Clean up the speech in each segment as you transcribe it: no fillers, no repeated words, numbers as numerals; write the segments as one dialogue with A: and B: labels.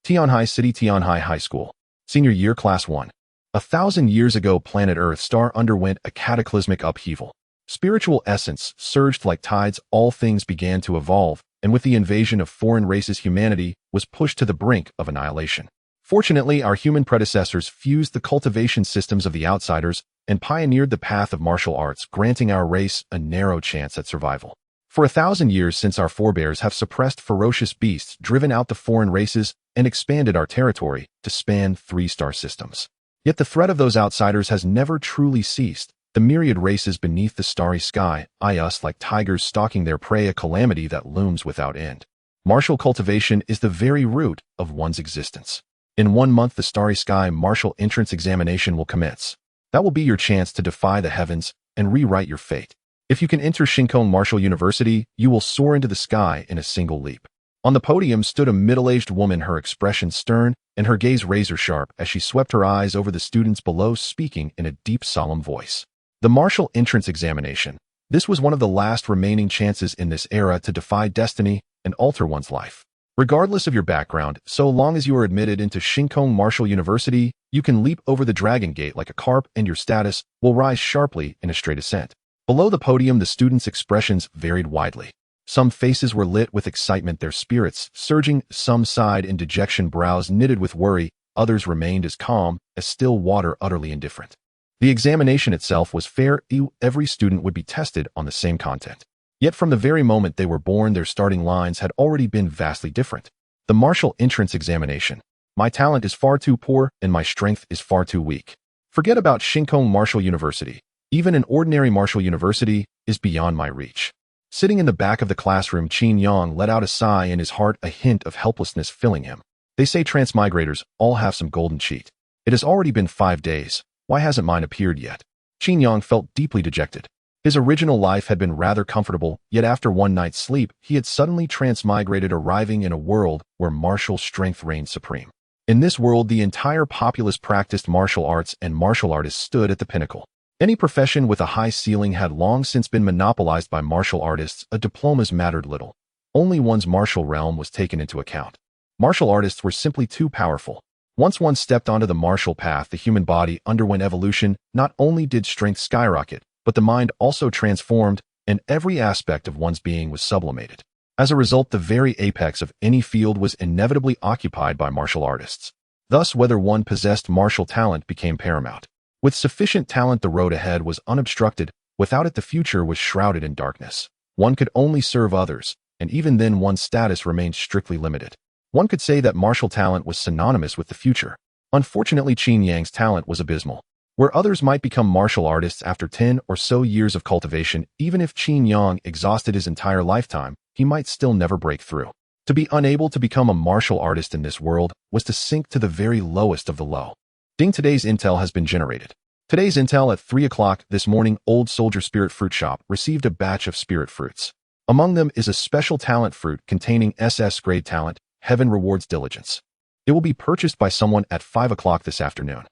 A: Tianhai City Tianhai High School. Senior Year Class 1. 1,000 years ago, planet Earth star underwent a cataclysmic upheaval. Spiritual essence surged like tides, all things began to evolve, and with the invasion of foreign races, humanity was pushed to the brink of annihilation. Fortunately, our human predecessors fused the cultivation systems of the outsiders and pioneered the path of martial arts, granting our race a narrow chance at survival. For 1,000 years since, our forebears have suppressed ferocious beasts, driven out the foreign races, and expanded our territory to span 3-star systems. Yet the threat of those outsiders has never truly ceased. The myriad races beneath the starry sky eye us like tigers stalking their prey, a calamity that looms without end. Martial cultivation is the very root of one's existence. In 1 month, the starry sky martial entrance examination will commence. That will be your chance to defy the heavens and rewrite your fate. If you can enter Shinkong Martial University, you will soar into the sky in a single leap. On the podium stood a middle-aged woman, her expression stern and her gaze razor-sharp as she swept her eyes over the students below, speaking in a deep, solemn voice. The martial entrance examination. This was one of the last remaining chances in this era to defy destiny and alter one's life. Regardless of your background, so long as you are admitted into Shinkong Martial University, you can leap over the dragon gate like a carp and your status will rise sharply in a straight ascent. Below the podium, the students' expressions varied widely. Some faces were lit with excitement, their spirits surging, some sighed in dejection, brows knitted with worry, others remained as calm as still water, utterly indifferent. The examination itself was fair. Every student would be tested on the same content. Yet from the very moment they were born, their starting lines had already been vastly different. The martial entrance examination. My talent is far too poor and my strength is far too weak. Forget about Shinkong Martial University. Even an ordinary martial university is beyond my reach. Sitting in the back of the classroom, Qin Yang let out a sigh, in his heart a hint of helplessness filling him. They say transmigrators all have some golden cheat. It has already been 5 days. Why hasn't mine appeared yet? Qin Yang felt deeply dejected. His original life had been rather comfortable, yet after one night's sleep, he had suddenly transmigrated, arriving in a world where martial strength reigned supreme. In this world, the entire populace practiced martial arts, and martial artists stood at the pinnacle. Any profession with a high ceiling had long since been monopolized by martial artists. Diplomas mattered little. Only one's martial realm was taken into account. Martial artists were simply too powerful. Once one stepped onto the martial path, the human body underwent evolution. Not only did strength skyrocket, but the mind also transformed, and every aspect of one's being was sublimated. As a result, the very apex of any field was inevitably occupied by martial artists. Thus, whether one possessed martial talent became paramount. With sufficient talent, the road ahead was unobstructed. Without it, the future was shrouded in darkness. One could only serve others, and even then one's status remained strictly limited. One could say that martial talent was synonymous with the future. Unfortunately, Qin Yang's talent was abysmal. Where others might become martial artists after 10 or so years of cultivation, even if Qin Yang exhausted his entire lifetime, he might still never break through. To be unable to become a martial artist in this world was to sink to the very lowest of the low. Ding, today's intel has been generated. Today's intel at 3 o'clock this morning, Old Soldier Spirit Fruit Shop received a batch of spirit fruits. Among them is a special talent fruit containing SS grade talent. Heaven rewards diligence. It will be purchased by someone at 5 o'clock this afternoon.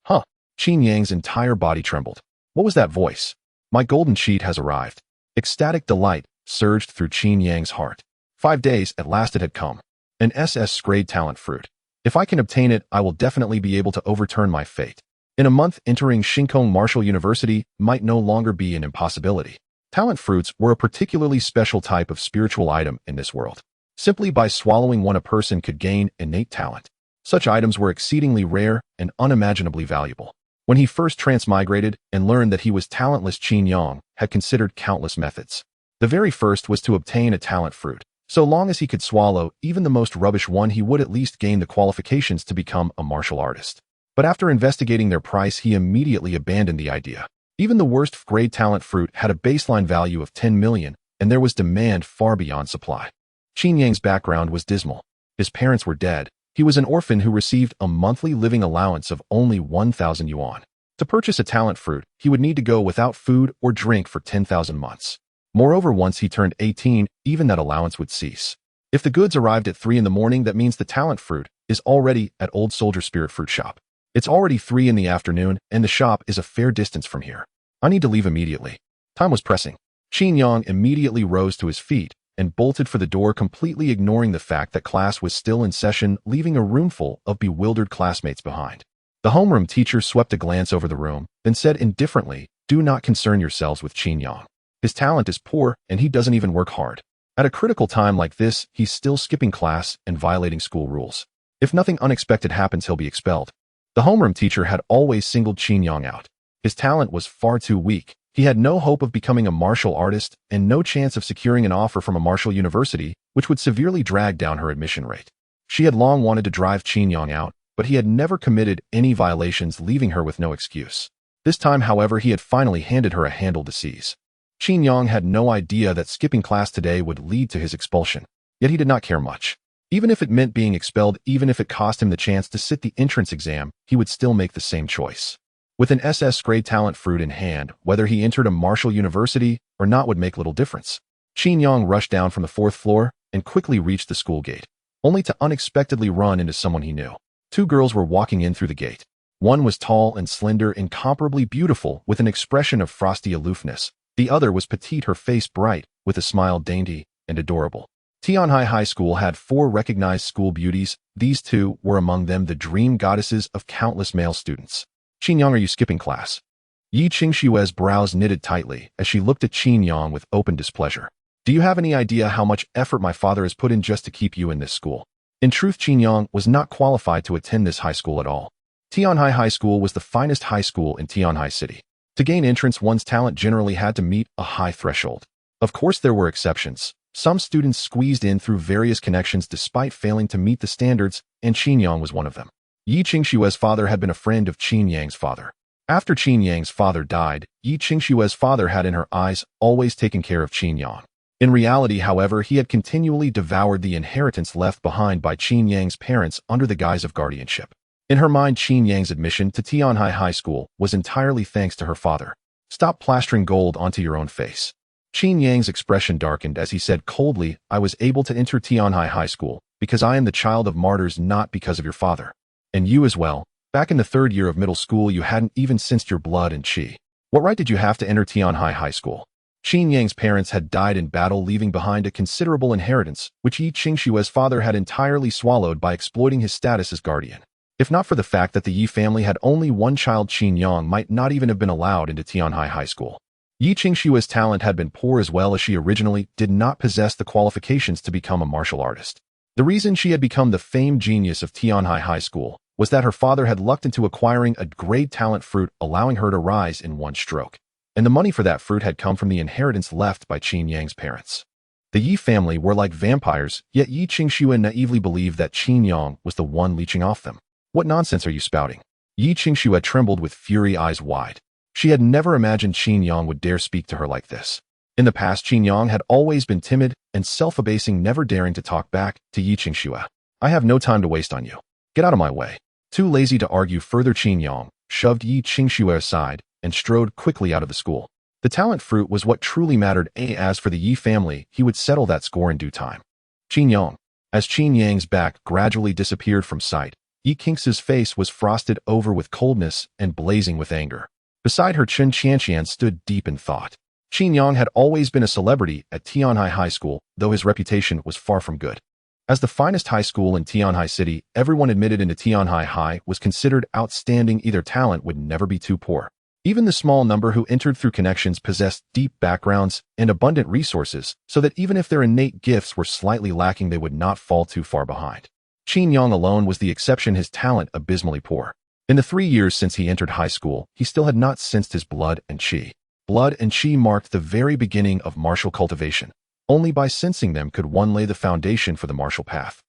A: Huh. Qin Yang's entire body trembled. What was that voice? My golden cheat has arrived. Ecstatic delight surged through Qin Yang's heart. 5 days, at last it had come. An SS grade talent fruit. If I can obtain it, I will definitely be able to overturn my fate. In a month, entering Shinkong Martial University might no longer be an impossibility. Talent fruits were a particularly special type of spiritual item in this world. Simply by swallowing one, a person could gain innate talent. Such items were exceedingly rare and unimaginably valuable. When he first transmigrated and learned that he was talentless, Qin Yang had considered countless methods. The very first was to obtain a talent fruit. So long as he could swallow even the most rubbish one, he would at least gain the qualifications to become a martial artist. But after investigating their price, he immediately abandoned the idea. Even the worst grade talent fruit had a baseline value of 10 million, and there was demand far beyond supply. Qin Yang's background was dismal. His parents were dead. He was an orphan who received a monthly living allowance of only 1,000 yuan. To purchase a talent fruit, he would need to go without food or drink for 10,000 months. Moreover, once he turned 18, even that allowance would cease. If the goods arrived at 3 in the morning, that means the talent fruit is already at Old Soldier Spirit Fruit Shop. It's already 3 in the afternoon, and the shop is a fair distance from here. I need to leave immediately. Time was pressing. Qin Yang immediately rose to his feet and bolted for the door, completely ignoring the fact that class was still in session, leaving a roomful of bewildered classmates behind. The homeroom teacher swept a glance over the room, then said indifferently, "Do not concern yourselves with Qin Yang. His talent is poor, and he doesn't even work hard. At a critical time like this, he's still skipping class and violating school rules. If nothing unexpected happens, he'll be expelled." The homeroom teacher had always singled Qin Yang out. His talent was far too weak. He had no hope of becoming a martial artist and no chance of securing an offer from a martial university, which would severely drag down her admission rate. She had long wanted to drive Qin Yang out, but he had never committed any violations, leaving her with no excuse. This time, however, he had finally handed her a handle to seize. Qin Yang had no idea that skipping class today would lead to his expulsion, yet he did not care much. Even if it meant being expelled, even if it cost him the chance to sit the entrance exam, he would still make the same choice. With an SS grade talent fruit in hand, whether he entered a martial university or not would make little difference. Qin Yang rushed down from the 4th floor and quickly reached the school gate, only to unexpectedly run into someone he knew. Two girls were walking in through the gate. One was tall and slender, incomparably beautiful, with an expression of frosty aloofness. The other was petite, her face bright, with a smile dainty and adorable. Tianhai High School had 4 recognized school beauties. These two were among them, the dream goddesses of countless male students. "Qin Yang, are you skipping class?" Yi Qingshue's brows knitted tightly as she looked at Qin Yang with open displeasure. "Do you have any idea how much effort my father has put in just to keep you in this school?" In truth, Qin Yang was not qualified to attend this high school at all. Tianhai High School was the finest high school in Tianhai City. To gain entrance, one's talent generally had to meet a high threshold. Of course, there were exceptions. Some students squeezed in through various connections despite failing to meet the standards, and Qin Yang was one of them. Yi Qingshue's father had been a friend of Qin Yang's father. After Qin Yang's father died, Yi Qingshue's father had in her eyes always taken care of Qin Yang. In reality, however, he had continually devoured the inheritance left behind by Qin Yang's parents under the guise of guardianship. In her mind, Qin Yang's admission to Tianhai High School was entirely thanks to her father. "Stop plastering gold onto your own face." Qin Yang's expression darkened as he said coldly, "I was able to enter Tianhai High School because I am the child of martyrs, not because of your father. And you as well. Back in the 3rd year of middle school, you hadn't even sensed your blood and qi. What right did you have to enter Tianhai High School?" Qin Yang's parents had died in battle, leaving behind a considerable inheritance, which Yi Qingshue's father had entirely swallowed by exploiting his status as guardian. If not for the fact that the Yi family had only one child, Qin Yang might not even have been allowed into Tianhai High School. Yi Qingshue's talent had been poor, as well as she originally did not possess the qualifications to become a martial artist. The reason she had become the famed genius of Tianhai High School was that her father had lucked into acquiring a great talent fruit, allowing her to rise in one stroke. And the money for that fruit had come from the inheritance left by Qin Yang's parents. The Yi family were like vampires, yet Yi Qingxue naively believed that Qin Yang was the one leeching off them. "What nonsense are you spouting?" Yi Qingshuo trembled with fury, eyes wide. She had never imagined Qin Yang would dare speak to her like this. In the past, Qin Yang had always been timid and self-abasing, never daring to talk back to Yi Qingshuo. "I have no time to waste on you. Get out of my way." Too lazy to argue further, Qin Yang shoved Yi Qingshuo aside and strode quickly out of the school. The talent fruit was what truly mattered. As for the Yi family, he would settle that score in due time. "Qin Yang." As Qin Yang's back gradually disappeared from sight, Yi Qings's face was frosted over with coldness and blazing with anger. Beside her, Chen Qianqian stood deep in thought. Qin Yang had always been a celebrity at Tianhai High School, though his reputation was far from good. As the finest high school in Tianhai City, everyone admitted into Tianhai High was considered outstanding. Either talent would never be too poor. Even the small number who entered through connections possessed deep backgrounds and abundant resources, so that even if their innate gifts were slightly lacking, they would not fall too far behind. Qin Yang alone was the exception, his talent abysmally poor. In the 3 years since he entered high school, he still had not sensed his blood and qi. Blood and qi marked the very beginning of martial cultivation. Only by sensing them could one lay the foundation for the martial path.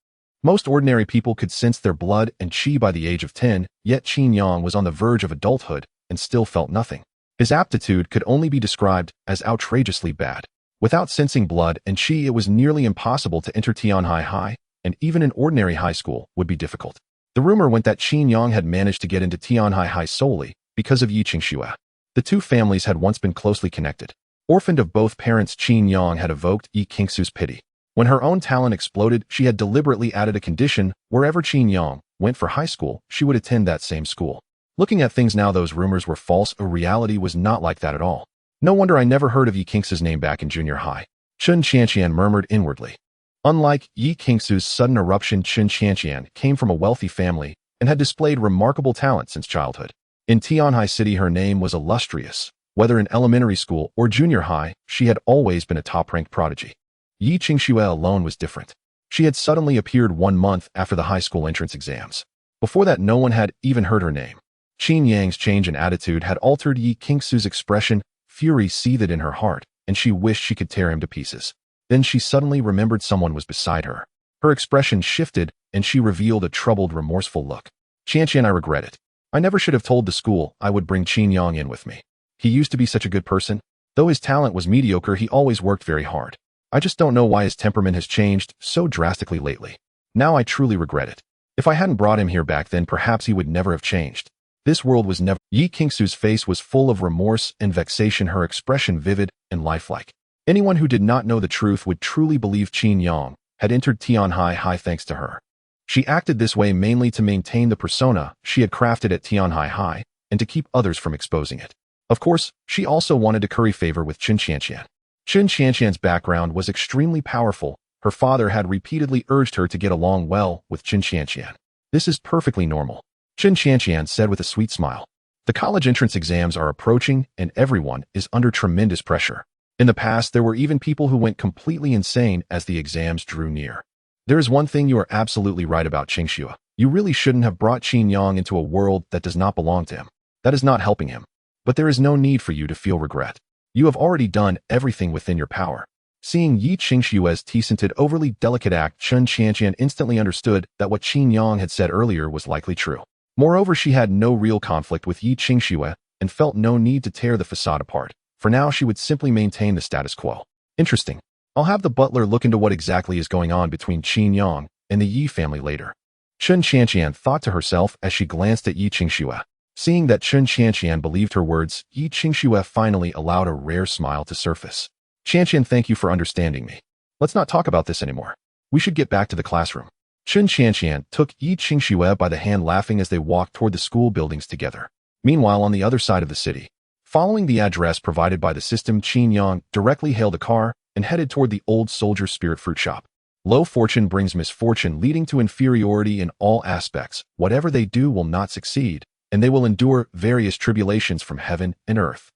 A: Most ordinary people could sense their blood and qi by the age of 10, yet Qin Yang was on the verge of adulthood and still felt nothing. His aptitude could only be described as outrageously bad. Without sensing blood and qi, it was nearly impossible to enter Tianhai High, and even an ordinary high school would be difficult. The rumor went that Qin Yang had managed to get into Tianhai High solely because of Yi Qingshuo. The two families had once been closely connected. Orphaned of both parents, Qin Yang had evoked Yi Qingshue's pity. When her own talent exploded, she had deliberately added a condition: wherever Qin Yang went for high school, she would attend that same school. Looking at things now, those rumors were false. A reality was not like that at all. No wonder I never heard of Yi Qingshue's name back in junior high. Chun Qianqian murmured inwardly. Unlike Yi Qingsu's sudden eruption, Chun Qianqian came from a wealthy family and had displayed remarkable talent since childhood. In Tianhai City, her name was illustrious. Whether in elementary school or junior high, she had always been a top-ranked prodigy. Yi Qingxue alone was different. She had suddenly appeared 1 month after the high school entrance exams. Before that, no one had even heard her name. Qin Yang's change in attitude had altered Yi Qingsu's expression. Fury seethed in her heart, and she wished she could tear him to pieces. Then she suddenly remembered someone was beside her. Her expression shifted, and she revealed a troubled, remorseful look. Qianqian, I regret it. I never should have told the school I would bring Qin Yang in with me. He used to be such a good person. Though his talent was mediocre, he always worked very hard. I just don't know why his temperament has changed so drastically lately. Now I truly regret it. If I hadn't brought him here back then, perhaps he would never have changed. This world was never— Yi Qingsu's face was full of remorse and vexation, her expression vivid and lifelike. Anyone who did not know the truth would truly believe Qin Yang had entered Tianhai High thanks to her. She acted this way mainly to maintain the persona she had crafted at Tianhai High and to keep others from exposing it. Of course, she also wanted to curry favor with Chun Qianqian. Chun Qianqian's background was extremely powerful. Her father had repeatedly urged her to get along well with Chun Qianqian. This is perfectly normal, Chun Qianqian said with a sweet smile. The college entrance exams are approaching and everyone is under tremendous pressure. In the past, there were even people who went completely insane as the exams drew near. There is one thing you are absolutely right about, Qingxue. You really shouldn't have brought Qin Yang into a world that does not belong to him. That is not helping him. But there is no need for you to feel regret. You have already done everything within your power. Seeing Yi Qingxue's teascented, overly delicate act, Chun Qianqian instantly understood that what Qin Yang had said earlier was likely true. Moreover, she had no real conflict with Yi Qingxue and felt no need to tear the facade apart. For now, she would simply maintain the status quo. Interesting. I'll have the butler look into what exactly is going on between Qin Yang and the Yi family later. Chun Qianqian thought to herself as she glanced at Yi Qingxue. Seeing that Chun Qianqian believed her words, Yi Qingxue finally allowed a rare smile to surface. Qianqian, thank you for understanding me. Let's not talk about this anymore. We should get back to the classroom. Chun Qianqian took Yi Qingxue by the hand, laughing as they walked toward the school buildings together. Meanwhile, on the other side of the city, following the address provided by the system, Qin Yang directly hailed a car and headed toward the Old Soldier Spirit Fruit Shop. Low fortune brings misfortune, leading to inferiority in all aspects. Whatever they do will not succeed, and they will endure various tribulations from heaven and earth.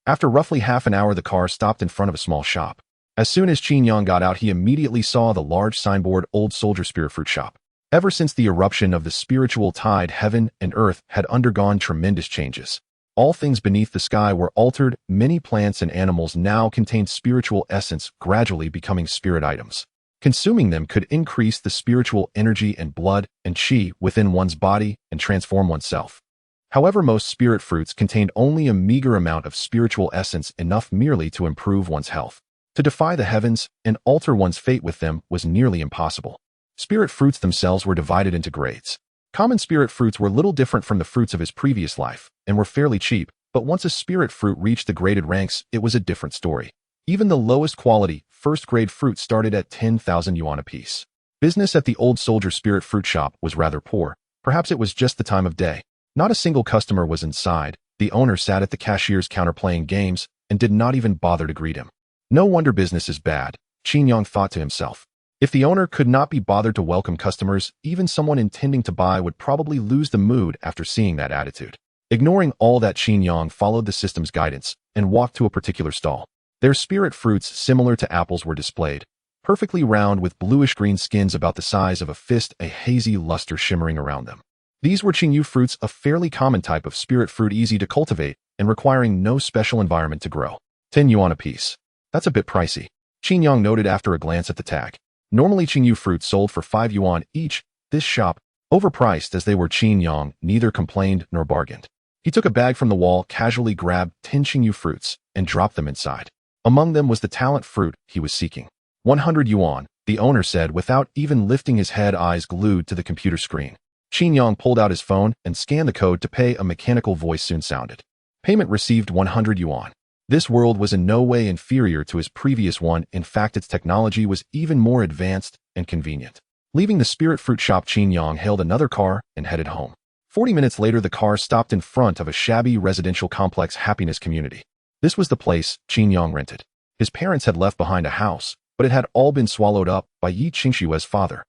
A: After roughly half an hour, the car stopped in front of a small shop. As soon as Qin Yang got out, he immediately saw the large signboard Old Soldier Spirit Fruit Shop. Ever since the eruption of the spiritual tide, heaven and earth had undergone tremendous changes. All things beneath the sky were altered. Many plants and animals now contained spiritual essence, gradually becoming spirit items. Consuming them could increase the spiritual energy and blood and qi within one's body and transform oneself. However, most spirit fruits contained only a meager amount of spiritual essence, enough merely to improve one's health. To defy the heavens and alter one's fate with them was nearly impossible. Spirit fruits themselves were divided into grades. Common spirit fruits were little different from the fruits of his previous life and were fairly cheap, but once a spirit fruit reached the graded ranks, it was a different story. Even the lowest quality, first-grade fruit started at 10,000 yuan apiece. Business at the Old Soldier Spirit Fruit Shop was rather poor. Perhaps it was just the time of day. Not a single customer was inside. The owner sat at the cashier's counter playing games and did not even bother to greet him. No wonder business is bad, Qin Yang thought to himself. If the owner could not be bothered to welcome customers, even someone intending to buy would probably lose the mood after seeing that attitude. Ignoring all that, Qin Yang followed the system's guidance and walked to a particular stall. Their spirit fruits, similar to apples, were displayed, perfectly round with bluish-green skins about the size of a fist, a hazy luster shimmering around them. These were Qingyu fruits, a fairly common type of spirit fruit, easy to cultivate and requiring no special environment to grow. 10 yuan apiece. That's a bit pricey, Qin Yang noted after a glance at the tag. Normally, Qingyu fruits sold for 5 yuan each. This shop, overpriced as they were, Qin Yang neither complained nor bargained. He took a bag from the wall, casually grabbed 10 Qingyu fruits, and dropped them inside. Among them was the talent fruit he was seeking. 100 yuan, the owner said without even lifting his head, eyes glued to the computer screen. Qin Yang pulled out his phone and scanned the code to pay. A mechanical voice soon sounded. Payment received, 100 yuan. This world was in no way inferior to his previous one. In fact, its technology was even more advanced and convenient. Leaving the spirit fruit shop, Qin Yang hailed another car and headed home. 40 minutes later, the car stopped in front of a shabby residential complex, Happiness Community. This was the place Qin Yang rented. His parents had left behind a house, but it had all been swallowed up by Yi Qingshue's father.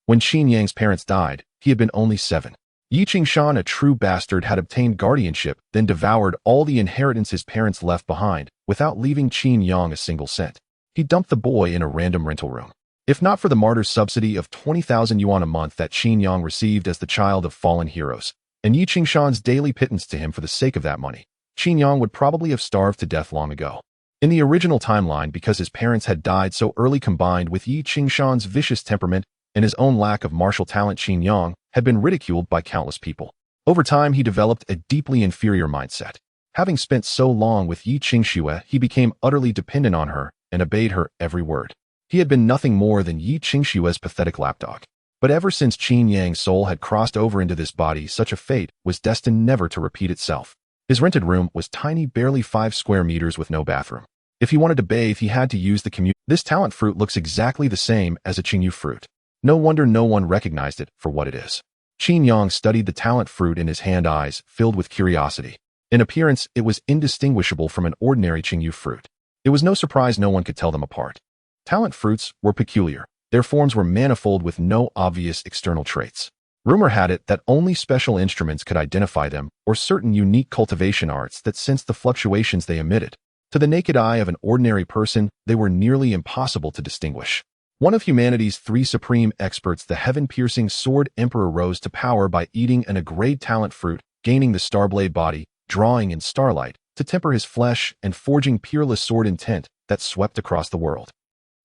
A: When Qin Yang's parents died, he had been only 7. Yi Qingshan, a true bastard, had obtained guardianship, then devoured all the inheritance his parents left behind, without leaving Qin Yang a single cent. He dumped the boy in a random rental room. If not for the martyr's subsidy of 20,000 yuan a month that Qin Yang received as the child of fallen heroes, and Yi Qingshan's daily pittance to him for the sake of that money, Qin Yang would probably have starved to death long ago. In the original timeline, because his parents had died so early, combined with Yi Qingshan's vicious temperament and his own lack of martial talent, Qin Yang had been ridiculed by countless people. Over time, he developed a deeply inferior mindset. Having spent so long with Yi Qingxue, he became utterly dependent on her and obeyed her every word. He had been nothing more than Yi Qingxue's pathetic lapdog. But ever since Qin Yang's soul had crossed over into this body, such a fate was destined never to repeat itself. His rented room was tiny, barely 5 square meters with no bathroom. If he wanted to bathe, he had to use the commune. This talent fruit looks exactly the same as a Qingyu fruit. No wonder no one recognized it for what it is. Qin Yang studied the talent fruit in his hand, eyes filled with curiosity. In appearance, it was indistinguishable from an ordinary Qingyu fruit. It was no surprise no one could tell them apart. Talent fruits were peculiar. Their forms were manifold with no obvious external traits. Rumor had it that only special instruments could identify them, or certain unique cultivation arts that sensed the fluctuations they emitted. To the naked eye of an ordinary person, they were nearly impossible to distinguish. One of humanity's 3 supreme experts, the heaven-piercing Sword Emperor, rose to power by eating an agrade talent fruit, gaining the Starblade body, drawing in starlight, to temper his flesh, and forging peerless sword intent that swept across the world.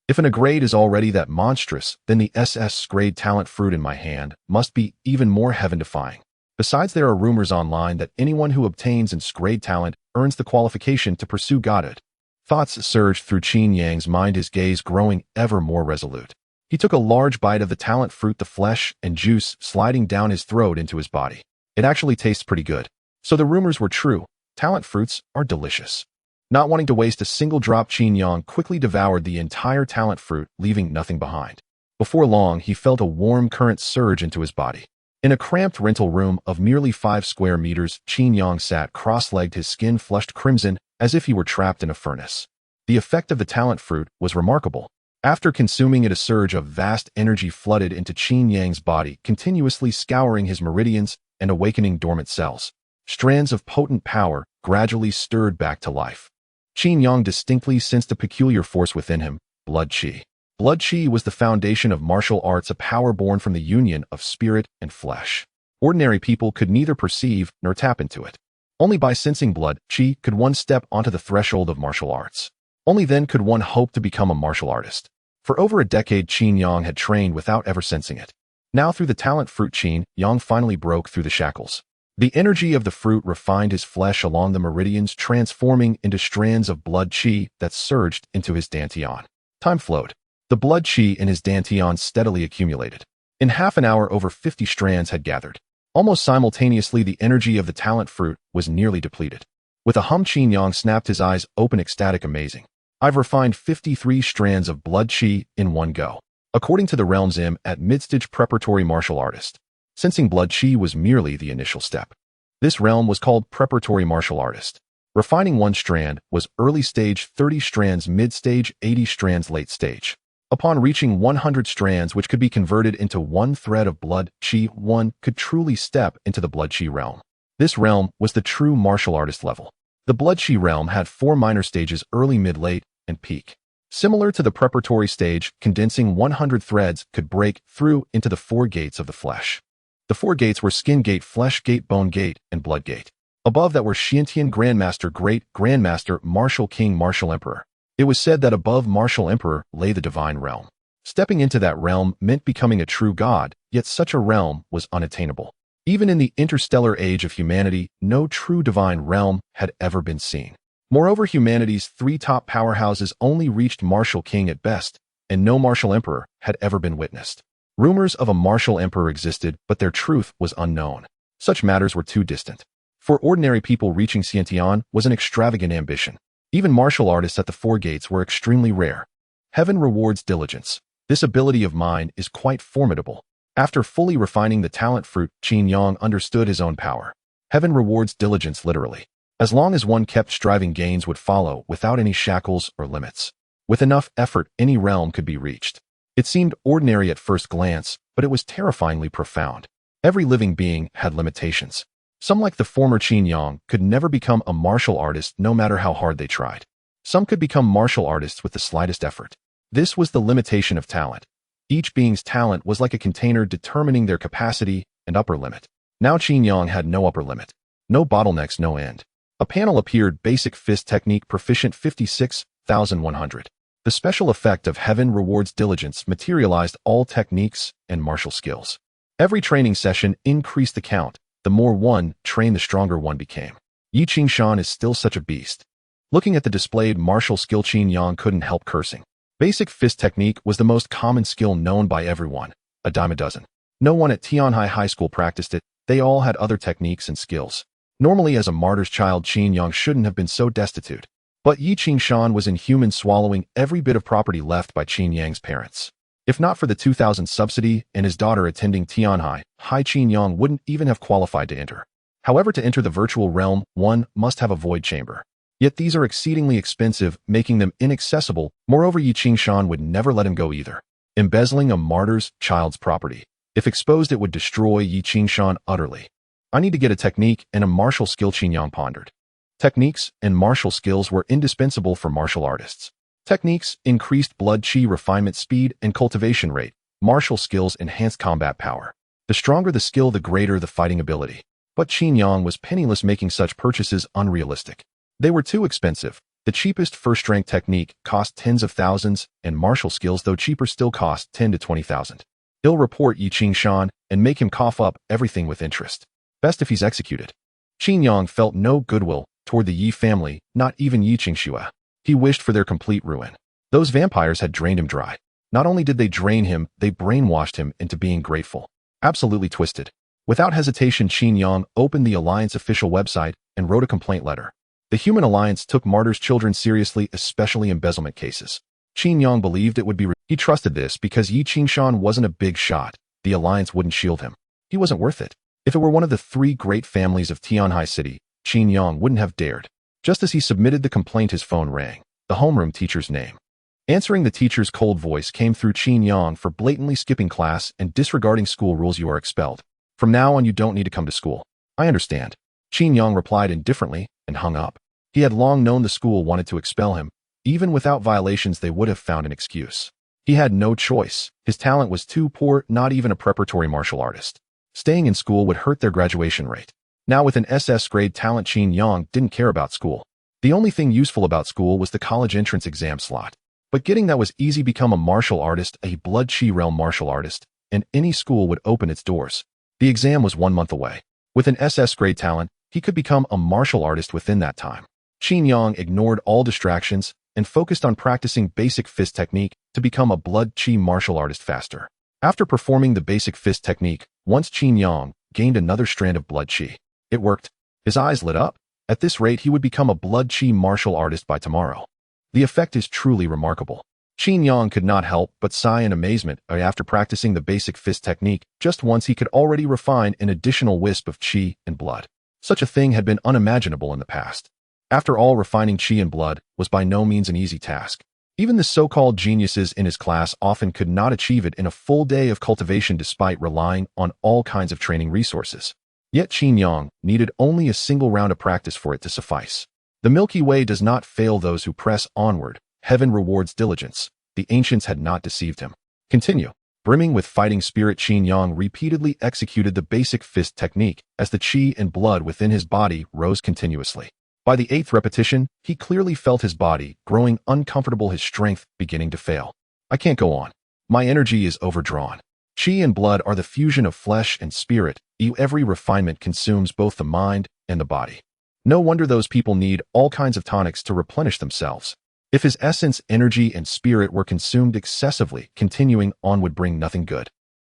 A: If an agrade is already that monstrous, then the SS-grade talent fruit in my hand must be even more heaven-defying. Besides, there are rumors online that anyone who obtains an S-grade talent earns the qualification to pursue godhood. Thoughts surged through Qin Yang's mind, his gaze growing ever more resolute. He took a large bite of the talent fruit, the flesh and juice sliding down his throat into his body. It actually tastes pretty good. So the rumors were true. Talent fruits are delicious. Not wanting to waste a single drop, Qin Yang quickly devoured the entire talent fruit, leaving nothing behind. Before long, he felt a warm current surge into his body. In a cramped rental room of merely 5 square meters, Qin Yang sat cross-legged, his skin flushed crimson, as if he were trapped in a furnace. The effect of the talent fruit was remarkable. After consuming it, a surge of vast energy flooded into Qin Yang's body, continuously scouring his meridians and awakening dormant cells. Strands of potent power gradually stirred back to life. Qin Yang distinctly sensed a peculiar force within him, blood qi. Blood qi was the foundation of martial arts, a power born from the union of spirit and flesh. Ordinary people could neither perceive nor tap into it. Only by sensing blood qi could one step onto the threshold of martial arts. Only then could one hope to become a martial artist. For over a decade, Qin Yang had trained without ever sensing it. Now, through the talent fruit, Qin Yang finally broke through the shackles. The energy of the fruit refined his flesh along the meridians, transforming into strands of blood qi that surged into his dantian. Time flowed. The blood qi in his dantian steadily accumulated. In half an hour, over 50 strands had gathered. Almost simultaneously, the energy of the talent fruit was nearly depleted. With a hum, Qin Yang snapped his eyes open, ecstatic. Amazing. I've refined 53 strands of blood qi in one go. According to the realm's at mid-stage preparatory martial artist. Sensing blood qi was merely the initial step. This realm was called preparatory martial artist. Refining 1 strand was early stage, 30 strands mid-stage, 80 strands late stage. Upon reaching 100 strands, which could be converted into 1 thread of blood qi, one could truly step into the blood qi realm. This realm was the true martial artist level. The blood qi realm had 4 minor stages: early, mid, late, and peak. Similar to the preparatory stage, condensing 100 threads could break through into the 4 gates of the flesh. The 4 gates were skin gate, flesh gate, bone gate, and blood gate. Above that were Xiantian Grandmaster, Great Grandmaster, Martial King, Martial Emperor. It was said that above Martial Emperor lay the divine realm. Stepping into that realm meant becoming a true god, yet such a realm was unattainable. Even in the interstellar age of humanity, no true divine realm had ever been seen. Moreover, humanity's 3 top powerhouses only reached Martial King at best, and no Martial Emperor had ever been witnessed. Rumors of a Martial Emperor existed, but their truth was unknown. Such matters were too distant. For ordinary people, reaching Xiantian was an extravagant ambition. Even martial artists at the 4 gates were extremely rare. Heaven rewards diligence. This ability of mine is quite formidable. After fully refining the talent fruit, Qin Yang understood his own power. Heaven rewards diligence literally. As long as one kept striving, gains would follow without any shackles or limits. With enough effort, any realm could be reached. It seemed ordinary at first glance, but it was terrifyingly profound. Every living being had limitations. Some, like the former Qin Yang, could never become a martial artist no matter how hard they tried. Some could become martial artists with the slightest effort. This was the limitation of talent. Each being's talent was like a container determining their capacity and upper limit. Now Qin Yang had no upper limit. No bottlenecks, no end. A panel appeared, basic fist technique proficient 56,100. The special effect of heaven rewards diligence materialized all techniques and martial skills. Every training session increased the count. The more one trained, the stronger one became. Yi Qingshan is still such a beast. Looking at the displayed martial skill, Qin Yang couldn't help cursing. Basic fist technique was the most common skill known by everyone, a dime a dozen. No one at Tianhai High School practiced it. They all had other techniques and skills. Normally, as a martyr's child, Qin Yang shouldn't have been so destitute. But Yi Qingshan was inhuman, swallowing every bit of property left by Qin Yang's parents. If not for the 2,000 subsidy and his daughter attending Tianhai High, Qin Yang wouldn't even have qualified to enter. However, to enter the virtual realm, one must have a void chamber. Yet these are exceedingly expensive, making them inaccessible. Moreover, Yi Qingshan would never let him go either. Embezzling a martyr's child's property. If exposed, it would destroy Yi Qingshan utterly. I need to get a technique and a martial skill, Qin Yang pondered. Techniques and martial skills were indispensable for martial artists. Techniques increased blood qi refinement speed and cultivation rate. Martial skills enhanced combat power. The stronger the skill, the greater the fighting ability. But Qin Yang was penniless, making such purchases unrealistic. They were too expensive. The cheapest first-rank technique cost tens of thousands, and martial skills, though cheaper, still cost 10 to 20,000. He'll report Yi Qingshan and make him cough up everything with interest. Best if he's executed. Qin Yang felt no goodwill toward the Yi family, not even Yi Qingxue. He wished for their complete ruin. Those vampires had drained him dry. Not only did they drain him, they brainwashed him into being grateful. Absolutely twisted. Without hesitation, Qin Yang opened the Alliance official website and wrote a complaint letter. The Human Alliance took martyrs' children seriously, especially embezzlement cases. Qin Yang believed it would be. He trusted this because Yi Qingshan wasn't a big shot. The Alliance wouldn't shield him. He wasn't worth it. If it were one of the three great families of Tianhai City, Qin Yang wouldn't have dared. Just as he submitted the complaint, his phone rang. The homeroom teacher's name. Answering the teacher's cold voice came through. Qin Yang, for blatantly skipping class and disregarding school rules, you are expelled. From now on, you don't need to come to school. I understand. Qin Yang replied indifferently and hung up. He had long known the school wanted to expel him. Even without violations, they would have found an excuse. He had no choice. His talent was too poor, not even a preparatory martial artist. Staying in school would hurt their graduation rate. Now, with an SS grade talent, Qin Yang didn't care about school. The only thing useful about school was the college entrance exam slot. But getting that was easy. Become a martial artist, a blood qi realm martial artist, and any school would open its doors. The exam was 1 month away. With an SS grade talent, he could become a martial artist within that time. Qin Yang ignored all distractions and focused on practicing basic fist technique to become a blood qi martial artist faster. After performing the basic fist technique, once Qin Yang gained another strand of blood qi. It worked. His eyes lit up. At this rate, he would become a blood qi martial artist by tomorrow. The effect is truly remarkable. Qin Yang could not help but sigh in amazement. After practicing the basic fist technique just once, he could already refine an additional wisp of qi and blood. Such a thing had been unimaginable in the past. After all, refining qi and blood was by no means an easy task. Even the so-called geniuses in his class often could not achieve it in a full day of cultivation, despite relying on all kinds of training resources. Yet Qin Yang needed only a single round of practice for it to suffice. The Milky Way does not fail those who press onward. Heaven rewards diligence. The ancients had not deceived him. Continue. Brimming with fighting spirit, Qin Yang repeatedly executed the basic fist technique as the qi and blood within his body rose continuously. By the 8th repetition, he clearly felt his body growing uncomfortable, his strength beginning to fail. I can't go on. My energy is overdrawn. Qi and blood are the fusion of flesh and spirit. Every refinement consumes both the mind and the body. No wonder those people need all kinds of tonics to replenish themselves. If his essence, energy, and spirit were consumed excessively, continuing on would bring nothing good.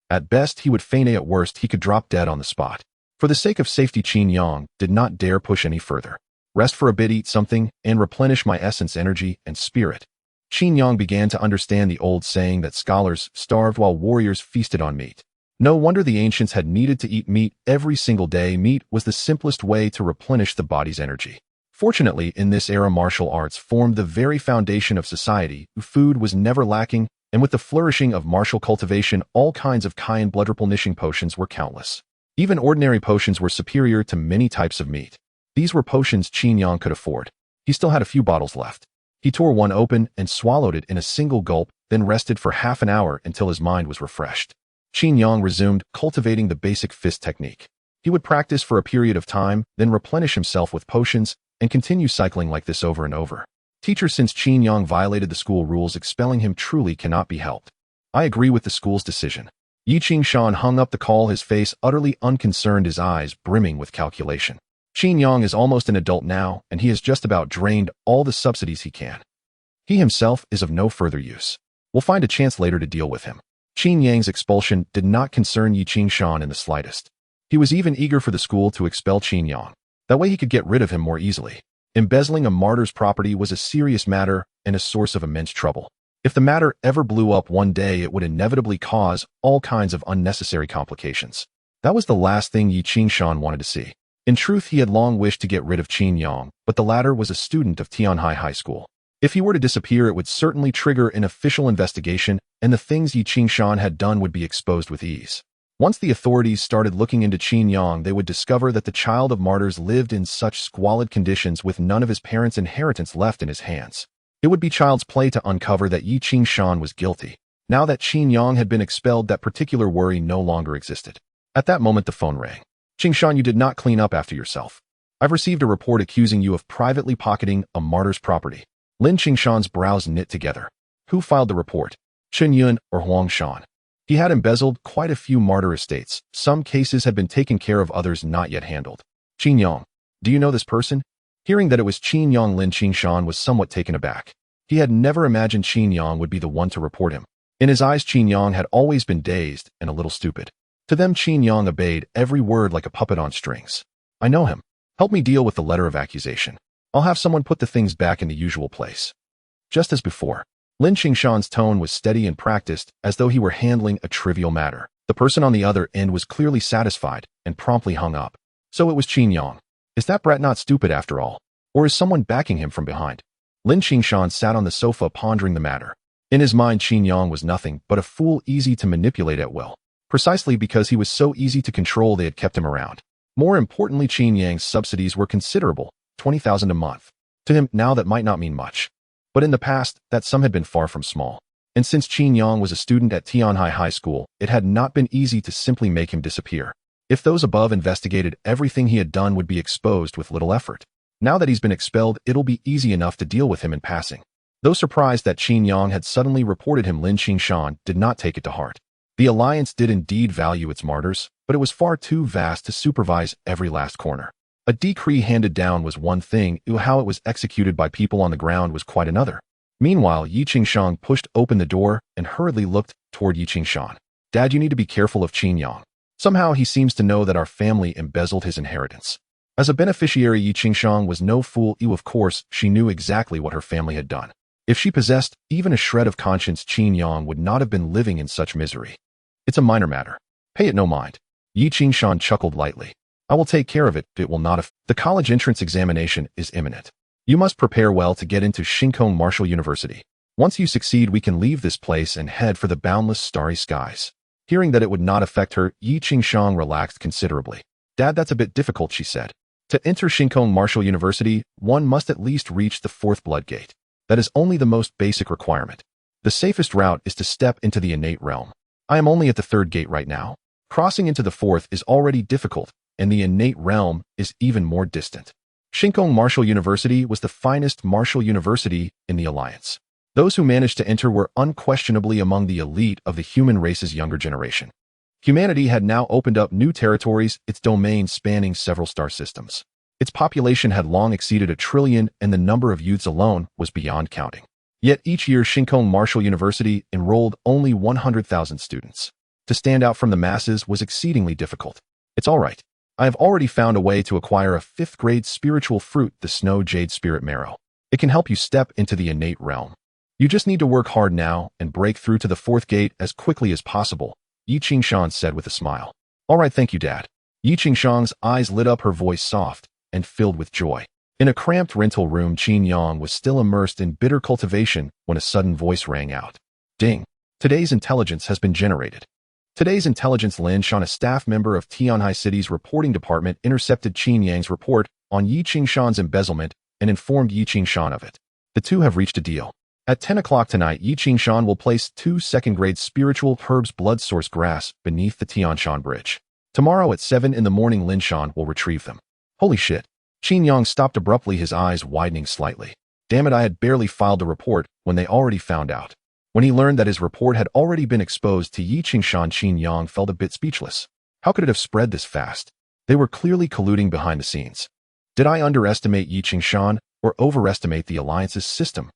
A: At best, he would faint. At worst, he could drop dead on the spot. For the sake of safety, Qin Yang did not dare push any further. Rest for a bit, eat something, and replenish my essence, energy, and spirit. Qin Yang began to understand the old saying that scholars starved while warriors feasted on meat. No wonder the ancients had needed to eat meat every single day. Meat was the simplest way to replenish the body's energy. Fortunately, in this era martial arts formed the very foundation of society. Food was never lacking, and with the flourishing of martial cultivation, all kinds of Cayenne blood replenishing potions were countless. Even ordinary potions were superior to many types of meat. These were potions Qin Yang could afford. He still had a few bottles left. He tore one open and swallowed it in a single gulp, then rested for half an hour until his mind was refreshed. Qin Yang resumed cultivating the basic fist technique. He would practice for a period of time, then replenish himself with potions, and continue cycling like this over and over. Teacher, since Qin Yang violated the school rules, expelling him truly cannot be helped. I agree with the school's decision. Yi Qingshan hung up the call, his face utterly unconcerned, his eyes brimming with calculation. Qin Yang is almost an adult now, and he has just about drained all the subsidies he can. He himself is of no further use. We'll find a chance later to deal with him. Qin Yang's expulsion did not concern Yi Qingshan in the slightest. He was even eager for the school to expel Qin Yang. That way he could get rid of him more easily. Embezzling a martyr's property was a serious matter and a source of immense trouble. If the matter ever blew up one day, it would inevitably cause all kinds of unnecessary complications. That was the last thing Yi Qingshan wanted to see. In truth, he had long wished to get rid of Qin Yang, but the latter was a student of Tianhai High School. If he were to disappear, it would certainly trigger an official investigation, and the things Yi Qingshan had done would be exposed with ease. Once the authorities started looking into Qin Yang, they would discover that the child of martyrs lived in such squalid conditions with none of his parents' inheritance left in his hands. It would be child's play to uncover that Yi Qingshan was guilty. Now that Qin Yang had been expelled, that particular worry no longer existed. At that moment, the phone rang. Qingshan, you did not clean up after yourself. I've received a report accusing you of privately pocketing a martyr's property. Lin Qingshan's brows knit together. Who filed the report? Chen Yun or Huang Shan? He had embezzled quite a few martyr estates. Some cases had been taken care of, others not yet handled. Qin Yang, do you know this person? Hearing that it was Qin Yang, Lin Qingshan was somewhat taken aback. He had never imagined Qin Yang would be the one to report him. In his eyes, Qin Yang had always been dazed and a little stupid. To them, Qin Yang obeyed every word like a puppet on strings. I know him. Help me deal with the letter of accusation. I'll have someone put the things back in the usual place. Just as before, Lin Qingshan's tone was steady and practiced, as though he were handling a trivial matter. The person on the other end was clearly satisfied and promptly hung up. So it was Qin Yang. Is that brat not stupid after all? Or is someone backing him from behind? Lin Qingshan sat on the sofa pondering the matter. In his mind, Qin Yang was nothing but a fool, easy to manipulate at will. Precisely because he was so easy to control, they had kept him around. More importantly, Qin Yang's subsidies were considerable, 20,000 a month. To him, now that might not mean much. But in the past, that sum had been far from small. And since Qin Yang was a student at Tianhai High School, it had not been easy to simply make him disappear. If those above investigated, everything he had done would be exposed with little effort. Now that he's been expelled, it'll be easy enough to deal with him in passing. Though surprised that Qin Yang had suddenly reported him, Lin Qingshan did not take it to heart. The alliance did indeed value its martyrs, but it was far too vast to supervise every last corner. A decree handed down was one thing, how it was executed by people on the ground was quite another. Meanwhile, Yi Qingshan pushed open the door and hurriedly looked toward Yi Qingshan. Dad, you need to be careful of Qin Yang. Somehow he seems to know that our family embezzled his inheritance. As a beneficiary, Yi Qingshan was no fool. Of course, she knew exactly what her family had done. If she possessed even a shred of conscience, Qin Yang would not have been living in such misery. It's a minor matter. Pay it no mind. Yi Qingshan chuckled lightly. I will take care of it. It will not affect. The college entrance examination is imminent. You must prepare well to get into Shinkong Martial University. Once you succeed, we can leave this place and head for the boundless starry skies. Hearing that it would not affect her, Yi Qingshan relaxed considerably. Dad, that's a bit difficult, she said. To enter Shinkong Martial University, one must at least reach the 4th blood gate. That is only the most basic requirement. The safest route is to step into the innate realm. I am only at the 3rd gate right now. Crossing into the 4th is already difficult, and the innate realm is even more distant. Shinkong Martial University was the finest martial university in the Alliance. Those who managed to enter were unquestionably among the elite of the human race's younger generation. Humanity had now opened up new territories, its domain spanning several star systems. Its population had long exceeded 1 trillion, and the number of youths alone was beyond counting. Yet each year, Shinkong Martial University enrolled only 100,000 students. To stand out from the masses was exceedingly difficult. It's all right. I have already found a way to acquire a 5th grade spiritual fruit, the Snow Jade Spirit Marrow. It can help you step into the innate realm. You just need to work hard now and break through to the 4th gate as quickly as possible, Yi Qingshan said with a smile. All right, thank you, Dad. Yi Qingshan's eyes lit up, her voice soft and filled with joy. In a cramped rental room, Qin Yang was still immersed in bitter cultivation when a sudden voice rang out. Ding! Today's intelligence has been generated. Today's intelligence. Lin Shan, a staff member of Tianhai City's reporting department, intercepted Qin Yang's report on Yi Qingshan's embezzlement and informed Yi Qingshan of it. The two have reached a deal. At 10 o'clock tonight, Yi Qingshan will place 2 second-grade spiritual herbs blood source grass beneath the Tianshan Bridge. Tomorrow at 7 in the morning, Lin Shan will retrieve them. Holy shit. Qin Yang stopped abruptly, his eyes widening slightly. Damn it, I had barely filed the report when they already found out. When he learned that his report had already been exposed to Yi Qingshan, Qin Yang felt a bit speechless. How could it have spread this fast? They were clearly colluding behind the scenes. Did I underestimate Yi Qingshan or overestimate the alliance's system?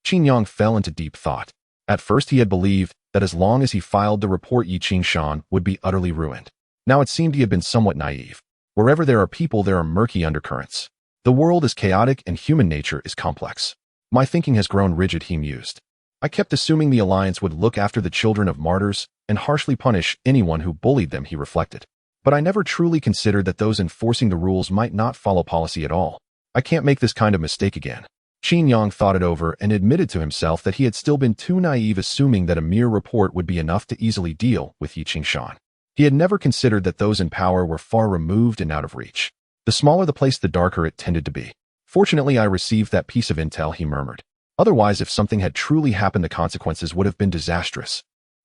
A: Qin Yang fell into deep thought. At first he had believed that as long as he filed the report, Yi Qingshan would be utterly ruined. Now it seemed he had been somewhat naive. Wherever there are people, there are murky undercurrents. The world is chaotic and human nature is complex. My thinking has grown rigid, he mused. I kept assuming the alliance would look after the children of martyrs and harshly punish anyone who bullied them, he reflected. But I never truly considered that those enforcing the rules might not follow policy at all. I can't make this kind of mistake again. Qin Yang thought it over and admitted to himself that he had still been too naive, assuming that a mere report would be enough to easily deal with Yi Qingshan. He had never considered that those in power were far removed and out of reach. The smaller the place, the darker it tended to be. Fortunately, I received that piece of intel, he murmured. Otherwise, if something had truly happened, the consequences would have been disastrous.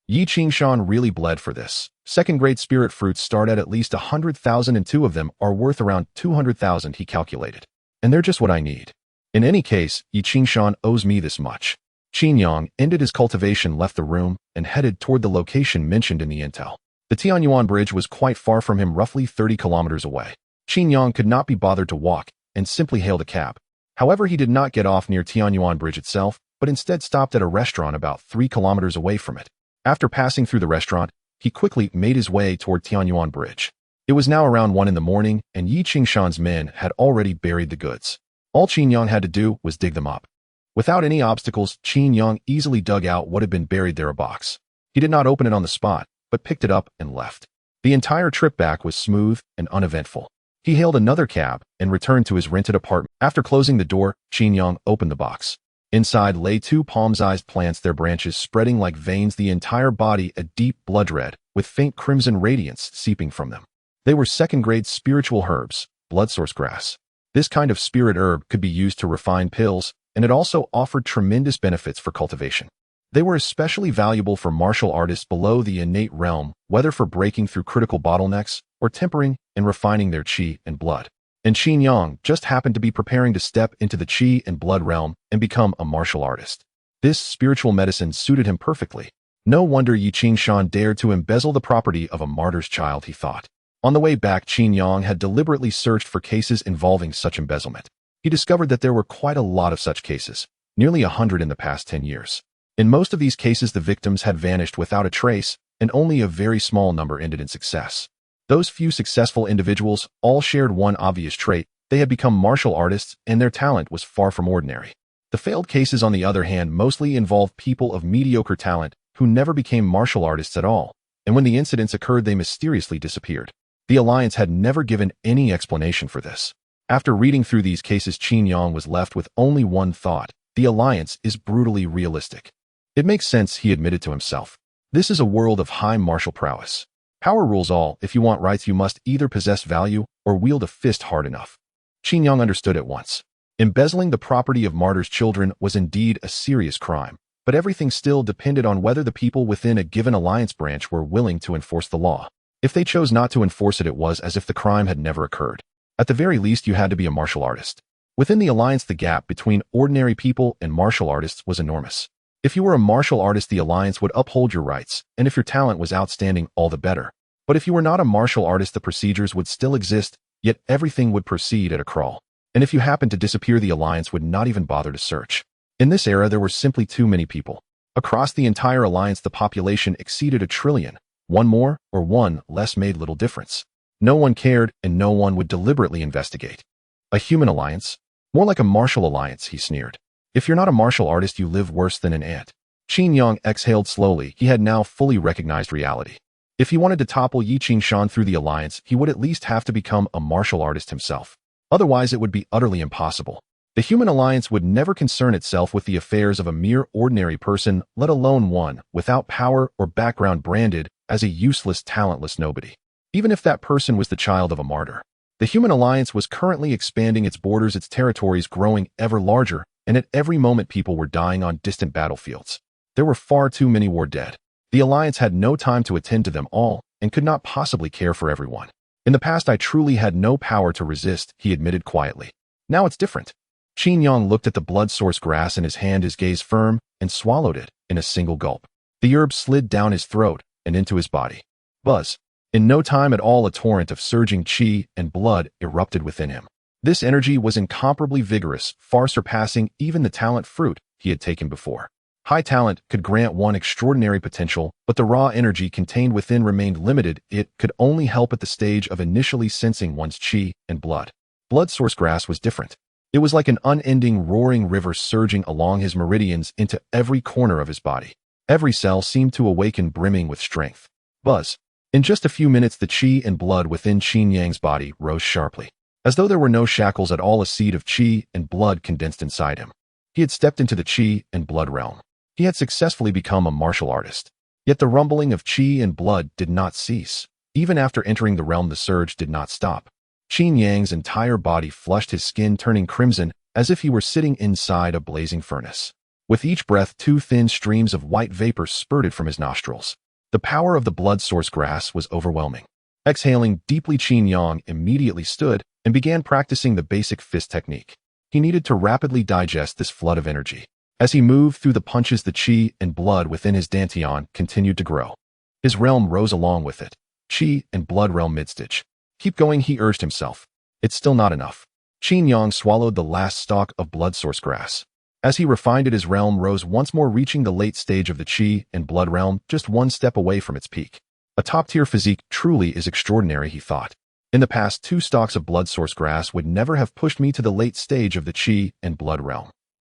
A: Yi Qingshan really bled for this. Second-grade spirit fruits start at least 100,000 and 2 of them are worth around 200,000, he calculated. And they're just what I need. In any case, Yi Qingshan owes me this much. Qin Yang ended his cultivation, left the room, and headed toward the location mentioned in the intel. The Tianyuan Bridge was quite far from him, roughly 30 kilometers away. Qin Yang could not be bothered to walk and simply hailed a cab. However, he did not get off near Tianyuan Bridge itself, but instead stopped at a restaurant about 3 kilometers away from it. After passing through the restaurant, he quickly made his way toward Tianyuan Bridge. It was now around 1 in the morning, and Yi Qingshan's men had already buried the goods. All Qin Yang had to do was dig them up. Without any obstacles, Qin Yang easily dug out what had been buried there, a box. He did not open it on the spot, but picked it up and left. The entire trip back was smooth and uneventful. He hailed another cab and returned to his rented apartment. After closing the door, Qin Yang opened the box. Inside lay 2 palm-sized plants, their branches spreading like veins, the entire body a deep blood red, with faint crimson radiance seeping from them. They were second-grade spiritual herbs, blood source grass. This kind of spirit herb could be used to refine pills, and it also offered tremendous benefits for cultivation. They were especially valuable for martial artists below the innate realm, whether for breaking through critical bottlenecks or tempering and refining their qi and blood. And Qin Yang just happened to be preparing to step into the qi and blood realm and become a martial artist. This spiritual medicine suited him perfectly. No wonder Yi Qingshan dared to embezzle the property of a martyr's child, he thought. On the way back, Qin Yang had deliberately searched for cases involving such embezzlement. He discovered that there were quite a lot of such cases, nearly 100 in the past 10 years. In most of these cases, the victims had vanished without a trace, and only a very small number ended in success. Those few successful individuals all shared one obvious trait: they had become martial artists, and their talent was far from ordinary. The failed cases, on the other hand, mostly involved people of mediocre talent who never became martial artists at all, and when the incidents occurred, they mysteriously disappeared. The Alliance had never given any explanation for this. After reading through these cases, Qin Yang was left with only one thought: the Alliance is brutally realistic. It makes sense, he admitted to himself. This is a world of high martial prowess. Power rules all. If you want rights, you must either possess value or wield a fist hard enough. Qin Yang understood at once. Embezzling the property of martyrs' children was indeed a serious crime, but everything still depended on whether the people within a given Alliance branch were willing to enforce the law. If they chose not to enforce it, it was as if the crime had never occurred. At the very least, you had to be a martial artist. Within the Alliance, the gap between ordinary people and martial artists was enormous. If you were a martial artist, the Alliance would uphold your rights, and if your talent was outstanding, all the better. But if you were not a martial artist, the procedures would still exist, yet everything would proceed at a crawl. And if you happened to disappear, the Alliance would not even bother to search. In this era, there were simply too many people. Across the entire Alliance, the population exceeded 1 trillion. One more or one less made little difference. No one cared, and no one would deliberately investigate. A human alliance? More like a martial alliance, he sneered. If you're not a martial artist, you live worse than an ant. Qin Yang exhaled slowly. He had now fully recognized reality. If he wanted to topple Yi Qingshan through the Alliance, he would at least have to become a martial artist himself. Otherwise, it would be utterly impossible. The human alliance would never concern itself with the affairs of a mere ordinary person, let alone one without power or background branded as a useless, talentless nobody. Even if that person was the child of a martyr. The human alliance was currently expanding its borders, its territories growing ever larger, and at every moment people were dying on distant battlefields. There were far too many war dead. The alliance had no time to attend to them all and could not possibly care for everyone. In the past, I truly had no power to resist, he admitted quietly. Now it's different. Qin Yang looked at the blood source grass in his hand, his gaze firm, and swallowed it in a single gulp. The herb slid down his throat and into his body. Buzz. In no time at all, a torrent of surging qi and blood erupted within him. This energy was incomparably vigorous, far surpassing even the talent fruit he had taken before. High talent could grant one extraordinary potential, but the raw energy contained within remained limited. It could only help at the stage of initially sensing one's qi and blood. Blood source grass was different. It was like an unending, roaring river surging along his meridians into every corner of his body. Every cell seemed to awaken, brimming with strength. Buzz. In just a few minutes, the qi and blood within Qin Yang's body rose sharply. As though there were no shackles at all, a seed of qi and blood condensed inside him. He had stepped into the qi and blood realm. He had successfully become a martial artist. Yet the rumbling of qi and blood did not cease. Even after entering the realm, the surge did not stop. Qin Yang's entire body flushed, his skin turning crimson as if he were sitting inside a blazing furnace. With each breath, two thin streams of white vapor spurted from his nostrils. The power of the blood source grass was overwhelming. Exhaling deeply, Qin Yang immediately stood and began practicing the basic fist technique. He needed to rapidly digest this flood of energy. As he moved through the punches, the qi and blood within his dantian continued to grow. His realm rose along with it. Qi and blood realm mid-stage. Keep going, he urged himself. It's still not enough. Qin Yang swallowed the last stalk of blood source grass. As he refined it, his realm rose once more, reaching the late stage of the qi and blood realm, just one step away from its peak. A top-tier physique truly is extraordinary, he thought. In the past, 2 stalks of blood source grass would never have pushed me to the late stage of the qi and blood realm.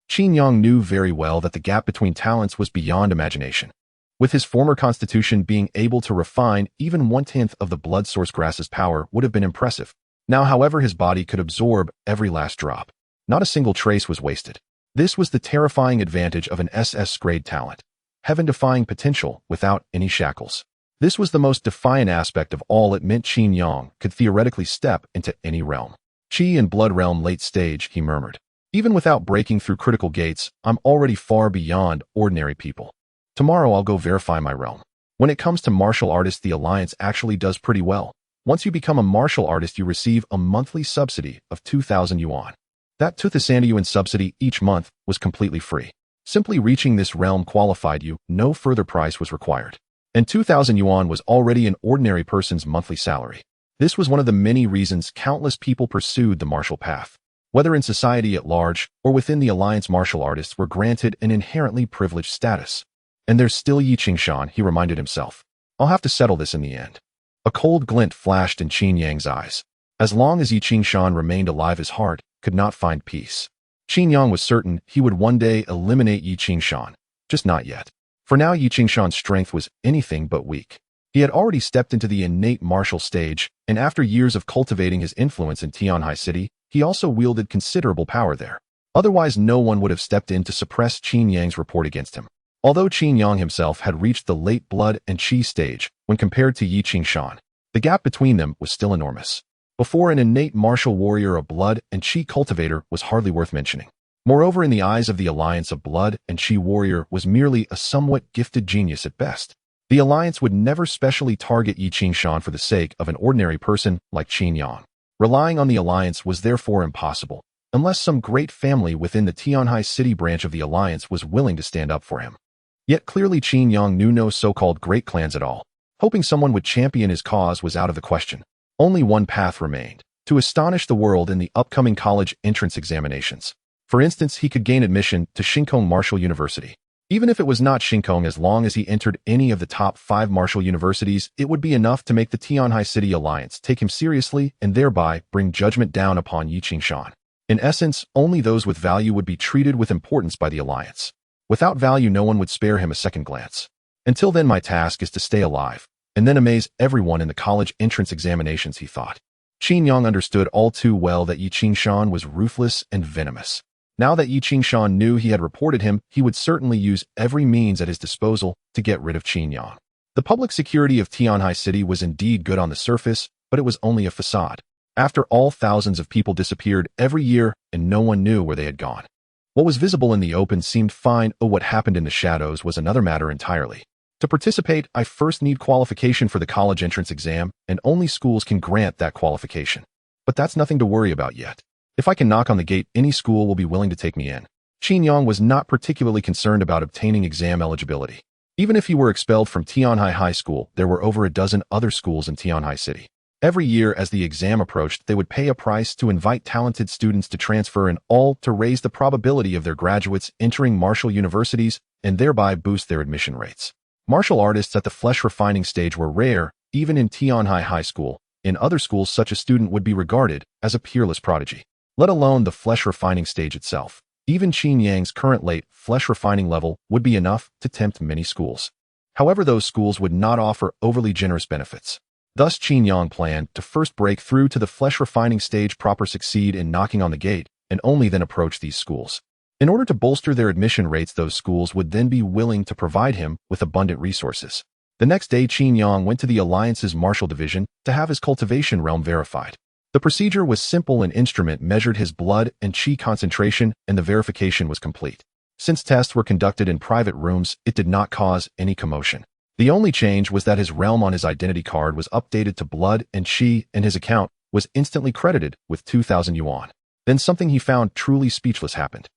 A: Qin Yang knew very well that the gap between talents was beyond imagination. With his former constitution, being able to refine even 1/10 of the blood source grass's power would have been impressive. Now, however, his body could absorb every last drop. Not a single trace was wasted. This was the terrifying advantage of an SS-grade talent. Heaven-defying potential without any shackles. This was the most defiant aspect of all. It meant Qin Yang could theoretically step into any realm. Qi and blood realm late stage, he murmured. Even without breaking through critical gates, I'm already far beyond ordinary people. Tomorrow I'll go verify my realm. When it comes to martial artists, the alliance actually does pretty well. Once you become a martial artist, you receive a monthly subsidy of 2,000 yuan. That 2,000 yuan subsidy each month was completely free. Simply reaching this realm qualified you, no further price was required. And 2,000 yuan was already an ordinary person's monthly salary. This was one of the many reasons countless people pursued the martial path. Whether in society at large or within the alliance, martial artists were granted an inherently privileged status. And there's still Yi Qingshan, he reminded himself. I'll have to settle this in the end. A cold glint flashed in Qin Yang's eyes. As long as Yi Qingshan remained alive, his heart could not find peace. Qin Yang was certain he would one day eliminate Yi Qingshan, just not yet. For now, Yi Qingshan's strength was anything but weak. He had already stepped into the innate martial stage, and after years of cultivating his influence in Tianhai City, he also wielded considerable power there. Otherwise, no one would have stepped in to suppress Qin Yang's report against him. Although Qin Yang himself had reached the late blood and qi stage, when compared to Yi Qingshan, the gap between them was still enormous. Before, an innate martial warrior, a blood and qi cultivator was hardly worth mentioning. Moreover, in the eyes of the alliance, a blood and qi warrior was merely a somewhat gifted genius at best. The alliance would never specially target Yi Qingshan for the sake of an ordinary person like Qin Yang. Relying on the alliance was therefore impossible, unless some great family within the Tianhai City branch of the alliance was willing to stand up for him. Yet clearly Qin Yang knew no so-called great clans at all. Hoping someone would champion his cause was out of the question. Only one path remained: to astonish the world in the upcoming college entrance examinations. For instance, he could gain admission to Shinkong Martial University. Even if it was not Shinkong, as long as he entered any of the top 5 martial universities, it would be enough to make the Tianhai City Alliance take him seriously and thereby bring judgment down upon Yi Qingshan. In essence, only those with value would be treated with importance by the alliance. Without value, no one would spare him a second glance. Until then, my task is to stay alive, and then amaze everyone in the college entrance examinations, he thought. Qin Yang understood all too well that Yi Qingshan was ruthless and venomous. Now that Yi Qingshan knew he had reported him, he would certainly use every means at his disposal to get rid of Qin Yang. The public security of Tianhai City was indeed good on the surface, but it was only a facade. After all, thousands of people disappeared every year and no one knew where they had gone. What was visible in the open seemed fine, but what happened in the shadows was another matter entirely. To participate, I first need qualification for the college entrance exam, and only schools can grant that qualification. But that's nothing to worry about yet. If I can knock on the gate, any school will be willing to take me in. Qin Yang was not particularly concerned about obtaining exam eligibility. Even if he were expelled from Tianhai High School, there were over a dozen other schools in Tianhai City. Every year as the exam approached, they would pay a price to invite talented students to transfer, and all to raise the probability of their graduates entering martial universities and thereby boost their admission rates. Martial artists at the flesh refining stage were rare, even in Tianhai High School. In other schools, such a student would be regarded as a peerless prodigy, let alone the flesh refining stage itself. Even Qin Yang's current late flesh refining level would be enough to tempt many schools. However, those schools would not offer overly generous benefits. Thus, Qin Yang planned to first break through to the flesh refining stage proper, succeed in knocking on the gate, and only then approach these schools. In order to bolster their admission rates, those schools would then be willing to provide him with abundant resources. The next day, Qin Yang went to the Alliance's martial division to have his cultivation realm verified. The procedure was simple. An instrument measured his blood and qi concentration, and the verification was complete. Since tests were conducted in private rooms, it did not cause any commotion. The only change was that his realm on his identity card was updated to blood and qi, and his account was instantly credited with 2,000 yuan. Then something he found truly speechless happened.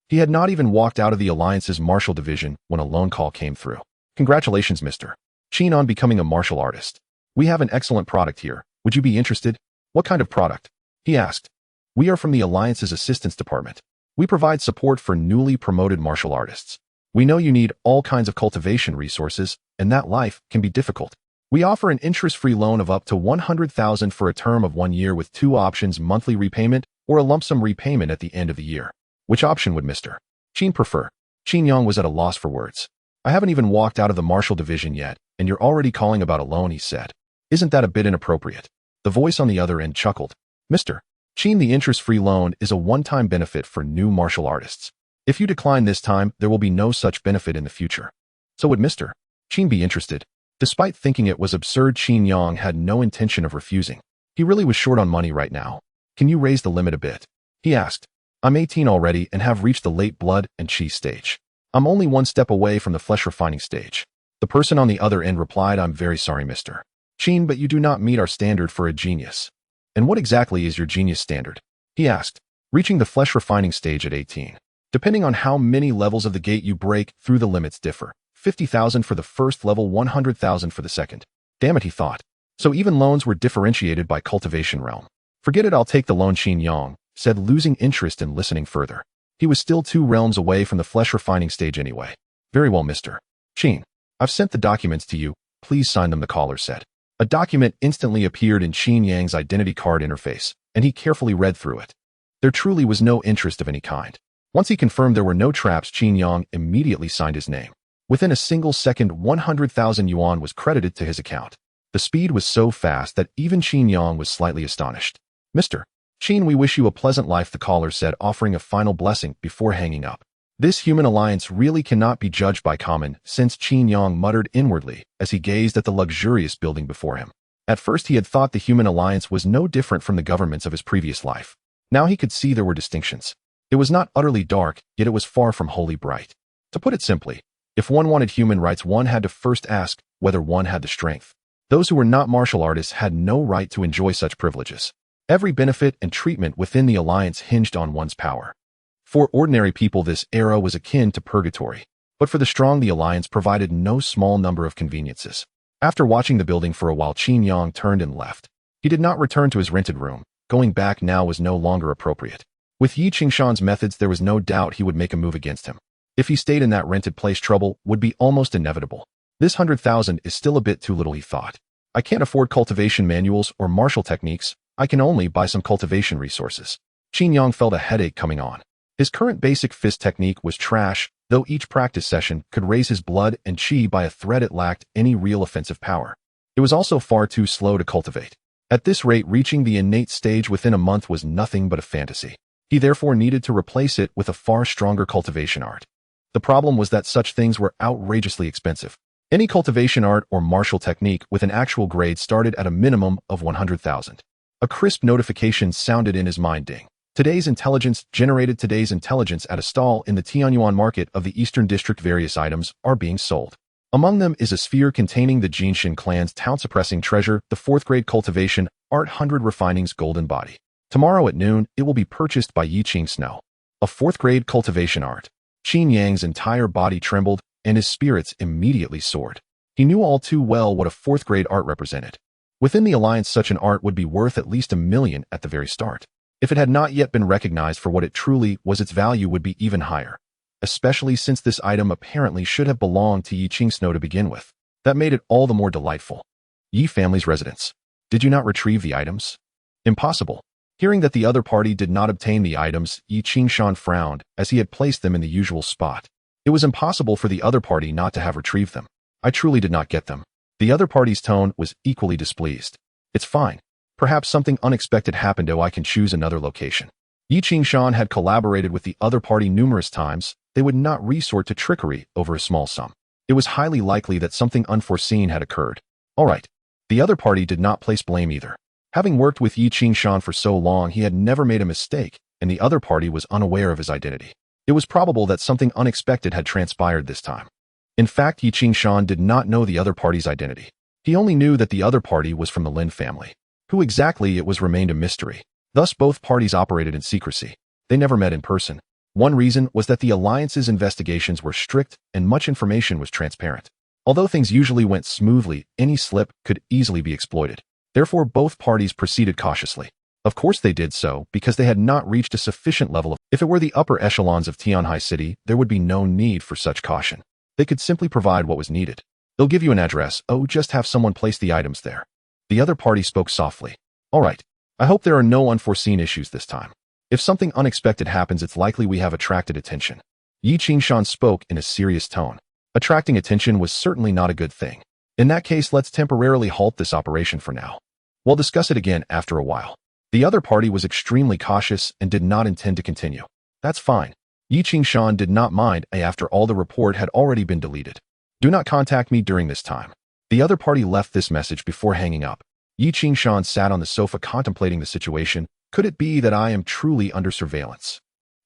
A: He had not even walked out of the Alliance's martial division when a loan call came through. "Congratulations, Mr. Qin, on becoming a martial artist. We have an excellent product here. Would you be interested?" "What kind of product?" he asked. "We are from the Alliance's assistance department. We provide support for newly promoted martial artists. We know you need all kinds of cultivation resources, and that life can be difficult. We offer an interest-free loan of up to 100,000 for a term of 1 year with 2 options: monthly repayment or a lump sum repayment at the end of the year. Which option would Mr. Qin prefer?" Qin Yang was at a loss for words. "I haven't even walked out of the martial division yet, and you're already calling about a loan," he said. "Isn't that a bit inappropriate?" The voice on the other end chuckled. "Mr. Qin, the interest-free loan is a one-time benefit for new martial artists. If you decline this time, there will be no such benefit in the future." "So would Mr. Qin be interested?" Despite thinking it was absurd, Qin Yang had no intention of refusing. He really was short on money right now. "Can you raise the limit a bit?" he asked. "I'm 18 already and have reached the late blood and qi stage. I'm only 1 step away from the flesh refining stage." The person on the other end replied, "I'm very sorry, Mr. Qin, but you do not meet our standard for a genius." "And what exactly is your genius standard?" he asked. "Reaching the flesh refining stage at 18. Depending on how many levels of the gate you break through, the limits differ. 50,000 for the first level, 100,000 for the second." Damn it, he thought. So even loans were differentiated by cultivation realm. "Forget it, I'll take the loan," Qin Yang said, losing interest in listening further. He was still 2 realms away from the flesh refining stage anyway. "Very well, Mr. Qin. I've sent the documents to you. Please sign them," the caller said. A document instantly appeared in Qin Yang's identity card interface, and he carefully read through it. There truly was no interest of any kind. Once he confirmed there were no traps, Qin Yang immediately signed his name. Within a single second, 100,000 yuan was credited to his account. The speed was so fast that even Qin Yang was slightly astonished. "Mr. Qin, we wish you a pleasant life," the caller said, offering a final blessing before hanging up. This human alliance really cannot be judged by common sense, Qin Yang muttered inwardly as he gazed at the luxurious building before him. At first he had thought the human alliance was no different from the governments of his previous life. Now he could see there were distinctions. It was not utterly dark, yet it was far from wholly bright. To put it simply, if one wanted human rights, one had to first ask whether one had the strength. Those who were not martial artists had no right to enjoy such privileges. Every benefit and treatment within the alliance hinged on one's power. For ordinary people, this era was akin to purgatory. But for the strong, the alliance provided no small number of conveniences. After watching the building for a while, Qin Yang turned and left. He did not return to his rented room. Going back now was no longer appropriate. With Yi Qingshan's methods, there was no doubt he would make a move against him. If he stayed in that rented place, trouble would be almost inevitable. This 100,000 is still a bit too little, he thought. I can't afford cultivation manuals or martial techniques. I can only buy some cultivation resources. Qin Yang felt a headache coming on. His current basic fist technique was trash. Though each practice session could raise his blood and qi by a thread, it lacked any real offensive power. It was also far too slow to cultivate. At this rate, reaching the innate stage within a month was nothing but a fantasy. He therefore needed to replace it with a far stronger cultivation art. The problem was that such things were outrageously expensive. Any cultivation art or martial technique with an actual grade started at a minimum of 100,000. A crisp notification sounded in his mind. Ding. Today's intelligence generated today's intelligence at a stall in the Tianyuan market of the Eastern District. Various items are being sold. Among them is a sphere containing the Jinshin clan's talent-suppressing treasure, the 4th grade cultivation art 100 refining's golden body. Tomorrow at noon, it will be purchased by Yiqing Snow. A 4th grade cultivation art. Qin Yang's entire body trembled, and his spirits immediately soared. He knew all too well what a 4th grade art represented. Within the alliance, such an art would be worth at least 1 million at the very start. If it had not yet been recognized for what it truly was, its value would be even higher, especially since this item apparently should have belonged to Yiqing Snow to begin with. That made it all the more delightful. Yi family's residence. Did you not retrieve the items? Impossible. Hearing that the other party did not obtain the items, Yiqing Shan frowned as he had placed them in the usual spot. It was impossible for the other party not to have retrieved them. I truly did not get them. The other party's tone was equally displeased. It's fine. Perhaps something unexpected happened. I can choose another location. Yiqing Shan had collaborated with the other party numerous times. They would not resort to trickery over a small sum. It was highly likely that something unforeseen had occurred. All right. The other party did not place blame either. Having worked with Yiqing Shan for so long, he had never made a mistake, and the other party was unaware of his identity. It was probable that something unexpected had transpired this time. In fact, Yiqing Shan did not know the other party's identity. He only knew that the other party was from the Lin family. Who exactly it was remained a mystery. Thus, both parties operated in secrecy. They never met in person. One reason was that the alliance's investigations were strict and much information was transparent. Although things usually went smoothly, any slip could easily be exploited. Therefore, both parties proceeded cautiously. Of course they did so because they had not reached a sufficient level of... If it were the upper echelons of Tianhai City, there would be no need for such caution. They could simply provide what was needed. They'll give you an address. Oh, just have someone place the items there. The other party spoke softly. All right. I hope there are no unforeseen issues this time. If something unexpected happens, it's likely we have attracted attention. Yiqing Shan spoke in a serious tone. Attracting attention was certainly not a good thing. In that case, let's temporarily halt this operation for now. We'll discuss it again after a while. The other party was extremely cautious and did not intend to continue. That's fine. Yiqing Shan did not mind after all the report had already been deleted. Do not contact me during this time. The other party left this message before hanging up. Yiqing Shan sat on the sofa contemplating the situation. Could it be that I am truly under surveillance?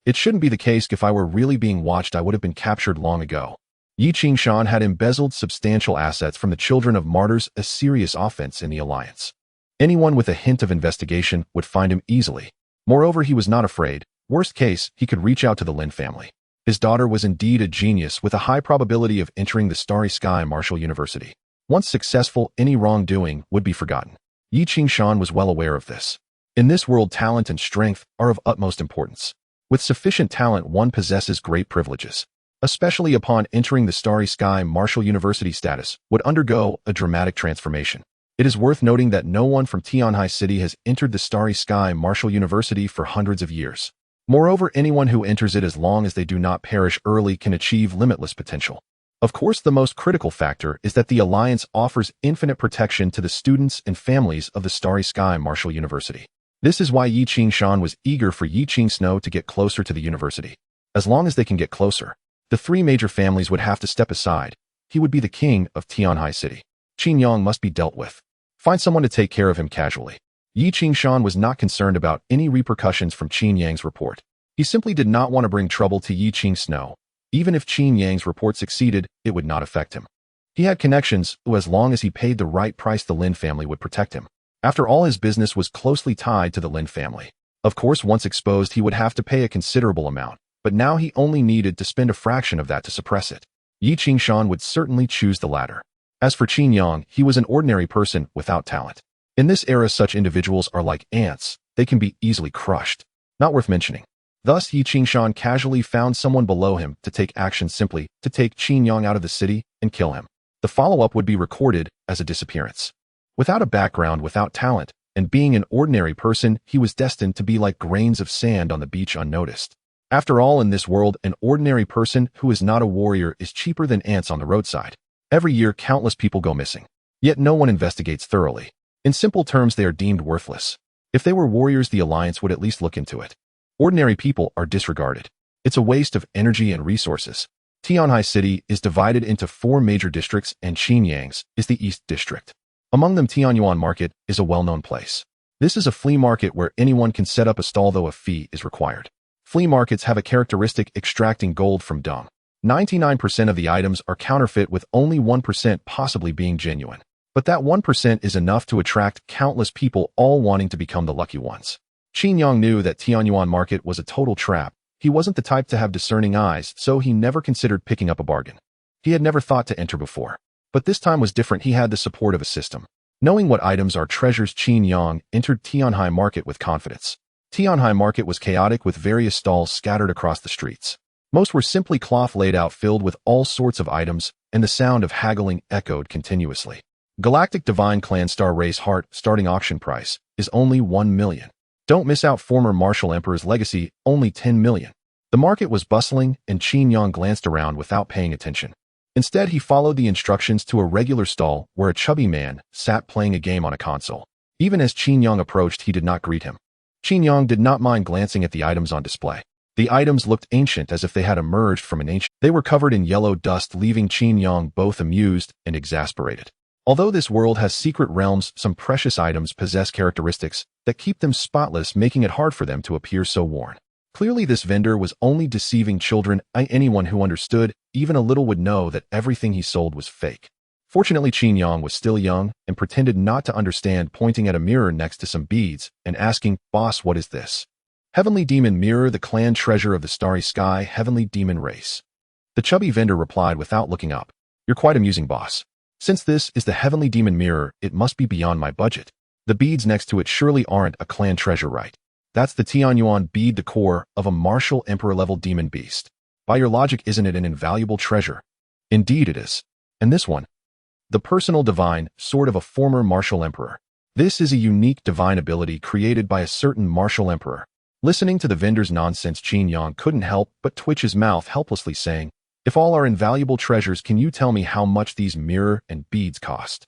A: It shouldn't be the case. If I were really being watched, I would have been captured long ago. Yiqing Shan had embezzled substantial assets from the children of martyrs, a serious offense in the alliance. Anyone with a hint of investigation would find him easily. Moreover, he was not afraid. Worst case, he could reach out to the Lin family. His daughter was indeed a genius with a high probability of entering the Starry Sky Martial University. Once successful, any wrongdoing would be forgotten. Yiqing Shan was well aware of this. In this world, talent and strength are of utmost importance. With sufficient talent, one possesses great privileges. Especially upon entering the Starry Sky Martial University, status would undergo a dramatic transformation. It is worth noting that no one from Tianhai City has entered the Starry Sky Martial University for hundreds of years. Moreover, anyone who enters it, as long as they do not perish early, can achieve limitless potential. Of course, the most critical factor is that the Alliance offers infinite protection to the students and families of the Starry Sky Martial University. This is why Yiqing Shan was eager for Yiqing Snow to get closer to the university. As long as they can get closer, the three major families would have to step aside. He would be the king of Tianhai City. Qin Yang must be dealt with. Find someone to take care of him casually. Yiqing Shan was not concerned about any repercussions from Qin Yang's report. He simply did not want to bring trouble to Yiqing Snow. Even if Qin Yang's report succeeded, it would not affect him. He had connections, who, as long as he paid the right price, the Lin family would protect him. After all, his business was closely tied to the Lin family. Of course, once exposed, he would have to pay a considerable amount, but now he only needed to spend a fraction of that to suppress it. Yiqing Shan would certainly choose the latter. As for Qin Yang, he was an ordinary person without talent. In this era, such individuals are like ants. They can be easily crushed. Not worth mentioning. Thus, Yiqing Shan casually found someone below him to take action, simply to take Qin Yang out of the city and kill him. The follow-up would be recorded as a disappearance. Without a background, without talent, and being an ordinary person, he was destined to be like grains of sand on the beach, unnoticed. After all, in this world, an ordinary person who is not a warrior is cheaper than ants on the roadside. Every year, countless people go missing. Yet no one investigates thoroughly. In simple terms, they are deemed worthless. If they were warriors, the Alliance would at least look into it. Ordinary people are disregarded. It's a waste of energy and resources. Tianhai City is divided into 4 major districts, and Qinyang's is the East District. Among them, Tianyuan Market is a well-known place. This is a flea market where anyone can set up a stall, though a fee is required. Flea markets have a characteristic: extracting gold from dung. 99% of the items are counterfeit, with only 1% possibly being genuine. But that 1% is enough to attract countless people, all wanting to become the lucky ones. Qinyang knew that Tianyuan Market was a total trap. He wasn't the type to have discerning eyes, so he never considered picking up a bargain. He had never thought to enter before. But this time was different. He had the support of a system. Knowing what items are treasures, Qinyang entered Tianhai Market with confidence. Tianhai Market was chaotic, with various stalls scattered across the streets. Most were simply cloth laid out, filled with all sorts of items, and the sound of haggling echoed continuously. Galactic Divine Clan Star Race Heart starting auction price is only 1 million. Don't miss out former Martial Emperor's legacy, only 10 million. The market was bustling, and Qinyang glanced around without paying attention. Instead, he followed the instructions to a regular stall where a chubby man sat playing a game on a console. Even as Qinyang approached, he did not greet him. Qinyang did not mind glancing at the items on display. The items looked ancient, as if they had emerged from an ancient. They were covered in yellow dust, leaving Qinyang both amused and exasperated. Although this world has secret realms, some precious items possess characteristics that keep them spotless, making it hard for them to appear so worn. Clearly, this vendor was only deceiving children. Anyone who understood even a little would know that everything he sold was fake. Fortunately, Qinyang was still young and pretended not to understand, pointing at a mirror next to some beads and asking, "Boss, what is this?" "Heavenly Demon Mirror, the clan treasure of the starry sky, heavenly demon race." The chubby vendor replied without looking up. "You're quite amusing, boss. Since this is the heavenly demon mirror, it must be beyond my budget. The beads next to it surely aren't a clan treasure, right? That's the Tianyuan bead, the core of a martial emperor-level demon beast. By your logic, isn't it an invaluable treasure?" "Indeed it is. And this one? The personal divine sword of a former martial emperor. This is a unique divine ability created by a certain martial emperor." Listening to the vendor's nonsense, Qinyang couldn't help but twitch his mouth helplessly, saying, "If all are invaluable treasures, can you tell me how much these mirror and beads cost?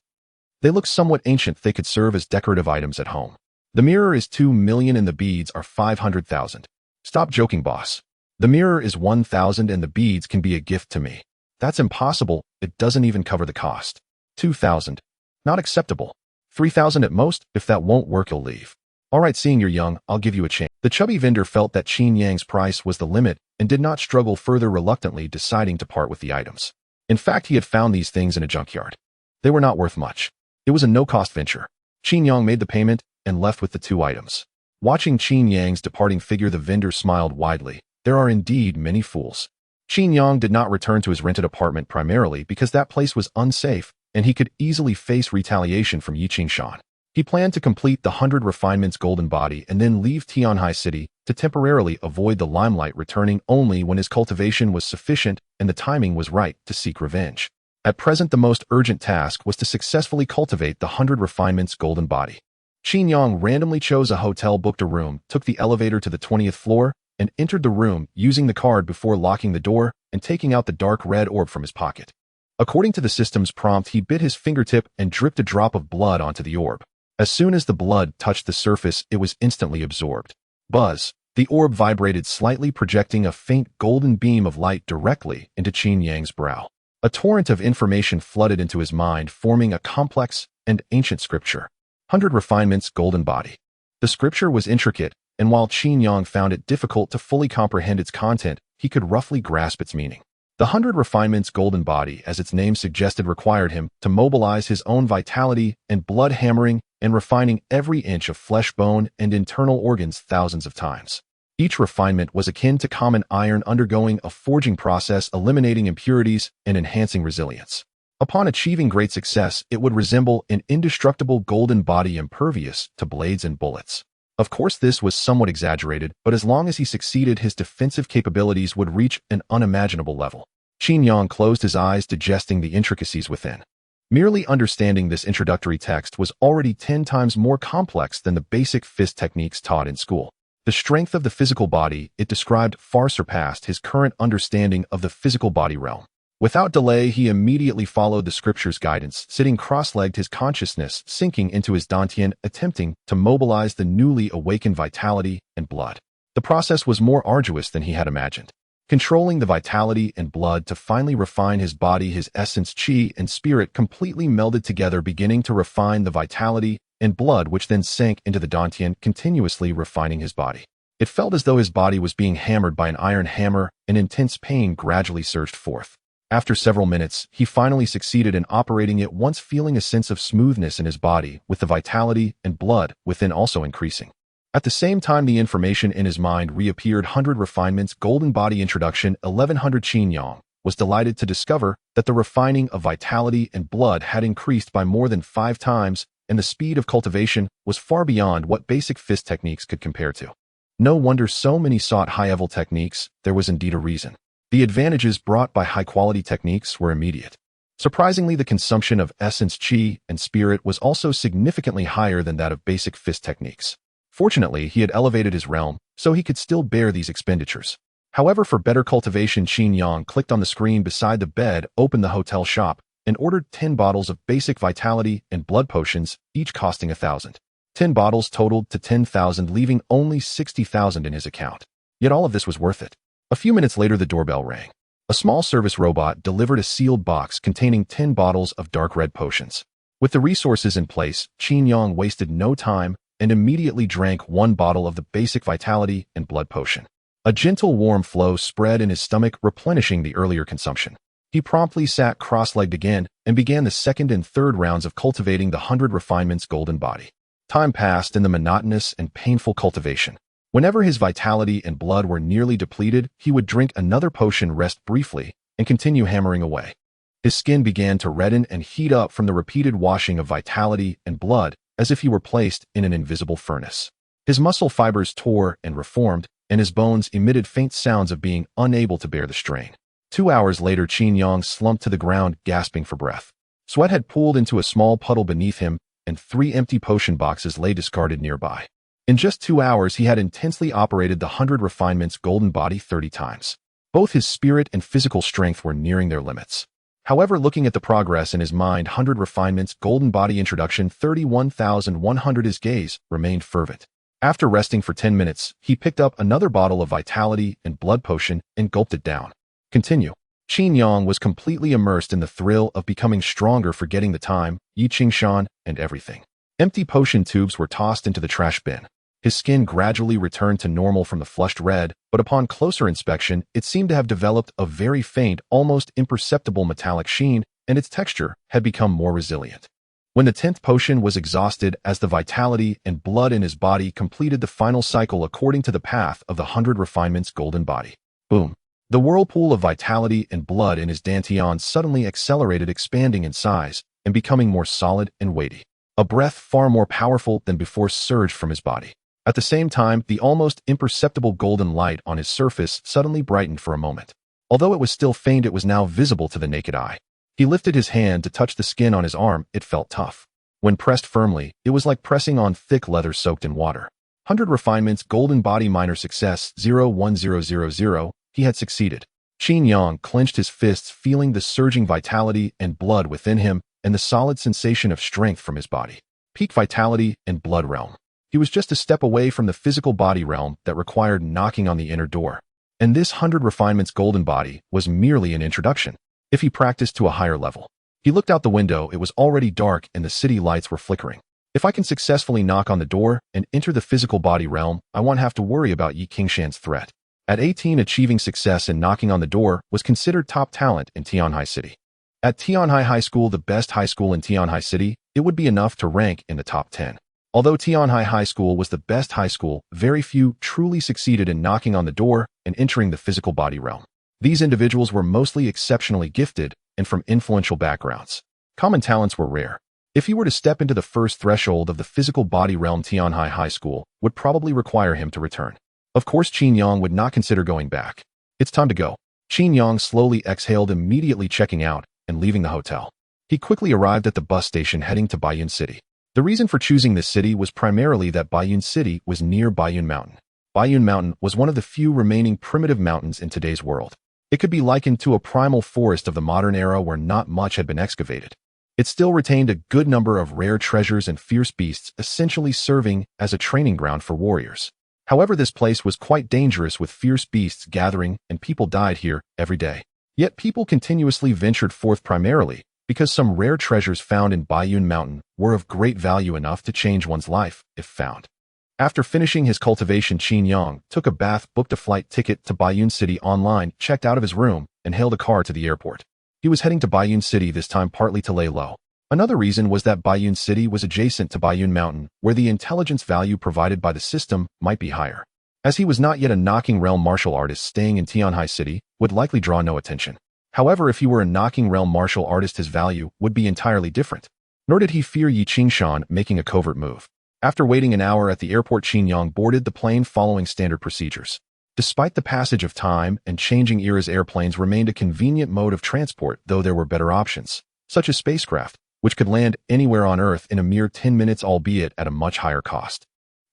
A: They look somewhat ancient. They could serve as decorative items at home. The mirror is 2 million and the beads are 500,000. "Stop joking, boss. The mirror is 1,000 and the beads can be a gift to me." "That's impossible. It doesn't even cover the cost." 2,000. "Not acceptable. 3,000 at most. If that won't work, you'll leave." "All right, seeing you're young, I'll give you a chance." The chubby vendor felt that Qinyang's price was the limit and did not struggle further, reluctantly deciding to part with the items. In fact, he had found these things in a junkyard. They were not worth much. It was a no-cost venture. Qinyang made the payment and left with the 2 items. Watching Qinyang's departing figure, the vendor smiled widely. There are indeed many fools. Qinyang did not return to his rented apartment, primarily because that place was unsafe and he could easily face retaliation from Yiqingshan. He planned to complete the 100 Refinements Golden Body and then leave Tianhai City to temporarily avoid the limelight, returning only when his cultivation was sufficient and the timing was right to seek revenge. At present, the most urgent task was to successfully cultivate the 100 Refinements Golden Body. Qinyang randomly chose a hotel, booked a room, took the elevator to the 20th floor, and entered the room using the card before locking the door and taking out the dark red orb from his pocket. According to the system's prompt, he bit his fingertip and dripped a drop of blood onto the orb. As soon as the blood touched the surface, it was instantly absorbed. Buzz! The orb vibrated slightly, projecting a faint golden beam of light directly into Qinyang's brow. A torrent of information flooded into his mind, forming a complex and ancient scripture. 100 Refinements Golden Body. The scripture was intricate, and while Qinyang found it difficult to fully comprehend its content, he could roughly grasp its meaning. The 100 Refinements Golden Body, as its name suggested, required him to mobilize his own vitality and blood, hammering and refining every inch of flesh, bone, and internal organs thousands of times. Each refinement was akin to common iron undergoing a forging process, eliminating impurities and enhancing resilience. Upon achieving great success, it would resemble an indestructible golden body, impervious to blades and bullets. Of course, this was somewhat exaggerated, but as long as he succeeded, his defensive capabilities would reach an unimaginable level. Qinyang closed his eyes, digesting the intricacies within. Merely understanding this introductory text was already 10 times more complex than the basic fist techniques taught in school. The strength of the physical body it described far surpassed his current understanding of the physical body realm. Without delay, he immediately followed the scripture's guidance, sitting cross-legged, his consciousness sinking into his dantian, attempting to mobilize the newly awakened vitality and blood. The process was more arduous than he had imagined. Controlling the vitality and blood to finally refine his body, his essence, chi, and spirit completely melded together, beginning to refine the vitality and blood, which then sank into the dantian, continuously refining his body. It felt as though his body was being hammered by an iron hammer, and intense pain gradually surged forth. After several minutes, he finally succeeded in operating it, once feeling a sense of smoothness in his body, with the vitality and blood within also increasing. At the same time, the information in his mind reappeared. 100 refinements, golden body introduction, 1100. Qin Yang was delighted to discover that the refining of vitality and blood had increased by more than 5 times, and the speed of cultivation was far beyond what basic fist techniques could compare to. No wonder so many sought high-level techniques. There was indeed a reason. The advantages brought by high-quality techniques were immediate. Surprisingly, the consumption of essence, chi, and spirit was also significantly higher than that of basic fist techniques. Fortunately, he had elevated his realm, so he could still bear these expenditures. However, for better cultivation, Qin Yang clicked on the screen beside the bed, opened the hotel shop, and ordered 10 bottles of basic vitality and blood potions, each costing 1,000. 10 bottles totaled to 10,000, leaving only 60,000 in his account. Yet all of this was worth it. A few minutes later, the doorbell rang. A small service robot delivered a sealed box containing 10 bottles of dark red potions. With the resources in place, Qin Yang wasted no time and immediately drank 1 bottle of the basic vitality and blood potion. A gentle warm flow spread in his stomach, replenishing the earlier consumption. He promptly sat cross-legged again and began the second and third rounds of cultivating the 100 refinements golden body. Time passed in the monotonous and painful cultivation. Whenever his vitality and blood were nearly depleted, he would drink another potion, rest briefly, and continue hammering away. His skin began to redden and heat up from the repeated washing of vitality and blood, as if he were placed in an invisible furnace. His muscle fibers tore and reformed, and his bones emitted faint sounds of being unable to bear the strain. 2 hours later, Qin Yang slumped to the ground, gasping for breath. Sweat had pooled into a small puddle beneath him, and 3 empty potion boxes lay discarded nearby. In just 2 hours, he had intensely operated the 100 refinements golden body 30 times. Both his spirit and physical strength were nearing their limits. However, looking at the progress in his mind, 100 refinements golden body introduction 31,100, his gaze remained fervent. After resting for 10 minutes, he picked up another bottle of vitality and blood potion and gulped it down. Continue. Qin Yang was completely immersed in the thrill of becoming stronger, forgetting the time, Yi Qingshan, and everything. Empty potion tubes were tossed into the trash bin. His skin gradually returned to normal from the flushed red, but upon closer inspection, it seemed to have developed a very faint, almost imperceptible metallic sheen, and its texture had become more resilient. When the 10th potion was exhausted, as the vitality and blood in his body completed the final cycle according to the path of the 100 refinements golden body. Boom! The whirlpool of vitality and blood in his dantian suddenly accelerated, expanding in size and becoming more solid and weighty. A breath far more powerful than before surged from his body. At the same time, the almost imperceptible golden light on his surface suddenly brightened for a moment. Although it was still faint, it was now visible to the naked eye. He lifted his hand to touch the skin on his arm. It felt tough. When pressed firmly, it was like pressing on thick leather soaked in water. 100 refinements golden body minor success 01000. He had succeeded. Qin Yang clenched his fists, feeling the surging vitality and blood within him and the solid sensation of strength from his body. Peak vitality and blood realm. He was just a step away from the physical body realm that required knocking on the inner door. And this 100 refinements golden body was merely an introduction. If he practiced to a higher level. He looked out the window. It was already dark and the city lights were flickering. If I can successfully knock on the door and enter the physical body realm, I won't have to worry about Yi Qingshan's threat. At 18, achieving success in knocking on the door was considered top talent in Tianhai City. At Tianhai High School, the best high school in Tianhai City, it would be enough to rank in the top 10. Although Tianhai High School was the best high school, very few truly succeeded in knocking on the door and entering the physical body realm. These individuals were mostly exceptionally gifted and from influential backgrounds. Common talents were rare. If he were to step into the first threshold of the physical body realm, Tianhai High School would probably require him to return. Of course, Qin Yang would not consider going back. It's time to go. Qin Yang slowly exhaled, immediately checking out and leaving the hotel. He quickly arrived at the bus station heading to Baiyun City. The reason for choosing this city was primarily that Baiyun City was near Baiyun Mountain. Baiyun Mountain was one of the few remaining primitive mountains in today's world. It could be likened to a primal forest of the modern era where not much had been excavated. It still retained a good number of rare treasures and fierce beasts, essentially serving as a training ground for warriors. However, this place was quite dangerous, with fierce beasts gathering, and people died here every day. Yet people continuously ventured forth, primarily because some rare treasures found in Baiyun Mountain were of great value, enough to change one's life if found. After finishing his cultivation, Qin Yang took a bath, booked a flight ticket to Baiyun City online, checked out of his room, and hailed a car to the airport. He was heading to Baiyun City this time partly to lay low. Another reason was that Baiyun City was adjacent to Baiyun Mountain, where the intelligence value provided by the system might be higher. As he was not yet a knocking realm martial artist, staying in Tianhai City would likely draw no attention. However, if he were a knocking realm martial artist, his value would be entirely different. Nor did he fear Yi Qingshan making a covert move. After waiting an hour at the airport, Qin Yang boarded the plane following standard procedures. Despite the passage of time and changing eras, airplanes remained a convenient mode of transport, though there were better options, such as spacecraft, which could land anywhere on Earth in a mere 10 minutes, albeit at a much higher cost.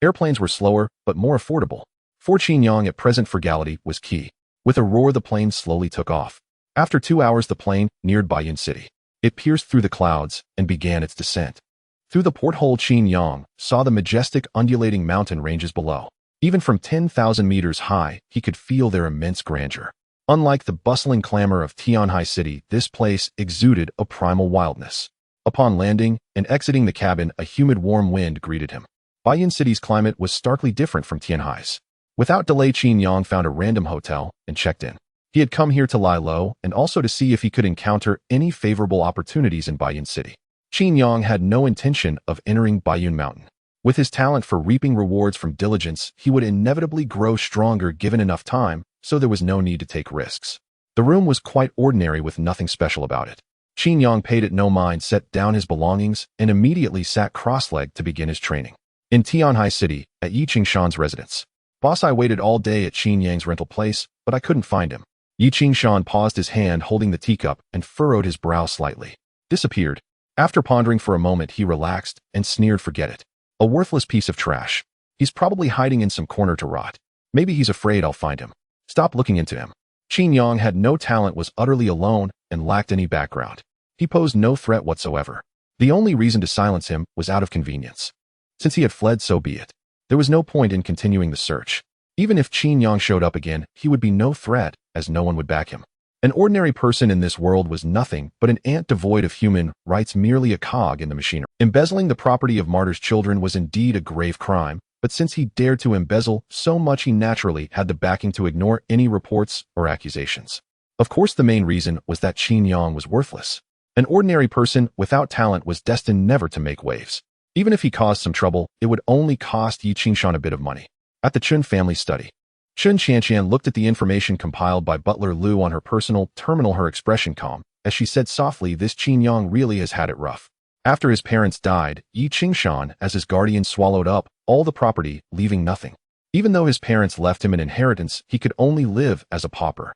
A: Airplanes were slower, but more affordable. For Qin Yang at present, frugality was key. With a roar, the plane slowly took off. After 2 hours, the plane neared Baiyun City. It pierced through the clouds and began its descent. Through the porthole, Qin Yang saw the majestic, undulating mountain ranges below. Even from 10,000 meters high, he could feel their immense grandeur. Unlike the bustling clamor of Tianhai City, this place exuded a primal wildness. Upon landing and exiting the cabin, a humid, warm wind greeted him. Baiyun City's climate was starkly different from Tianhai's. Without delay, Qin Yang found a random hotel and checked in. He had come here to lie low and also to see if he could encounter any favorable opportunities in Baiyun City. Qin Yang had no intention of entering Baiyun Mountain. With his talent for reaping rewards from diligence, he would inevitably grow stronger given enough time, so there was no need to take risks. The room was quite ordinary, with nothing special about it. Qin Yang paid it no mind, set down his belongings, and immediately sat cross-legged to begin his training. In Tianhai City, at Yi Qingshan's residence. Boss, I waited all day at Qin Yang's rental place, but I couldn't find him. Yi Qingshan paused, his hand holding the teacup, and furrowed his brow slightly. Disappeared. After pondering for a moment, he relaxed and sneered, forget it. A worthless piece of trash. He's probably hiding in some corner to rot. Maybe he's afraid I'll find him. Stop looking into him. Qin Yang had no talent, was utterly alone, and lacked any background. He posed no threat whatsoever. The only reason to silence him was out of convenience. Since he had fled, so be it. There was no point in continuing the search. Even if Qin Yang showed up again, he would be no threat, as no one would back him. An ordinary person in this world was nothing but an ant devoid of human rights, merely a cog in the machinery. Embezzling the property of martyrs' children was indeed a grave crime, but since he dared to embezzle so much, he naturally had the backing to ignore any reports or accusations. Of course, the main reason was that Qin Yang was worthless. An ordinary person without talent was destined never to make waves. Even if he caused some trouble, it would only cost Yi Qingshan a bit of money. At the Chun family study, Chun Qianqian looked at the information compiled by Butler Liu on her personal terminal, her expression calm, as she said softly, this Qin Yang really has had it rough. After his parents died, Yi Qingshan, as his guardian, swallowed up all the property, leaving nothing. Even though his parents left him an inheritance, he could only live as a pauper.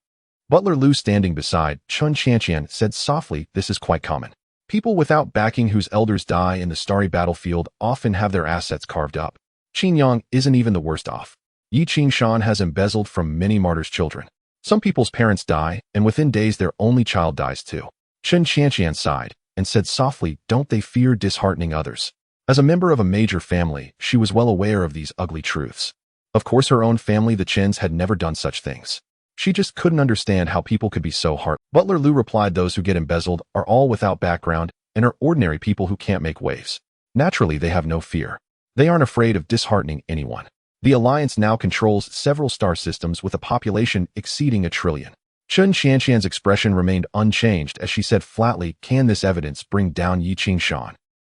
A: Butler Liu, standing beside Chun Qianqian, said softly, this is quite common. People without backing whose elders die in the starry battlefield often have their assets carved up. Qin Yang isn't even the worst off. Yi Qingshan has embezzled from many martyrs' children. Some people's parents die, and within days their only child dies too. Chun Qianqian sighed and said softly, don't they fear disheartening others? As a member of a major family, she was well aware of these ugly truths. Of course, her own family, the Chins, had never done such things. She just couldn't understand how people could be so hard. Butler Liu replied, those who get embezzled are all without background and are ordinary people who can't make waves. Naturally, they have no fear. They aren't afraid of disheartening anyone. The Alliance now controls several star systems with a population exceeding 1 trillion. Chun Qianqian's expression remained unchanged as she said flatly, can this evidence bring down Yi Qingshan?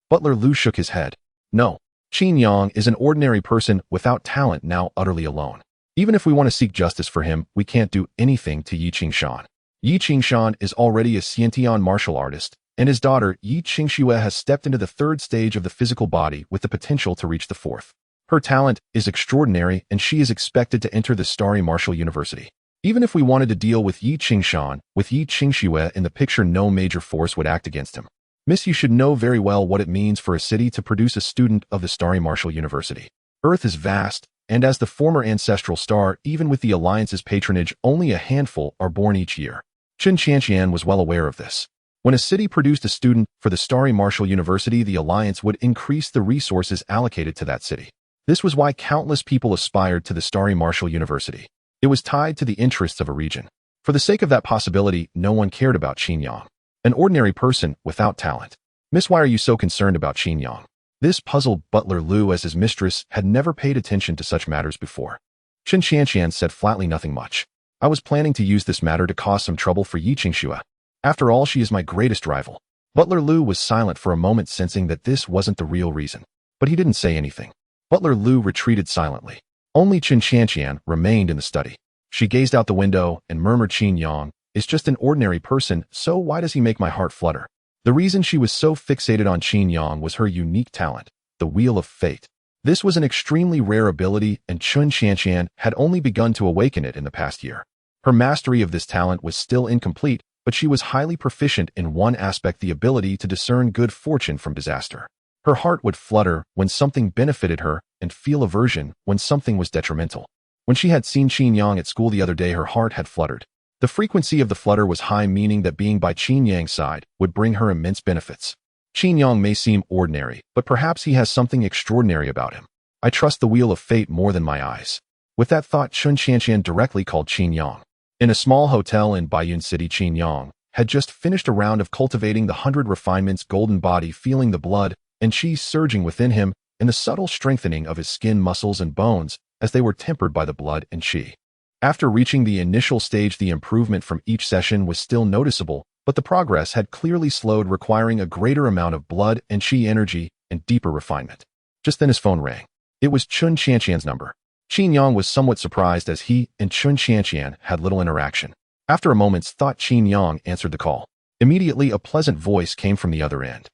A: Butler Liu shook his head. No. Qin Yang is an ordinary person without talent, now utterly alone. Even if we want to seek justice for him, we can't do anything to Yi Qingshan. Yi Qingshan is already a Xiantian martial artist, and his daughter, Yi Qingxue, has stepped into the 3rd stage of the physical body with the potential to reach the 4th. Her talent is extraordinary, and she is expected to enter the Starry Martial University. Even if we wanted to deal with Yi Qingshan, with Yi Qingxue in the picture, no major force would act against him. Miss, you should know very well what it means for a city to produce a student of the Starry Martial University. Earth is vast, And as the former ancestral star, even with the Alliance's patronage, only a handful are born each year. Chen Qianqian was well aware of this. When a city produced a student for the Starry Martial University, the Alliance would increase the resources allocated to that city. This was why countless people aspired to the Starry Martial University. It was tied to the interests of a region. For the sake of that possibility, no one cared about Qin Yang, an ordinary person without talent. Miss, why are you so concerned about Qin Yang? This puzzled Butler Liu, as his mistress had never paid attention to such matters before. Chen Qianqian said flatly, nothing much. I was planning to use this matter to cause some trouble for Yi Qingxue. After all, she is my greatest rival. Butler Liu was silent for a moment, sensing that this wasn't the real reason. But he didn't say anything. Butler Liu retreated silently. Only Chen Qianqian remained in the study. She gazed out the window and murmured, Qin Yang is just an ordinary person, so why does he make my heart flutter? The reason she was so fixated on Qin Yang was her unique talent, the Wheel of Fate. This was an extremely rare ability, and Chen Qianqian had only begun to awaken it in the past year. Her mastery of this talent was still incomplete, but she was highly proficient in one aspect, the ability to discern good fortune from disaster. Her heart would flutter when something benefited her and feel aversion when something was detrimental. When she had seen Qin Yang at school the other day, her heart had fluttered. The frequency of the flutter was high, meaning that being by Qin Yang's side would bring her immense benefits. Qin Yang may seem ordinary, but perhaps he has something extraordinary about him. I trust the Wheel of Fate more than my eyes. With that thought, Chen Qianqian directly called Qin Yang. In a small hotel in Baiyun City, Qin Yang had just finished a round of cultivating the 100 refinements golden body, feeling the blood and chi surging within him and the subtle strengthening of his skin, muscles, and bones as they were tempered by the blood and chi. After reaching the initial stage, the improvement from each session was still noticeable, but the progress had clearly slowed, requiring a greater amount of blood and chi energy and deeper refinement. Just then his phone rang. It was Chen Qianqian's number. Qin Yang was somewhat surprised, as he and Chen Qianqian had little interaction. After a moment's thought, Qin Yang answered the call. Immediately, a pleasant voice came from the other end.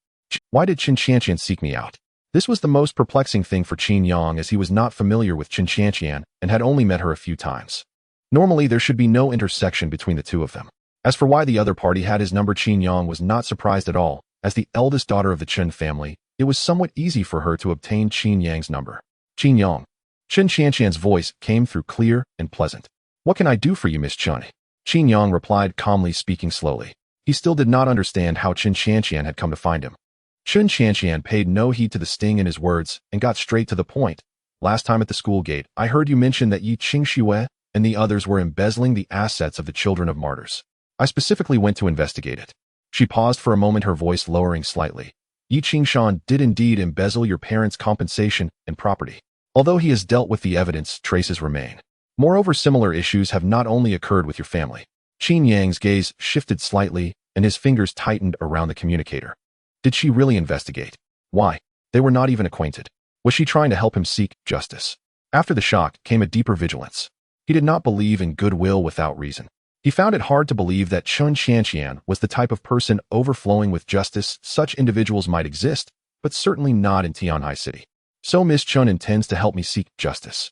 A: Why did Chen Qianqian seek me out? This was the most perplexing thing for Qin Yang, as he was not familiar with Chen Qianqian and had only met her a few times. Normally, there should be no intersection between the two of them. As for why the other party had his number, Qin Yang was not surprised at all. As the eldest daughter of the Chen family, it was somewhat easy for her to obtain Qin Yang's number. Qin Yang. Chen Qianqian's voice came through clear and pleasant. What can I do for you, Miss Chen? Qin Yang replied calmly, speaking slowly. He still did not understand how Chen Qianqian had come to find him. Chen Qianqian paid no heed to the sting in his words and got straight to the point. Last time at the school gate, I heard you mention that Yi Qingxue and the others were embezzling the assets of the children of martyrs. I specifically went to investigate it. She paused for a moment, her voice lowering slightly. Yi Qingshan did indeed embezzle your parents' compensation and property. Although he has dealt with the evidence, traces remain. Moreover, similar issues have not only occurred with your family. Qin Yang's gaze shifted slightly, and his fingers tightened around the communicator. Did she really investigate? Why? They were not even acquainted. Was she trying to help him seek justice? After the shock came a deeper vigilance. He did not believe in goodwill without reason. He found it hard to believe that Chen Qianqian was the type of person overflowing with justice. Such individuals might exist, but certainly not in Tianhai City. So Miss Chen intends to help me seek justice.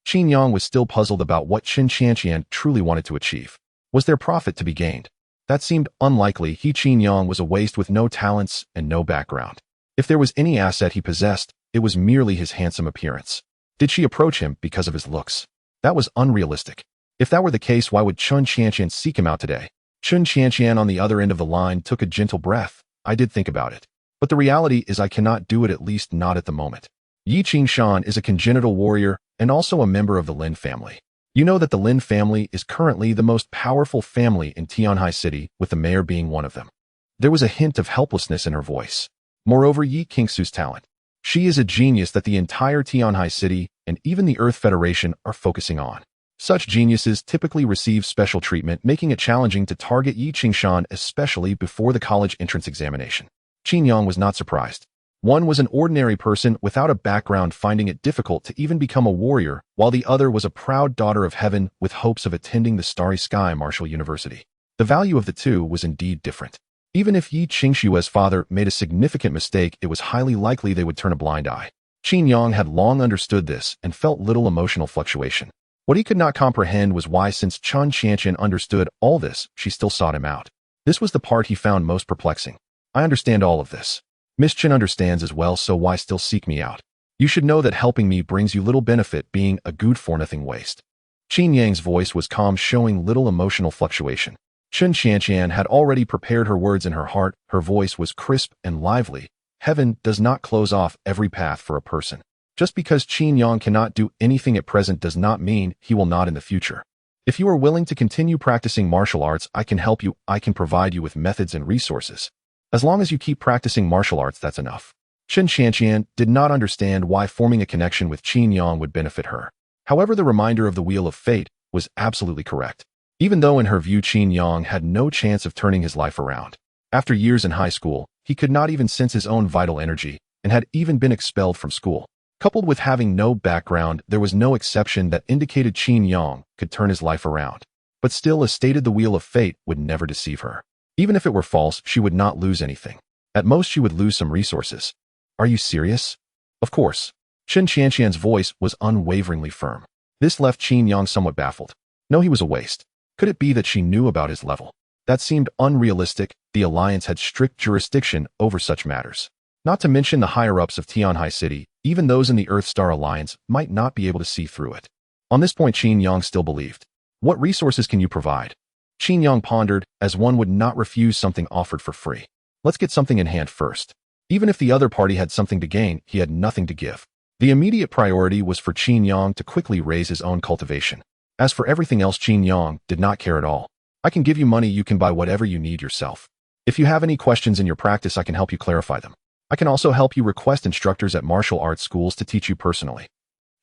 A: Qin Yang was still puzzled about what Chen Qianqian truly wanted to achieve. Was there profit to be gained? That seemed unlikely. Qin Yang was a waste with no talents and no background. If there was any asset he possessed, it was merely his handsome appearance. Did she approach him because of his looks? That was unrealistic. If that were the case, why would Chen Qianqian seek him out today? Chen Qianqian on the other end of the line took a gentle breath. I did think about it. But the reality is I cannot do it, at least not at the moment. Yi Qingshan is a congenital warrior and also a member of the Lin family. You know that the Lin family is currently the most powerful family in Tianhai City, with the mayor being one of them. There was a hint of helplessness in her voice. Moreover, Yi Qingsu's talent. She is a genius that the entire Tianhai City and even the Earth Federation are focusing on. Such geniuses typically receive special treatment, making it challenging to target Yi Qingshan, especially before the college entrance examination. Qin Yang was not surprised. One was an ordinary person without a background, finding it difficult to even become a warrior, while the other was a proud daughter of heaven with hopes of attending the Starry Sky Martial University. The value of the two was indeed different. Even if Yi Qingshue's father made a significant mistake, it was highly likely they would turn a blind eye. Qin Yang had long understood this and felt little emotional fluctuation. What he could not comprehend was why, since Chen Qianqian understood all this, she still sought him out. This was the part he found most perplexing. I understand all of this. Miss Chen understands as well, so why still seek me out? You should know that helping me brings you little benefit, being a good for nothing waste. Qin Yang's voice was calm, showing little emotional fluctuation. Chen Qianqian had already prepared her words in her heart. Her voice was crisp and lively. Heaven does not close off every path for a person. Just because Qin Yang cannot do anything at present does not mean he will not in the future. If you are willing to continue practicing martial arts, I can help you. I can provide you with methods and resources. As long as you keep practicing martial arts, that's enough. Chen Qianqian did not understand why forming a connection with Qin Yang would benefit her. However, the reminder of the Wheel of Fate was absolutely correct. Even though in her view Qin Yang had no chance of turning his life around. After years in high school, he could not even sense his own vital energy and had even been expelled from school. Coupled with having no background, there was no exception that indicated Qin Yang could turn his life around. But still, as stated, the Wheel of Fate would never deceive her. Even if it were false, she would not lose anything. At most, she would lose some resources. Are you serious? Of course. Chen Qianqian's voice was unwaveringly firm. This left Qin Yang somewhat baffled. No, he was a waste. Could it be that she knew about his level? That seemed unrealistic. The Alliance had strict jurisdiction over such matters. Not to mention the higher-ups of Tianhai City, even those in the Earth-Star Alliance might not be able to see through it. On this point, Qin Yang still believed. What resources can you provide? Qin Yang pondered, as one would not refuse something offered for free. Let's get something in hand first. Even if the other party had something to gain, he had nothing to give. The immediate priority was for Qin Yang to quickly raise his own cultivation. As for everything else, Qin Yang did not care at all. I can give you money, you can buy whatever you need yourself. If you have any questions in your practice, I can help you clarify them. I can also help you request instructors at martial arts schools to teach you personally.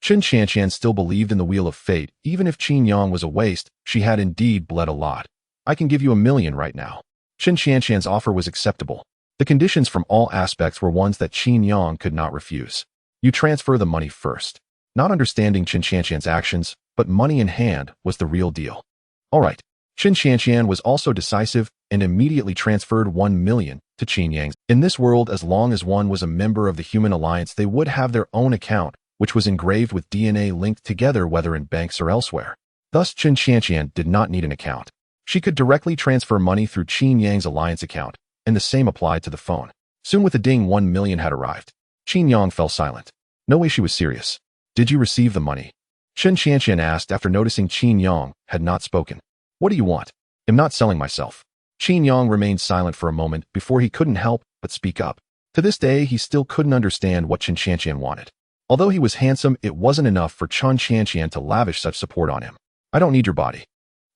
A: Chen Qianqian still believed in the Wheel of Fate. Even if Qin Yang was a waste, she had indeed bled a lot. I can give you 1 million right now. Chen Qianqian's offer was acceptable. The conditions from all aspects were ones that Qin Yang could not refuse. You transfer the money first. Not understanding Chen Qianqian's actions, but money in hand was the real deal. All right. Chen Qianqian was also decisive and immediately transferred 1 million to Qin Yang. In this world, as long as one was a member of the Human Alliance, they would have their own account, which was engraved with DNA linked together, whether in banks or elsewhere. Thus, Chen Qianqian did not need an account. She could directly transfer money through Qin Yang's Alliance account, and the same applied to the phone. Soon with a ding, 1 million had arrived. Qin Yang fell silent. No way, she was serious. Did you receive the money? Chen Qianqian asked after noticing Qin Yang had not spoken. What do you want? I'm not selling myself. Qin Yang remained silent for a moment before he couldn't help but speak up. To this day, he still couldn't understand what Chen Qianqian wanted. Although he was handsome, it wasn't enough for Chen Qianqian to lavish such support on him. I don't need your body.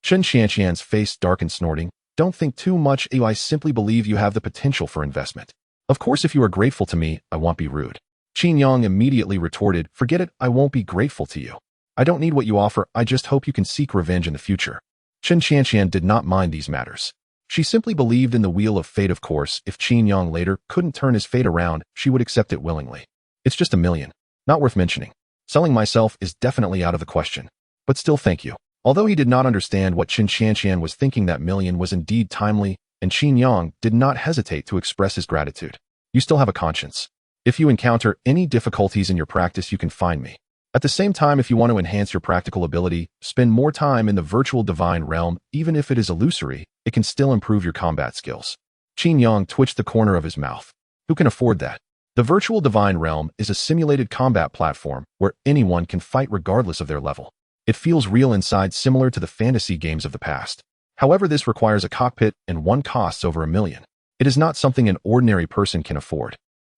A: Chen Qianqian's face darkened, snorting. Don't think too much. I simply believe you have the potential for investment. Of course, if you are grateful to me, I won't be rude. Qin Yang immediately retorted, forget it, I won't be grateful to you. I don't need what you offer, I just hope you can seek revenge in the future. Chen Qianqian did not mind these matters. She simply believed in the Wheel of Fate. Of course, if Qin Yang later couldn't turn his fate around, she would accept it willingly. It's just 1 million. Not worth mentioning. Selling myself is definitely out of the question. But still, thank you. Although he did not understand what Chen Qianqian was thinking, that million was indeed timely, and Qin Yang did not hesitate to express his gratitude. You still have a conscience. If you encounter any difficulties in your practice, you can find me. At the same time, if you want to enhance your practical ability, spend more time in the virtual divine realm. Even if it is illusory, it can still improve your combat skills. Qin Yang twitched the corner of his mouth. Who can afford that? The virtual divine realm is a simulated combat platform where anyone can fight regardless of their level. It feels real inside, similar to the fantasy games of the past. However, this requires a cockpit and one costs over 1 million. It is not something an ordinary person can afford.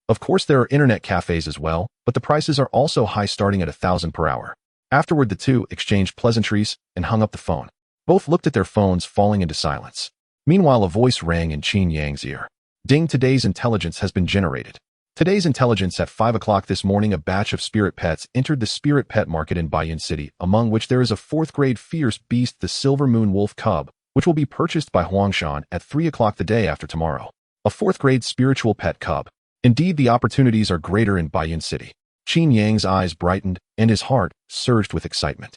A: Of course, there are internet cafes as well, but the prices are also high, starting at 1,000 per hour. Afterward, the two exchanged pleasantries and hung up the phone. Both looked at their phones, falling into silence. Meanwhile, a voice rang in Qin Yang's ear. Ding, today's intelligence has been generated. Today's intelligence at 5 o'clock this morning, a batch of spirit pets entered the spirit pet market in Baiyin City, among which there is a 4th-grade fierce beast, the Silver Moon Wolf Cub, which will be purchased by Huangshan at 3 o'clock the day after tomorrow. A 4th-grade spiritual pet cub. Indeed, the opportunities are greater in Baiyin City. Qin Yang's eyes brightened, and his heart surged with excitement.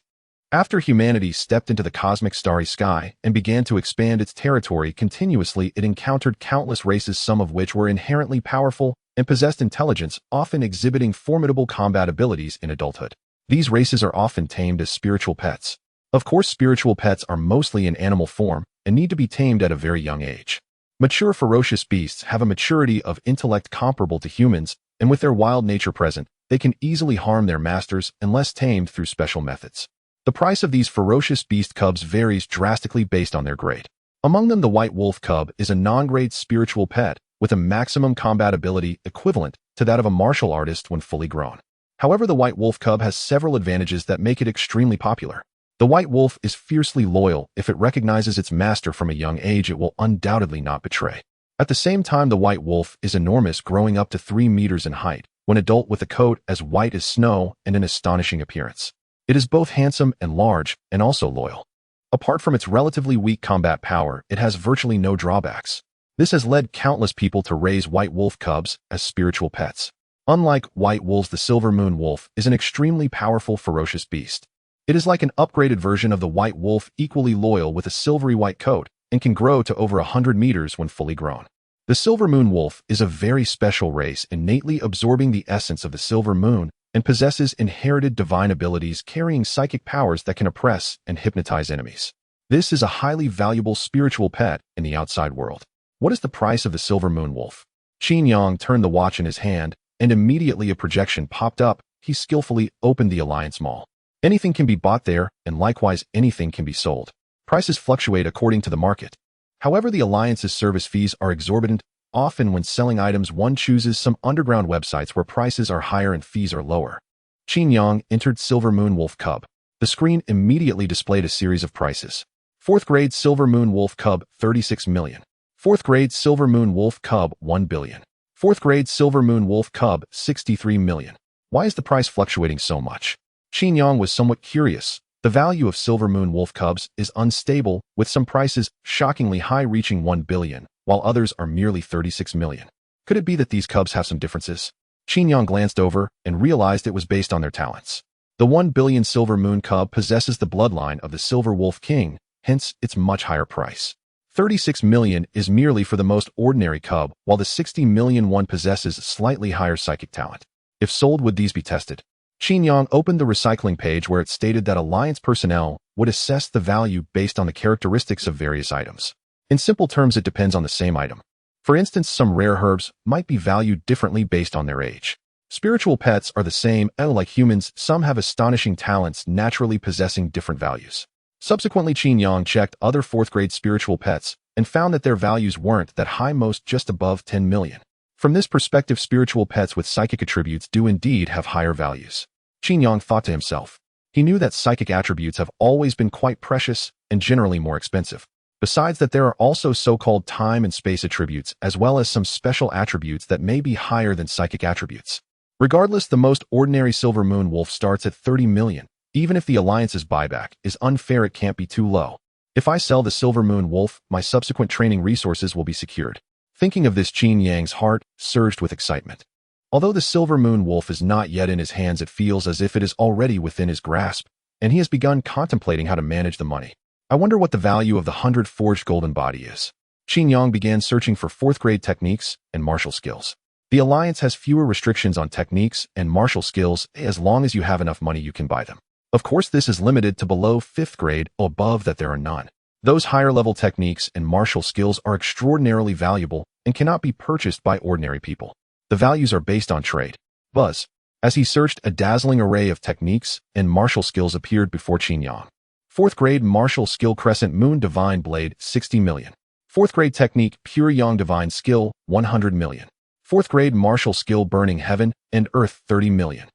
A: After humanity stepped into the cosmic starry sky and began to expand its territory continuously, it encountered countless races, some of which were inherently powerful and possessed intelligence, often exhibiting formidable combat abilities in adulthood. These races are often tamed as spiritual pets. Of course, spiritual pets are mostly in animal form and need to be tamed at a very young age. Mature ferocious beasts have a maturity of intellect comparable to humans, and with their wild nature present, they can easily harm their masters unless tamed through special methods. The price of these ferocious beast cubs varies drastically based on their grade. Among them, the white wolf cub is a non-grade spiritual pet with a maximum combat ability equivalent to that of a martial artist when fully grown. However, the white wolf cub has several advantages that make it extremely popular. The white wolf is fiercely loyal. If it recognizes its master from a young age, it will undoubtedly not betray. At the same time, the white wolf is enormous, growing up to 3 meters in height, when adult with a coat as white as snow and an astonishing appearance. It is both handsome and large, and also loyal. Apart from its relatively weak combat power, it has virtually no drawbacks. This has led countless people to raise white wolf cubs as spiritual pets. Unlike white wolves, the silver moon wolf is an extremely powerful, ferocious beast. It is like an upgraded version of the white wolf, equally loyal with a silvery white coat, and can grow to over 100 meters when fully grown. The silver moon wolf is a very special race, innately absorbing the essence of the silver moon, and possesses inherited divine abilities carrying psychic powers that can oppress and hypnotize enemies. This is a highly valuable spiritual pet in the outside world. What is the price of the silver moon wolf? Qin Yang turned the watch in his hand, and immediately a projection popped up. He skillfully opened the Alliance Mall. Anything can be bought there, and likewise anything can be sold. Prices fluctuate according to the market. However, the Alliance's service fees are exorbitant. Often when selling items, one chooses some underground websites where prices are higher and fees are lower. Qin Yang entered Silver Moon Wolf Cub. The screen immediately displayed a series of prices. 4th grade Silver Moon Wolf Cub, 36 million. 4th grade Silver Moon Wolf Cub, 1 billion. 4th grade Silver Moon Wolf Cub, 63 million. Why is the price fluctuating so much? Qin Yang was somewhat curious. The value of Silver Moon Wolf Cubs is unstable, with some prices shockingly high reaching 1 billion, while others are merely 36 million. Could it be that these cubs have some differences? Qin Yang glanced over and realized it was based on their talents. The 1 billion Silver Moon Cub possesses the bloodline of the Silver Wolf King, hence its much higher price. 36 million is merely for the most ordinary cub, while the 60 million one possesses slightly higher psychic talent. If sold, would these be tested? Qin Yang opened the recycling page where it stated that Alliance personnel would assess the value based on the characteristics of various items. In simple terms, it depends on the same item. For instance, some rare herbs might be valued differently based on their age. Spiritual pets are the same, and like humans, some have astonishing talents naturally possessing different values. Subsequently, Qin Yang checked other 4th grade spiritual pets and found that their values weren't that high, most just above 10 million. From this perspective, spiritual pets with psychic attributes do indeed have higher values. Qin Yang thought to himself. He knew that psychic attributes have always been quite precious and generally more expensive. Besides that, there are also so-called time and space attributes, as well as some special attributes that may be higher than psychic attributes. Regardless, the most ordinary Silver Moon Wolf starts at 30 million. Even if the Alliance's buyback is unfair, it can't be too low. If I sell the Silver Moon Wolf, my subsequent training resources will be secured. Thinking of this, Qin Yang's heart surged with excitement. Although the Silver Moon Wolf is not yet in his hands, it feels as if it is already within his grasp, and he has begun contemplating how to manage the money. I wonder what the value of the 100 forged golden body is. Qin Yang began searching for 4th grade techniques and martial skills. The Alliance has fewer restrictions on techniques and martial skills. As long as you have enough money, you can buy them. Of course, this is limited to below 5th grade, above that there are none. Those higher level techniques and martial skills are extraordinarily valuable and cannot be purchased by ordinary people. The values are based on trade. Buzz. As he searched, a dazzling array of techniques and martial skills appeared before Qin Yang. 4th grade martial skill Crescent Moon Divine Blade, 60 million. 4th grade technique Pure Yang Divine Skill, 100 million. 4th grade martial skill Burning Heaven and Earth, 30 million.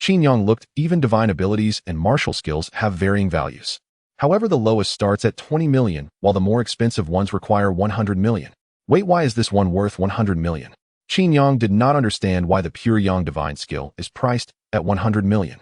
A: Qin Yang looked. Even divine abilities and martial skills have varying values. However, the lowest starts at 20 million, while the more expensive ones require 100 million. Wait, why is this one worth 100 million? Qin Yang did not understand why the Pure Yang Divine Skill is priced at 100 million.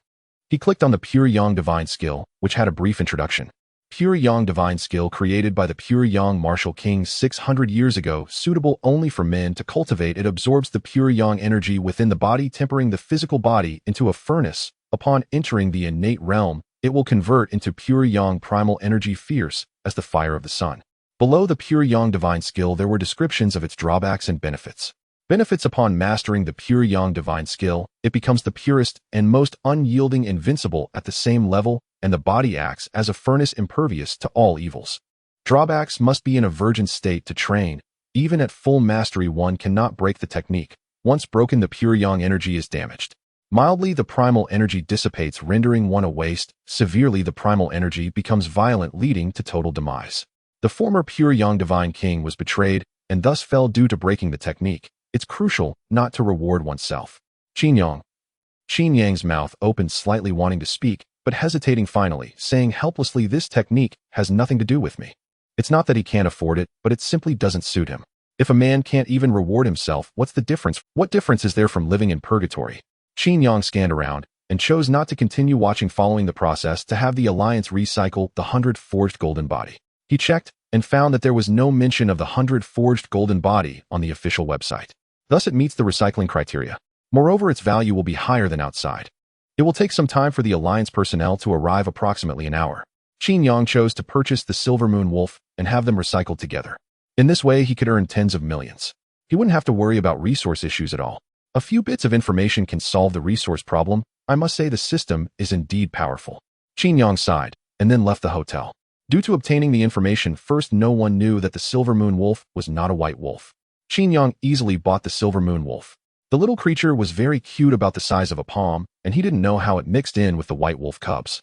A: He clicked on the Pure Yang Divine Skill, which had a brief introduction. Pure Yang Divine Skill created by the Pure Yang Martial King 600 years ago, suitable only for men to cultivate. It absorbs the pure Yang energy within the body, tempering the physical body into a furnace. Upon entering the innate realm, it will convert into pure Yang primal energy, fierce as the fire of the sun. Below the Pure Yang Divine Skill, there were descriptions of its drawbacks and benefits. Benefits: upon mastering the Pure Yang Divine Skill, it becomes the purest and most unyielding, invincible at the same level, and the body acts as a furnace, impervious to all evils. Drawbacks: must be in a virgin state to train. Even at full mastery, one cannot break the technique. Once broken, the pure Yang energy is damaged. Mildly, the primal energy dissipates, rendering one a waste. Severely, the primal energy becomes violent, leading to total demise. The former pure young divine king was betrayed and thus fell due to breaking the technique. It's crucial not to reward oneself. Qin Yang's mouth opened slightly, wanting to speak, but hesitating finally, saying helplessly, "This technique has nothing to do with me." It's not that he can't afford it, but it simply doesn't suit him. If a man can't even reward himself, what's the difference? What difference is there from living in purgatory? Qin Yang scanned around and chose not to continue watching, following the process to have the Alliance recycle the 100 forged golden body. He checked and found that there was no mention of the 100 forged golden body on the official website. Thus, it meets the recycling criteria. Moreover, its value will be higher than outside. It will take some time for the Alliance personnel to arrive, approximately an hour. Qin Yang chose to purchase the Silver Moon Wolf and have them recycled together. In this way, he could earn tens of millions. He wouldn't have to worry about resource issues at all. A few bits of information can solve the resource problem. I must say the system is indeed powerful. Qin Yang sighed and then left the hotel. Due to obtaining the information first, no one knew that the Silver Moon Wolf was not a white wolf. Qin Yang easily bought the Silver Moon Wolf. The little creature was very cute, about the size of a palm, and he didn't know how it mixed in with the white wolf cubs.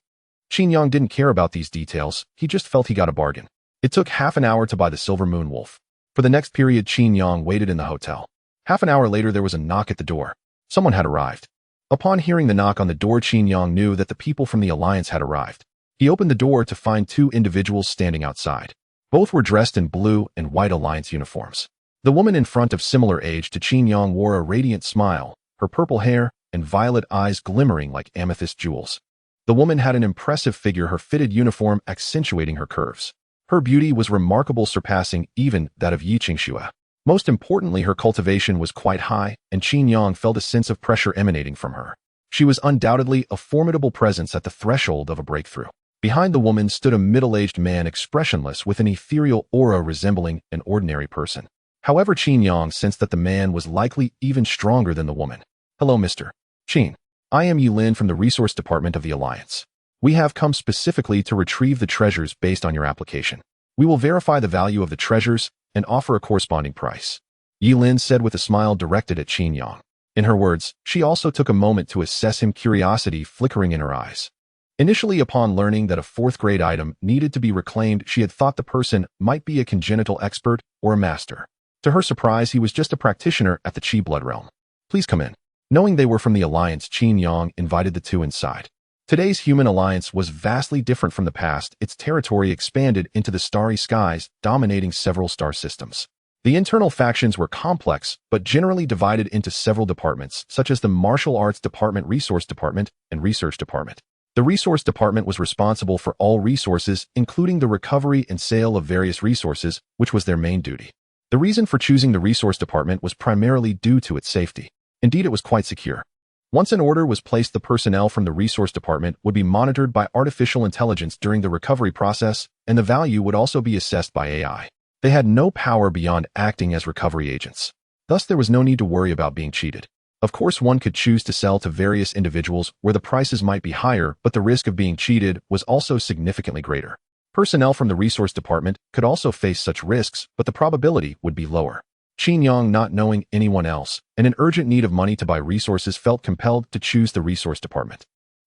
A: Qin Yang didn't care about these details, he just felt he got a bargain. It took half an hour to buy the Silver Moon Wolf. For the next period, Qin Yang waited in the hotel. Half an hour later, there was a knock at the door. Someone had arrived. Upon hearing the knock on the door, Qin Yang knew that the people from the Alliance had arrived. He opened the door to find two individuals standing outside. Both were dressed in blue and white Alliance uniforms. The woman in front, of similar age to Qin Yang, wore a radiant smile, her purple hair and violet eyes glimmering like amethyst jewels. The woman had an impressive figure, her fitted uniform accentuating her curves. Her beauty was remarkable, surpassing even that of Yi Qingxue. Most importantly, her cultivation was quite high, and Qin Yang felt a sense of pressure emanating from her. She was undoubtedly a formidable presence at the threshold of a breakthrough. Behind the woman stood a middle-aged man, expressionless, with an ethereal aura resembling an ordinary person. However, Qin Yang sensed that the man was likely even stronger than the woman. "Hello, Mr. Qin. I am Yilin from the Resource Department of the Alliance. We have come specifically to retrieve the treasures based on your application. We will verify the value of the treasures and offer a corresponding price," Yilin said with a smile directed at Qin Yang. In her words, she also took a moment to assess him, curiosity flickering in her eyes. Initially, upon learning that a fourth-grade item needed to be reclaimed, she had thought the person might be a congenital expert or a master. To her surprise, he was just a practitioner at the Qi Blood Realm. "Please come in." Knowing they were from the Alliance, Qin Yang invited the two inside. Today's human alliance was vastly different from the past. Its territory expanded into the starry skies, dominating several star systems. The internal factions were complex, but generally divided into several departments, such as the Martial Arts Department, Resource Department, and Research Department. The Resource Department was responsible for all resources, including the recovery and sale of various resources, which was their main duty. The reason for choosing the Resource Department was primarily due to its safety. Indeed, it was quite secure. Once an order was placed, the personnel from the Resource Department would be monitored by artificial intelligence during the recovery process, and the value would also be assessed by AI. They had no power beyond acting as recovery agents. Thus, there was no need to worry about being cheated. Of course, one could choose to sell to various individuals where the prices might be higher, but the risk of being cheated was also significantly greater. Personnel from the Resource Department could also face such risks, but the probability would be lower. Qin Yang, not knowing anyone else, and in urgent need of money to buy resources, felt compelled to choose the Resource Department.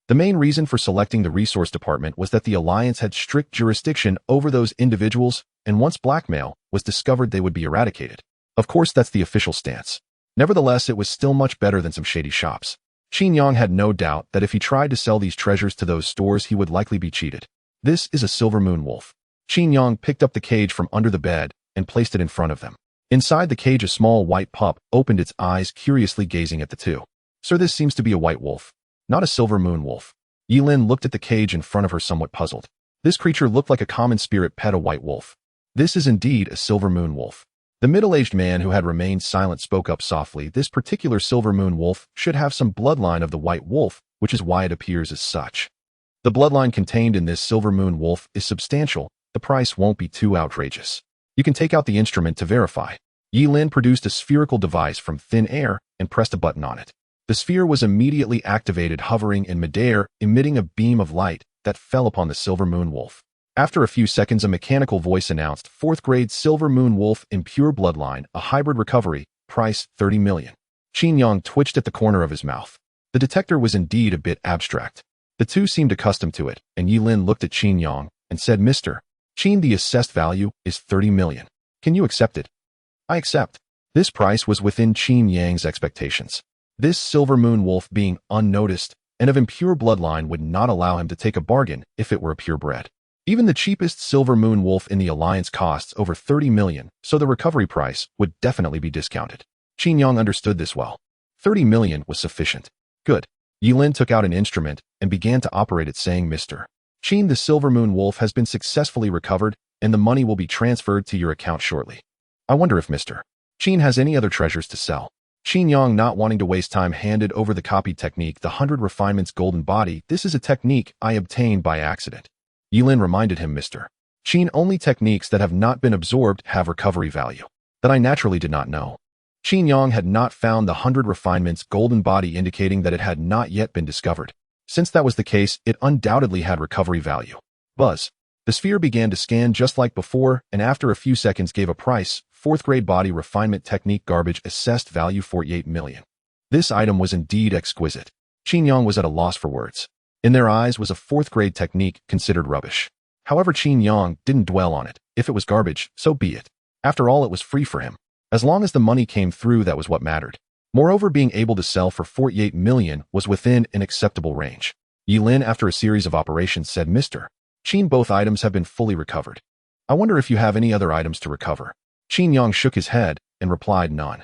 A: The main reason for selecting the Resource Department was that the Alliance had strict jurisdiction over those individuals, and once blackmail was discovered, they would be eradicated. Of course, that's the official stance. Nevertheless, it was still much better than some shady shops. Qin Yang had no doubt that if he tried to sell these treasures to those stores, he would likely be cheated. "This is a Silver Moon Wolf." Qin Yang picked up the cage from under the bed and placed it in front of them. Inside the cage, a small white pup opened its eyes, curiously gazing at the two. "Sir, this seems to be a white wolf, not a Silver Moon Wolf." Yilin looked at the cage in front of her, somewhat puzzled. This creature looked like a common spirit pet, a white wolf. "This is indeed a Silver Moon Wolf." The middle-aged man, who had remained silent, spoke up softly. "This particular Silver Moon Wolf should have some bloodline of the white wolf, which is why it appears as such. The bloodline contained in this Silver Moon Wolf is substantial. The price won't be too outrageous. You can take out the instrument to verify." Yilin produced a spherical device from thin air and pressed a button on it. The sphere was immediately activated, hovering in midair, emitting a beam of light that fell upon the Silver Moon Wolf. After a few seconds, a mechanical voice announced, "4th-grade Silver Moon Wolf, impure bloodline, a hybrid recovery, price 30 million. Qin Yang twitched at the corner of his mouth. The detector was indeed a bit abstract. The two seemed accustomed to it, and Yilin looked at Qin Yang and said, "Mr. Qin, the assessed value is 30 million. Can you accept it?" "I accept." This price was within Qin Yang's expectations. This silver moon wolf being unnoticed and of impure bloodline would not allow him to take a bargain if it were a purebred. Even the cheapest silver moon wolf in the alliance costs over 30 million, so the recovery price would definitely be discounted. Qin Yang understood this well. 30 million was sufficient. Good. Yilin took out an instrument and began to operate it, saying, "Mr. Qin, the silver moon wolf has been successfully recovered and the money will be transferred to your account shortly. I wonder if Mr. Qin has any other treasures to sell." Qin Yang, not wanting to waste time, handed over the copied technique, the 100 Refinements Golden Body. "This is a technique I obtained by accident." Yilin reminded him, "Mr. Qin, only techniques that have not been absorbed have recovery value. That I naturally did not know." Qin Yang had not found the 100 Refinements Golden Body, indicating that it had not yet been discovered. Since that was the case, it undoubtedly had recovery value. Buzz. The sphere began to scan just like before, and after a few seconds gave a price: 4th grade body refinement technique, garbage, assessed value 48 million. This item was indeed exquisite. Qin Yang was at a loss for words. In their eyes was a 4th grade technique considered rubbish. However, Qin Yang didn't dwell on it. If it was garbage, so be it. After all, it was free for him. As long as the money came through, that was what mattered. Moreover, being able to sell for 48 million was within an acceptable range. Yilin, after a series of operations, said, "Mr. Qin, both items have been fully recovered. I wonder if you have any other items to recover." Qin Yang shook his head and replied, "None."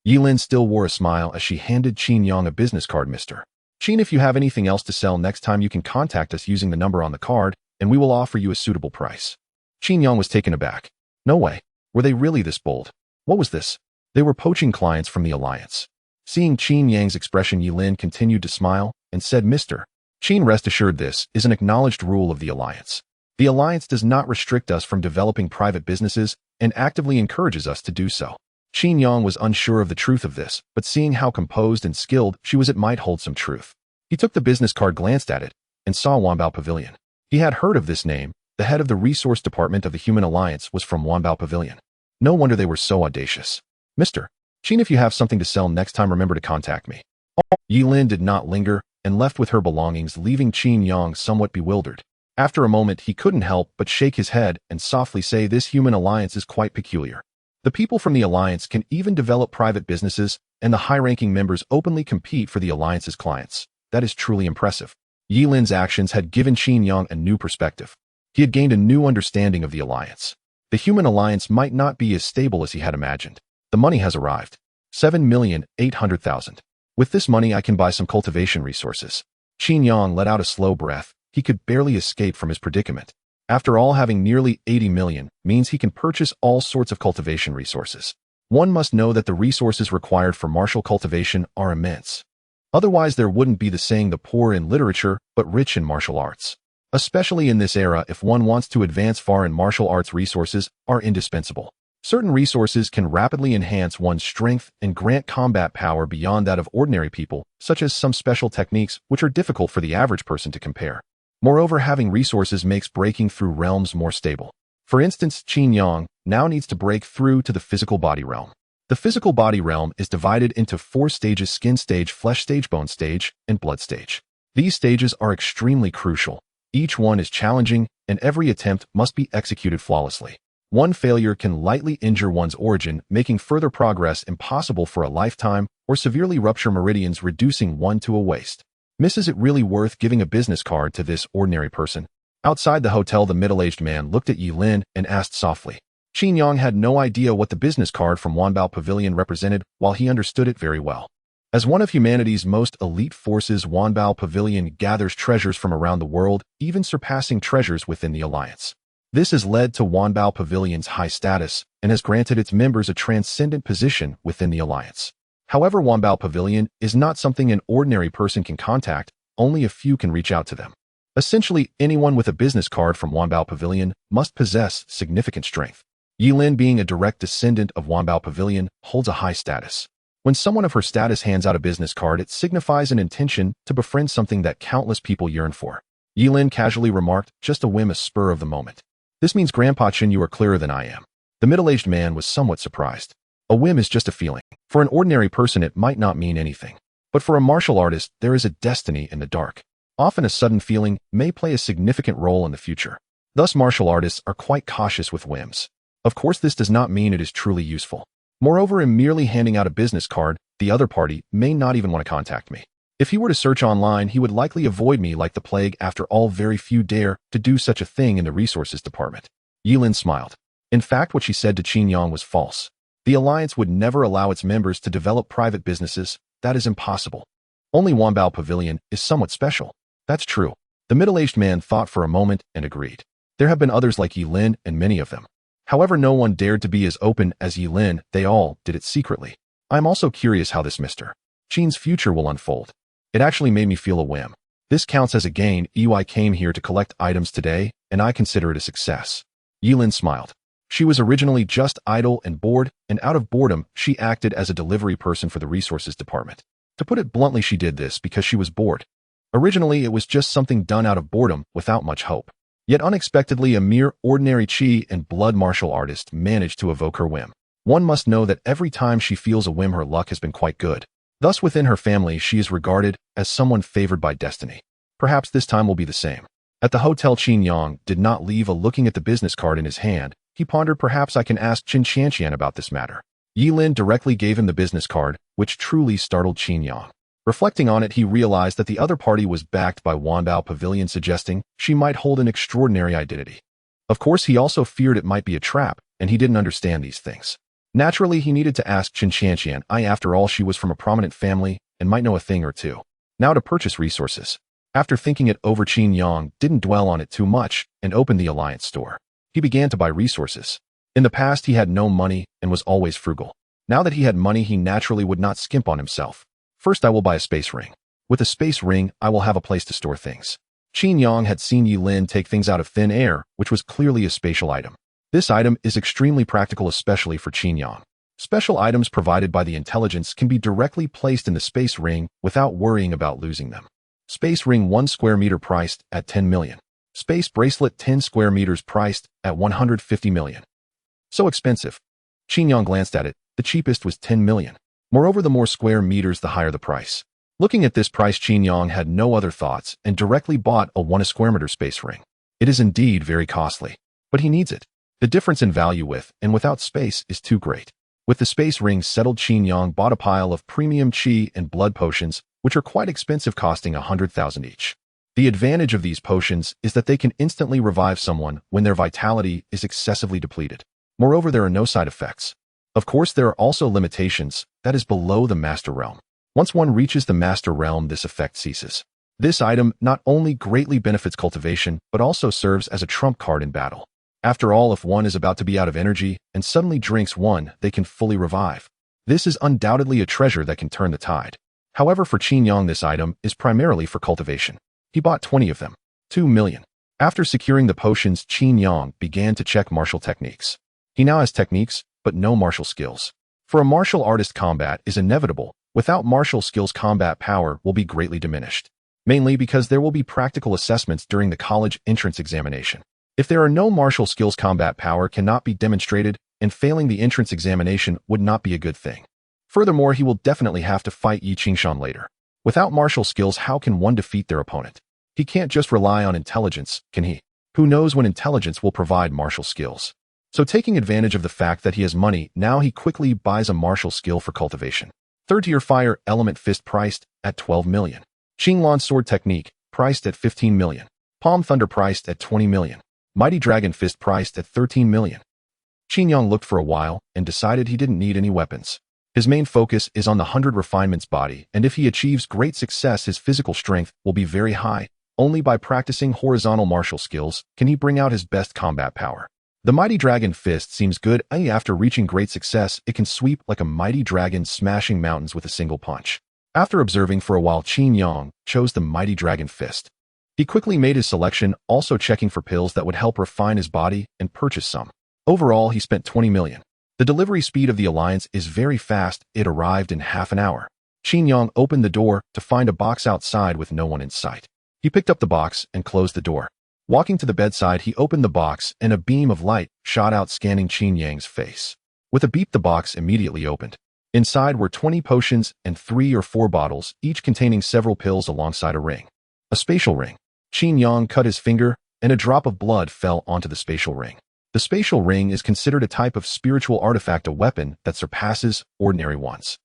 A: Yilin still wore a smile as she handed Qin Yang a business card. "Mr. Qin, if you have anything else to sell next time, you can contact us using the number on the card, and we will offer you a suitable price." Qin Yang was taken aback. No way. Were they really this bold? What was this? They were poaching clients from the alliance. Seeing Qin Yang's expression, Yilin continued to smile and said, "Mr. Qin, rest assured this is an acknowledged rule of the alliance. The alliance does not restrict us from developing private businesses and actively encourages us to do so." Qin Yang was unsure of the truth of this, but seeing how composed and skilled she was, it might hold some truth. He took the business card, glanced at it, and saw Wanbao Pavilion. He had heard of this name. The head of the resource department of the Human Alliance was from Wanbao Pavilion. No wonder they were so audacious. "Mr. Qin, if you have something to sell next time, remember to contact me." Yilin did not linger and left with her belongings, leaving Qin Yang somewhat bewildered. After a moment, he couldn't help but shake his head and softly say, "This Human Alliance is quite peculiar. The people from the Alliance can even develop private businesses, and the high-ranking members openly compete for the Alliance's clients. That is truly impressive." Yilin's actions had given Qin Yang a new perspective. He had gained a new understanding of the Alliance. The Human Alliance might not be as stable as he had imagined. The money has arrived. 7,800,000. With this money, I can buy some cultivation resources. Qin Yang let out a slow breath. He could barely escape from his predicament. After all, having nearly 80 million means he can purchase all sorts of cultivation resources. One must know that the resources required for martial cultivation are immense. Otherwise, there wouldn't be the saying, "the poor in literature, but rich in martial arts." Especially in this era, if one wants to advance far in martial arts, resources are indispensable. Certain resources can rapidly enhance one's strength and grant combat power beyond that of ordinary people, such as some special techniques which are difficult for the average person to compare. Moreover, having resources makes breaking through realms more stable. For instance, Qin Yang now needs to break through to the physical body realm. The physical body realm is divided into 4 stages: skin stage, flesh stage, bone stage, and blood stage. These stages are extremely crucial. Each one is challenging, and every attempt must be executed flawlessly. One failure can lightly injure one's origin, making further progress impossible for a lifetime, or severely rupture meridians, reducing one to a waste. "Miss, is it really worth giving a business card to this ordinary person?" Outside the hotel, the middle-aged man looked at Yilin and asked softly. Qin Yang had no idea what the business card from Wanbao Pavilion represented, while he understood it very well. As one of humanity's most elite forces, Wanbao Pavilion gathers treasures from around the world, even surpassing treasures within the Alliance. This has led to Wanbao Pavilion's high status and has granted its members a transcendent position within the Alliance. However, Wanbao Pavilion is not something an ordinary person can contact. Only a few can reach out to them. Essentially, anyone with a business card from Wanbao Pavilion must possess significant strength. Yilin, being a direct descendant of Wanbao Pavilion, holds a high status. When someone of her status hands out a business card, it signifies an intention to befriend, something that countless people yearn for. Yilin casually remarked, "Just a whim, a spur of the moment." "This means, Grandpa Chen, you are clearer than I am." The middle-aged man was somewhat surprised. A whim is just a feeling. For an ordinary person, it might not mean anything. But for a martial artist, there is a destiny in the dark. Often a sudden feeling may play a significant role in the future. Thus, martial artists are quite cautious with whims. Of course, this does not mean it is truly useful. Moreover, in merely handing out a business card, the other party may not even want to contact me. If he were to search online, he would likely avoid me like the plague. After all, very few dare to do such a thing in the resources department. Yilin smiled. In fact, what she said to Qin Yang was false. The alliance would never allow its members to develop private businesses. That is impossible. Only Wanbao Pavilion is somewhat special. That's true. The middle-aged man thought for a moment and agreed. There have been others like Yilin and many of them. However, no one dared to be as open as Yilin. They all did it secretly. I am also curious how this Mr. Qin's future will unfold. It actually made me feel a whim. This counts as a gain. I came here to collect items today, and I consider it a success. Yilin smiled. She was originally just idle and bored, and out of boredom, she acted as a delivery person for the resources department. To put it bluntly, she did this because she was bored. Originally, it was just something done out of boredom without much hope. Yet unexpectedly, a mere ordinary chi and blood martial artist managed to evoke her whim. One must know that every time she feels a whim, her luck has been quite good. Thus, within her family, she is regarded as someone favored by destiny. Perhaps this time will be the same. At the hotel, Qin Yang did not leave looking at the business card in his hand. He pondered, perhaps I can ask Qin Qianqian about this matter. Yilin directly gave him the business card, which truly startled Qin Yang. Reflecting on it, he realized that the other party was backed by Wanbao Pavilion, suggesting she might hold an extraordinary identity. Of course, he also feared it might be a trap, and he didn't understand these things. Naturally, he needed to ask Qin Qianqian. After all, she was from a prominent family and might know a thing or two. Now to purchase resources. After thinking it over, Qin Yang didn't dwell on it too much and opened the alliance store. He began to buy resources. In the past, he had no money and was always frugal. Now that he had money, he naturally would not skimp on himself. First, I will buy a space ring. With a space ring, I will have a place to store things. Qin Yang had seen Yilin take things out of thin air, which was clearly a spatial item. This item is extremely practical, especially for Qin Yang. Special items provided by the intelligence can be directly placed in the space ring without worrying about losing them. Space ring 1 square meter priced at 10 million. Space bracelet 10 square meters priced at 150 million. So expensive. Qin Yang glanced at it. The cheapest was 10 million. Moreover, the more square meters, the higher the price. Looking at this price, Qin Yang had no other thoughts and directly bought a 1 square meter space ring. It is indeed very costly, but he needs it. The difference in value with and without space is too great. With the space ring settled, Qin Yang bought a pile of premium chi and blood potions, which are quite expensive, costing 100,000 each. The advantage of these potions is that they can instantly revive someone when their vitality is excessively depleted. Moreover, there are no side effects. Of course, there are also limitations, that is below the Master Realm. Once one reaches the Master Realm, this effect ceases. This item not only greatly benefits cultivation, but also serves as a trump card in battle. After all, if one is about to be out of energy and suddenly drinks one, they can fully revive. This is undoubtedly a treasure that can turn the tide. However, for Qin Yang, this item is primarily for cultivation. He bought 20 of them. 2 million. After securing the potions, Qin Yang began to check martial techniques. He now has techniques, but no martial skills. For a martial artist, combat is inevitable. Without martial skills, combat power will be greatly diminished. Mainly because there will be practical assessments during the college entrance examination. If there are no martial skills, combat power cannot be demonstrated, and failing the entrance examination would not be a good thing. Furthermore, he will definitely have to fight Yi Qingshan later. Without martial skills, how can one defeat their opponent? He can't just rely on intelligence, can he? Who knows when intelligence will provide martial skills? So taking advantage of the fact that he has money, now he quickly buys a martial skill for cultivation. Third tier fire element fist priced at 12 million. Xinglan sword technique priced at 15 million. Palm thunder priced at 20 million. Mighty dragon fist priced at 13 million. Qin Yang looked for a while and decided he didn't need any weapons. His main focus is on the 100 refinements body, and if he achieves great success, his physical strength will be very high. Only by practicing horizontal martial skills can he bring out his best combat power. The mighty dragon fist seems good. After reaching great success, it can sweep like a mighty dragon, smashing mountains with a single punch. After observing for a while, Qin Yang chose the mighty dragon fist. He quickly made his selection, also checking for pills that would help refine his body, and purchased some. Overall, he spent 20 million. The delivery speed of the alliance is very fast. It arrived in half an hour. Qin Yang opened the door to find a box outside with no one in sight. He picked up the box and closed the door. Walking to the bedside, he opened the box and a beam of light shot out, scanning Qin Yang's face. With a beep, the box immediately opened. Inside were 20 potions and 3 or 4 bottles, each containing several pills alongside a ring. A spatial ring. Qin Yang cut his finger, and a drop of blood fell onto the spatial ring. The spatial ring is considered a type of spiritual artifact, a weapon that surpasses ordinary ones.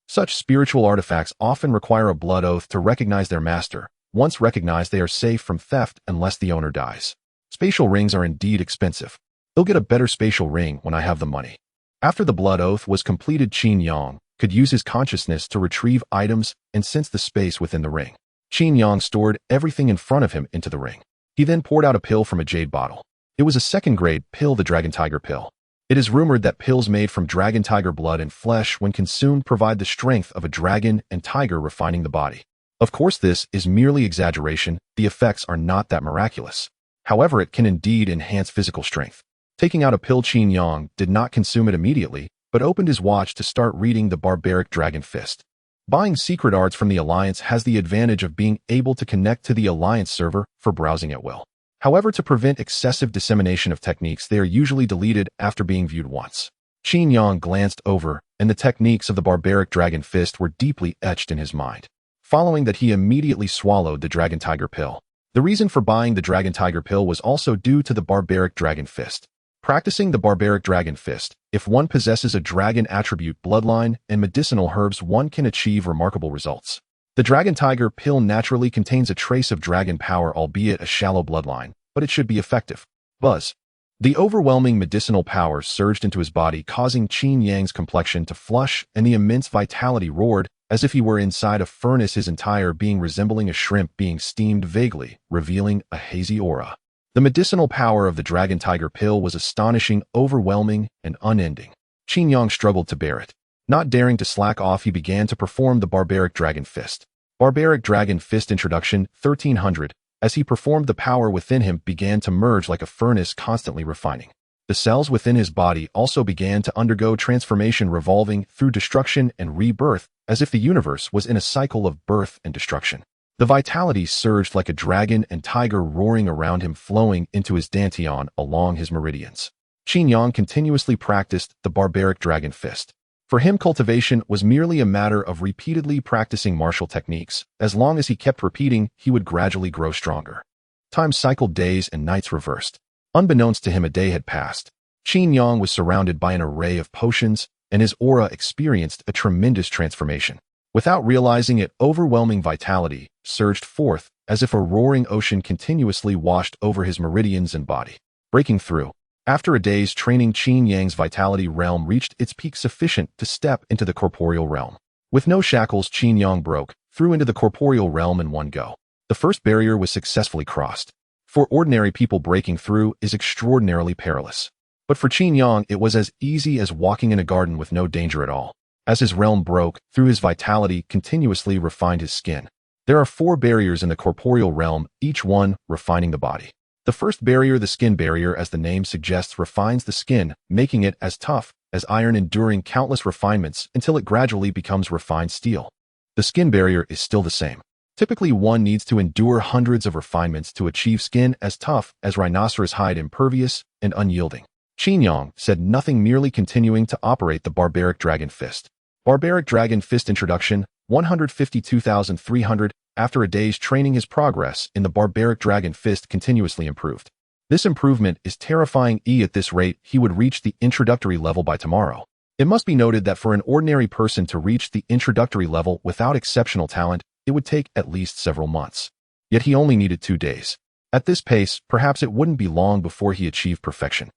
A: Such spiritual artifacts often require a blood oath to recognize their master. Once recognized, they are safe from theft unless the owner dies. Spatial rings are indeed expensive. They'll get a better spatial ring when I have the money. After the blood oath was completed, Qin Yang could use his consciousness to retrieve items and sense the space within the ring. Qin Yang stored everything in front of him into the ring. He then poured out a pill from a jade bottle. It was a second-grade pill, the Dragon Tiger pill. It is rumored that pills made from dragon tiger blood and flesh, when consumed, provide the strength of a dragon and tiger, refining the body. Of course, this is merely exaggeration. The effects are not that miraculous. However, it can indeed enhance physical strength. Taking out a pill, Qin Yang did not consume it immediately, but opened his watch to start reading the Barbaric Dragon Fist. Buying secret arts from the Alliance has the advantage of being able to connect to the Alliance server for browsing at will. However, to prevent excessive dissemination of techniques, they are usually deleted after being viewed once. Qin Yang glanced over, and the techniques of the Barbaric Dragon Fist were deeply etched in his mind. Following that, he immediately swallowed the Dragon Tiger pill. The reason for buying the Dragon Tiger pill was also due to the Barbaric Dragon Fist. Practicing the Barbaric Dragon Fist, if one possesses a dragon attribute, bloodline, and medicinal herbs, one can achieve remarkable results. The Dragon Tiger pill naturally contains a trace of dragon power, albeit a shallow bloodline, but it should be effective. Buzz. The overwhelming medicinal power surged into his body, causing Qin Yang's complexion to flush, and the immense vitality roared, as if he were inside a furnace, his entire being resembling a shrimp being steamed vaguely, revealing a hazy aura. The medicinal power of the Dragon Tiger pill was astonishing, overwhelming, and unending. Qin Yang struggled to bear it. Not daring to slack off, he began to perform the Barbaric Dragon Fist. Barbaric Dragon Fist Introduction 1300. As he performed, the power within him began to merge like a furnace, constantly refining. The cells within his body also began to undergo transformation, revolving through destruction and rebirth, as if the universe was in a cycle of birth and destruction. The vitality surged like a dragon and tiger roaring around him, flowing into his dantian along his meridians. Qin Yang continuously practiced the Barbaric Dragon Fist. For him, cultivation was merely a matter of repeatedly practicing martial techniques. As long as he kept repeating, he would gradually grow stronger. Time cycled, days and nights reversed. Unbeknownst to him, a day had passed. Qin Yang was surrounded by an array of potions, and his aura experienced a tremendous transformation. Without realizing it, overwhelming vitality surged forth, as if a roaring ocean continuously washed over his meridians and body. Breaking through. After a day's training, Qin Yang's vitality realm reached its peak, sufficient to step into the corporeal realm. With no shackles, Qin Yang broke through into the corporeal realm in one go. The first barrier was successfully crossed. For ordinary people, breaking through is extraordinarily perilous. But for Qin Yang, it was as easy as walking in a garden with no danger at all. As his realm broke through, his vitality continuously refined his skin. There are 4 barriers in the corporeal realm, each one refining the body. The first barrier, the skin barrier, as the name suggests, refines the skin, making it as tough as iron, enduring countless refinements until it gradually becomes refined steel. The skin barrier is still the same. Typically, one needs to endure hundreds of refinements to achieve skin as tough as rhinoceros hide, impervious and unyielding. Qin Yang said nothing, merely continuing to operate the Barbaric Dragon Fist. Barbaric Dragon Fist Introduction 152,300. After a day's training, his progress in the Barbaric Dragon Fist continuously improved. This improvement is terrifying. At this rate, he would reach the introductory level by tomorrow. It must be noted that for an ordinary person to reach the introductory level without exceptional talent, it would take at least several months. Yet he only needed 2 days. At this pace, perhaps it wouldn't be long before he achieved perfection.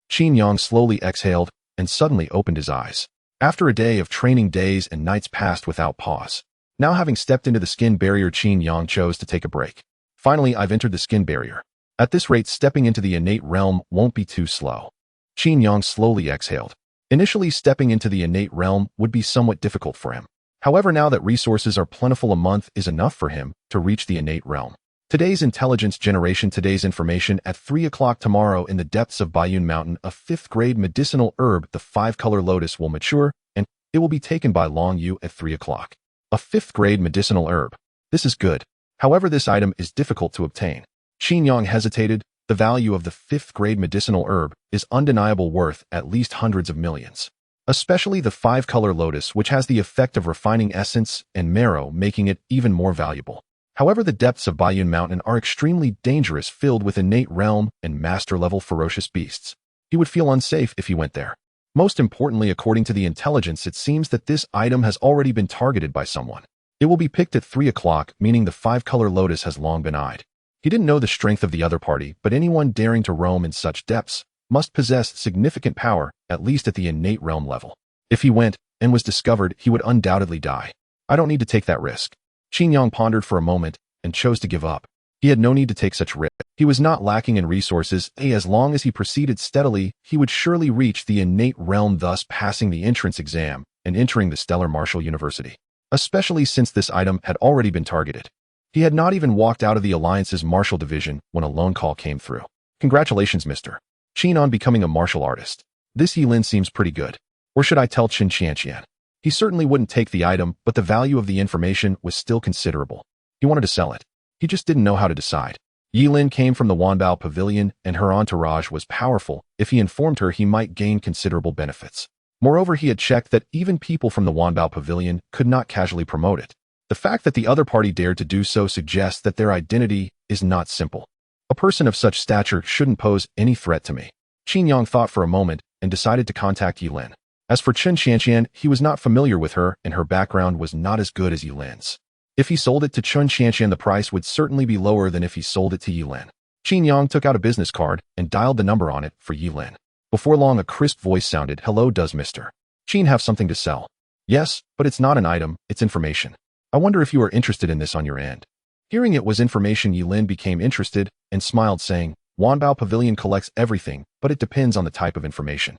A: Qin Yang slowly exhaled and suddenly opened his eyes. After a day of training, days and nights passed without pause. Now, having stepped into the skin barrier, Qin Yang chose to take a break. Finally, I've entered the skin barrier. At this rate, stepping into the innate realm won't be too slow. Qin Yang slowly exhaled. Initially, stepping into the innate realm would be somewhat difficult for him. However, now that resources are plentiful, a month is enough for him to reach the innate realm. Today's intelligence generation, today's information at 3 o'clock tomorrow in the depths of Bayun Mountain, a 5th grade medicinal herb, the 5-color lotus, will mature, and it will be taken by Long Yu at 3 o'clock. A 5th grade medicinal herb. This is good. However, this item is difficult to obtain. Qin Yang hesitated. The value of the 5th grade medicinal herb is undeniable, worth at least hundreds of millions. especially the five-color lotus, which has the effect of refining essence and marrow, making it even more valuable. However, the depths of Bayun Mountain are extremely dangerous, filled with innate realm and master-level ferocious beasts. He would feel unsafe if he went there. Most importantly, according to the intelligence, it seems that this item has already been targeted by someone. It will be picked at 3 o'clock, meaning the five-color lotus has long been eyed. He didn't know the strength of the other party, but anyone daring to roam in such depths must possess significant power, at least at the innate realm level. If he went and was discovered, he would undoubtedly die. I don't need to take that risk. Qin Yang pondered for a moment and chose to give up. He had no need to take such risk. He was not lacking in resources. As long as he proceeded steadily, he would surely reach the innate realm, thus passing the entrance exam and entering the Stellar Martial University. Especially since this item had already been targeted. He had not even walked out of the Alliance's martial division when a lone call came through. Congratulations, Mr. Qin, on becoming a martial artist. This Yilin seems pretty good. Or should I tell Qin Qianqian? He certainly wouldn't take the item, but the value of the information was still considerable. He wanted to sell it. He just didn't know how to decide. Yilin came from the Wanbao Pavilion, and her entourage was powerful. If he informed her, he might gain considerable benefits. Moreover, he had checked that even people from the Wanbao Pavilion could not casually promote it. The fact that the other party dared to do so suggests that their identity is not simple. A person of such stature shouldn't pose any threat to me. Qin Yang thought for a moment and decided to contact Yilin. As for Qin Qianqian, he was not familiar with her, and her background was not as good as Yilin's. If he sold it to Qin Qianqian, the price would certainly be lower than if he sold it to Yilin. Qin Yang took out a business card and dialed the number on it for Yilin. Before long, a crisp voice sounded. Hello, does Mr. Qin have something to sell? Yes, but it's not an item, it's information. I wonder if you are interested in this on your end. Hearing it was information, Yilin became interested and smiled, saying, Wanbao Pavilion collects everything, but it depends on the type of information.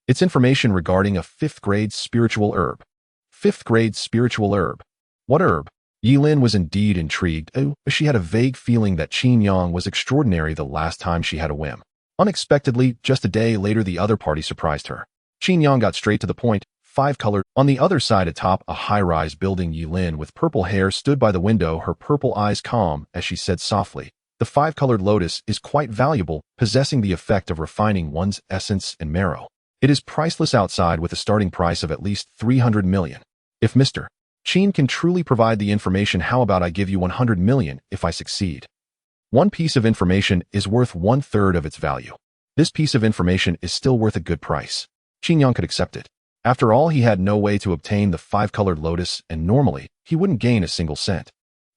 A: It's information regarding a 5th grade spiritual herb. 5th grade spiritual herb. What herb? Yilin was indeed intrigued. She had a vague feeling that Qin Yang was extraordinary the last time she had a whim. Unexpectedly, just a day later, the other party surprised her. Qin Yang got straight to the point. 5-color. On the other side, atop a high-rise building, Yilin with purple hair stood by the window, her purple eyes calm as she said softly, the 5-colored lotus is quite valuable, possessing the effect of refining one's essence and marrow. It is priceless outside, with a starting price of at least 300 million. If Mr. Qin can truly provide the information, how about I give you 100 million if I succeed? One piece of information is worth 1/3 of its value. This piece of information is still worth a good price. Qin Yang could accept it. After all, he had no way to obtain the 5-colored lotus, and normally, he wouldn't gain a single cent.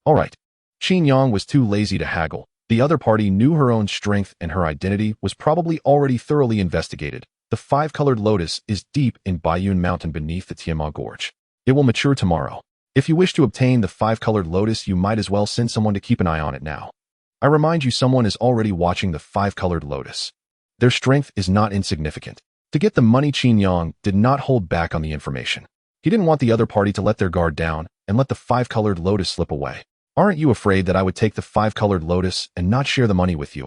A: All right. Qin Yang was too lazy to haggle. The other party knew her own strength, and her identity was probably already thoroughly investigated. The 5-colored lotus is deep in Bayun Mountain beneath the Tianma Gorge. It will mature tomorrow. If you wish to obtain the 5-colored lotus, you might as well send someone to keep an eye on it now. I remind you, someone is already watching the 5-colored lotus. Their strength is not insignificant. To get the money, Qin Yang did not hold back on the information. He didn't want the other party to let their guard down and let the 5-colored lotus slip away. Aren't you afraid that I would take the 5-colored lotus and not share the money with you?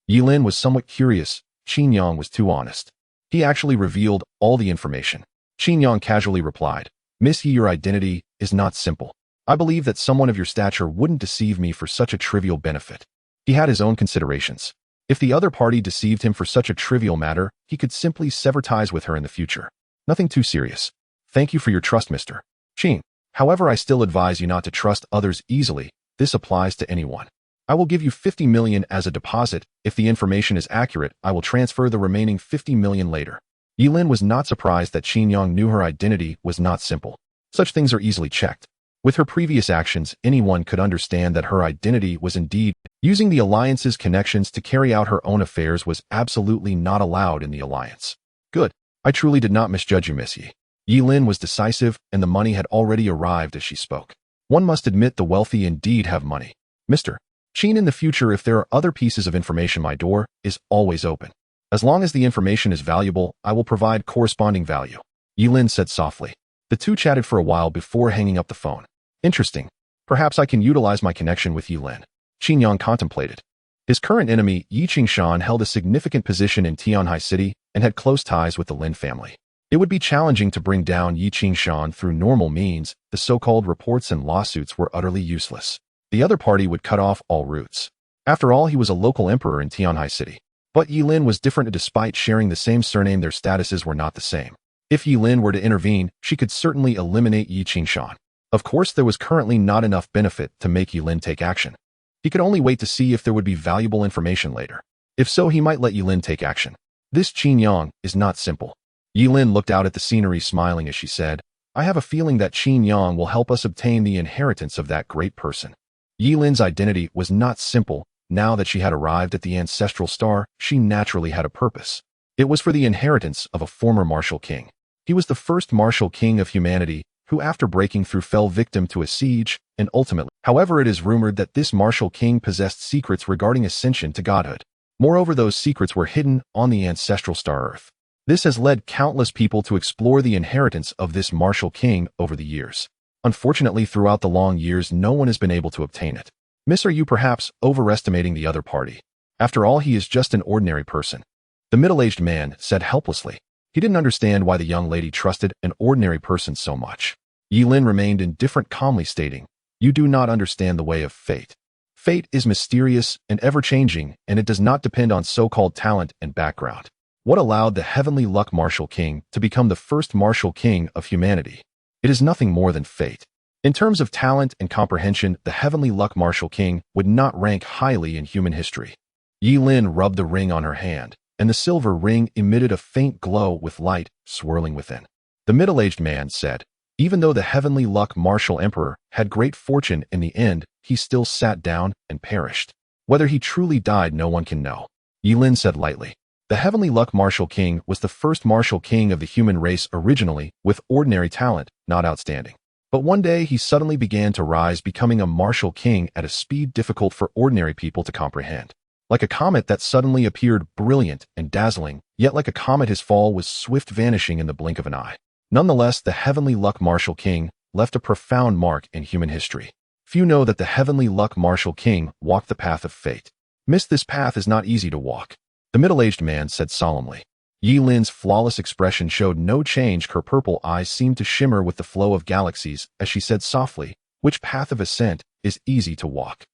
A: Yilin was somewhat curious. Qin Yang was too honest. He actually revealed all the information. Qin Yang casually replied, Miss Yi, your identity is not simple. I believe that someone of your stature wouldn't deceive me for such a trivial benefit. He had his own considerations. If the other party deceived him for such a trivial matter, he could simply sever ties with her in the future. Nothing too serious. Thank you for your trust, Mr. Qin. However, I still advise you not to trust others easily. This applies to anyone. I will give you 50 million as a deposit. If the information is accurate, I will transfer the remaining 50 million later. Yilin was not surprised that Qin Yang knew her identity was not simple. Such things are easily checked. With her previous actions, anyone could understand that her identity was indeed. Using the Alliance's connections to carry out her own affairs was absolutely not allowed in the Alliance. Good. I truly did not misjudge you, Miss Yi. Yilin was decisive, and the money had already arrived as she spoke. One must admit the wealthy indeed have money. Mr. Qin, in the future, if there are other pieces of information, my door is always open. As long as the information is valuable, I will provide corresponding value. Yilin said softly. The two chatted for a while before hanging up the phone. Interesting. Perhaps I can utilize my connection with Yilin. Qin Yang contemplated. His current enemy, Yi Qingshan, held a significant position in Tianhai City and had close ties with the Lin family. It would be challenging to bring down Yi Qingshan through normal means. The so-called reports and lawsuits were utterly useless. The other party would cut off all routes. After all, he was a local emperor in Tianhai City. But Yilin was different. Despite sharing the same surname, their statuses were not the same. If Yi Lin were to intervene, she could certainly eliminate Yi Qingshan. Of course, there was currently not enough benefit to make Yi Lin take action. He could only wait to see if there would be valuable information later. If so, he might let Yi Lin take action. This Qin Yang is not simple. Yi Lin looked out at the scenery smiling as she said, I have a feeling that Qin Yang will help us obtain the inheritance of that great person. Yi Lin's identity was not simple. Now that she had arrived at the ancestral star, she naturally had a purpose. It was for the inheritance of a former martial king. He was the first martial king of humanity, who after breaking through fell victim to a siege, and ultimately. However, it is rumored that this martial king possessed secrets regarding ascension to godhood. Moreover, those secrets were hidden on the ancestral star Earth. This has led countless people to explore the inheritance of this martial king over the years. Unfortunately, throughout the long years, no one has been able to obtain it. Miss, are you perhaps overestimating the other party? After all, he is just an ordinary person. The middle-aged man said helplessly. He didn't understand why the young lady trusted an ordinary person so much. Yi Lin remained indifferent, calmly stating, You do not understand the way of fate. Fate is mysterious and ever-changing, and it does not depend on so-called talent and background. What allowed the heavenly luck martial king to become the first martial king of humanity? It is nothing more than fate. In terms of talent and comprehension, the heavenly luck martial king would not rank highly in human history. Yi Lin rubbed the ring on her hand, and the silver ring emitted a faint glow with light swirling within. The middle-aged man said, Even though the heavenly luck martial emperor had great fortune in the end, he still sat down and perished. Whether he truly died, no one can know. Yi Lin said lightly. The heavenly luck martial king was the first martial king of the human race originally, with ordinary talent, not outstanding. But one day he suddenly began to rise, becoming a martial king at a speed difficult for ordinary people to comprehend. Like a comet that suddenly appeared brilliant and dazzling, yet like a comet his fall was swift, vanishing in the blink of an eye. Nonetheless, the heavenly luck martial king left a profound mark in human history. Few know that the heavenly luck martial king walked the path of fate. Miss, this path is not easy to walk. The middle-aged man said solemnly. Yi Lin's flawless expression showed no change. Her purple eyes seemed to shimmer with the flow of galaxies as she said softly, Which path of ascent is easy to walk?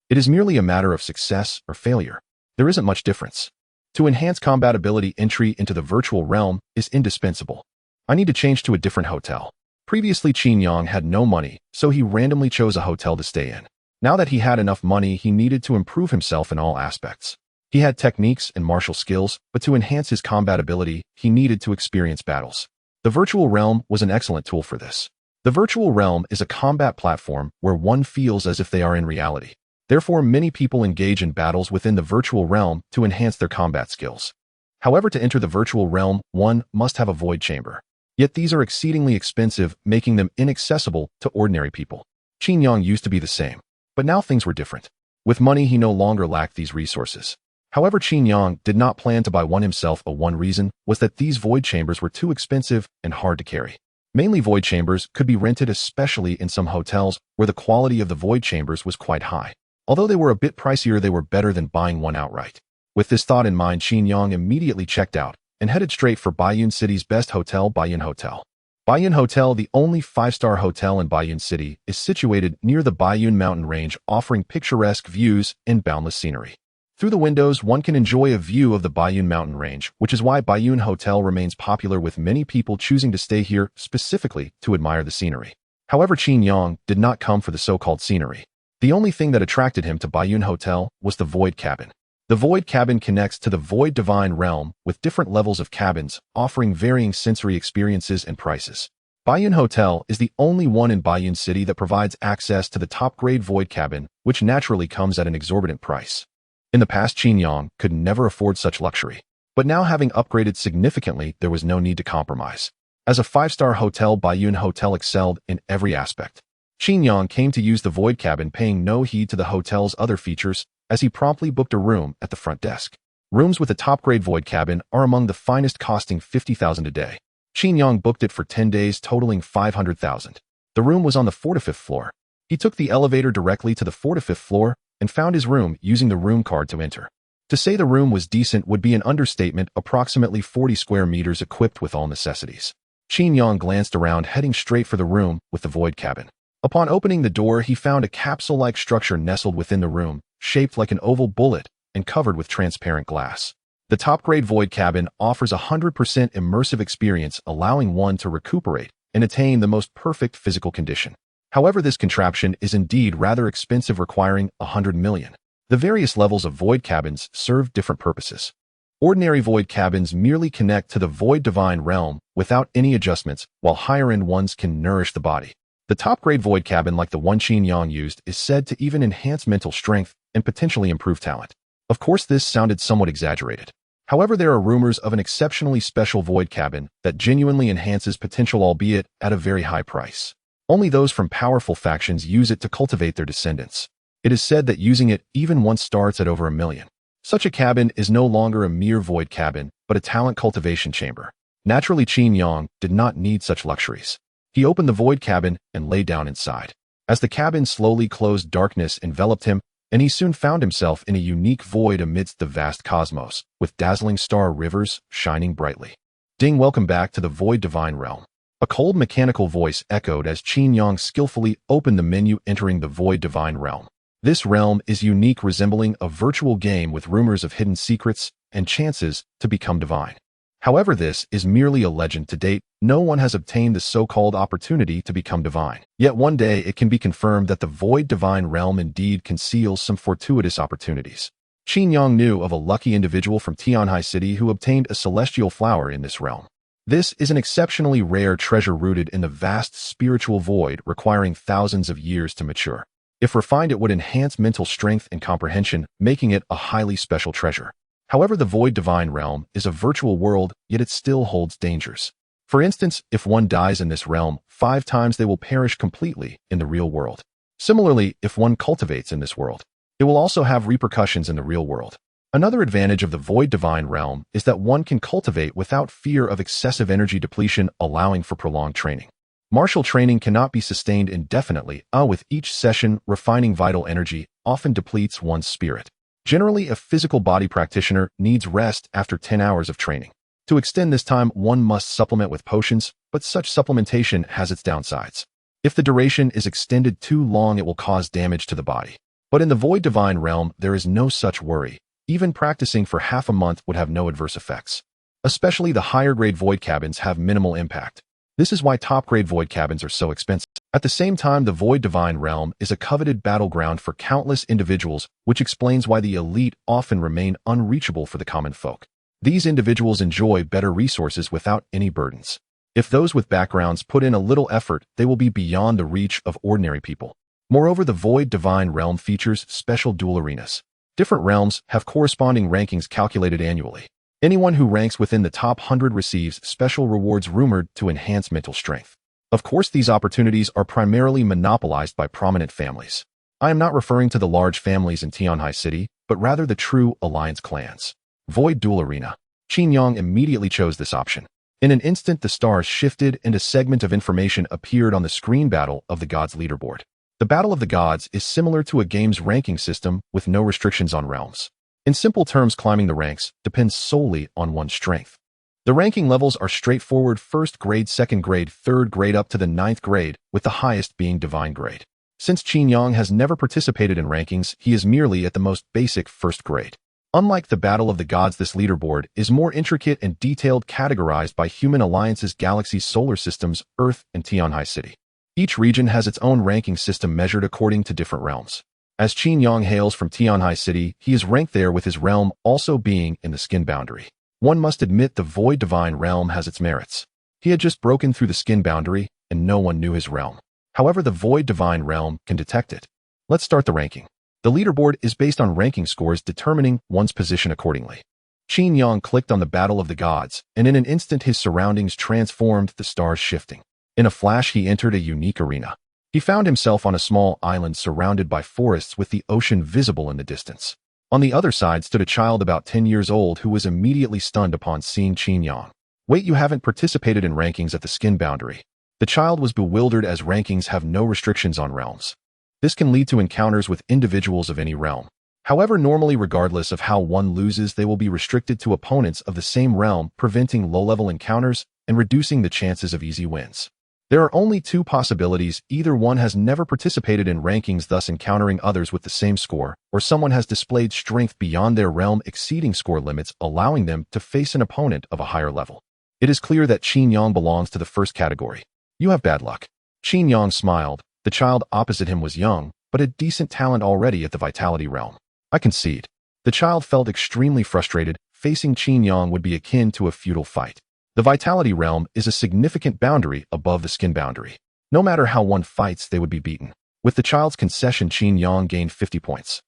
A: It is merely a matter of success or failure. There isn't much difference. To enhance compatibility, entry into the virtual realm is indispensable. I need to change to a different hotel. Previously, Qin Yang had no money, so he randomly chose a hotel to stay in. Now that he had enough money, he needed to improve himself in all aspects. He had techniques and martial skills, but to enhance his compatibility, he needed to experience battles. The virtual realm was an excellent tool for this. The virtual realm is a combat platform where one feels as if they are in reality. Therefore, many people engage in battles within the virtual realm to enhance their combat skills. However, to enter the virtual realm, one must have a void chamber. Yet these are exceedingly expensive, making them inaccessible to ordinary people. Qin Yang used to be the same, but now things were different. With money, he no longer lacked these resources. However, Qin Yang did not plan to buy one himself. One reason was that these void chambers were too expensive and hard to carry. Mainly, void chambers could be rented, especially in some hotels where the quality of the void chambers was quite high. Although they were a bit pricier, they were better than buying one outright. With this thought in mind, Qin Yang immediately checked out and headed straight for Baiyun City's best hotel, Baiyun Hotel. Baiyun Hotel, the only 5-star hotel in Baiyun City, is situated near the Baiyun mountain range, offering picturesque views and boundless scenery. Through the windows, one can enjoy a view of the Baiyun mountain range, which is why Baiyun Hotel remains popular, with many people choosing to stay here specifically to admire the scenery. However, Qin Yang did not come for the so-called scenery. The only thing that attracted him to Baiyun Hotel was the Void Cabin. The Void Cabin connects to the Void Divine Realm with different levels of cabins, offering varying sensory experiences and prices. Baiyun Hotel is the only one in Baiyun City that provides access to the top-grade Void Cabin, which naturally comes at an exorbitant price. In the past, Qin Yang could never afford such luxury. But now, having upgraded significantly, there was no need to compromise. As a 5-star hotel, Baiyun Hotel excelled in every aspect. Qin Yang came to use the Void Cabin, paying no heed to the hotel's other features, as he promptly booked a room at the front desk. Rooms with a top-grade Void Cabin are among the finest, costing 50,000 a day. Qin Yang booked it for 10 days, totaling 500,000. The room was on the 4th to 5th floor. He took the elevator directly to the 4th to 5th floor and found his room using the room card to enter. To say the room was decent would be an understatement, approximately 40 square meters equipped with all necessities. Qin Yang glanced around, heading straight for the room with the Void Cabin. Upon opening the door, he found a capsule-like structure nestled within the room, shaped like an oval bullet and covered with transparent glass. The top-grade Void Cabin offers a 100% immersive experience, allowing one to recuperate and attain the most perfect physical condition. However, this contraption is indeed rather expensive, requiring 100 million. The various levels of Void Cabins serve different purposes. Ordinary Void Cabins merely connect to the Void Divine Realm without any adjustments, while higher-end ones can nourish the body. The top-grade Void Cabin, like the one Qin Yang used, is said to even enhance mental strength and potentially improve talent. Of course, this sounded somewhat exaggerated. However, there are rumors of an exceptionally special Void Cabin that genuinely enhances potential, albeit at a very high price. Only those from powerful factions use it to cultivate their descendants. It is said that using it even once starts at over 1 million. Such a cabin is no longer a mere Void Cabin, but a talent cultivation chamber. Naturally, Qin Yang did not need such luxuries. He opened the Void Cabin and lay down inside. As the cabin slowly closed, darkness enveloped him, and he soon found himself in a unique void amidst the vast cosmos, with dazzling star rivers shining brightly. Ding, welcome back to the Void Divine Realm. A cold mechanical voice echoed as Qin Yang skillfully opened the menu, entering the Void Divine Realm. This realm is unique, resembling a virtual game with rumors of hidden secrets and chances to become divine. However, this is merely a legend. To date, no one has obtained the so-called opportunity to become divine. Yet one day it can be confirmed that the Void Divine Realm indeed conceals some fortuitous opportunities. Qin Yang knew of a lucky individual from Tianhai City who obtained a celestial flower in this realm. This is an exceptionally rare treasure rooted in the vast spiritual void, requiring thousands of years to mature. If refined, it would enhance mental strength and comprehension, making it a highly special treasure. However, the Void Divine Realm is a virtual world, yet it still holds dangers. For instance, if one dies in this realm, 5 times they will perish completely in the real world. Similarly, if one cultivates in this world, it will also have repercussions in the real world. Another advantage of the Void Divine Realm is that one can cultivate without fear of excessive energy depletion, allowing for prolonged training. Martial training cannot be sustained indefinitely, with each session refining vital energy often depletes one's spirit. Generally, a physical body practitioner needs rest after 10 hours of training. To extend this time, one must supplement with potions, but such supplementation has its downsides. If the duration is extended too long, it will cause damage to the body. But in the Void Divine Realm, there is no such worry. Even practicing for half a month would have no adverse effects. Especially the higher-grade Void Cabins have minimal impact. This is why top-grade Void Cabins are so expensive. At the same time, the Void Divine Realm is a coveted battleground for countless individuals, which explains why the elite often remain unreachable for the common folk. These individuals enjoy better resources without any burdens. If those with backgrounds put in a little effort, they will be beyond the reach of ordinary people. Moreover, the Void Divine Realm features special duel arenas. Different realms have corresponding rankings calculated annually. Anyone who ranks within the top 100 receives special rewards rumored to enhance mental strength. Of course, these opportunities are primarily monopolized by prominent families. I am not referring to the large families in Tianhai City, but rather the true alliance clans. Void Duel Arena. Qin Yang immediately chose this option. In an instant, the stars shifted and a segment of information appeared on the screen. Battle of the Gods leaderboard. The Battle of the Gods is similar to a game's ranking system with no restrictions on realms. In simple terms, climbing the ranks depends solely on one's strength. The ranking levels are straightforward: 1st grade, 2nd grade, 3rd grade up to the 9th grade, with the highest being divine grade. Since Qin Yang has never participated in rankings, he is merely at the most basic 1st grade. Unlike the Battle of the Gods, this leaderboard is more intricate and detailed, categorized by human alliances, galaxies, solar systems, Earth, and Tianhai City. Each region has its own ranking system measured according to different realms. As Qin Yang hails from Tianhai City, he is ranked there, with his realm also being in the skin boundary. One must admit the Void Divine Realm has its merits. He had just broken through the skin boundary, and no one knew his realm. However, the Void Divine Realm can detect it. Let's start the ranking. The leaderboard is based on ranking scores, determining one's position accordingly. Qin Yang clicked on the Battle of the Gods, and in an instant his surroundings transformed, the stars shifting. In a flash, he entered a unique arena. He found himself on a small island surrounded by forests, with the ocean visible in the distance. On the other side stood a child about 10 years old who was immediately stunned upon seeing Qin Yang. Wait, you haven't participated in rankings at the skin boundary? The child was bewildered, as rankings have no restrictions on realms. This can lead to encounters with individuals of any realm. However, normally, regardless of how one loses, they will be restricted to opponents of the same realm, preventing low-level encounters and reducing the chances of easy wins. There are only two possibilities. Either one has never participated in rankings, thus encountering others with the same score, or someone has displayed strength beyond their realm, exceeding score limits, allowing them to face an opponent of a higher level. It is clear that Qin Yang belongs to the first category. You have bad luck. Qin Yang smiled. The child opposite him was young, but had decent talent already at the vitality realm. I concede. The child felt extremely frustrated. Facing Qin Yang would be akin to a feudal fight. The vitality realm is a significant boundary above the skin boundary. No matter how one fights, they would be beaten. With the child's concession, Qin Yang gained 50 points.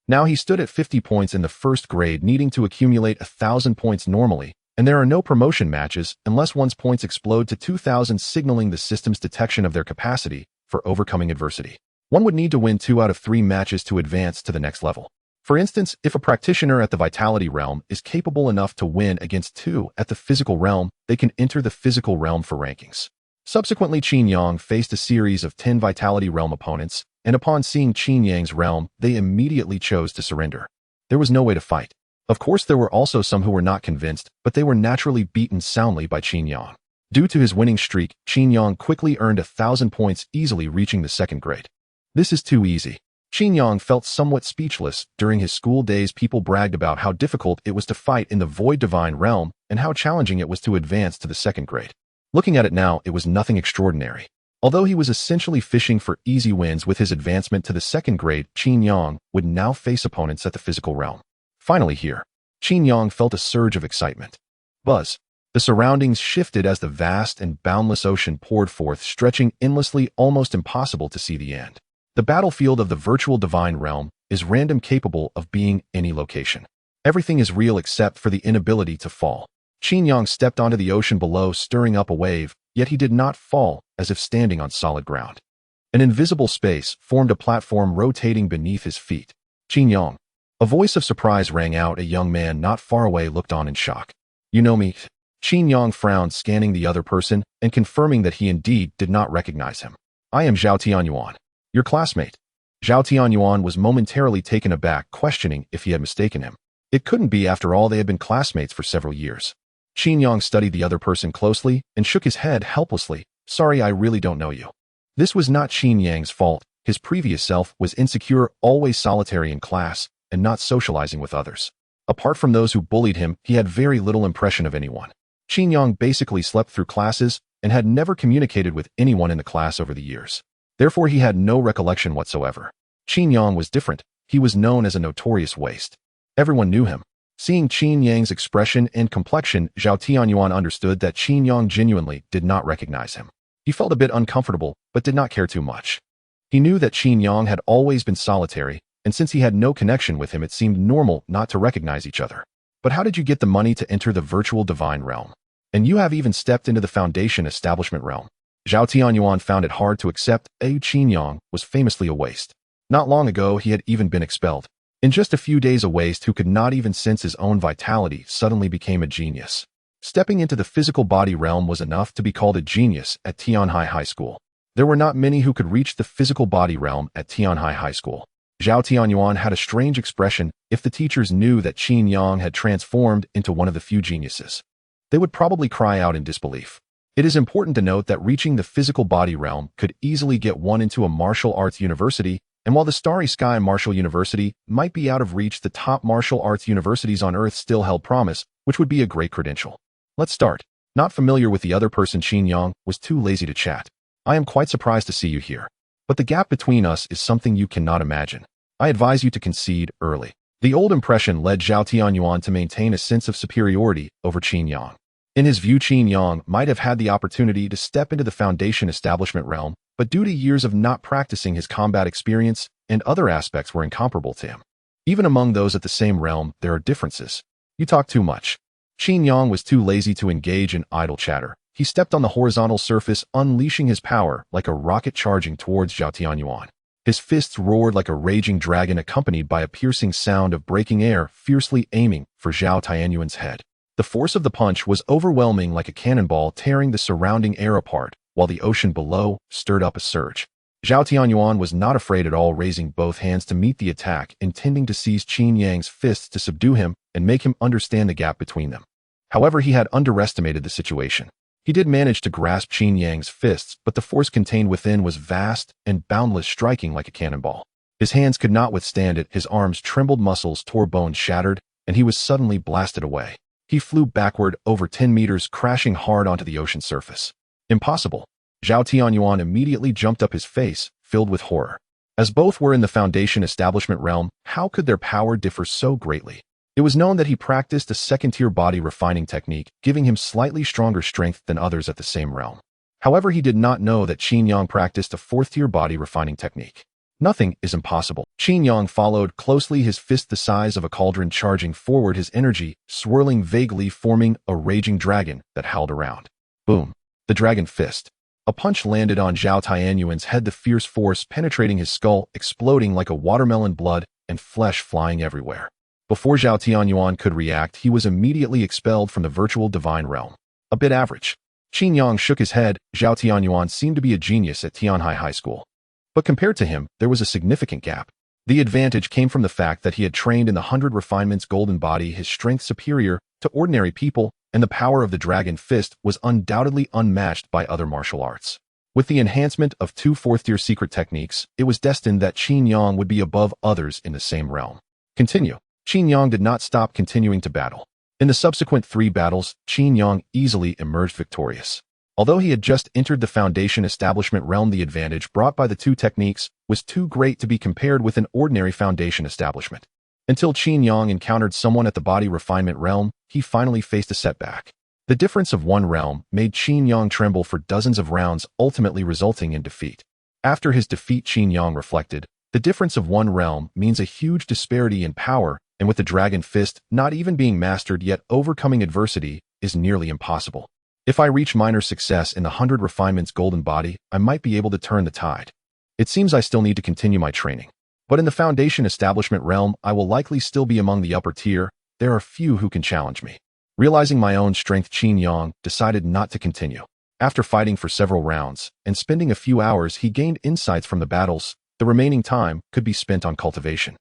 A: Now he stood at 50 points in the first grade, needing to accumulate 1,000 points normally, and there are no promotion matches unless one's points explode to 2,000, signaling the system's detection of their capacity for overcoming adversity. One would need to win 2 out of 3 matches to advance to the next level. For instance, if a practitioner at the vitality realm is capable enough to win against 2 at the physical realm, they can enter the physical realm for rankings. Subsequently, Qin Yang faced a series of 10 vitality realm opponents, and upon seeing Qin Yang's realm, they immediately chose to surrender. There was no way to fight. Of course, there were also some who were not convinced, but they were naturally beaten soundly by Qin Yang. Due to his winning streak, Qin Yang quickly earned 1,000 points, easily reaching the second grade. This is too easy. Qin Yang felt somewhat speechless. During his school days, people bragged about how difficult it was to fight in the Void Divine realm and how challenging it was to advance to the second grade. Looking at it now, it was nothing extraordinary. Although he was essentially fishing for easy wins with his advancement to the second grade, Qin Yang would now face opponents at the physical realm. Finally here, Qin Yang felt a surge of excitement. Buzz. The surroundings shifted as the vast and boundless ocean poured forth, stretching endlessly, almost impossible to see the end. The battlefield of the virtual divine realm is random, capable of being any location. Everything is real except for the inability to fall. Qin Yang stepped onto the ocean below, stirring up a wave, yet he did not fall, as if standing on solid ground. An invisible space formed a platform rotating beneath his feet. Qin Yang. A voice of surprise rang out. A young man not far away looked on in shock. You know me? Qin Yang frowned, scanning the other person and confirming that he indeed did not recognize him. I am Zhao Tianyuan, your classmate. Zhao Tianyuan was momentarily taken aback, questioning if he had mistaken him. It couldn't be, after all they had been classmates for several years. Qin Yang studied the other person closely and shook his head helplessly. Sorry, I really don't know you. This was not Qin Yang's fault. His previous self was insecure, always solitary in class, and not socializing with others. Apart from those who bullied him, he had very little impression of anyone. Qin Yang basically slept through classes and had never communicated with anyone in the class over the years. Therefore, he had no recollection whatsoever. Qin Yang was different. He was known as a notorious waste. Everyone knew him. Seeing Qin Yang's expression and complexion, Zhao Tianyuan understood that Qin Yang genuinely did not recognize him. He felt a bit uncomfortable, but did not care too much. He knew that Qin Yang had always been solitary, and since he had no connection with him, it seemed normal not to recognize each other. But how did you get the money to enter the virtual divine realm? And you have even stepped into the foundation establishment realm. Zhao Tianyuan found it hard to accept. Qin Yang was famously a waste. Not long ago, he had even been expelled. In just a few days, a waste who could not even sense his own vitality suddenly became a genius. Stepping into the physical body realm was enough to be called a genius at Tianhai High School. There were not many who could reach the physical body realm at Tianhai High School. Zhao Tianyuan had a strange expression. If the teachers knew that Qin Yang had transformed into one of the few geniuses, they would probably cry out in disbelief. It is important to note that reaching the physical body realm could easily get one into a martial arts university, and while the Starry Sky Martial University might be out of reach, the top martial arts universities on Earth still held promise, which would be a great credential. Let's start. Not familiar with the other person, Qin Yang was too lazy to chat. I am quite surprised to see you here. But the gap between us is something you cannot imagine. I advise you to concede early. The old impression led Zhao Tianyuan to maintain a sense of superiority over Qin Yang. In his view, Qin Yang might have had the opportunity to step into the foundation establishment realm, but due to years of not practicing, his combat experience and other aspects were incomparable to him. Even among those at the same realm, there are differences. You talk too much. Qin Yang was too lazy to engage in idle chatter. He stepped on the horizontal surface, unleashing his power like a rocket charging towards Zhao Tianyuan. His fists roared like a raging dragon, accompanied by a piercing sound of breaking air, fiercely aiming for Zhao Tianyuan's head. The force of the punch was overwhelming, like a cannonball tearing the surrounding air apart, while the ocean below stirred up a surge. Zhao Tianyuan was not afraid at all, raising both hands to meet the attack, intending to seize Qin Yang's fists to subdue him and make him understand the gap between them. However, he had underestimated the situation. He did manage to grasp Qin Yang's fists, but the force contained within was vast and boundless, striking like a cannonball. His hands could not withstand it, his arms trembled, muscles tore, bones shattered, and he was suddenly blasted away. He flew backward over 10 meters, crashing hard onto the ocean surface. Impossible. Zhao Tianyuan immediately jumped up, his face filled with horror. As both were in the Foundation establishment realm, how could their power differ so greatly? It was known that he practiced a second-tier body refining technique, giving him slightly stronger strength than others at the same realm. However, he did not know that Qin Yang practiced a fourth-tier body refining technique. Nothing is impossible. Qin Yang followed closely, his fist the size of a cauldron charging forward, his energy swirling vaguely, forming a raging dragon that howled around. Boom. The dragon fist. A punch landed on Zhao Tianyuan's head, the fierce force penetrating his skull, exploding like a watermelon, blood and flesh flying everywhere. Before Zhao Tianyuan could react, he was immediately expelled from the virtual divine realm. A bit average. Qin Yang shook his head. Zhao Tianyuan seemed to be a genius at Tianhai High School. But compared to him, there was a significant gap. The advantage came from the fact that he had trained in the 100 Refinements Golden Body, his strength superior to ordinary people, and the power of the Dragon Fist was undoubtedly unmatched by other martial arts. With the enhancement of 2 fourth-tier secret techniques, it was destined that Qin Yang would be above others in the same realm. Continue. Qin Yang did not stop continuing to battle. In the subsequent 3 battles, Qin Yang easily emerged victorious. Although he had just entered the Foundation establishment realm, the advantage brought by the 2 techniques was too great to be compared with an ordinary Foundation establishment. Until Qin Yang encountered someone at the body refinement realm, he finally faced a setback. The difference of 1 realm made Qin Yang tremble for dozens of rounds, ultimately resulting in defeat. After his defeat, Qin Yang reflected, the difference of 1 realm means a huge disparity in power, and with the Dragon Fist not even being mastered yet, overcoming adversity is nearly impossible. If I reach minor success in the 100 Refinements Golden Body, I might be able to turn the tide. It seems I still need to continue my training. But in the Foundation establishment realm, I will likely still be among the upper tier. There are few who can challenge me. Realizing my own strength, Qin Yang decided not to continue. After fighting for several rounds and spending a few hours, he gained insights from the battles. The remaining time could be spent on cultivation.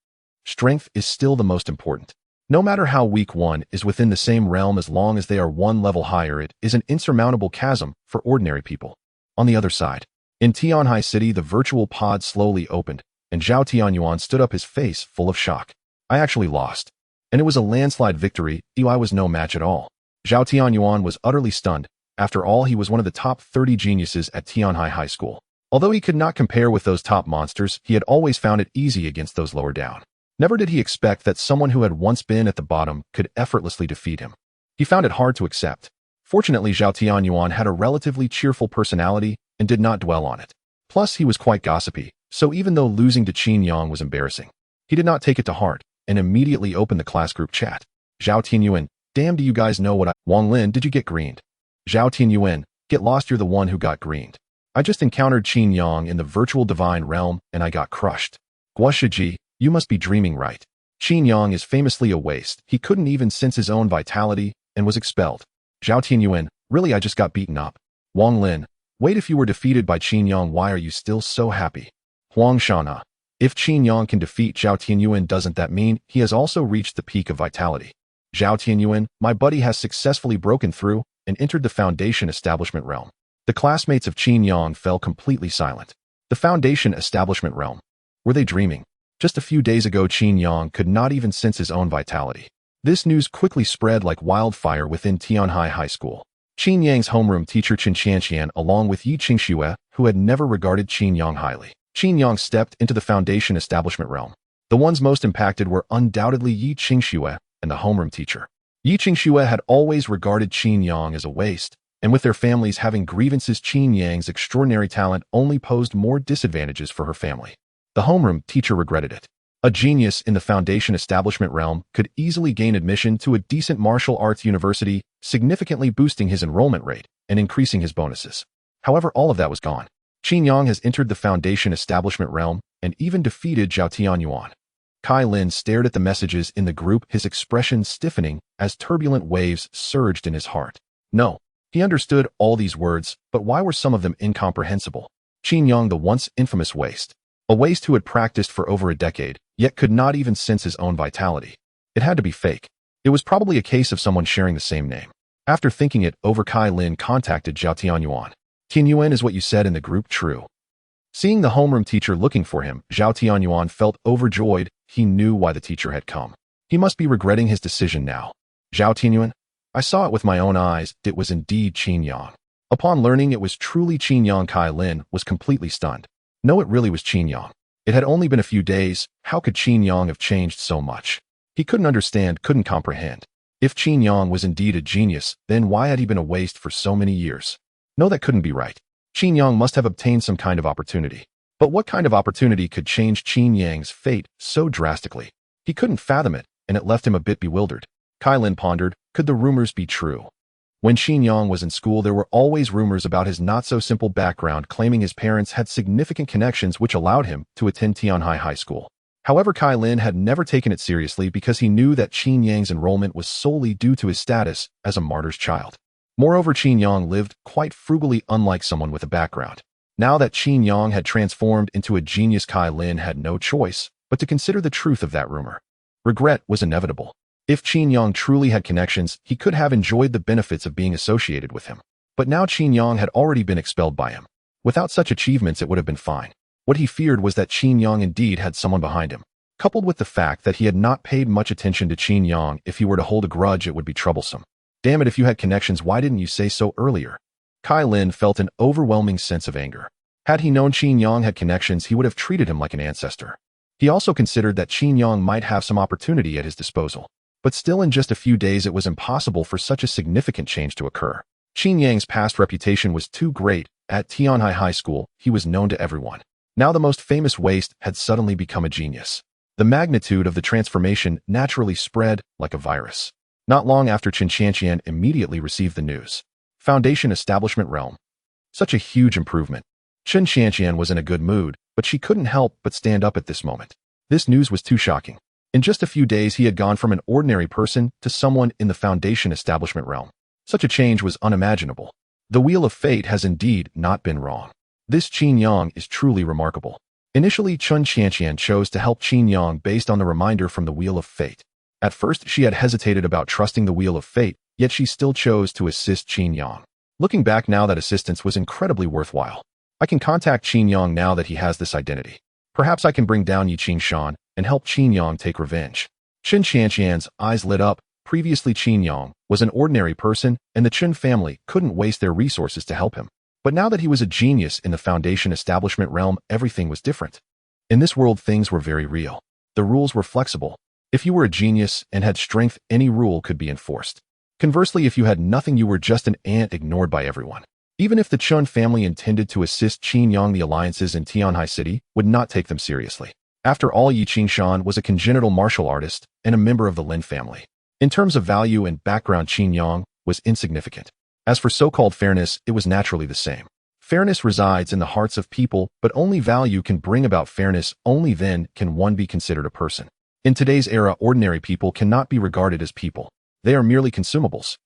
A: Strength is still the most important. No matter how weak one is within the same realm, as long as they are 1 level higher, it is an insurmountable chasm for ordinary people. On the other side, in Tianhai City, the virtual pod slowly opened, and Zhao Tianyuan stood up, his face full of shock. I actually lost. And it was a landslide victory. I was no match at all. Zhao Tianyuan was utterly stunned. After all, he was one of the top 30 geniuses at Tianhai High School. Although he could not compare with those top monsters, he had always found it easy against those lower down. Never did he expect that someone who had once been at the bottom could effortlessly defeat him. He found it hard to accept. Fortunately, Zhao Tianyuan had a relatively cheerful personality and did not dwell on it. Plus, he was quite gossipy, so even though losing to Qin Yang was embarrassing, he did not take it to heart and immediately opened the class group chat. Zhao Tianyuan, damn, do you guys know what Wang Lin, did you get greened? Zhao Tianyuan, get lost, you're the one who got greened. I just encountered Qin Yang in the virtual divine realm and I got crushed. Gua Shiji, you must be dreaming, right? Qin Yang is famously a waste. He couldn't even sense his own vitality and was expelled. Zhao Tianyuan, really, I just got beaten up. Wang Lin, wait, if you were defeated by Qin Yang, why are you still so happy? Huang Shana, if Qin Yang can defeat Zhao Tianyuan, doesn't that mean he has also reached the peak of vitality? Zhao Tianyuan, my buddy has successfully broken through and entered the Foundation establishment realm. The classmates of Qin Yang fell completely silent. The Foundation establishment realm. Were they dreaming? Just a few days ago, Qin Yang could not even sense his own vitality. This news quickly spread like wildfire within Tianhai High School. Qin Yang's homeroom teacher Chen Qianqian, along with Yi Qingxue, who had never regarded Qin Yang highly. Qin Yang stepped into the Foundation establishment realm. The ones most impacted were undoubtedly Yi Qingxue and the homeroom teacher. Yi Qingxue had always regarded Qin Yang as a waste, and with their families having grievances, Qin Yang's extraordinary talent only posed more disadvantages for her family. The homeroom teacher regretted it. A genius in the Foundation establishment realm could easily gain admission to a decent martial arts university, significantly boosting his enrollment rate and increasing his bonuses. However, all of that was gone. Qin Yang has entered the Foundation establishment realm and even defeated Zhao Tianyuan. Kai Lin stared at the messages in the group, his expression stiffening as turbulent waves surged in his heart. No, he understood all these words, but why were some of them incomprehensible? Qin Yang, the once infamous waste. A waste who had practiced for over a decade, yet could not even sense his own vitality. It had to be fake. It was probably a case of someone sharing the same name. After thinking it over, Kai Lin contacted Zhao Tianyuan. Tianyuan, is what you said in the group true? Seeing the homeroom teacher looking for him, Zhao Tianyuan felt overjoyed. He knew why the teacher had come. He must be regretting his decision now. Zhao Tianyuan, I saw it with my own eyes. It was indeed Qin Yang. Upon learning it was truly Qin Yang, Kai Lin was completely stunned. No, it really was Qin Yang. It had only been a few days. How could Qin Yang have changed so much? He couldn't understand, couldn't comprehend. If Qin Yang was indeed a genius, then why had he been a waste for so many years? No, that couldn't be right. Qin Yang must have obtained some kind of opportunity. But what kind of opportunity could change Qin Yang's fate so drastically? He couldn't fathom it, and it left him a bit bewildered. Kai Lin pondered, could the rumors be true? When Qin Yang was in school, there were always rumors about his not-so-simple background, claiming his parents had significant connections which allowed him to attend Tianhai High School. However, Kai Lin had never taken it seriously because he knew that Qin Yang's enrollment was solely due to his status as a martyr's child. Moreover, Qin Yang lived quite frugally, unlike someone with a background. Now that Qin Yang had transformed into a genius, Kai Lin had no choice but to consider the truth of that rumor. Regret was inevitable. If Qin Yang truly had connections, he could have enjoyed the benefits of being associated with him. But now Qin Yang had already been expelled by him. Without such achievements, it would have been fine. What he feared was that Qin Yang indeed had someone behind him. Coupled with the fact that he had not paid much attention to Qin Yang, if he were to hold a grudge, it would be troublesome. Damn it, if you had connections, why didn't you say so earlier? Kai Lin felt an overwhelming sense of anger. Had he known Qin Yang had connections, he would have treated him like an ancestor. He also considered that Qin Yang might have some opportunity at his disposal. But still, in just a few days, it was impossible for such a significant change to occur. Qin Yang's past reputation was too great. At Tianhai High School, he was known to everyone. Now the most famous waste had suddenly become a genius. The magnitude of the transformation naturally spread like a virus. Not long after, Chen Qianqian immediately received the news. Foundation Establishment Realm. Such a huge improvement. Chen Qianqian was in a good mood, but she couldn't help but stand up at this moment. This news was too shocking. In just a few days, he had gone from an ordinary person to someone in the Foundation Establishment Realm. Such a change was unimaginable. The Wheel of Fate has indeed not been wrong. This Qin Yang is truly remarkable. Initially, Chen Qianqian chose to help Qin Yang based on the reminder from the Wheel of Fate. At first, she had hesitated about trusting the Wheel of Fate, yet she still chose to assist Qin Yang. Looking back now, that assistance was incredibly worthwhile. I can contact Qin Yang now that he has this identity. Perhaps I can bring down Yi Qingshan and help Qin Yang take revenge. Chen Qianqian's eyes lit up. Previously, Qin Yang was an ordinary person, and the Chen family couldn't waste their resources to help him. But now that he was a genius in the Foundation Establishment Realm, everything was different. In this world, things were very real. The rules were flexible. If you were a genius and had strength, any rule could be enforced. Conversely, if you had nothing, you were just an ant ignored by everyone. Even if the Chen family intended to assist Qin Yang, the alliances in Tianhai City would not take them seriously. After all, Yi Qingshan was a congenital martial artist and a member of the Lin family. In terms of value and background, Qin Yang was insignificant. As for so-called fairness, it was naturally the same. Fairness resides in the hearts of people, but only value can bring about fairness. Only then can one be considered a person. In today's era, ordinary people cannot be regarded as people. They are merely consumables.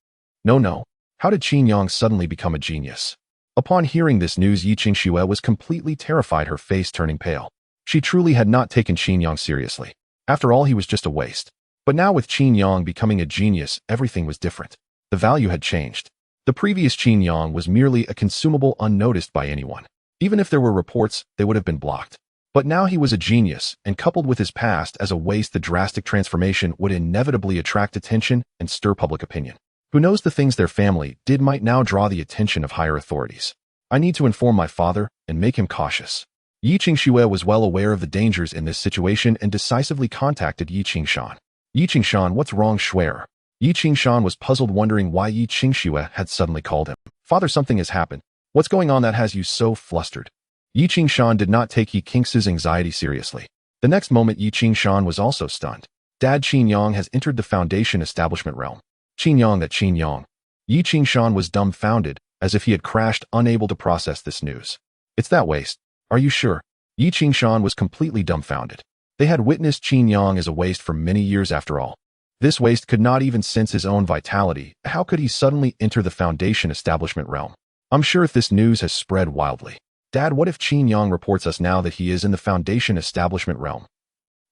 A: No. How did Qin Yang suddenly become a genius? Upon hearing this news, Yi Qingxue was completely terrified, her face turning pale. She truly had not taken Qin Yang seriously. After all, he was just a waste. But now with Qin Yang becoming a genius, everything was different. The value had changed. The previous Qin Yang was merely a consumable, unnoticed by anyone. Even if there were reports, they would have been blocked. But now he was a genius, and coupled with his past as a waste, the drastic transformation would inevitably attract attention and stir public opinion. Who knows, the things their family did might now draw the attention of higher authorities. I need to inform my father and make him cautious. Yi Qingxue was well aware of the dangers in this situation and decisively contacted Yi Qingshan. Yi Qingshan, what's wrong, Schwer? Yi Qingshan was puzzled, wondering why Yi Qingxue had suddenly called him. Father, something has happened. What's going on that has you so flustered? Yi Qingshan did not take Yi Qingx's anxiety seriously. The next moment, Yi Qingshan was also stunned. Dad, Qin Yang has entered the Foundation Establishment Realm. Qin Yang, that Qin Yang. Yi Qingshan was dumbfounded, as if he had crashed, unable to process this news. It's that waste. Are you sure? Yi Qingshan was completely dumbfounded. They had witnessed Qin Yang as a waste for many years after all. This waste could not even sense his own vitality. How could he suddenly enter the Foundation Establishment Realm? I'm sure if this news has spread wildly. Dad, what if Qin Yang reports us now that he is in the Foundation Establishment Realm?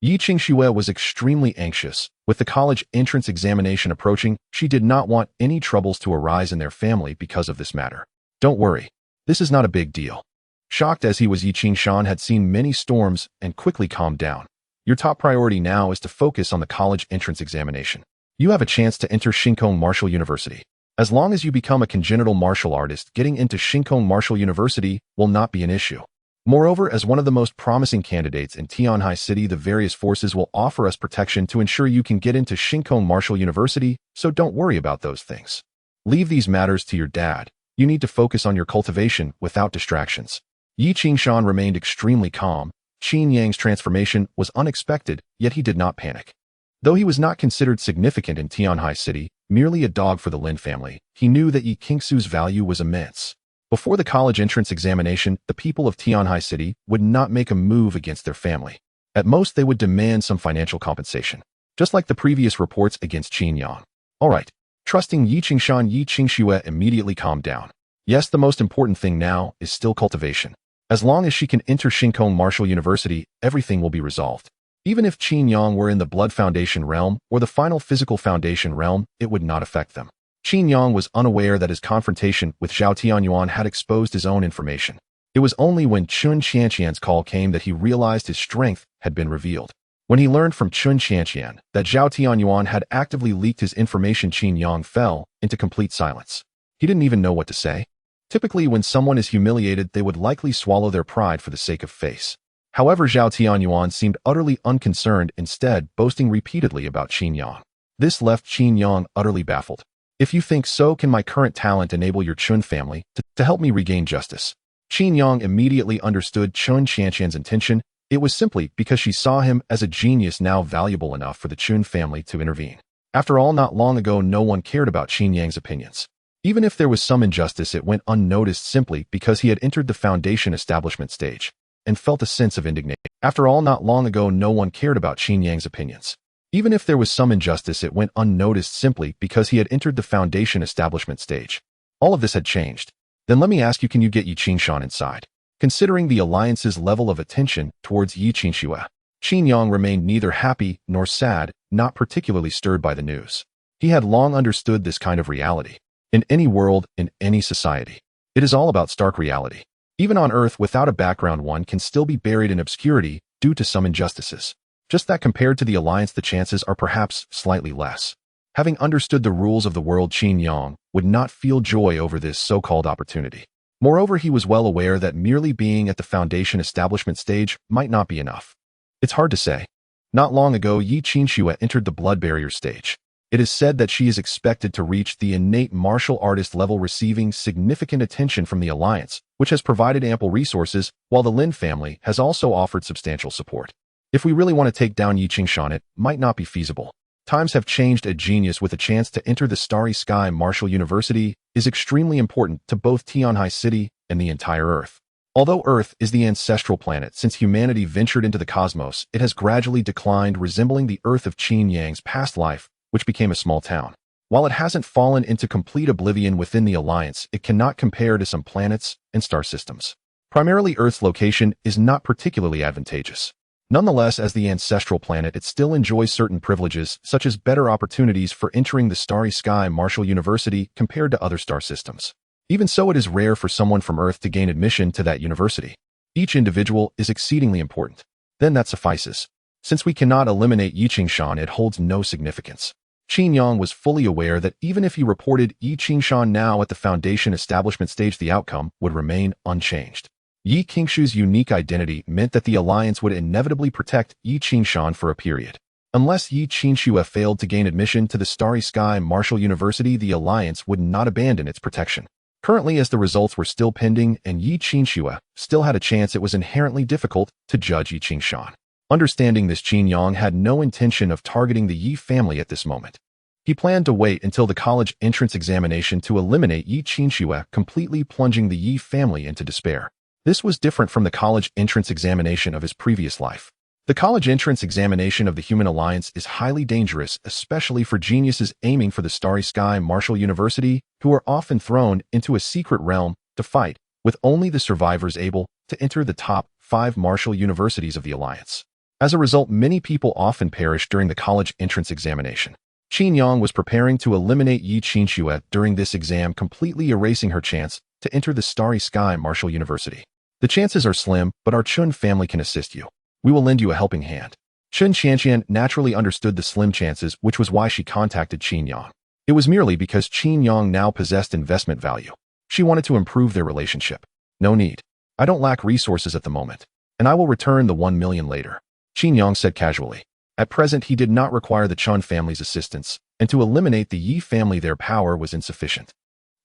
A: Yi Qingxue was extremely anxious. With the college entrance examination approaching, she did not want any troubles to arise in their family because of this matter. Don't worry. This is not a big deal. Shocked as he was, Yi Qingshan had seen many storms and quickly calmed down. Your top priority now is to focus on the college entrance examination. You have a chance to enter Shinkong Martial University. As long as you become a congenital martial artist, getting into Shinkong Martial University will not be an issue. Moreover, as one of the most promising candidates in Tianhai City, the various forces will offer us protection to ensure you can get into Shinkong Martial University, so don't worry about those things. Leave these matters to your dad. You need to focus on your cultivation without distractions. Yi Qingshan remained extremely calm. Qin Yang's transformation was unexpected, yet he did not panic. Though he was not considered significant in Tianhai City, merely a dog for the Lin family, he knew that Yi Qingxu's value was immense. Before the college entrance examination, the people of Tianhai City would not make a move against their family. At most, they would demand some financial compensation, just like the previous reports against Qin Yang. Alright, trusting Yi Qingshan, Yi Qingxue immediately calmed down. Yes, the most important thing now is still cultivation. As long as she can enter Shinkong Martial University, everything will be resolved. Even if Qin Yang were in the Blood Foundation realm or the final Physical Foundation realm, it would not affect them. Qin Yang was unaware that his confrontation with Zhao Tianyuan had exposed his own information. It was only when Chun Qianqian's call came that he realized his strength had been revealed. When he learned from Chun Qianqian that Zhao Tianyuan had actively leaked his information, Qin Yang fell into complete silence. He didn't even know what to say. Typically, when someone is humiliated, they would likely swallow their pride for the sake of face. However, Zhao Tianyuan seemed utterly unconcerned, instead boasting repeatedly about Qin Yang. This left Qin Yang utterly baffled. If you think so, can my current talent enable your Chun family to help me regain justice? Qin Yang immediately understood Chun Qianqian's intention. It was simply because she saw him as a genius now valuable enough for the Chun family to intervene. After all, not long ago, no one cared about Qin Yang's opinions. Even if there was some injustice, it went unnoticed simply because he had entered the foundation establishment stage and felt a sense of indignation. After all, not long ago, no one cared about Qin Yang's opinions. Even if there was some injustice, it went unnoticed simply because he had entered the foundation establishment stage. All of this had changed. Then let me ask you, can you get Yi Qingshan inside? Considering the alliance's level of attention towards Yi Qingxue, Qin Yang remained neither happy nor sad, not particularly stirred by the news. He had long understood this kind of reality. In any world, in any society, it is all about stark reality. Even on Earth, without a background, one can still be buried in obscurity due to some injustices. Just that compared to the alliance, the chances are perhaps slightly less. Having understood the rules of the world, Qin Yang would not feel joy over this so-called opportunity. Moreover, he was well aware that merely being at the foundation establishment stage might not be enough. It's hard to say. Not long ago, Yi Qingxue entered the blood barrier stage. It is said that she is expected to reach the innate martial artist level, receiving significant attention from the alliance, which has provided ample resources, while the Lin family has also offered substantial support. If we really want to take down Yi Qingshan, it might not be feasible. Times have changed. A genius with a chance to enter the Starry Sky Martial University is extremely important to both Tianhai City and the entire Earth. Although Earth is the ancestral planet, since humanity ventured into the cosmos, it has gradually declined, resembling the Earth of Qin Yang's past life, which became a small town. While it hasn't fallen into complete oblivion within the alliance, it cannot compare to some planets and star systems. Primarily, Earth's location is not particularly advantageous. Nonetheless, as the ancestral planet, it still enjoys certain privileges, such as better opportunities for entering the Starry Sky Martial University compared to other star systems. Even so, it is rare for someone from Earth to gain admission to that university. Each individual is exceedingly important. Then that suffices. Since we cannot eliminate Yi Qingshan, it holds no significance. Qin Yang was fully aware that even if he reported Yi Qingshan now at the foundation establishment stage, the outcome would remain unchanged. Yi Qingshu's unique identity meant that the alliance would inevitably protect Yi Qingshan for a period. Unless Yi Qingxue failed to gain admission to the Starry Sky Martial University, the alliance would not abandon its protection. Currently, as the results were still pending and Yi Qingxue still had a chance, it was inherently difficult to judge Yi Qingshan. Understanding this, Qin Yang had no intention of targeting the Yi family at this moment. He planned to wait until the college entrance examination to eliminate Yi Qingxue, completely plunging the Yi family into despair. This was different from the college entrance examination of his previous life. The college entrance examination of the Human Alliance is highly dangerous, especially for geniuses aiming for the Starry Sky Martial University, who are often thrown into a secret realm to fight, with only the survivors able to enter the top 5 martial universities of the Alliance. As a result, many people often perish during the college entrance examination. Qin Yang was preparing to eliminate Yi Qinxue during this exam, completely erasing her chance to enter the Starry Sky Martial University. The chances are slim, but our Chun family can assist you. We will lend you a helping hand. Chun Qianqian naturally understood the slim chances, which was why she contacted Qin Yang. It was merely because Qin Yang now possessed investment value. She wanted to improve their relationship. No need. I don't lack resources at the moment, and I will return the 1 million later, Qin Yang said casually. At present, he did not require the Chun family's assistance, and to eliminate the Yi family their power was insufficient.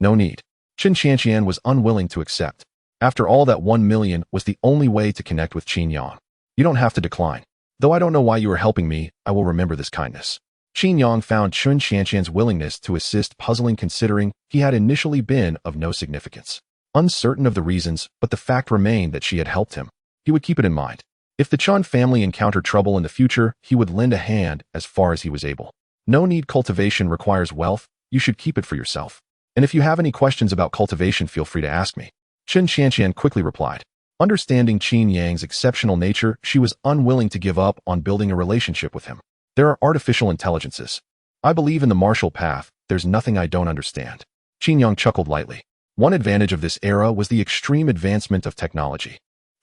A: No need. Chun Qianqian was unwilling to accept. After all, that 1 million was the only way to connect with Qin Yang. You don't have to decline. Though I don't know why you are helping me, I will remember this kindness. Qin Yang found Chun Qianqian's willingness to assist puzzling, considering he had initially been of no significance. Uncertain of the reasons, but the fact remained that she had helped him. He would keep it in mind. If the Chun family encountered trouble in the future, he would lend a hand as far as he was able. No need. Cultivation requires wealth. You should keep it for yourself. And if you have any questions about cultivation, feel free to ask me. Chun Qianqian quickly replied. Understanding Qin Yang's exceptional nature, she was unwilling to give up on building a relationship with him. There are artificial intelligences. I believe in the martial path. There's nothing I don't understand. Qin Yang chuckled lightly. One advantage of this era was the extreme advancement of technology.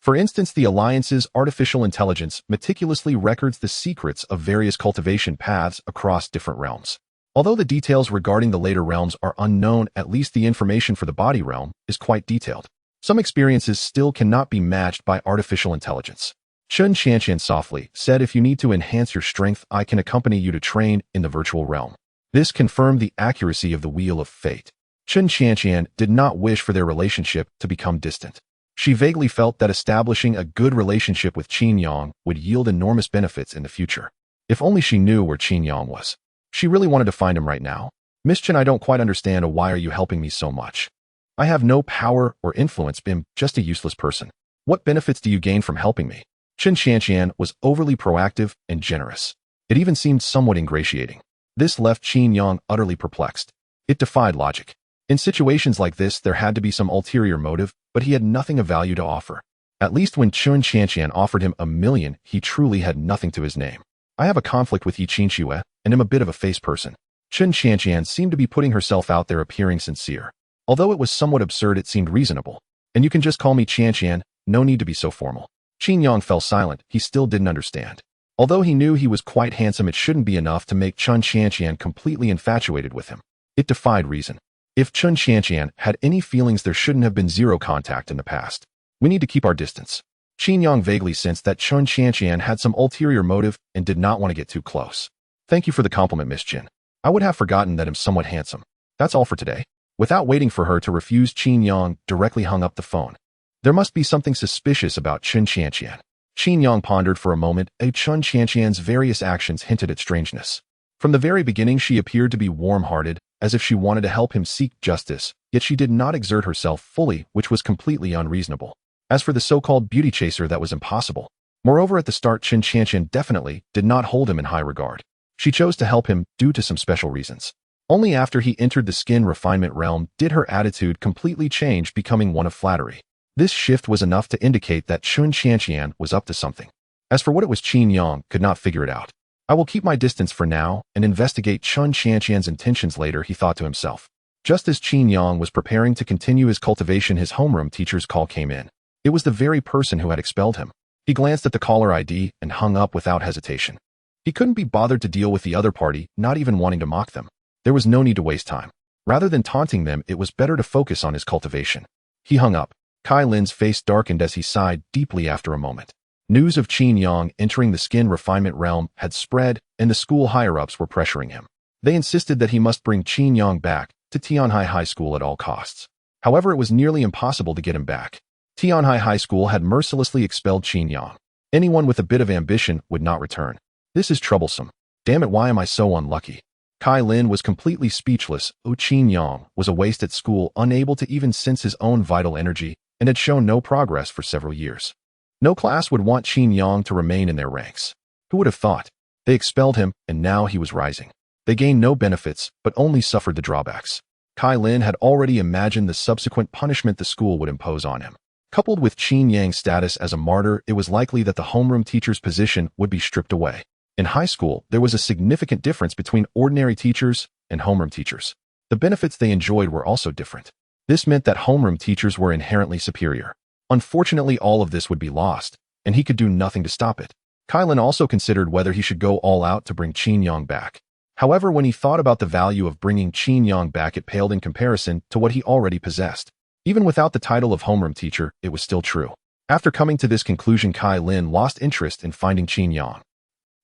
A: For instance, the Alliance's artificial intelligence meticulously records the secrets of various cultivation paths across different realms. Although the details regarding the later realms are unknown, at least the information for the body realm is quite detailed. Some experiences still cannot be matched by artificial intelligence. Chun Qianqian softly said, if you need to enhance your strength, I can accompany you to train in the virtual realm. This confirmed the accuracy of the Wheel of Fate. Chun Qianqian did not wish for their relationship to become distant. She vaguely felt that establishing a good relationship with Qin Yang would yield enormous benefits in the future. If only she knew where Qin Yang was. She really wanted to find him right now. Miss Chen, I don't quite understand why are you helping me so much. I have no power or influence, I'm just a useless person. What benefits do you gain from helping me? Chun Qianqian was overly proactive and generous. It even seemed somewhat ingratiating. This left Qin Yang utterly perplexed. It defied logic. In situations like this, there had to be some ulterior motive, but he had nothing of value to offer. At least when Chun Qianqian offered him 1 million, he truly had nothing to his name. I have a conflict with Yi Qinxue, and am a bit of a face person. Chun Qianqian seemed to be putting herself out there, appearing sincere. Although it was somewhat absurd, it seemed reasonable. And you can just call me Qianqian, no need to be so formal. Qin Yang fell silent. He still didn't understand. Although he knew he was quite handsome, it shouldn't be enough to make Chun Qianqian completely infatuated with him. It defied reason. If Chun Qianqian had any feelings, there shouldn't have been zero contact in the past. We need to keep our distance. Qin Yang vaguely sensed that Chun Qianqian had some ulterior motive and did not want to get too close. Thank you for the compliment, Miss Jin. I would have forgotten that I'm somewhat handsome. That's all for today. Without waiting for her to refuse, Qin Yang directly hung up the phone. There must be something suspicious about Chun Qianqian. Qin Yang pondered for a moment. Chun Qianqian's various actions hinted at strangeness. From the very beginning, she appeared to be warm-hearted, as if she wanted to help him seek justice, yet she did not exert herself fully, which was completely unreasonable. As for the so-called beauty chaser, that was impossible. Moreover, at the start, Chun Qianqian definitely did not hold him in high regard. She chose to help him due to some special reasons. Only after he entered the skin refinement realm did her attitude completely change, becoming one of flattery. This shift was enough to indicate that Chun Qianqian was up to something. As for what it was, Qin Yang could not figure it out. I will keep my distance for now and investigate Chun Qianqian's intentions later, he thought to himself. Just as Qin Yang was preparing to continue his cultivation, his homeroom teacher's call came in. It was the very person who had expelled him. He glanced at the caller ID and hung up without hesitation. He couldn't be bothered to deal with the other party, not even wanting to mock them. There was no need to waste time. Rather than taunting them, it was better to focus on his cultivation. He hung up. Kai Lin's face darkened as he sighed deeply after a moment. News of Qin Yang entering the skin refinement realm had spread, and the school higher-ups were pressuring him. They insisted that he must bring Qin Yang back to Tianhai High School at all costs. However, it was nearly impossible to get him back. Tianhai High School had mercilessly expelled Qin Yang. Anyone with a bit of ambition would not return. This is troublesome. Damn it, why am I so unlucky? Kai Lin was completely speechless. Qin Yang was a waste at school, unable to even sense his own vital energy, and had shown no progress for several years. No class would want Qin Yang to remain in their ranks. Who would have thought? They expelled him, and now he was rising. They gained no benefits, but only suffered the drawbacks. Kai Lin had already imagined the subsequent punishment the school would impose on him. Coupled with Qin Yang's status as a martyr, it was likely that the homeroom teacher's position would be stripped away. In high school, there was a significant difference between ordinary teachers and homeroom teachers. The benefits they enjoyed were also different. This meant that homeroom teachers were inherently superior. Unfortunately, all of this would be lost, and he could do nothing to stop it. Kylin also considered whether he should go all out to bring Qin Yang back. However, when he thought about the value of bringing Qin Yang back, it paled in comparison to what he already possessed. Even without the title of homeroom teacher, it was still true. After coming to this conclusion, Kylin lost interest in finding Qin Yang.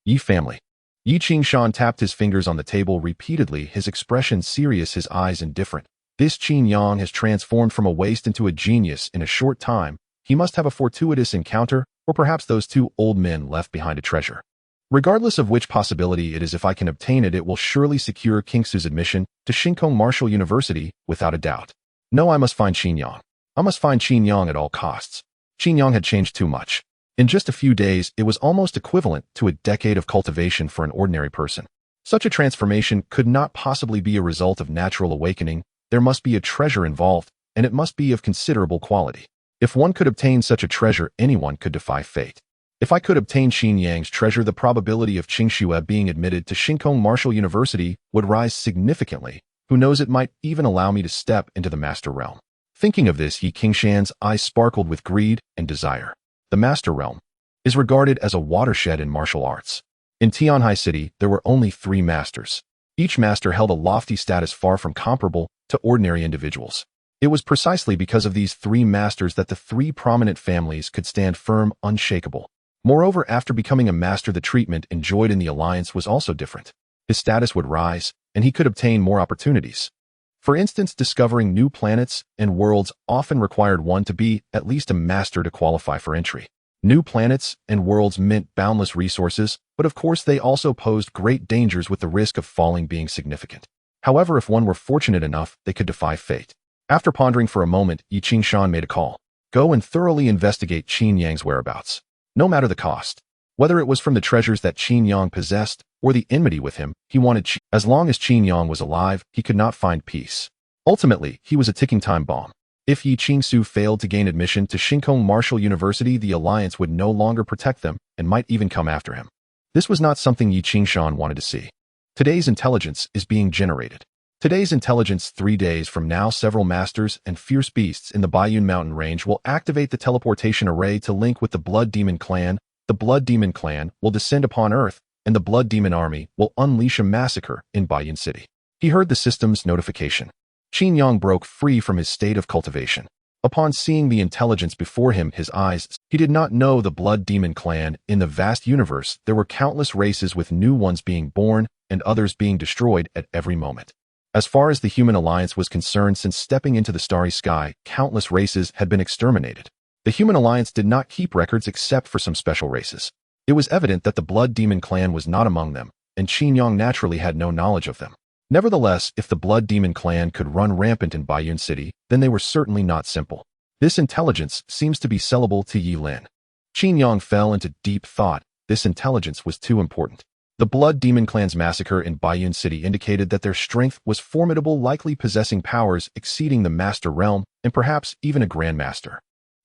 A: Yi family. Yi Qingshan tapped his fingers on the table repeatedly, his expression serious, his eyes indifferent. This Qin Yang has transformed from a waste into a genius in a short time. He must have a fortuitous encounter, or perhaps those two old men left behind a treasure. Regardless of which possibility it is, if I can obtain it, it will surely secure Kingsu's admission to Shinkong Martial University without a doubt. No, I must find Qin Yang. I must find Qin Yang at all costs. Qin Yang had changed too much. In just a few days, it was almost equivalent to a decade of cultivation for an ordinary person. Such a transformation could not possibly be a result of natural awakening. There must be a treasure involved, and it must be of considerable quality. If one could obtain such a treasure, anyone could defy fate. If I could obtain Qin Yang's treasure, the probability of Qingxue being admitted to Shinkong Martial University would rise significantly. Who knows, it might even allow me to step into the Master Realm. Thinking of this, Yi Qingshan's eyes sparkled with greed and desire. The Master Realm is regarded as a watershed in martial arts. In Tianhai City, there were only 3 masters. Each master held a lofty status far from comparable to ordinary individuals. It was precisely because of these 3 masters that the 3 prominent families could stand firm, unshakable. Moreover, after becoming a master, the treatment enjoyed in the alliance was also different. His status would rise, and he could obtain more opportunities. For instance, discovering new planets and worlds often required one to be at least a master to qualify for entry. New planets and worlds meant boundless resources, but of course they also posed great dangers, with the risk of falling being significant. However, if one were fortunate enough, they could defy fate. After pondering for a moment, Yi Qingshan made a call. Go and thoroughly investigate Qin Yang's whereabouts. No matter the cost. Whether it was from the treasures that Qin Yang possessed or the enmity with him, he wanted Qin. As long as Qin Yang was alive, he could not find peace. Ultimately, he was a ticking time bomb. If Yi Qingsu failed to gain admission to Shinkong Martial University, the alliance would no longer protect them and might even come after him. This was not something Yi Qingshan wanted to see. Today's intelligence is being generated. Today's intelligence. 3 days from now, several masters and fierce beasts in the Baiyun mountain range will activate the teleportation array to link with the Blood Demon clan. The Blood Demon clan will descend upon Earth, and the Blood Demon army will unleash a massacre in Baiyun City. He heard the system's notification. Qin Yang broke free from his state of cultivation. Upon seeing the intelligence before him, his eyes, he did not know the Blood Demon clan. In the vast universe, there were countless races, with new ones being born and others being destroyed at every moment. As far as the human alliance was concerned, since stepping into the starry sky, countless races had been exterminated. The human alliance did not keep records except for some special races. It was evident that the Blood Demon clan was not among them, and Qin Yang naturally had no knowledge of them. Nevertheless, if the Blood Demon clan could run rampant in Baiyun City, then they were certainly not simple. This intelligence seems to be sellable to Yi Lin. Qin Yang fell into deep thought. This intelligence was too important. The Blood Demon clan's massacre in Baiyun City indicated that their strength was formidable, likely possessing powers exceeding the Master Realm and perhaps even a Grandmaster.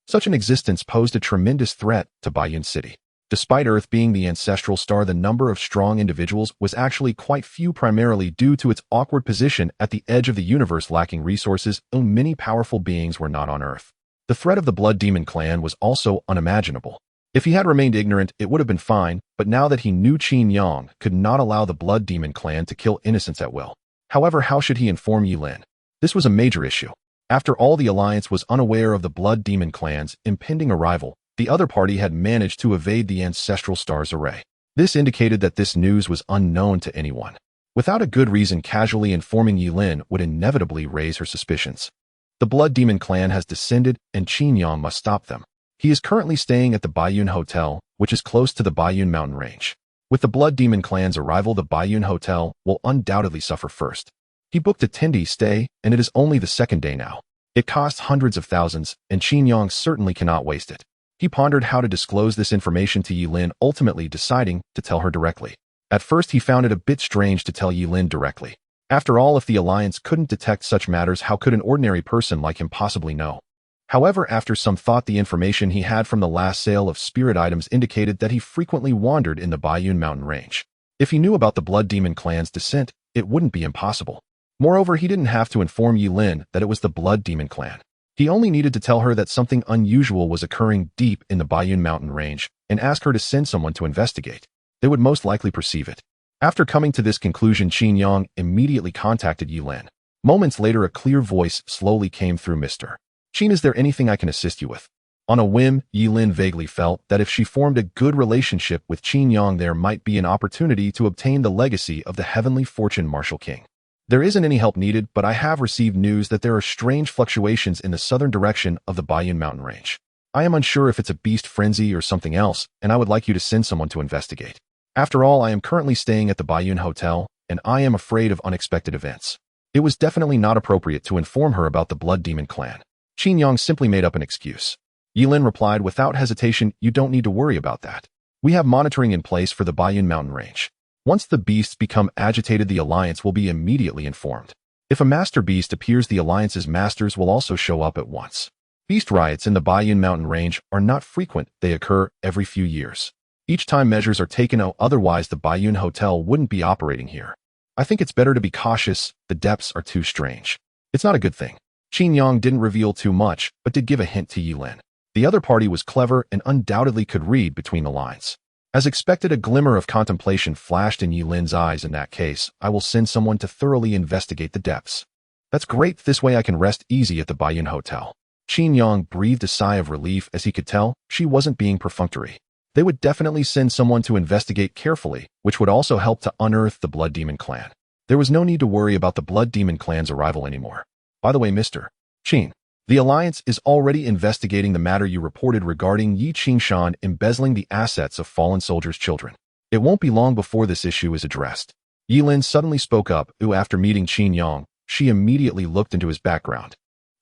A: Such an existence posed a tremendous threat to Baiyun City. Despite Earth being the ancestral star, the number of strong individuals was actually quite few, primarily due to its awkward position at the edge of the universe, lacking resources. Many powerful beings were not on Earth. The threat of the Blood Demon clan was also unimaginable. If he had remained ignorant, it would have been fine, but now that he knew, Qin Yang could not allow the Blood Demon clan to kill innocents at will. However, how should he inform Yi Lin? This was a major issue. After all, the alliance was unaware of the Blood Demon clan's impending arrival. The other party had managed to evade the ancestral star's array. This indicated that this news was unknown to anyone. Without a good reason, casually informing Yi Lin would inevitably raise her suspicions. The Blood Demon clan has descended, and Qin Yang must stop them. He is currently staying at the Baiyun Hotel, which is close to the Baiyun mountain range. With the Blood Demon clan's arrival, the Baiyun Hotel will undoubtedly suffer first. He booked a 10-day stay, and it is only the 2nd day now. It costs hundreds of thousands, and Qin Yang certainly cannot waste it. He pondered how to disclose this information to Yi Lin, ultimately deciding to tell her directly. At first, he found it a bit strange to tell Yi Lin directly. After all, if the alliance couldn't detect such matters, how could an ordinary person like him possibly know? However, after some thought, the information he had from the last sale of spirit items indicated that he frequently wandered in the Bayun mountain range. If he knew about the Blood Demon clan's descent, it wouldn't be impossible. Moreover, he didn't have to inform Yilin that it was the Blood Demon clan. He only needed to tell her that something unusual was occurring deep in the Bayun mountain range and ask her to send someone to investigate. They would most likely perceive it. After coming to this conclusion, Qin Yang immediately contacted Yilin. Moments later, a clear voice slowly came through. Mr. Qin, is there anything I can assist you with? On a whim, Yilin vaguely felt that if she formed a good relationship with Qin Yang, there might be an opportunity to obtain the legacy of the Heavenly Fortune Martial King. There isn't any help needed, but I have received news that there are strange fluctuations in the southern direction of the Bayun mountain range. I am unsure if it's a beast frenzy or something else, and I would like you to send someone to investigate. After all, I am currently staying at the Bayun Hotel, and I am afraid of unexpected events. It was definitely not appropriate to inform her about the Blood Demon clan. Qin Yang simply made up an excuse. Yilin replied without hesitation, "You don't need to worry about that. We have monitoring in place for the Bayun mountain range. Once the beasts become agitated, the Alliance will be immediately informed. If a master beast appears, the Alliance's masters will also show up at once. Beast riots in the Bayun mountain range are not frequent, they occur every few years. Each time measures are taken, otherwise the Bayun Hotel wouldn't be operating here. I think it's better to be cautious, the depths are too strange. It's not a good thing." Qin Yang didn't reveal too much, but did give a hint to Yilin. The other party was clever and undoubtedly could read between the lines. As expected, a glimmer of contemplation flashed in Yilin's eyes. "In that case, I will send someone to thoroughly investigate the depths." "That's great, this way I can rest easy at the Bayun Hotel." Qin Yang breathed a sigh of relief as he could tell she wasn't being perfunctory. They would definitely send someone to investigate carefully, which would also help to unearth the Blood Demon clan. There was no need to worry about the Blood Demon clan's arrival anymore. "By the way, Mr. Qin, the Alliance is already investigating the matter you reported regarding Yi Qingshan embezzling the assets of fallen soldiers' children. It won't be long before this issue is addressed." Yilin suddenly spoke up. After meeting Qin Yang, she immediately looked into his background.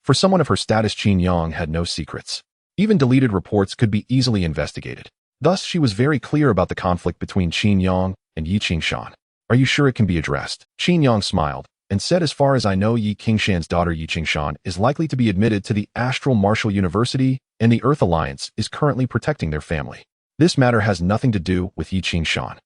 A: For someone of her status, Qin Yang had no secrets. Even deleted reports could be easily investigated. Thus, she was very clear about the conflict between Qin Yang and Yi Qingshan. "Are you sure it can be addressed?" Qin Yang smiled and said, "As far as I know, Yi Qingshan's daughter Yi Qingshan is likely to be admitted to the Astral Martial University, and the Earth Alliance is currently protecting their family. This matter has nothing to do with Yi Qingshan."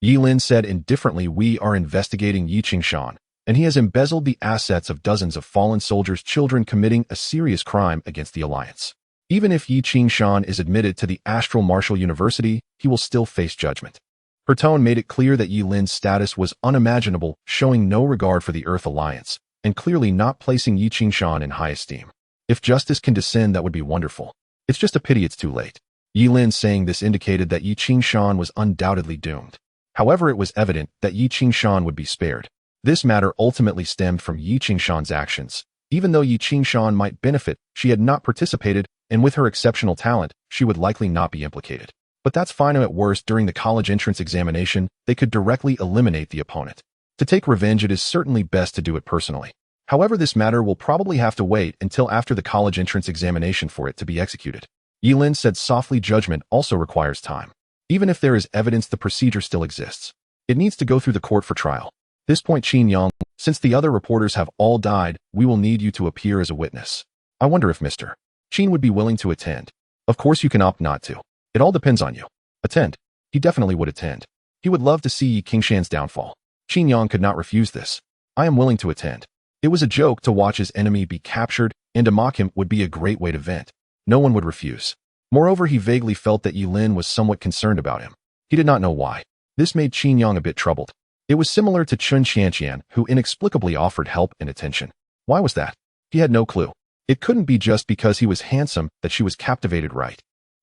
A: Yilin said indifferently, "We are investigating Yi Qingshan, and he has embezzled the assets of dozens of fallen soldiers' children, committing a serious crime against the Alliance. Even if Yi Qingshan is admitted to the Astral Martial University, he will still face judgment." Her tone made it clear that Yilin's status was unimaginable, showing no regard for the Earth Alliance, and clearly not placing Yi Qingshan in high esteem. If justice can descend, that would be wonderful. It's just a pity it's too late. Yilin saying this indicated that Yi Qingshan was undoubtedly doomed. However, it was evident that Yi Qingshan would be spared. This matter ultimately stemmed from Yi Qingshan's actions. Even though Yi Qingshan might benefit, she had not participated, and with her exceptional talent, she would likely not be implicated. But that's fine. At worst, during the college entrance examination, they could directly eliminate the opponent. To take revenge, it is certainly best to do it personally. However, this matter will probably have to wait until after the college entrance examination for it to be executed. Yilin said softly, "Judgment also requires time. Even if there is evidence, the procedure still exists. It needs to go through the court for trial. This point, Qin Yang, since the other reporters have all died, we will need you to appear as a witness. I wonder if Mr. Qin would be willing to attend. Of course, you can opt not to. It all depends on you." "Attend?" He definitely would attend. He would love to see Yi Qingshan's downfall. Qin Yang could not refuse this. "I am willing to attend." It was a joke to watch his enemy be captured, and to mock him would be a great way to vent. No one would refuse. Moreover, he vaguely felt that Yilin was somewhat concerned about him. He did not know why. This made Qin Yang a bit troubled. It was similar to Chun Qianqian, who inexplicably offered help and attention. Why was that? He had no clue. It couldn't be just because he was handsome that she was captivated, right?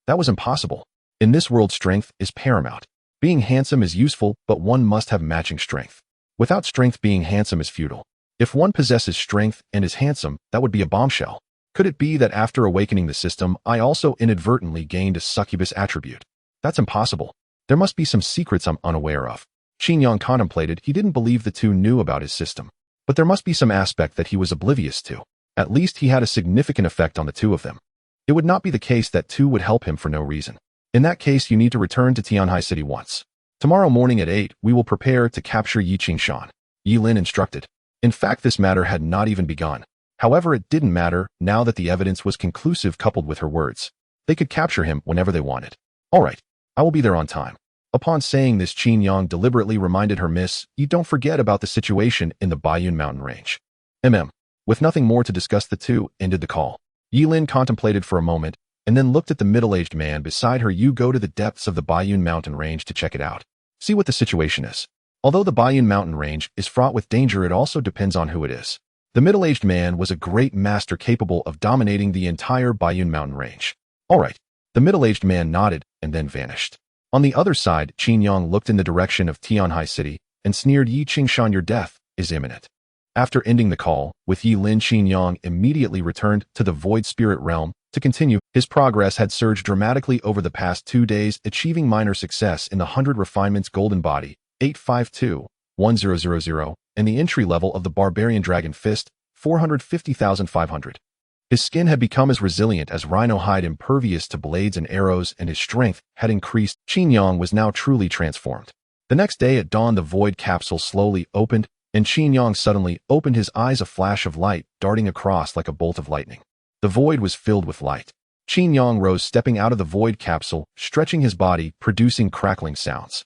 A: That was impossible. In this world, strength is paramount. Being handsome is useful, but one must have matching strength. Without strength, being handsome is futile. If one possesses strength and is handsome, that would be a bombshell. Could it be that after awakening the system, I also inadvertently gained a succubus attribute? That's impossible. There must be some secrets I'm unaware of. Qin Yang contemplated. He didn't believe the two knew about his system. But there must be some aspect that he was oblivious to. At least he had a significant effect on the two of them. It would not be the case that two would help him for no reason. In that case, you need to return to Tianhai City once. Tomorrow morning at 8, we will prepare to capture Yi Qingshan. Yilin instructed. In fact, this matter had not even begun. However, it didn't matter now that the evidence was conclusive coupled with her words. They could capture him whenever they wanted. All right, I will be there on time. Upon saying this, Qin Yang deliberately reminded her, Miss, you don't forget about the situation in the Baiyun mountain range. With nothing more to discuss, the two ended the call. Yilin contemplated for a moment, and then looked at the middle-aged man beside her. You go to the depths of the Baiyun mountain range to check it out. See what the situation is. Although the Baiyun mountain range is fraught with danger, it also depends on who it is. The middle-aged man was a great master capable of dominating the entire Baiyun mountain range. All right. The middle-aged man nodded and then vanished. On the other side, Qin Yang looked in the direction of Tianhai City and sneered, Yi Qingshan, your death is imminent. After ending the call with Yilin, Qin Yang immediately returned to the Void Spirit Realm to continue. His progress had surged dramatically over the past 2 days, achieving minor success in the 100 Refinements Golden Body, 852-1000, and the entry level of the Barbarian Dragon Fist, 450,500. His skin had become as resilient as rhino hide, impervious to blades and arrows, and his strength had increased. Qin Yang was now truly transformed. The next day at dawn, the void capsule slowly opened, and Qin Yang suddenly opened his eyes, a flash of light darting across like a bolt of lightning. The void was filled with light. Qin Yang rose, stepping out of the void capsule, stretching his body, producing crackling sounds.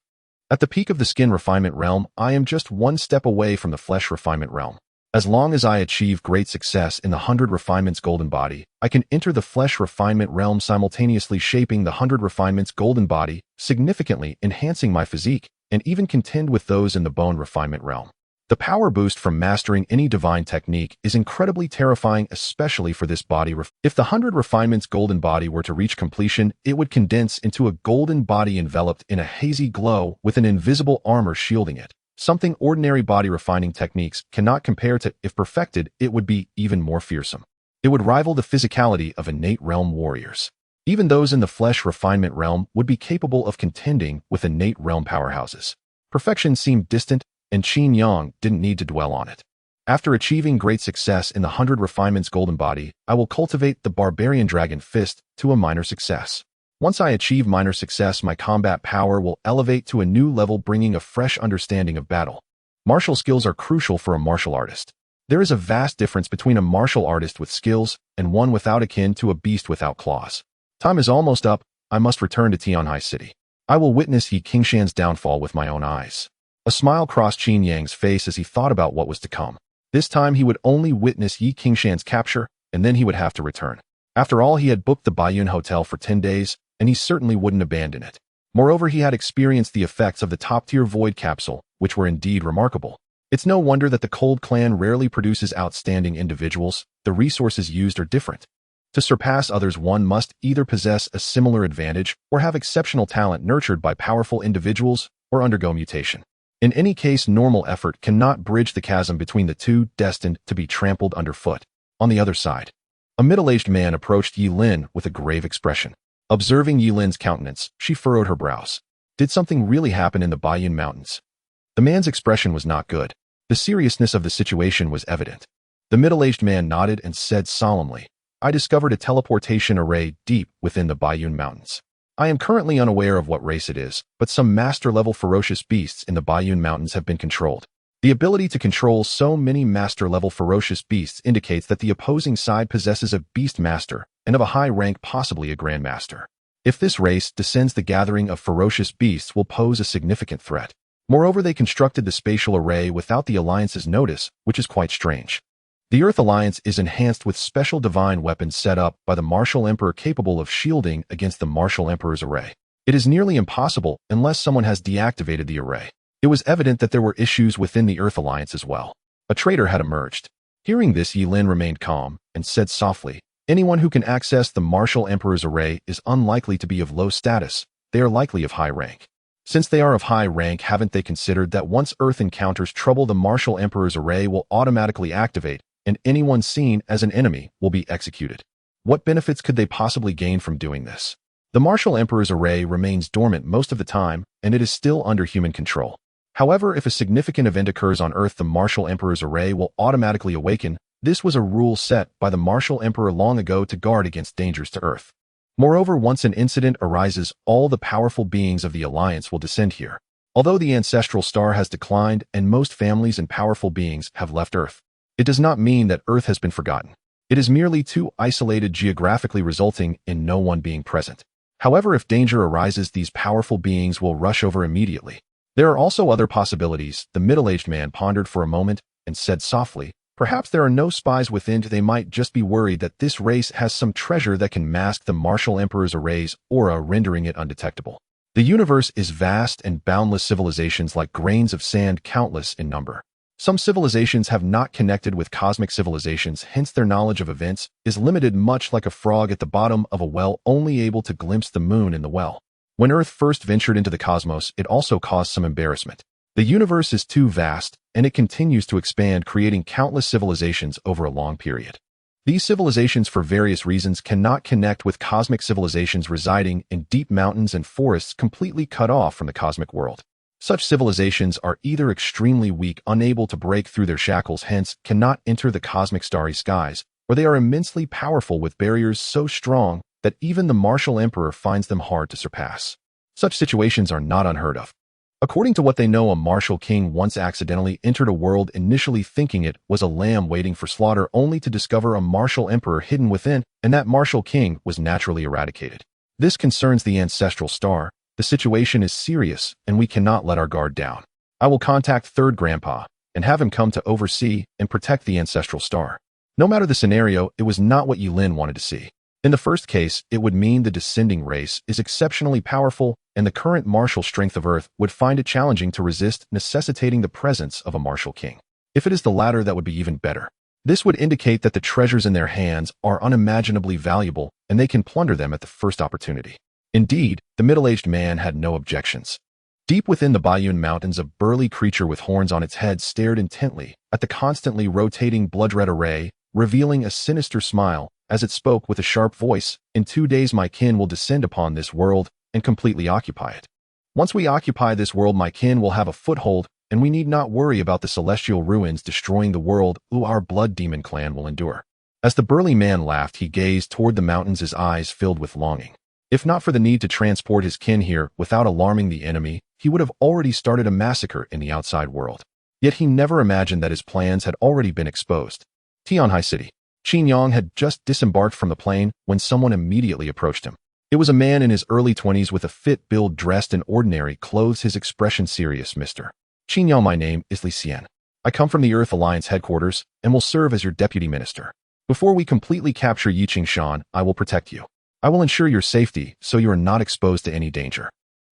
A: At the peak of the skin refinement realm, I am just one step away from the flesh refinement realm. As long as I achieve great success in the 100 Refinements Golden Body, I can enter the flesh refinement realm, simultaneously shaping the 100 Refinements Golden Body, significantly enhancing my physique, and even contend with those in the bone refinement realm. The power boost from mastering any divine technique is incredibly terrifying, especially for this body. If the 100 Refinements Golden Body were to reach completion, it would condense into a golden body enveloped in a hazy glow with an invisible armor shielding it. Something ordinary body refining techniques cannot compare to. If perfected, it would be even more fearsome. It would rival the physicality of innate realm warriors. Even those in the flesh refinement realm would be capable of contending with innate realm powerhouses. Perfection seemed distant, and Qin Yang didn't need to dwell on it. After achieving great success in the 100 Refinements Golden Body, I will cultivate the Barbarian Dragon Fist to a minor success. Once I achieve minor success, my combat power will elevate to a new level, bringing a fresh understanding of battle. Martial skills are crucial for a martial artist. There is a vast difference between a martial artist with skills and one without, akin to a beast without claws. Time is almost up. I must return to Tianhai City. I will witness Yi Qingshan's downfall with my own eyes. A smile crossed Qin Yang's face as he thought about what was to come. This time he would only witness Yi Qingshan's capture, and then he would have to return. After all, he had booked the Baiyun Hotel for 10 days, and he certainly wouldn't abandon it. Moreover, he had experienced the effects of the top-tier void capsule, which were indeed remarkable. It's no wonder that the Cold Clan rarely produces outstanding individuals. The resources used are different. To surpass others, one must either possess a similar advantage or have exceptional talent nurtured by powerful individuals or undergo mutation. In any case, normal effort cannot bridge the chasm between the two, destined to be trampled underfoot. On the other side, a middle-aged man approached Yilin with a grave expression. Observing Yilin's countenance, she furrowed her brows. Did something really happen in the Baiyun Mountains? The man's expression was not good. The seriousness of the situation was evident. The middle-aged man nodded and said solemnly, I discovered a teleportation array deep within the Baiyun Mountains. I am currently unaware of what race it is, but some master-level ferocious beasts in the Baiyun Mountains have been controlled. The ability to control so many master-level ferocious beasts indicates that the opposing side possesses a beast master, and of a high rank, possibly a grandmaster. If this race descends, the gathering of ferocious beasts will pose a significant threat. Moreover, they constructed the spatial array without the Alliance's notice, which is quite strange. The Earth Alliance is enhanced with special divine weapons set up by the Martial Emperor capable of shielding against the Martial Emperor's array. It is nearly impossible unless someone has deactivated the array. It was evident that there were issues within the Earth Alliance as well. A traitor had emerged. Hearing this, Yilin remained calm and said softly, anyone who can access the Martial Emperor's array is unlikely to be of low status. They are likely of high rank. Since they are of high rank, haven't they considered that once Earth encounters trouble, the Martial Emperor's array will automatically activate, and anyone seen as an enemy will be executed? What benefits could they possibly gain from doing this? The Martial Emperor's array remains dormant most of the time, and it is still under human control. However, if a significant event occurs on Earth, the Martial Emperor's array will automatically awaken. This was a rule set by the Martial Emperor long ago to guard against dangers to Earth. Moreover, once an incident arises, all the powerful beings of the Alliance will descend here. Although the ancestral star has declined and most families and powerful beings have left Earth, It does not mean that Earth has been forgotten. It is merely too isolated geographically, resulting in no one being present. However, if danger arises, these powerful beings will rush over immediately. There are also other possibilities. The middle-aged man pondered for a moment and said softly, "Perhaps there are no spies within. They might just be worried that this race has some treasure that can mask the martial emperor's array's aura, rendering it undetectable." The universe is vast and boundless. Civilizations like grains of sand, countless in number. Some civilizations have not connected with cosmic civilizations, hence their knowledge of events is limited, much like a frog at the bottom of a well, only able to glimpse the moon in the well. When Earth first ventured into the cosmos, it also caused some embarrassment. The universe is too vast, and it continues to expand, creating countless civilizations over a long period. These civilizations, for various reasons, cannot connect with cosmic civilizations residing in deep mountains and forests, completely cut off from the cosmic world. Such civilizations are either extremely weak, unable to break through their shackles, hence cannot enter the cosmic starry skies, or they are immensely powerful with barriers so strong that even the martial emperor finds them hard to surpass. Such situations are not unheard of. According to what they know, a martial king once accidentally entered a world, initially thinking it was a lamb waiting for slaughter, only to discover a martial emperor hidden within, and that martial king was naturally eradicated. This concerns the ancestral star. The situation is serious, and we cannot let our guard down. I will contact Third Grandpa and have him come to oversee and protect the ancestral star. No matter the scenario, it was not what Yilin wanted to see. In the first case, it would mean the descending race is exceptionally powerful, and the current martial strength of Earth would find it challenging to resist, necessitating the presence of a martial king. If it is the latter, that would be even better. This would indicate that the treasures in their hands are unimaginably valuable, and they can plunder them at the first opportunity. Indeed, the middle-aged man had no objections. Deep within the Bayun Mountains, a burly creature with horns on its head stared intently at the constantly rotating blood-red array, revealing a sinister smile as it spoke with a sharp voice. "In 2 days my kin will descend upon this world and completely occupy it. Once we occupy this world, my kin will have a foothold, and we need not worry about the celestial ruins destroying the world. Our blood demon clan will endure." As the burly man laughed, he gazed toward the mountains, his eyes filled with longing. If not for the need to transport his kin here without alarming the enemy, he would have already started a massacre in the outside world. Yet he never imagined that his plans had already been exposed. Tianhai City. Qin Yang had just disembarked from the plane when someone immediately approached him. It was a man in his early 20s with a fit build, dressed in ordinary clothes, his expression serious. "Mr. Qin Yang, my name is Li Xian. I come from the Earth Alliance headquarters and will serve as your deputy minister. Before we completely capture Yi Qingshan, I will protect you. I will ensure your safety so you are not exposed to any danger."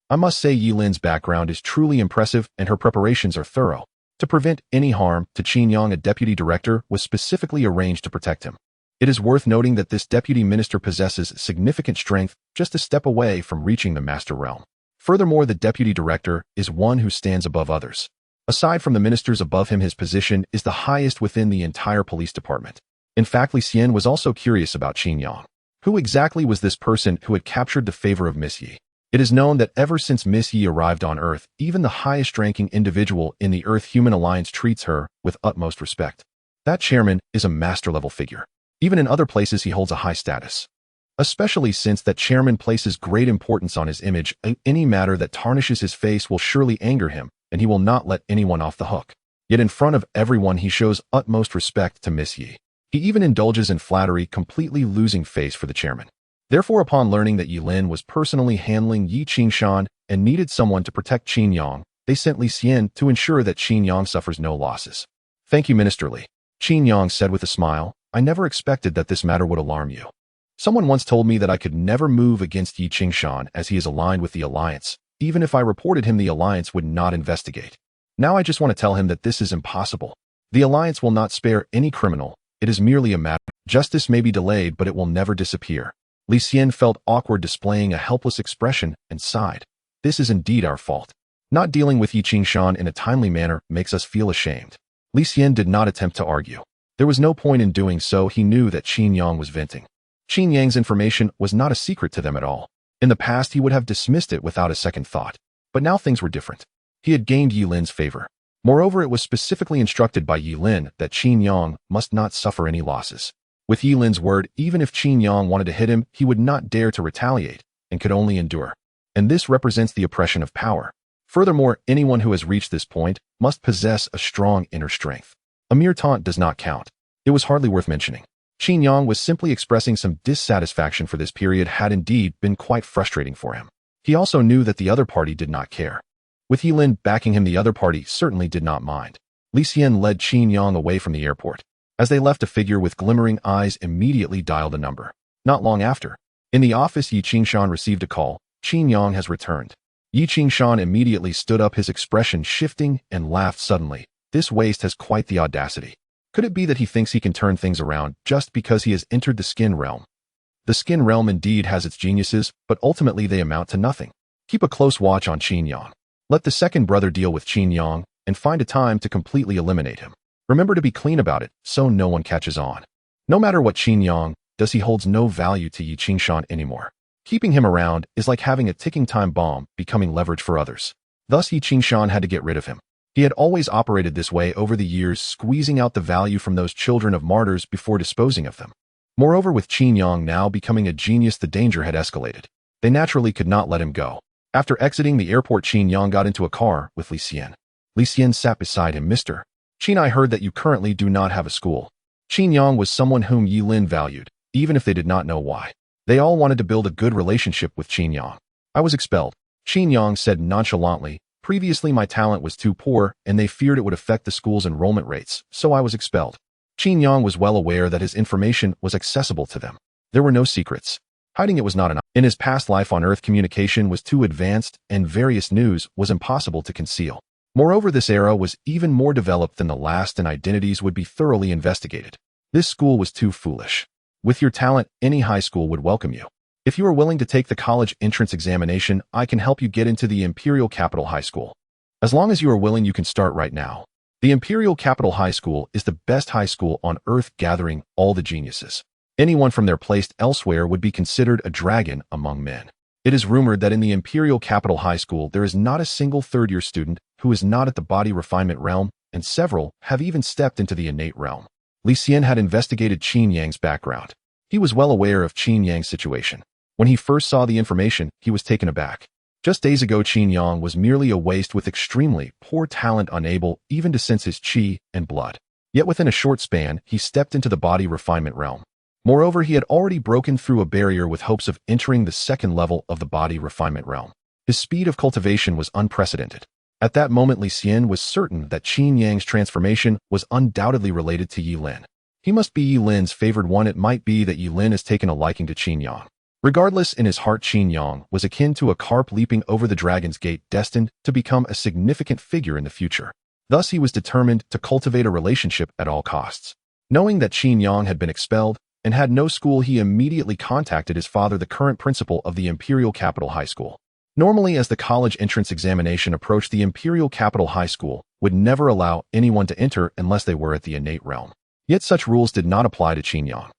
A: I must say Yilin's background is truly impressive and her preparations are thorough. To prevent any harm to Qin Yang, a deputy director was specifically arranged to protect him. It is worth noting that this deputy minister possesses significant strength, just a step away from reaching the master realm. Furthermore, the deputy director is one who stands above others. Aside from the ministers above him, his position is the highest within the entire police department. In fact, Li Xian was also curious about Qin Yang. Who exactly was this person who had captured the favor of Miss Yi? It is known that ever since Miss Yi arrived on Earth, even the highest-ranking individual in the Earth-Human Alliance treats her with utmost respect. That chairman is a master-level figure. Even in other places, he holds a high status. Especially since that chairman places great importance on his image, any matter that tarnishes his face will surely anger him, and he will not let anyone off the hook. Yet in front of everyone, he shows utmost respect to Miss Yi. He even indulges in flattery, completely losing face for the chairman. Therefore, upon learning that Yilin was personally handling Yi Qingshan and needed someone to protect Qin Yang, they sent Li Xian to ensure that Qin Yang suffers no losses. "Thank you, Minister Li," Qin Yang said with a smile. "I never expected that this matter would alarm you. Someone once told me that I could never move against Yi Qingshan as he is aligned with the Alliance. Even if I reported him, the Alliance would not investigate. Now I just want to tell him that this is impossible. The Alliance will not spare any criminal. It is merely a matter. Justice may be delayed, but it will never disappear." Li Xian felt awkward, displaying a helpless expression, and sighed. "This is indeed our fault. Not dealing with Yi Qingshan in a timely manner makes us feel ashamed." Li Xian did not attempt to argue. There was no point in doing so. He knew that Qin Yang was venting. Qin Yang's information was not a secret to them at all. In the past, he would have dismissed it without a second thought. But now things were different. He had gained Yilin's favor. Moreover, it was specifically instructed by Yilin that Qin Yang must not suffer any losses. With Yilin's word, even if Qin Yang wanted to hit him, he would not dare to retaliate and could only endure. And this represents the oppression of power. Furthermore, anyone who has reached this point must possess a strong inner strength. A mere taunt does not count. It was hardly worth mentioning. Qin Yang was simply expressing some dissatisfaction, for this period had indeed been quite frustrating for him. He also knew that the other party did not care. With Yilin backing him, the other party certainly did not mind. Li Xian led Qin Yang away from the airport. As they left, a figure with glimmering eyes immediately dialed a number. Not long after, in the office, Yi Qingshan received a call. Qin Yang has returned. Yi Qingshan immediately stood up, his expression shifting, and laughed suddenly. This waste has quite the audacity. Could it be that he thinks he can turn things around just because he has entered the skin realm? The skin realm indeed has its geniuses, but ultimately they amount to nothing. Keep a close watch on Qin Yang. Let the second brother deal with Qin Yang, and find a time to completely eliminate him. Remember to be clean about it, so no one catches on. No matter what Qin Yang does, he holds no value to Yi Qingshan anymore. Keeping him around is like having a ticking time bomb becoming leverage for others. Thus, Yi Qingshan had to get rid of him. He had always operated this way over the years, squeezing out the value from those children of martyrs before disposing of them. Moreover, with Qin Yang now becoming a genius, the danger had escalated. They naturally could not let him go. After exiting the airport, Qin Yang got into a car with Li Xian. Li Xian sat beside him. Mr. Qin, I heard that you currently do not have a school. Qin Yang was someone whom Yilin valued, even if they did not know why. They all wanted to build a good relationship with Qin Yang. I was expelled, Qin Yang said nonchalantly. Previously, my talent was too poor, and they feared it would affect the school's enrollment rates, so I was expelled. Qin Yang was well aware that his information was accessible to them. There were no secrets. Hiding it was not enough. In his past life on Earth, communication was too advanced, and various news was impossible to conceal. Moreover, this era was even more developed than the last, and identities would be thoroughly investigated. This school was too foolish. With your talent, any high school would welcome you. If you are willing to take the college entrance examination, I can help you get into the Imperial Capital High School. As long as you are willing, you can start right now. The Imperial Capital High School is the best high school on Earth, gathering all the geniuses. Anyone from there placed elsewhere would be considered a dragon among men. It is rumored that in the Imperial Capital High School there is not a single third-year student who is not at the body refinement realm, and several have even stepped into the innate realm. Li Xian had investigated Qin Yang's background. He was well aware of Qin Yang's situation. When he first saw the information, he was taken aback. Just days ago, Qin Yang was merely a waste with extremely poor talent, unable even to sense his qi and blood. Yet within a short span, he stepped into the body refinement realm. Moreover, he had already broken through a barrier with hopes of entering the second level of the body refinement realm. His speed of cultivation was unprecedented. At that moment, Li Xian was certain that Qin Yang's transformation was undoubtedly related to Yilin. He must be Yilin's favored one. It might be that Yilin has taken a liking to Qin Yang. Regardless, in his heart, Qin Yang was akin to a carp leaping over the dragon's gate, destined to become a significant figure in the future. Thus, he was determined to cultivate a relationship at all costs. Knowing that Qin Yang had been expelled and had no school, he immediately contacted his father, the current principal of the Imperial Capital High School. Normally, as the college entrance examination approached, the Imperial Capital High School would never allow anyone to enter unless they were at the innate realm. Yet such rules did not apply to Qin Yang.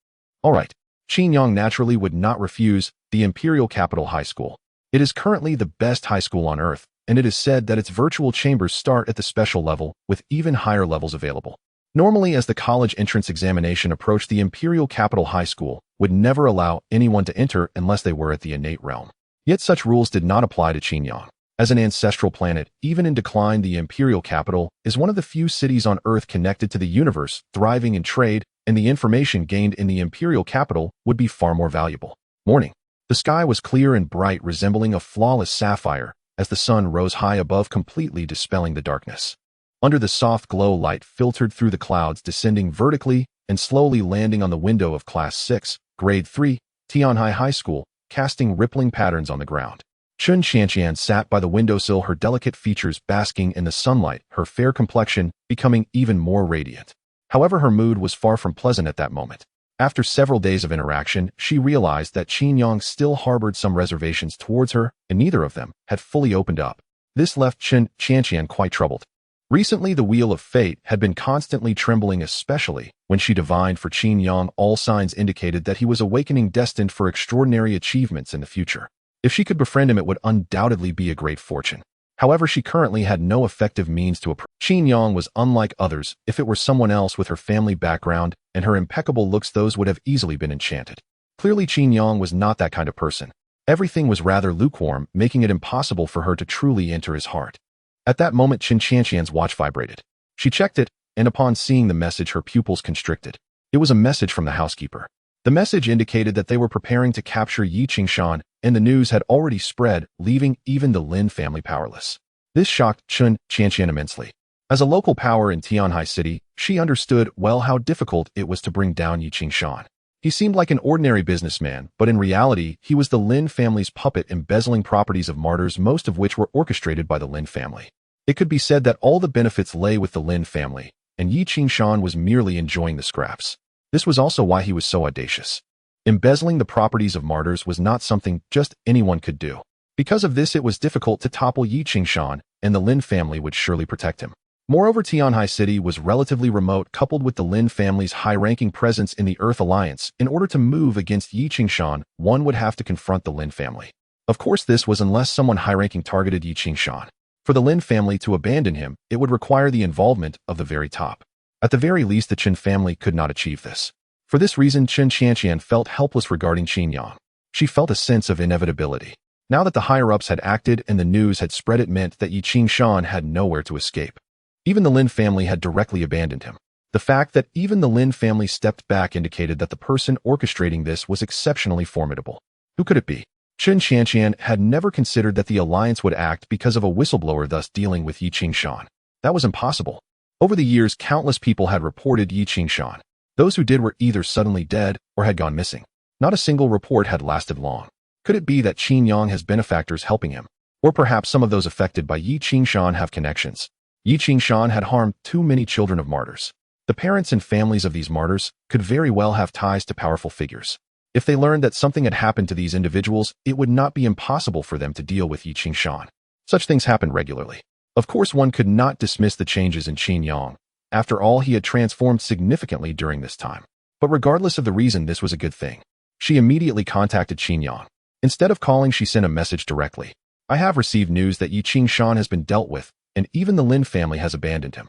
A: All right. Qin Yang naturally would not refuse the Imperial Capital High School. It is currently the best high school on Earth, and it is said that its virtual chambers start at the special level, with even higher levels available. Normally, as the college entrance examination approached, the Imperial Capital High School would never allow anyone to enter unless they were at the innate realm. Yet such rules did not apply to Qin Yang. As an ancestral planet, even in decline, the Imperial Capital is one of the few cities on Earth connected to the universe, thriving in trade, and the information gained in the Imperial Capital would be far more valuable. Morning. The sky was clear and bright, resembling a flawless sapphire, as the sun rose high above, completely dispelling the darkness. Under the soft glow, light filtered through the clouds, descending vertically and slowly landing on the window of Class 6, Grade 3, Tianhai High School, casting rippling patterns on the ground. Chun Qianqian sat by the windowsill, her delicate features basking in the sunlight, her fair complexion becoming even more radiant. However, her mood was far from pleasant at that moment. After several days of interaction, she realized that Qin Yang still harbored some reservations towards her, and neither of them had fully opened up. This left Chun Qianqian quite troubled. Recently, the wheel of fate had been constantly trembling, especially when she divined for Qin Yang. All signs indicated that he was awakening, destined for extraordinary achievements in the future. If she could befriend him, it would undoubtedly be a great fortune. However, she currently had no effective means to approach. Qin Yang was unlike others. If it were someone else with her family background and her impeccable looks, those would have easily been enchanted. Clearly, Qin Yang was not that kind of person. Everything was rather lukewarm, making it impossible for her to truly enter his heart. At that moment, Chun Qianqian's watch vibrated. She checked it, and upon seeing the message her pupils constricted. It was a message from the housekeeper. The message indicated that they were preparing to capture Yi Qingshan, and the news had already spread, leaving even the Lin family powerless. This shocked Chun Qianqian immensely. As a local power in Tianhai City, she understood well how difficult it was to bring down Yi Qingshan. He seemed like an ordinary businessman, but in reality, he was the Lin family's puppet embezzling properties of martyrs, most of which were orchestrated by the Lin family. It could be said that all the benefits lay with the Lin family, and Yi Qingshan was merely enjoying the scraps. This was also why he was so audacious. Embezzling the properties of martyrs was not something just anyone could do. Because of this, it was difficult to topple Yi Qingshan, and the Lin family would surely protect him. Moreover, Tianhai City was relatively remote, coupled with the Lin family's high-ranking presence in the Earth Alliance. In order to move against Yi Qingshan, one would have to confront the Lin family. Of course, this was unless someone high-ranking targeted Yi Qingshan. For the Lin family to abandon him, it would require the involvement of the very top. At the very least, the Chen family could not achieve this. For this reason, Chun Qianqian felt helpless regarding Qin Yang. She felt a sense of inevitability. Now that the higher-ups had acted and the news had spread, it meant that Yi Qingshan had nowhere to escape. Even the Lin family had directly abandoned him. The fact that even the Lin family stepped back indicated that the person orchestrating this was exceptionally formidable. Who could it be? Chun Qianqian had never considered that the alliance would act because of a whistleblower, thus dealing with Yi Qingshan. That was impossible. Over the years, countless people had reported Yi Qingshan. Those who did were either suddenly dead or had gone missing. Not a single report had lasted long. Could it be that Qin Yang has benefactors helping him? Or perhaps some of those affected by Yi Qingshan have connections. Yi Qingshan had harmed too many children of martyrs. The parents and families of these martyrs could very well have ties to powerful figures. If they learned that something had happened to these individuals, it would not be impossible for them to deal with Yi Qingshan. Such things happened regularly. Of course, one could not dismiss the changes in Qin Yang. After all, he had transformed significantly during this time. But regardless of the reason, this was a good thing. She immediately contacted Qin Yang. Instead of calling, she sent a message directly. I have received news that Yi Qingshan has been dealt with, and even the Lin family has abandoned him.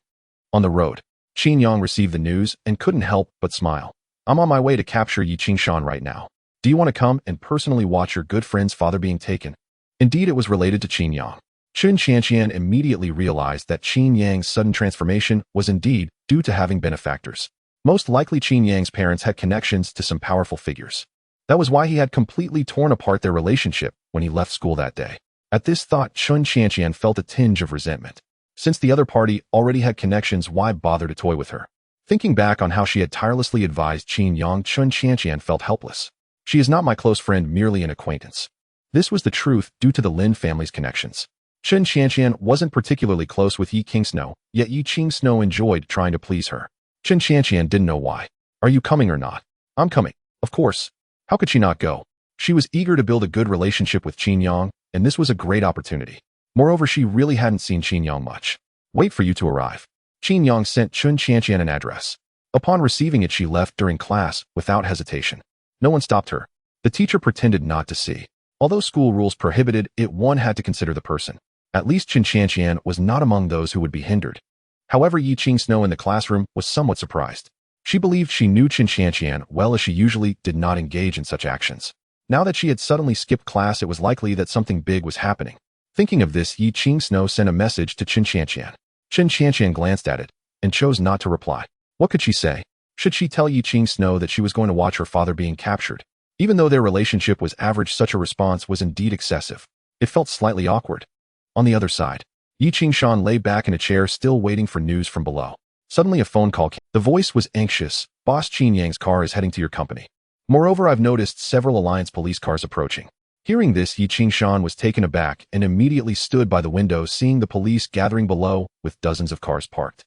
A: On the road, Qin Yang received the news and couldn't help but smile. I'm on my way to capture Yi Qingshan right now. Do you want to come and personally watch your good friend's father being taken? Indeed, it was related to Qin Yang. Chun Qianqian immediately realized that Qin Yang's sudden transformation was indeed due to having benefactors. Most likely, Qin Yang's parents had connections to some powerful figures. That was why he had completely torn apart their relationship when he left school that day. At this thought, Chun Qianqian felt a tinge of resentment. Since the other party already had connections, why bother to toy with her? Thinking back on how she had tirelessly advised Qin Yang, Chun Qianqian felt helpless. She is not my close friend, merely an acquaintance. This was the truth due to the Lin family's connections. Chun Qianqian wasn't particularly close with Yi Qingsno, yet Yi Qingsno enjoyed trying to please her. Chun Qianqian didn't know why. Are you coming or not? I'm coming. Of course. How could she not go? She was eager to build a good relationship with Qin Yang, and this was a great opportunity. Moreover, she really hadn't seen Qin Yang much. Wait for you to arrive. Qin Yang sent Chun Qianqian an address. Upon receiving it, she left during class without hesitation. No one stopped her. The teacher pretended not to see. Although school rules prohibited it, one had to consider the person. At least Chun Qianqian was not among those who would be hindered. However, Yi Qingsno in the classroom was somewhat surprised. She believed she knew Chun Qianqian well, as she usually did not engage in such actions. Now that she had suddenly skipped class, it was likely that something big was happening. Thinking of this, Yi Qingsno sent a message to Chun Qianqian. Chun Qianqian glanced at it and chose not to reply. What could she say? Should she tell Yi Qingsno that she was going to watch her father being captured? Even though their relationship was average, such a response was indeed excessive. It felt slightly awkward. On the other side, Yi Qingshan lay back in a chair, still waiting for news from below. Suddenly a phone call came. The voice was anxious. Boss, Qin Yang's car is heading to your company. Moreover, I've noticed several Alliance police cars approaching. Hearing this, Yi Qingshan was taken aback and immediately stood by the window, seeing the police gathering below with dozens of cars parked.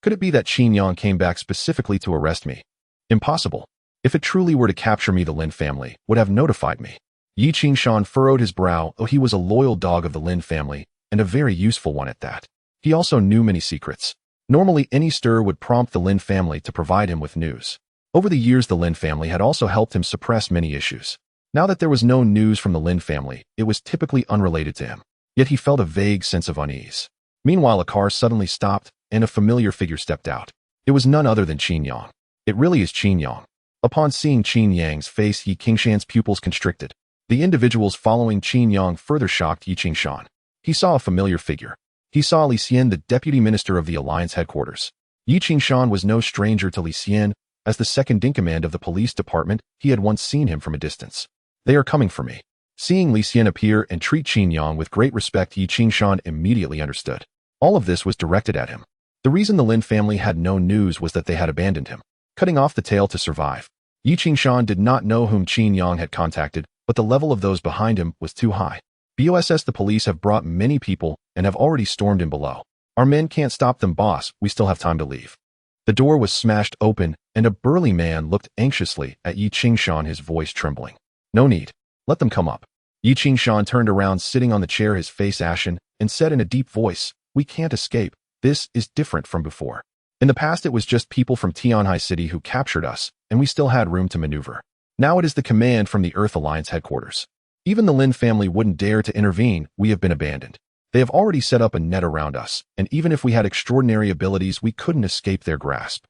A: Could it be that Qin Yang came back specifically to arrest me? Impossible. If it truly were to capture me, the Lin family would have notified me. Yi Qingshan furrowed his brow. Oh, he was a loyal dog of the Lin family, and a very useful one at that. He also knew many secrets. Normally, any stir would prompt the Lin family to provide him with news. Over the years, the Lin family had also helped him suppress many issues. Now that there was no news from the Lin family, it was typically unrelated to him. Yet he felt a vague sense of unease. Meanwhile, a car suddenly stopped, and a familiar figure stepped out. It was none other than Qin Yang. It really is Qin Yang. Upon seeing Qin Yang's face, Yi Qingshan's pupils constricted. The individuals following Qin Yang further shocked Yi Qingshan. He saw a familiar figure. He saw Li Xian, the deputy minister of the Alliance headquarters. Yi Qingshan was no stranger to Li Xian. As the second-in-command of the police department, he had once seen him from a distance. They are coming for me. Seeing Li Xian appear and treat Qin Yang with great respect, Yi Qingshan immediately understood. All of this was directed at him. The reason the Lin family had no news was that they had abandoned him, cutting off the tail to survive. Yi Qingshan did not know whom Qin Yang had contacted, but the level of those behind him was too high. BOSS, the police have brought many people and have already stormed in below. Our men can't stop them, boss. We still have time to leave. The door was smashed open, and a burly man looked anxiously at Yi Qingshan, his voice trembling. No need. Let them come up. Yi Qingshan turned around, sitting on the chair, his face ashen, and said in a deep voice, We can't escape. This is different from before. In the past, it was just people from Tianhai City who captured us, and we still had room to maneuver. Now it is the command from the Earth Alliance headquarters. Even the Lin family wouldn't dare to intervene. We have been abandoned. They have already set up a net around us, and even if we had extraordinary abilities, we couldn't escape their grasp.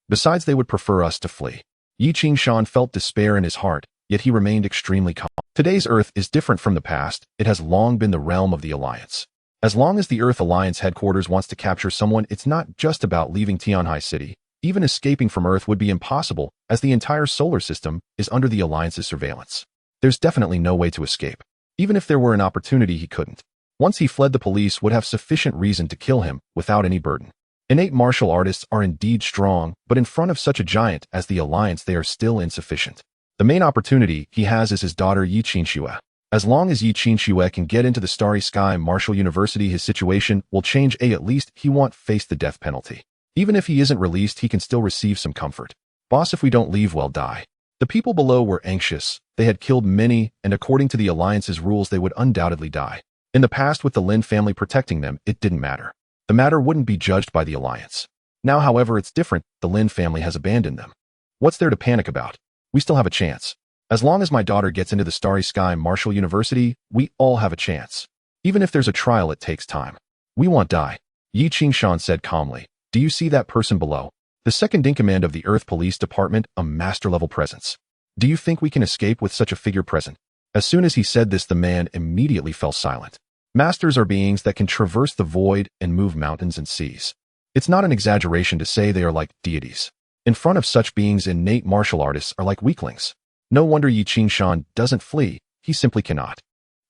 A: Besides, they would prefer us to flee. Yi Qingshan felt despair in his heart, yet he remained extremely calm. Today's Earth is different from the past. It has long been the realm of the Alliance. As long as the Earth Alliance headquarters wants to capture someone, it's not just about leaving Tianhai City. Even escaping from Earth would be impossible, as the entire solar system is under the Alliance's surveillance. There's definitely no way to escape. Even if there were an opportunity, he couldn't. Once he fled, the police would have sufficient reason to kill him without any burden. Innate martial artists are indeed strong, but in front of such a giant as the Alliance, they are still insufficient. The main opportunity he has is his daughter Yi Qingshan. As long as Yi Qingshan can get into the Starry Sky Martial University, his situation will change. At least he won't face the death penalty. Even if he isn't released, he can still receive some comfort. Boss, if we don't leave, we'll die. The people below were anxious. They had killed many, and according to the Alliance's rules, they would undoubtedly die. In the past, with the Lin family protecting them, it didn't matter. The matter wouldn't be judged by the Alliance. Now, however, it's different. The Lin family has abandoned them. What's there to panic about? We still have a chance. As long as my daughter gets into the Starry Sky Martial University, we all have a chance. Even if there's a trial, it takes time. We won't die. Yi Qingshan said calmly. Do you see that person below? The second-in-command of the Earth Police Department, a master-level presence. Do you think we can escape with such a figure present? As soon as he said this, the man immediately fell silent. Masters are beings that can traverse the void and move mountains and seas. It's not an exaggeration to say they are like deities. In front of such beings, innate martial artists are like weaklings. No wonder Yi Qingshan doesn't flee. He simply cannot.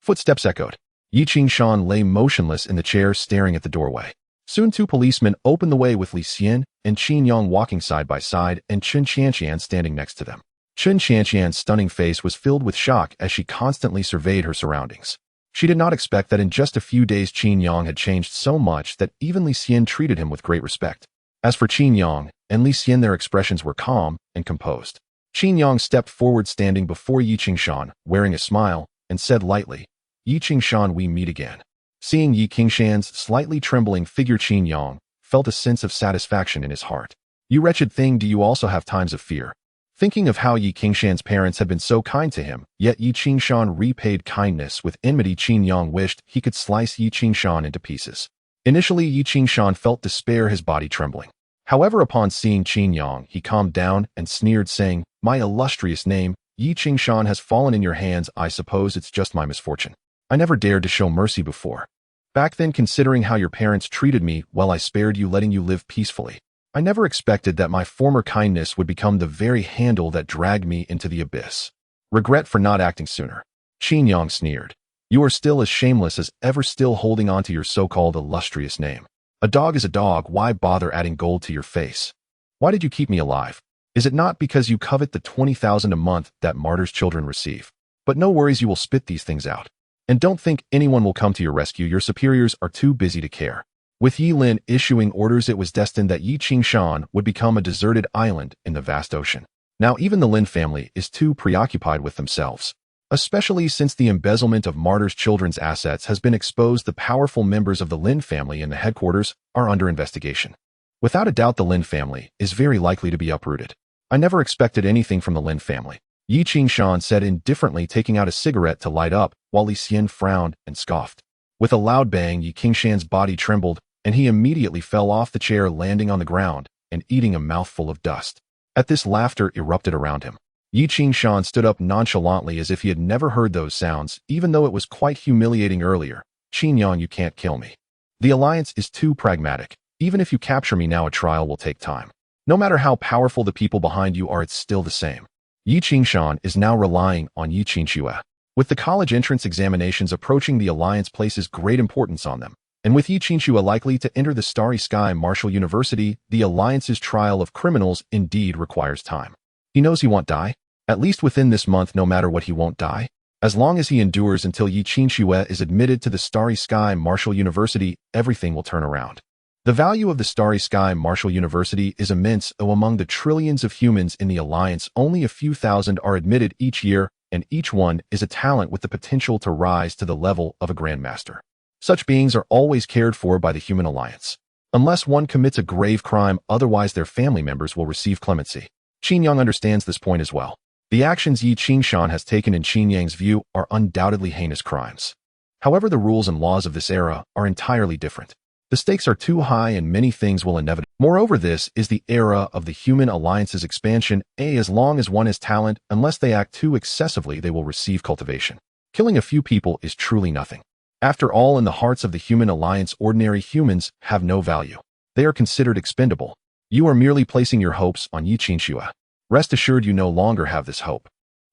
A: Footsteps echoed. Yi Qingshan lay motionless in the chair, staring at the doorway. Soon 2 policemen opened the way, with Li Xian and Qin Yang walking side by side and Chen Qianqian standing next to them. Chen Qianqian's stunning face was filled with shock as she constantly surveyed her surroundings. She did not expect that in just a few days Qin Yang had changed so much that even Li Xian treated him with great respect. As for Qin Yang and Li Xian, their expressions were calm and composed. Qin Yang stepped forward, standing before Yi Qingshan, wearing a smile, and said lightly, Yi Qingshan, we meet again. Seeing Yi Qingshan's slightly trembling figure, Qin Yang felt a sense of satisfaction in his heart. You wretched thing, do you also have times of fear? Thinking of how Yi Qingshan's parents had been so kind to him, yet Yi Qingshan repaid kindness with enmity, Qin Yang wished he could slice Yi Qingshan into pieces. Initially, Yi Qingshan felt despair, his body trembling. However, upon seeing Qin Yang, he calmed down and sneered, saying, My illustrious name, Yi Qingshan, has fallen in your hands. I suppose it's just my misfortune. I never dared to show mercy before. Back then, considering how your parents treated me, well, I spared you, letting you live peacefully. I never expected that my former kindness would become the very handle that dragged me into the abyss. Regret for not acting sooner. Qin Yang sneered. You are still as shameless as ever, still holding on to your so-called illustrious name. A dog is a dog. Why bother adding gold to your face? Why did you keep me alive? Is it not because you covet the 20,000 a month that martyrs' children receive? But no worries, you will spit these things out. And don't think anyone will come to your rescue. Your superiors are too busy to care. With Yi Lin issuing orders, it was destined that Yi Qingshan would become a deserted island in the vast ocean. Now even the Lin family is too preoccupied with themselves. Especially since the embezzlement of martyrs' children's assets has been exposed, the powerful members of the Lin family in the headquarters are under investigation. Without a doubt, the Lin family is very likely to be uprooted. I never expected anything from the Lin family, Yi Qingshan said indifferently, taking out a cigarette to light up, while Li Xian frowned and scoffed. With a loud bang, Yi Qingshan's body trembled, and he immediately fell off the chair, landing on the ground and eating a mouthful of dust. At this, laughter erupted around him. Yi Qingshan stood up nonchalantly as if he had never heard those sounds, even though it was quite humiliating earlier. Qin Yang, you can't kill me. The Alliance is too pragmatic. Even if you capture me now, a trial will take time. No matter how powerful the people behind you are, it's still the same. Yi Qingshan is now relying on Yi Qingxue. With the college entrance examinations approaching, the alliance places great importance on them. And with Yi Qingxue likely to enter the Starry Sky Martial University, the alliance's trial of criminals indeed requires time. He knows he won't die. At least within this month, no matter what, he won't die. As long as he endures until Yi Qingxue is admitted to the Starry Sky Martial University, everything will turn around. The value of the Starry Sky Martial University is immense. Among the trillions of humans in the alliance, only a few thousand are admitted each year, and each one is a talent with the potential to rise to the level of a grandmaster. Such beings are always cared for by the human alliance. Unless one commits a grave crime, otherwise their family members will receive clemency. Qin Yang understands this point as well. The actions Yi Qingshan has taken in Qin Yang's view are undoubtedly heinous crimes. However, the rules and laws of this era are entirely different. The stakes are too high and many things will inevitably. Moreover, this is the era of the human alliance's expansion. As long as one has talent, unless they act too excessively, they will receive cultivation. Killing a few people is truly nothing. After all, in the hearts of the human alliance, ordinary humans have no value. They are considered expendable. You are merely placing your hopes on Yi Qingxue. Rest assured, you no longer have this hope.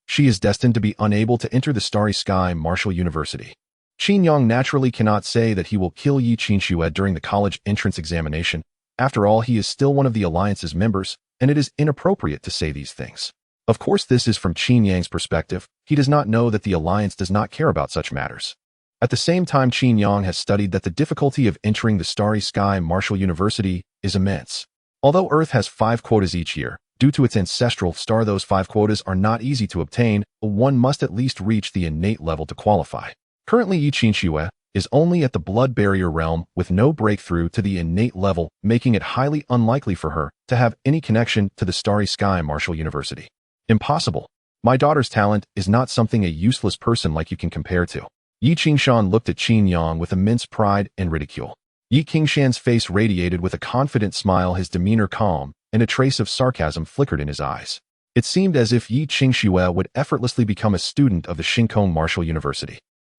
A: She is destined to be unable to enter the Starry Sky Martial University. Qin Yang naturally cannot say that he will kill Yi Qingxue during the college entrance examination. After all, he is still one of the alliance's members, and it is inappropriate to say these things. Of course, this is from Qin Yang's perspective. He does not know that the alliance does not care about such matters. At the same time, Qin Yang has studied that the difficulty of entering the Starry Sky Martial University is immense. Although Earth has 5 quotas each year, due to its ancestral star, those 5 quotas are not easy to obtain, but one must at least reach the innate level to qualify. Currently, Yi Qingxue is only at the blood barrier realm with no breakthrough to the innate level, making it highly unlikely for her to have any connection to the Starry Sky Martial University. Impossible. My daughter's talent is not something a useless person like you can compare to. Yi Qingshan looked at Qin Yang with immense pride and ridicule. Yi Qingshan's face radiated with a confident smile, his demeanor calm, and a trace of sarcasm flickered in his eyes. It seemed as if Yi Qingxue would effortlessly become a student of the Shinkong Martial University.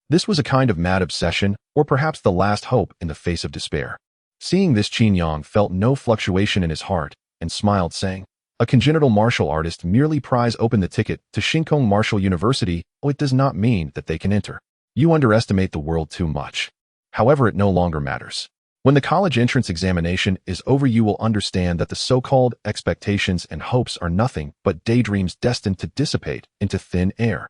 A: This was a kind of mad obsession, or perhaps the last hope in the face of despair. Seeing this, Qin Yang felt no fluctuation in his heart, and smiled, saying, "A congenital martial artist merely pries open the ticket to Shinkong Martial University. It does not mean that they can enter. You underestimate the world too much. However, it no longer matters. When the college entrance examination is over, you will understand that the so-called expectations and hopes are nothing but daydreams destined to dissipate into thin air."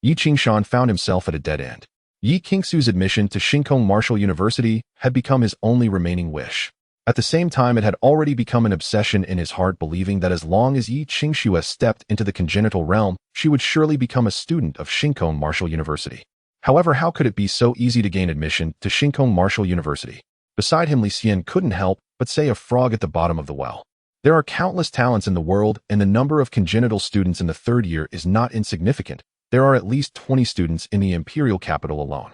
A: Yi Qingshan found himself at a dead end. Yi Qingxue's admission to Shinkong Martial University had become his only remaining wish. At the same time, it had already become an obsession in his heart, believing that as long as Yi Qingxue stepped into the congenital realm, she would surely become a student of Shinkong Martial University. However, how could it be so easy to gain admission to Shinkong Martial University? Beside him, Li Xian couldn't help but say a frog at the bottom of the well. There are countless talents in the world, and the number of congenital students in the 3rd year is not insignificant. There are at least 20 students in the imperial capital alone.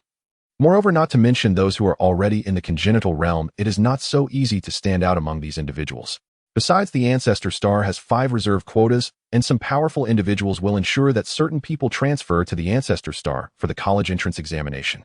A: Moreover, not to mention those who are already in the congenital realm, it is not so easy to stand out among these individuals. Besides, the Ancestor Star has 5 reserve quotas, and some powerful individuals will ensure that certain people transfer to the Ancestor Star for the college entrance examination.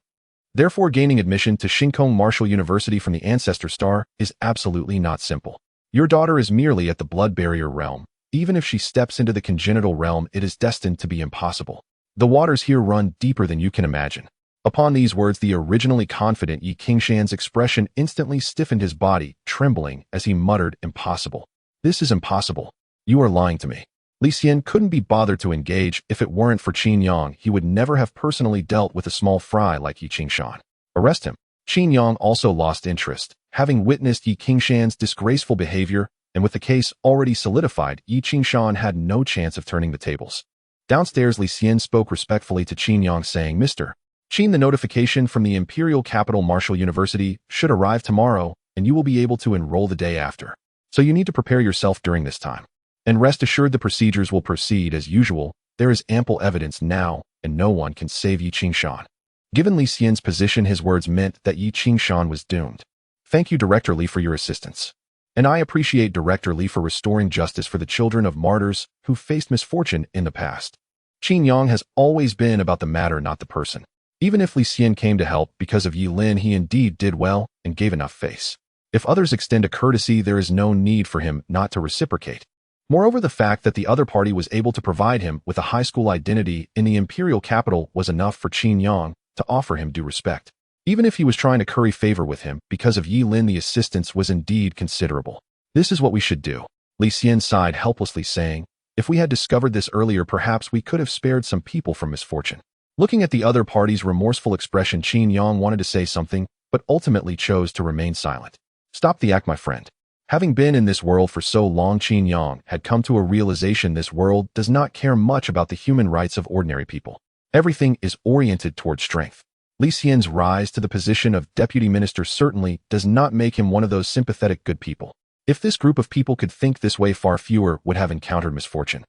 A: Therefore, gaining admission to Shinkong Martial University from the Ancestor Star is absolutely not simple. Your daughter is merely at the blood barrier realm. Even if she steps into the congenital realm, it is destined to be impossible. The waters here run deeper than you can imagine. Upon these words, the originally confident Yi Qingshan's expression instantly stiffened, his body trembling as he muttered, "Impossible. This is impossible. You are lying to me." Li Xian couldn't be bothered to engage. If it weren't for Qin Yang, he would never have personally dealt with a small fry like Yi Qingshan. Arrest him. Qin Yang also lost interest. Having witnessed Yi Qingshan's disgraceful behavior, and with the case already solidified, Yi Qingshan had no chance of turning the tables. Downstairs, Li Xian spoke respectfully to Qin Yang, saying, "Mr. Qin, the notification from the Imperial Capital Martial University should arrive tomorrow, and you will be able to enroll the day after. So you need to prepare yourself during this time. And rest assured the procedures will proceed as usual. There is ample evidence now, and no one can save Yi Qingshan." Given Li Xian's position, his words meant that Yi Qingshan was doomed. "Thank you, Director Li, for your assistance. And I appreciate Director Li for restoring justice for the children of martyrs who faced misfortune in the past." Qin Yang has always been about the matter, not the person. Even if Li Xian came to help because of Yi Lin, he indeed did well and gave enough face. If others extend a courtesy, there is no need for him not to reciprocate. Moreover, the fact that the other party was able to provide him with a high school identity in the imperial capital was enough for Qin Yang to offer him due respect. Even if he was trying to curry favor with him, because of Yi Lin the assistance was indeed considerable. This is what we should do. Li Xian sighed helplessly, saying, if we had discovered this earlier, perhaps we could have spared some people from misfortune. Looking at the other party's remorseful expression, Qin Yang wanted to say something, but ultimately chose to remain silent. Stop the act, my friend. Having been in this world for so long, Qin Yang had come to a realization this world does not care much about the human rights of ordinary people. Everything is oriented toward strength. Li Xian's rise to the position of deputy minister certainly does not make him one of those sympathetic good people. If this group of people could think this way, far fewer would have encountered misfortune.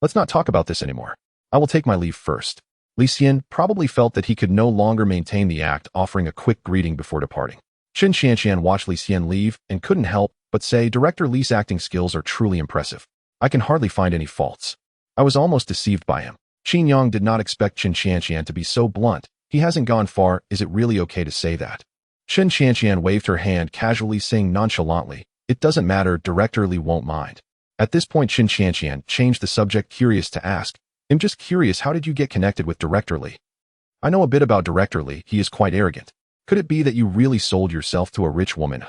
A: Let's not talk about this anymore. I will take my leave first. Li Xian probably felt that he could no longer maintain the act, offering a quick greeting before departing. Chen Xianxian watched Li Xian leave and couldn't help but say, Director Li's acting skills are truly impressive. I can hardly find any faults. I was almost deceived by him. Qin Yang did not expect Chen Xianxian to be so blunt. He hasn't gone far. Is it really okay to say that? Chen Xianxian waved her hand casually, saying nonchalantly, it doesn't matter, Director Li won't mind. At this point, Chen Xianxian changed the subject, curious to ask, I'm just curious, how did you get connected with Director Li? I know a bit about Director Li. He is quite arrogant. Could it be that you really sold yourself to a rich woman?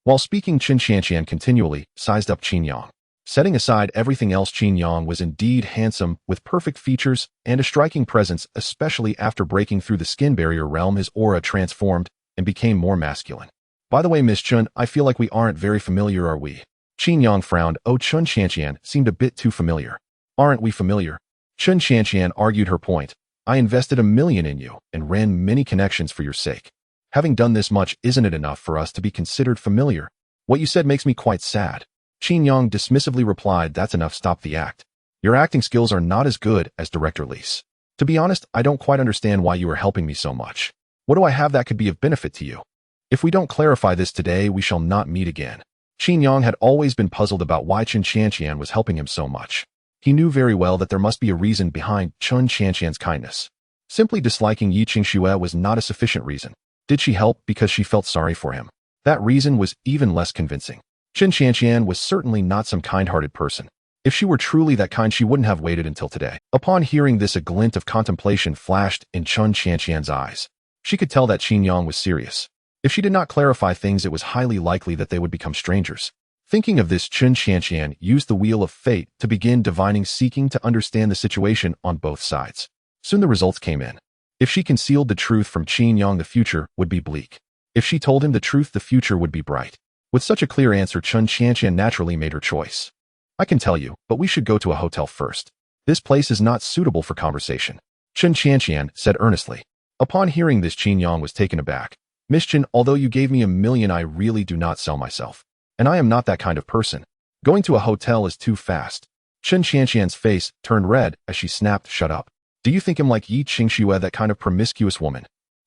A: While speaking, Chen Xianxian continually sized up Qin Yang. Setting aside everything else, Qin Yang was indeed handsome, with perfect features and a striking presence, especially after breaking through the skin barrier realm. His aura transformed and became more masculine. By the way, Miss Chun, I feel like we aren't very familiar, are we? Qin Yang frowned. Oh, Chen Xianxian seemed a bit too familiar. Aren't we familiar? Chen Xianxian argued her point. I invested $1 million in you and ran many connections for your sake. Having done this much, isn't it enough for us to be considered familiar? What you said makes me quite sad. Qin Yang dismissively replied, that's enough, stop the act. Your acting skills are not as good as Director Li's. To be honest, I don't quite understand why you are helping me so much. What do I have that could be of benefit to you? If we don't clarify this today, we shall not meet again. Qin Yang had always been puzzled about why Chen Xianxian was helping him so much. He knew very well that there must be a reason behind Chen Xianxian's kindness. Simply disliking Yi Qingxue was not a sufficient reason. Did she help because she felt sorry for him? That reason was even less convincing. Chen Xianxian was certainly not some kind-hearted person. If she were truly that kind, she wouldn't have waited until today. Upon hearing this, a glint of contemplation flashed in Chen Xianxian's eyes. She could tell that Qin Yang was serious. If she did not clarify things, it was highly likely that they would become strangers. Thinking of this, Chen Xianxian used the wheel of fate to begin divining, seeking to understand the situation on both sides. Soon the results came in. If she concealed the truth from Qin Yang, the future would be bleak. If she told him the truth, the future would be bright. With such a clear answer, Chen Xianxian naturally made her choice. I can tell you, but we should go to a hotel first. This place is not suitable for conversation. Chen Xianxian said earnestly. Upon hearing this, Qin Yang was taken aback. Miss Chen, although you gave me $1 million, I really do not sell myself. And I am not that kind of person. Going to a hotel is too fast. Chen Xianxian's face turned red as she snapped, shut up. Do you think I'm like Yi Qingxue, that kind of promiscuous woman?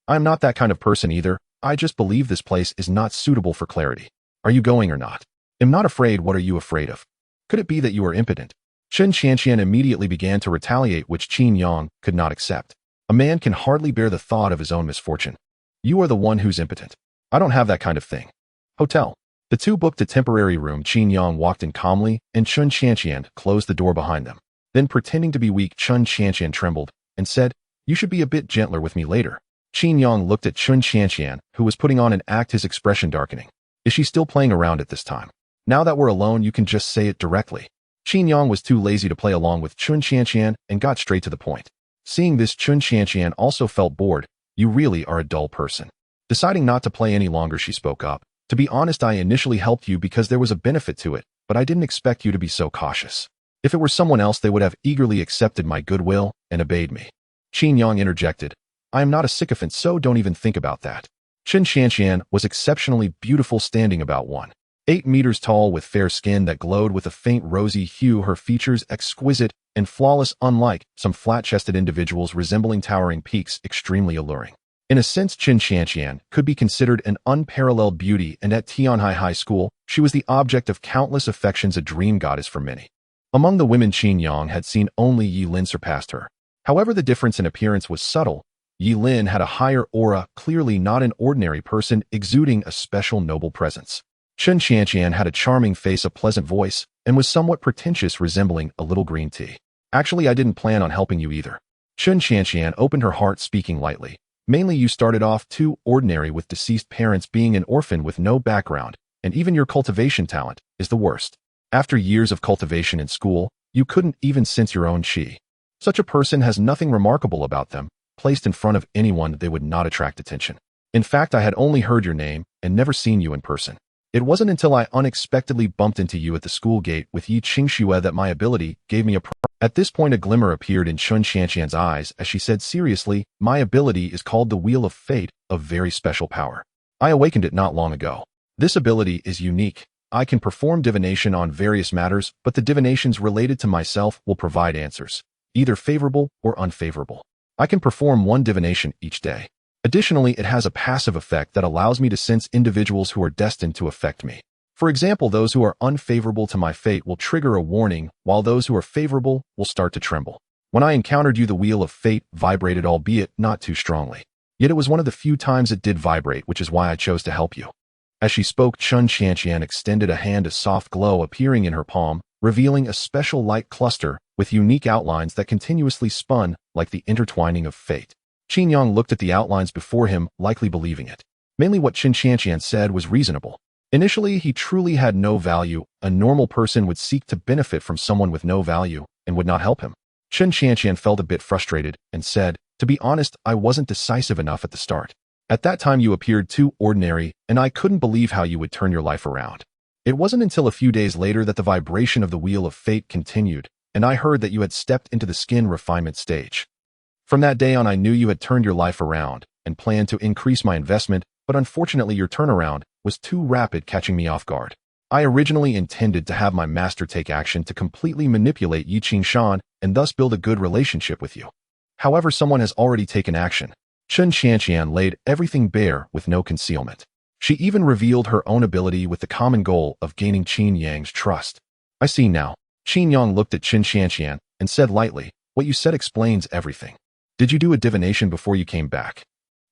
A: I am not that kind of person either. I just believe this place is not suitable for clarity. Are you going or not? I'm not afraid. What are you afraid of? Could it be that you are impotent? Chen Xianxian immediately began to retaliate, which Qin Yang could not accept. A man can hardly bear the thought of his own misfortune. You are the one who's impotent. I don't have that kind of thing. Hotel. The two booked a temporary room. Qin Yang walked in calmly, and Chen Xianxian closed the door behind them. Then, pretending to be weak, Chen Xianxian trembled and said, you should be a bit gentler with me later. Qin Yang looked at Chen Xianxian, who was putting on an act, his expression darkening. Is she still playing around at this time? Now that we're alone, you can just say it directly. Qin Yang was too lazy to play along with Chen Xianxian and got straight to the point. Seeing this, Chen Xianxian also felt bored. You really are a dull person. Deciding not to play any longer, she spoke up. To be honest, I initially helped you because there was a benefit to it, but I didn't expect you to be so cautious. If it were someone else, they would have eagerly accepted my goodwill and obeyed me. Qin Yang interjected. I am not a sycophant, so don't even think about that. Chen Xianxian was exceptionally beautiful, standing about 1.8 meters tall, with fair skin that glowed with a faint rosy hue, her features exquisite and flawless, unlike some flat-chested individuals resembling towering peaks, extremely alluring. In a sense, Chen Xianxian could be considered an unparalleled beauty, and at Tianhai High School, she was the object of countless affections, a dream goddess for many. Among the women Qin Yang had seen, only Yi Lin surpassed her. However, the difference in appearance was subtle. Yi Lin had a higher aura, clearly not an ordinary person, exuding a special noble presence. Chen Qianqian had a charming face, a pleasant voice, and was somewhat pretentious, resembling a little green tea. Actually, I didn't plan on helping you either. Chen Qianqian opened her heart, speaking lightly. Mainly you started off too ordinary with deceased parents, being an orphan with no background, and even your cultivation talent is the worst. After years of cultivation in school, you couldn't even sense your own qi. Such a person has nothing remarkable about them. Placed in front of anyone, they would not attract attention. In fact, I had only heard your name and never seen you in person. It wasn't until I unexpectedly bumped into you at the school gate with Yi Qingxue that my ability gave me a At this point, a glimmer appeared in Chen Qianqian's eyes as she said seriously, my ability is called the Wheel of Fate, a very special power. I awakened it not long ago. This ability is unique. I can perform divination on various matters, but the divinations related to myself will provide answers, either favorable or unfavorable. I can perform one divination each day. Additionally, it has a passive effect that allows me to sense individuals who are destined to affect me. For example, those who are unfavorable to my fate will trigger a warning, while those who are favorable will start to tremble. When I encountered you, the Wheel of Fate vibrated, albeit not too strongly. Yet it was one of the few times it did vibrate, which is why I chose to help you. As she spoke, Chen Qianqian extended a hand, a soft glow appearing in her palm, revealing a special light cluster with unique outlines that continuously spun like the intertwining of fate. Qin Yang looked at the outlines before him, likely believing it. Mainly what Chen Qianqian said was reasonable. Initially, he truly had no value. A normal person would seek to benefit from someone with no value and would not help him. Chen Qianqian felt a bit frustrated and said, to be honest, I wasn't decisive enough at the start. At that time, you appeared too ordinary, and I couldn't believe how you would turn your life around. It wasn't until a few days later that the vibration of the Wheel of Fate continued, and I heard that you had stepped into the skin refinement stage. From that day on, I knew you had turned your life around and planned to increase my investment, but unfortunately your turnaround was too rapid, catching me off guard. I originally intended to have my master take action to completely manipulate Yi Qingshan and thus build a good relationship with you. However, someone has already taken action. Chen Qianqian laid everything bare with no concealment. She even revealed her own ability with the common goal of gaining Qin Yang's trust. I see now. Qin Yang looked at Chen Qianqian and said lightly, what you said explains everything. Did you do a divination before you came back?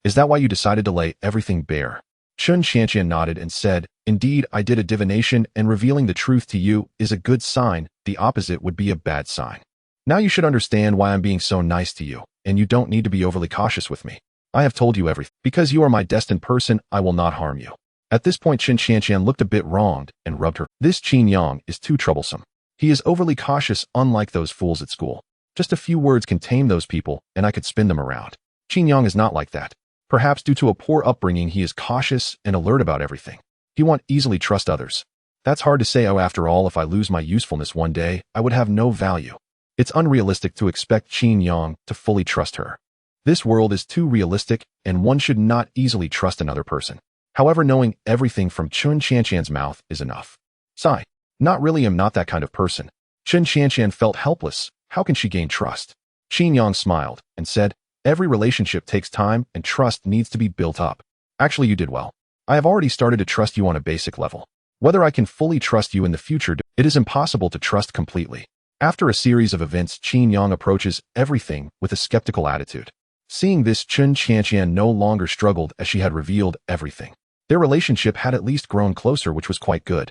A: Is that why you decided to lay everything bare? Chen Qianqian nodded and said, indeed, I did a divination, and revealing the truth to you is a good sign. The opposite would be a bad sign. Now you should understand why I'm being so nice to you, and you don't need to be overly cautious with me. I have told you everything. Because you are my destined person, I will not harm you. At this point, Chen Qianqian looked a bit wronged and rubbed her. This Qin Yang is too troublesome. He is overly cautious, unlike those fools at school. Just a few words can tame those people, and I could spin them around. Qin Yang is not like that. Perhaps due to a poor upbringing, he is cautious and alert about everything. He won't easily trust others. That's hard to say. Oh, after all, if I lose my usefulness one day, I would have no value. It's unrealistic to expect Qin Yang to fully trust her. This world is too realistic, and one should not easily trust another person. However, knowing everything from Chen Qianqian's mouth is enough. Sigh. Not really, I'm not that kind of person. Chen Qianqian felt helpless. How can she gain trust? Qin Yang smiled and said, every relationship takes time and trust needs to be built up. Actually, you did well. I have already started to trust you on a basic level. Whether I can fully trust you in the future, it is impossible to trust completely. After a series of events, Qin Yang approaches everything with a skeptical attitude. Seeing this, Chen Qianqian no longer struggled as she had revealed everything. Their relationship had at least grown closer, which was quite good.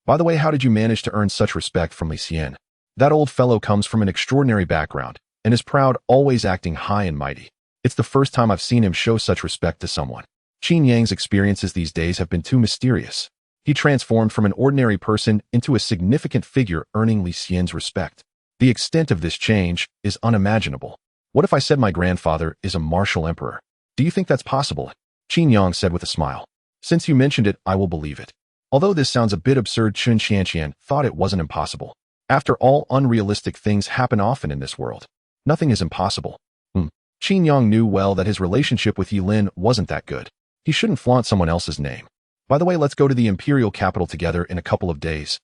A: By the way, how did you manage to earn such respect from Li Xian? That old fellow comes from an extraordinary background and is proud, always acting high and mighty. It's the first time I've seen him show such respect to someone. Qin Yang's experiences these days have been too mysterious. He transformed from an ordinary person into a significant figure, earning Li Xian's respect. The extent of this change is unimaginable. What if I said my grandfather is a martial emperor? Do you think that's possible? Qin Yang said with a smile. Since you mentioned it, I will believe it. Although this sounds a bit absurd, Chen Qianqian thought it wasn't impossible. After all, unrealistic things happen often in this world. Nothing is impossible. Qin Yang knew well that his relationship with Yilin wasn't that good. He shouldn't flaunt someone else's name. By the way, let's go to the imperial capital together in a couple of days.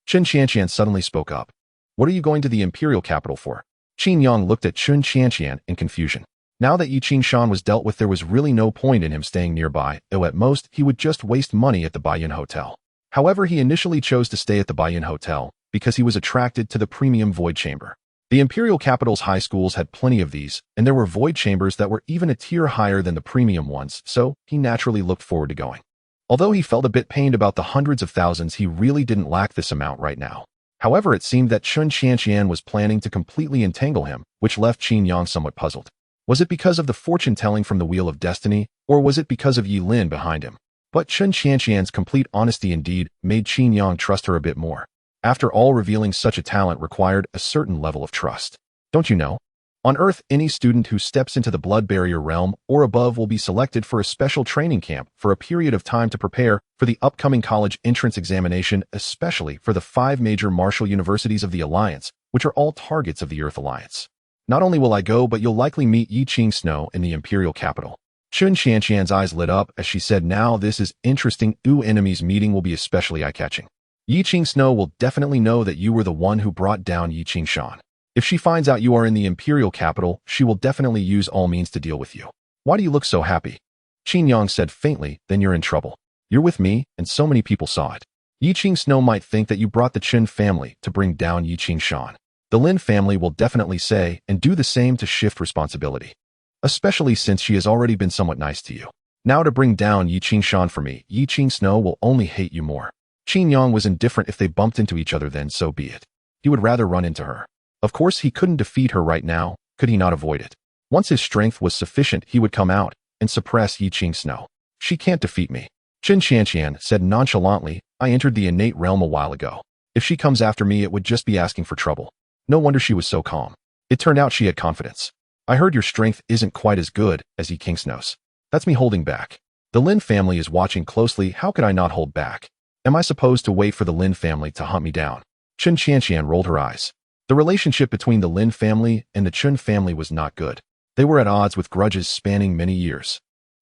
A: Chen Qianqian suddenly spoke up. What are you going to the imperial capital for? Qin Yang looked at Chen Qianqian in confusion. Now that Yi Qingshan was dealt with, there was really no point in him staying nearby, though at most he would just waste money at the Baiyan Hotel. However, he initially chose to stay at the Baiyan Hotel because he was attracted to the premium void chamber. The imperial capital's high schools had plenty of these, and there were void chambers that were even a tier higher than the premium ones, so he naturally looked forward to going. Although he felt a bit pained about the hundreds of thousands, he really didn't lack this amount right now. However, it seemed that Chun Qianqian was planning to completely entangle him, which left Qin Yang somewhat puzzled. Was it because of the fortune-telling from the Wheel of Destiny, or was it because of Yi Lin behind him? But Chun Qianqian's complete honesty indeed made Qin Yang trust her a bit more. After all, revealing such a talent required a certain level of trust. Don't you know? On Earth, any student who steps into the blood barrier realm or above will be selected for a special training camp for a period of time to prepare for the upcoming college entrance examination, especially for the 5 major martial universities of the Alliance, which are all targets of the Earth Alliance. Not only will I go, but you'll likely meet Yi Qing Snow in the imperial capital. Chun Qianqian's eyes lit up as she said, now this is interesting. Enemy's meeting will be especially eye-catching. Yi Qing Snow will definitely know that you were the one who brought down Yi Qing Shan. If she finds out you are in the imperial capital, she will definitely use all means to deal with you. Why do you look so happy? Qin Yang said faintly, then you're in trouble. You're with me, and so many people saw it. Yi Qing Snow might think that you brought the Chen family to bring down Yi Qing Shan. The Lin family will definitely say and do the same to shift responsibility. Especially since she has already been somewhat nice to you. Now to bring down Yi Qing Shan for me, Yi Qing Snow will only hate you more. Qin Yang was indifferent if they bumped into each other, then so be it. He would rather run into her. Of course, he couldn't defeat her right now, could he not avoid it? Once his strength was sufficient, he would come out and suppress Yi Qing Snow. She can't defeat me. Chun Qianqian said nonchalantly, I entered the innate realm a while ago. If she comes after me, it would just be asking for trouble. No wonder she was so calm. It turned out she had confidence. I heard your strength isn't quite as good as Yi Qing Snow's. That's me holding back. The Lin family is watching closely. How could I not hold back? Am I supposed to wait for the Lin family to hunt me down? Chun Qianqian rolled her eyes. The relationship between the Lin family and the Chun family was not good. They were at odds with grudges spanning many years.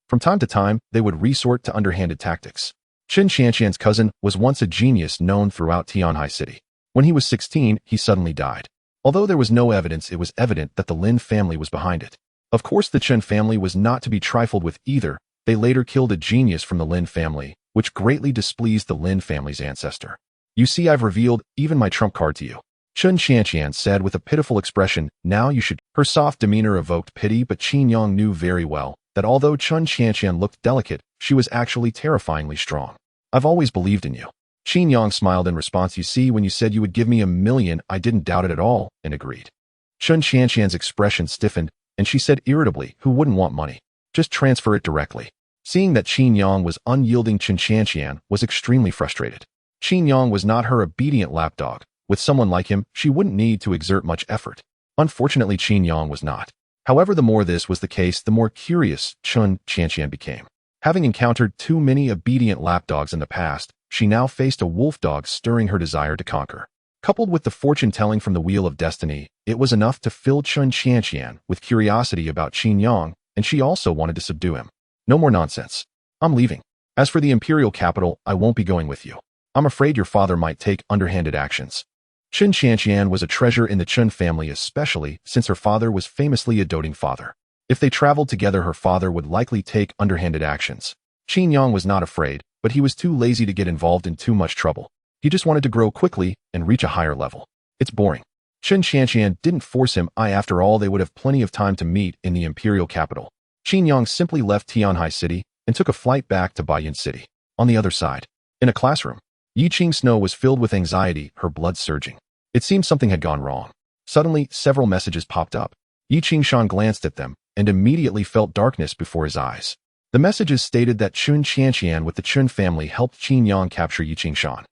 A: From time to time, they would resort to underhanded tactics. Chun Qianqian's cousin was once a genius known throughout Tianhai City. When he was 16, he suddenly died. Although there was no evidence, it was evident that the Lin family was behind it. Of course, the Chun family was not to be trifled with either. They later killed a genius from the Lin family, which greatly displeased the Lin family's ancestor. You see, I've revealed even my trump card to you. Chun Qianqian said with a pitiful expression, now you should. Her soft demeanor evoked pity, but Qin Yang knew very well that although Chun Qianqian looked delicate, she was actually terrifyingly strong. I've always believed in you. Qin Yang smiled in response. You see, when you said you would give me $1 million, I didn't doubt it at all, and agreed. Chun Qianqian's expression stiffened, and she said irritably, who wouldn't want money? Just transfer it directly. Seeing that Qin Yang was unyielding, Chun Qianqian was extremely frustrated. Qin Yang was not her obedient lapdog. With someone like him, she wouldn't need to exert much effort. Unfortunately, Qin Yang was not. However, the more this was the case, the more curious Chun Qianqian became. Having encountered too many obedient lapdogs in the past, she now faced a wolf dog stirring her desire to conquer. Coupled with the fortune-telling from the Wheel of Destiny, it was enough to fill Chun Qianqian with curiosity about Qin Yang, and she also wanted to subdue him. No more nonsense. I'm leaving. As for the imperial capital, I won't be going with you. I'm afraid your father might take underhanded actions. Chun Qianqian was a treasure in the Chun family, especially since her father was famously a doting father. If they traveled together, her father would likely take underhanded actions. Qin Yang was not afraid, but he was too lazy to get involved in too much trouble. He just wanted to grow quickly and reach a higher level. It's boring. Chun Qianqian didn't force him. After all, they would have plenty of time to meet in the imperial capital. Qin Yang simply left Tianhai City and took a flight back to Baiyan City. On the other side, in a classroom, Yi Qing Snow was filled with anxiety, her blood surging. It seemed something had gone wrong. Suddenly, several messages popped up. Yi Qing Shan glanced at them and immediately felt darkness before his eyes. The messages stated that Chun Qianqian with the Chun family helped Qin Yang capture Yi Qing Shan.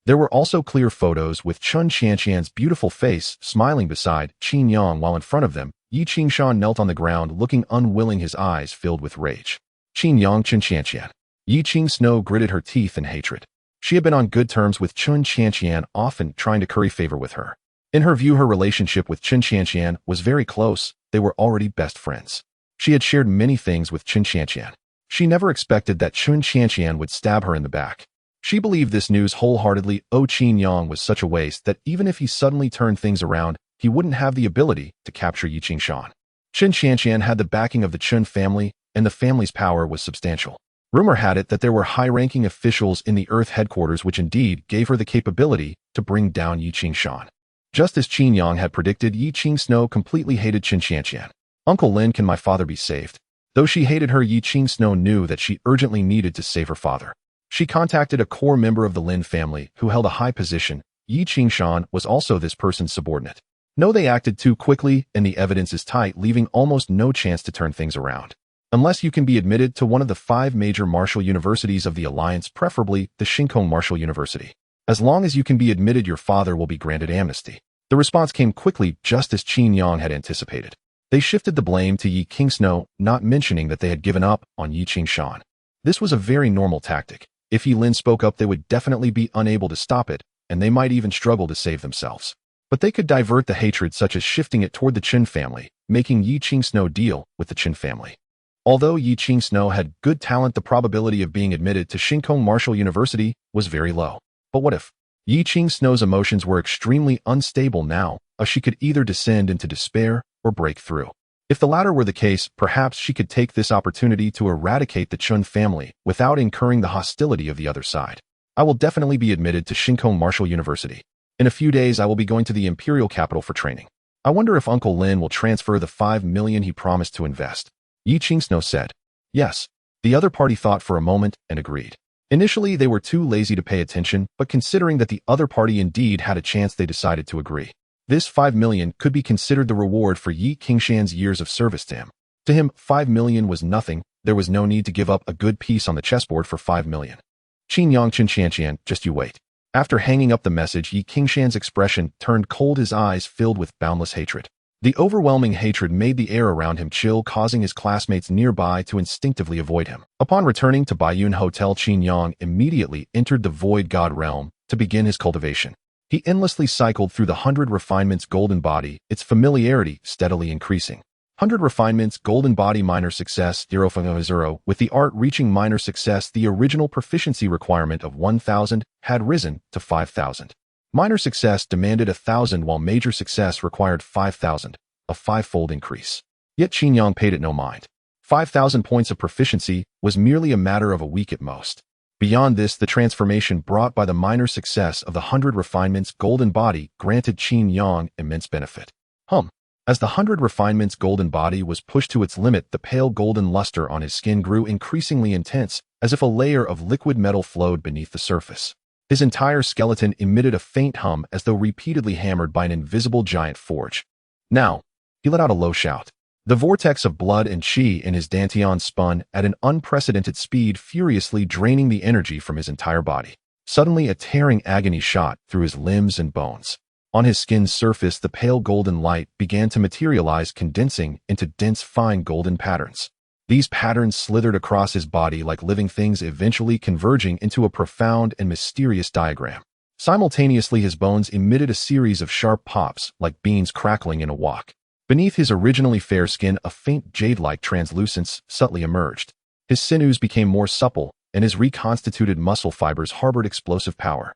A: There were also clear photos with Chun Qianqian's beautiful face smiling beside Qin Yang, while in front of them, Yi Qing Shan knelt on the ground looking unwilling, his eyes filled with rage. Qin Yang, Chun Qianqian. Yi Qing Snow gritted her teeth in hatred. She had been on good terms with Chun Qianqian, often trying to curry favor with her. In her view, her relationship with Chun Qianqian was very close. They were already best friends. She had shared many things with Chun Qianqian. She never expected that Chun Qianqian would stab her in the back. She believed this news wholeheartedly. Qin Yang was such a waste that even if he suddenly turned things around, he wouldn't have the ability to capture Yi Qing Shan. Chun Qianqian had the backing of the Chun family, and the family's power was substantial. Rumor had it that there were high-ranking officials in the Earth headquarters, which indeed gave her the capability to bring down Yi Qing Shan. Just as Qin Yang had predicted, Yi Qing Snow completely hated Chun Qianqian. Uncle Lin, can my father be saved? Though she hated her, Yi Qing Snow knew that she urgently needed to save her father. She contacted a core member of the Lin family who held a high position. Yi Qingshan was also this person's subordinate. No, they acted too quickly and the evidence is tight, leaving almost no chance to turn things around. Unless you can be admitted to one of the 5 major martial universities of the Alliance, preferably the Shinkong Martial University. As long as you can be admitted, your father will be granted amnesty. The response came quickly, just as Qin Yang had anticipated. They shifted the blame to Yi Qingsno, not mentioning that they had given up on Yi Qingshan. This was a very normal tactic. If Yi Lin spoke up, they would definitely be unable to stop it, and they might even struggle to save themselves. But they could divert the hatred, such as shifting it toward the Qin family, making Yi Qingsno deal with the Qin family. Although Yi Qingsno had good talent, the probability of being admitted to Shinkong Martial University was very low. But what if? Yi Qingsno's emotions were extremely unstable now, as she could either descend into despair or break through. If the latter were the case, perhaps she could take this opportunity to eradicate the Chun family without incurring the hostility of the other side. I will definitely be admitted to Shinkong Martial University. In a few days, I will be going to the imperial capital for training. I wonder if Uncle Lin will transfer the 5 million he promised to invest. Yi Qingsno said. Yes. The other party thought for a moment and agreed. Initially, they were too lazy to pay attention, but considering that the other party indeed had a chance, they decided to agree. This 5 million could be considered the reward for Yi Qingshan's years of service to him. To him, 5 million was nothing. There was no need to give up a good piece on the chessboard for 5 million. Qin Yang Qinshan, just you wait. After hanging up the message, Yi Qingshan's expression turned cold, his eyes filled with boundless hatred. The overwhelming hatred made the air around him chill, causing his classmates nearby to instinctively avoid him. Upon returning to Baiyun Hotel, Qin Yang immediately entered the Void God realm to begin his cultivation. He endlessly cycled through the 100 Refinements Golden Body, its familiarity steadily increasing. 100 Refinements Golden Body Minor Success 0.0, with the art reaching minor success, the original proficiency requirement of 1,000 had risen to 5,000. Minor success demanded 1,000 while major success required 5,000, a 5-fold increase. Yet Qin Yang paid it no mind. 5,000 points of proficiency was merely a matter of a week at most. Beyond this, the transformation brought by the minor success of the 100 Refinements Golden Body granted Qin Yang immense benefit. As the 100 Refinements Golden Body was pushed to its limit, the pale golden luster on his skin grew increasingly intense, as if a layer of liquid metal flowed beneath the surface. His entire skeleton emitted a faint hum as though repeatedly hammered by an invisible giant forge. Now, he let out a low shout. The vortex of blood and qi in his dantian spun at an unprecedented speed, furiously draining the energy from his entire body. Suddenly, a tearing agony shot through his limbs and bones. On his skin's surface, the pale golden light began to materialize, condensing into dense, fine golden patterns. These patterns slithered across his body like living things, eventually converging into a profound and mysterious diagram. Simultaneously, his bones emitted a series of sharp pops, like beans crackling in a wok. Beneath his originally fair skin, a faint jade-like translucence subtly emerged. His sinews became more supple, and his reconstituted muscle fibers harbored explosive power.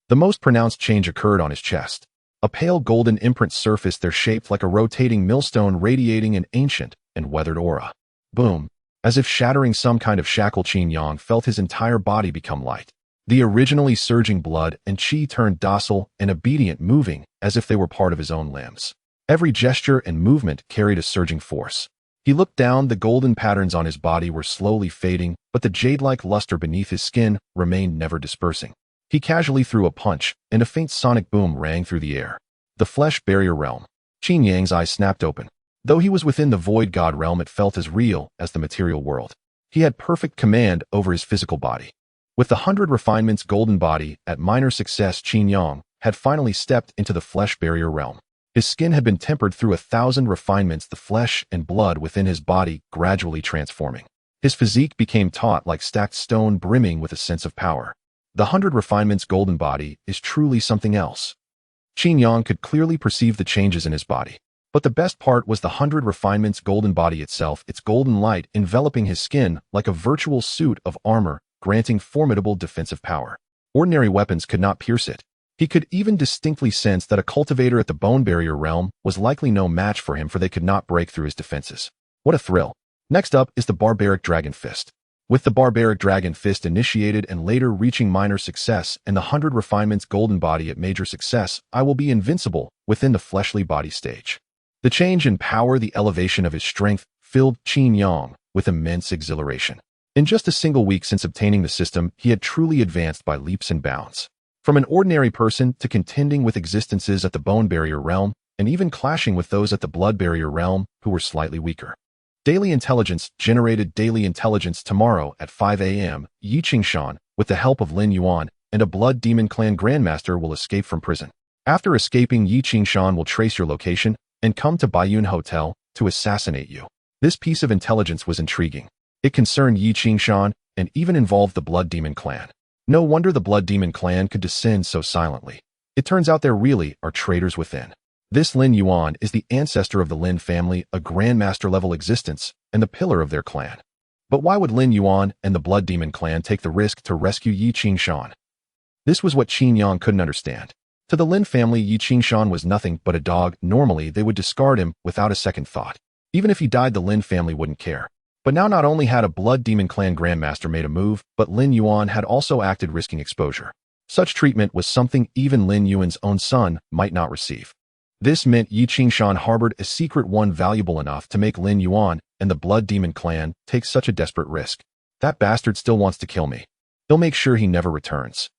A: The most pronounced change occurred on his chest. A pale golden imprint surfaced there, shaped like a rotating millstone, radiating an ancient and weathered aura. Boom! As if shattering some kind of shackle, Qin Yang felt his entire body become light. The originally surging blood and qi turned docile and obedient, moving as if they were part of his own limbs. Every gesture and movement carried a surging force. He looked down. The golden patterns on his body were slowly fading, but the jade-like luster beneath his skin remained, never dispersing. He casually threw a punch, and a faint sonic boom rang through the air. The flesh barrier realm. Qin Yang's eyes snapped open. Though he was within the void god realm, it felt as real as the material world. He had perfect command over his physical body. With the 100 Refinements Golden Body at minor success, Qin Yang had finally stepped into the flesh barrier realm. His skin had been tempered through 1,000 refinements, the flesh and blood within his body gradually transforming. His physique became taut like stacked stone, brimming with a sense of power. The 100 Refinements Golden Body is truly something else. Qin Yang could clearly perceive the changes in his body. But the best part was the 100 Refinements Golden Body itself, its golden light enveloping his skin like a virtual suit of armor, granting formidable defensive power. Ordinary weapons could not pierce it. He could even distinctly sense that a cultivator at the bone barrier realm was likely no match for him, for they could not break through his defenses. What a thrill! Next up is the Barbaric Dragon Fist. With the Barbaric Dragon Fist initiated and later reaching minor success and the 100 Refinements Golden Body at major success, I will be invincible within the fleshly body stage. The change in power, the elevation of his strength, filled Qin Yang with immense exhilaration. In just a single week since obtaining the system, he had truly advanced by leaps and bounds. From an ordinary person to contending with existences at the bone barrier realm, and even clashing with those at the blood barrier realm who were slightly weaker. Daily intelligence generated daily intelligence tomorrow at 5 a.m. Yi Qingshan, with the help of Lin Yuan and a blood demon clan grandmaster, will escape from prison. After escaping, Yi Qingshan will trace your location and come to Baiyun Hotel to assassinate you. This piece of intelligence was intriguing. It concerned Yi Qingshan and even involved the blood demon clan. No wonder the blood demon clan could descend so silently. It turns out there really are traitors within. This Lin Yuan is the ancestor of the Lin family, a grandmaster-level existence, and the pillar of their clan. But why would Lin Yuan and the blood demon clan take the risk to rescue Yi Qingshan? This was what Qin Yang couldn't understand. To the Lin family, Yi Qingshan was nothing but a dog. Normally, they would discard him without a second thought. Even if he died, the Lin family wouldn't care. But now not only had a blood demon clan grandmaster made a move, but Lin Yuan had also acted, risking exposure. Such treatment was something even Lin Yuan's own son might not receive. This meant Yi Qingshan harbored a secret one valuable enough to make Lin Yuan and the blood demon clan take such a desperate risk. That bastard still wants to kill me. They'll make sure he never returns.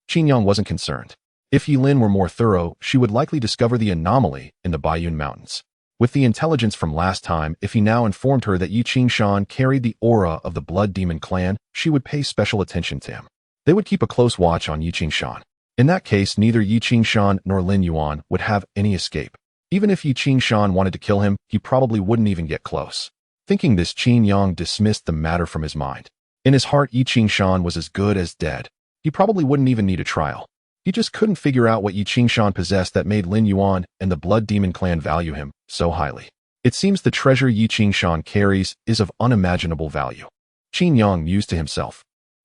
A: Qin Yang wasn't concerned. If Yi Lin were more thorough, she would likely discover the anomaly in the Baiyun Mountains. With the intelligence from last time, if he now informed her that Yi Qingshan carried the aura of the blood demon clan, she would pay special attention to him. They would keep a close watch on Yi Qingshan. In that case, neither Yi Qingshan nor Lin Yuan would have any escape. Even if Yi Qingshan wanted to kill him, he probably wouldn't even get close. Thinking this, Qin Yang dismissed the matter from his mind. In his heart, Yi Qingshan was as good as dead. He probably wouldn't even need a trial. He just couldn't figure out what Yi Qingshan possessed that made Lin Yuan and the blood demon clan value him so highly. It seems the treasure Yi Qingshan carries is of unimaginable value. Qin Yang mused to himself.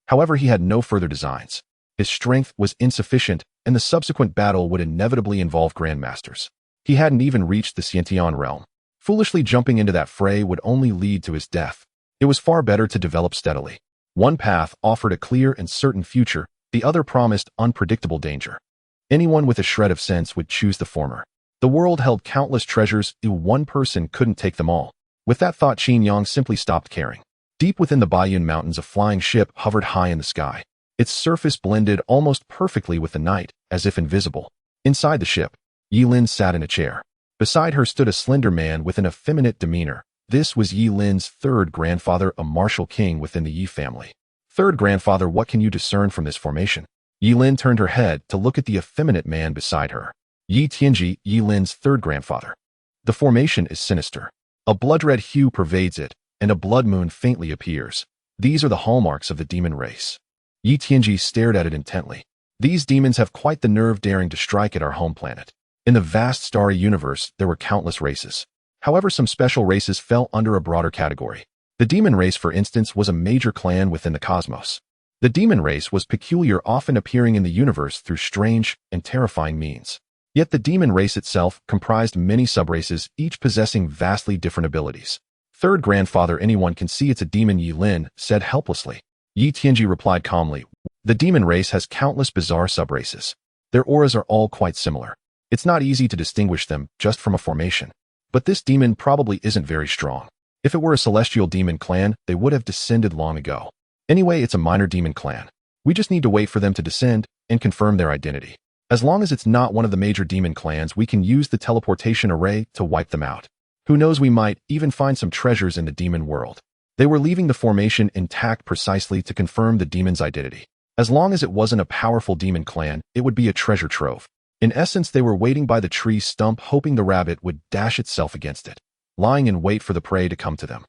A: However, he had no further designs. His strength was insufficient, and the subsequent battle would inevitably involve grandmasters. He hadn't even reached the Xiantian realm. Foolishly jumping into that fray would only lead to his death. It was far better to develop steadily. One path offered a clear and certain future, the other promised unpredictable danger. Anyone with a shred of sense would choose the former. The world held countless treasures, one person couldn't take them all. With that thought, Qin Yang simply stopped caring. Deep within the Baiyun Mountains, a flying ship hovered high in the sky. Its surface blended almost perfectly with the night, as if invisible. Inside the ship, Yi Lin sat in a chair. Beside her stood a slender man with an effeminate demeanor. This was Yi Lin's third grandfather, a martial king within the Yi family. Third grandfather, what can you discern from this formation? Yi Lin turned her head to look at the effeminate man beside her. Yi Tianji, Yi Lin's third grandfather. The formation is sinister. A blood-red hue pervades it, and a blood moon faintly appears. These are the hallmarks of the demon race. Yi Tianji stared at it intently. These demons have quite the nerve, daring to strike at our home planet. In the vast starry universe, there were countless races. However, some special races fell under a broader category. The demon race, for instance, was a major clan within the cosmos. The demon race was peculiar, often appearing in the universe through strange and terrifying means. Yet the demon race itself comprised many subraces, each possessing vastly different abilities. Third grandfather, anyone can see it's a demon, Yi Lin said helplessly. Yi Tianji replied calmly. The demon race has countless bizarre subraces. Their auras are all quite similar. It's not easy to distinguish them just from a formation. But this demon probably isn't very strong. If it were a celestial demon clan, they would have descended long ago. Anyway, it's a minor demon clan. We just need to wait for them to descend and confirm their identity. As long as it's not one of the major demon clans, we can use the teleportation array to wipe them out. Who knows, we might even find some treasures in the demon world. They were leaving the formation intact precisely to confirm the demon's identity. As long as it wasn't a powerful demon clan, it would be a treasure trove. In essence, they were waiting by the tree stump, hoping the rabbit would dash itself against it, lying in wait for the prey to come to them.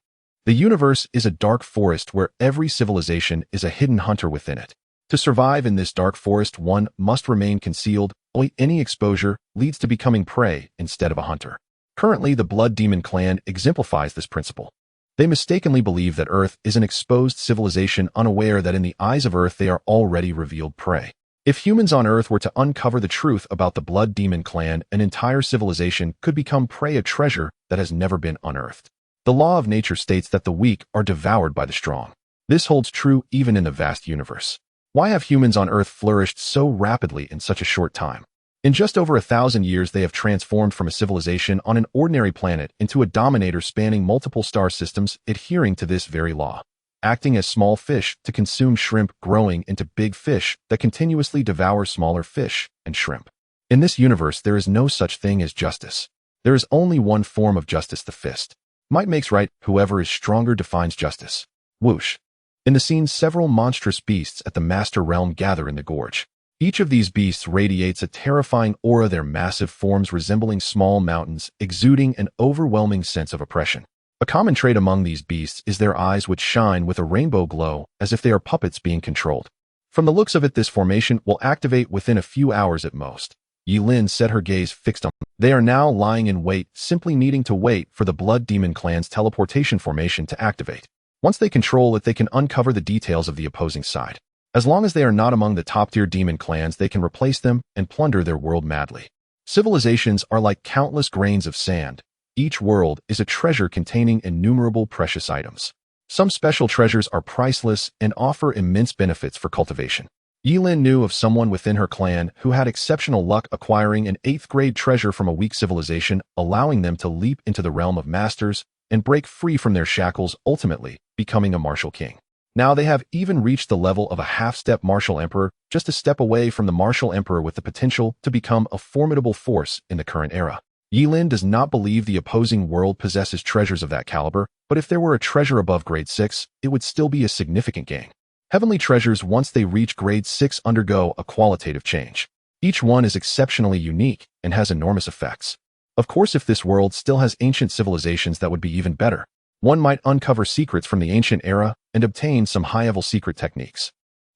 A: The universe is a dark forest where every civilization is a hidden hunter within it. To survive in this dark forest, one must remain concealed. Any exposure leads to becoming prey instead of a hunter. Currently, the Blood Demon clan exemplifies this principle. They mistakenly believe that Earth is an exposed civilization, unaware that in the eyes of Earth they are already revealed prey. If humans on Earth were to uncover the truth about the Blood Demon clan, an entire civilization could become prey, a treasure that has never been unearthed. The law of nature states that the weak are devoured by the strong. This holds true even in the vast universe. Why have humans on Earth flourished so rapidly in such a short time? In just over 1,000 years, they have transformed from a civilization on an ordinary planet into a dominator spanning multiple star systems, adhering to this very law. acting as small fish to consume shrimp, growing into big fish that continuously devour smaller fish and shrimp. In this universe, there is no such thing as justice. There is only one form of justice, the fist. Might makes right, whoever is stronger defines justice. Whoosh. In the scene, several monstrous beasts at the Master Realm gather in the gorge. Each of these beasts radiates a terrifying aura, their massive forms resembling small mountains, exuding an overwhelming sense of oppression. A common trait among these beasts is their eyes, which shine with a rainbow glow, as if they are puppets being controlled. From the looks of it, this formation will activate within a few hours at most. Yi-Lin set her gaze fixed on them. They are now lying in wait, simply needing to wait for the Blood Demon clan's teleportation formation to activate. Once they control it, they can uncover the details of the opposing side. As long as they are not among the top-tier demon clans, they can replace them and plunder their world madly. Civilizations are like countless grains of sand. Each world is a treasure containing innumerable precious items. Some special treasures are priceless and offer immense benefits for cultivation. Yi-Lin knew of someone within her clan who had exceptional luck acquiring an 8th-grade treasure from a weak civilization, allowing them to leap into the realm of masters and break free from their shackles, ultimately becoming a martial king. Now they have even reached the level of a half-step martial emperor, just a step away from the martial emperor with the potential to become a formidable force in the current era. Yi-Lin does not believe the opposing world possesses treasures of that caliber, but if there were a treasure above grade 6, it would still be a significant gain. Heavenly treasures, once they reach grade 6, undergo a qualitative change. Each one is exceptionally unique and has enormous effects. Of course, if this world still has ancient civilizations, that would be even better. One might uncover secrets from the ancient era and obtain some high-level secret techniques.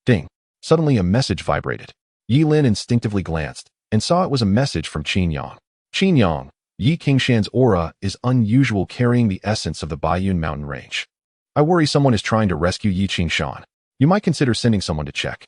A: Ding! Suddenly a message vibrated. Yi-Lin instinctively glanced and saw it was a message from Qin-Yang. Qin-Yang, Yi Qingshan's aura is unusual, carrying the essence of the Baiyun mountain range. I worry someone is trying to rescue Yi Qingshan. You might consider sending someone to check.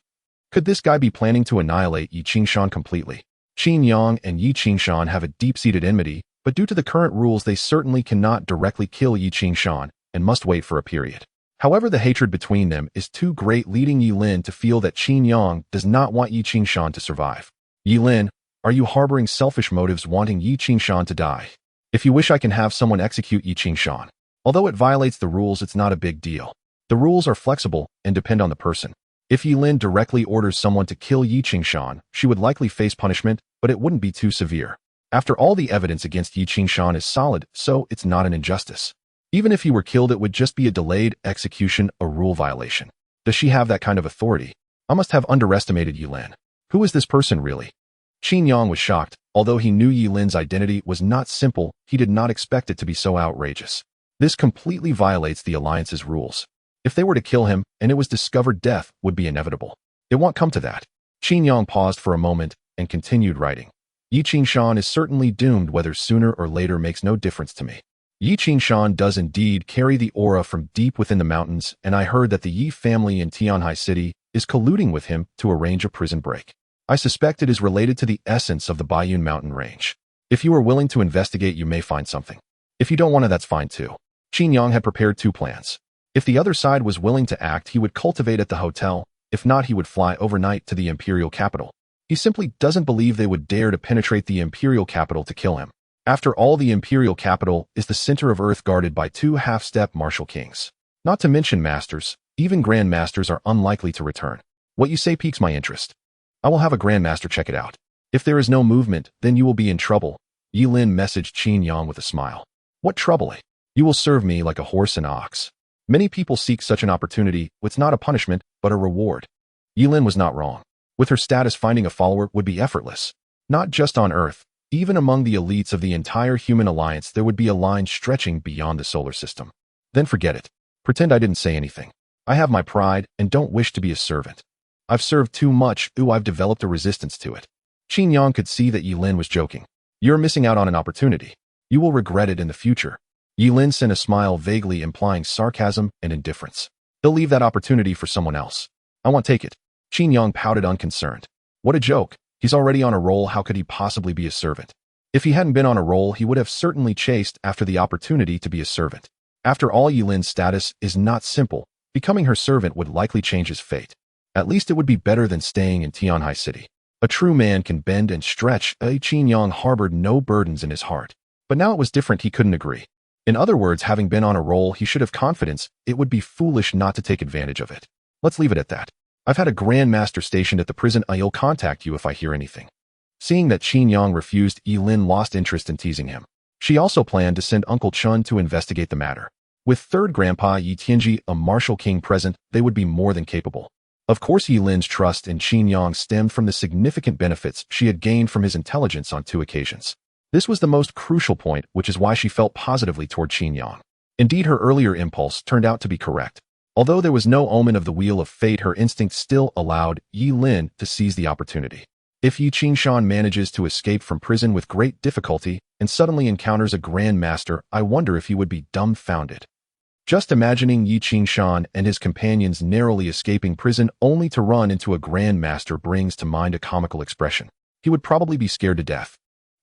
A: Could this guy be planning to annihilate Yi Qingshan completely? Qin-Yang and Yi Qingshan have a deep-seated enmity, but due to the current rules, they certainly cannot directly kill Yi Qingshan and must wait for a period. However, the hatred between them is too great, leading Yi-Lin to feel that Qin-Yang does not want Yi Qingshan to survive. Yi-Lin, are you harboring selfish motives, wanting Yi Qingshan to die? If you wish, I can have someone execute Yi Qingshan. Although it violates the rules, it's not a big deal. The rules are flexible and depend on the person. If Yi-Lin directly orders someone to kill Yi Qingshan, she would likely face punishment, but it wouldn't be too severe. After all, the evidence against Yi Qingshan is solid, so it's not an injustice. Even if he were killed, it would just be a delayed execution, a rule violation. Does she have that kind of authority? I must have underestimated Yi-Lin. Who is this person really? Qin-Yang was shocked. Although he knew Yi-Lin's identity was not simple, he did not expect it to be so outrageous. This completely violates the Alliance's rules. If they were to kill him and it was discovered, death would be inevitable. It won't come to that. Qin-Yang paused for a moment and continued writing. Yi Qingshan is certainly doomed, whether sooner or later makes no difference to me. Yi Qingshan does indeed carry the aura from deep within the mountains, and I heard that the Yi family in Tianhai City is colluding with him to arrange a prison break. I suspect it is related to the essence of the Baiyun mountain range. If you are willing to investigate, you may find something. If you don't want to, that's fine too. Qin-Yang had prepared two plans. If the other side was willing to act, he would cultivate at the hotel. If not, he would fly overnight to the imperial capital. He simply doesn't believe they would dare to penetrate the imperial capital to kill him. After all, the imperial capital is the center of Earth, guarded by two half-step martial kings. Not to mention masters. Even grandmasters are unlikely to return. What you say piques my interest. I will have a grandmaster check it out. If there is no movement, then you will be in trouble. Yi-Lin messaged Qin-Yang with a smile. What trouble? You will serve me like a horse and ox. Many people seek such an opportunity. It's not a punishment, but a reward. Yi-Lin was not wrong. With her status, finding a follower would be effortless. Not just on Earth. Even among the elites of the entire human alliance, there would be a line stretching beyond the solar system. Then forget it. Pretend I didn't say anything. I have my pride and don't wish to be a servant. I've served too much. I've developed a resistance to it. Qin-Yang could see that Yi-Lin was joking. You're missing out on an opportunity. You will regret it in the future. Yi-Lin sent a smile, vaguely implying sarcasm and indifference. He'll leave that opportunity for someone else. I won't take it. Qin-Yang pouted, unconcerned. What a joke. He's already on a roll. How could he possibly be a servant? If he hadn't been on a roll, he would have certainly chased after the opportunity to be a servant. After all, Yi-Lin's status is not simple. Becoming her servant would likely change his fate. At least it would be better than staying in Tianhai City. A true man can bend and stretch. Qin-Yang harbored no burdens in his heart. But now it was different. He couldn't agree. In other words, having been on a roll, he should have confidence. It would be foolish not to take advantage of it. Let's leave it at that. I've had a grandmaster stationed at the prison. I'll contact you if I hear anything. Seeing that Qin Yang refused, Yi Lin lost interest in teasing him. She also planned to send Uncle Chun to investigate the matter. With third grandpa Yi Tianji, a martial king, present, they would be more than capable. Of course, Yi Lin's trust in Qin Yang stemmed from the significant benefits she had gained from his intelligence on 2 occasions. This was the most crucial point, which is why she felt positively toward Qin Yang. Indeed, her earlier impulse turned out to be correct. Although there was no omen of the wheel of fate, her instinct still allowed Yi Lin to seize the opportunity. If Yi Qingshan manages to escape from prison with great difficulty and suddenly encounters a Grand Master, I wonder if he would be dumbfounded. Just imagining Yi Qingshan and his companions narrowly escaping prison only to run into a Grand Master brings to mind a comical expression. He would probably be scared to death.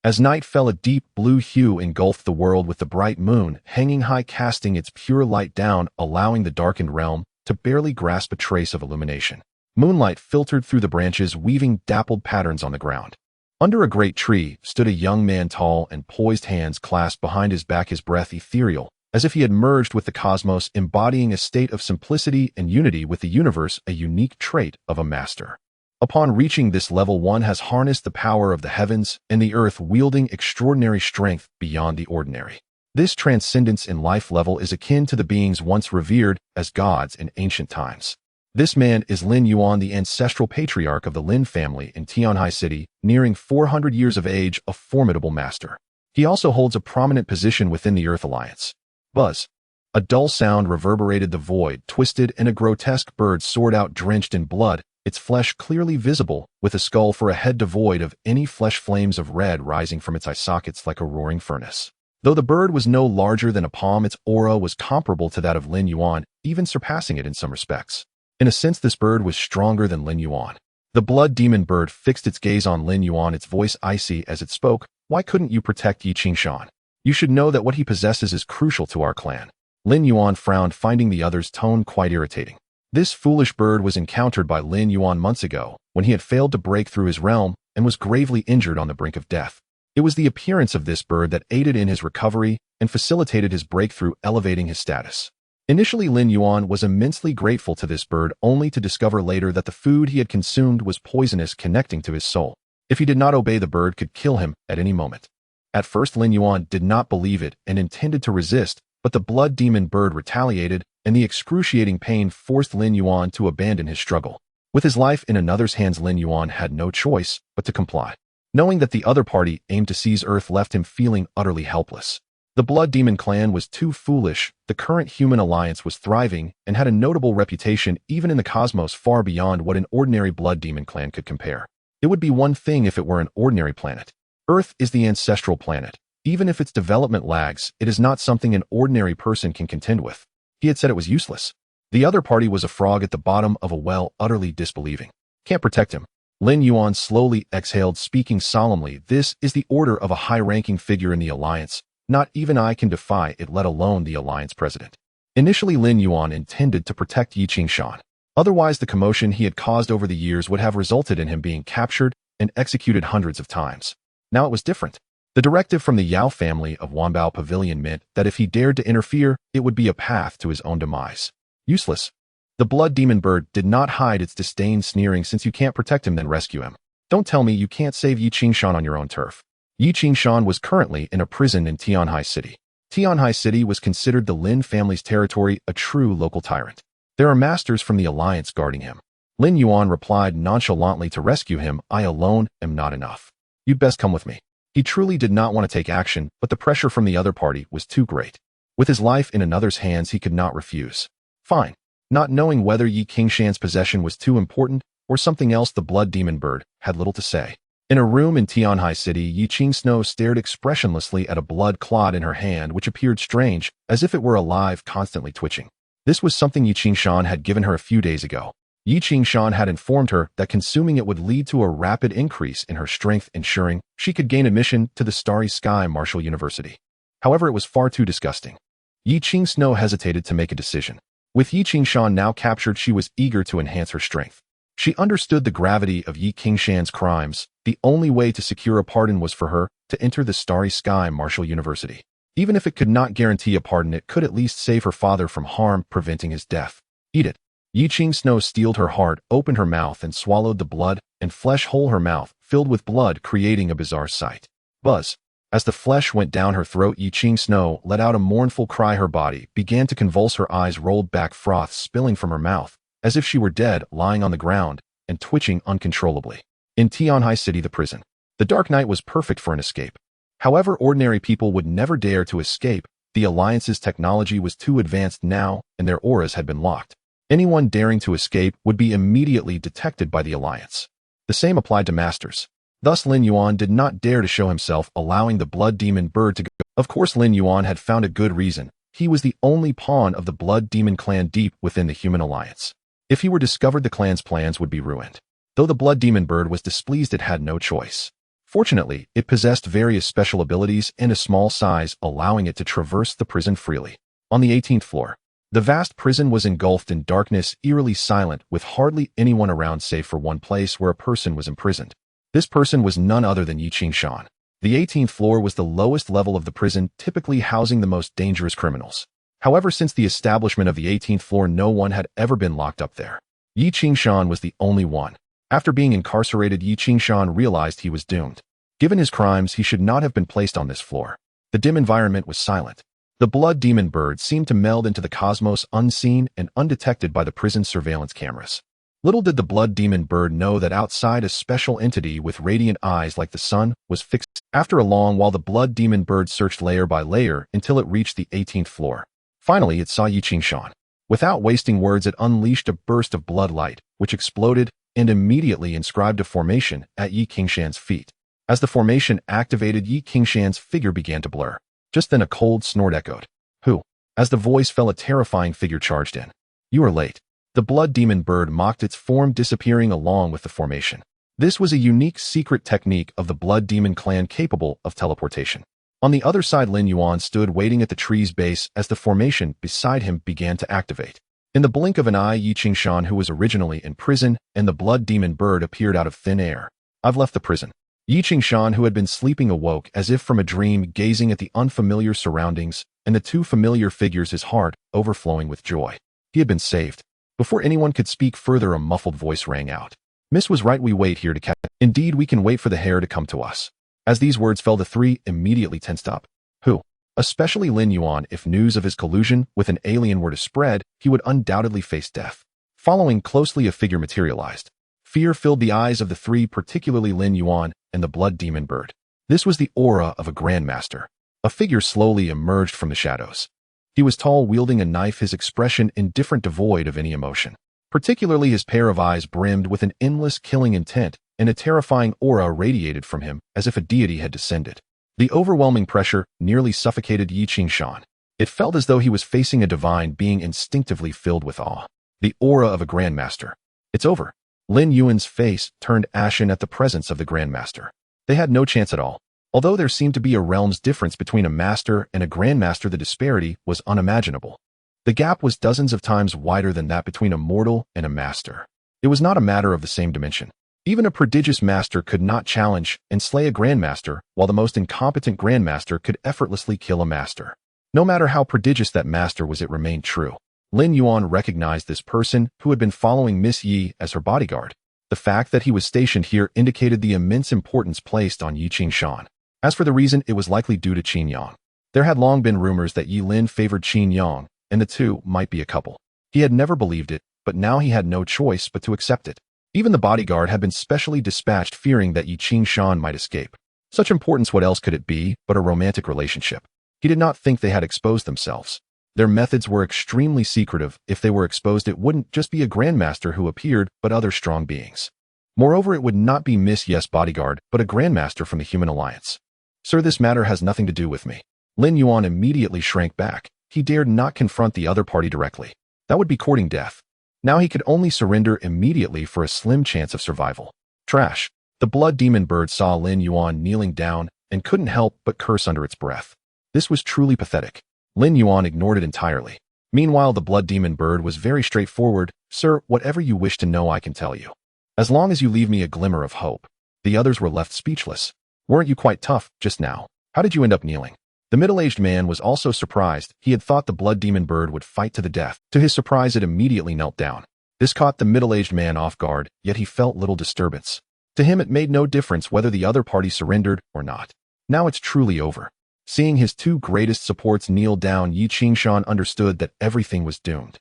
A: As night fell, a deep blue hue engulfed the world, with the bright moon hanging high, casting its pure light down, allowing the darkened realm to barely grasp a trace of illumination. Moonlight filtered through the branches, weaving dappled patterns on the ground. Under a great tree stood a young man, tall and poised, hands clasped behind his back, his breath ethereal, as if he had merged with the cosmos, embodying a state of simplicity and unity with the universe, a unique trait of a master. Upon reaching this level, one has harnessed the power of the heavens and the earth, wielding extraordinary strength beyond the ordinary. This transcendence in life level is akin to the beings once revered as gods in ancient times. This man is Lin Yuan, the ancestral patriarch of the Lin family in Tianhai City, nearing 400 years of age, a formidable master. He also holds a prominent position within the Earth Alliance. Buzz. A dull sound reverberated the void, twisted, and a grotesque bird soared out, drenched in blood, its flesh clearly visible, with a skull for a head devoid of any flesh, flames of red rising from its eye sockets like a roaring furnace. Though the bird was no larger than a palm, its aura was comparable to that of Lin Yuan, even surpassing it in some respects. In a sense, this bird was stronger than Lin Yuan. The blood demon bird fixed its gaze on Lin Yuan, its voice icy as it spoke. Why couldn't you protect Yi Qingshan? You should know that what he possesses is crucial to our clan. Lin Yuan frowned, finding the other's tone quite irritating. This foolish bird was encountered by Lin Yuan months ago, when he had failed to break through his realm and was gravely injured on the brink of death. It was the appearance of this bird that aided in his recovery and facilitated his breakthrough, elevating his status. Initially, Lin Yuan was immensely grateful to this bird, only to discover later that the food he had consumed was poisonous, connecting to his soul. If he did not obey, the bird could kill him at any moment. At first, Lin Yuan did not believe it and intended to resist, but the blood demon bird retaliated, and the excruciating pain forced Lin Yuan to abandon his struggle. With his life in another's hands, Lin Yuan had no choice but to comply. Knowing that the other party aimed to seize Earth left him feeling utterly helpless. The Blood Demon clan was too foolish. The current human alliance was thriving and had a notable reputation even in the cosmos, far beyond what an ordinary Blood Demon clan could compare. It would be one thing if it were an ordinary planet. Earth is the ancestral planet. Even if its development lags, it is not something an ordinary person can contend with. He had said it was useless. The other party was a frog at the bottom of a well, utterly disbelieving. Can't protect him. Lin Yuan slowly exhaled, speaking solemnly. This is the order of a high-ranking figure in the alliance. Not even I can defy it, let alone the alliance president. Initially, Lin Yuan intended to protect Yi Qingshan. Otherwise, the commotion he had caused over the years would have resulted in him being captured and executed hundreds of times. Now it was different. The directive from the Yao family of Wanbao Pavilion meant that if he dared to interfere, it would be a path to his own demise. Useless. The blood demon bird did not hide its disdain, sneering, since you can't protect him, then rescue him. Don't tell me you can't save Yi Qingshan on your own turf. Yi Qingshan was currently in a prison in Tianhai City. Tianhai City was considered the Lin family's territory, a true local tyrant. There are masters from the alliance guarding him. Lin Yuan replied nonchalantly, to rescue him, I alone am not enough. You'd best come with me. He truly did not want to take action, but the pressure from the other party was too great. With his life in another's hands, he could not refuse. Fine. Not knowing whether Yi Qingshan's possession was too important or something else, the blood demon bird had little to say. In a room in Tianhai City, Yi Qingshan stared expressionlessly at a blood clot in her hand, which appeared strange, as if it were alive, constantly twitching. This was something Yi Qingshan had given her a few days ago. Yi Qingshan had informed her that consuming it would lead to a rapid increase in her strength, ensuring she could gain admission to the Starry Sky Martial University. However, it was far too disgusting. Yi Qingshan hesitated to make a decision. With Yi Qingshan now captured, she was eager to enhance her strength. She understood the gravity of Yi Qingshan's crimes. The only way to secure a pardon was for her to enter the Starry Sky Martial University. Even if it could not guarantee a pardon, it could at least save her father from harm, preventing his death. Eat it. Yi Snow steeled her heart, opened her mouth, and swallowed the blood and flesh whole, her mouth filled with blood, creating a bizarre sight. Buzz. As the flesh went down her throat, Yi Snow let out a mournful cry. Her body began to convulse, her eyes rolled back, froth spilling from her mouth, as if she were dead, lying on the ground and twitching uncontrollably. In Tianhai City, the prison. The dark night was perfect for an escape. However, ordinary people would never dare to escape. The Alliance's technology was too advanced now, and their auras had been locked. Anyone daring to escape would be immediately detected by the Alliance. The same applied to masters. Thus, Lin Yuan did not dare to show himself, allowing the blood demon bird to go. Of course, Lin Yuan had found a good reason. He was the only pawn of the blood demon clan deep within the human alliance. If he were discovered, the clan's plans would be ruined. Though the blood demon bird was displeased, it had no choice. Fortunately, it possessed various special abilities and a small size, allowing it to traverse the prison freely. On the 18th floor, the vast prison was engulfed in darkness, eerily silent, with hardly anyone around save for one place where a person was imprisoned. This person was none other than Yi Shan. The 18th floor was the lowest level of the prison, typically housing the most dangerous criminals. However, since the establishment of the 18th floor, no one had ever been locked up there. Yi Shan was the only one. After being incarcerated, Yi Shan realized he was doomed. Given his crimes, he should not have been placed on this floor. The dim environment was silent. The blood demon bird seemed to meld into the cosmos, unseen and undetected by the prison's surveillance cameras. Little did the blood demon bird know that outside, a special entity with radiant eyes like the sun was fixed. After a long while, the blood demon bird searched layer by layer until it reached the 18th floor. Finally, it saw Yi Shan. Without wasting words, it unleashed a burst of blood light, which exploded and immediately inscribed a formation at Yi Shan's feet. As the formation activated, Yi Shan's figure began to blur. Just then a cold snort echoed. "Who?" As the voice fell, a terrifying figure charged in. "You are late." The blood demon bird mocked, its form disappearing along with the formation. This was a unique secret technique of the blood demon clan capable of teleportation. On the other side, Lin Yuan stood waiting at the tree's base as the formation beside him began to activate. In the blink of an eye, Yi Shan, who was originally in prison, and the blood demon bird appeared out of thin air. "I've left the prison." Yi Shan, who had been sleeping, awoke as if from a dream, gazing at the unfamiliar surroundings and the two familiar figures, his heart overflowing with joy. He had been saved. Before anyone could speak further, a muffled voice rang out. "Miss was right, we wait here to catch." "Indeed, we can wait for the hare to come to us." As these words fell, the three immediately tensed up. Who? Especially Lin Yuan. If news of his collusion with an alien were to spread, he would undoubtedly face death. Following closely, a figure materialized. Fear filled the eyes of the three, particularly Lin Yuan and the blood demon bird. This was the aura of a grandmaster. A figure slowly emerged from the shadows. He was tall, wielding a knife, his expression indifferent, devoid of any emotion. Particularly, his pair of eyes brimmed with an endless killing intent, and a terrifying aura radiated from him as if a deity had descended. The overwhelming pressure nearly suffocated Yi Shan. It felt as though he was facing a divine being, instinctively filled with awe. The aura of a grandmaster. "It's over." Lin Yuan's face turned ashen at the presence of the grandmaster. They had no chance at all. Although there seemed to be a realm's difference between a master and a grandmaster, the disparity was unimaginable. The gap was dozens of times wider than that between a mortal and a master. It was not a matter of the same dimension. Even a prodigious master could not challenge and slay a grandmaster, while the most incompetent grandmaster could effortlessly kill a master. No matter how prodigious that master was, it remained true. Lin Yuan recognized this person, who had been following Miss Yi as her bodyguard. The fact that he was stationed here indicated the immense importance placed on Yi Shan. As for the reason, it was likely due to Qin Yang. There had long been rumors that Yi Lin favored Qin Yang, and the two might be a couple. He had never believed it, but now he had no choice but to accept it. Even the bodyguard had been specially dispatched, fearing that Yi Shan might escape. Such importance, what else could it be but a romantic relationship? He did not think they had exposed themselves. Their methods were extremely secretive. If they were exposed, it wouldn't just be a grandmaster who appeared, but other strong beings. Moreover, it would not be Miss Yes' bodyguard, but a grandmaster from the Human Alliance. "Sir, this matter has nothing to do with me." Lin Yuan immediately shrank back. He dared not confront the other party directly. That would be courting death. Now he could only surrender immediately for a slim chance of survival. Trash. The blood demon bird saw Lin Yuan kneeling down and couldn't help but curse under its breath. This was truly pathetic. Lin Yuan ignored it entirely. Meanwhile, the blood demon bird was very straightforward. "Sir, whatever you wish to know, I can tell you. As long as you leave me a glimmer of hope." The others were left speechless. "Weren't you quite tough just now? How did you end up kneeling?" The middle-aged man was also surprised. He had thought the blood demon bird would fight to the death. To his surprise, it immediately knelt down. This caught the middle-aged man off guard, yet he felt little disturbance. To him, it made no difference whether the other party surrendered or not. Now it's truly over. Seeing his two greatest supports kneel down, Yi Qingshan understood that everything was doomed.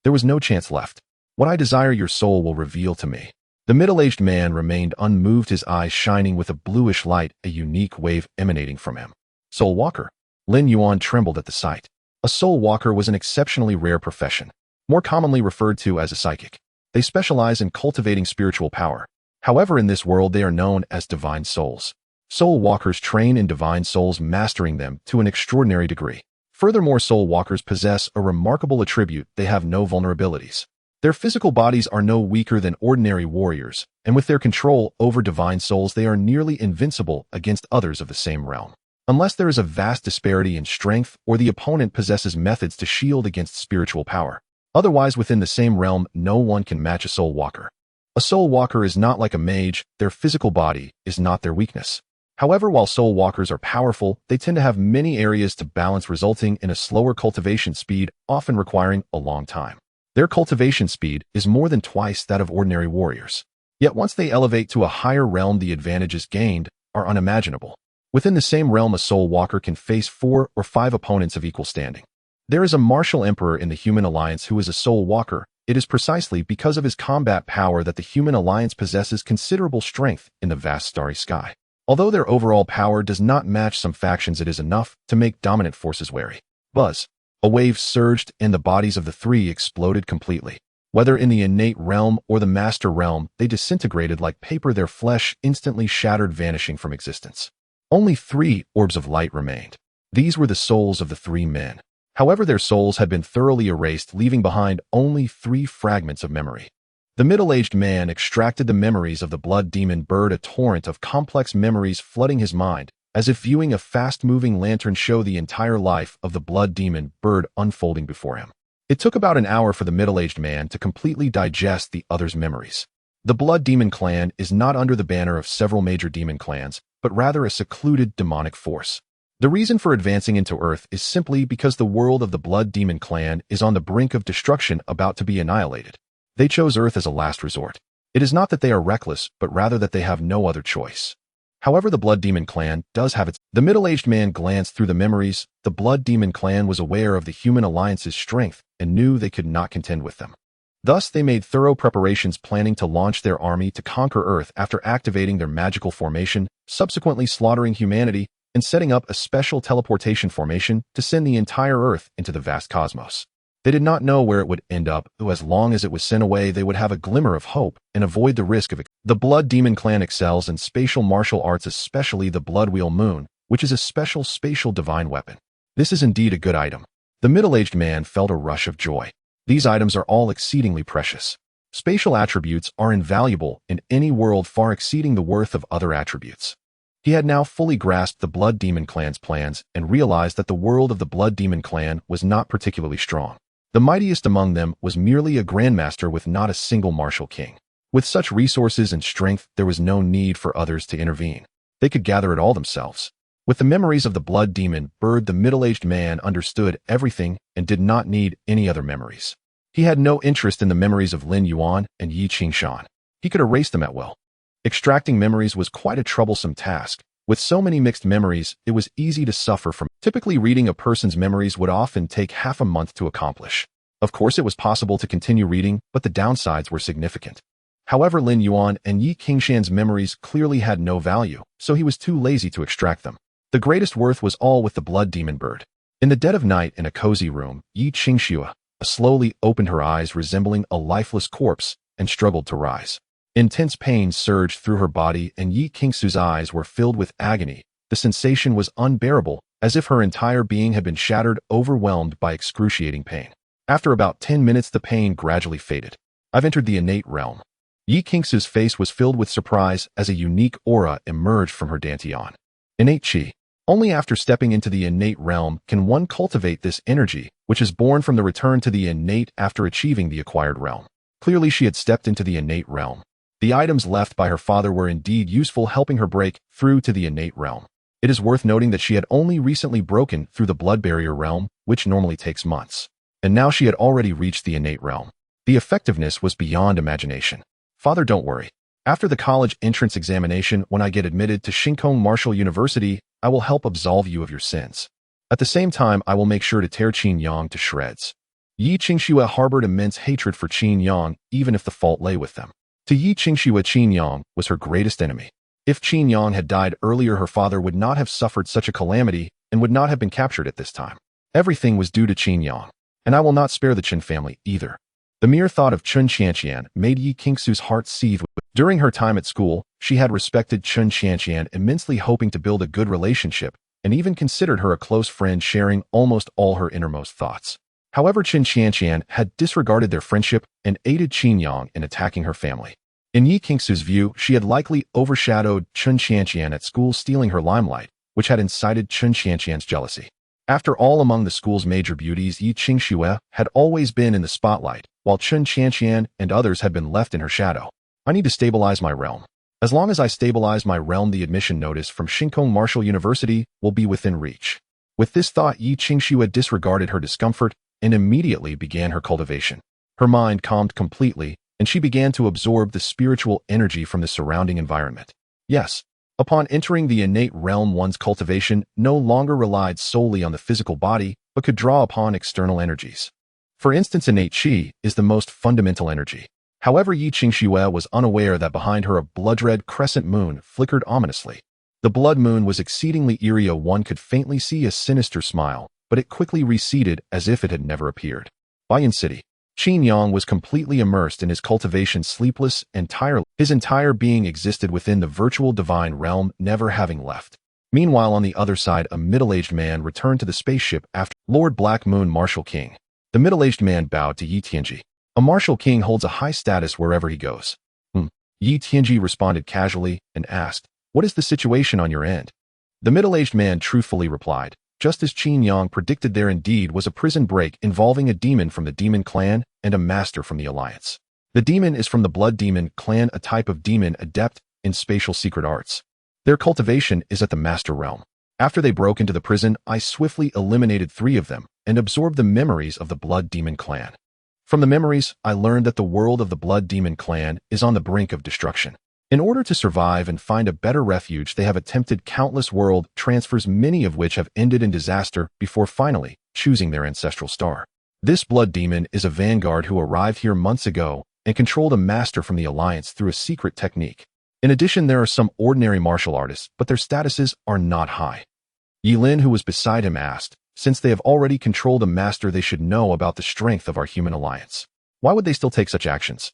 A: There was no chance left. What I desire your soul will reveal to me. The middle-aged man remained unmoved, his eyes shining with a bluish light, a unique wave emanating from him. Soul Walker. Lin Yuan trembled at the sight. A soul walker was an exceptionally rare profession, more commonly referred to as a psychic. They specialize in cultivating spiritual power. However, in this world they are known as divine souls. Soul walkers train in divine souls, mastering them to an extraordinary degree. Furthermore, soul walkers possess a remarkable attribute: they have no vulnerabilities. Their physical bodies are no weaker than ordinary warriors, and with their control over divine souls they are nearly invincible against others of the same realm. Unless there is a vast disparity in strength or the opponent possesses methods to shield against spiritual power. Otherwise, within the same realm, no one can match a soul walker. A soul walker is not like a mage. Their physical body is not their weakness. However, while soul walkers are powerful, they tend to have many areas to balance, resulting in a slower cultivation speed, often requiring a long time. Their cultivation speed is more than twice that of ordinary warriors. Yet once they elevate to a higher realm, the advantages gained are unimaginable. Within the same realm, a soul walker can face 4 or 5 opponents of equal standing. There is a martial emperor in the human alliance who is a soul walker. It is precisely because of his combat power that the human alliance possesses considerable strength in the vast starry sky. Although their overall power does not match some factions, it is enough to make dominant forces wary. Buzz. A wave surged, and the bodies of the three exploded completely. Whether in the innate realm or the master realm, they disintegrated like paper, their flesh instantly shattered, vanishing from existence. Only 3 orbs of light remained. These were the souls of the 3 men. However, their souls had been thoroughly erased, leaving behind only 3 fragments of memory. The middle-aged man extracted the memories of the blood demon bird, a torrent of complex memories flooding his mind, as if viewing a fast-moving lantern show the entire life of the blood demon bird unfolding before him. It took about an hour for the middle-aged man to completely digest the other's memories. The Blood Demon Clan is not under the banner of several major demon clans, but rather a secluded demonic force. The reason for advancing into Earth is simply because the world of the Blood Demon Clan is on the brink of destruction, about to be annihilated. They chose Earth as a last resort. It is not that they are reckless, but rather that they have no other choice. However, the Blood Demon Clan does have its... The middle-aged man glanced through the memories. The Blood Demon Clan was aware of the human alliance's strength and knew they could not contend with them. Thus, they made thorough preparations, planning to launch their army to conquer Earth after activating their magical formation, subsequently slaughtering humanity, and setting up a special teleportation formation to send the entire Earth into the vast cosmos. They did not know where it would end up, though as long as it was sent away, they would have a glimmer of hope and avoid the risk of it. The Blood Demon Clan excels in spatial martial arts, especially the Blood Wheel Moon, which is a special spatial divine weapon. This is indeed a good item. The middle-aged man felt a rush of joy. These items are all exceedingly precious. Spatial attributes are invaluable in any world, far exceeding the worth of other attributes. He had now fully grasped the Blood Demon Clan's plans and realized that the world of the Blood Demon Clan was not particularly strong. The mightiest among them was merely a grandmaster with not a single martial king. With such resources and strength, there was no need for others to intervene. They could gather it all themselves. With the memories of the blood demon bird, the middle-aged man understood everything and did not need any other memories. He had no interest in the memories of Lin Yuan and Yi Qingshan. He could erase them at will. Extracting memories was quite a troublesome task. With so many mixed memories, it was easy to suffer from. Typically, reading a person's memories would often take half a month to accomplish. Of course, it was possible to continue reading, but the downsides were significant. However, Lin Yuan and Yi Qingshan's memories clearly had no value, so he was too lazy to extract them. The greatest worth was all with the blood demon bird. In the dead of night, in a cozy room, Yi Qingxue slowly opened her eyes, resembling a lifeless corpse, and struggled to rise. Intense pain surged through her body, and Yi Qingshu's eyes were filled with agony. The sensation was unbearable, as if her entire being had been shattered, overwhelmed by excruciating pain. After about 10 minutes, the pain gradually faded. I've entered the innate realm. Yi Qingshu's face was filled with surprise as a unique aura emerged from her dantian. Innate Qi. Only after stepping into the innate realm can one cultivate this energy, which is born from the return to the innate after achieving the acquired realm. Clearly, she had stepped into the innate realm. The items left by her father were indeed useful, helping her break through to the innate realm. It is worth noting that she had only recently broken through the blood barrier realm, which normally takes months. And now she had already reached the innate realm. The effectiveness was beyond imagination. Father, don't worry. After the college entrance examination, when I get admitted to Shinkong Martial University, I will help absolve you of your sins. At the same time, I will make sure to tear Qin Yang to shreds. Yi Qingxue harbored immense hatred for Qin Yang, even if the fault lay with them. To Yi Qingxue, Qin Yang was her greatest enemy. If Qin Yang had died earlier, her father would not have suffered such a calamity and would not have been captured at this time. Everything was due to Qin Yang. And I will not spare the Qin family either. The mere thought of Chun Qianqian made Yi Qingxue's heart seethe. During her time at school, she had respected Chun Qianqian immensely, hoping to build a good relationship, and even considered her a close friend, sharing almost all her innermost thoughts. However, Chun Qianqian had disregarded their friendship and aided Qin Yang in attacking her family. In Yi Qingxue's view, she had likely overshadowed Chun Qianqian at school, stealing her limelight, which had incited Chun Qianqian's jealousy. After all, among the school's major beauties, Yi Qingxue had always been in the spotlight, while Chun Qianqian and others had been left in her shadow. I need to stabilize my realm. As long as I stabilize my realm, the admission notice from Shinkong Martial University will be within reach. With this thought, Yi Qingxue disregarded her discomfort and immediately began her cultivation. Her mind calmed completely, and she began to absorb the spiritual energy from the surrounding environment. Yes, upon entering the innate realm, one's cultivation no longer relied solely on the physical body, but could draw upon external energies. For instance, innate qi is the most fundamental energy. However, Yi Qingxue was unaware that behind her a blood-red crescent moon flickered ominously. The blood moon was exceedingly eerie. One could faintly see a sinister smile, but it quickly receded as if it had never appeared. Bayan City. Qin Yang was completely immersed in his cultivation, sleepless and tireless. His entire being existed within the virtual divine realm, never having left. Meanwhile, on the other side, a middle-aged man returned to the spaceship after Lord Black Moon Martial King. The middle-aged man bowed to Yi Tianji. A martial king holds a high status wherever he goes. Yi Tianji responded casually and asked, "What is the situation on your end?" The middle-aged man truthfully replied, "Just as Qin Yang predicted, there indeed was a prison break involving a demon from the demon clan and a master from the alliance. The demon is from the blood demon clan, a type of demon adept in spatial secret arts. Their cultivation is at the master realm. After they broke into the prison, I swiftly eliminated 3 of them and absorbed the memories of the blood demon clan. From the memories, I learned that the world of the blood demon clan is on the brink of destruction. In order to survive and find a better refuge, they have attempted countless world transfers, many of which have ended in disaster before finally choosing their ancestral star. This blood demon is a vanguard who arrived here months ago and controlled a master from the alliance through a secret technique. In addition, there are some ordinary martial artists, but their statuses are not high." Yi Lin, who was beside him, asked, "Since they have already controlled a master, they should know about the strength of our human alliance. Why would they still take such actions?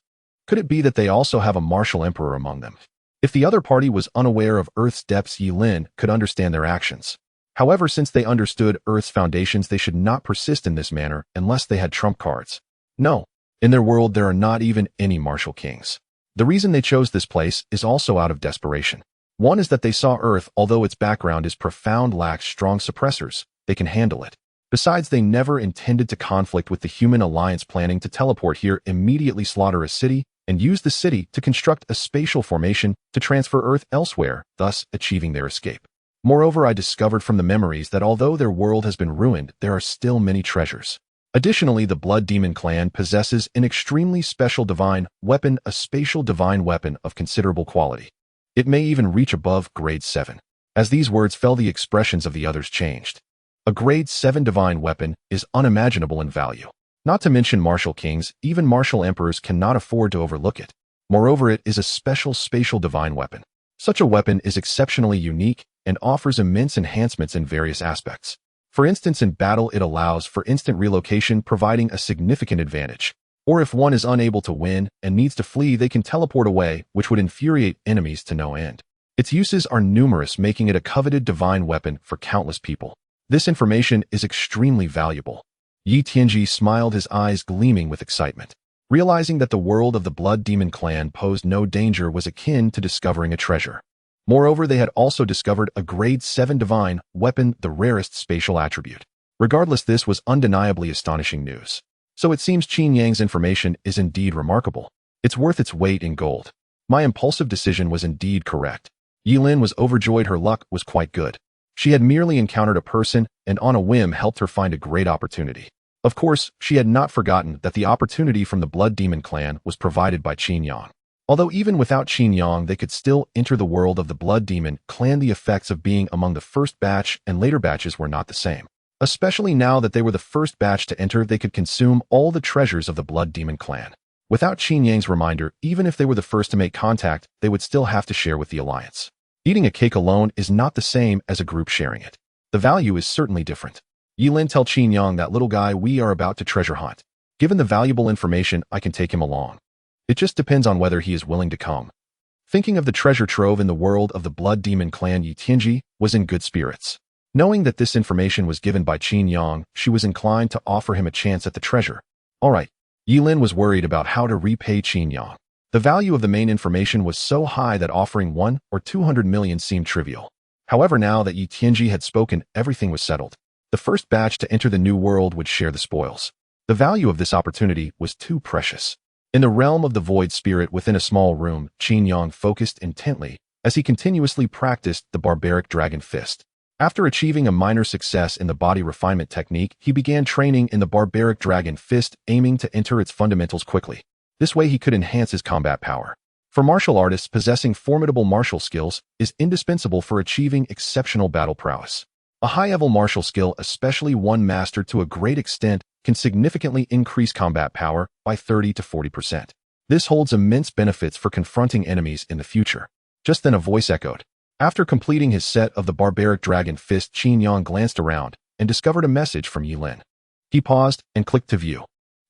A: Could it be that they also have a martial emperor among them?" If the other party was unaware of Earth's depths, Yi Lin could understand their actions. However, since they understood Earth's foundations, they should not persist in this manner unless they had trump cards. No, in their world there are not even any martial kings. The reason they chose this place is also out of desperation. One is that they saw Earth, although its background is profound, lacks strong suppressors. They can handle it. Besides, they never intended to conflict with the human alliance, planning to teleport here, immediately slaughter a city, and use the city to construct a spatial formation to transfer Earth elsewhere, thus achieving their escape. Moreover, I discovered from the memories that although their world has been ruined, there are still many treasures. Additionally, the Blood Demon clan possesses an extremely special divine weapon, a spatial divine weapon of considerable quality. It may even reach above grade 7. As these words fell, the expressions of the others changed. A grade 7 divine weapon is unimaginable in value. Not to mention martial kings, even martial emperors cannot afford to overlook it. Moreover, it is a special spatial divine weapon. Such a weapon is exceptionally unique and offers immense enhancements in various aspects. For instance, in battle, it allows for instant relocation, providing a significant advantage. Or if one is unable to win and needs to flee, they can teleport away, which would infuriate enemies to no end. Its uses are numerous, making it a coveted divine weapon for countless people. This information is extremely valuable. Yi Tianji smiled, his eyes gleaming with excitement. Realizing that the world of the Blood Demon clan posed no danger was akin to discovering a treasure. Moreover, they had also discovered a grade 7 divine weapon, the rarest spatial attribute. Regardless, this was undeniably astonishing news. So it seems Qin Yang's information is indeed remarkable. It's worth its weight in gold. My impulsive decision was indeed correct. Yi Lin was overjoyed. Her luck was quite good. She had merely encountered a person and on a whim helped her find a great opportunity. Of course, she had not forgotten that the opportunity from the Blood Demon clan was provided by Qin Yang. Although even without Qin Yang, they could still enter the world of the Blood Demon clan. The effects of being among the first batch and later batches were not the same. Especially now that they were the first batch to enter, they could consume all the treasures of the Blood Demon clan. Without Qin Yang's reminder, even if they were the first to make contact, they would still have to share with the Alliance. Eating a cake alone is not the same as a group sharing it. The value is certainly different. Yilin, tell Qin Yang, that little guy we are about to treasure hunt. Given the valuable information, I can take him along. It just depends on whether he is willing to come. Thinking of the treasure trove in the world of the Blood Demon clan, Yi Tianji was in good spirits. Knowing that this information was given by Qin Yang, she was inclined to offer him a chance at the treasure. Alright. Yilin was worried about how to repay Qin Yang. The value of the main information was so high that offering 1 or 200 million seemed trivial. However, now that Yi Tianji had spoken, everything was settled. The first batch to enter the new world would share the spoils. The value of this opportunity was too precious. In the realm of the void spirit within a small room, Qin Yang focused intently as he continuously practiced the barbaric dragon fist. After achieving a minor success in the body refinement technique, he began training in the barbaric dragon fist, aiming to enter its fundamentals quickly. This way he could enhance his combat power. For martial artists, possessing formidable martial skills is indispensable for achieving exceptional battle prowess. A high-level martial skill, especially one mastered to a great extent, can significantly increase combat power by 30 to 40%. This holds immense benefits for confronting enemies in the future. Just then a voice echoed. After completing his set of the barbaric dragon fist, Qin Yang glanced around and discovered a message from Yilin. He paused and clicked to view.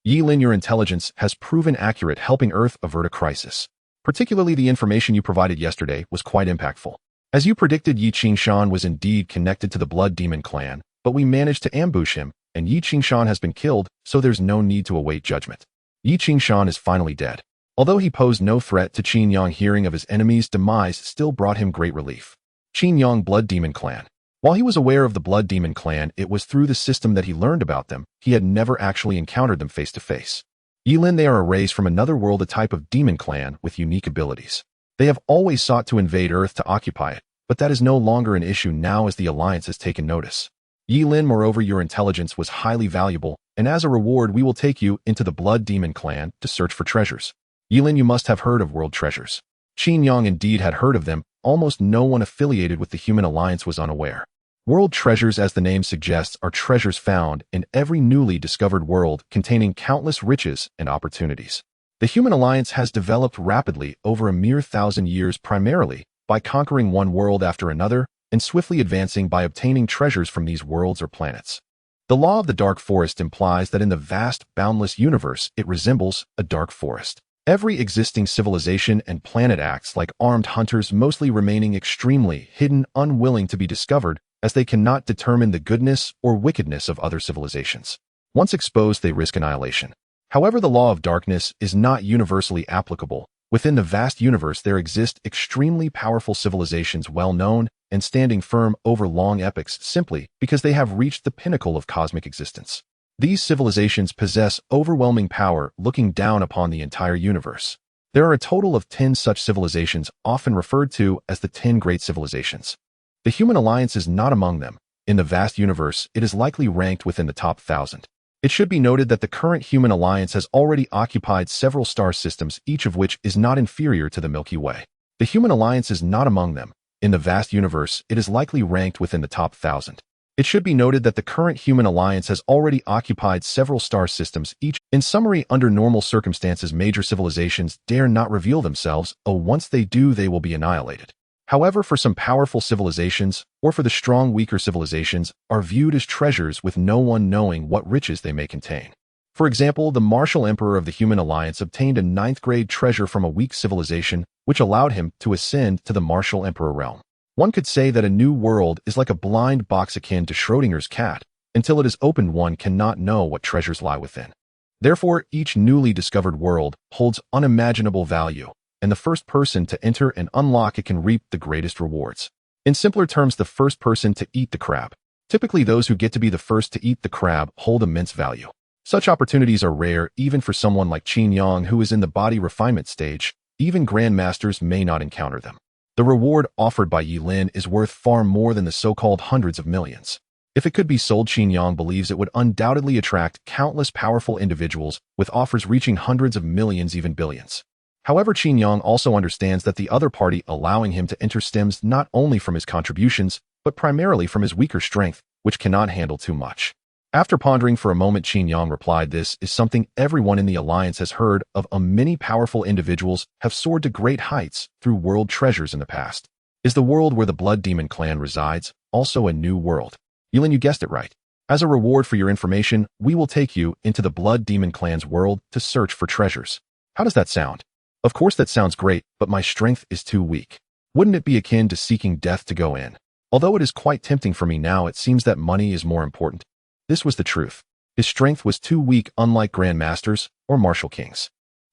A: Yilin, your intelligence has proven accurate, helping Earth avert a crisis. Particularly the information you provided yesterday was quite impactful. As you predicted, Yi Qingshan was indeed connected to the Blood Demon clan, but we managed to ambush him, and Yi Qingshan has been killed, so there's no need to await judgment. Yi Qingshan is finally dead. Although he posed no threat to Qin Yang, hearing of his enemy's demise still brought him great relief. Qin Yang, Blood Demon clan. While he was aware of the Blood Demon clan, it was through the system that he learned about them. He had never actually encountered them face to face. Yilin, they are a race from another world, a type of demon clan with unique abilities. They have always sought to invade Earth to occupy it, but that is no longer an issue now as the Alliance has taken notice. Yilin, moreover, your intelligence was highly valuable, and as a reward we will take you into the Blood Demon clan to search for treasures. Yilin, you must have heard of world treasures. Qin Yang indeed had heard of them. Almost no one affiliated with the Human Alliance was unaware. World treasures, as the name suggests, are treasures found in every newly discovered world, containing countless riches and opportunities. The Human Alliance has developed rapidly over a mere 1,000 years, primarily by conquering one world after another and swiftly advancing by obtaining treasures from these worlds or planets. The law of the dark forest implies that in the vast, boundless universe, it resembles a dark forest. Every existing civilization and planet acts like armed hunters, mostly remaining extremely hidden, unwilling to be discovered, as they cannot determine the goodness or wickedness of other civilizations. Once exposed, they risk annihilation. However, the law of darkness is not universally applicable. Within the vast universe, there exist extremely powerful civilizations, well known and standing firm over long epochs, simply because they have reached the pinnacle of cosmic existence. These civilizations possess overwhelming power, looking down upon the entire universe. There are a total of 10 such civilizations, often referred to as the 10 Great Civilizations. The Human Alliance is not among them. In the vast universe, it is likely ranked within the top 1,000. It should be noted that the current Human Alliance has already occupied several star systems, each of which is not inferior to the Milky Way. The Human Alliance is not among them. In the vast universe, it is likely ranked within the top 1,000. It should be noted that the current Human Alliance has already occupied several star systems, each. In summary, under normal circumstances, major civilizations dare not reveal themselves, or once they do, they will be annihilated. However, for some powerful civilizations, or for the strong, weaker civilizations, are viewed as treasures with no one knowing what riches they may contain. For example, the Martial Emperor of the Human Alliance obtained a 9th-grade treasure from a weak civilization, which allowed him to ascend to the Martial Emperor realm. One could say that a new world is like a blind box akin to Schrodinger's cat. Until it is opened, one cannot know what treasures lie within. Therefore, each newly discovered world holds unimaginable value, and the first person to enter and unlock it can reap the greatest rewards. In simpler terms, the first person to eat the crab. Typically, those who get to be the first to eat the crab hold immense value. Such opportunities are rare even for someone like Qin Yang, who is in the body refinement stage. Even grandmasters may not encounter them. The reward offered by Yilin is worth far more than the so-called hundreds of millions. If it could be sold, Qin Yang believes it would undoubtedly attract countless powerful individuals with offers reaching hundreds of millions, even billions. However, Qin Yang also understands that the other party allowing him to enter stems not only from his contributions, but primarily from his weaker strength, which cannot handle too much. After pondering for a moment, Qin Yang replied, "This is something everyone in the alliance has heard of. Many powerful individuals have soared to great heights through world treasures in the past. Is the world where the Blood Demon clan resides also a new world?" Yilin, you guessed it right. As a reward for your information, we will take you into the Blood Demon clan's world to search for treasures. How does that sound? Of course that sounds great, but my strength is too weak. Wouldn't it be akin to seeking death to go in? Although it is quite tempting for me now, it seems that money is more important. This was the truth. His strength was too weak, unlike grandmasters or martial kings.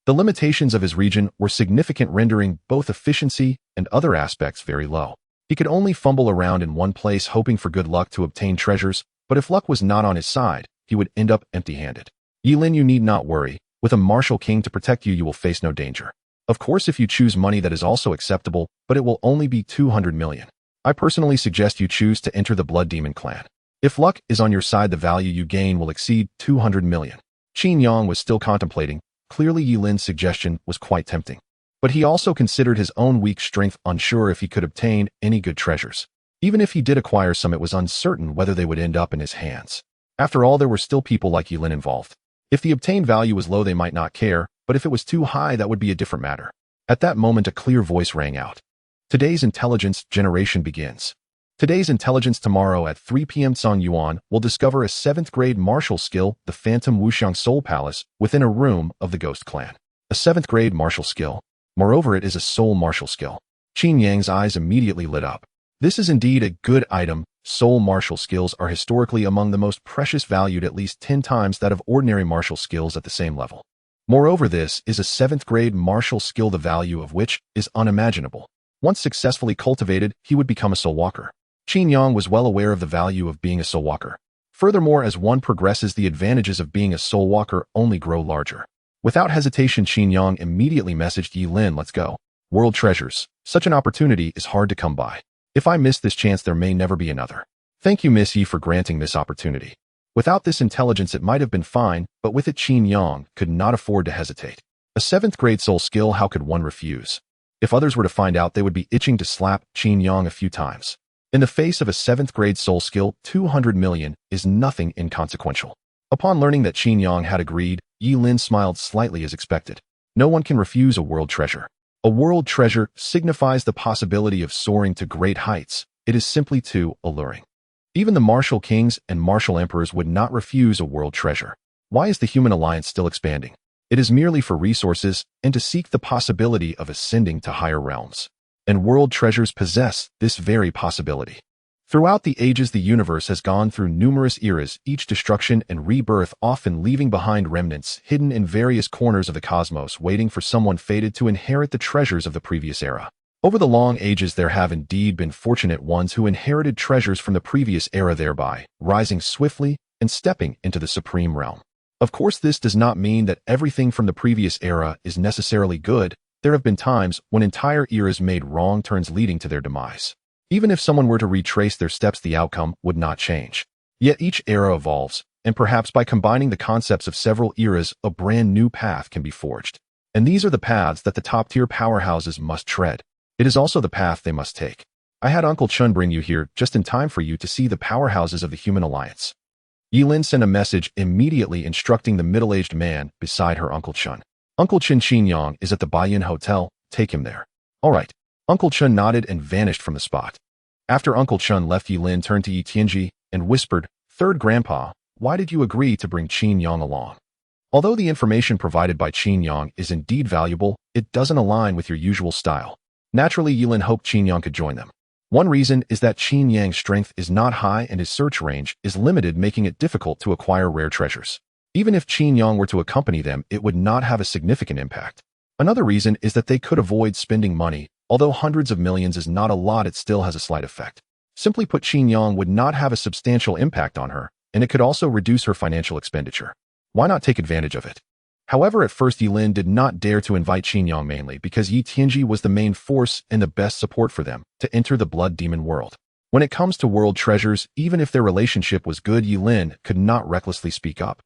A: The limitations of his region were significant, rendering both efficiency and other aspects very low. He could only fumble around in one place, hoping for good luck to obtain treasures, but if luck was not on his side, he would end up empty-handed. Yilin, you need not worry. With a martial king to protect you, you will face no danger. Of course, if you choose money, that is also acceptable, but it will only be 200 million. I personally suggest you choose to enter the Blood Demon clan. If luck is on your side, the value you gain will exceed 200 million. Qin Yang was still contemplating. Clearly, Yilin's suggestion was quite tempting. But he also considered his own weak strength, unsure if he could obtain any good treasures. Even if he did acquire some, it was uncertain whether they would end up in his hands. After all, there were still people like Yilin involved. If the obtained value was low, they might not care, but if it was too high, that would be a different matter. At that moment, a clear voice rang out. Today's intelligence generation begins. Today's intelligence tomorrow at 3 p.m. Song Yuan will discover a 7th grade martial skill, the Phantom Wuxiang Soul Palace, within a room of the Ghost Clan. A 7th grade martial skill. Moreover, it is a soul martial skill. Qin Yang's eyes immediately lit up. This is indeed a good item. Soul martial skills are historically among the most precious, valued at least 10 times that of ordinary martial skills at the same level. Moreover, this is a 7th grade martial skill, the value of which is unimaginable. Once successfully cultivated, he would become a soul walker. Qin Yang was well aware of the value of being a soul walker. Furthermore, as one progresses, the advantages of being a soul walker only grow larger. Without hesitation, Qin Yang immediately messaged Yilin, "Let's go. World treasures. Such an opportunity is hard to come by. If I miss this chance, there may never be another. Thank you, Miss Yi, for granting this opportunity." Without this intelligence, it might have been fine, but with it, Qin Yang could not afford to hesitate. A 7th grade soul skill, how could one refuse? If others were to find out, they would be itching to slap Qin Yang a few times. In the face of a 7th grade soul skill, 200 million is nothing inconsequential. Upon learning that Qin Yang had agreed, Yilin smiled slightly as expected. No one can refuse a world treasure. A world treasure signifies the possibility of soaring to great heights. It is simply too alluring. Even the martial kings and martial emperors would not refuse a world treasure. Why is the human alliance still expanding? It is merely for resources and to seek the possibility of ascending to higher realms. And world treasures possess this very possibility. Throughout the ages, the universe has gone through numerous eras, each destruction and rebirth, often leaving behind remnants hidden in various corners of the cosmos, waiting for someone fated to inherit the treasures of the previous era. Over the long ages, there have indeed been fortunate ones who inherited treasures from the previous era, thereby rising swiftly and stepping into the supreme realm. Of course, this does not mean that everything from the previous era is necessarily good. There have been times when entire eras made wrong turns, leading to their demise. Even if someone were to retrace their steps, the outcome would not change. Yet each era evolves, and perhaps by combining the concepts of several eras, a brand new path can be forged. And these are the paths that the top-tier powerhouses must tread. It is also the path they must take. I had Uncle Chun bring you here just in time for you to see the powerhouses of the human alliance. Yilin sent a message immediately instructing the middle-aged man beside her Uncle Chun. Uncle Chun, Qin Yang is at the Baiyin Hotel. Take him there. All right. Uncle Chun nodded and vanished from the spot. After Uncle Chun left, Yilin turned to Yi Tianji and whispered, "Third Grandpa, why did you agree to bring Qin Yang along? Although the information provided by Qin Yang is indeed valuable, it doesn't align with your usual style." Naturally, Yilin hoped Qin Yang could join them. One reason is that Qin Yang's strength is not high and his search range is limited, making it difficult to acquire rare treasures. Even if Qin Yang were to accompany them, it would not have a significant impact. Another reason is that they could avoid spending money. Although hundreds of millions is not a lot, it still has a slight effect. Simply put, Qin Yang would not have a substantial impact on her, and it could also reduce her financial expenditure. Why not take advantage of it? However, at first Yilin did not dare to invite Qingyang mainly because Yi Tianji was the main force and the best support for them to enter the blood demon world. When it comes to world treasures, even if their relationship was good, Yilin could not recklessly speak up.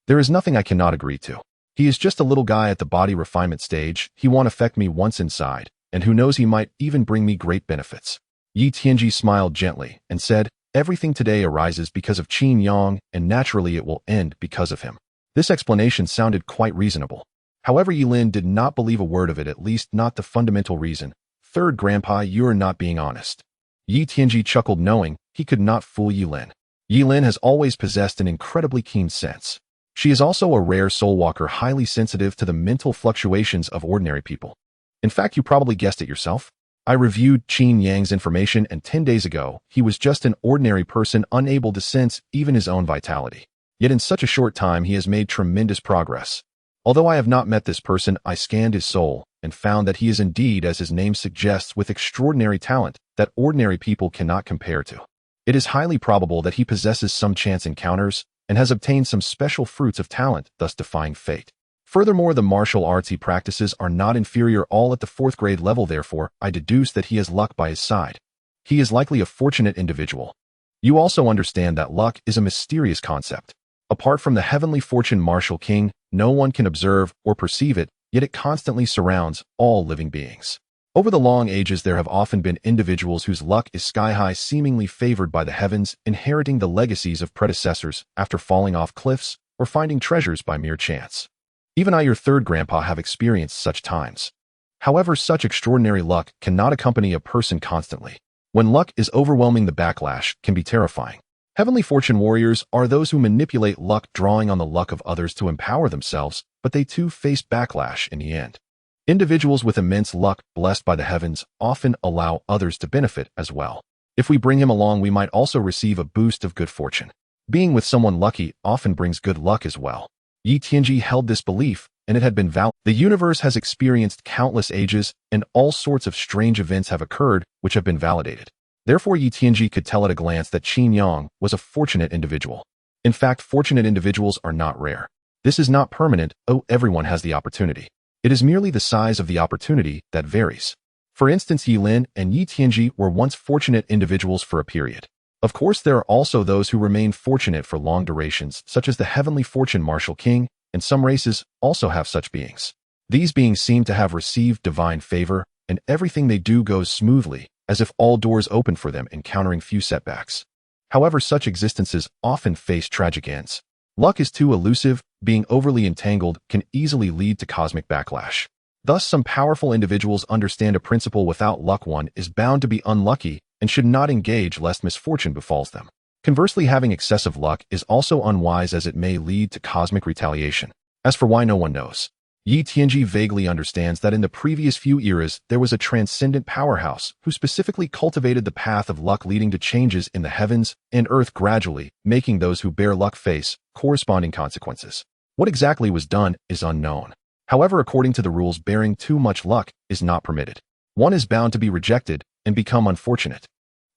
A: There is nothing I cannot agree to. He is just a little guy at the body refinement stage. He won't affect me once inside, and who knows, he might even bring me great benefits. Yi Tianji smiled gently and said, everything today arises because of Qingyang, and naturally it will end because of him. This explanation sounded quite reasonable. However, Yilin did not believe a word of it, at least not the fundamental reason. Third grandpa, you are not being honest. Yi Tianji chuckled, knowing he could not fool Yilin. Yilin has always possessed an incredibly keen sense. She is also a rare soul walker, highly sensitive to the mental fluctuations of ordinary people. In fact, you probably guessed it yourself. I reviewed Qin Yang's information, and 10 days ago, he was just an ordinary person, unable to sense even his own vitality. Yet in such a short time, he has made tremendous progress. Although I have not met this person, I scanned his soul and found that he is indeed, as his name suggests, with extraordinary talent that ordinary people cannot compare to. It is highly probable that he possesses some chance encounters and has obtained some special fruits of talent, thus defying fate. Furthermore, the martial arts he practices are not inferior, all at the 4th grade level. Therefore, I deduce that he has luck by his side. He is likely a fortunate individual. You also understand that luck is a mysterious concept. Apart from the heavenly fortune martial king, no one can observe or perceive it, yet it constantly surrounds all living beings. Over the long ages, there have often been individuals whose luck is sky-high, seemingly favored by the heavens, inheriting the legacies of predecessors after falling off cliffs or finding treasures by mere chance. Even I, your third grandpa, have experienced such times. However, such extraordinary luck cannot accompany a person constantly. When luck is overwhelming, the backlash can be terrifying. Heavenly fortune warriors are those who manipulate luck, drawing on the luck of others to empower themselves, but they too face backlash in the end. Individuals with immense luck, blessed by the heavens, often allow others to benefit as well. If we bring him along, we might also receive a boost of good fortune. Being with someone lucky often brings good luck as well. Yi Tianji held this belief, and it had been validated. The universe has experienced countless ages, and all sorts of strange events have occurred which have been validated. Therefore, Yi Tianji could tell at a glance that Qingyang was a fortunate individual. In fact, fortunate individuals are not rare. This is not permanent. Everyone has the opportunity. It is merely the size of the opportunity that varies. For instance, Yilin and Yi Tianji were once fortunate individuals for a period. Of course, there are also those who remain fortunate for long durations, such as the heavenly fortune martial king, and some races also have such beings. These beings seem to have received divine favor, and everything they do goes smoothly, as if all doors open for them, encountering few setbacks. However, such existences often face tragic ends. Luck is too elusive, being overly entangled can easily lead to cosmic backlash. Thus, some powerful individuals understand a principle: without luck one is bound to be unlucky and should not engage lest misfortune befalls them. Conversely, having excessive luck is also unwise, as it may lead to cosmic retaliation. As for why, no one knows. Yi Tianji vaguely understands that in the previous few eras there was a transcendent powerhouse who specifically cultivated the path of luck, leading to changes in the heavens and earth, gradually making those who bear luck face corresponding consequences. What exactly was done is unknown. However, according to the rules, bearing too much luck is not permitted. One is bound to be rejected and become unfortunate.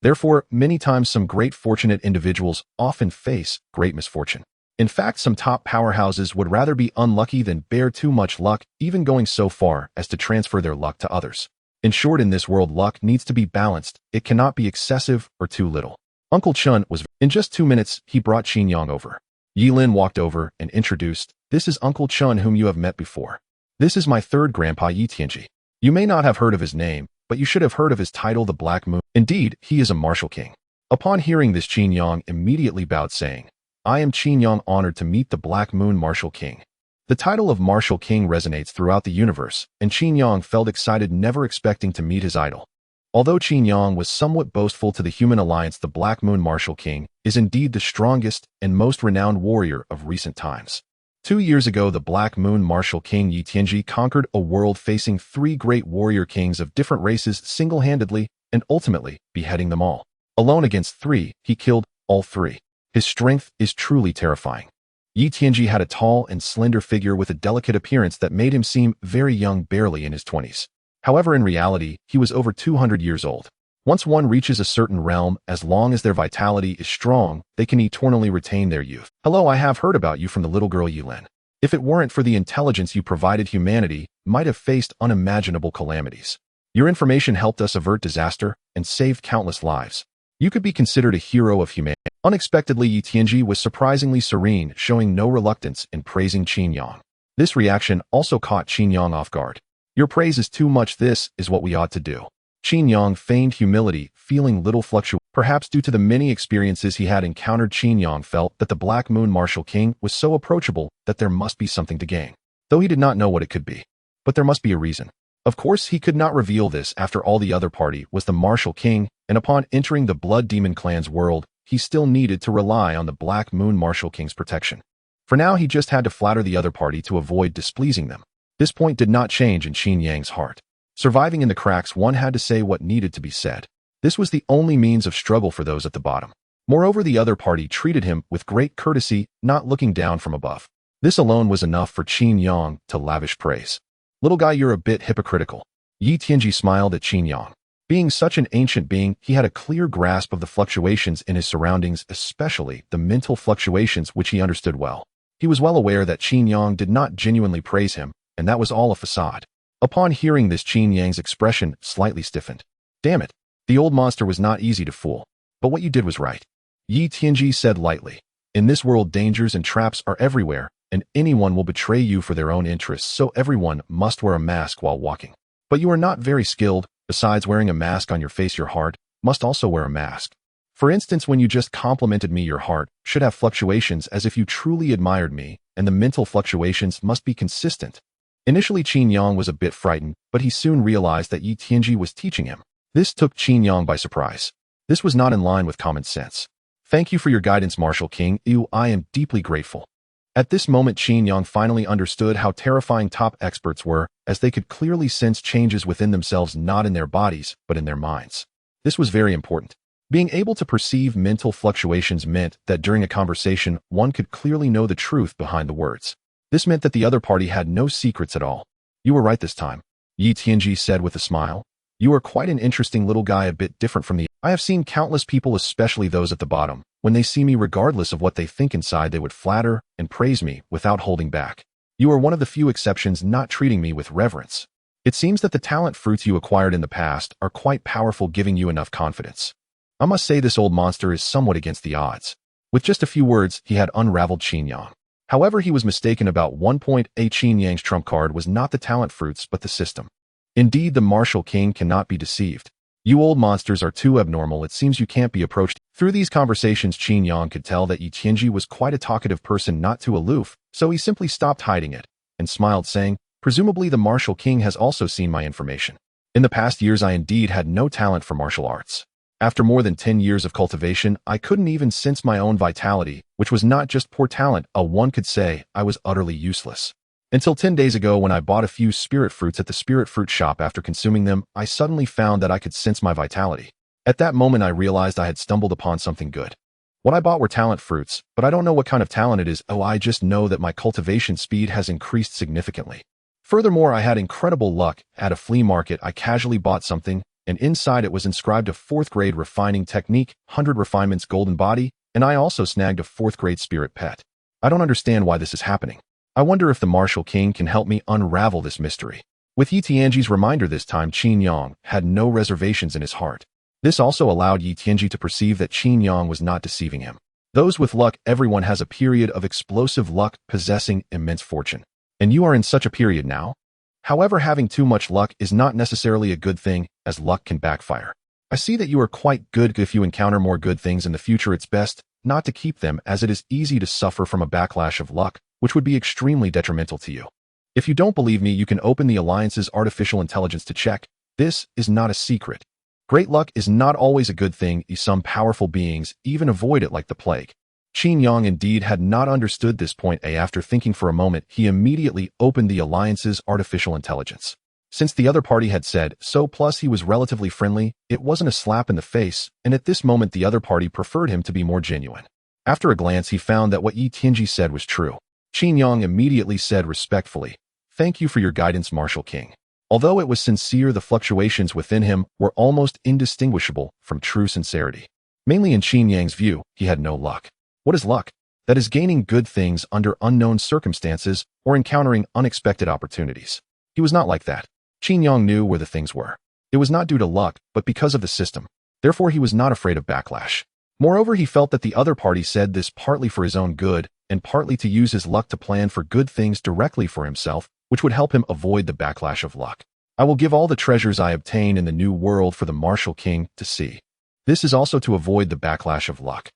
A: Therefore, many times some great fortunate individuals often face great misfortune. In fact, some top powerhouses would rather be unlucky than bear too much luck, even going so far as to transfer their luck to others. In short, in this world, luck needs to be balanced. It cannot be excessive or too little. Uncle Chun was... In just 2 minutes, he brought Qingyang over. Yilin walked over and introduced, "This is Uncle Chun, whom you have met before. This is my third grandpa, Yi Tianji. You may not have heard of his name, but you should have heard of his title, the Black Moon. Indeed, he is a martial king." Upon hearing this, Qingyang immediately bowed, saying, "I am Qingyang, honored to meet the Black Moon Martial King." The title of Martial King resonates throughout the universe, and Qingyang felt excited, never expecting to meet his idol. Although Qingyang was somewhat boastful to the human alliance, the Black Moon Martial King is indeed the strongest and most renowned warrior of recent times. 2 years ago, the Black Moon Martial King Yi Tianji conquered a world, facing 3 great warrior kings of different races single-handedly and ultimately beheading them all. Alone against 3, he killed all 3. His strength is truly terrifying. Yi Tianji had a tall and slender figure with a delicate appearance that made him seem very young, barely in his 20s. However, in reality, he was over 200 years old. Once one reaches a certain realm, as long as their vitality is strong, they can eternally retain their youth. "Hello, I have heard about you from the little girl Yilin. If it weren't for the intelligence you provided, humanity might have faced unimaginable calamities. Your information helped us avert disaster and saved countless lives. You could be considered a hero of humanity. Unexpectedly, Yi Tianji was surprisingly serene, showing no reluctance in praising Qin Yang. This reaction also caught Qin Yang off guard. Your praise is too much. This is what we ought to do. Qin Yang feigned humility, feeling little fluctuation. Perhaps due to the many experiences he had encountered, Qin Yang felt that the Black Moon Martial King was so approachable that there must be something to gain. Though he did not know what it could be. But there must be a reason. Of course, he could not reveal this. After all, the other party was the Martial King, and upon entering the Blood Demon clan's world, he still needed to rely on the Black Moon Martial King's protection. For now, he just had to flatter the other party to avoid displeasing them. This point did not change in Qin Yang's heart. Surviving in the cracks, one had to say what needed to be said. This was the only means of struggle for those at the bottom. Moreover, the other party treated him with great courtesy, not looking down from above. This alone was enough for Qin Yang to lavish praise. Little guy, you're a bit hypocritical. Yi Tianji smiled at Qin Yang. Being such an ancient being, he had a clear grasp of the fluctuations in his surroundings, especially the mental fluctuations, which he understood well. He was well aware that Qin Yang did not genuinely praise him, and that was all a facade. Upon hearing this, Qin Yang's expression slightly stiffened. Damn it. The old monster was not easy to fool. But what you did was right. Yi Tianji said lightly. In this world, dangers and traps are everywhere, and anyone will betray you for their own interests, so everyone must wear a mask while walking. But you are not very skilled. Besides wearing a mask on your face, your heart must also wear a mask. For instance, when you just complimented me, your heart should have fluctuations as if you truly admired me, and the mental fluctuations must be consistent. Initially, Qin Yang was a bit frightened, but he soon realized that Yi Tianji was teaching him. This took Qin Yang by surprise. This was not in line with common sense. Thank you for your guidance, Martial King. I am deeply grateful. At this moment, Qin Yang finally understood how terrifying top experts were, as they could clearly sense changes within themselves, not in their bodies, but in their minds. This was very important. Being able to perceive mental fluctuations meant that during a conversation, one could clearly know the truth behind the words. This meant that the other party had no secrets at all. You were right this time, Yi Tianji said with a smile. You are quite an interesting little guy, a bit different from the... I have seen countless people, especially those at the bottom. When they see me, regardless of what they think inside, they would flatter and praise me without holding back. You are one of the few exceptions, not treating me with reverence. It seems that the talent fruits you acquired in the past are quite powerful, giving you enough confidence. I must say this old monster is somewhat against the odds. With just a few words, he had unraveled Qin Yang. However, he was mistaken about one point. Qin Yang's trump card was not the talent fruits, but the system. Indeed, the Martial King cannot be deceived. You old monsters are too abnormal. It seems you can't be approached. Through these conversations, Qin Yang could tell that Yi Tianji was quite a talkative person, not too aloof, so he simply stopped hiding it and smiled, saying, presumably the Martial King has also seen my information. In the past years, I indeed had no talent for martial arts. After more than 10 years of cultivation, I couldn't even sense my own vitality, which was not just poor talent. One could say I was utterly useless. Until 10 days ago, when I bought a few spirit fruits at the spirit fruit shop. After consuming them, I suddenly found that I could sense my vitality. At that moment, I realized I had stumbled upon something good. What I bought were talent fruits, but I don't know what kind of talent it is. I just know that my cultivation speed has increased significantly. Furthermore, I had incredible luck. At a flea market, I casually bought something, and inside it was inscribed a 4th grade refining technique, 100 refinements golden body, and I also snagged a 4th grade spirit pet. I don't understand why this is happening. I wonder if the Martial King can help me unravel this mystery. With Yi Tianji's reminder this time, Qin Yang had no reservations in his heart. This also allowed Yi Tianji to perceive that Qin Yang was not deceiving him. Those with luck, everyone has a period of explosive luck, possessing immense fortune. And you are in such a period now? However, having too much luck is not necessarily a good thing, as luck can backfire. I see that you are quite good. If you encounter more good things in the future, it's best not to keep them, as it is easy to suffer from a backlash of luck, which would be extremely detrimental to you. If you don't believe me, you can open the Alliance's artificial intelligence to check. This is not a secret. Great luck is not always a good thing. Some powerful beings even avoid it like the plague. Qin Yang indeed had not understood this point. After thinking for a moment, he immediately opened the Alliance's artificial intelligence. Since the other party had said so, plus he was relatively friendly, it wasn't a slap in the face, and at this moment the other party preferred him to be more genuine. After a glance, he found that what Yi Tianji said was true. Qin Yang immediately said respectfully, "Thank you for your guidance, Martial King." Although it was sincere, the fluctuations within him were almost indistinguishable from true sincerity. Mainly in Qin Yang's view, he had no luck. What is luck? That is, gaining good things under unknown circumstances or encountering unexpected opportunities. He was not like that. Qin Yang knew where the things were. It was not due to luck, but because of the system. Therefore, he was not afraid of backlash. Moreover, he felt that the other party said this partly for his own good and partly to use his luck to plan for good things directly for himself, which would help him avoid the backlash of luck. I will give all the treasures I obtain in the new world for the martial king to see. This is also to avoid the backlash of luck.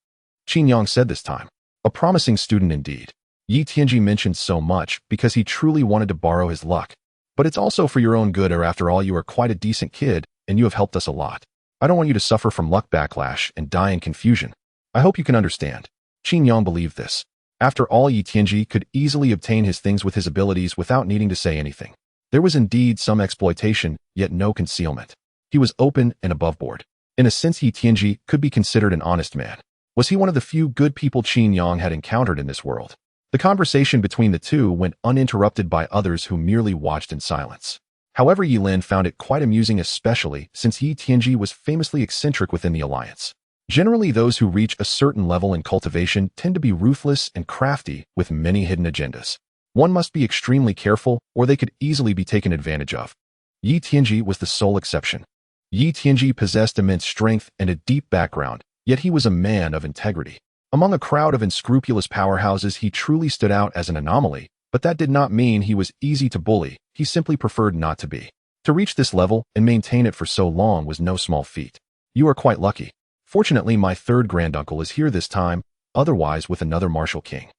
A: Qin Yang said this time. A promising student indeed. Yi Tianji mentioned so much because he truly wanted to borrow his luck. But it's also for your own good, or after all, you are quite a decent kid, and you have helped us a lot. I don't want you to suffer from luck backlash and die in confusion. I hope you can understand. Qin Yang believed this. After all, Yi Tianji could easily obtain his things with his abilities without needing to say anything. There was indeed some exploitation, yet no concealment. He was open and above board. In a sense, Yi Tianji could be considered an honest man. Was he one of the few good people Qin Yang had encountered in this world? The conversation between the two went uninterrupted by others who merely watched in silence. However, Yi Lin found it quite amusing, especially since Yi Tianji was famously eccentric within the alliance. Generally, those who reach a certain level in cultivation tend to be ruthless and crafty with many hidden agendas. One must be extremely careful, or they could easily be taken advantage of. Yi Tianji was the sole exception. Yi Tianji possessed immense strength and a deep background, yet he was a man of integrity. Among a crowd of unscrupulous powerhouses, he truly stood out as an anomaly, but that did not mean he was easy to bully. He simply preferred not to be. To reach this level and maintain it for so long was no small feat. You are quite lucky. Fortunately, my third granduncle is here this time, otherwise with another martial king.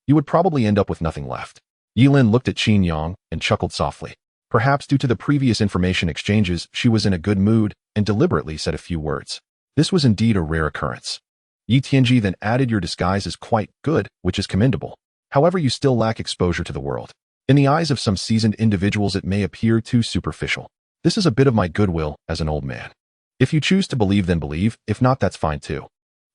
A: You would probably end up with nothing left. Yi Lin looked at Qin Yang and chuckled softly. Perhaps due to the previous information exchanges, she was in a good mood and deliberately said a few words. This was indeed a rare occurrence. Yi Tianji then added, your disguise is quite good, which is commendable. However, you still lack exposure to the world. In the eyes of some seasoned individuals, it may appear too superficial. This is a bit of my goodwill as an old man. If you choose to believe, then believe. If not, that's fine too.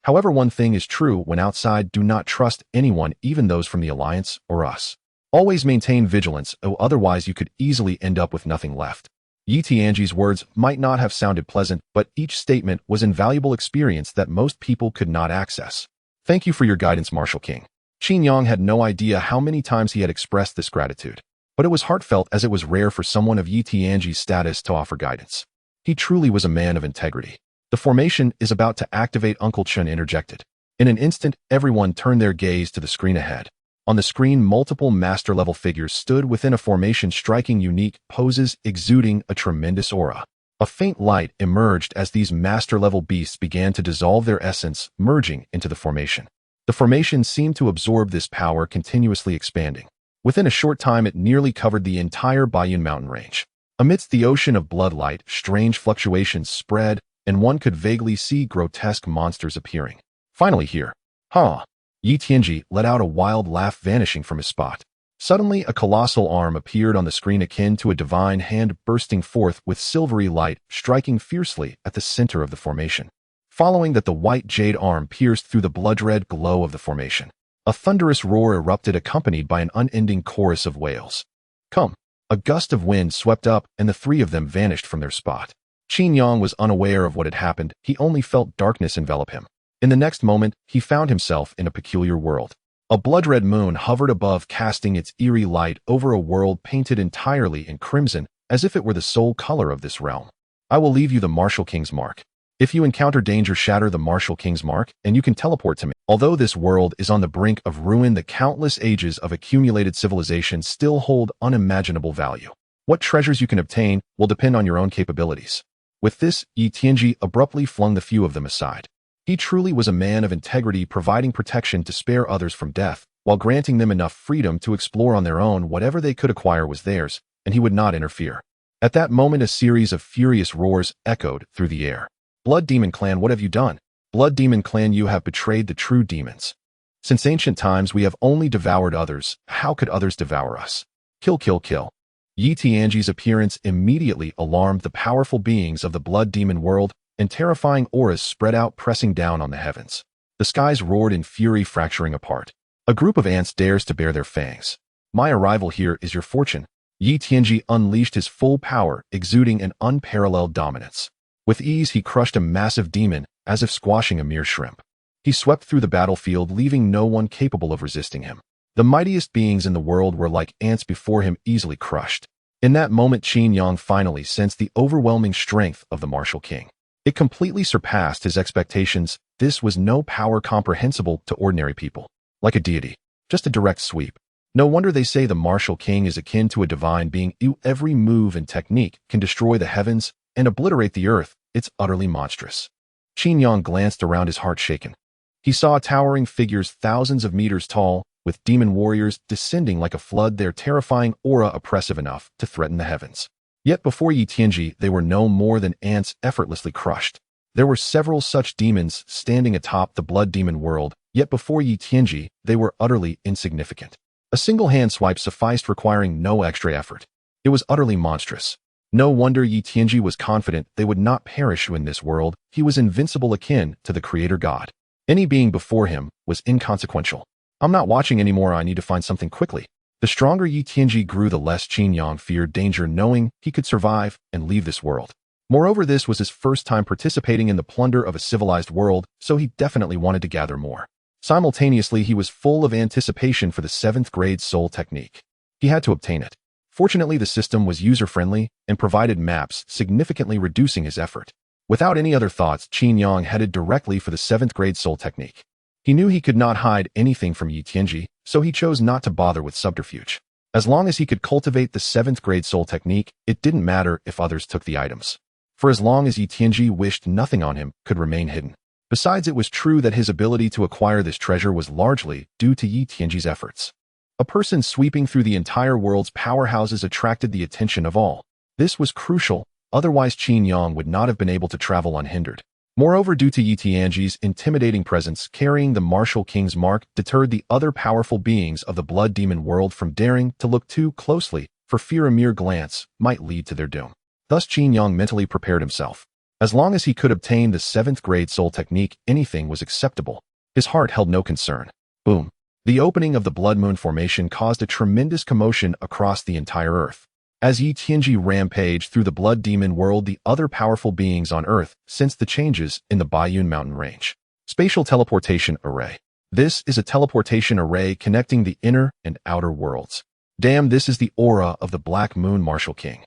A: However, one thing is true: when outside, do not trust anyone, even those from the Alliance or us. Always maintain vigilance, otherwise you could easily end up with nothing left. Yi Tianji's words might not have sounded pleasant, but each statement was invaluable experience that most people could not access. Thank you for your guidance, Martial King. Qin Yang had no idea how many times he had expressed this gratitude, but it was heartfelt, as it was rare for someone of Yi Tianji's status to offer guidance. He truly was a man of integrity. The formation is about to activate, Uncle Chen interjected. In an instant, everyone turned their gaze to the screen ahead. On the screen, multiple master-level figures stood within a formation, striking unique poses, exuding a tremendous aura. A faint light emerged as these master-level beasts began to dissolve their essence, merging into the formation. The formation seemed to absorb this power, continuously expanding. Within a short time, it nearly covered the entire Baiyun mountain range. Amidst the ocean of blood light, strange fluctuations spread, and one could vaguely see grotesque monsters appearing. Finally here. Huh. Yi Tianji let out a wild laugh, vanishing from his spot. Suddenly, a colossal arm appeared on the screen, akin to a divine hand, bursting forth with silvery light, striking fiercely at the center of the formation. Following that, the white jade arm pierced through the blood-red glow of the formation. A thunderous roar erupted, accompanied by an unending chorus of wails. Come! A gust of wind swept up, and the three of them vanished from their spot. Qin Yang was unaware of what had happened. He only felt darkness envelop him. In the next moment, he found himself in a peculiar world. A blood-red moon hovered above, casting its eerie light over a world painted entirely in crimson, as if it were the sole color of this realm. I will leave you the Martial King's mark. If you encounter danger, shatter the Martial King's mark, and you can teleport to me. Although this world is on the brink of ruin, the countless ages of accumulated civilization still hold unimaginable value. What treasures you can obtain will depend on your own capabilities. With this, Yi Tianji abruptly flung the few of them aside. He truly was a man of integrity, providing protection to spare others from death, while granting them enough freedom to explore on their own. Whatever they could acquire was theirs, and he would not interfere. At that moment, a series of furious roars echoed through the air. Blood Demon Clan, what have you done? Blood Demon Clan, you have betrayed the true demons. Since ancient times, we have only devoured others. How could others devour us? Kill, kill, kill. Yi Tianji's appearance immediately alarmed the powerful beings of the Blood Demon world, and terrifying auras spread out, pressing down on the heavens. The skies roared in fury, fracturing apart. A group of ants dares to bare their fangs. My arrival here is your fortune. Yi Tianji unleashed his full power, exuding an unparalleled dominance. With ease, he crushed a massive demon, as if squashing a mere shrimp. He swept through the battlefield, leaving no one capable of resisting him. The mightiest beings in the world were like ants before him, easily crushed. In that moment, Qin Yang finally sensed the overwhelming strength of the martial king. It completely surpassed his expectations. This was no power comprehensible to ordinary people. Like a deity. Just a direct sweep. No wonder they say the martial king is akin to a divine being. Every move and technique can destroy the heavens and obliterate the earth. It's utterly monstrous. Qin Yang glanced around, his heart shaken. He saw towering figures thousands of meters tall, with demon warriors descending like a flood, their terrifying aura oppressive enough to threaten the heavens. Yet before Yi Tianji, they were no more than ants effortlessly crushed. There were several such demons standing atop the blood demon world, yet before Yi Tianji, they were utterly insignificant. A single hand swipe sufficed, requiring no extra effort. It was utterly monstrous. No wonder Yi Tianji was confident they would not perish in this world. He was invincible, akin to the creator god. Any being before him was inconsequential. I'm not watching anymore, I need to find something quickly. The stronger Yi Tianji grew, the less Qin Yang feared danger, knowing he could survive and leave this world. Moreover, this was his first time participating in the plunder of a civilized world, so he definitely wanted to gather more. Simultaneously, he was full of anticipation for the 7th grade soul technique. He had to obtain it. Fortunately, the system was user-friendly and provided maps, significantly reducing his effort. Without any other thoughts, Qin Yang headed directly for the 7th grade soul technique. He knew he could not hide anything from Yi Tianji, so he chose not to bother with subterfuge. As long as he could cultivate the 7th grade soul technique, it didn't matter if others took the items. For as long as Yi Tianji wished, nothing on him could remain hidden. Besides, it was true that his ability to acquire this treasure was largely due to Yi Tianji's efforts. A person sweeping through the entire world's powerhouses attracted the attention of all. This was crucial, otherwise Qin Yang would not have been able to travel unhindered. Moreover, due to Yi Tianji's intimidating presence, carrying the martial king's mark deterred the other powerful beings of the blood demon world from daring to look too closely, for fear a mere glance might lead to their doom. Thus Qin Yang mentally prepared himself. As long as he could obtain the 7th grade soul technique, anything was acceptable. His heart held no concern. Boom. The opening of the blood moon formation caused a tremendous commotion across the entire earth. As Yi Tianji rampaged through the blood demon world, the other powerful beings on earth sensed the changes in the Baiyun mountain range. Spatial teleportation array. This is a teleportation array connecting the inner and outer worlds. Damn, this is the aura of the Black Moon Martial King.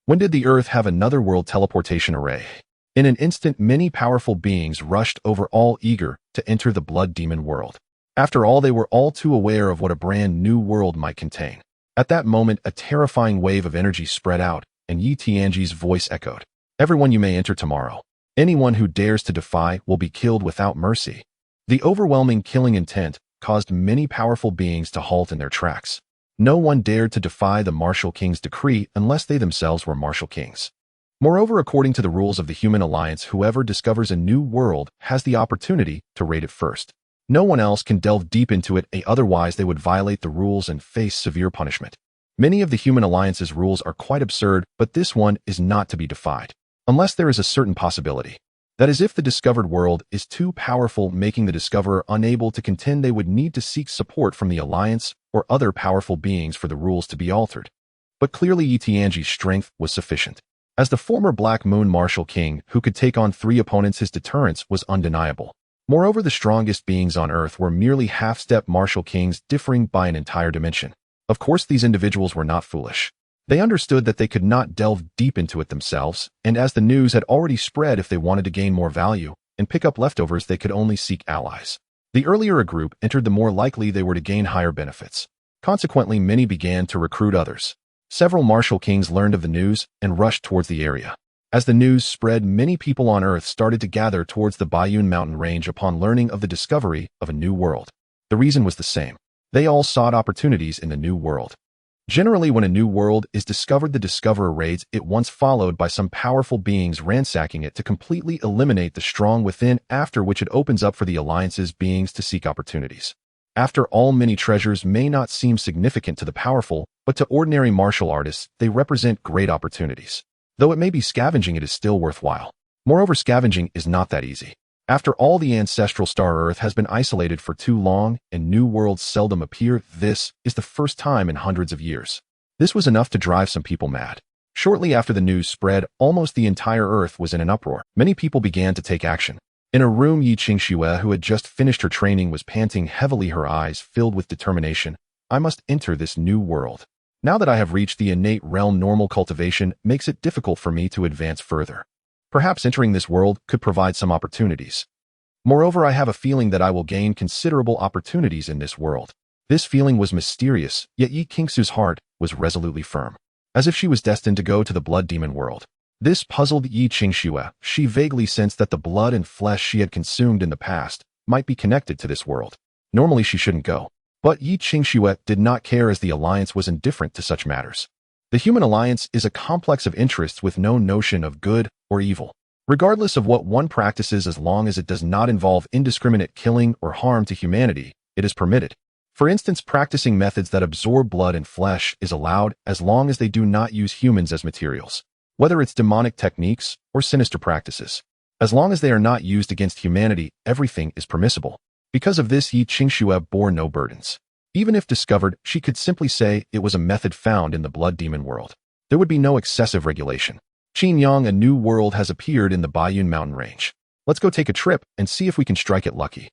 A: When did the earth have another world teleportation array? In an instant, many powerful beings rushed over, all eager to enter the blood demon world. After all, they were all too aware of what a brand new world might contain. At that moment, a terrifying wave of energy spread out, and Yi Tianji's voice echoed. Everyone, you may enter tomorrow. Anyone who dares to defy will be killed without mercy. The overwhelming killing intent caused many powerful beings to halt in their tracks. No one dared to defy the martial king's decree unless they themselves were martial kings. Moreover, according to the rules of the human alliance, whoever discovers a new world has the opportunity to raid it first. No one else can delve deep into it, otherwise they would violate the rules and face severe punishment. Many of the human alliance's rules are quite absurd, but this one is not to be defied. Unless there is a certain possibility. That is, if the discovered world is too powerful, making the discoverer unable to contend, they would need to seek support from the alliance or other powerful beings for the rules to be altered. But clearly Yi Tianji's strength was sufficient. As the former Black Moon Martial King who could take on 3 opponents, his deterrence was undeniable. Moreover, the strongest beings on Earth were merely half-step martial kings differing by an entire dimension. Of course, these individuals were not foolish. They understood that they could not delve deep into it themselves, and as the news had already spread, if they wanted to gain more value and pick up leftovers, they could only seek allies. The earlier a group entered, the more likely they were to gain higher benefits. Consequently, many began to recruit others. Several martial kings learned of the news and rushed towards the area. As the news spread, many people on Earth started to gather towards the Baiyun mountain range upon learning of the discovery of a new world. The reason was the same. They all sought opportunities in the new world. Generally, when a new world is discovered, the discoverer raids it, once followed by some powerful beings ransacking it to completely eliminate the strong within, after which it opens up for the alliance's beings to seek opportunities. After all, many treasures may not seem significant to the powerful, but to ordinary martial artists, they represent great opportunities. Though it may be scavenging, it is still worthwhile. Moreover, scavenging is not that easy. After all, the ancestral star Earth has been isolated for too long, and new worlds seldom appear. This is the first time in hundreds of years. This was enough to drive some people mad. Shortly after the news spread, almost the entire Earth was in an uproar. Many people began to take action. In a room, Yi Qingxue, who had just finished her training, was panting heavily, her eyes filled with determination. I must enter this new world. Now that I have reached the innate realm, normal cultivation makes it difficult for me to advance further. Perhaps entering this world could provide some opportunities. Moreover, I have a feeling that I will gain considerable opportunities in this world. This feeling was mysterious, yet Yi Qingxue's heart was resolutely firm, as if she was destined to go to the blood demon world. This puzzled Yi Qingxue. She vaguely sensed that the blood and flesh she had consumed in the past might be connected to this world. Normally she shouldn't go. But Yi Qingxue did not care, as the alliance was indifferent to such matters. The human alliance is a complex of interests with no notion of good or evil. Regardless of what one practices, as long as it does not involve indiscriminate killing or harm to humanity, it is permitted. For instance, practicing methods that absorb blood and flesh is allowed as long as they do not use humans as materials, whether it's demonic techniques or sinister practices. As long as they are not used against humanity, everything is permissible. Because of this, Yi Qingxue bore no burdens. Even if discovered, she could simply say it was a method found in the blood demon world. There would be no excessive regulation. Qinyang, a new world has appeared in the Baiyun mountain range. Let's go take a trip and see if we can strike it lucky.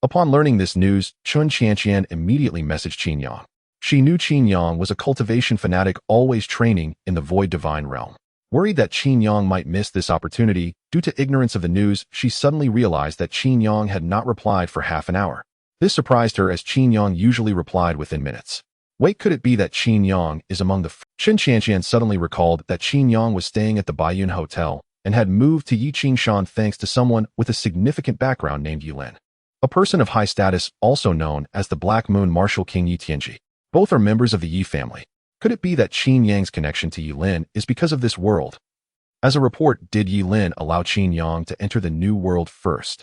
A: Upon learning this news, Chun Qianqian immediately messaged Qinyang. She knew Qinyang was a cultivation fanatic, always training in the void divine realm. Worried that Qinyang might miss this opportunity, due to ignorance of the news, she suddenly realized that Qinyang had not replied for half an hour. This surprised her, as Qinyang usually replied within minutes. Wait, could it be that Qinyang is among the Chun Qianqian suddenly recalled that Qinyang was staying at the Baiyun Hotel and had moved to Yiqingshan thanks to someone with a significant background named Yilin, a person of high status, also known as the Black Moon Martial King Yi Tianji. Both are members of the Yi family. Could it be that Qinyang's connection to Yilin is because of this world? As a report, did Yilin allow Qinyang to enter the new world first?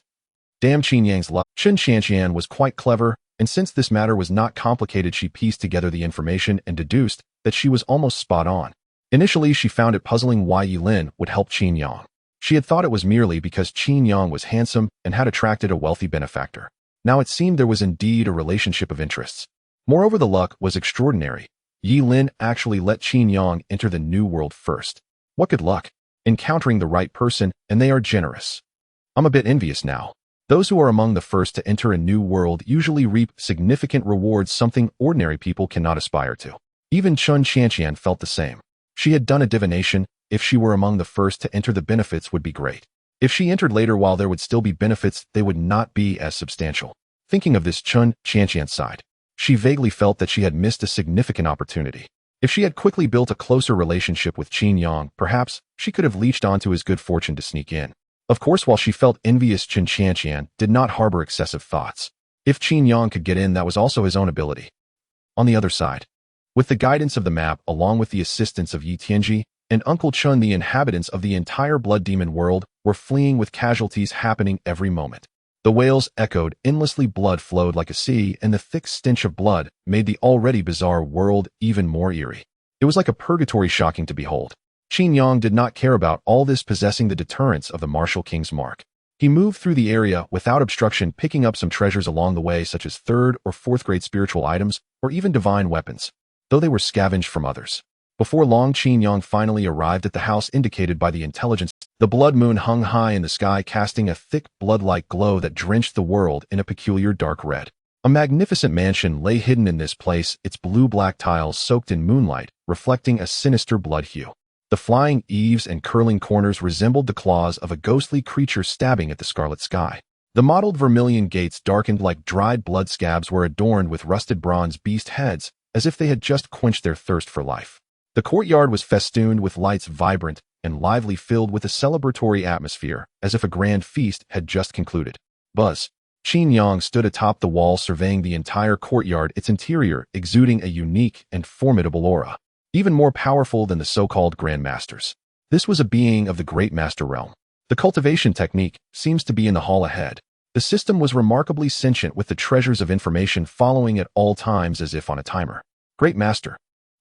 A: Damn Qinyang's luck. Chun Qianqian was quite clever, and since this matter was not complicated, she pieced together the information and deduced that she was almost spot on. Initially, she found it puzzling why Yilin would help Qinyang. She had thought it was merely because Qinyang was handsome and had attracted a wealthy benefactor. Now it seemed there was indeed a relationship of interests. Moreover, the luck was extraordinary. Yilin actually let Qinyang enter the new world first. What good luck! Encountering the right person, and they are generous. I'm a bit envious now. Those who are among the first to enter a new world usually reap significant rewards, something ordinary people cannot aspire to. Even Chun Qianqian felt the same. She had done a divination. If she were among the first to enter, the benefits would be great. If she entered later, while there would still be benefits, they would not be as substantial. Thinking of this, Chun Qianqian sighed. She vaguely felt that she had missed a significant opportunity. If she had quickly built a closer relationship with Qinyang, perhaps she could have leached onto his good fortune to sneak in. Of course, while she felt envious, Chun Qianqian did not harbor excessive thoughts. If Qinyang could get in, that was also his own ability. On the other side, with the guidance of the map, along with the assistance of Yi Tianji and Uncle Chun, the inhabitants of the entire blood demon world were fleeing, with casualties happening every moment. The wails echoed endlessly, blood flowed like a sea, and the thick stench of blood made the already bizarre world even more eerie. It was like a purgatory, shocking to behold. Qinyang did not care about all this, possessing the deterrence of the martial king's mark. He moved through the area without obstruction, picking up some treasures along the way, such as 3rd or 4th grade spiritual items or even divine weapons, though they were scavenged from others. Before long, Qinyang finally arrived at the house indicated by the intelligence. The blood moon hung high in the sky, casting a thick blood-like glow that drenched the world in a peculiar dark red. A magnificent mansion lay hidden in this place, its blue-black tiles soaked in moonlight, reflecting a sinister blood hue. The flying eaves and curling corners resembled the claws of a ghostly creature stabbing at the scarlet sky. The mottled vermilion gates, darkened like dried blood scabs, were adorned with rusted bronze beast heads, as if they had just quenched their thirst for life. The courtyard was festooned with lights, vibrant and lively, filled with a celebratory atmosphere, as if a grand feast had just concluded. Buzz. Qinyang stood atop the wall, surveying the entire courtyard, its interior exuding a unique and formidable aura, even more powerful than the so-called Grand Masters. This was a being of the Great Master realm. The cultivation technique seems to be in the hall ahead. The system was remarkably sentient, with the treasures of information following at all times as if on a timer. Great Master.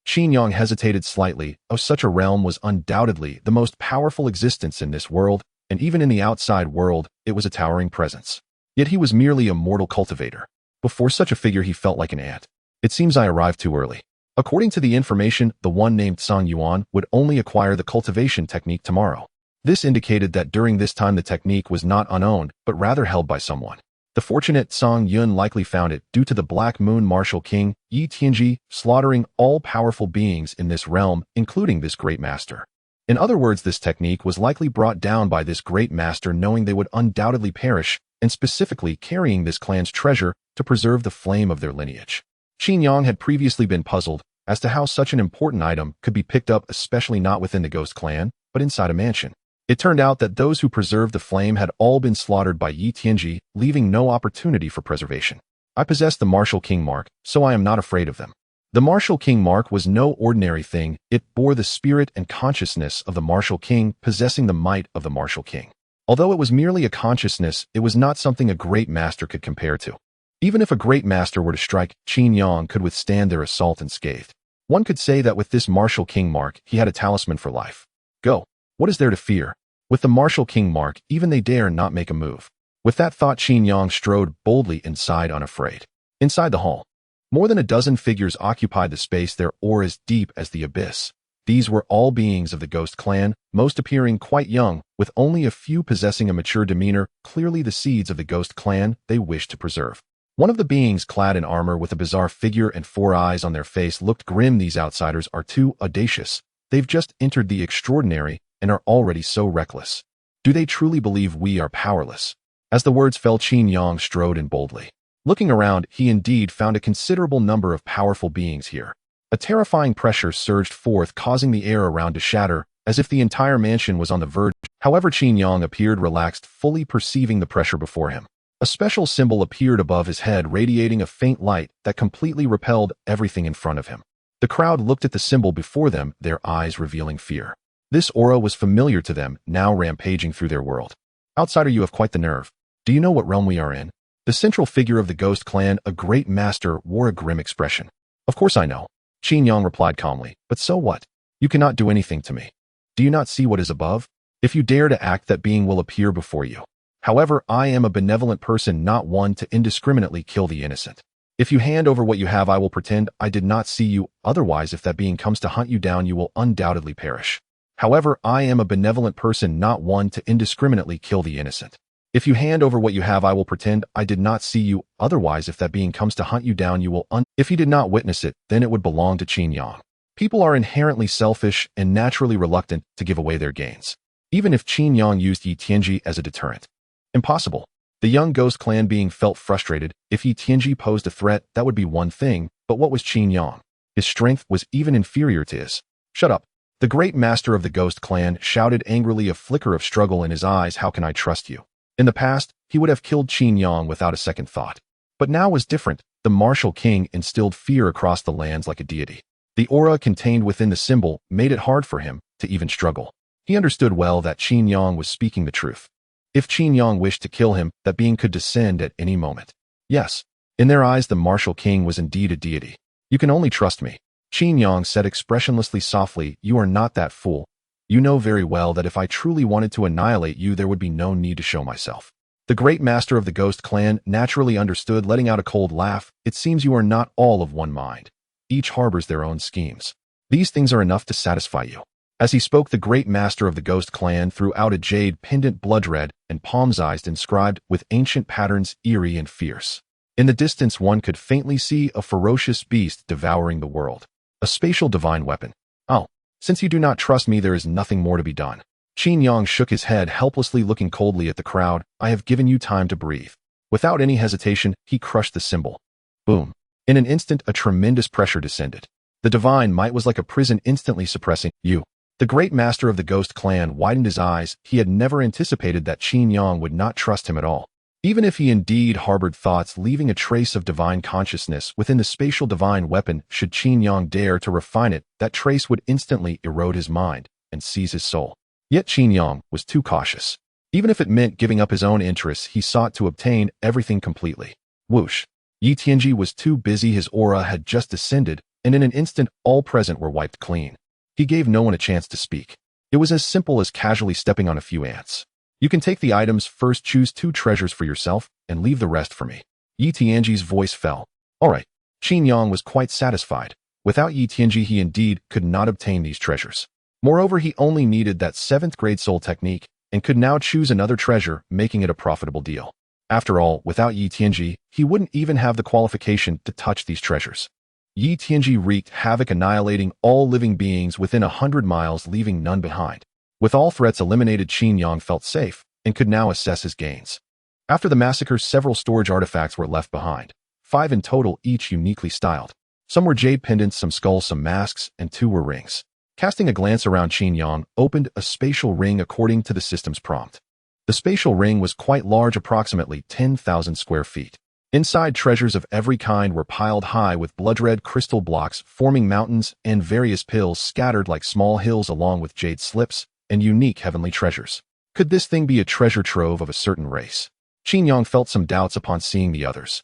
A: Qinyang hesitated slightly. Oh, such a realm was undoubtedly the most powerful existence in this world, and even in the outside world, it was a towering presence. Yet he was merely a mortal cultivator. Before such a figure, he felt like an ant. It seems I arrived too early. According to the information, the one named Song Yuan would only acquire the cultivation technique tomorrow. This indicated that during this time the technique was not unowned, but rather held by someone. The fortunate Song Yun likely found it due to the Black Moon Martial King, Yi Tianji, slaughtering all powerful beings in this realm, including this great master. In other words, this technique was likely brought down by this great master knowing they would undoubtedly perish, and specifically carrying this clan's treasure to preserve the flame of their lineage. Qin Yang had previously been puzzled as to how such an important item could be picked up, especially not within the Ghost Clan, but inside a mansion. It turned out that those who preserved the flame had all been slaughtered by Yi Tianji, leaving no opportunity for preservation. I possess the Martial King mark, so I am not afraid of them. The Martial King mark was no ordinary thing. It bore the spirit and consciousness of the Martial King, possessing the might of the Martial King. Although it was merely a consciousness, it was not something a great master could compare to. Even if a great master were to strike, Qin Yang could withstand their assault unscathed. One could say that with this Martial King mark, he had a talisman for life. Go. What is there to fear? With the Martial King mark, even they dare not make a move. With that thought, Qin Yang strode boldly inside unafraid. Inside the hall, more than a dozen figures occupied the space, their auras deep as the abyss. These were all beings of the Ghost Clan, most appearing quite young, with only a few possessing a mature demeanor, clearly the seeds of the Ghost Clan they wished to preserve. One of the beings clad in armor with a bizarre figure and 4 eyes on their face looked grim. These outsiders are too audacious. They've just entered the extraordinary and are already so reckless. Do they truly believe we are powerless? As the words fell, Qin Yang strode in boldly. Looking around, he indeed found a considerable number of powerful beings here. A terrifying pressure surged forth, causing the air around to shatter, as if the entire mansion was on the verge. However, Qin Yang appeared relaxed, fully perceiving the pressure before him. A special symbol appeared above his head, radiating a faint light that completely repelled everything in front of him. The crowd looked at the symbol before them, their eyes revealing fear. This aura was familiar to them, now rampaging through their world. Outsider, you have quite the nerve. Do you know what realm we are in? The central figure of the Ghost Clan, a great master, wore a grim expression. Of course I know. Qin Yang replied calmly, but so what? You cannot do anything to me. Do you not see what is above? If you dare to act, that being will appear before you. However, I am a benevolent person, not one to indiscriminately kill the innocent. If you hand over what you have, I will pretend I did not see you. Otherwise, if that being comes to hunt you down, you will undoubtedly perish. However, I am a benevolent person, not one to indiscriminately kill the innocent. If you hand over what you have, I will pretend I did not see you. Otherwise, if that being comes to hunt you down, you will If you did not witness it, then it would belong to Qin Yang. People are inherently selfish and naturally reluctant to give away their gains. Even if Qin Yang used Yi Tianji as a deterrent. Impossible. The young Ghost Clan being felt frustrated. If Yi Tianji posed a threat, that would be one thing, but what was Qin Yang? His strength was even inferior to his. Shut up. The great master of the Ghost Clan shouted angrily, a flicker of struggle in his eyes. How can I trust you? In the past, he would have killed Qin Yang without a second thought. But now was different. The Martial King instilled fear across the lands like a deity. The aura contained within the symbol made it hard for him to even struggle. He understood well that Qin Yang was speaking the truth. If Qin Yang wished to kill him, that being could descend at any moment. Yes, in their eyes the Martial King was indeed a deity. You can only trust me. Qin Yang said expressionlessly softly, you are not that fool. You know very well that if I truly wanted to annihilate you, there would be no need to show myself. The great master of the Ghost Clan naturally understood, letting out a cold laugh. It seems you are not all of one mind. Each harbors their own schemes. These things are enough to satisfy you. As he spoke, the great master of the Ghost Clan threw out a jade pendant, blood red and palm-sized, inscribed with ancient patterns, eerie and fierce. In the distance, one could faintly see a ferocious beast devouring the world. A spatial divine weapon. Oh, since you do not trust me, there is nothing more to be done. Qin Yang shook his head helplessly, looking coldly at the crowd. I have given you time to breathe. Without any hesitation, he crushed the symbol. Boom. In an instant, a tremendous pressure descended. The divine might was like a prison, instantly suppressing you. The great master of the Ghost Clan widened his eyes. He had never anticipated that Qin Yang would not trust him at all. Even if he indeed harbored thoughts leaving a trace of divine consciousness within the spatial divine weapon, should Qin Yang dare to refine it, that trace would instantly erode his mind and seize his soul. Yet Qin Yang was too cautious. Even if it meant giving up his own interests, he sought to obtain everything completely. Whoosh. Yi Tianji was too busy. His aura had just descended, and in an instant all present were wiped clean. He gave no one a chance to speak. It was as simple as casually stepping on a few ants. You can take the items first, choose 2 treasures for yourself, and leave the rest for me. Yi Tianji's voice fell. All right. Qin Yang was quite satisfied. Without Yi Tianji, he indeed could not obtain these treasures. Moreover, he only needed that 7th grade soul technique and could now choose another treasure, making it a profitable deal. After all, without Yi Tianji, he wouldn't even have the qualification to touch these treasures. Yi Tianji wreaked havoc, annihilating all living beings within 100 miles, leaving none behind. With all threats eliminated, Qin Yang felt safe and could now assess his gains. After the massacre, several storage artifacts were left behind, 5 in total, each uniquely styled. Some were jade pendants, some skulls, some masks, and 2 were rings. Casting a glance around, Qin Yang opened a spatial ring according to the system's prompt. The spatial ring was quite large, approximately 10,000 square feet. Inside, treasures of every kind were piled high with blood-red crystal blocks forming mountains and various pills scattered like small hills, along with jade slips and unique heavenly treasures. Could this thing be a treasure trove of a certain race? Qin Yang felt some doubts upon seeing the others.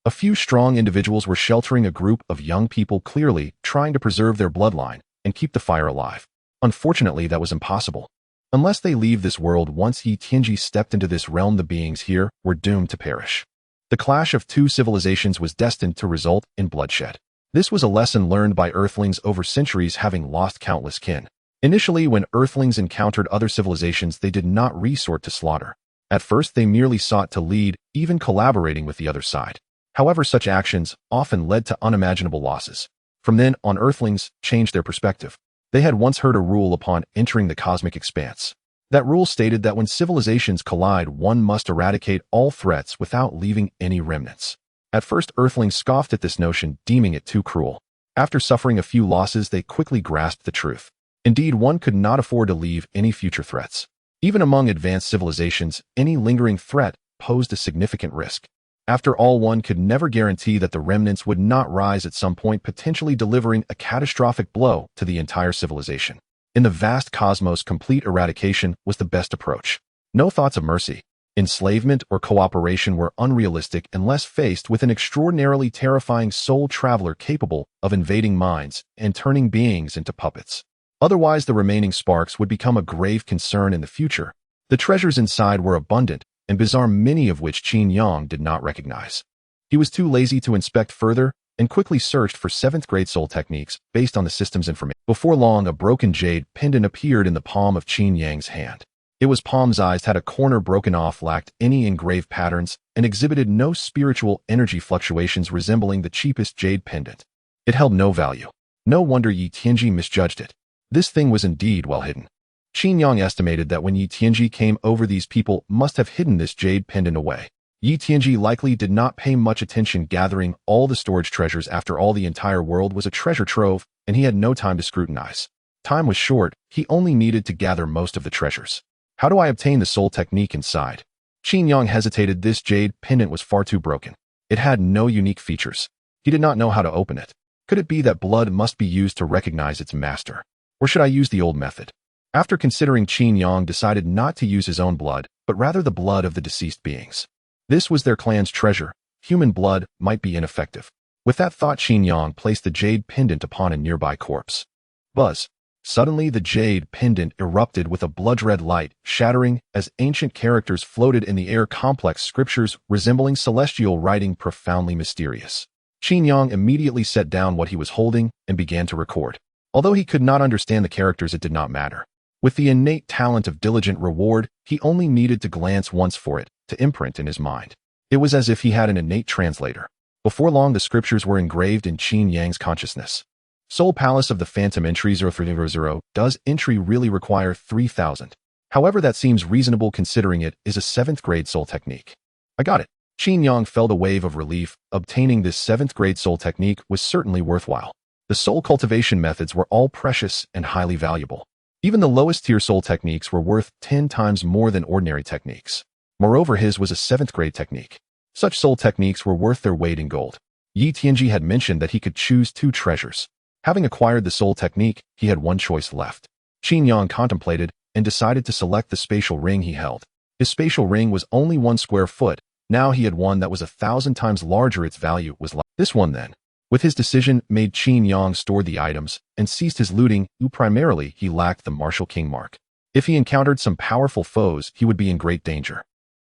A: A few strong individuals were sheltering a group of young people, clearly trying to preserve their bloodline and keep the fire alive. Unfortunately, that was impossible. Unless they leave this world, once Yi Tianji stepped into this realm, the beings here were doomed to perish. The clash of 2 civilizations was destined to result in bloodshed. This was a lesson learned by Earthlings over centuries, having lost countless kin. Initially, when Earthlings encountered other civilizations, they did not resort to slaughter. At first, they merely sought to lead, even collaborating with the other side. However, such actions often led to unimaginable losses. From then on, Earthlings changed their perspective. They had once heard a rule upon entering the cosmic expanse. That rule stated that when civilizations collide, one must eradicate all threats without leaving any remnants. At first, Earthlings scoffed at this notion, deeming it too cruel. After suffering a few losses, they quickly grasped the truth. Indeed, one could not afford to leave any future threats. Even among advanced civilizations, any lingering threat posed a significant risk. After all, one could never guarantee that the remnants would not rise at some point, potentially delivering a catastrophic blow to the entire civilization. In the vast cosmos, complete eradication was the best approach. No thoughts of mercy, enslavement, or cooperation were unrealistic unless faced with an extraordinarily terrifying soul traveler capable of invading minds and turning beings into puppets. Otherwise, the remaining sparks would become a grave concern in the future. The treasures inside were abundant and bizarre, many of which Qin Yang did not recognize. He was too lazy to inspect further and quickly searched for 7th grade soul techniques based on the system's information. Before long, a broken jade pendant appeared in the palm of Qin Yang's hand. It was palm-sized, had a corner broken off, lacked any engraved patterns, and exhibited no spiritual energy fluctuations, resembling the cheapest jade pendant. It held no value. No wonder Yi Tianji misjudged it. This thing was indeed well hidden. Qin Yang estimated that when Yi Tianji came over, these people must have hidden this jade pendant away. Yi Tianji likely did not pay much attention gathering all the storage treasures. After all, the entire world was a treasure trove, and he had no time to scrutinize. Time was short. He only needed to gather most of the treasures. How do I obtain the soul technique inside? Qin Yang hesitated. This jade pendant was far too broken. It had no unique features. He did not know how to open it. Could it be that blood must be used to recognize its master? Or should I use the old method? After considering, Qin Yang decided not to use his own blood, but rather the blood of the deceased beings. This was their clan's treasure. Human blood might be ineffective. With that thought, Qin Yang placed the jade pendant upon a nearby corpse. Buzz. Suddenly, the jade pendant erupted with a blood-red light, shattering as ancient characters floated in the air, complex scriptures resembling celestial writing, profoundly mysterious. Qin Yang immediately set down what he was holding and began to record. Although he could not understand the characters, it did not matter. With the innate talent of diligent reward, he only needed to glance once for it to imprint in his mind. It was as if he had an innate translator. Before long, the scriptures were engraved in Qin Yang's consciousness. Soul Palace of the Phantom, entry 0300. Does entry really require 3,000? However, that seems reasonable considering it is a 7th grade soul technique. I got it. Qin Yang felt a wave of relief. Obtaining this 7th grade soul technique was certainly worthwhile. The soul cultivation methods were all precious and highly valuable. Even the lowest tier soul techniques were worth 10 times more than ordinary techniques. Moreover, his was a 7th grade technique. Such soul techniques were worth their weight in gold. Yi Tianji had mentioned that he could choose 2 treasures. Having acquired the soul technique, he had one choice left. Qin Yang contemplated and decided to select the spatial ring he held. His spatial ring was only 1 square foot. Now he had one that was 1,000 times larger. Its value was this one then. With his decision made, Qin Yang stored the items and ceased his looting. Primarily, he lacked the martial king mark. If he encountered some powerful foes, he would be in great danger.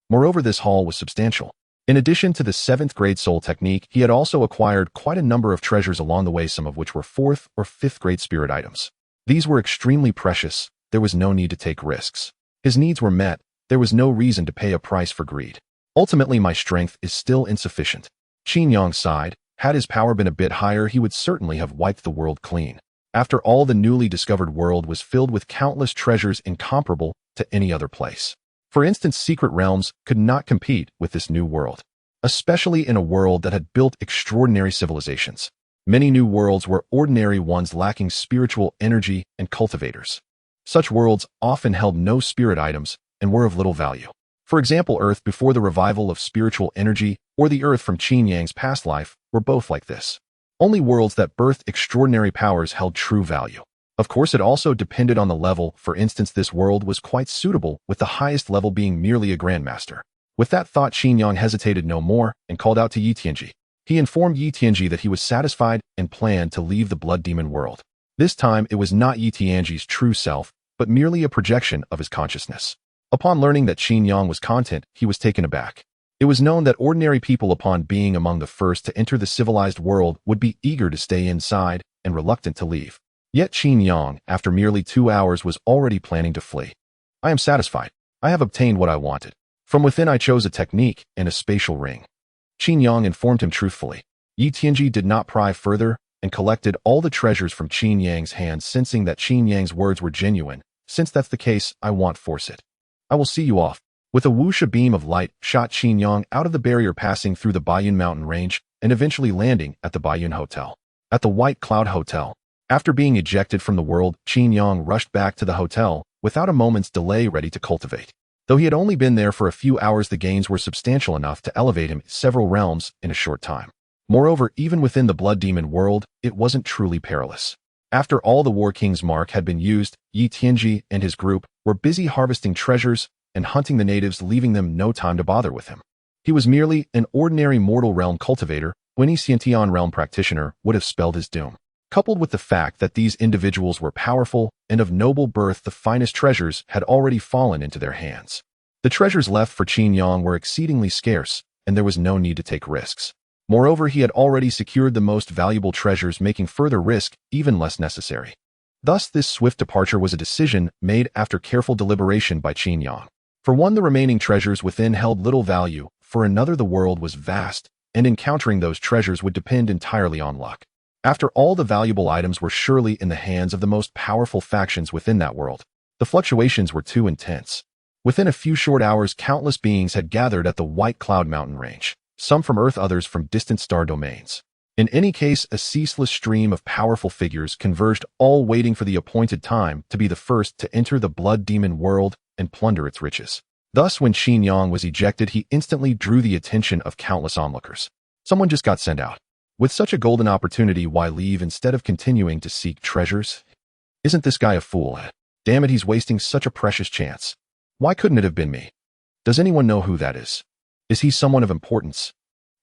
A: Moreover, this haul was substantial. In addition to the 7th grade soul technique, he had also acquired quite a number of treasures along the way, some of which were 4th or 5th grade spirit items. These were extremely precious. There was no need to take risks. His needs were met. There was no reason to pay a price for greed. Ultimately, my strength is still insufficient. Qin Yang sighed. Had his power been a bit higher, he would certainly have wiped the world clean. After all, the newly discovered world was filled with countless treasures incomparable to any other place. For instance, secret realms could not compete with this new world, especially in a world that had built extraordinary civilizations. Many new worlds were ordinary ones lacking spiritual energy and cultivators. Such worlds often held no spirit items and were of little value. For example, Earth before the revival of spiritual energy or the Earth from Qin Yang's past life were both like this. Only worlds that birthed extraordinary powers held true value. Of course, it also depended on the level. For instance, this world was quite suitable, with the highest level being merely a grandmaster. With that thought, Qin Yang hesitated no more and called out to Yi Tianji. He informed Yi Tianji that he was satisfied and planned to leave the blood demon world. This time, it was not Yi Tianji's true self, but merely a projection of his consciousness. Upon learning that Qin Yang was content, he was taken aback. It was known that ordinary people, upon being among the first to enter the civilized world, would be eager to stay inside and reluctant to leave. Yet Qin Yang, after merely 2 hours, was already planning to flee. I am satisfied. I have obtained what I wanted. From within I chose a technique and a spatial ring. Qin Yang informed him truthfully. Yi Tianji did not pry further and collected all the treasures from Qin Yang's hands, sensing that Qin Yang's words were genuine. Since that's the case, I won't force it. I will see you off. With a whoosh, a beam of light shot Qin Yang out of the barrier, passing through the Baiyun mountain range and eventually landing at the Baiyun Hotel. At the White Cloud Hotel, after being ejected from the world, Qin Yang rushed back to the hotel without a moment's delay, ready to cultivate. Though he had only been there for a few hours, the gains were substantial enough to elevate him several realms in a short time. Moreover, even within the blood demon world, it wasn't truly peerless. After all, the War King's mark had been used. Yi Tianji and his group were busy harvesting treasures and hunting the natives, leaving them no time to bother with him. He was merely an ordinary mortal realm cultivator. Any Xiantian realm practitioner would have spelled his doom. Coupled with the fact that these individuals were powerful and of noble birth, the finest treasures had already fallen into their hands. The treasures left for Qin Yang were exceedingly scarce, and there was no need to take risks. Moreover, he had already secured the most valuable treasures, making further risk even less necessary. Thus, this swift departure was a decision made after careful deliberation by Qin Yang. For one, the remaining treasures within held little value. For another, the world was vast, and encountering those treasures would depend entirely on luck. After all, the valuable items were surely in the hands of the most powerful factions within that world. The fluctuations were too intense. Within a few short hours, countless beings had gathered at the White Cloud mountain range, some from Earth, others from distant star domains. In any case, a ceaseless stream of powerful figures converged, all waiting for the appointed time to be the first to enter the blood demon world and plunder its riches. Thus, when Qin Yang was ejected, he instantly drew the attention of countless onlookers. Someone just got sent out. With such a golden opportunity, why leave instead of continuing to seek treasures? Isn't this guy a fool? Damn it, he's wasting such a precious chance. Why couldn't it have been me? Does anyone know who that is? Is he someone of importance?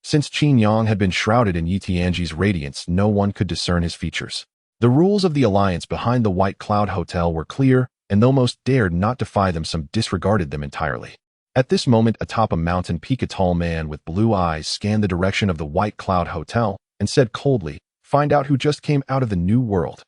A: Since Qin Yang had been shrouded in Yi Tianji's radiance, no one could discern his features. The rules of the alliance behind the White Cloud Hotel were clear, and though most dared not defy them, some disregarded them entirely. At this moment, atop a mountain peak, a tall man with blue eyes scanned the direction of the White Cloud Hotel and said coldly, "Find out who just came out of the New World.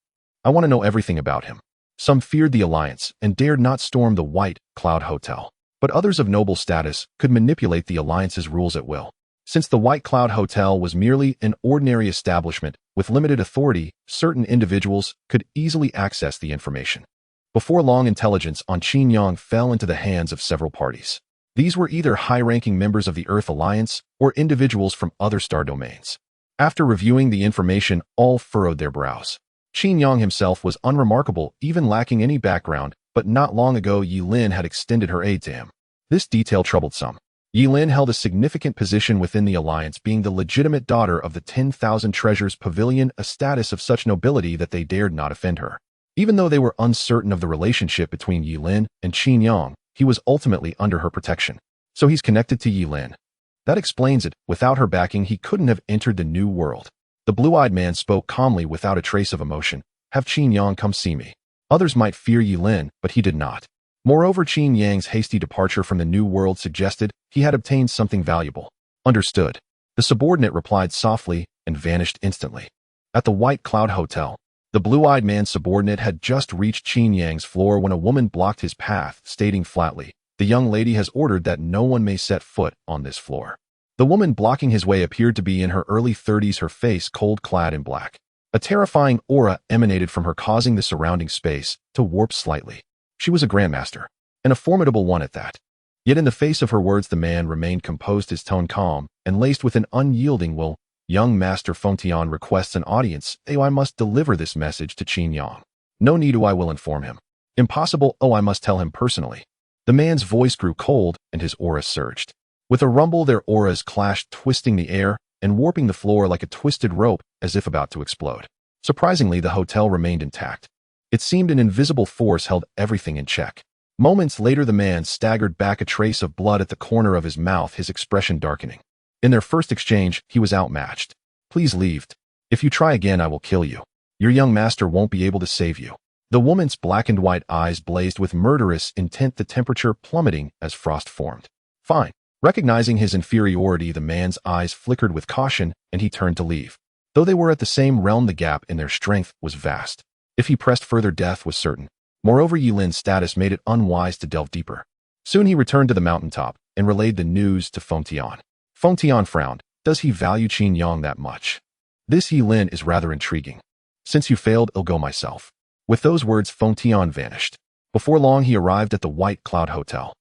A: I want to know everything about him." Some feared the alliance and dared not storm the White Cloud Hotel, but others of noble status could manipulate the alliance's rules at will. Since the White Cloud Hotel was merely an ordinary establishment with limited authority, certain individuals could easily access the information. Before long, intelligence on Qin Yang fell into the hands of several parties. These were either high-ranking members of the Earth Alliance or individuals from other star domains. After reviewing the information, all furrowed their brows. Qin Yang himself was unremarkable, even lacking any background, but not long ago Yi Lin had extended her aid to him. This detail troubled some. Yi Lin held a significant position within the alliance, being the legitimate daughter of the 10,000 Treasures Pavilion, a status of such nobility that they dared not offend her. Even though they were uncertain of the relationship between Yi Lin and Qin Yang, he was ultimately under her protection. So he's connected to Yi Lin. That explains it. Without her backing, he couldn't have entered the New World. The blue-eyed man spoke calmly without a trace of emotion. "Have Qin Yang come see me." Others might fear Yi Lin, but he did not. Moreover, Qin Yang's hasty departure from the New World suggested he had obtained something valuable. "Understood." The subordinate replied softly and vanished instantly. At the White Cloud Hotel, The blue-eyed man's subordinate had just reached Qin Yang's floor when a woman blocked his path, stating flatly, "The young lady has ordered that no one may set foot on this floor." The woman blocking his way appeared to be in her early 30s, her face cold-clad in black. A terrifying aura emanated from her, causing the surrounding space to warp slightly. She was a grandmaster, and a formidable one at that. Yet in the face of her words, the man remained composed, his tone calm and laced with an unyielding will. "Young Master Fengtian requests an audience. I must deliver this message to Qin Yang. No need, I will inform him. Impossible, I must tell him personally." The man's voice grew cold and his aura surged. With a rumble, their auras clashed, twisting the air and warping the floor like a twisted rope, as if about to explode. Surprisingly, the hotel remained intact. It seemed an invisible force held everything in check. Moments later, the man staggered back, a trace of blood at the corner of his mouth, his expression darkening. In their first exchange, he was outmatched. "Please leave. If you try again, I will kill you. Your young master won't be able to save you." The woman's black and white eyes blazed with murderous intent, the temperature plummeting as frost formed. "Fine." Recognizing his inferiority, the man's eyes flickered with caution, and he turned to leave. Though they were at the same realm, the gap in their strength was vast. If he pressed further, death was certain. Moreover, Yi Lin's status made it unwise to delve deeper. Soon he returned to the mountaintop and relayed the news to Fengtian. Fengtian frowned. Does he value Qin Yang that much? This Yi Lin is rather intriguing. Since you failed, I'll go myself. With those words, Fengtian vanished. Before long, he arrived at the White Cloud Hotel.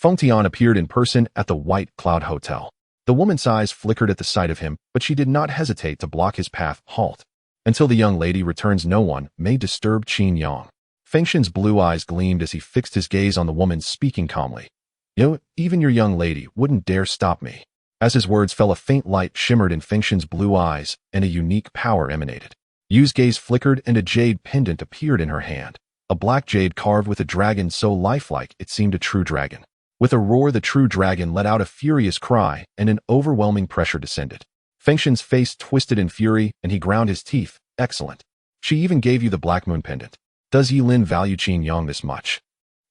A: Fengtian appeared in person at the White Cloud Hotel. The woman's eyes flickered at the sight of him, but she did not hesitate to block his path. "Halt. Until the young lady returns, no one may disturb Qin Yang." Fengshen's blue eyes gleamed as he fixed his gaze on the woman, speaking calmly. Even your young lady wouldn't dare stop me." As his words fell, a faint light shimmered in Fengshen's blue eyes, and a unique power emanated. Yu's gaze flickered, and a jade pendant appeared in her hand. A black jade carved with a dragon so lifelike it seemed a true dragon. With a roar, the true dragon let out a furious cry, and an overwhelming pressure descended. Fengshen's face twisted in fury, and he ground his teeth. "Excellent. She even gave you the Black Moon pendant. Does Yi Lin value Qin Yang this much?"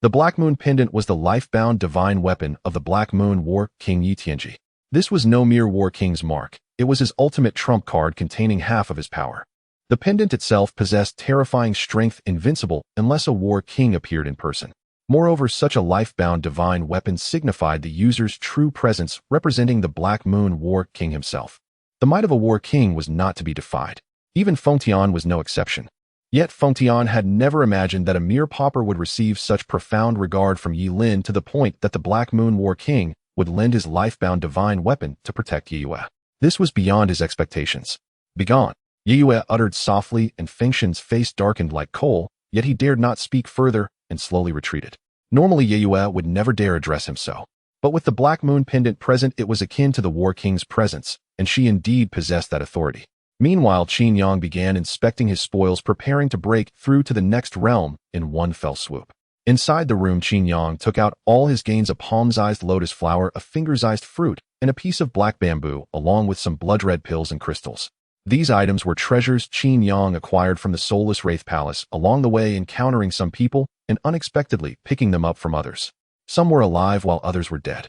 A: The Black Moon pendant was the life-bound divine weapon of the Black Moon War King Yi Tianji. This was no mere War King's mark. It was his ultimate trump card, containing half of his power. The pendant itself possessed terrifying strength, invincible unless a War King appeared in person. Moreover, such a life-bound divine weapon signified the user's true presence, representing the Black Moon War King himself. The might of a War King was not to be defied. Even Fengtian was no exception. Yet Fengtian had never imagined that a mere pauper would receive such profound regard from Yi Lin, to the point that the Black Moon War King would lend his life-bound divine weapon to protect Yiyue. This was beyond his expectations. "Begone," Yiyue uttered softly, and Fengshen's face darkened like coal, yet he dared not speak further and slowly retreated. Normally, Yiyue would never dare address him so. But with the Black Moon pendant present, it was akin to the War King's presence, and she indeed possessed that authority. Meanwhile, Qin Yang began inspecting his spoils, preparing to break through to the next realm in one fell swoop. Inside the room, Qin Yang took out all his gains: a palm-sized lotus flower, a finger-sized fruit, and a piece of black bamboo, along with some blood-red pills and crystals. These items were treasures Qin Yang acquired from the Soulless Wraith Palace, along the way encountering some people and unexpectedly picking them up from others. Some were alive while others were dead.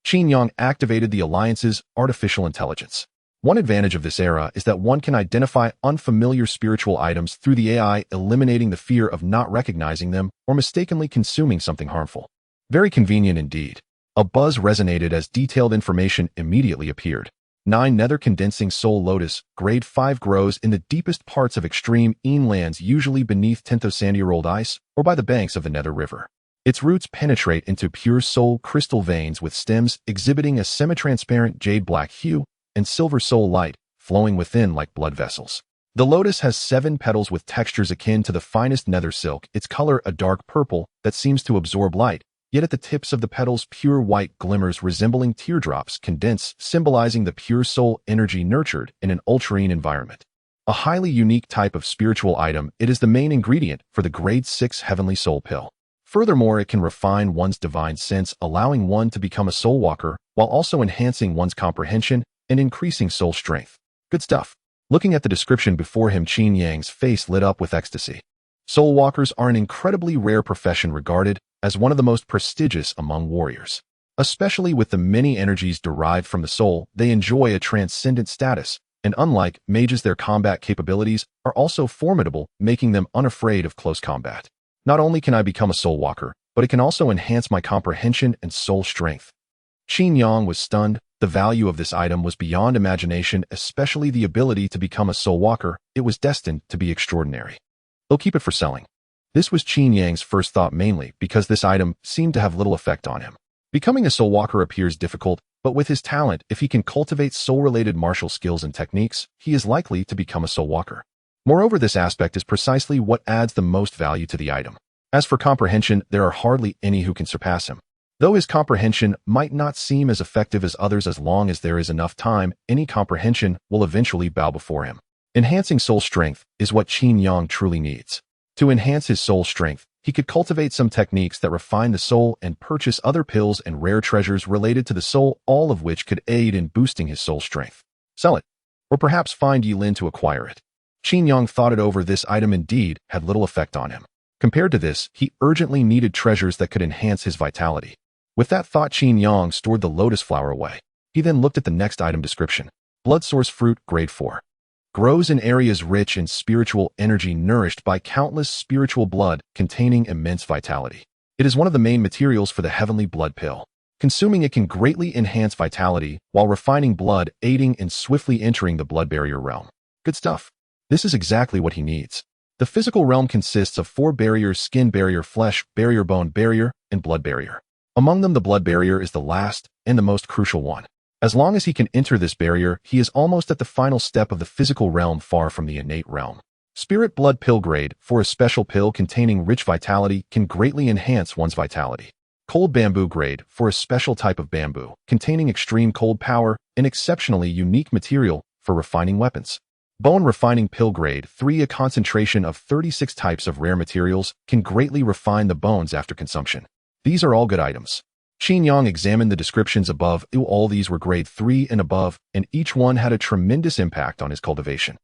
A: Qin Yang activated the Alliance's artificial intelligence. One advantage of this era is that one can identify unfamiliar spiritual items through the AI, eliminating the fear of not recognizing them or mistakenly consuming something harmful. Very convenient indeed. A buzz resonated as detailed information immediately appeared. 9 Nether Condensing Soul Lotus, Grade 5, grows in the deepest parts of extreme inlands, usually beneath 10th sandy-year-old ice or by the banks of the Nether River. Its roots penetrate into pure soul crystal veins, with stems exhibiting a semi-transparent jade-black hue and silver soul light flowing within like blood vessels. The lotus has 7 petals with textures akin to the finest nether silk, its color a dark purple that seems to absorb light, yet at the tips of the petals pure white glimmers resembling teardrops condense, symbolizing the pure soul energy nurtured in an ultrine environment. A highly unique type of spiritual item, it is the main ingredient for the Grade 6 Heavenly Soul Pill. Furthermore, it can refine one's divine sense, allowing one to become a soul walker, while also enhancing one's comprehension and increasing soul strength. Good stuff. Looking at the description before him, Qin Yang's face lit up with ecstasy. Soul walkers are an incredibly rare profession, regarded as one of the most prestigious among warriors. Especially with the many energies derived from the soul, they enjoy a transcendent status, and unlike mages, their combat capabilities are also formidable, making them unafraid of close combat. Not only can I become a soul walker, but it can also enhance my comprehension and soul strength. Qin Yang was stunned. The value of this item was beyond imagination, especially the ability to become a soul walker. It was destined to be extraordinary. They'll keep it for selling. This was Qin Yang's first thought, mainly because this item seemed to have little effect on him. Becoming a soul walker appears difficult, but with his talent, if he can cultivate soul-related martial skills and techniques, he is likely to become a soul walker. Moreover, this aspect is precisely what adds the most value to the item. As for comprehension, there are hardly any who can surpass him. Though his comprehension might not seem as effective as others, as long as there is enough time, any comprehension will eventually bow before him. Enhancing soul strength is what Qin Yang truly needs. To enhance his soul strength, he could cultivate some techniques that refine the soul and purchase other pills and rare treasures related to the soul, all of which could aid in boosting his soul strength. Sell it, or perhaps find Yi Lin to acquire it. Qin Yang thought it over. This item indeed had little effect on him. Compared to this, he urgently needed treasures that could enhance his vitality. With that thought, Qin Yang stored the lotus flower away. He then looked at the next item description. Blood source fruit, grade 4. Grows in areas rich in spiritual energy, nourished by countless spiritual blood, containing immense vitality. It is one of the main materials for the heavenly blood pill. Consuming it can greatly enhance vitality, while refining blood, aiding in swiftly entering the blood barrier realm. Good stuff. This is exactly what he needs. The physical realm consists of 4 barriers: skin barrier, flesh barrier, bone barrier, and blood barrier. Among them, the blood barrier is the last and the most crucial one. As long as he can enter this barrier, he is almost at the final step of the physical realm, far from the innate realm. Spirit blood pill, grade 4. A special pill containing rich vitality can greatly enhance one's vitality. Cold bamboo, grade 4. A special type of bamboo containing extreme cold power, an exceptionally unique material for refining weapons. Bone refining pill, grade 3. A concentration of 36 types of rare materials can greatly refine the bones after consumption. These are all good items. Qin Yang examined the descriptions above. All these were grade 3 and above, and each one had a tremendous impact on his cultivation.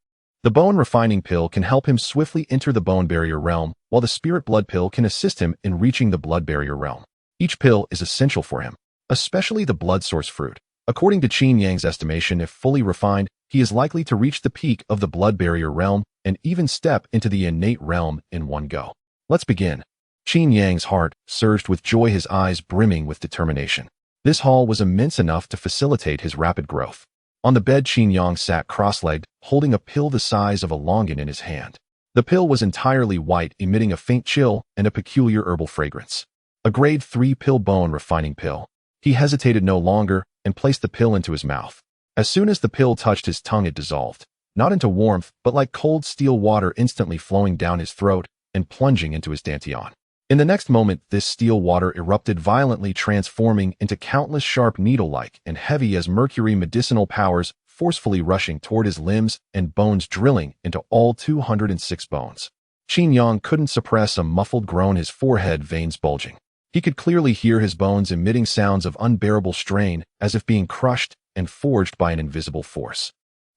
A: The bone refining pill can help him swiftly enter the bone barrier realm, while the spirit blood pill can assist him in reaching the blood barrier realm. Each pill is essential for him, especially the blood source fruit. According to Qin Yang's estimation, if fully refined, he is likely to reach the peak of the blood barrier realm and even step into the innate realm in one go. Let's begin. Qin Yang's heart surged with joy, his eyes brimming with determination. This haul was immense enough to facilitate his rapid growth. On the bed, Qin Yang sat cross-legged, holding a pill the size of a longan in his hand. The pill was entirely white, emitting a faint chill and a peculiar herbal fragrance. A grade 3 pill, bone refining pill. He hesitated no longer and placed the pill into his mouth. As soon as the pill touched his tongue, it dissolved, not into warmth, but like cold steel water, instantly flowing down his throat and plunging into his dantian. In the next moment, this steel water erupted violently, transforming into countless sharp, needle-like and heavy as mercury medicinal powers, forcefully rushing toward his limbs and bones, drilling into all 206 bones. Qin Yang couldn't suppress a muffled groan, his forehead veins bulging. He could clearly hear his bones emitting sounds of unbearable strain, as if being crushed and forged by an invisible force.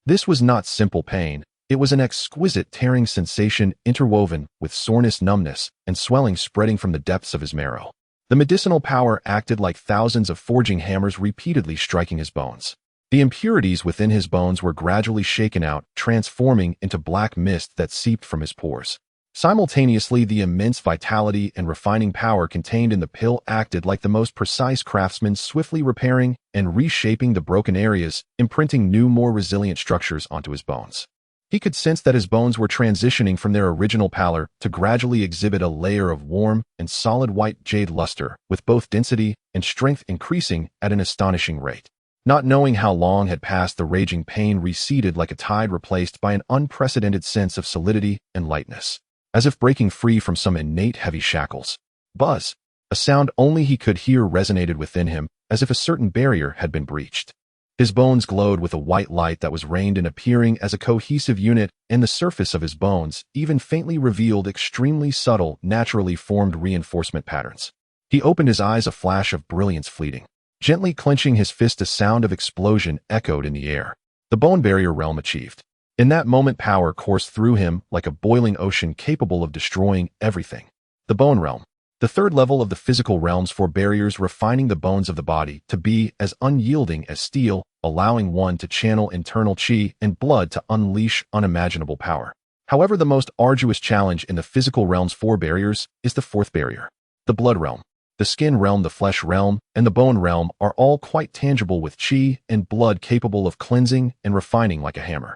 A: This was not simple pain. It was an exquisite tearing sensation, interwoven with soreness, numbness, and swelling spreading from the depths of his marrow. The medicinal power acted like thousands of forging hammers, repeatedly striking his bones. The impurities within his bones were gradually shaken out, transforming into black mist that seeped from his pores. Simultaneously, the immense vitality and refining power contained in the pill acted like the most precise craftsman, swiftly repairing and reshaping the broken areas, imprinting new, more resilient structures onto his bones. He could sense that his bones were transitioning from their original pallor to gradually exhibit a layer of warm and solid white jade luster, with both density and strength increasing at an astonishing rate. Not knowing how long had passed, the raging pain receded like a tide, replaced by an unprecedented sense of solidity and lightness, as if breaking free from some innate heavy shackles. Buzz! A sound only he could hear resonated within him, as if a certain barrier had been breached. His bones glowed with a white light that was reined in, appearing as a cohesive unit, and the surface of his bones even faintly revealed extremely subtle, naturally formed reinforcement patterns. He opened his eyes, a flash of brilliance fleeting. Gently clenching his fist, a sound of explosion echoed in the air. The bone barrier realm achieved. In that moment, power coursed through him like a boiling ocean capable of destroying everything. The bone realm. The third level of the physical realms, for barriers refining the bones of the body to be as unyielding as steel, allowing one to channel internal chi and blood to unleash unimaginable power. However, the most arduous challenge in the physical realm's four barriers is the fourth barrier, the blood realm. The skin realm, the flesh realm, and the bone realm are all quite tangible with chi and blood capable of cleansing and refining like a hammer.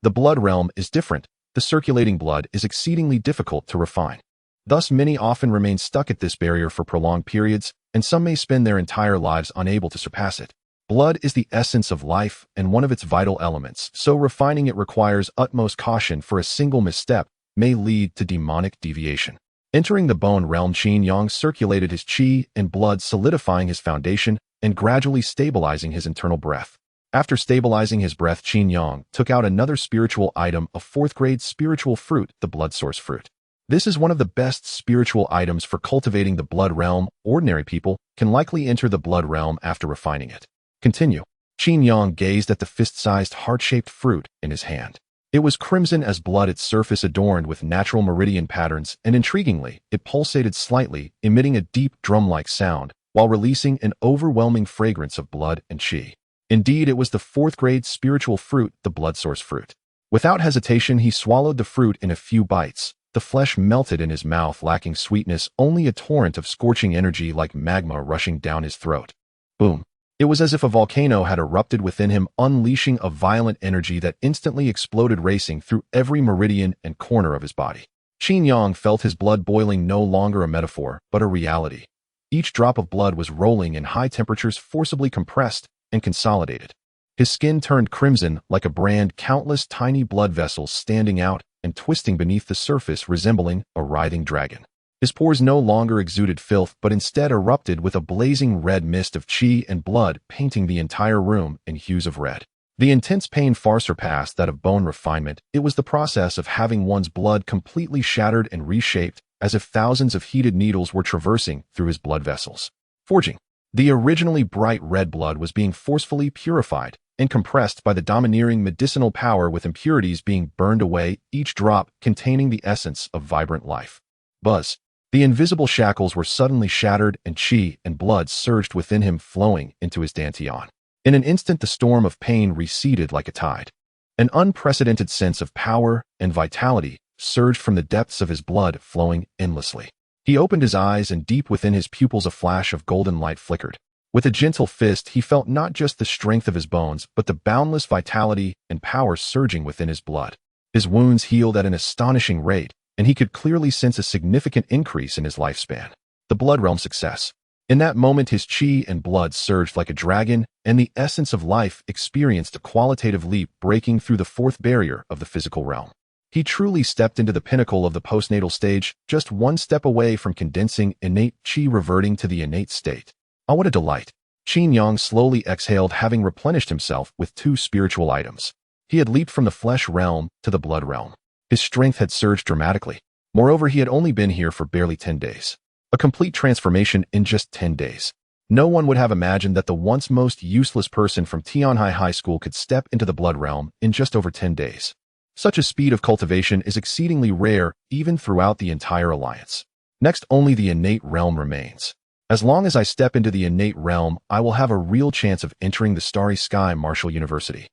A: The blood realm is different. The circulating blood is exceedingly difficult to refine. Thus, many often remain stuck at this barrier for prolonged periods, and some may spend their entire lives unable to surpass it. Blood is the essence of life and one of its vital elements, so refining it requires utmost caution, for a single misstep may lead to demonic deviation. Entering the bone realm, Qin Yang circulated his chi and blood, solidifying his foundation and gradually stabilizing his internal breath. After stabilizing his breath, Qin Yang took out another spiritual item, a fourth-grade spiritual fruit, the blood source fruit. This is one of the best spiritual items for cultivating the blood realm. Ordinary people can likely enter the blood realm after refining it. Continue. Qin Yang gazed at the fist-sized heart-shaped fruit in his hand. It was crimson as blood, its surface adorned with natural meridian patterns, and intriguingly, it pulsated slightly, emitting a deep drum-like sound, while releasing an overwhelming fragrance of blood and chi. Indeed, it was the fourth-grade spiritual fruit, the blood source fruit. Without hesitation, he swallowed the fruit in a few bites. The flesh melted in his mouth, lacking sweetness, only a torrent of scorching energy like magma rushing down his throat. Boom. It was as if a volcano had erupted within him, unleashing a violent energy that instantly exploded, racing through every meridian and corner of his body. Qin Yang felt his blood boiling, no longer a metaphor, but a reality. Each drop of blood was rolling in high temperatures, forcibly compressed and consolidated. His skin turned crimson like a brand, countless tiny blood vessels standing out and twisting beneath the surface, resembling a writhing dragon. His pores no longer exuded filth, but instead erupted with a blazing red mist of chi and blood, painting the entire room in hues of red. The intense pain far surpassed that of bone refinement. It was the process of having one's blood completely shattered and reshaped, as if thousands of heated needles were traversing through his blood vessels. Forging. The originally bright red blood was being forcefully purified and compressed by the domineering medicinal power, with impurities being burned away, each drop containing the essence of vibrant life. Buzz. The invisible shackles were suddenly shattered, and chi and blood surged within him, flowing into his dantian. In an instant, the storm of pain receded like a tide. An unprecedented sense of power and vitality surged from the depths of his blood, flowing endlessly. He opened his eyes, and deep within his pupils a flash of golden light flickered. With a gentle fist, he felt not just the strength of his bones, but the boundless vitality and power surging within his blood. His wounds healed at an astonishing rate, and he could clearly sense a significant increase in his lifespan. The blood realm success. In that moment, his chi and blood surged like a dragon, and the essence of life experienced a qualitative leap, breaking through the fourth barrier of the physical realm. He truly stepped into the pinnacle of the postnatal stage, just one step away from condensing innate chi, reverting to the innate state. Oh, what a delight! Qin Yang slowly exhaled, having replenished himself with two spiritual items. He had leaped from the flesh realm to the blood realm. His strength had surged dramatically. Moreover, he had only been here for barely 10 days. A complete transformation in just 10 days. No one would have imagined that the once most useless person from Tianhai High School could step into the blood realm in just over 10 days. Such a speed of cultivation is exceedingly rare, even throughout the entire alliance. Next, only the innate realm remains. As long as I step into the innate realm, I will have a real chance of entering the Starry Sky Martial University.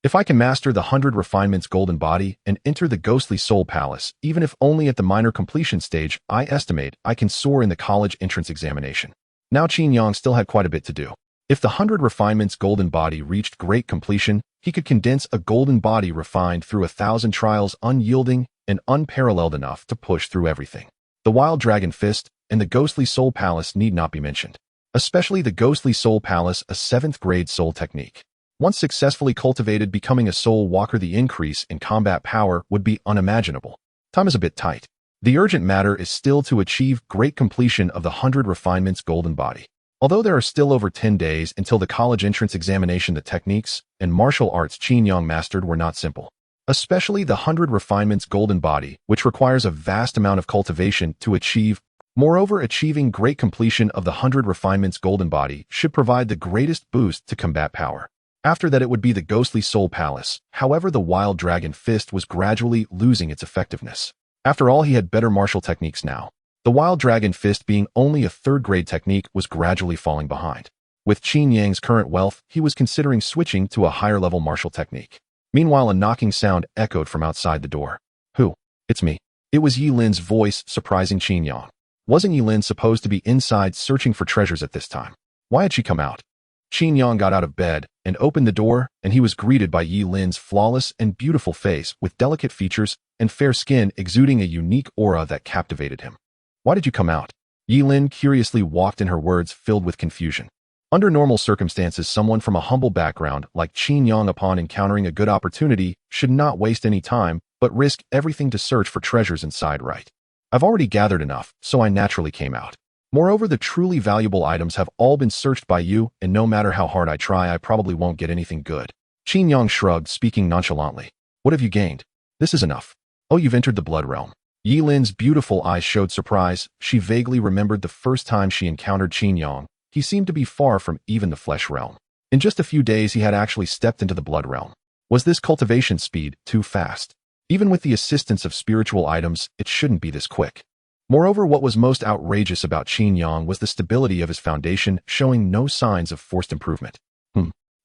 A: If I can master the 100 Refinements Golden Body and enter the Ghostly Soul Palace, even if only at the minor completion stage, I estimate I can soar in the college entrance examination. Now Qin Yang still had quite a bit to do. If the 100 Refinements Golden Body reached great completion, he could condense a golden body refined through 1,000 trials, unyielding and unparalleled enough to push through everything. The Wild Dragon Fist and the Ghostly Soul Palace need not be mentioned. Especially the Ghostly Soul Palace, a 7th-grade soul technique. Once successfully cultivated, becoming a soul walker, the increase in combat power would be unimaginable. Time is a bit tight. The urgent matter is still to achieve great completion of the 100 Refinements Golden Body. Although there are still over 10 days until the college entrance examination, the techniques and martial arts Qin Yang mastered were not simple. Especially the 100 Refinements Golden Body, which requires a vast amount of cultivation to achieve. Moreover, achieving great completion of the 100 Refinements Golden Body should provide the greatest boost to combat power. After that, it would be the Ghostly Soul Palace. However, the Wild Dragon Fist was gradually losing its effectiveness. After all, he had better martial techniques now. The Wild Dragon Fist, being only a 3rd-grade technique, was gradually falling behind. With Qin Yang's current wealth, he was considering switching to a higher-level martial technique. Meanwhile, a knocking sound echoed from outside the door. Who? It's me. It was Yi Lin's voice, surprising Qin Yang. Wasn't Yi Lin supposed to be inside searching for treasures at this time? Why had she come out? Qin Yang got out of bed and opened the door, and he was greeted by Yi Lin's flawless and beautiful face with delicate features and fair skin exuding a unique aura that captivated him. Why did you come out? Yi Lin curiously walked in, her words filled with confusion. Under normal circumstances, someone from a humble background like Qin Yang, upon encountering a good opportunity, should not waste any time, but risk everything to search for treasures inside. Right. I've already gathered enough, so I naturally came out. Moreover, the truly valuable items have all been searched by you, and no matter how hard I try, I probably won't get anything good. Qin Yang shrugged, speaking nonchalantly. What have you gained? This is enough. Oh, you've entered the blood realm. Yi Lin's beautiful eyes showed surprise. She vaguely remembered the first time she encountered Qin Yang. He seemed to be far from even the flesh realm. In just a few days, he had actually stepped into the blood realm. Was this cultivation speed too fast? Even with the assistance of spiritual items, it shouldn't be this quick. Moreover, what was most outrageous about Qin Yang was the stability of his foundation, showing no signs of forced improvement.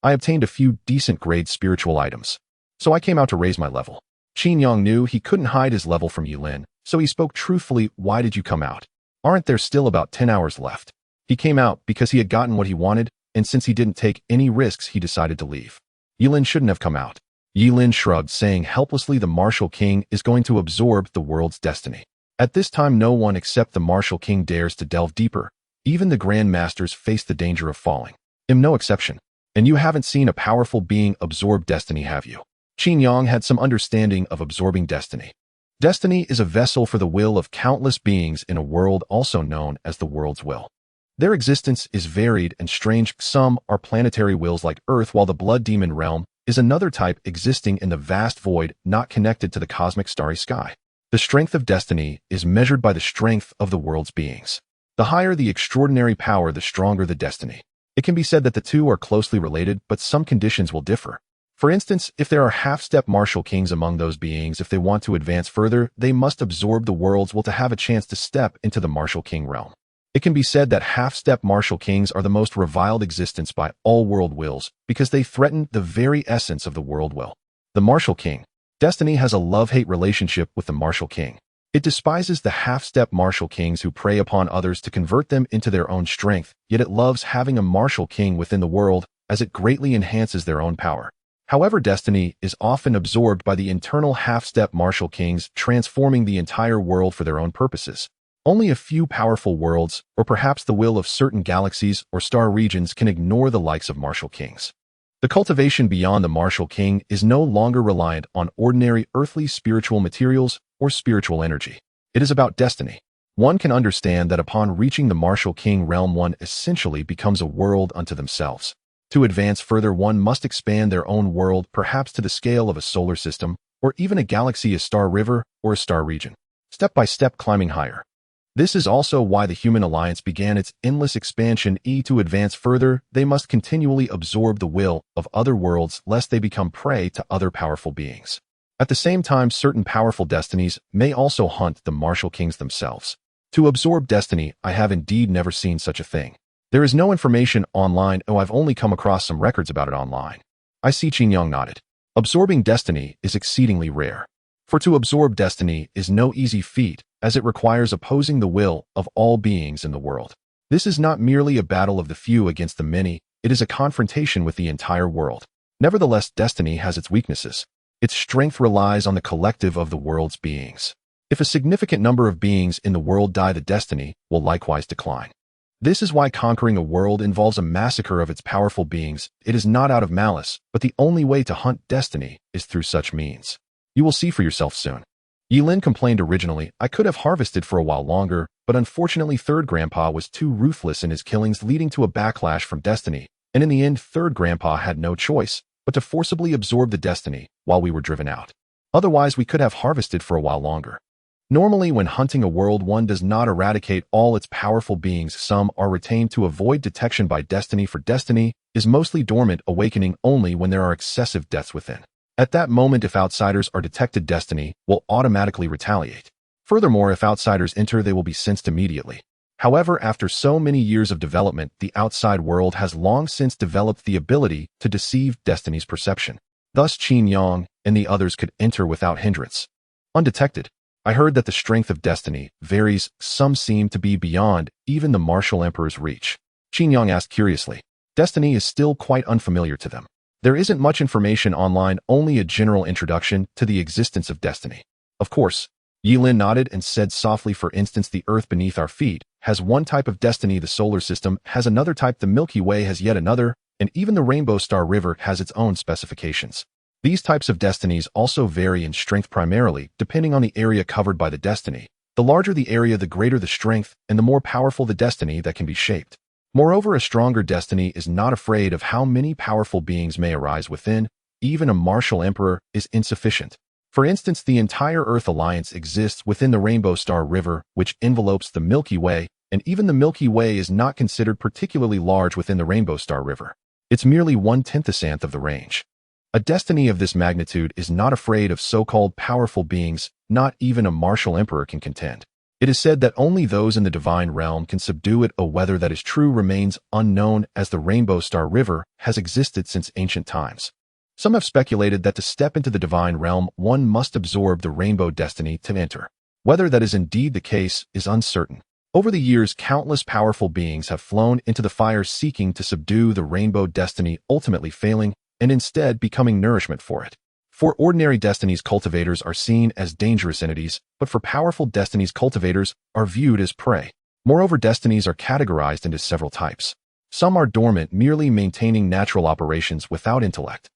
A: I obtained a few decent-grade spiritual items, so I came out to raise my level. Qin Yang knew he couldn't hide his level from Yi Lin, so he spoke truthfully. Why did you come out? Aren't there still about 10 hours left? He came out because he had gotten what he wanted, and since he didn't take any risks, he decided to leave. Yi Lin shouldn't have come out. Yi Lin shrugged, saying helplessly, the Martial King is going to absorb the world's destiny. At this time, no one except the Martial King dares to delve deeper. Even the Grand Masters face the danger of falling. I'm no exception. And you haven't seen a powerful being absorb destiny, have you? Qin Yang had some understanding of absorbing destiny. Destiny is a vessel for the will of countless beings in a world also known as the world's will. Their existence is varied and strange. Some are planetary wills like Earth, while the blood demon realm is another type existing in the vast void, not connected to the cosmic starry sky. The strength of destiny is measured by the strength of the world's beings. The higher the extraordinary power, the stronger the destiny. It can be said that the two are closely related, but some conditions will differ. For instance, if there are half-step martial kings among those beings, if they want to advance further, they must absorb the world's will to have a chance to step into the martial king realm. It can be said that half-step martial kings are the most reviled existence by all world wills because they threaten the very essence of the world will. The martial king. Destiny has a love-hate relationship with the martial king. It despises the half-step martial kings who prey upon others to convert them into their own strength, yet it loves having a martial king within the world as it greatly enhances their own power. However, destiny is often absorbed by the internal half-step martial kings, transforming the entire world for their own purposes. Only a few powerful worlds, or perhaps the will of certain galaxies or star regions, can ignore the likes of martial kings. The cultivation beyond the martial king is no longer reliant on ordinary earthly spiritual materials or spiritual energy. It is about destiny. One can understand that upon reaching the martial king realm, one essentially becomes a world unto themselves. To advance further, one must expand their own world, perhaps to the scale of a solar system, or even a galaxy, a star river, or a star region. Step by step, climbing higher. This is also why the human alliance began its endless expansion. To advance further, they must continually absorb the will of other worlds, lest they become prey to other powerful beings. At the same time, certain powerful destinies may also hunt the martial kings themselves. To absorb destiny, I have indeed never seen such a thing. There is no information online. I've only come across some records about it online. I see. Qin Yang nodded. Absorbing destiny is exceedingly rare. For to absorb destiny is no easy feat, as it requires opposing the will of all beings in the world. This is not merely a battle of the few against the many, it is a confrontation with the entire world. Nevertheless, destiny has its weaknesses. Its strength relies on the collective of the world's beings. If a significant number of beings in the world die, the destiny will likewise decline. This is why conquering a world involves a massacre of its powerful beings. It is not out of malice, but the only way to hunt destiny is through such means. You will see for yourself soon. Yi Lin complained originally, I could have harvested for a while longer, but unfortunately Third Grandpa was too ruthless in his killings, leading to a backlash from destiny, and in the end Third Grandpa had no choice but to forcibly absorb the destiny while we were driven out. Otherwise we could have harvested for a while longer. Normally when hunting a world, one does not eradicate all its powerful beings. Some are retained to avoid detection by destiny, for destiny is mostly dormant, awakening only when there are excessive deaths within. At that moment, if outsiders are detected, destiny will automatically retaliate. Furthermore, if outsiders enter, they will be sensed immediately. However, after so many years of development, the outside world has long since developed the ability to deceive Destiny's perception. Thus, Qin Yang and the others could enter without hindrance, undetected. I heard that the strength of Destiny varies. Some seem to be beyond even the martial emperor's reach. Qin Yang asked curiously. Destiny is still quite unfamiliar to them. There isn't much information online, only a general introduction to the existence of Destiny. Of course. Yilin nodded and said softly, for instance, the earth beneath our feet has one type of destiny, the solar system has another type, the Milky Way has yet another, and even the Rainbow Star River has its own specifications. These types of destinies also vary in strength primarily, depending on the area covered by the destiny. The larger the area, the greater the strength, and the more powerful the destiny that can be shaped. Moreover, a stronger destiny is not afraid of how many powerful beings may arise within. Even a martial emperor is insufficient. For instance, the entire Earth Alliance exists within the Rainbow Star River, which envelopes the Milky Way, and even the Milky Way is not considered particularly large within the Rainbow Star River. It's merely 1/10th of the range. A destiny of this magnitude is not afraid of so-called powerful beings. Not even a martial emperor can contend. It is said that only those in the divine realm can subdue it. Whether that is true remains unknown, as the Rainbow Star River has existed since ancient times. Some have speculated that to step into the divine realm, one must absorb the rainbow destiny to enter. Whether that is indeed the case is uncertain. Over the years, countless powerful beings have flown into the fire seeking to subdue the rainbow destiny, ultimately failing and instead becoming nourishment for it. For ordinary destinies, cultivators are seen as dangerous entities, but for powerful destinies, cultivators are viewed as prey. Moreover, destinies are categorized into several types. Some are dormant, merely maintaining natural operations without intellect.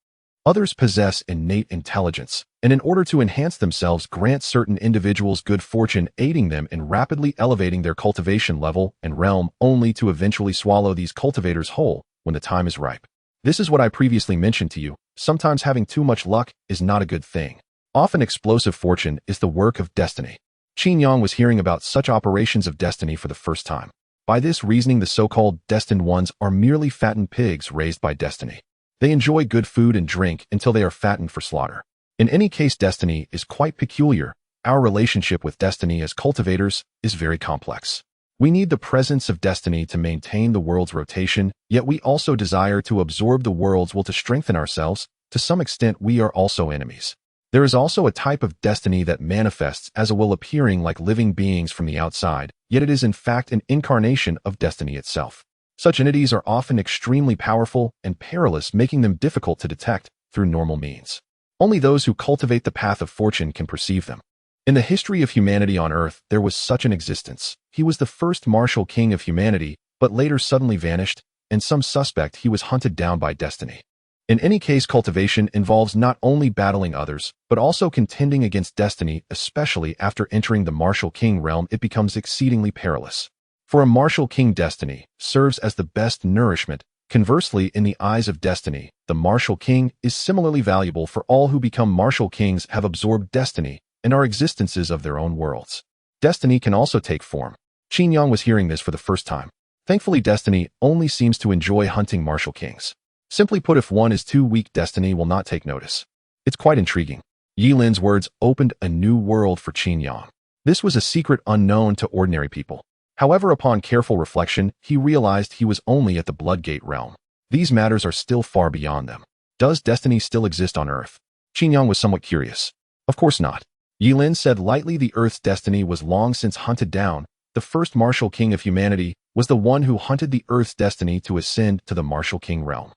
A: Others possess innate intelligence, and in order to enhance themselves, grant certain individuals good fortune, aiding them in rapidly elevating their cultivation level and realm, only to eventually swallow these cultivators whole when the time is ripe. This is what I previously mentioned to you. Sometimes having too much luck is not a good thing. Often explosive fortune is the work of destiny. Qin Yang was hearing about such operations of destiny for the first time. By this reasoning, the so-called destined ones are merely fattened pigs raised by destiny. They enjoy good food and drink until they are fattened for slaughter. In any case, destiny is quite peculiar. Our relationship with destiny as cultivators is very complex. We need the presence of destiny to maintain the world's rotation, yet we also desire to absorb the world's will to strengthen ourselves. To some extent, we are also enemies. There is also a type of destiny that manifests as a will, appearing like living beings from the outside, yet it is in fact an incarnation of destiny itself. Such entities are often extremely powerful and peerless, making them difficult to detect through normal means. Only those who cultivate the path of fortune can perceive them. In the history of humanity on Earth, there was such an existence. He was the first martial king of humanity, but later suddenly vanished, and some suspect he was hunted down by destiny. In any case, cultivation involves not only battling others, but also contending against destiny. Especially after entering the martial king realm, it becomes exceedingly perilous. For a martial king, destiny serves as the best nourishment. Conversely, in the eyes of destiny, the martial king is similarly valuable, for all who become martial kings have absorbed destiny and are existences of their own worlds. Destiny can also take form. Qin Yang was hearing this for the first time. Thankfully, destiny only seems to enjoy hunting martial kings. Simply put, if one is too weak, destiny will not take notice. It's quite intriguing. Yilin's words opened a new world for Qin Yang. This was a secret unknown to ordinary people. However, upon careful reflection, he realized he was only at the Bloodgate realm. These matters are still far beyond them. Does destiny still exist on Earth? Qin Yang was somewhat curious. Of course not. Yilin said lightly, the Earth's destiny was long since hunted down. The first martial king of humanity was the one who hunted the Earth's destiny to ascend to the martial king realm.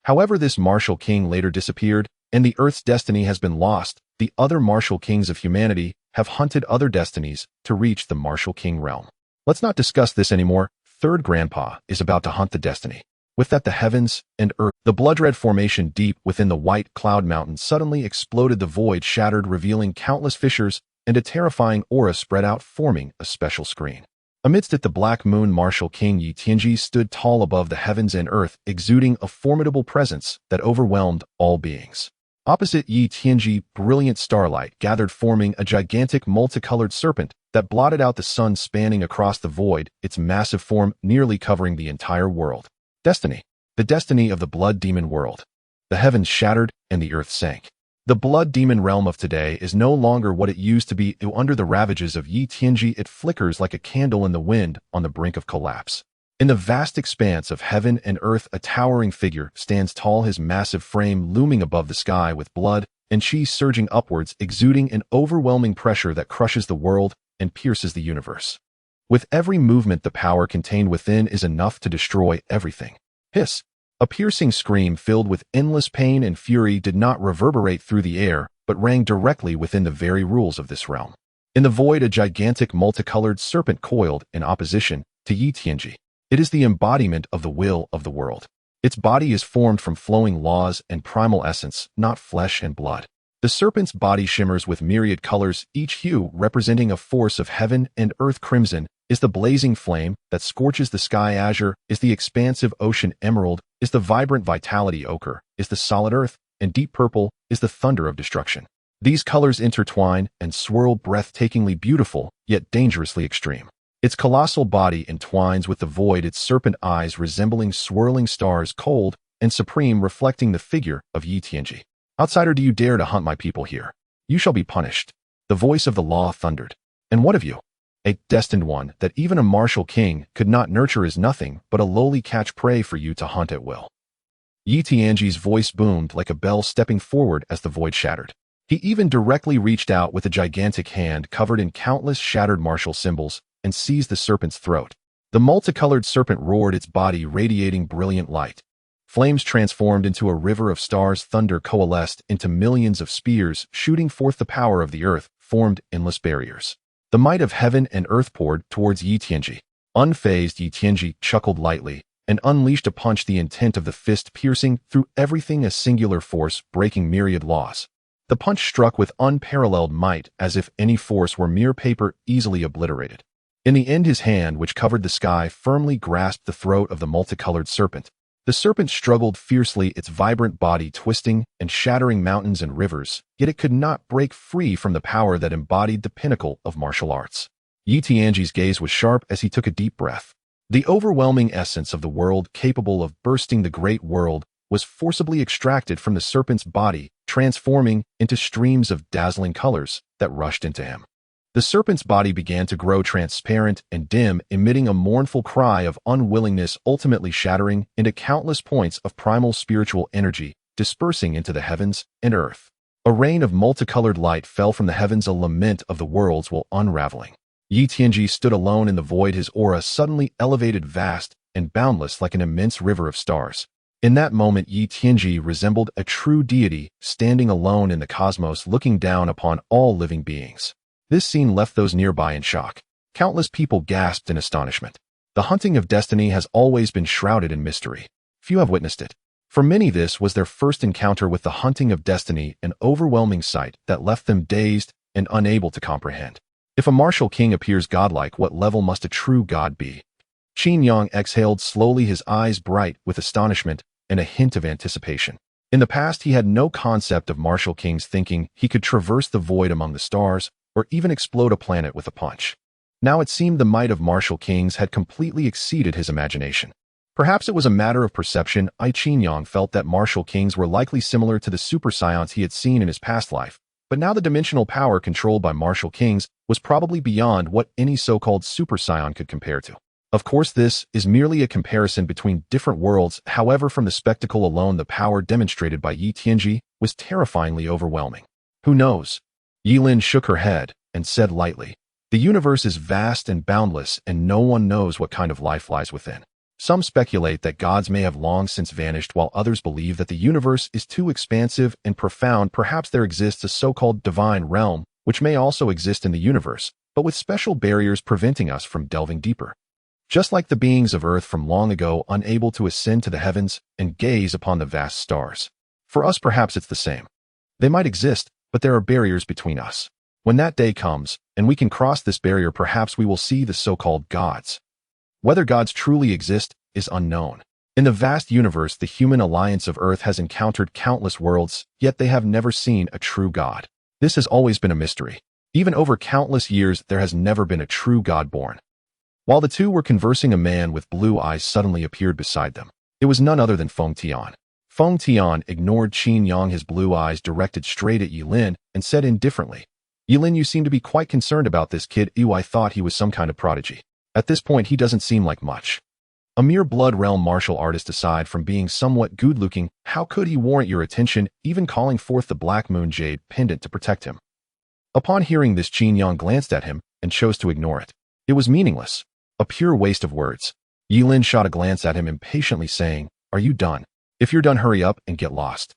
A: However, this martial king later disappeared, and the Earth's destiny has been lost. The other martial kings of humanity have hunted other destinies to reach the martial king realm. Let's not discuss this anymore. Third Grandpa is about to hunt the destiny. With that, the heavens and earth, the blood-red formation deep within the white cloud mountain suddenly exploded. The void shattered, revealing countless fissures, and a terrifying aura spread out, forming a special screen. Amidst it, the Black Moon martial king Yi Tianji stood tall above the heavens and earth, exuding a formidable presence that overwhelmed all beings. Opposite Yi Tianji, brilliant starlight gathered, forming a gigantic multicolored serpent that blotted out the sun, spanning across the void, its massive form nearly covering the entire world. Destiny. The destiny of the blood demon world. The heavens shattered and the earth sank. The blood demon realm of today is no longer what it used to be. Under the ravages of Yi Tianji, it flickers like a candle in the wind on the brink of collapse. In the vast expanse of heaven and earth, a towering figure stands tall, his massive frame looming above the sky with blood and chi surging upwards, exuding an overwhelming pressure that crushes the world and pierces the universe. With every movement, the power contained within is enough to destroy everything. Hiss! A piercing scream filled with endless pain and fury did not reverberate through the air, but rang directly within the very rules of this realm. In the void, a gigantic multicolored serpent coiled in opposition to Yi Tianji. It is the embodiment of the will of the world. Its body is formed from flowing laws and primal essence, not flesh and blood. The serpent's body shimmers with myriad colors, each hue representing a force of heaven and earth. Crimson is the blazing flame that scorches the sky, azure is the expansive ocean, emerald is the vibrant vitality, ochre is the solid earth, and deep purple is the thunder of destruction. These colors intertwine and swirl, breathtakingly beautiful, yet dangerously extreme. Its colossal body entwines with the void, its serpent eyes resembling swirling stars, cold and supreme, reflecting the figure of Yi Tianji. Outsider, do you dare to hunt my people here? You shall be punished. The voice of the law thundered. And what of you? A destined one that even a martial king could not nurture is nothing but a lowly catch prey for you to hunt at will. Yi Tianji's voice boomed like a bell, stepping forward as the void shattered. He even directly reached out with a gigantic hand covered in countless shattered martial symbols and seized the serpent's throat. The multicolored serpent roared, its body radiating brilliant light. Flames transformed into a river of stars, thunder coalesced into millions of spears, shooting forth the power of the earth, formed endless barriers. The might of heaven and earth poured towards Yi Tianji. Unfazed, Yi Tianji chuckled lightly and unleashed a punch, the intent of the fist piercing through everything, a singular force breaking myriad laws. The punch struck with unparalleled might, as if any force were mere paper easily obliterated. In the end, his hand, which covered the sky, firmly grasped the throat of the multicolored serpent. The serpent struggled fiercely, its vibrant body twisting and shattering mountains and rivers, yet it could not break free from the power that embodied the pinnacle of martial arts. Yi Tianji's gaze was sharp as he took a deep breath. The overwhelming essence of the world, capable of bursting the great world, was forcibly extracted from the serpent's body, transforming into streams of dazzling colors that rushed into him. The serpent's body began to grow transparent and dim, emitting a mournful cry of unwillingness, ultimately shattering into countless points of primal spiritual energy, dispersing into the heavens and earth. A rain of multicolored light fell from the heavens, a lament of the worlds while unraveling. Yi Tianji stood alone in the void, his aura suddenly elevated, vast and boundless like an immense river of stars. In that moment, Yi Tianji resembled a true deity, standing alone in the cosmos, looking down upon all living beings. This scene left those nearby in shock. Countless people gasped in astonishment. The hunting of destiny has always been shrouded in mystery. Few have witnessed it. For many, this was their first encounter with the hunting of destiny, an overwhelming sight that left them dazed and unable to comprehend. If a martial king appears godlike, what level must a true god be? Qin Yang exhaled slowly, his eyes bright with astonishment and a hint of anticipation. In the past, he had no concept of martial kings, thinking he could traverse the void among the stars or even explode a planet with a punch. Now it seemed the might of martial kings had completely exceeded his imagination. Perhaps it was a matter of perception. Qin Yang felt that martial kings were likely similar to the super scions he had seen in his past life, but now the dimensional power controlled by martial kings was probably beyond what any so-called super scion could compare to. Of course, this is merely a comparison between different worlds. However, from the spectacle alone, the power demonstrated by Yi Tianji was terrifyingly overwhelming. Who knows? Yilin shook her head and said lightly, "The universe is vast and boundless, and no one knows what kind of life lies within. Some speculate that gods may have long since vanished, while others believe that the universe is too expansive and profound. Perhaps there exists a so-called divine realm, which may also exist in the universe, but with special barriers preventing us from delving deeper. Just like the beings of Earth from long ago, unable to ascend to the heavens and gaze upon the vast stars. For us, perhaps it's the same. They might exist, but there are barriers between us. When that day comes, and we can cross this barrier, perhaps we will see the so-called gods. Whether gods truly exist is unknown. In the vast universe, the human alliance of Earth has encountered countless worlds, yet they have never seen a true god. This has always been a mystery. Even over countless years, there has never been a true god born." While the two were conversing, a man with blue eyes suddenly appeared beside them. It was none other than Feng Tian. Feng Tian ignored Qin Yang, his blue eyes directed straight at Yilin, and said indifferently, "Yilin, you seem to be quite concerned about this kid. Ew, I thought he was some kind of prodigy. At this point, he doesn't seem like much. A mere blood realm martial artist aside from being somewhat good-looking, how could he warrant your attention, even calling forth the Black Moon Jade pendant to protect him?" Upon hearing this, Qin Yang glanced at him and chose to ignore it. It was meaningless, a pure waste of words. Yilin shot a glance at him impatiently, saying, "Are you done? If you're done, hurry up and get lost.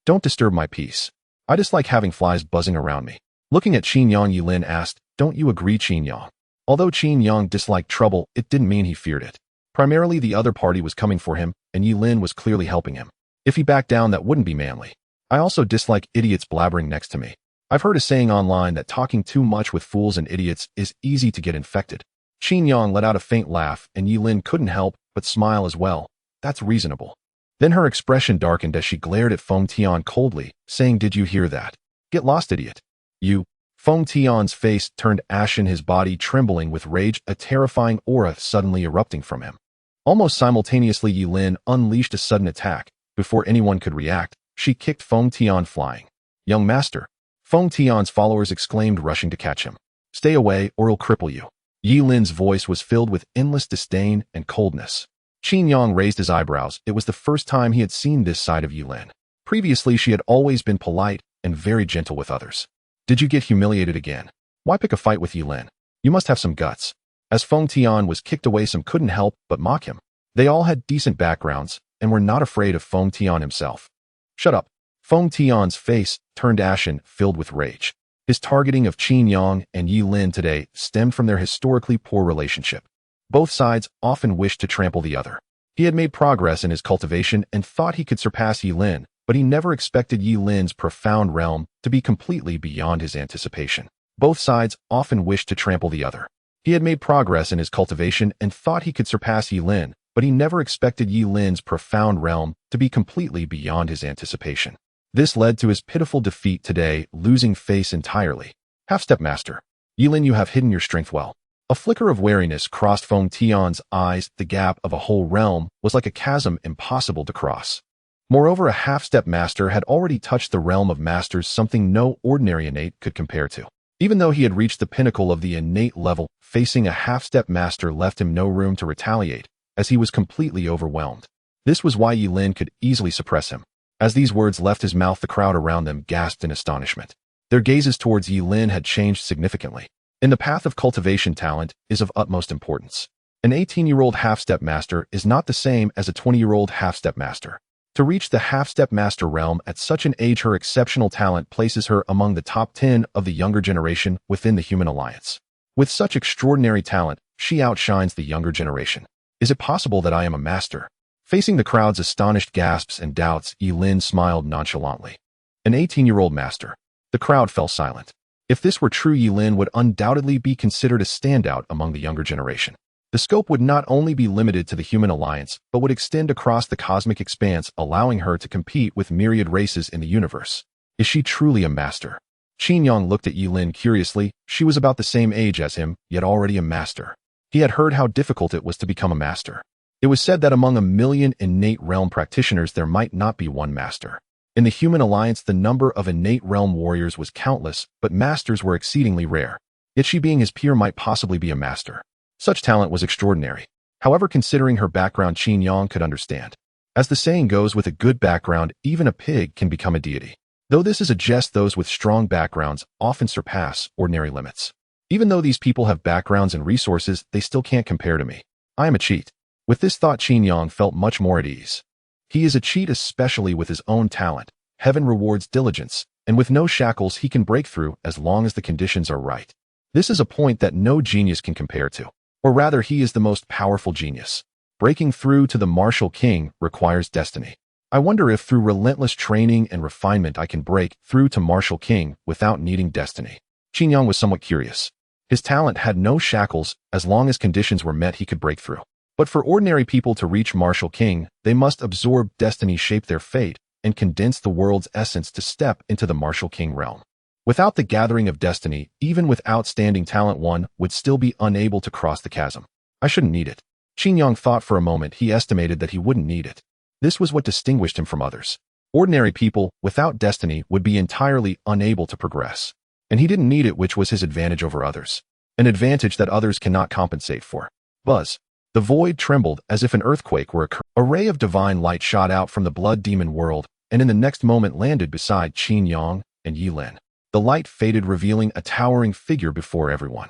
A: Don't disturb my peace. I dislike having flies buzzing around me." Looking at Qin Yang, Yilin asked, "Don't you agree, Qin Yang?" Although Qin Yang disliked trouble, it didn't mean he feared it. Primarily, the other party was coming for him, and Yilin was clearly helping him. If he backed down, that wouldn't be manly. I also dislike idiots blabbering next to me. I've heard a saying online that talking too much with fools and idiots is easy to get infected. Qin Yang let out a faint laugh, and Yilin couldn't help but smile as well. That's reasonable. Then her expression darkened as she glared at Feng Tian coldly, saying, "Did you hear that? Get lost, idiot." "You." Feng Tian's face turned ashen, his body trembling with rage, a terrifying aura suddenly erupting from him. Almost simultaneously, Yilin unleashed a sudden attack. Before anyone could react, she kicked Feng Tian flying. "Young master!" Feng Tian's followers exclaimed, rushing to catch him. "Stay away, or I'll cripple you." Yilin's voice was filled with endless disdain and coldness. Qin Yang raised his eyebrows. It was the first time he had seen this side of Yilin. Previously, she had always been polite and very gentle with others. "Did you get humiliated again? Why pick a fight with Yilin? You must have some guts." As Feng Tian was kicked away, some couldn't help but mock him. They all had decent backgrounds and were not afraid of Feng Tian himself. "Shut up." Feng Tian's face turned ashen, filled with rage. His targeting of Qin Yang and Yilin today stemmed from their historically poor relationship. Both sides often wished to trample the other. He had made progress in his cultivation and thought he could surpass Yilin, but he never expected Yilin's profound realm to be completely beyond his anticipation. Both sides often wished to trample the other. He had made progress in his cultivation and thought he could surpass Yilin, but he never expected Yilin's profound realm to be completely beyond his anticipation. This led to his pitiful defeat today, losing face entirely. "Half-step master. Yilin, you have hidden your strength well." A flicker of wariness crossed Feng Tian's eyes. The gap of a whole realm was like a chasm impossible to cross. Moreover, a half-step master had already touched the realm of masters, something no ordinary innate could compare to. Even though he had reached the pinnacle of the innate level, facing a half-step master left him no room to retaliate, as he was completely overwhelmed. This was why Yilin could easily suppress him. As these words left his mouth, the crowd around them gasped in astonishment. Their gazes towards Yilin had changed significantly. In the path of cultivation, talent is of utmost importance. An 18-year-old half-step master is not the same as a 20-year-old half-step master. To reach the half-step master realm at such an age, her exceptional talent places her among the top 10 of the younger generation within the Human Alliance. With such extraordinary talent, she outshines the younger generation. "Is it possible that I am a master?" Facing the crowd's astonished gasps and doubts, Yilin smiled nonchalantly. An 18-year-old master. The crowd fell silent. If this were true, Yilin would undoubtedly be considered a standout among the younger generation. The scope would not only be limited to the Human Alliance, but would extend across the cosmic expanse, allowing her to compete with myriad races in the universe. Is she truly a master? Qin Yang looked at Yilin curiously. She was about the same age as him, yet already a master. He had heard how difficult it was to become a master. It was said that among 1,000,000 innate realm practitioners there might not be one master. In the Human Alliance, the number of innate realm warriors was countless, but masters were exceedingly rare. Yet she, being his peer, might possibly be a master. Such talent was extraordinary. However, considering her background, Qin Yang could understand. As the saying goes, with a good background, even a pig can become a deity. Though this is a jest, those with strong backgrounds often surpass ordinary limits. Even though these people have backgrounds and resources, they still can't compare to me. I am a cheat. With this thought, Qin Yang felt much more at ease. He is a cheat, especially with his own talent. Heaven rewards diligence, and with no shackles he can break through as long as the conditions are right. This is a point that no genius can compare to. Or rather, he is the most powerful genius. Breaking through to the martial king requires destiny. I wonder if through relentless training and refinement I can break through to martial king without needing destiny. Qin Yang was somewhat curious. His talent had no shackles. As long as conditions were met, he could break through. But for ordinary people to reach martial king, they must absorb destiny, shape their fate, and condense the world's essence to step into the martial king realm. Without the gathering of destiny, even with outstanding talent, one would still be unable to cross the chasm. I shouldn't need it. Qin Yang thought for a moment. He estimated that he wouldn't need it. This was what distinguished him from others. Ordinary people, without destiny, would be entirely unable to progress. And he didn't need it, which was his advantage over others. An advantage that others cannot compensate for. Buzz. The void trembled as if an earthquake were occurring. A ray of divine light shot out from the blood demon world, and in the next moment landed beside Qin Yang and Yi Lin. The light faded, revealing a towering figure before everyone.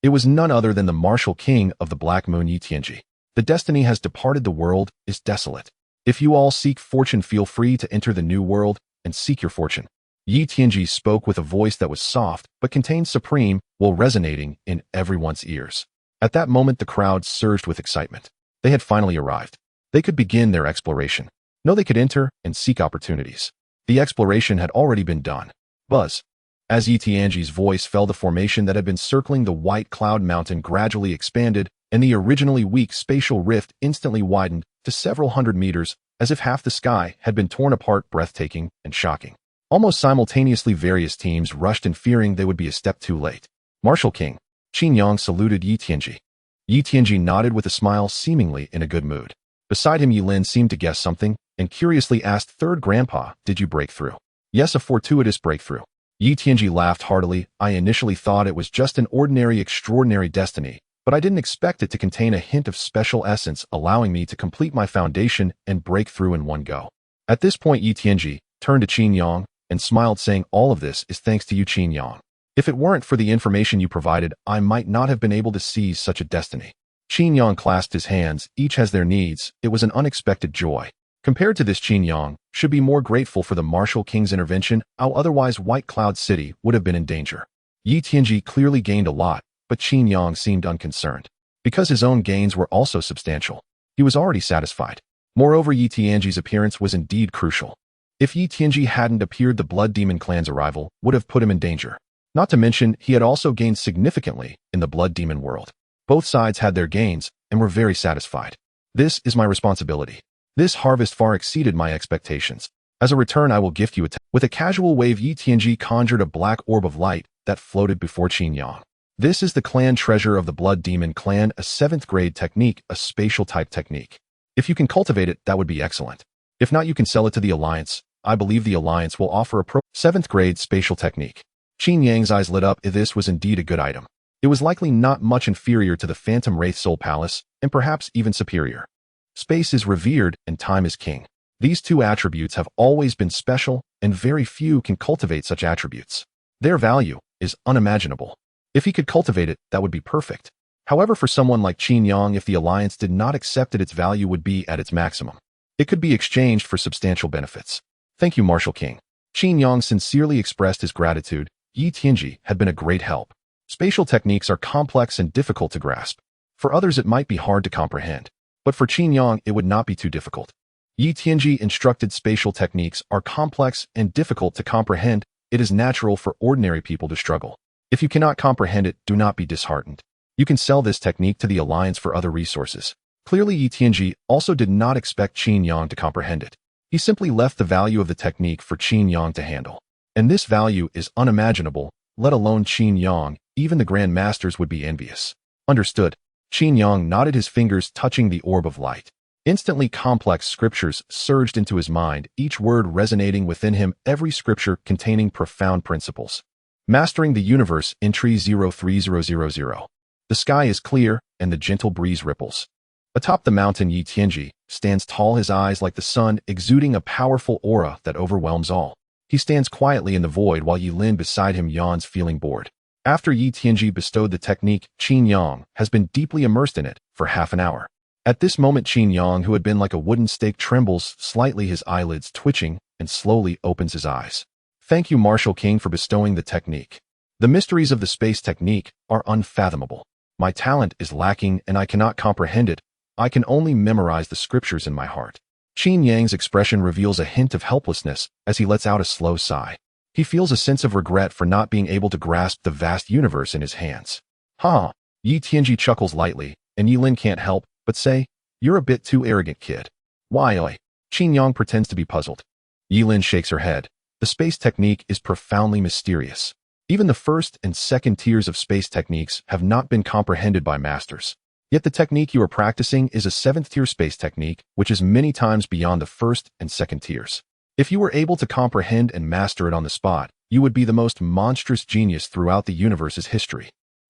A: It was none other than the martial king of the Black Moon, Yi Tianji. The destiny has departed, the world is desolate. If you all seek fortune, feel free to enter the new world and seek your fortune. Yi Tianji spoke with a voice that was soft but contained supreme will resonating in everyone's ears. At that moment, the crowd surged with excitement. They had finally arrived. They could begin their exploration. No, they could enter and seek opportunities. The exploration had already been done. Buzz. As Yi Tianji's voice fell, the formation that had been circling the white cloud mountain gradually expanded, and the originally weak spatial rift instantly widened to several hundred meters, as if half the sky had been torn apart, breathtaking and shocking. Almost simultaneously, various teams rushed in, fearing they would be a step too late. Martial King Qin Yang saluted Yi Tianji. Yi Tianji nodded with a smile, seemingly in a good mood. Beside him, Yi Lin seemed to guess something, and curiously asked, "Third Grandpa, did you break through?" "Yes, a fortuitous breakthrough." Yi Tianji laughed heartily. "I initially thought it was just an ordinary, extraordinary destiny, but I didn't expect it to contain a hint of special essence, allowing me to complete my foundation and break through in one go." At this point, Yi Tianji turned to Qin Yang and smiled, saying, "All of this is thanks to you, Qin Yang. If it weren't for the information you provided, I might not have been able to seize such a destiny." Qin Yang clasped his hands. Each has their needs. It was an unexpected joy. Compared to this, Qin Yang should be more grateful for the martial king's intervention. How otherwise White Cloud City would have been in danger. Yi Tianji clearly gained a lot, but Qin Yang seemed unconcerned. Because his own gains were also substantial, he was already satisfied. Moreover, Yi Tianji's appearance was indeed crucial. If Yi Tianji hadn't appeared, the Blood Demon clan's arrival would have put him in danger. Not to mention, he had also gained significantly in the Blood Demon world. Both sides had their gains and were very satisfied. This is my responsibility. This harvest far exceeded my expectations. As a return, I will gift you With a casual wave, Yi Tianji conjured a black orb of light that floated before Qin Yang. This is the clan treasure of the Blood Demon clan, a 7th grade technique, a spatial type technique. If you can cultivate it, that would be excellent. If not, you can sell it to the Alliance. I believe the Alliance will offer a 7th grade spatial technique. Qin Yang's eyes lit up. This was indeed a good item. It was likely not much inferior to the Phantom Wraith Soul Palace, and perhaps even superior. Space is revered and time is king. These two attributes have always been special, and very few can cultivate such attributes. Their value is unimaginable. If he could cultivate it, that would be perfect. However, for someone like Qin Yang, if the Alliance did not accept it, its value would be at its maximum. It could be exchanged for substantial benefits. Thank you, Martial King. Qin Yang sincerely expressed his gratitude. Yi Tianji had been a great help. Spatial techniques are complex and difficult to grasp. For others, it might be hard to comprehend. But for Qin Yang, it would not be too difficult. Yi Tianji instructed spatial techniques are complex and difficult to comprehend. It is natural for ordinary people to struggle. If you cannot comprehend it, do not be disheartened. You can sell this technique to the Alliance for other resources. Clearly, Yi Tianji also did not expect Qin Yang to comprehend it. He simply left the value of the technique for Qin Yang to handle. And this value is unimaginable, let alone Qin Yang. Even the Grand Masters would be envious. Understood. Qin Yang nodded, his fingers touching the orb of light. Instantly, complex scriptures surged into his mind, each word resonating within him, every scripture containing profound principles. Mastering the universe, entry 03000. The sky is clear, and the gentle breeze ripples. Atop the mountain, Yi Tianji stands tall, his eyes like the sun, exuding a powerful aura that overwhelms all. He stands quietly in the void while Yi Lin beside him yawns, feeling bored. After Yi Tianji bestowed the technique, Qin Yang has been deeply immersed in it for half an hour. At this moment, Qin Yang, who had been like a wooden stake, trembles slightly, his eyelids twitching, and slowly opens his eyes. Thank you, Martial King, for bestowing the technique. The mysteries of the space technique are unfathomable. My talent is lacking and I cannot comprehend it. I can only memorize the scriptures in my heart. Qin Yang's expression reveals a hint of helplessness as he lets out a slow sigh. He feels a sense of regret for not being able to grasp the vast universe in his hands. Ha! Yi Tianji chuckles lightly, and Yi Lin can't help but say, "You're a bit too arrogant, kid." "Why, oi?" Qin Yang pretends to be puzzled. Yi Lin shakes her head. The space technique is profoundly mysterious. Even the first and second tiers of space techniques have not been comprehended by masters. Yet the technique you are practicing is a 7th-tier space technique, which is many times beyond the 1st and 2nd tiers. If you were able to comprehend and master it on the spot, you would be the most monstrous genius throughout the universe's history.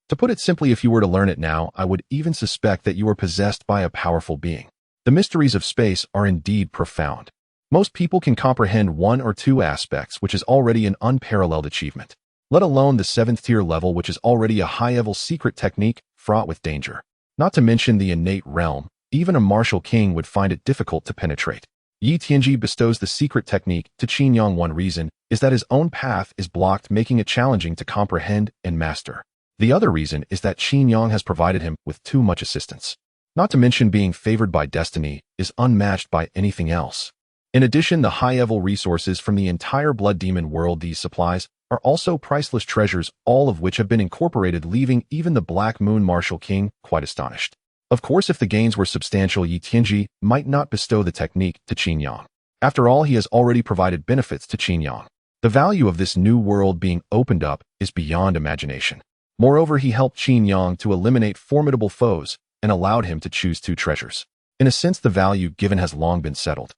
A: To put it simply, if you were to learn it now, I would even suspect that you are possessed by a powerful being. The mysteries of space are indeed profound. Most people can comprehend 1 or 2 aspects, which is already an unparalleled achievement, let alone the 7th-tier level, which is already a high-level secret technique fraught with danger. Not to mention the innate realm, even a martial king would find it difficult to penetrate. Yi Tianji bestows the secret technique to Qin Yang. One reason is that his own path is blocked, making it challenging to comprehend and master. The other reason is that Qin Yang has provided him with too much assistance. Not to mention being favored by destiny is unmatched by anything else. In addition, the high-level resources from the entire blood demon world, these supplies are also priceless treasures, all of which have been incorporated, leaving even the Black Moon Martial King quite astonished. Of course, if the gains were substantial, Yi Tianji might not bestow the technique to Qin Yang. After all, he has already provided benefits to Qin Yang. The value of this new world being opened up is beyond imagination. Moreover, he helped Qin Yang to eliminate formidable foes and allowed him to choose 2 treasures. In a sense, the value given has long been settled.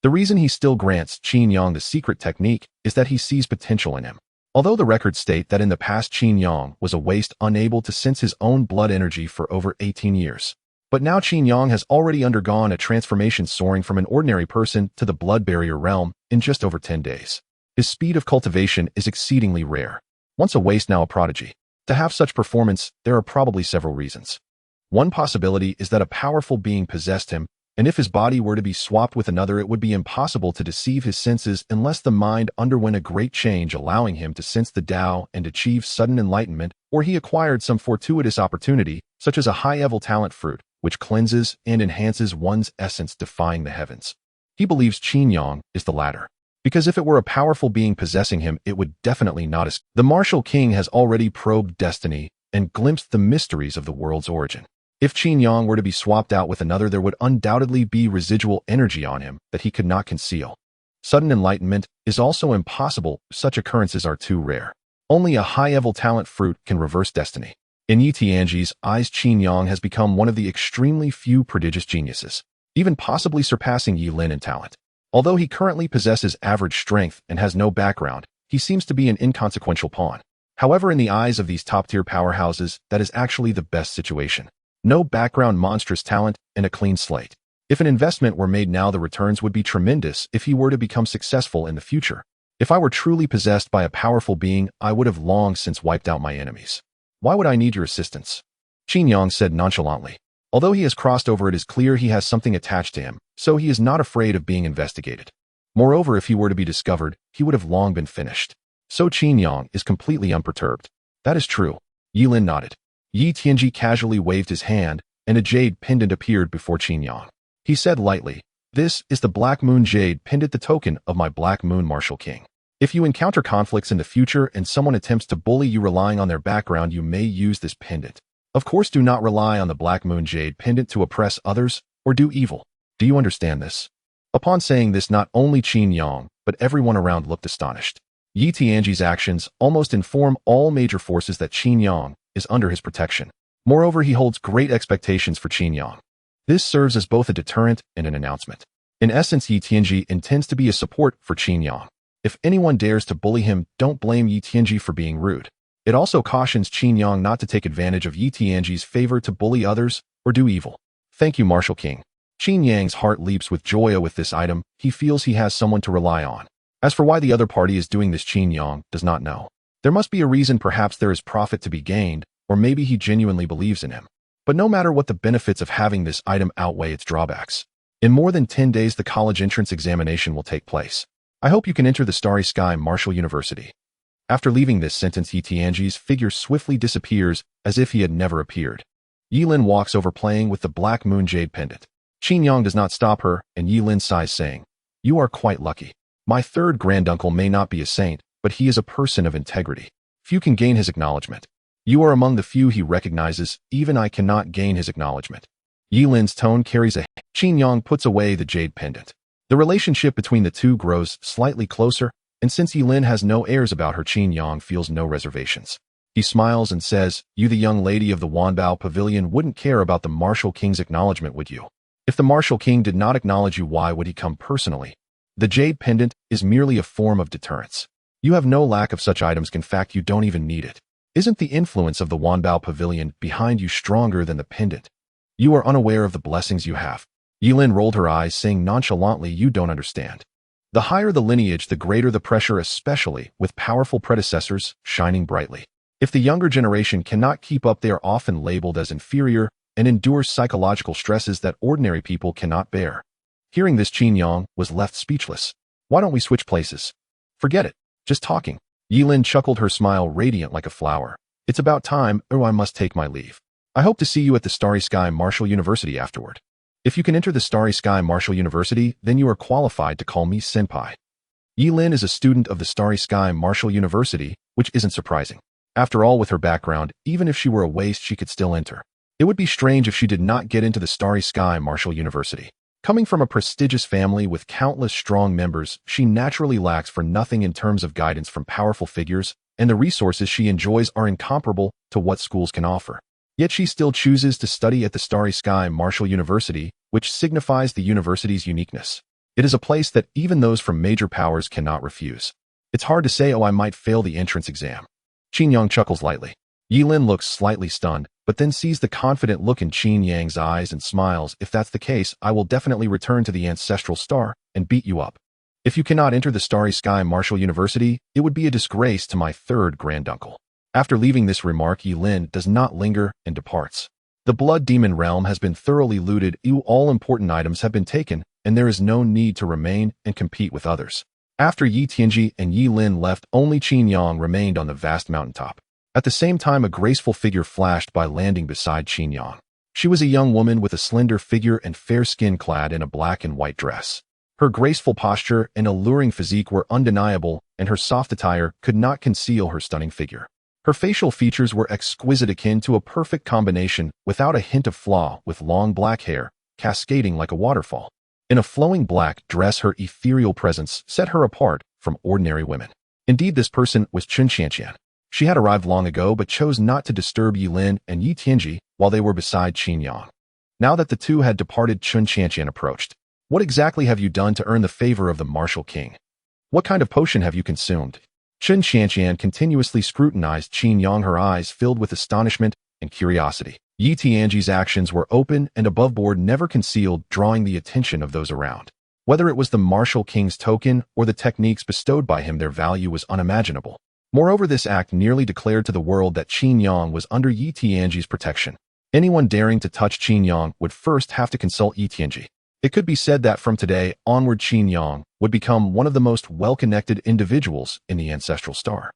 A: The reason he still grants Qin Yang the secret technique is that he sees potential in him. Although the records state that in the past Qin Yang was a waste, unable to sense his own blood energy for over 18 years. But now Qin Yang has already undergone a transformation, soaring from an ordinary person to the blood barrier realm in just over 10 days. His speed of cultivation is exceedingly rare. Once a waste, now a prodigy. To have such performance, there are probably several reasons. One possibility is that a powerful being possessed him, and if his body were to be swapped with another, it would be impossible to deceive his senses unless the mind underwent a great change, allowing him to sense the Tao and achieve sudden enlightenment, or he acquired some fortuitous opportunity, such as a high-level talent fruit, which cleanses and enhances one's essence, defying the heavens. He believes Qin Yang is the latter, because if it were a powerful being possessing him, it would definitely not escape. The Martial King has already probed destiny and glimpsed the mysteries of the world's origin. If Qin Yang were to be swapped out with another, there would undoubtedly be residual energy on him that he could not conceal. Sudden enlightenment is also impossible. Such occurrences are too rare. Only a high-level talent fruit can reverse destiny. In Yi Tianji's eyes, Qin Yang has become one of the extremely few prodigious geniuses, even possibly surpassing Yi Lin in talent. Although he currently possesses average strength and has no background, he seems to be an inconsequential pawn. However, in the eyes of these top-tier powerhouses, that is actually the best situation. No background, monstrous talent, and a clean slate. If an investment were made now, the returns would be tremendous if he were to become successful in the future. If I were truly possessed by a powerful being, I would have long since wiped out my enemies. Why would I need your assistance? Qin Yang said nonchalantly. Although he has crossed over, it is clear he has something attached to him, so he is not afraid of being investigated. Moreover, if he were to be discovered, he would have long been finished. So Qin Yang is completely unperturbed. That is true. Yi Lin nodded. Yi Tianji casually waved his hand, and a jade pendant appeared before Qin Yang. He said lightly, "This is the Black Moon Jade pendant, the token of my Black Moon Martial King. If you encounter conflicts in the future and someone attempts to bully you relying on their background, you may use this pendant. Of course, do not rely on the Black Moon Jade pendant to oppress others or do evil. Do you understand this?" Upon saying this, not only Qin Yang, but everyone around looked astonished. Yi Tianji's actions almost inform all major forces that Qin Yang is under his protection. Moreover, he holds great expectations for Qin Yang. This serves as both a deterrent and an announcement. In essence, Yi Tianji intends to be a support for Qin Yang. If anyone dares to bully him, don't blame Yi Tianji for being rude. It also cautions Qin Yang not to take advantage of Yi Tianji's favor to bully others or do evil. Thank you, Martial King. Qin Yang's heart leaps with joy with this item. He feels he has someone to rely on. As for why the other party is doing this, Qin Yang does not know. There must be a reason. Perhaps there is profit to be gained, or maybe he genuinely believes in him. But no matter what, the benefits of having this item outweigh its drawbacks. In more than 10 days, the college entrance examination will take place. I hope you can enter the Starry Sky Martial University. After leaving this sentence, Yi Tianji's figure swiftly disappears as if he had never appeared. Yi Lin walks over, playing with the Black Moon Jade pendant. Qin Yang does not stop her, and Yi Lin sighs, saying, "You are quite lucky. My third granduncle may not be a saint, but he is a person of integrity. Few can gain his acknowledgement. You are among the few he recognizes. Even I cannot gain his acknowledgement." Yi Lin's tone carries a hint. Qin Yang puts away the jade pendant. The relationship between the two grows slightly closer, and since Yi Lin has no airs about her, Qin Yang feels no reservations. He smiles and says, "You, the young lady of the Wanbao Pavilion, wouldn't care about the Martial King's acknowledgement, would you? If the Martial King did not acknowledge you, why would he come personally? The jade pendant is merely a form of deterrence. You have no lack of such items. In fact, you don't even need it. Isn't the influence of the Wanbao Pavilion behind you stronger than the pendant? You are unaware of the blessings you have." Yilin rolled her eyes, saying nonchalantly, "You don't understand. The higher the lineage, the greater the pressure, especially with powerful predecessors shining brightly. If the younger generation cannot keep up, they are often labeled as inferior and endure psychological stresses that ordinary people cannot bear." Hearing this, Qin Yang was left speechless. "Why don't we switch places?" "Forget it. Just talking." Yilin chuckled, her smile radiant like a flower. "It's about time, or I must take my leave. I hope to see you at the Starry Sky Martial University afterward. If you can enter the Starry Sky Martial University, then you are qualified to call me senpai." Yilin is a student of the Starry Sky Martial University, which isn't surprising. After all, with her background, even if she were a waste, she could still enter. It would be strange if she did not get into the Starry Sky Martial University. Coming from a prestigious family with countless strong members, she naturally lacks for nothing in terms of guidance from powerful figures, and the resources she enjoys are incomparable to what schools can offer. Yet she still chooses to study at the Starry Sky Martial University, which signifies the university's uniqueness. It is a place that even those from major powers cannot refuse. It's hard to say, "Oh, I might fail the entrance exam." Qin Yang chuckles lightly. Yilin looks slightly stunned, but then sees the confident look in Qin Yang's eyes and smiles. "If that's the case, I will definitely return to the Ancestral Star and beat you up. If you cannot enter the Starry Sky Martial University, it would be a disgrace to my third granduncle." After leaving this remark, Yilin does not linger and departs. The Blood Demon realm has been thoroughly looted, all important items have been taken, and there is no need to remain and compete with others. After Yi Tianji and Yilin left, only Qin Yang remained on the vast mountaintop. At the same time, a graceful figure flashed by, landing beside Qin Yang. She was a young woman with a slender figure and fair skin, clad in a black and white dress. Her graceful posture and alluring physique were undeniable, and her soft attire could not conceal her stunning figure. Her facial features were exquisite, akin to a perfect combination, without a hint of flaw, with long black hair, cascading like a waterfall. In a flowing black dress, her ethereal presence set her apart from ordinary women. Indeed, this person was Chun Qianqian. She had arrived long ago, but chose not to disturb Yilin and Yi Tianji while they were beside Qin Yang. Now that the two had departed, Chun Qianqian approached. "What exactly have you done to earn the favor of the Martial King? What kind of potion have you consumed?" Chun Qianqian continuously scrutinized Qin Yang, her eyes filled with astonishment and curiosity. Yi Tianji's actions were open and above board, never concealed, drawing the attention of those around. Whether it was the Martial King's token or the techniques bestowed by him, their value was unimaginable. Moreover, this act nearly declared to the world that Qin Yang was under Yi Tianji's protection. Anyone daring to touch Qin Yang would first have to consult Yi Tianji. It could be said that from today onward, Qin Yang would become one of the most well-connected individuals in the Ancestral Star.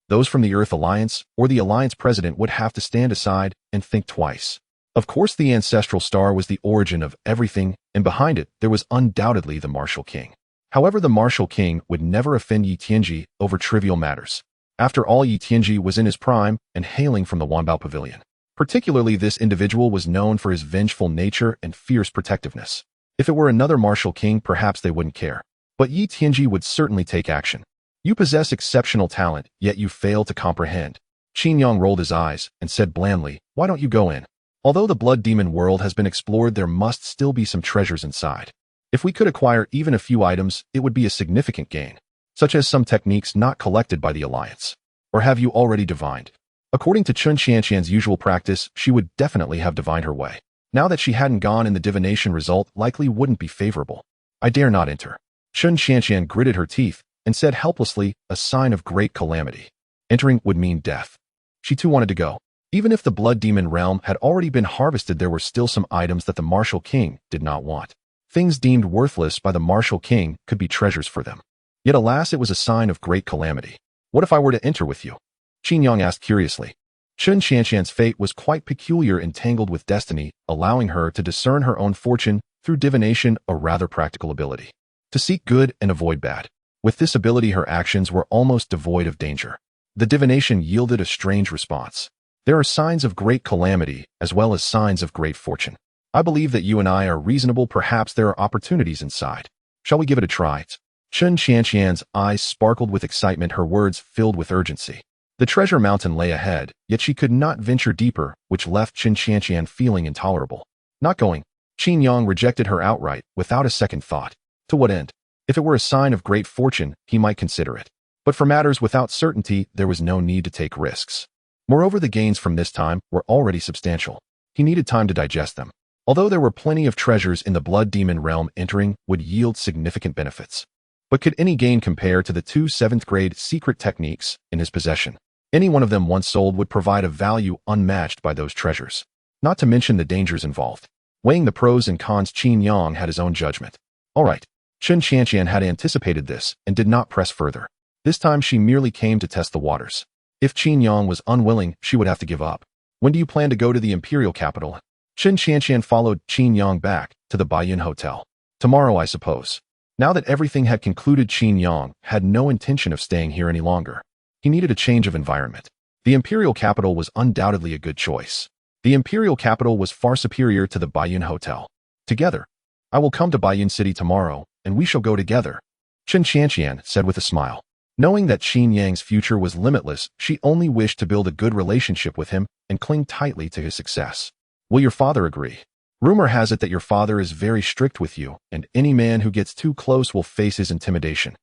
A: Those from the Earth Alliance or the Alliance president would have to stand aside and think twice. Of course, the Ancestral Star was the origin of everything, and behind it, there was undoubtedly the Martial King. However, the Martial King would never offend Yi Tianji over trivial matters. After all, Yi Tianji was in his prime and hailing from the Wanbao Pavilion. Particularly, this individual was known for his vengeful nature and fierce protectiveness. If it were another Martial King, perhaps they wouldn't care. But Yi Tianji would certainly take action. "You possess exceptional talent, yet you fail to comprehend." Qin Yang rolled his eyes and said blandly, "Why don't you go in? Although the Blood Demon world has been explored, there must still be some treasures inside. If we could acquire even a few items, it would be a significant gain, such as some techniques not collected by the Alliance. Or have you already divined?" According to Chun Qianqian's usual practice, she would definitely have divined her way. Now that she hadn't gone in, the divination result likely wouldn't be favorable. "I dare not enter." Chun Qianqian gritted her teeth and said helplessly, a sign of great calamity. Entering would mean death. She too wanted to go. Even if the Blood Demon realm had already been harvested, there were still some items that the Martial King did not want. Things deemed worthless by the Martial King could be treasures for them. Yet alas, it was a sign of great calamity. "What if I were to enter with you?" Qin Yang asked curiously. Chun Qianqian's fate was quite peculiar, entangled with destiny, allowing her to discern her own fortune through divination, a rather practical ability. To seek good and avoid bad. With this ability, her actions were almost devoid of danger. The divination yielded a strange response. "There are signs of great calamity, as well as signs of great fortune. I believe that you and I are reasonable. Perhaps there are opportunities inside. Shall we give it a try?" Chun Qianqian's eyes sparkled with excitement, her words filled with urgency. The treasure mountain lay ahead, yet she could not venture deeper, which left Qin Qianqian feeling intolerable. Not going. Qin Yang rejected her outright, without a second thought. To what end? If it were a sign of great fortune, he might consider it. But for matters without certainty, there was no need to take risks. Moreover, the gains from this time were already substantial. He needed time to digest them. Although there were plenty of treasures in the blood demon realm, entering would yield significant benefits. But could any gain compare to the 2 7th-grade secret techniques in his possession? Any one of them once sold would provide a value unmatched by those treasures. Not to mention the dangers involved. Weighing the pros and cons, Qin Yang had his own judgment. All right. Qin Qianqian had anticipated this and did not press further. This time she merely came to test the waters. If Qin Yang was unwilling, she would have to give up. When do you plan to go to the imperial capital? Qin Qianqian followed Qin Yang back to the Baiyun Hotel. Tomorrow, I suppose. Now that everything had concluded, Qin Yang had no intention of staying here any longer. He needed a change of environment. The imperial capital was undoubtedly a good choice. The imperial capital was far superior to the Baiyun Hotel. Together. I will come to Baiyun City tomorrow, and we shall go together, Qin Qianqian said with a smile. Knowing that Qin Yang's future was limitless, she only wished to build a good relationship with him and cling tightly to his success. Will your father agree? Rumor has it that your father is very strict with you, and any man who gets too close will face his intimidation.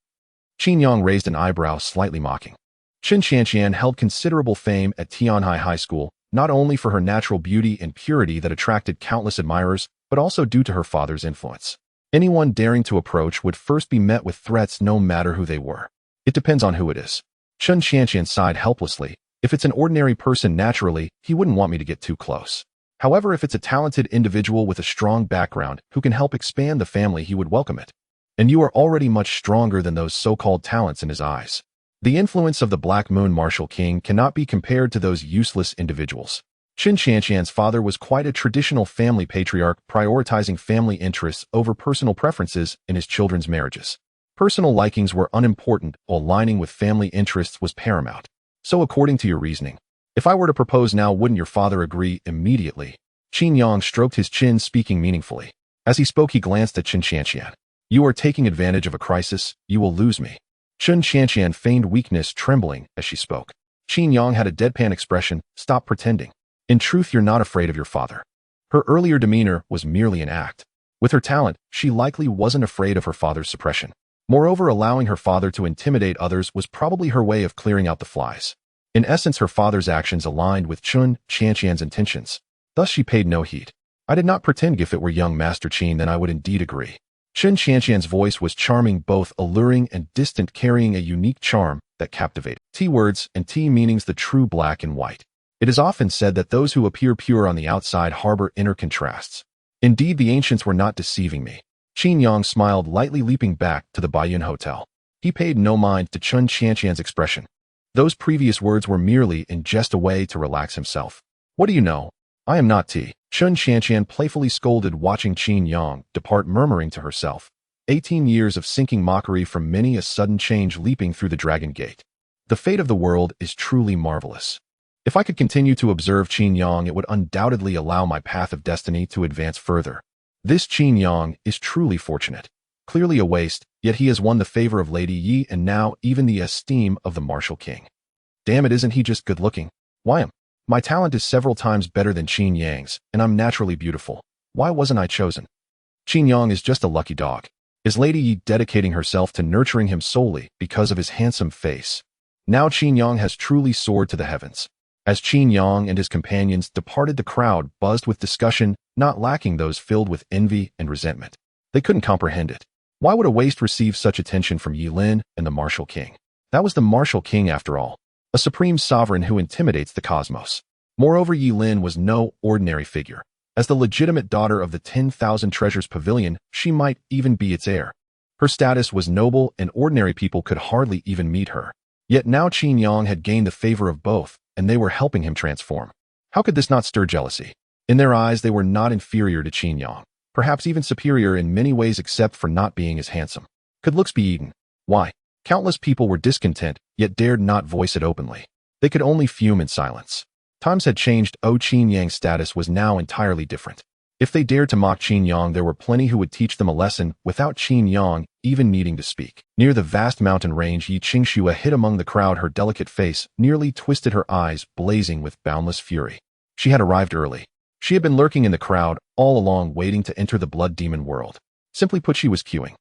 A: Qin Yang raised an eyebrow, slightly mocking. Qin Qianqian held considerable fame at Tianhai High School, not only for her natural beauty and purity that attracted countless admirers, but also due to her father's influence. Anyone daring to approach would first be met with threats, no matter who they were. It depends on who it is. Qin Qianqian sighed helplessly. If it's an ordinary person, naturally, he wouldn't want me to get too close. However, if it's a talented individual with a strong background who can help expand the family, he would welcome it. And you are already much stronger than those so-called talents in his eyes. The influence of the Black Moon Martial King cannot be compared to those useless individuals. Qin Qianqian's father was quite a traditional family patriarch, prioritizing family interests over personal preferences in his children's marriages. Personal likings were unimportant, while aligning with family interests was paramount. So according to your reasoning, if I were to propose now, wouldn't your father agree immediately? Qin Yang stroked his chin, speaking meaningfully. As he spoke, he glanced at Qin Qianqian. You are taking advantage of a crisis. You will lose me. Qin Qianqian feigned weakness, trembling as she spoke. Qin Yang had a deadpan expression. Stop pretending. In truth, you're not afraid of your father. Her earlier demeanor was merely an act. With her talent, she likely wasn't afraid of her father's suppression. Moreover, allowing her father to intimidate others was probably her way of clearing out the flies. In essence, her father's actions aligned with Qin Qianqian's intentions. Thus, she paid no heed. I did not pretend. If it were young Master Qin, then I would indeed agree. Qin Qianqian's voice was charming, both alluring and distant, carrying a unique charm that captivated. T words and T meanings, the true black and white. It is often said that those who appear pure on the outside harbor inner contrasts. Indeed, the ancients were not deceiving me. Qin Yang smiled lightly, leaping back to the Baiyun Hotel. He paid no mind to Qin Qianqian's expression. Those previous words were merely in jest, a way to relax himself. What do you know? I am not T. Qin Qianqian playfully scolded, watching Qin Yang depart, murmuring to herself. 18 years of sinking mockery from many a sudden change, leaping through the dragon gate. The fate of the world is truly marvelous. If I could continue to observe Qin Yang, it would undoubtedly allow my path of destiny to advance further. This Qin Yang is truly fortunate. Clearly a waste, yet he has won the favor of Lady Yi and now even the esteem of the Martial King. Damn it, isn't he just good looking? Why my talent is several times better than Qin Yang's, and I'm naturally beautiful. Why wasn't I chosen? Qin Yang is just a lucky dog. Is Lady Yi dedicating herself to nurturing him solely because of his handsome face? Now Qin Yang has truly soared to the heavens. As Qin Yang and his companions departed, the crowd buzzed with discussion, not lacking those filled with envy and resentment. They couldn't comprehend it. Why would a waste receive such attention from Yi Lin and the Martial King? That was the Martial King, after all, a supreme sovereign who intimidates the cosmos. Moreover, Yi Lin was no ordinary figure. As the legitimate daughter of the 10,000 Treasures Pavilion, she might even be its heir. Her status was noble, and ordinary people could hardly even meet her. Yet now Qin Yang had gained the favor of both, and they were helping him transform. How could this not stir jealousy? In their eyes, they were not inferior to Qin Yang, perhaps even superior in many ways, except for not being as handsome. Could looks be eaten? Why? Countless people were discontent, yet dared not voice it openly. They could only fume in silence. Times had changed. Qin Yang's status was now entirely different. If they dared to mock Qin Yang, there were plenty who would teach them a lesson without Qin Yang even needing to speak. Near the vast mountain range, Yi Qingxue hid among the crowd, her delicate face nearly twisted, her eyes blazing with boundless fury. She had arrived early. She had been lurking in the crowd all along, waiting to enter the blood demon world. Simply put, she was queuing.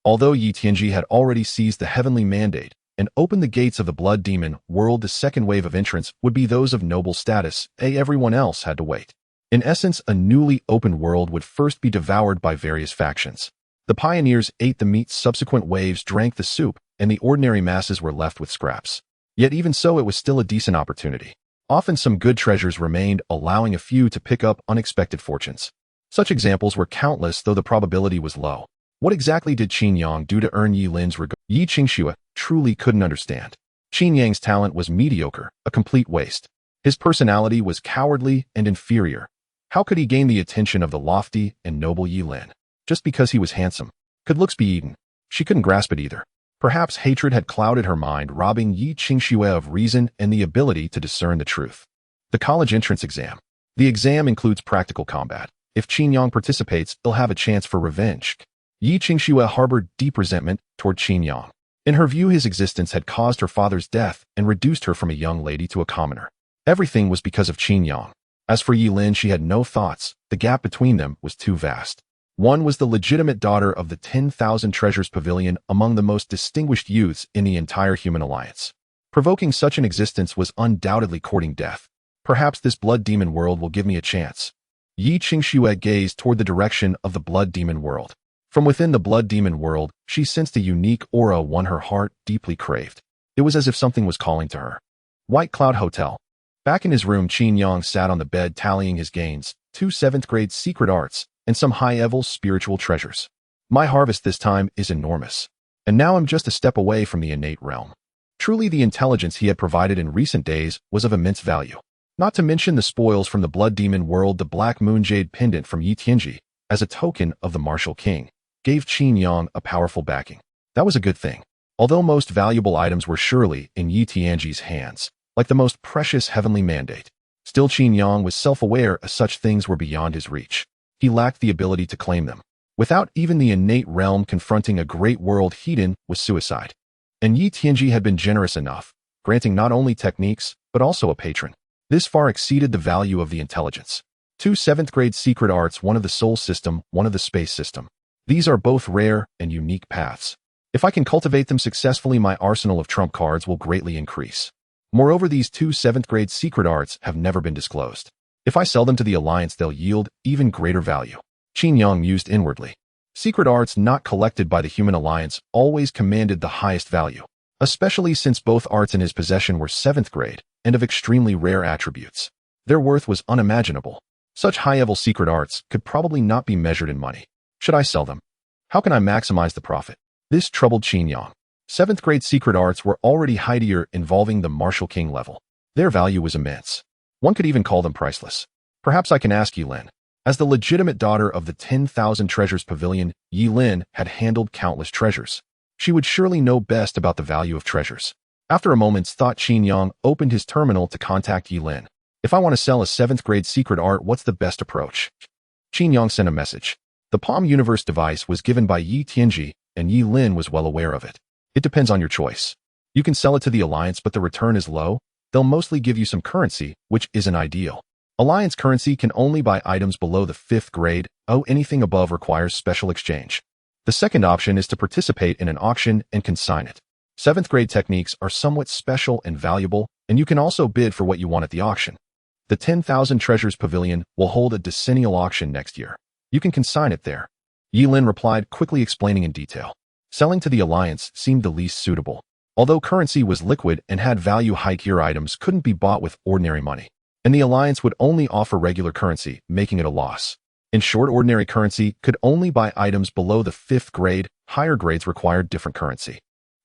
A: Although Yi Tianji had already seized the heavenly mandate and opened the gates of the blood demon world, the second wave of entrants would be those of noble status. Everyone else had to wait. In essence, a newly opened world would first be devoured by various factions. The pioneers ate the meat, subsequent waves drank the soup, and the ordinary masses were left with scraps. Yet even so, it was still a decent opportunity. Often some good treasures remained, allowing a few to pick up unexpected fortunes. Such examples were countless, though the probability was low. What exactly did Qin Yang do to earn Yi Lin's regard? Yi Qingxue truly couldn't understand. Qin Yang's talent was mediocre, a complete waste. His personality was cowardly and inferior. How could he gain the attention of the lofty and noble Yi Lin? Just because he was handsome. Could looks be eaten? She couldn't grasp it either. Perhaps hatred had clouded her mind, robbing Yi Qingxue of reason and the ability to discern the truth. The college entrance exam. The exam includes practical combat. If Qin Yang participates, he'll have a chance for revenge. Yi Qingxue harbored deep resentment toward Qin Yang. In her view, his existence had caused her father's death and reduced her from a young lady to a commoner. Everything was because of Qin Yang. As for Yi Lin, she had no thoughts. The gap between them was too vast. One was the legitimate daughter of the 10,000 Treasures Pavilion, among the most distinguished youths in the entire human alliance. Provoking such an existence was undoubtedly courting death. Perhaps this blood demon world will give me a chance. Yi Qingxue gazed toward the direction of the blood demon world. From within the blood demon world, she sensed a unique aura, one her heart deeply craved. It was as if something was calling to her. White Cloud Hotel. Back in his room, Qin Yang sat on the bed tallying his gains, 2 7th-grade secret arts, and some high-level spiritual treasures. My harvest this time is enormous. And now I'm just a step away from the innate realm. Truly, the intelligence he had provided in recent days was of immense value. Not to mention the spoils from the blood demon world. The black moon jade pendant from Yi Tianji, as a token of the martial king, gave Qin Yang a powerful backing. That was a good thing. Although most valuable items were surely in Yi Tianji's hands, like the most precious heavenly mandate. Still, Qin Yang was self-aware as such things were beyond his reach. He lacked the ability to claim them. Without even the innate realm, confronting a great world hidden was suicide. And Yi Tianji had been generous enough, granting not only techniques, but also a patron. This far exceeded the value of the intelligence. 2 7th-grade secret arts, one of the soul system, one of the space system. These are both rare and unique paths. If I can cultivate them successfully, my arsenal of trump cards will greatly increase. Moreover, these 2 7th-grade secret arts have never been disclosed. If I sell them to the Alliance, they'll yield even greater value. Qin Yang mused inwardly. Secret arts not collected by the human Alliance always commanded the highest value, especially since both arts in his possession were 7th grade and of extremely rare attributes. Their worth was unimaginable. Such high-level secret arts could probably not be measured in money. Should I sell them? How can I maximize the profit? This troubled Qin Yang. 7th-grade secret arts were already high tier, involving the martial king level. Their value was immense. One could even call them priceless. Perhaps I can ask Yi Lin. As the legitimate daughter of the 10,000 Treasures Pavilion, Yi Lin had handled countless treasures. She would surely know best about the value of treasures. After a moment's thought, Qin Yang opened his terminal to contact Yi Lin. If I want to sell a 7th-grade secret art, what's the best approach? Qin Yang sent a message. The Palm Universe device was given by Yi Tianji, and Yi Lin was well aware of it. It depends on your choice. You can sell it to the Alliance, but the return is low. They'll mostly give you some currency, which isn't ideal. Alliance currency can only buy items below the 5th grade. Anything above requires special exchange. The second option is to participate in an auction and consign it. 7th grade techniques are somewhat special and valuable, and you can also bid for what you want at the auction. The 10,000 Treasures Pavilion will hold a decennial auction next year. You can consign it there. Yi Lin replied, quickly explaining in detail. Selling to the Alliance seemed the least suitable. Although currency was liquid and had value, high-tier items couldn't be bought with ordinary money. And the Alliance would only offer regular currency, making it a loss. In short, ordinary currency could only buy items below the 5th grade. Higher grades required different currency.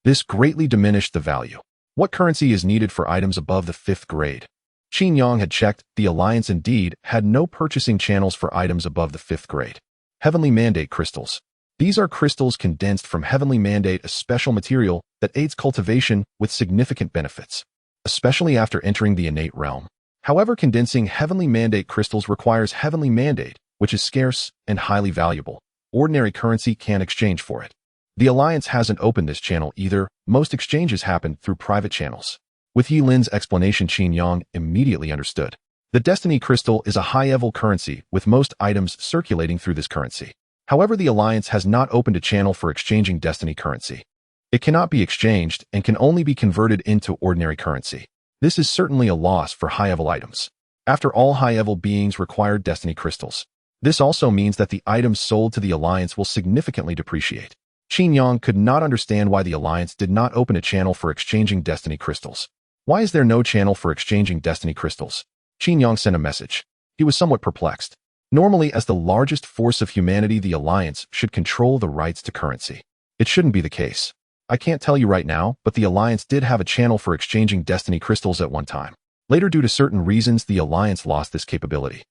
A: This greatly diminished the value. What currency is needed for items above the 5th grade? Qin Yang had checked. The Alliance indeed had no purchasing channels for items above the 5th grade. Heavenly Mandate crystals. These are crystals condensed from Heavenly Mandate, a special material that aids cultivation with significant benefits, especially after entering the innate realm. However, condensing Heavenly Mandate crystals requires Heavenly Mandate, which is scarce and highly valuable. Ordinary currency can't exchange for it. The Alliance hasn't opened this channel either. Most exchanges happen through private channels. With Yi Lin's explanation, Qin Yang immediately understood. The Destiny Crystal is a high-level currency, with most items circulating through this currency. However, the Alliance has not opened a channel for exchanging Destiny currency. It cannot be exchanged and can only be converted into ordinary currency. This is certainly a loss for high-level items. After all, high-level beings require Destiny crystals. This also means that the items sold to the Alliance will significantly depreciate. Qin Yang could not understand why the Alliance did not open a channel for exchanging Destiny crystals. Why is there no channel for exchanging Destiny crystals? Qin Yang sent a message. He was somewhat perplexed. Normally, as the largest force of humanity, the Alliance should control the rights to currency. It shouldn't be the case. I can't tell you right now, but the Alliance did have a channel for exchanging Destiny crystals at one time. Later, due to certain reasons, the Alliance lost this capability.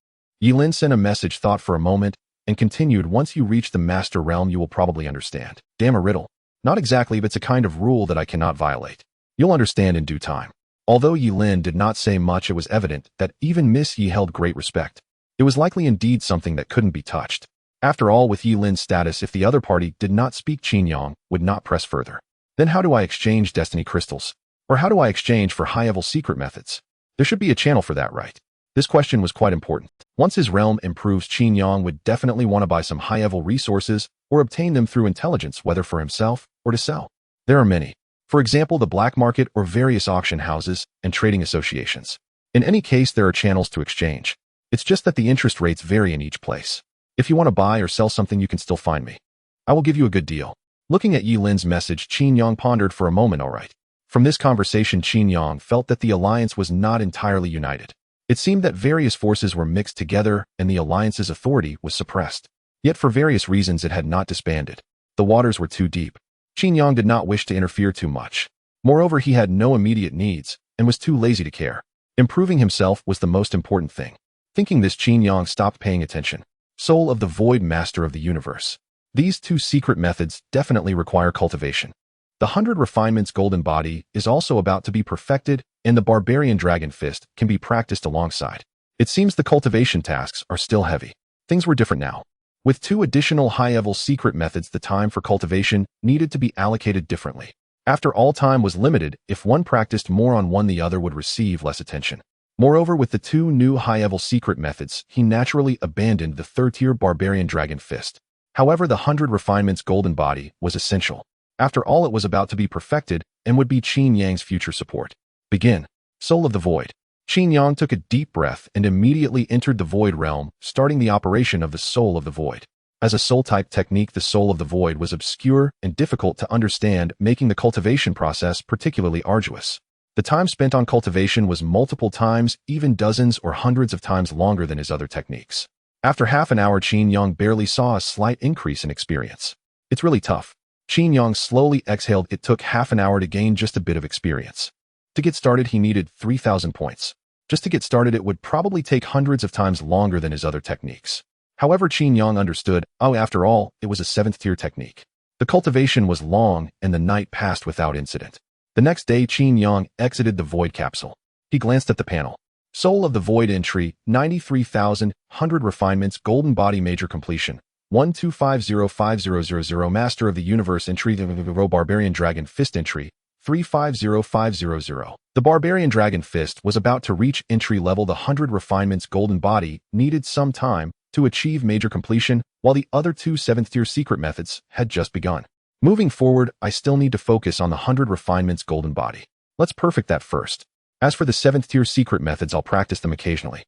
A: Yi Lin sent a message, thought for a moment, and continued, once you reach the Master Realm, you will probably understand. Damn, a riddle. Not exactly, but it's a kind of rule that I cannot violate. You'll understand in due time. Although Yi Lin did not say much, it was evident that even Miss Yi held great respect. It was likely indeed something that couldn't be touched. After all, with Yi Lin's status, if the other party did not speak, Qin Yang would not press further. Then how do I exchange Destiny crystals? Or how do I exchange for high-level secret methods? There should be a channel for that, right? This question was quite important. Once his realm improves, Qin Yang would definitely want to buy some high-level resources or obtain them through intelligence, whether for himself or to sell. There are many. For example, the black market or various auction houses and trading associations. In any case, there are channels to exchange. It's just that the interest rates vary in each place. If you want to buy or sell something, you can still find me. I will give you a good deal. Looking at Yi Lin's message, Qin Yang pondered for a moment. All right. From this conversation, Qin Yang felt that the Alliance was not entirely united. It seemed that various forces were mixed together and the Alliance's authority was suppressed. Yet for various reasons it had not disbanded. The waters were too deep. Qin Yang did not wish to interfere too much. Moreover, he had no immediate needs and was too lazy to care. Improving himself was the most important thing. Thinking this, Qin Yang stopped paying attention. Soul of the Void, Master of the Universe. These two secret methods definitely require cultivation. The 100 Refinements Golden Body is also about to be perfected, and the Barbarian Dragon Fist can be practiced alongside. It seems the cultivation tasks are still heavy. Things were different now. With two additional high-level secret methods, the time for cultivation needed to be allocated differently. After all, time was limited. If one practiced more on one, the other would receive less attention. Moreover, with the two new high-level secret methods, he naturally abandoned the third-tier Barbarian Dragon Fist. However, the 100 Refinements Golden Body was essential. After all, it was about to be perfected and would be Qin Yang's future support. Begin. Soul of the Void. Qin Yang took a deep breath and immediately entered the Void realm, starting the operation of the Soul of the Void. As a soul-type technique, the Soul of the Void was obscure and difficult to understand, making the cultivation process particularly arduous. The time spent on cultivation was multiple times, even dozens or hundreds of times longer than his other techniques. After half an hour, Qin Yang barely saw a slight increase in experience. It's really tough. Qin Yang slowly exhaled. It took half an hour to gain just a bit of experience. To get started, he needed 3,000 points. Just to get started, it would probably take hundreds of times longer than his other techniques. However, Qin Yang understood, after all, it was a 7th-tier technique. The cultivation was long, and the night passed without incident. The next day, Qin Yang exited the Void capsule. He glanced at the panel. Soul of the Void entry, 93,100 refinements, Golden Body major completion. 1250500 Master of the Universe entry, the Barbarian Dragon Fist entry, 350500. The Barbarian Dragon Fist was about to reach entry level. The 100 refinements Golden Body needed some time to achieve major completion, while the other two 7th-tier secret methods had just begun. Moving forward, I still need to focus on the 100 refinements Golden Body. Let's perfect that first. As for the 7th-tier secret methods, I'll practice them occasionally.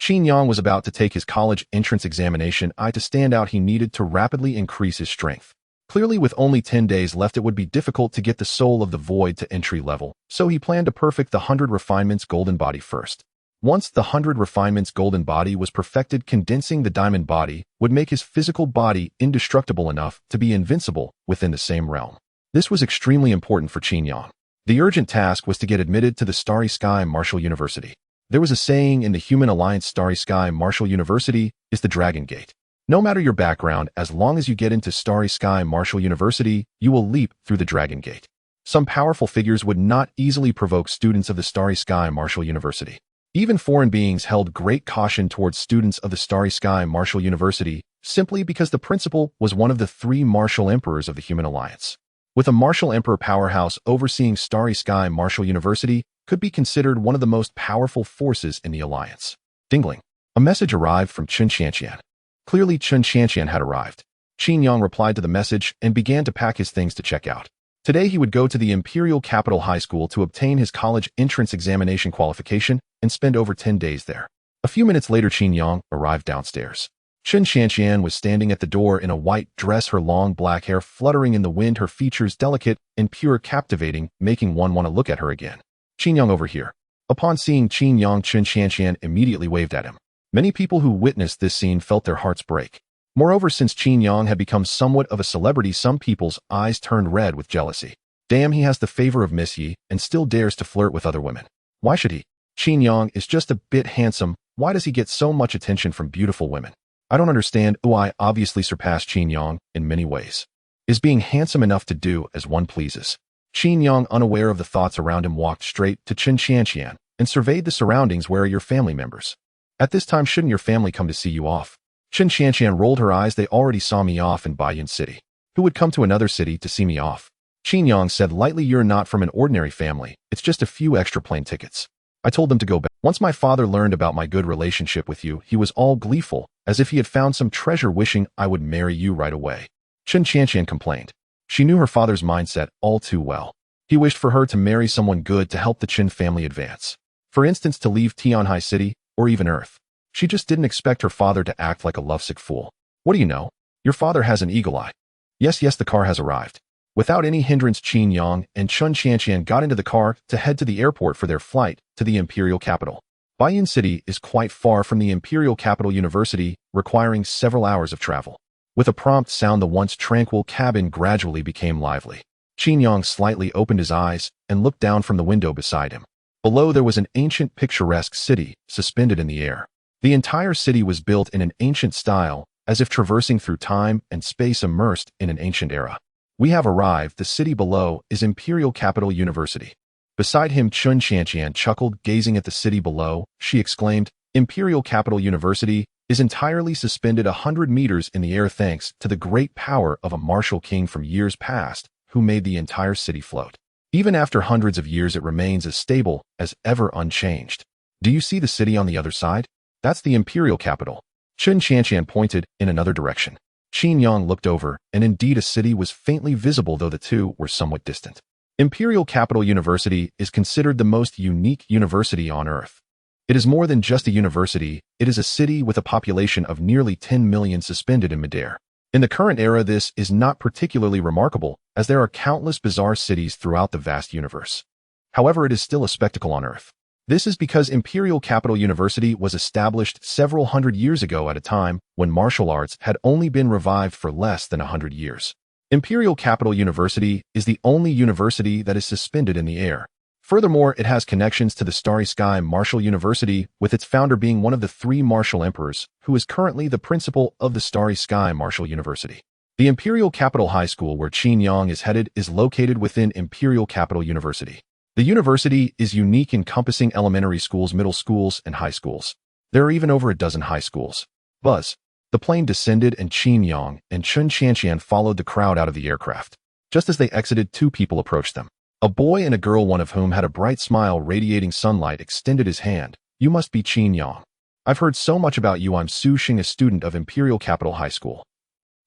A: Qin Yang was about to take his college entrance examination. To stand out, he needed to rapidly increase his strength. Clearly, with only 10 days left, it would be difficult to get the Soul of the Void to entry level, so he planned to perfect the 100 refinements Golden Body first. Once the 100 refinements Golden Body was perfected, condensing the Diamond Body would make his physical body indestructible enough to be invincible within the same realm. This was extremely important for Qin Yang. The urgent task was to get admitted to the Starry Sky Martial University. There was a saying in the Human Alliance: Starry Sky Martial University is the Dragon Gate. No matter your background, as long as you get into Starry Sky Martial University, you will leap through the Dragon Gate. Some powerful figures would not easily provoke students of the Starry Sky Martial University. Even foreign beings held great caution towards students of the Starry Sky Martial University simply because the principal was one of the 3 martial emperors of the Human Alliance. With a martial emperor powerhouse overseeing Starry Sky Martial University could be considered one of the most powerful forces in the Alliance. Dingling. A message arrived from Chen Qianqian. Clearly Chen Qianqian had arrived. Qin Yang replied to the message and began to pack his things to check out. Today he would go to the Imperial Capital High School to obtain his college entrance examination qualification and spend over 10 days there. A few minutes later Qin Yang arrived downstairs. Chen Qianqian was standing at the door in a white dress, her long black hair fluttering in the wind, her features delicate and pure, captivating, making one want to look at her again. Qin Yang, over here. Upon seeing Qin Yang, Chen Qianqian immediately waved at him. Many people who witnessed this scene felt their hearts break. Moreover, since Qin Yang had become somewhat of a celebrity, some people's eyes turned red with jealousy. Damn, he has the favor of Miss Yi and still dares to flirt with other women. Why should he? Qin Yang is just a bit handsome. Why does he get so much attention from beautiful women? I don't understand. I obviously surpassed Qin Yang in many ways. Is being handsome enough to do as one pleases? Qin Yang, unaware of the thoughts around him, walked straight to Chen Qianqian and surveyed the surroundings. Where are your family members? At this time, shouldn't your family come to see you off? Chen Qianqian rolled her eyes. They already saw me off in Baiyan City. Who would come to another city to see me off? Qin Yang said lightly, you're not from an ordinary family. It's just a few extra plane tickets. I told them to go back. Once my father learned about my good relationship with you, he was all gleeful, as if he had found some treasure, wishing I would marry you right away. Chen Qianqian complained. She knew her father's mindset all too well. He wished for her to marry someone good to help the Qin family advance. For instance, to leave Tianhai City, or even Earth. She just didn't expect her father to act like a lovesick fool. What do you know? Your father has an eagle eye. Yes, the car has arrived. Without any hindrance, Qin Yang and Chen Qianqian got into the car to head to the airport for their flight to the imperial capital. Baiyan City is quite far from the Imperial Capital University, requiring several hours of travel. With a prompt sound, the once tranquil cabin gradually became lively. Qin Yang slightly opened his eyes and looked down from the window beside him. Below there was an ancient picturesque city suspended in the air. The entire city was built in an ancient style, as if traversing through time and space, immersed in an ancient era. We have arrived. The city below is Imperial Capital University. Beside him, Chen Qianqian chuckled, gazing at the city below. She exclaimed, Imperial Capital University is entirely suspended 100 meters in the air thanks to the great power of a martial king from years past who made the entire city float. Even after hundreds of years, it remains as stable as ever, unchanged. Do you see the city on the other side? That's the imperial capital. Chen Qianqian pointed in another direction. Qin Yang looked over, and indeed a city was faintly visible, though the two were somewhat distant. Imperial Capital University is considered the most unique university on Earth. It is more than just a university, it is a city with a population of nearly 10 million suspended in midair. In the current era, this is not particularly remarkable, as there are countless bizarre cities throughout the vast universe. However, it is still a spectacle on Earth. This is because Imperial Capital University was established several hundred years ago at a time when martial arts had only been revived for less than 100 years. Imperial Capital University is the only university that is suspended in the air. Furthermore, it has connections to the Starry Sky Martial University, with its founder being one of the 3 martial emperors, who is currently the principal of the Starry Sky Martial University. The Imperial Capital High School, where Qin Yang is headed, is located within Imperial Capital University. The university is unique, encompassing elementary schools, middle schools, and high schools. There are even over a dozen high schools. Buzz. The plane descended and Qin Yang and Chen Qianqian followed the crowd out of the aircraft. Just as they exited, 2 people approached them. A boy and a girl, one of whom had a bright smile radiating sunlight, extended his hand. You must be Qin Yang. I've heard so much about you. I'm Su Xing, a student of Imperial Capital High School.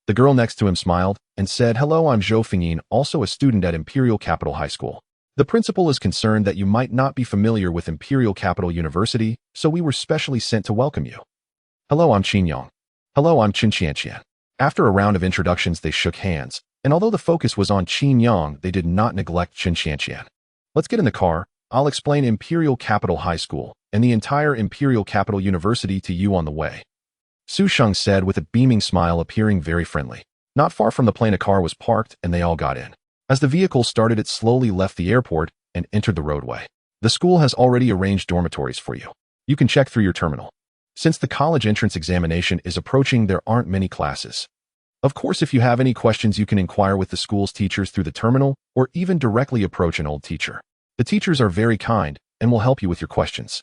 A: The girl next to him smiled and said, hello, I'm Zhou Fingyin, also a student at Imperial Capital High School. The principal is concerned that you might not be familiar with Imperial Capital University, so we were specially sent to welcome you. Hello, I'm Qin Yang. Hello, I'm Chen Qianqian. After a round of introductions, they shook hands, and although the focus was on Qin Yang, they did not neglect Chen Qianqian. Let's get in the car. I'll explain Imperial Capital High School and the entire Imperial Capital University to you on the way. Su Sheng said with a beaming smile, appearing very friendly. Not far from the plane, a car was parked, and they all got in. As the vehicle started, it slowly left the airport and entered the roadway. The school has already arranged dormitories for you. You can check through your terminal. Since the college entrance examination is approaching, there aren't many classes. Of course, if you have any questions, you can inquire with the school's teachers through the terminal or even directly approach an old teacher. The teachers are very kind and will help you with your questions.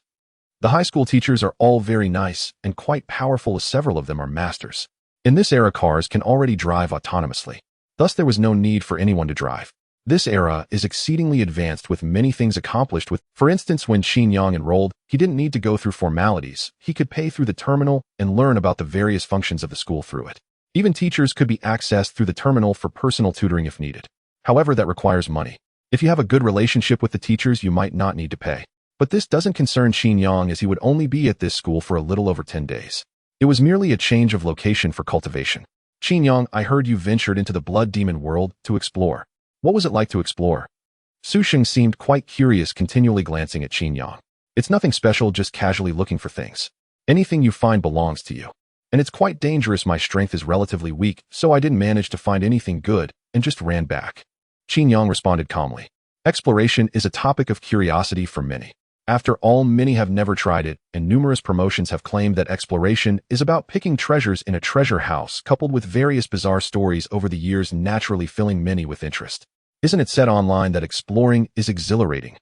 A: The high school teachers are all very nice and quite powerful, as several of them are masters. In this era, cars can already drive autonomously. Thus, there was no need for anyone to drive. This era is exceedingly advanced, with many things accomplished with, for instance, when Qin Yang enrolled, he didn't need to go through formalities. He could pay through the terminal and learn about the various functions of the school through it. Even teachers could be accessed through the terminal for personal tutoring if needed. However, that requires money. If you have a good relationship with the teachers, you might not need to pay. But this doesn't concern Qin Yang, as he would only be at this school for a little over 10 days. It was merely a change of location for cultivation. Qin Yang, I heard you ventured into the blood demon world to explore. What was it like to explore? Su Sheng seemed quite curious, continually glancing at Qin Yang. It's nothing special, just casually looking for things. Anything you find belongs to you. And it's quite dangerous. My strength is relatively weak, so I didn't manage to find anything good and just ran back. Qin Yang responded calmly. Exploration is a topic of curiosity for many. After all, many have never tried it, and numerous promotions have claimed that exploration is about picking treasures in a treasure house, coupled with various bizarre stories over the years, naturally filling many with interest. Isn't it said online that exploring is exhilarating?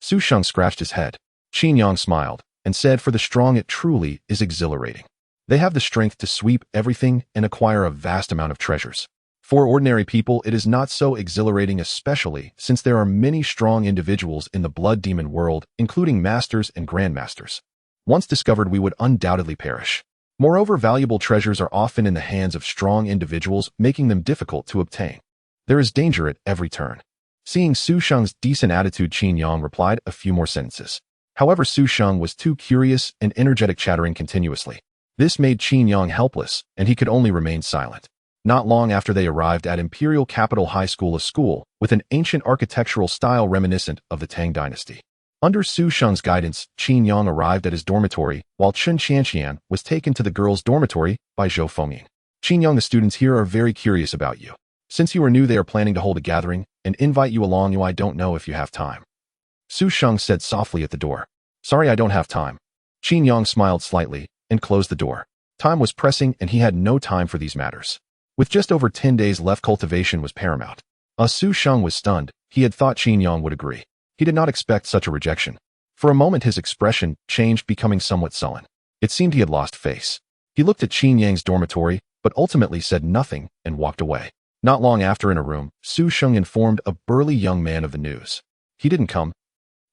A: Su Sheng scratched his head. Qin Yang smiled and said, for the strong it truly is exhilarating. They have the strength to sweep everything and acquire a vast amount of treasures. For ordinary people, it is not so exhilarating, especially since there are many strong individuals in the blood demon world, including masters and grandmasters. Once discovered, we would undoubtedly perish. Moreover, valuable treasures are often in the hands of strong individuals, making them difficult to obtain. There is danger at every turn. Seeing Su Sheng's decent attitude, Qin Yang replied a few more sentences. However, Su Sheng was too curious and energetic, chattering continuously. This made Qin Yang helpless, and he could only remain silent. Not long after they arrived at Imperial Capital High School, a school with an ancient architectural style reminiscent of the Tang Dynasty. Under Su Sheng's guidance, Qin Yang arrived at his dormitory, while Chen Qianqian was taken to the girls' dormitory by Zhou Fengying. Qin Yang, the students here are very curious about you. Since you are new, they are planning to hold a gathering and invite you along. I don't know if you have time. Su Sheng said softly at the door. Sorry, I don't have time. Qin Yang smiled slightly and closed the door. Time was pressing, and he had no time for these matters. With just over 10 days left, cultivation was paramount. Su Sheng was stunned. He had thought Qin Yang would agree. He did not expect such a rejection. For a moment, his expression changed, becoming somewhat sullen. It seemed he had lost face. He looked at Qin Yang's dormitory, but ultimately said nothing and walked away. Not long after, in a room, Su Sheng informed a burly young man of the news. He didn't come.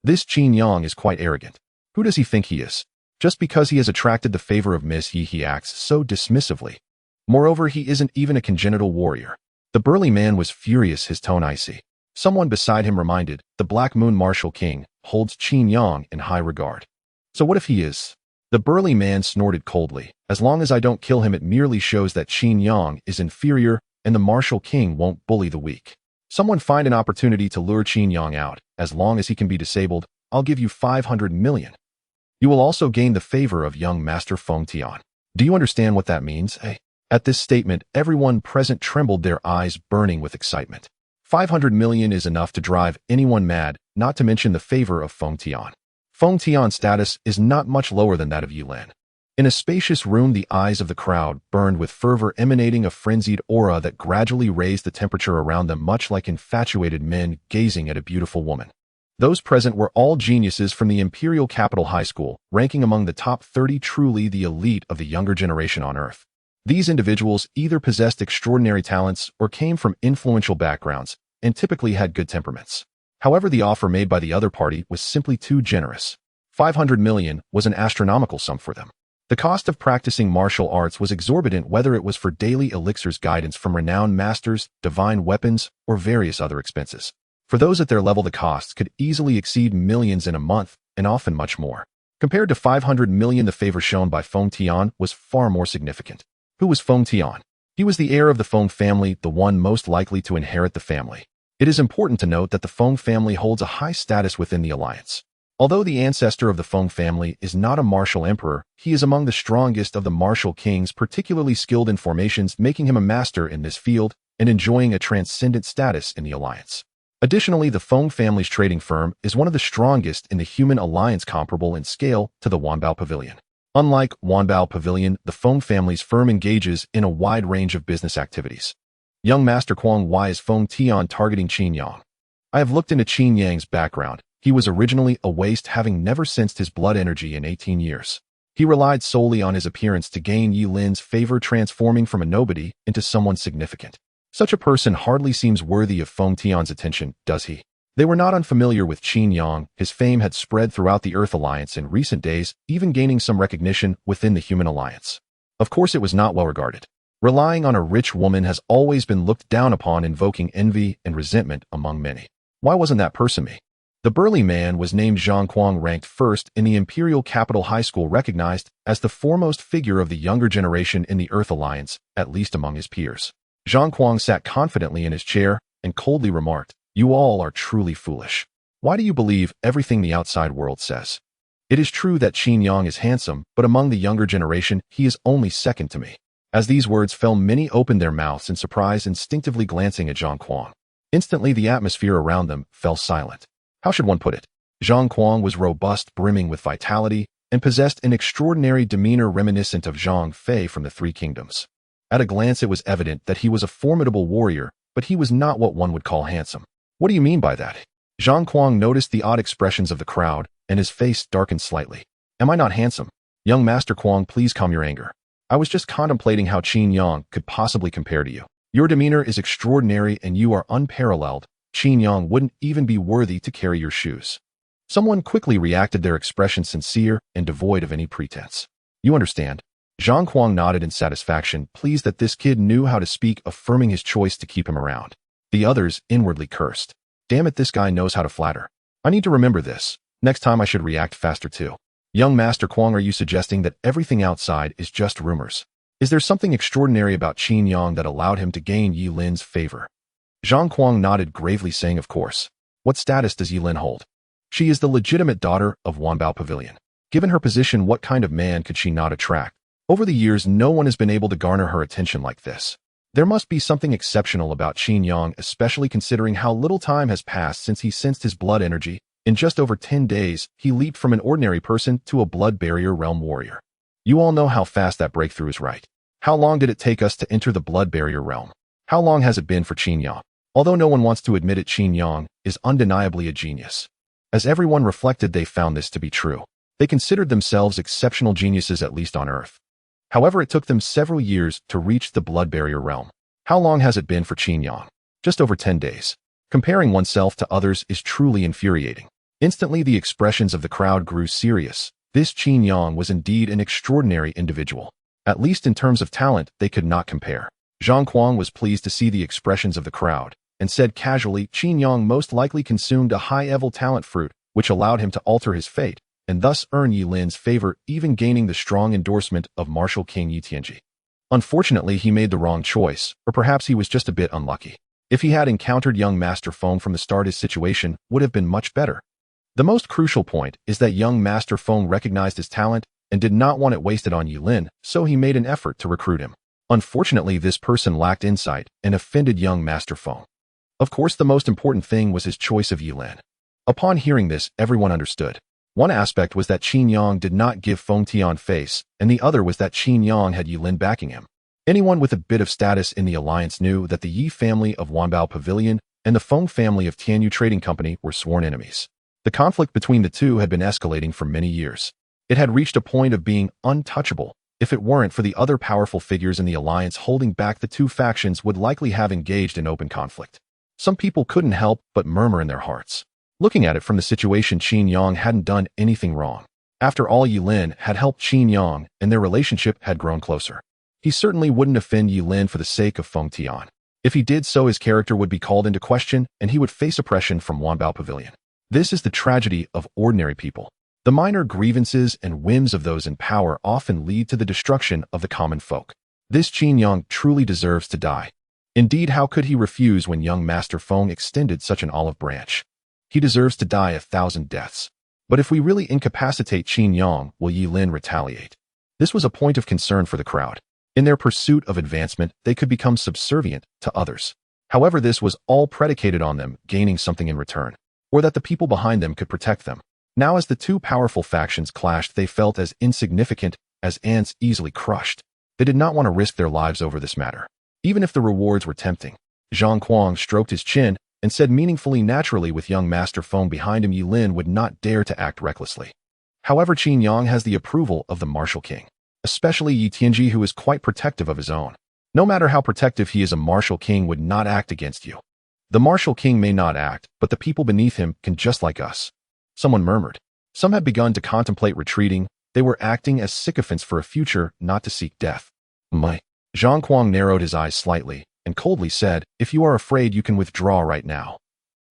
A: This Qin Yang is quite arrogant. Who does he think he is? Just because he has attracted the favor of Miss Yi, he acts so dismissively. Moreover, he isn't even a congenital warrior. The burly man was furious, his tone icy. Someone beside him reminded, the Black Moon Martial King holds Qin Yang in high regard. So what if he is? The burly man snorted coldly. As long as I don't kill him, it merely shows that Qin Yang is inferior, and the Martial King won't bully the weak. Someone find an opportunity to lure Qin Yang out. As long as he can be disabled, I'll give you 500 million. You will also gain the favor of young Master Feng Tian. Do you understand what that means, eh? At this statement, everyone present trembled, their eyes burning with excitement. 500 million is enough to drive anyone mad, not to mention the favor of Feng Tian. Feng Tian's status is not much lower than that of Yulan. In a spacious room, the eyes of the crowd burned with fervor, emanating a frenzied aura that gradually raised the temperature around them, much like infatuated men gazing at a beautiful woman. Those present were all geniuses from the Imperial Capital High School, ranking among the top 30, truly the elite of the younger generation on Earth. These individuals either possessed extraordinary talents or came from influential backgrounds and typically had good temperaments. However, the offer made by the other party was simply too generous. 500 million was an astronomical sum for them. The cost of practicing martial arts was exorbitant, whether it was for daily elixirs, guidance from renowned masters, divine weapons, or various other expenses. For those at their level, the costs could easily exceed millions in a month, and often much more. Compared to 500 million, the favor shown by Feng Tian was far more significant. Who was Feng Tian? He was the heir of the Feng family, the one most likely to inherit the family. It is important to note that the Feng family holds a high status within the alliance. Although the ancestor of the Feng family is not a martial emperor, he is among the strongest of the martial kings, particularly skilled in formations, making him a master in this field and enjoying a transcendent status in the alliance. Additionally, the Feng family's trading firm is one of the strongest in the human alliance, comparable in scale to the Wanbao Pavilion. Unlike Wanbao Pavilion, the Feng family's firm engages in a wide range of business activities. Young Master Kwang, why is Feng Tian targeting Qin Yang? I have looked into Qin Yang's background. He was originally a waste, having never sensed his blood energy in 18 years. He relied solely on his appearance to gain Yi Lin's favor, transforming from a nobody into someone significant. Such a person hardly seems worthy of Feng Tian's attention, does he? They were not unfamiliar with Qin Yang. His fame had spread throughout the Earth Alliance in recent days, even gaining some recognition within the Human Alliance. Of course, it was not well regarded. Relying on a rich woman has always been looked down upon, invoking envy and resentment among many. Why wasn't that person me? The burly man was named Zhang Kuang, ranked first in the Imperial Capital High School, recognized as the foremost figure of the younger generation in the Earth Alliance, at least among his peers. Zhang Kuang sat confidently in his chair and coldly remarked, "You all are truly foolish. Why do you believe everything the outside world says? It is true that Qin Yang is handsome, but among the younger generation, he is only second to me." As these words fell, many opened their mouths in surprise, instinctively glancing at Zhang Kuang. Instantly, the atmosphere around them fell silent. How should one put it? Zhang Kuang was robust, brimming with vitality, and possessed an extraordinary demeanor reminiscent of Zhang Fei from the Three Kingdoms. At a glance, it was evident that he was a formidable warrior, but he was not what one would call handsome. What do you mean by that? Zhang Kuang noticed the odd expressions of the crowd, and his face darkened slightly. Am I not handsome? Young Master Kuang, please calm your anger. I was just contemplating how Qin Yang could possibly compare to you. Your demeanor is extraordinary and you are unparalleled. Qin Yang wouldn't even be worthy to carry your shoes. Someone quickly reacted, their expression sincere and devoid of any pretense. You understand? Zhang Kuang nodded in satisfaction, pleased that this kid knew how to speak, affirming his choice to keep him around. The others inwardly cursed. Damn it, this guy knows how to flatter. I need to remember this. Next time I should react faster too. Young Master Kuang, are you suggesting that everything outside is just rumors? Is there something extraordinary about Qin Yang that allowed him to gain Yi Lin's favor? Zhang Kuang nodded gravely, saying, of course. What status does Yi Lin hold? She is the legitimate daughter of Wanbao Pavilion. Given her position, what kind of man could she not attract? Over the years, no one has been able to garner her attention like this. There must be something exceptional about Qin Yang, especially considering how little time has passed since he sensed his blood energy. In just over 10 days, he leaped from an ordinary person to a blood barrier realm warrior. You all know how fast that breakthrough is, right? How long did it take us to enter the blood barrier realm? How long has it been for Qin Yang? Although no one wants to admit it, Qin Yang is undeniably a genius. As everyone reflected, they found this to be true. They considered themselves exceptional geniuses, at least on Earth. However, it took them several years to reach the blood barrier realm. How long has it been for Qin Yang? Just over 10 days. Comparing oneself to others is truly infuriating. Instantly, the expressions of the crowd grew serious. This Qin Yang was indeed an extraordinary individual. At least in terms of talent, they could not compare. Zhang Kuang was pleased to see the expressions of the crowd, and said casually, Qin Yang most likely consumed a high-level talent fruit, which allowed him to alter his fate, and thus earn Yi Lin's favor, even gaining the strong endorsement of Martial King Yi Tianji. Unfortunately, he made the wrong choice, or perhaps he was just a bit unlucky. If he had encountered young Master Feng from the start, his situation would have been much better. The most crucial point is that young Master Feng recognized his talent and did not want it wasted on Yi Lin, so he made an effort to recruit him. Unfortunately, this person lacked insight and offended young Master Feng. Of course, the most important thing was his choice of Yi Lin. Upon hearing this, everyone understood. One aspect was that Qin Yang did not give Feng Tian face, and the other was that Qin Yang had Yi Lin backing him. Anyone with a bit of status in the alliance knew that the Yi family of Wanbao Pavilion and the Feng family of Tianyu Trading Company were sworn enemies. The conflict between the two had been escalating for many years. It had reached a point of being untouchable. If it weren't for the other powerful figures in the alliance holding back, the two factions would likely have engaged in open conflict. Some people couldn't help but murmur in their hearts. Looking at it from the situation, Qin Yang hadn't done anything wrong. After all, Yi Lin had helped Qin Yang, and their relationship had grown closer. He certainly wouldn't offend Yi Lin for the sake of Feng Tian. If he did so, his character would be called into question, and he would face oppression from Wanbao Pavilion. This is the tragedy of ordinary people. The minor grievances and whims of those in power often lead to the destruction of the common folk. This Qin Yang truly deserves to die. Indeed, how could he refuse when young Master Feng extended such an olive branch? He deserves to die 1,000 deaths. But if we really incapacitate Qin Yang, will Yi Lin retaliate? This was a point of concern for the crowd. In their pursuit of advancement, they could become subservient to others. However, this was all predicated on them gaining something in return, or that the people behind them could protect them. Now, as the two powerful factions clashed, they felt as insignificant as ants easily crushed. They did not want to risk their lives over this matter, even if the rewards were tempting. Zhang Kuang stroked his chin and said meaningfully naturally with young Master Feng behind him, Yi Lin would not dare to act recklessly. However, Qin Yang has the approval of the martial king, especially Yi Tianji, who is quite protective of his own. No matter how protective he is, a martial king would not act against you. The martial king may not act, but the people beneath him can, just like us. Someone murmured. Some had begun to contemplate retreating. They were acting as sycophants for a future, not to seek death. My. Zhang Kuang narrowed his eyes slightly and coldly said, if you are afraid, you can withdraw right now.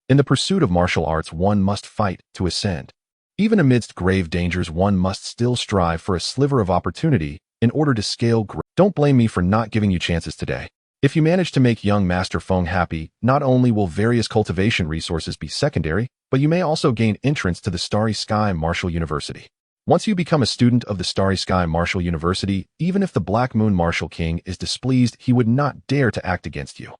A: In the pursuit of martial arts, one must fight to ascend. Even amidst grave dangers, one must still strive for a sliver of opportunity in order to scale. Don't blame me for not giving you chances today. If you manage to make young Master Feng happy, not only will various cultivation resources be secondary, but you may also gain entrance to the Starry Sky Martial University. Once you become a student of the Starry Sky Martial University, even if the Black Moon Martial King is displeased, he would not dare to act against you.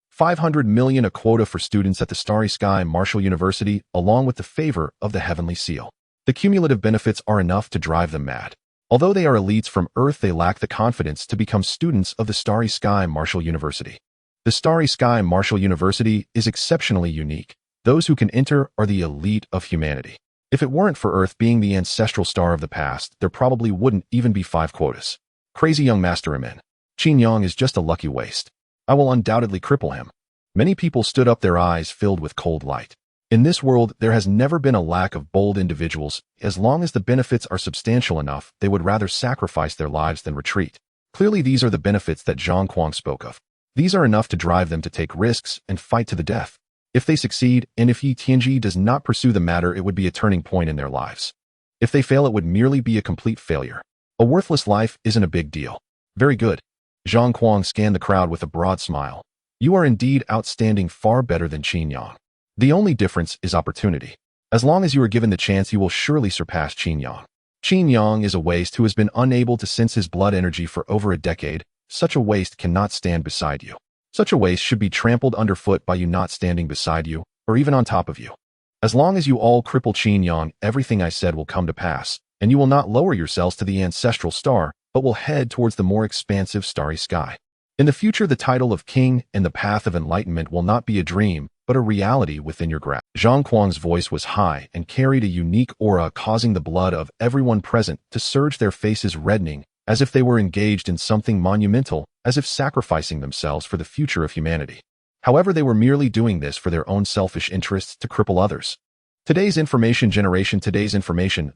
A: 500 million, a quota for students at the Starry Sky Martial University, along with the favor of the Heavenly Seal. The cumulative benefits are enough to drive them mad. Although they are elites from Earth, they lack the confidence to become students of the Starry Sky Martial University. The Starry Sky Martial University is exceptionally unique. Those who can enter are the elite of humanity. If it weren't for Earth being the ancestral star of the past, there probably wouldn't even be 5 quotas. Crazy young Master Amin. Qin Yang is just a lucky waste. I will undoubtedly cripple him. Many people stood up, their eyes filled with cold light. In this world, there has never been a lack of bold individuals. As long as the benefits are substantial enough, they would rather sacrifice their lives than retreat. Clearly, these are the benefits that Zhang Kuang spoke of. These are enough to drive them to take risks and fight to the death. If they succeed, and if Yi Tianji does not pursue the matter, it would be a turning point in their lives. If they fail, it would merely be a complete failure. A worthless life isn't a big deal. Very good. Zhang Kuang scanned the crowd with a broad smile. You are indeed outstanding, far better than Qin Yang. The only difference is opportunity. As long as you are given the chance, you will surely surpass Qin Yang. Qin Yang is a waste who has been unable to sense his blood energy for over a decade. Such a waste cannot stand beside you. Such a waste should be trampled underfoot by you, not standing beside you, or even on top of you. As long as you all cripple Qin Yang, everything I said will come to pass, and you will not lower yourselves to the ancestral star, but will head towards the more expansive starry sky. In the future, the title of king and the path of enlightenment will not be a dream, but a reality within your grasp. Zhang Kuang's voice was high and carried a unique aura, causing the blood of everyone present to surge, their faces reddening, as if they were engaged in something monumental, as if sacrificing themselves for the future of humanity. However, they were merely doing this for their own selfish interests to cripple others. Today's information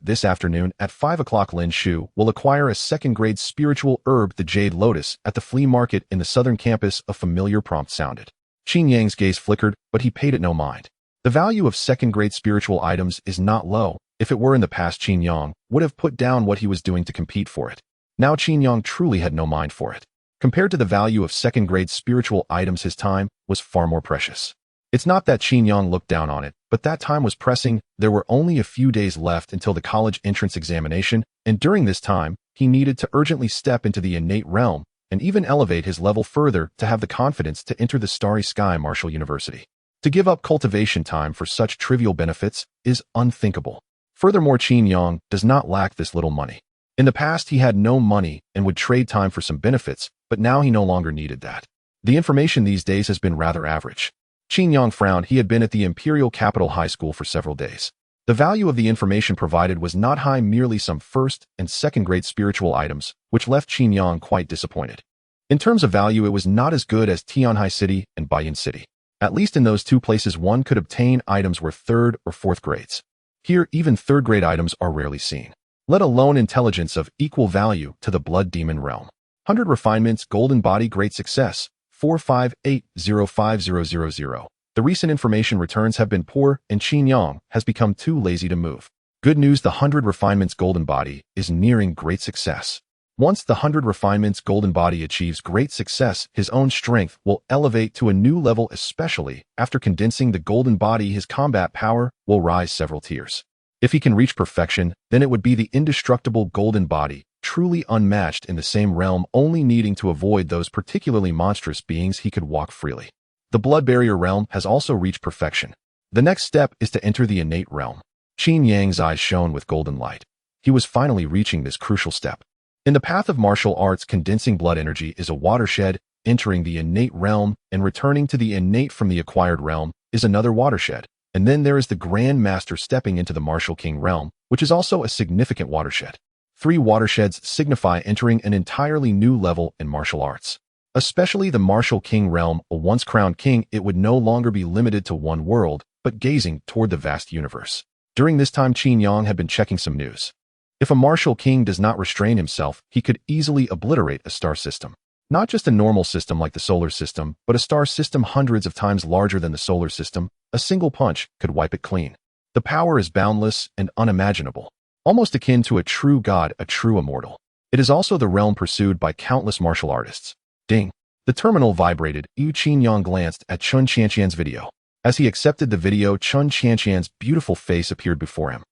A: this afternoon at 5 o'clock, Lin Shu will acquire a 2nd grade spiritual herb, the Jade Lotus, at the flea market in the southern campus. A familiar prompt sounded. Qin Yang's gaze flickered, but he paid it no mind. The value of 2nd grade spiritual items is not low. If it were in the past, Qin Yang would have put down what he was doing to compete for it. Now Qin Yang truly had no mind for it. Compared to the value of 2nd grade spiritual items, his time was far more precious. It's not that Qin Yang looked down on it, but that time was pressing. There were only a few days left until the college entrance examination, and during this time, he needed to urgently step into the innate realm and even elevate his level further to have the confidence to enter the Starry Sky Martial University. To give up cultivation time for such trivial benefits is unthinkable. Furthermore, Qin Yang does not lack this little money. In the past, he had no money and would trade time for some benefits, but now he no longer needed that. The information these days has been rather average. Qin Yang frowned. He had been at the Imperial Capital High School for several days. The value of the information provided was not high, merely some 1st and 2nd grade spiritual items, which left Qin Yang quite disappointed. In terms of value, it was not as good as Tianhai City and Baiyan City. At least in those 2 places, one could obtain items worth 3rd or 4th grades. Here, even 3rd grade items are rarely seen, let alone intelligence of equal value to the Blood Demon realm. 100 refinements, golden body, great success, 458050000. The recent information returns have been poor, and Qin Yang has become too lazy to move. Good news, the 100 refinements golden body is nearing great success. Once the 100 refinements golden body achieves great success, his own strength will elevate to a new level, especially after condensing the golden body. His combat power will rise several tiers. If he can reach perfection, then it would be the indestructible golden body, truly unmatched in the same realm, only needing to avoid those particularly monstrous beings. He could walk freely. The blood barrier realm has also reached perfection. The next step is to enter the innate realm. Qin Yang's eyes shone with golden light. He was finally reaching this crucial step. In the path of martial arts, condensing blood energy is a watershed. Entering the innate realm and returning to the innate from the acquired realm is another watershed. And then there is the Grand Master stepping into the martial king realm, which is also a significant watershed. 3 watersheds signify entering an entirely new level in martial arts. Especially the martial king realm, a once crowned king, it would no longer be limited to one world, but gazing toward the vast universe. During this time, Qin Yang had been checking some news. If a martial king does not restrain himself, he could easily obliterate a star system. Not just a normal system like the solar system, but a star system hundreds of times larger than the solar system. A single punch could wipe it clean. The power is boundless and unimaginable, almost akin to a true god, a true immortal. It is also the realm pursued by countless martial artists. Ding. The terminal vibrated. Qin Yang glanced at Chun Qianqian's video. As he accepted the video, Chun Qianqian's beautiful face appeared before him.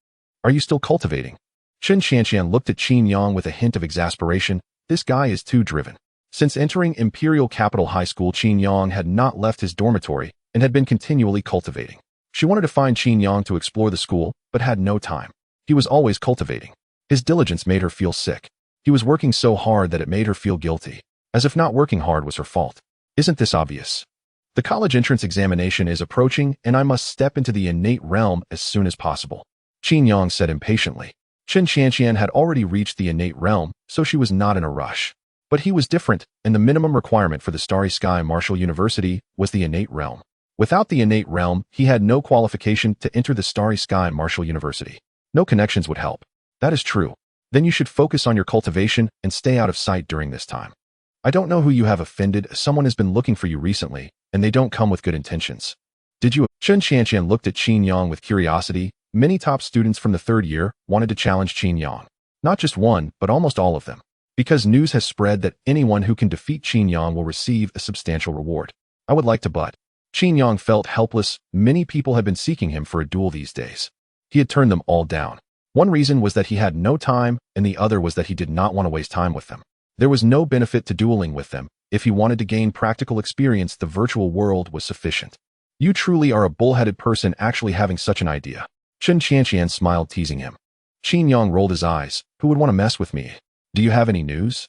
A: Are you still cultivating? Chun Qianqian looked at Qin Yang with a hint of exasperation. This guy is too driven. Since entering Imperial Capital High School, Qin Yang had not left his dormitory and had been continually cultivating. She wanted to find Qin Yang to explore the school, but had no time. He was always cultivating. His diligence made her feel sick. He was working so hard that it made her feel guilty, as if not working hard was her fault. Isn't this obvious? The college entrance examination is approaching, and I must step into the innate realm as soon as possible, Qin Yang said impatiently. Chun Qianqian had already reached the innate realm, so she was not in a rush. But he was different, and the minimum requirement for the Starry Sky Martial University was the innate realm. Without the innate realm, he had no qualification to enter the Starry Sky Martial University. No connections would help. That is true. Then you should focus on your cultivation and stay out of sight during this time. I don't know who you have offended. Someone has been looking for you recently, and they don't come with good intentions. Did you? Chun Qianqian looked at Qin Yang with curiosity. Many top students from the 3rd year wanted to challenge Qin Yang. Not just one, but almost all of them. Because news has spread that anyone who can defeat Qin Yang will receive a substantial reward. I would like to, but Qin Yang felt helpless. Many people had been seeking him for a duel these days. He had turned them all down. One reason was that he had no time, and the other was that he did not want to waste time with them. There was no benefit to dueling with them. If he wanted to gain practical experience, the virtual world was sufficient. You truly are a bullheaded person actually having such an idea. Chun Qianqian smiled, teasing him. Qin Yang rolled his eyes. Who would want to mess with me? Do you have any news?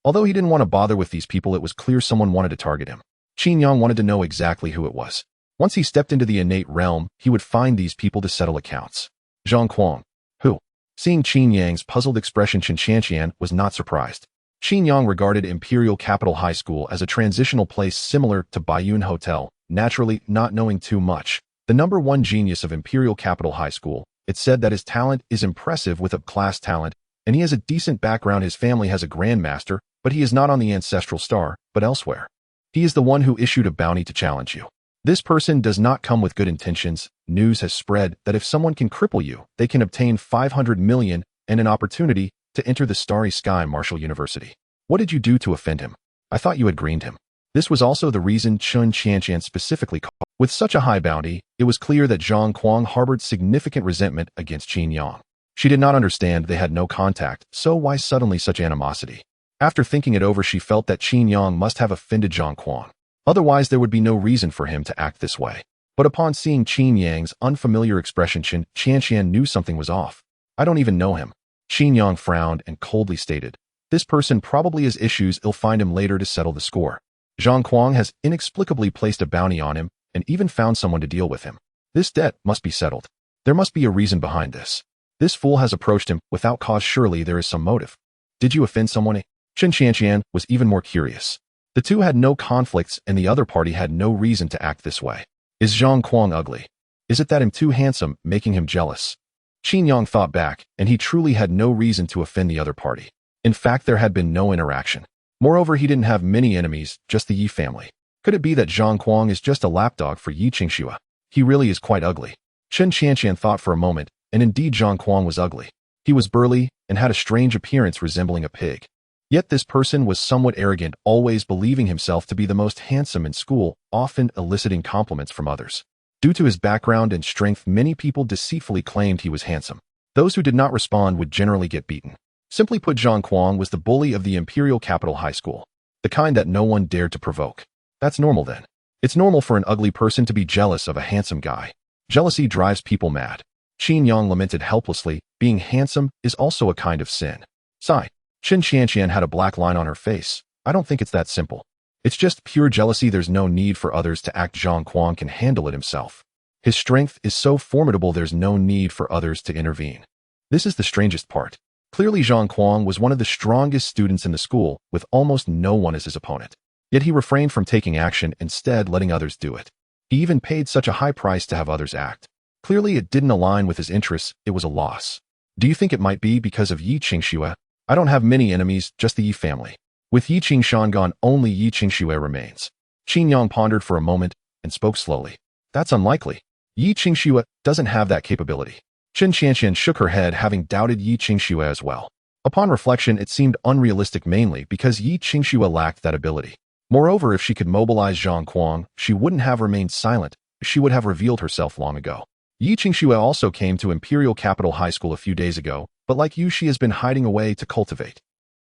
A: Although he didn't want to bother with these people, it was clear someone wanted to target him. Qin Yang wanted to know exactly who it was. Once he stepped into the innate realm, he would find these people to settle accounts. Zhang Kuang. Who? Seeing Qin Yang's puzzled expression, Chun Qianqian was not surprised. Qin Yang regarded Imperial Capital High School as a transitional place similar to Baiyun Hotel. Naturally, not knowing too much, the #1 genius of Imperial Capital High School, it said that his talent is impressive with up-class talent, and he has a decent background. His family has a Grand Master, but he is not on the Ancestral Star, but elsewhere. He is the one who issued a bounty to challenge you. This person does not come with good intentions. News has spread that if someone can cripple you, they can obtain 500 million and an opportunity to enter the Starry Sky Martial University. What did you do to offend him? I thought you had greened him. This was also the reason Chun Qianqian specifically called. With such a high bounty, it was clear that Zhang Kuang harbored significant resentment against Qin Yang. She did not understand they had no contact, so why suddenly such animosity? After thinking it over, she felt that Qin Yang must have offended Zhang Kuang. Otherwise, there would be no reason for him to act this way. But upon seeing Qin Yang's unfamiliar expression, Chun Qianqian knew something was off. I don't even know him. Qin Yang frowned and coldly stated, this person probably has issues. I'll find him later to settle the score. Zhang Kuang has inexplicably placed a bounty on him and even found someone to deal with him. This debt must be settled. There must be a reason behind this. This fool has approached him without cause. Surely there is some motive. Did you offend someone? Chun Qianqian was even more curious. The two had no conflicts and the other party had no reason to act this way. Is Zhang Kuang ugly? Is it that I'm too handsome, making him jealous? Qin Yang thought back, and he truly had no reason to offend the other party. In fact, there had been no interaction. Moreover, he didn't have many enemies, just the Yi family. Could it be that Zhang Kuang is just a lapdog for Yi Qingxue? He really is quite ugly. Chun Qianqian thought for a moment, and indeed Zhang Kuang was ugly. He was burly and had a strange appearance resembling a pig. Yet this person was somewhat arrogant, always believing himself to be the most handsome in school, often eliciting compliments from others. Due to his background and strength, many people deceitfully claimed he was handsome. Those who did not respond would generally get beaten. Simply put, Zhang Kuang was the bully of the Imperial Capital High School, the kind that no one dared to provoke. That's normal then. It's normal for an ugly person to be jealous of a handsome guy. Jealousy drives people mad. Qin Yang lamented helplessly, being handsome is also a kind of sin. Sigh. Chun Qianqian had a black line on her face. I don't think it's that simple. It's just pure jealousy. There's no need for others to act. Zhang Kuang can handle it himself. His strength is so formidable there's no need for others to intervene. This is the strangest part. Clearly Zhang Kuang was one of the strongest students in the school, with almost no one as his opponent. Yet he refrained from taking action, instead letting others do it. He even paid such a high price to have others act. Clearly it didn't align with his interests. It was a loss. Do you think it might be because of Yi Qingxue? I don't have many enemies, just the Yi family. With Yi Qingshan gone, only Yi Qingxue remains. Qin Yang pondered for a moment and spoke slowly. That's unlikely. Yi Qingxue doesn't have that capability. Chen Qianqian shook her head, having doubted Yi Qingxue as well. Upon reflection, it seemed unrealistic, mainly because Yi Qingxue lacked that ability. Moreover, if she could mobilize Zhang Kuang, she wouldn't have remained silent. She would have revealed herself long ago. Yi Qingxue also came to Imperial Capital High School a few days ago, but like you, she has been hiding away to cultivate.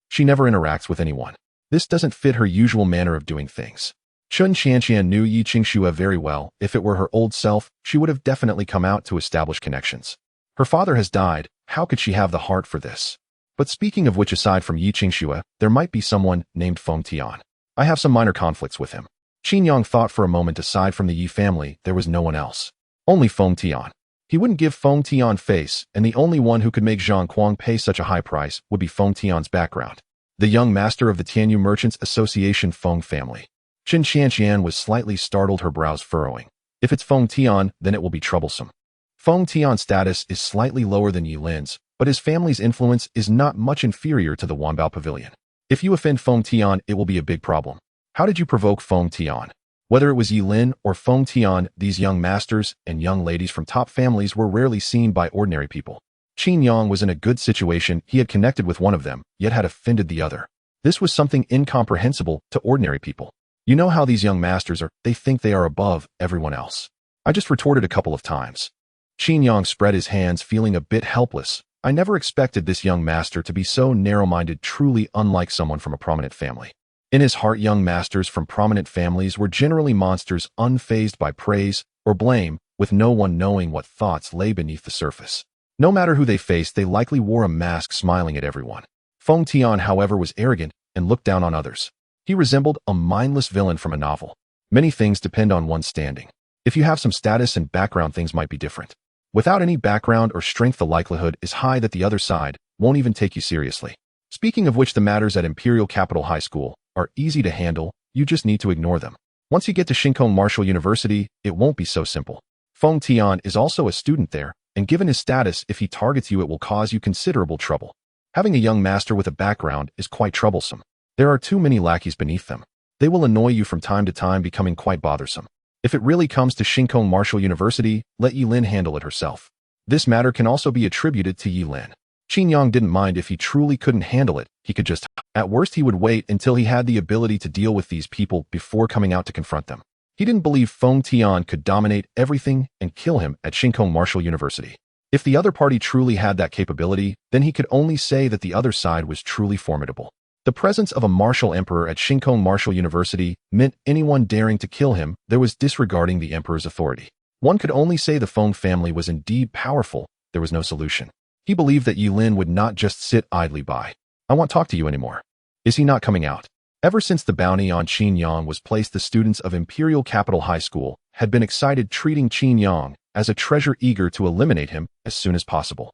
A: She never interacts with anyone. This doesn't fit her usual manner of doing things. Chen Qianqian knew Yi Qingxue very well. If it were her old self, she would have definitely come out to establish connections. Her father has died. How could she have the heart for this? But speaking of which, aside from Yi Qingxue, there might be someone named Feng Tian. I have some minor conflicts with him. Qin Yang thought for a moment. Aside from the Yi family, there was no one else. Only Feng Tian. He wouldn't give Feng Tian face, and the only one who could make Zhang Kuang pay such a high price would be Feng Tian's background. The young master of the Tianyu Merchants Association, Feng family. Chen Qianqian was slightly startled, her brows furrowing. If it's Feng Tian, then it will be troublesome. Feng Tian's status is slightly lower than Yi Lin's, but his family's influence is not much inferior to the Wanbao Pavilion. If you offend Feng Tian, it will be a big problem. How did you provoke Feng Tian? Whether it was Yi Lin or Feng Tian, these young masters and young ladies from top families were rarely seen by ordinary people. Qin Yang was in a good situation. He had connected with one of them, yet had offended the other. This was something incomprehensible to ordinary people. You know how these young masters are, they think they are above everyone else. I just retorted a couple of times. Qin Yang spread his hands, feeling a bit helpless. I never expected this young master to be so narrow-minded, truly unlike someone from a prominent family. In his heart, young masters from prominent families were generally monsters, unfazed by praise or blame, with no one knowing what thoughts lay beneath the surface. No matter who they faced, they likely wore a mask, smiling at everyone. Feng Tian, however, was arrogant and looked down on others. He resembled a mindless villain from a novel. Many things depend on one's standing. If you have some status and background, things might be different. Without any background or strength, the likelihood is high that the other side won't even take you seriously. Speaking of which, the matters at Imperial Capital High School are easy to handle. You just need to ignore them. Once you get to Shinkong Martial University, it won't be so simple. Feng Tian is also a student there, and given his status, if he targets you, it will cause you considerable trouble. Having a young master with a background is quite troublesome. There are too many lackeys beneath them. They will annoy you from time to time, becoming quite bothersome. If it really comes to Shinkong Martial University, let Yi Lin handle it herself. This matter can also be attributed to Yi Lin. Qin Yang didn't mind if he truly couldn't handle it. He could just, at worst, he would wait until he had the ability to deal with these people before coming out to confront them. He didn't believe Feng Tian could dominate everything and kill him at Shinkong Martial University. If the other party truly had that capability, then he could only say that the other side was truly formidable. The presence of a martial emperor at Shinkong Martial University meant anyone daring to kill him, there was disregarding the emperor's authority. One could only say the Feng family was indeed powerful. There was no solution. He believed that Yi Lin would not just sit idly by. I won't talk to you anymore. Is he not coming out? Ever since the bounty on Qin Yang was placed, the students of Imperial Capital High School had been excited, treating Qin Yang as a treasure, eager to eliminate him as soon as possible.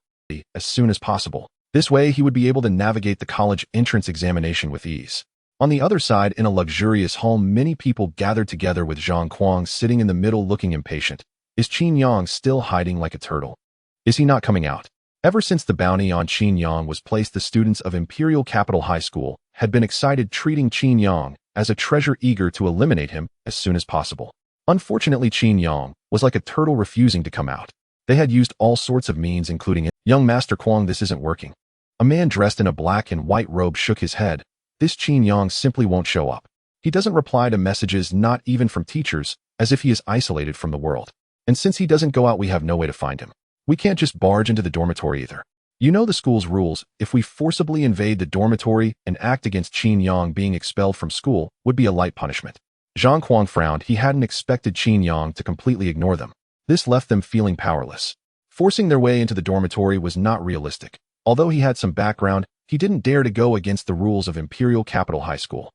A: This way, he would be able to navigate the college entrance examination with ease. On the other side, in a luxurious home, many people gathered together, with Zhang Kuang sitting in the middle looking impatient. Is Qin Yang still hiding like a turtle? Is he not coming out? Ever since the bounty on Qin Yang was placed, the students of Imperial Capital High School had been excited, treating Qin Yang as a treasure, eager to eliminate him as soon as possible. Unfortunately, Qin Yang was like a turtle, refusing to come out. They had used all sorts of means, including young Master Kuang. This isn't working. A man dressed in a black and white robe shook his head. This Qin Yang simply won't show up. He doesn't reply to messages, not even from teachers, as if he is isolated from the world. And since he doesn't go out, we have no way to find him. We can't just barge into the dormitory either. You know the school's rules. If we forcibly invade the dormitory and act against Qin Yang, being expelled from school would be a light punishment. Zhang Kuang frowned. He hadn't expected Qin Yang to completely ignore them. This left them feeling powerless. Forcing their way into the dormitory was not realistic. Although he had some background, he didn't dare to go against the rules of Imperial Capital High School.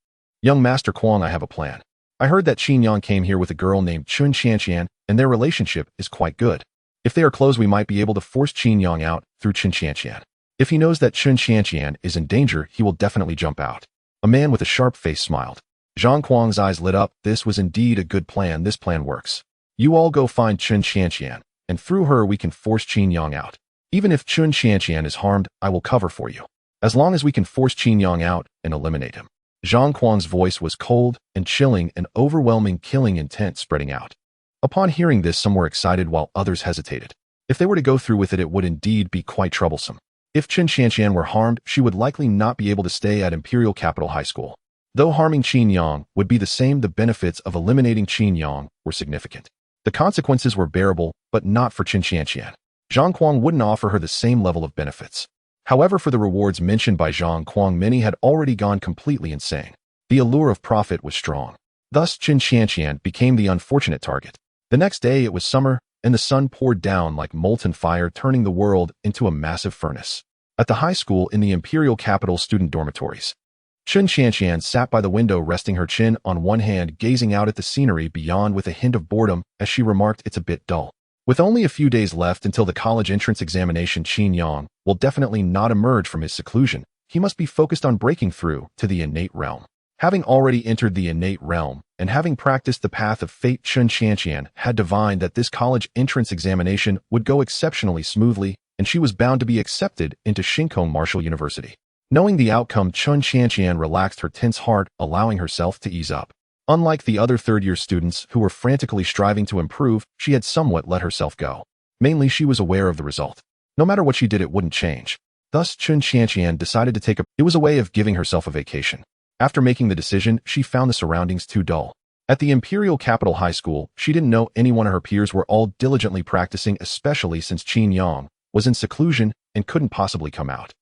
A: Young Master Kuang, I have a plan. I heard that Qin Yang came here with a girl named Chun Qianqian, and their relationship is quite good. If they are close, we might be able to force Qin Yang out through Chun Qianqian. If he knows that Chun Qianqian is in danger, he will definitely jump out. A man with a sharp face smiled. Zhang Kuang's eyes lit up. This was indeed a good plan. This plan works. You all go find Chun Qianqian, and through her we can force Qin Yang out. Even if Chun Qianqian is harmed, I will cover for you. As long as we can force Qin Yang out and eliminate him. Zhang Kuang's voice was cold and chilling, an overwhelming killing intent spreading out. Upon hearing this, some were excited while others hesitated. If they were to go through with it, it would indeed be quite troublesome. If Chun Qianqian were harmed, she would likely not be able to stay at Imperial Capital High School. Though harming Qin Yang would be the same, the benefits of eliminating Qin Yang were significant. The consequences were bearable, but not for Chun Qianqian. Zhang Kuang wouldn't offer her the same level of benefits. However, for the rewards mentioned by Zhang Kuang, many had already gone completely insane. The allure of profit was strong. Thus, Chun Qianqian became the unfortunate target. The next day it was summer, and the sun poured down like molten fire, turning the world into a massive furnace. At the high school in the Imperial Capital student dormitories, Chun Qianqian sat by the window, resting her chin on one hand, gazing out at the scenery beyond with a hint of boredom as she remarked, "It's a bit dull." With only a few days left until the college entrance examination, Qin Yang will definitely not emerge from his seclusion. He must be focused on breaking through to the innate realm. Having already entered the innate realm and having practiced the path of fate, Chun Qianqian had divined that this college entrance examination would go exceptionally smoothly, and she was bound to be accepted into Shinkong Martial University. Knowing the outcome, Chun Qianqian relaxed her tense heart, allowing herself to ease up. Unlike the other third-year students who were frantically striving to improve, she had somewhat let herself go. Mainly, she was aware of the result. No matter what she did, it wouldn't change. Thus, Chun Qianqian decided to it was a way of giving herself a vacation. After making the decision, she found the surroundings too dull. At the Imperial Capital High School, she didn't know anyone. Her peers were all diligently practicing, especially since Qin Yang was in seclusion and couldn't possibly come out.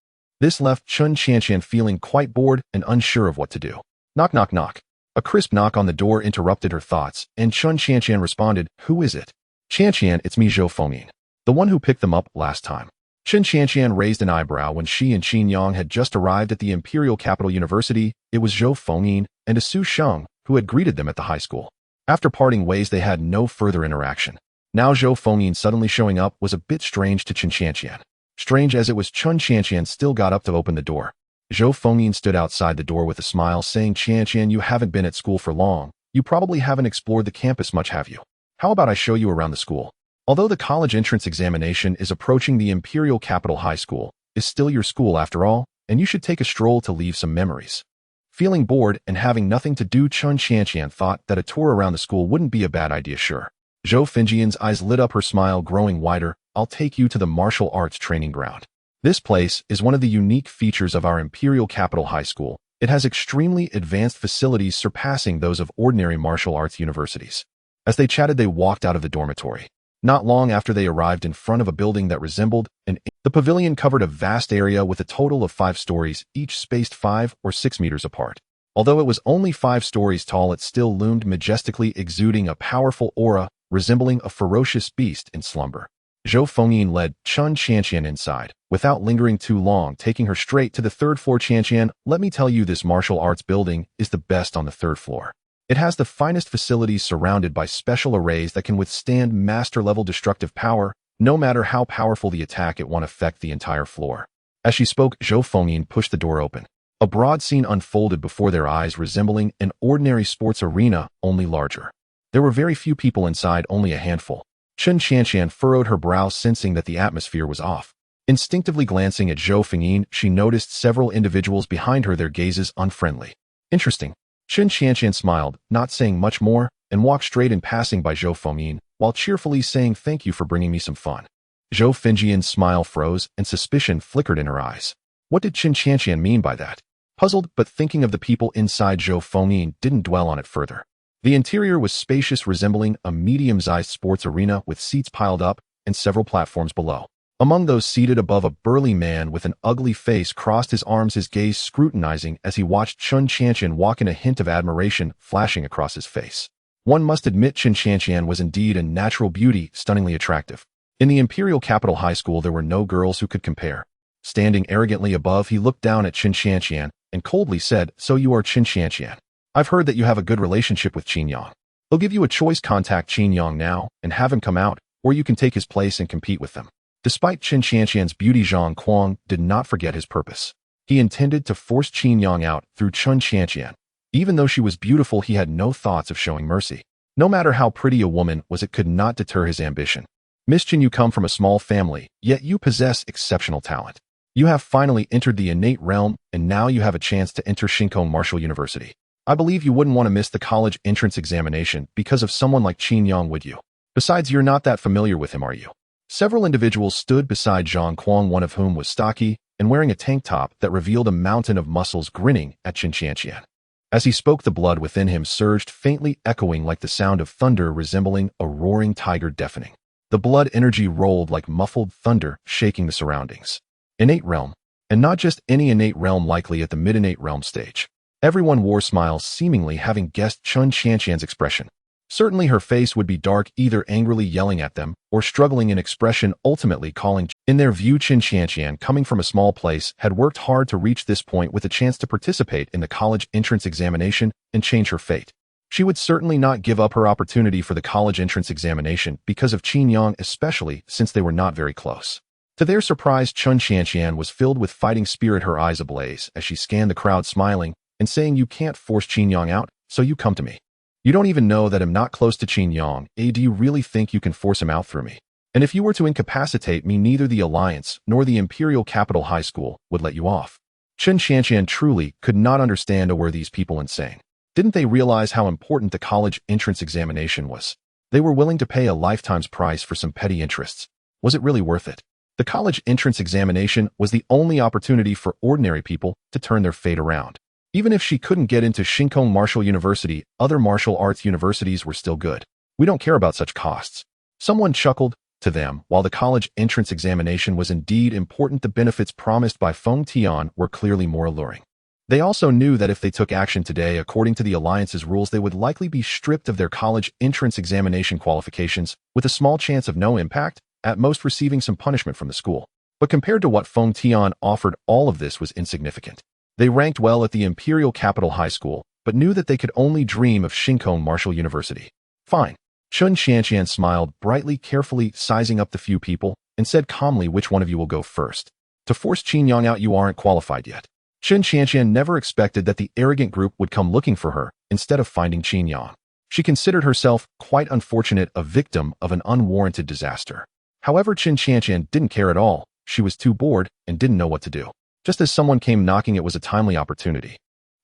A: This left Chun Qianqian feeling quite bored and unsure of what to do. Knock, knock, knock. A crisp knock on the door interrupted her thoughts, and Chun Qianqian responded, "Who is it?" "Qianqian, it's me, Zhou Fengyin. The one who picked them up last time." Chun Qianqian raised an eyebrow when she and Qin Yang had just arrived at the Imperial Capital University. It was Zhou Fengyin and Su Sheng who had greeted them at the high school. After parting ways, they had no further interaction. Now Zhou Fengyin suddenly showing up was a bit strange to Chun Qianqian. Strange as it was, Chun Qianqian still got up to open the door. Zhou Fengyin stood outside the door with a smile, saying, "Qianqian, you haven't been at school for long. You probably haven't explored the campus much, have you? How about I show you around the school? Although the college entrance examination is approaching, the Imperial Capital High School is still your school after all, and you should take a stroll to leave some memories." Feeling bored and having nothing to do, Chun Qianqian thought that a tour around the school wouldn't be a bad idea. Sure. Zhou Fengyi's eyes lit up, her smile growing wider. "I'll take you to the martial arts training ground. This place is one of the unique features of our Imperial Capital High School. It has extremely advanced facilities surpassing those of ordinary martial arts universities." As they chatted, they walked out of the dormitory. Not long after, they arrived in front of a building that resembled the pavilion covered a vast area with a total of 5 stories, each spaced 5 or 6 meters apart. Although it was only 5 stories tall, it still loomed majestically, exuding a powerful aura, resembling a ferocious beast in slumber. Zhou Fengyin led Chun Qianqian inside, without lingering too long, taking her straight to the 3rd floor. "Qianqian, let me tell you, this martial arts building is the best on the 3rd floor. It has the finest facilities surrounded by special arrays that can withstand master-level destructive power. No matter how powerful the attack, it won't affect the entire floor." As she spoke, Zhou Fengyin pushed the door open. A broad scene unfolded before their eyes, resembling an ordinary sports arena, only larger. There were very few people inside, only a handful. Chun Qianqian furrowed her brow, sensing that the atmosphere was off. Instinctively glancing at Zhou Fengyin, she noticed several individuals behind her, their gazes unfriendly. "Interesting." Chun Qianqian smiled, not saying much more, and walked straight in, passing by Zhou Fengyin, while cheerfully saying, "Thank you for bringing me some fun." Zhou Fengyin's smile froze, and suspicion flickered in her eyes. What did Chun Qianqian mean by that? Puzzled, but thinking of the people inside, Zhou Fengyin didn't dwell on it further. The interior was spacious, resembling a medium-sized sports arena with seats piled up and several platforms below. Among those seated above, a burly man with an ugly face crossed his arms, his gaze scrutinizing as he watched Chun Qianqian walk in, a hint of admiration flashing across his face. One must admit Chun Qianqian was indeed a natural beauty, stunningly attractive. In the Imperial Capital High School, there were no girls who could compare. Standing arrogantly above, he looked down at Chun Qianqian and coldly said, "So you are Chun Qianqian. I've heard that you have a good relationship with Qin Yang. He'll give you a choice: contact Qin Yang now and have him come out, or you can take his place and compete with them. Despite Chen Qianqian's beauty, Zhang Kuang did not forget his purpose. He intended to force Qin Yang out through Chen Qianqian. Even though she was beautiful, he had no thoughts of showing mercy. No matter how pretty a woman was, it could not deter his ambition. Miss Chen, you come from a small family, yet you possess exceptional talent. You have finally entered the innate realm, and now you have a chance to enter Shinkong Martial University. I believe you wouldn't want to miss the college entrance examination because of someone like Qin Yang, would you? Besides, you're not that familiar with him, are you? Several individuals stood beside Zhang Kuang, one of whom was stocky and wearing a tank top that revealed a mountain of muscles, grinning at Chen Qianqian. As he spoke, the blood within him surged, faintly echoing like the sound of thunder, resembling a roaring tiger, deafening. The blood energy rolled like muffled thunder, shaking the surroundings. Innate realm. And not just any innate realm, likely at the mid-innate realm stage. Everyone wore smiles, seemingly having guessed Chen Qianqian's expression. Certainly her face would be dark, either angrily yelling at them or struggling in expression, ultimately calling. In their view, Chen Qianqian, coming from a small place, had worked hard to reach this point with a chance to participate in the college entrance examination and change her fate. She would certainly not give up her opportunity for the college entrance examination because of Qin Yang, especially since they were not very close. To their surprise, Chen Qianqian was filled with fighting spirit, her eyes ablaze as she scanned the crowd, smiling and saying, "You can't force Qin Yang out, so you come to me. You don't even know that I'm not close to Qin Yang. Do you really think you can force him out through me? And if you were to incapacitate me, neither the Alliance nor the Imperial Capital High School would let you off." Chen Qianqian truly could not understand, were these people insane? Didn't they realize how important the college entrance examination was? They were willing to pay a lifetime's price for some petty interests. Was it really worth it? The college entrance examination was the only opportunity for ordinary people to turn their fate around. Even if she couldn't get into Shinkong Martial University, other martial arts universities were still good. "We don't care about such costs." Someone chuckled to them. While the college entrance examination was indeed important, the benefits promised by Feng Tian were clearly more alluring. They also knew that if they took action today, according to the Alliance's rules, they would likely be stripped of their college entrance examination qualifications, with a small chance of no impact, at most receiving some punishment from the school. But compared to what Feng Tian offered, all of this was insignificant. They ranked well at the Imperial Capital High School, but knew that they could only dream of Shinkong Martial University. "Fine." Chen Qianqian smiled brightly, carefully sizing up the few people, and said calmly, "Which one of you will go first? To force Qin Yang out, you aren't qualified yet." Chen Qianqian never expected that the arrogant group would come looking for her instead of finding Qin Yang. She considered herself quite unfortunate, a victim of an unwarranted disaster. However, Chen Qianqian didn't care at all. She was too bored and didn't know what to do. Just as someone came knocking, it was a timely opportunity.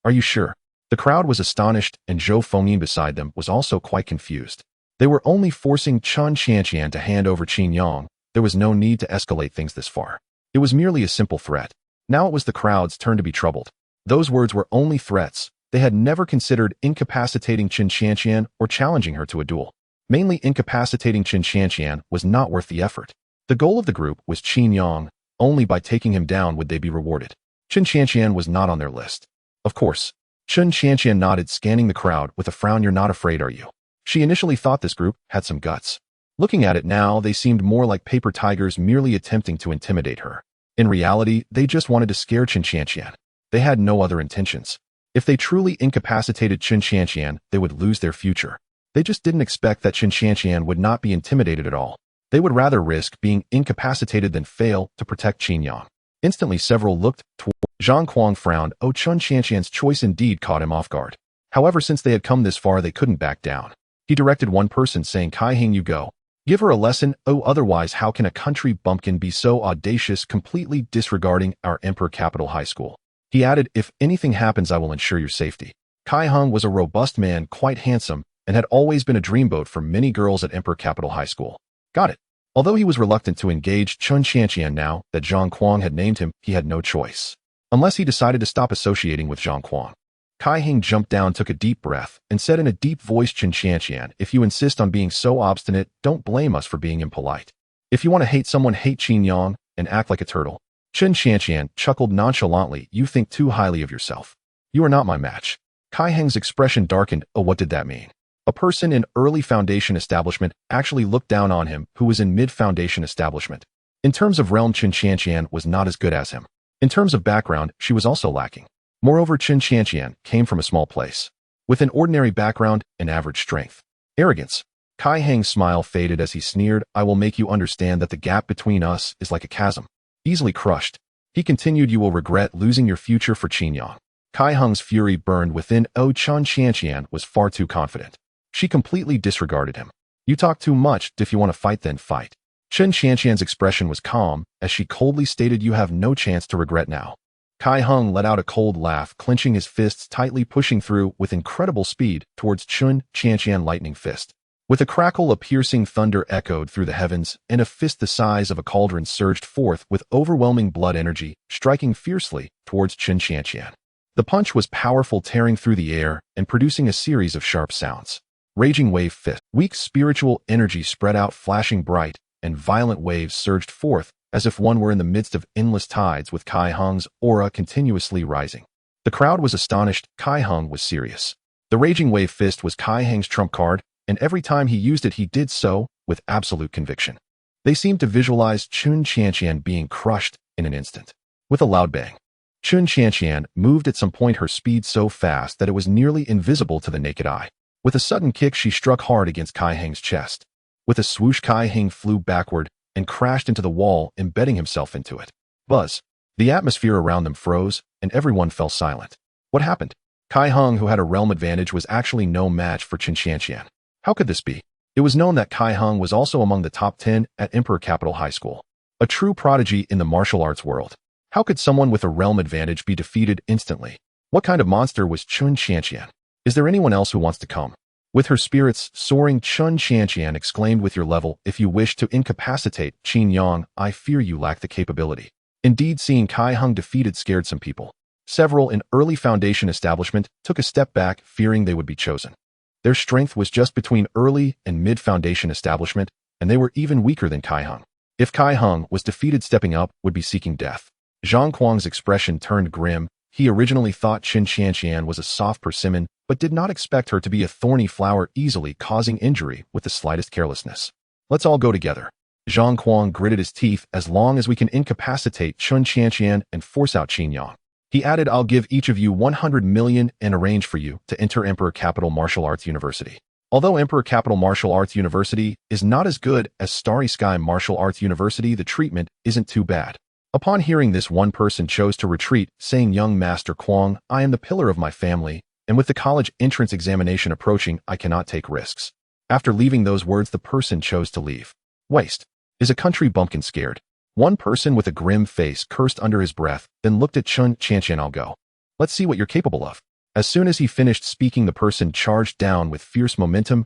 A: "Are you sure?" The crowd was astonished, and Zhou Fengyin beside them was also quite confused. They were only forcing Chen Qianqian to hand over Qin Yang. There was no need to escalate things this far. It was merely a simple threat. Now it was the crowd's turn to be troubled. Those words were only threats. They had never considered incapacitating Chen Qianqian or challenging her to a duel. Mainly, incapacitating Chen Qianqian was not worth the effort. The goal of the group was Qin Yang. Only by taking him down would they be rewarded. Chen Qianqian was not on their list. Of course. Chen Qianqian nodded, scanning the crowd with a frown. "You're not afraid, are you?" She initially thought this group had some guts. Looking at it now, they seemed more like paper tigers, merely attempting to intimidate her. In reality, they just wanted to scare Chen Qianqian. They had no other intentions. If they truly incapacitated Chen Qianqian, they would lose their future. They just didn't expect that Chen Qianqian would not be intimidated at all. They would rather risk being incapacitated than fail to protect Qin Yang. Instantly, several looked toward Zhang Kuang, frowned. Chen Qianqian's choice indeed caught him off guard. However, since they had come this far, they couldn't back down. He directed one person, saying, "Kai Hing, you go. Give her a lesson. Otherwise, how can a country bumpkin be so audacious, completely disregarding our Emperor Capital High School?" He added, "If anything happens, I will ensure your safety." Kai Hung was a robust man, quite handsome, and had always been a dreamboat for many girls at Emperor Capital High School. Got it. Although he was reluctant to engage Chen Qianqian now that Zhang Kuang had named him, he had no choice. Unless he decided to stop associating with Zhang Kuang. Kai Hing jumped down, took a deep breath, and said in a deep voice, "Chen Qianqian, if you insist on being so obstinate, don't blame us for being impolite. If you want to hate someone, hate Qin Yang and act like a turtle." Chen Qianqian chuckled nonchalantly. "You think too highly of yourself. You are not my match." Kai Heng's expression darkened. What did that mean? A person in early foundation establishment actually looked down on him who was in mid-foundation establishment. In terms of realm, Chen Qianqian was not as good as him. In terms of background, she was also lacking. Moreover, Chen Qianqian came from a small place. with an ordinary background and average strength. Arrogance. Kai Hang's smile faded as he sneered, I will make you understand that the gap between us is like a chasm. Easily crushed. He continued, you will regret losing your future for Qinyang. Kai Heng's fury burned within. Oh, Chen Qianqian was far too confident. She completely disregarded him. You talk too much. If you want to fight, then fight. Chen Qianqian's expression was calm as she coldly stated, you have no chance to regret now. Kai Heng let out a cold laugh, clenching his fists tightly, pushing through with incredible speed towards Chen Qianqian lightning fist. With a crackle, a piercing thunder echoed through the heavens, and a fist the size of a cauldron surged forth with overwhelming blood energy, striking fiercely towards Chen Qianqian. The punch was powerful, tearing through the air and producing a series of sharp sounds. Raging wave fist. Weak spiritual energy spread out, flashing bright, and violent waves surged forth as if one were in the midst of endless tides, with Kai Heng's aura continuously rising. The crowd was astonished. Kai Heng was serious. The raging wave fist was Kai Heng's trump card, and every time he used it, he did so with absolute conviction. They seemed to visualize Chen Qianqian being crushed in an instant. With a loud bang, Chen Qianqian moved at some point, her speed so fast that it was nearly invisible to the naked eye. With a sudden kick, she struck hard against Kai Heng's chest. With a swoosh, Kai Heng flew backward and crashed into the wall, embedding himself into it. Buzz. The atmosphere around them froze, and everyone fell silent. What happened? Kai Heng, who had a realm advantage, was actually no match for Chen Qianqian. How could this be? It was known that Kai Heng was also among the top 10 at Emperor Capital High School. A true prodigy in the martial arts world. How could someone with a realm advantage be defeated instantly? What kind of monster was Chen Qianqian? Is there anyone else who wants to come? With her spirits soaring, Chen Qianqian exclaimed, with your level, if you wish to incapacitate Qinyang, I fear you lack the capability. Indeed, seeing Kai Heng defeated scared some people. Several in early foundation establishment took a step back, fearing they would be chosen. Their strength was just between early and mid-foundation establishment, and they were even weaker than Kai Heng. If Kai Heng was defeated, stepping up would be seeking death. Zhang Kuang's expression turned grim. He originally thought Chen Qianqian was a soft persimmon, but did not expect her to be a thorny flower, easily causing injury with the slightest carelessness. Let's all go together. Zhang Kuang gritted his teeth, as long as we can incapacitate Chen Qianqian and force out Qinyang. He added, I'll give each of you 100 million and arrange for you to enter Emperor Capital Martial Arts University. Although Emperor Capital Martial Arts University is not as good as Starry Sky Martial Arts University, the treatment isn't too bad. Upon hearing this, one person chose to retreat, saying, young Master Kuang, I am the pillar of my family, and with the college entrance examination approaching, I cannot take risks. After leaving those words, the person chose to leave. Waste. Is a country bumpkin scared? One person with a grim face cursed under his breath, then looked at Chen Qianqian. I'll go. Let's see what you're capable of. As soon as he finished speaking, the person charged down with fierce momentum,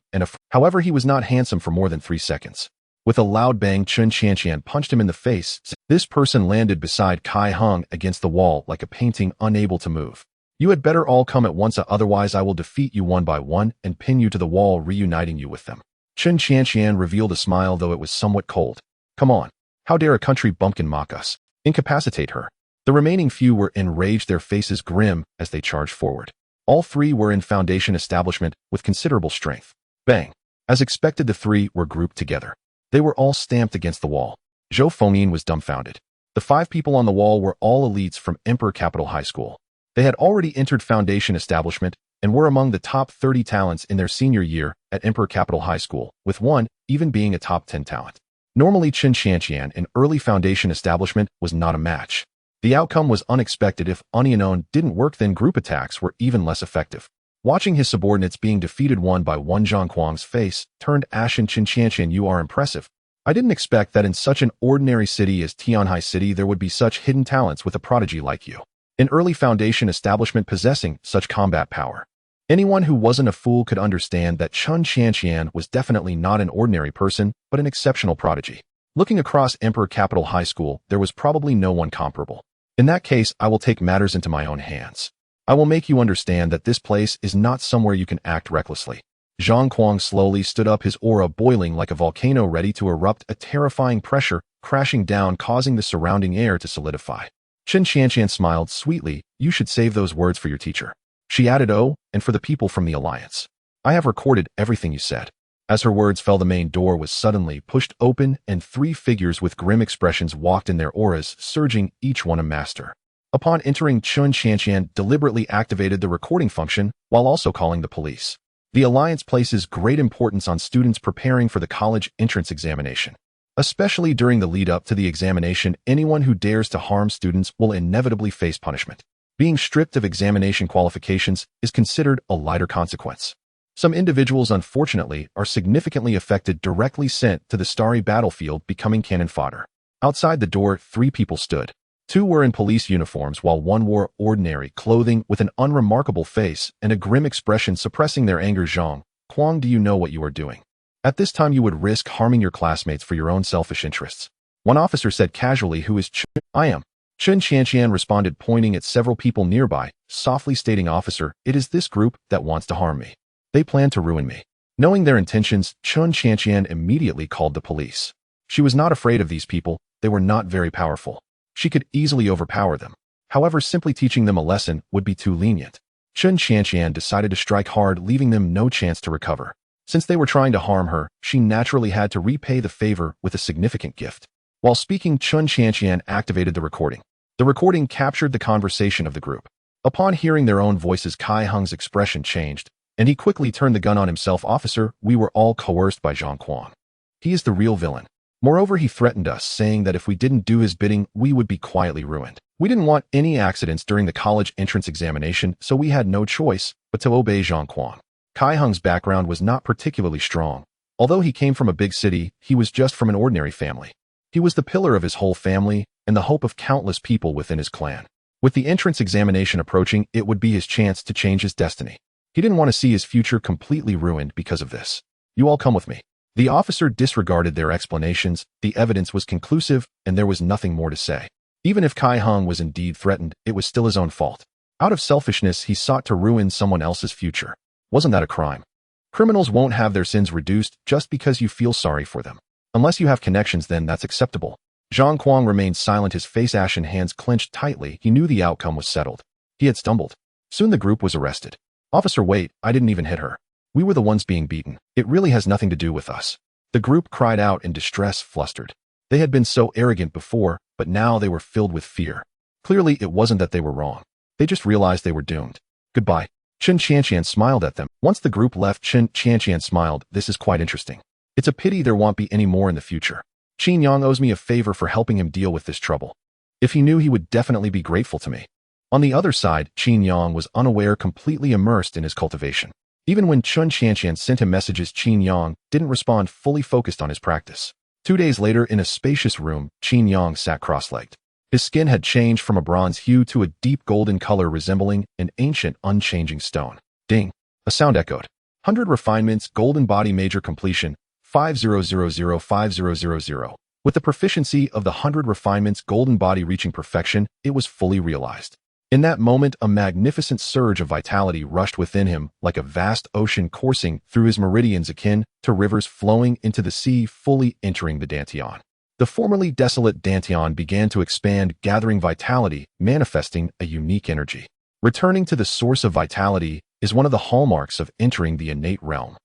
A: however, he was not handsome for more than 3 seconds. With a loud bang, Chen Qianqian punched him in the face. This person landed beside Kai Heng against the wall like a painting, unable to move. You had better all come at once, otherwise I will defeat you one by one and pin you to the wall, reuniting you with them. Chen Qianqian revealed a smile, though it was somewhat cold. Come on. How dare a country bumpkin mock us? Incapacitate her. The remaining few were enraged, their faces grim as they charged forward. All three were in foundation establishment with considerable strength. Bang. As expected, the three were grouped together. They were all stamped against the wall. Zhou Fengyin was dumbfounded. The 5 people on the wall were all elites from Emperor Capital High School. They had already entered foundation establishment and were among the top 30 talents in their senior year at Emperor Capital High School, with one even being a top 10 talent. Normally, Chen Qianqian in early foundation establishment was not a match. The outcome was unexpected. If Onion didn't work, then group attacks were even less effective. Watching his subordinates being defeated one by one, Zhang Kuang's face turned ashen. Chen Qianqian, you are impressive. I didn't expect that in such an ordinary city as Tianhai City there would be such hidden talents with a prodigy like you. An early foundation establishment possessing such combat power. Anyone who wasn't a fool could understand that Chen Qianqian was definitely not an ordinary person, but an exceptional prodigy. Looking across Emperor Capital High School, there was probably no one comparable. In that case, I will take matters into my own hands. I will make you understand that this place is not somewhere you can act recklessly. Zhang Kuang slowly stood up, his aura boiling like a volcano ready to erupt, a terrifying pressure crashing down, causing the surrounding air to solidify. Chen Qianqian smiled sweetly. You should save those words for your teacher. She added, oh, and for the people from the Alliance. I have recorded everything you said. As her words fell, the main door was suddenly pushed open and 3 figures with grim expressions walked in, their auras surging, each one a master. Upon entering, Chun Qianqian deliberately activated the recording function while also calling the police. The Alliance places great importance on students preparing for the college entrance examination. Especially during the lead-up to the examination, anyone who dares to harm students will inevitably face punishment. Being stripped of examination qualifications is considered a lighter consequence. Some individuals, unfortunately, are significantly affected, directly sent to the starry battlefield, becoming cannon fodder. Outside the door, 3 people stood. 2 were in police uniforms, while 1 wore ordinary clothing with an unremarkable face and a grim expression suppressing their anger. Zhang Kuang, do you know what you are doing? At this time you would risk harming your classmates for your own selfish interests. One officer said casually, who is Chun? I am. Chun Qianqian responded, pointing at several people nearby, softly stating, Officer, it is this group that wants to harm me. They plan to ruin me. Knowing their intentions, Chun Qianqian immediately called the police. She was not afraid of these people. They were not very powerful. She could easily overpower them. However, simply teaching them a lesson would be too lenient. Chun Qianqian decided to strike hard, leaving them no chance to recover. Since they were trying to harm her, she naturally had to repay the favor with a significant gift. While speaking, Chun Qianqian activated the recording. The recording captured the conversation of the group. Upon hearing their own voices, Kai Hung's expression changed, and he quickly turned the gun on himself. Officer, we were all coerced by Zhang Kuang. He is the real villain. Moreover, he threatened us, saying that if we didn't do his bidding, we would be quietly ruined. We didn't want any accidents during the college entrance examination, so we had no choice but to obey Zhang Kuang. Kai Hung's background was not particularly strong. Although he came from a big city, he was just from an ordinary family. He was the pillar of his whole family and the hope of countless people within his clan. With the entrance examination approaching, it would be his chance to change his destiny. He didn't want to see his future completely ruined because of this. You all come with me. The officer disregarded their explanations. The evidence was conclusive, and there was nothing more to say. Even if Kai Hung was indeed threatened, it was still his own fault. Out of selfishness, he sought to ruin someone else's future. Wasn't that a crime? Criminals won't have their sins reduced just because you feel sorry for them. Unless you have connections, then that's acceptable. Zhang Kuang remained silent, his face ashen, hands clenched tightly. He knew the outcome was settled. He had stumbled. Soon the group was arrested. Officer, wait, I didn't even hit her. We were the ones being beaten. It really has nothing to do with us. The group cried out in distress, flustered. They had been so arrogant before, but now they were filled with fear. Clearly, it wasn't that they were wrong. They just realized they were doomed. Goodbye. Chun Qianqian smiled at them. Once the group left, Chun Qianqian smiled. This is quite interesting. It's a pity there won't be any more in the future. Qin Yang owes me a favor for helping him deal with this trouble. If he knew, he would definitely be grateful to me. On the other side, Qin Yang was unaware, completely immersed in his cultivation. Even when Chun Qianqian sent him messages, Qin Yang didn't respond, fully focused on his practice. 2 days later, in a spacious room, Qin Yang sat cross-legged. His skin had changed from a bronze hue to a deep golden color, resembling an ancient, unchanging stone. Ding! A sound echoed. 100 refinements, golden body, major completion, 50005000. With the proficiency of the 100 refinements, golden body reaching perfection, it was fully realized. In that moment, a magnificent surge of vitality rushed within him, like a vast ocean coursing through his meridians, akin to rivers flowing into the sea, fully entering the Dantian. The formerly desolate Dantian began to expand, gathering vitality, manifesting a unique energy. Returning to the source of vitality is one of the hallmarks of entering the innate realm.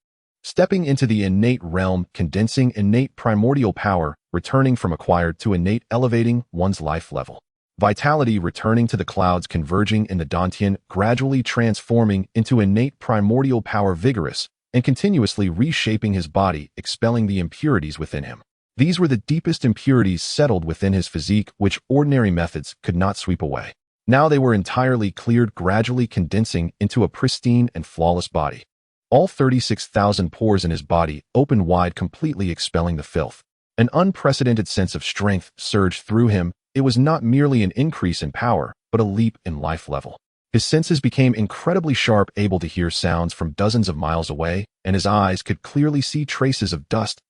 A: Stepping into the innate realm, condensing innate primordial power, returning from acquired to innate, elevating one's life level. Vitality returning to the clouds, converging in the Dantian, gradually transforming into innate primordial power, vigorous, and continuously reshaping his body, expelling the impurities within him. These were the deepest impurities settled within his physique, which ordinary methods could not sweep away. Now they were entirely cleared, gradually condensing into a pristine and flawless body. All 36,000 pores in his body opened wide, completely expelling the filth. An unprecedented sense of strength surged through him. It was not merely an increase in power, but a leap in life level. His senses became incredibly sharp, able to hear sounds from dozens of miles away, and his eyes could clearly see traces of dust.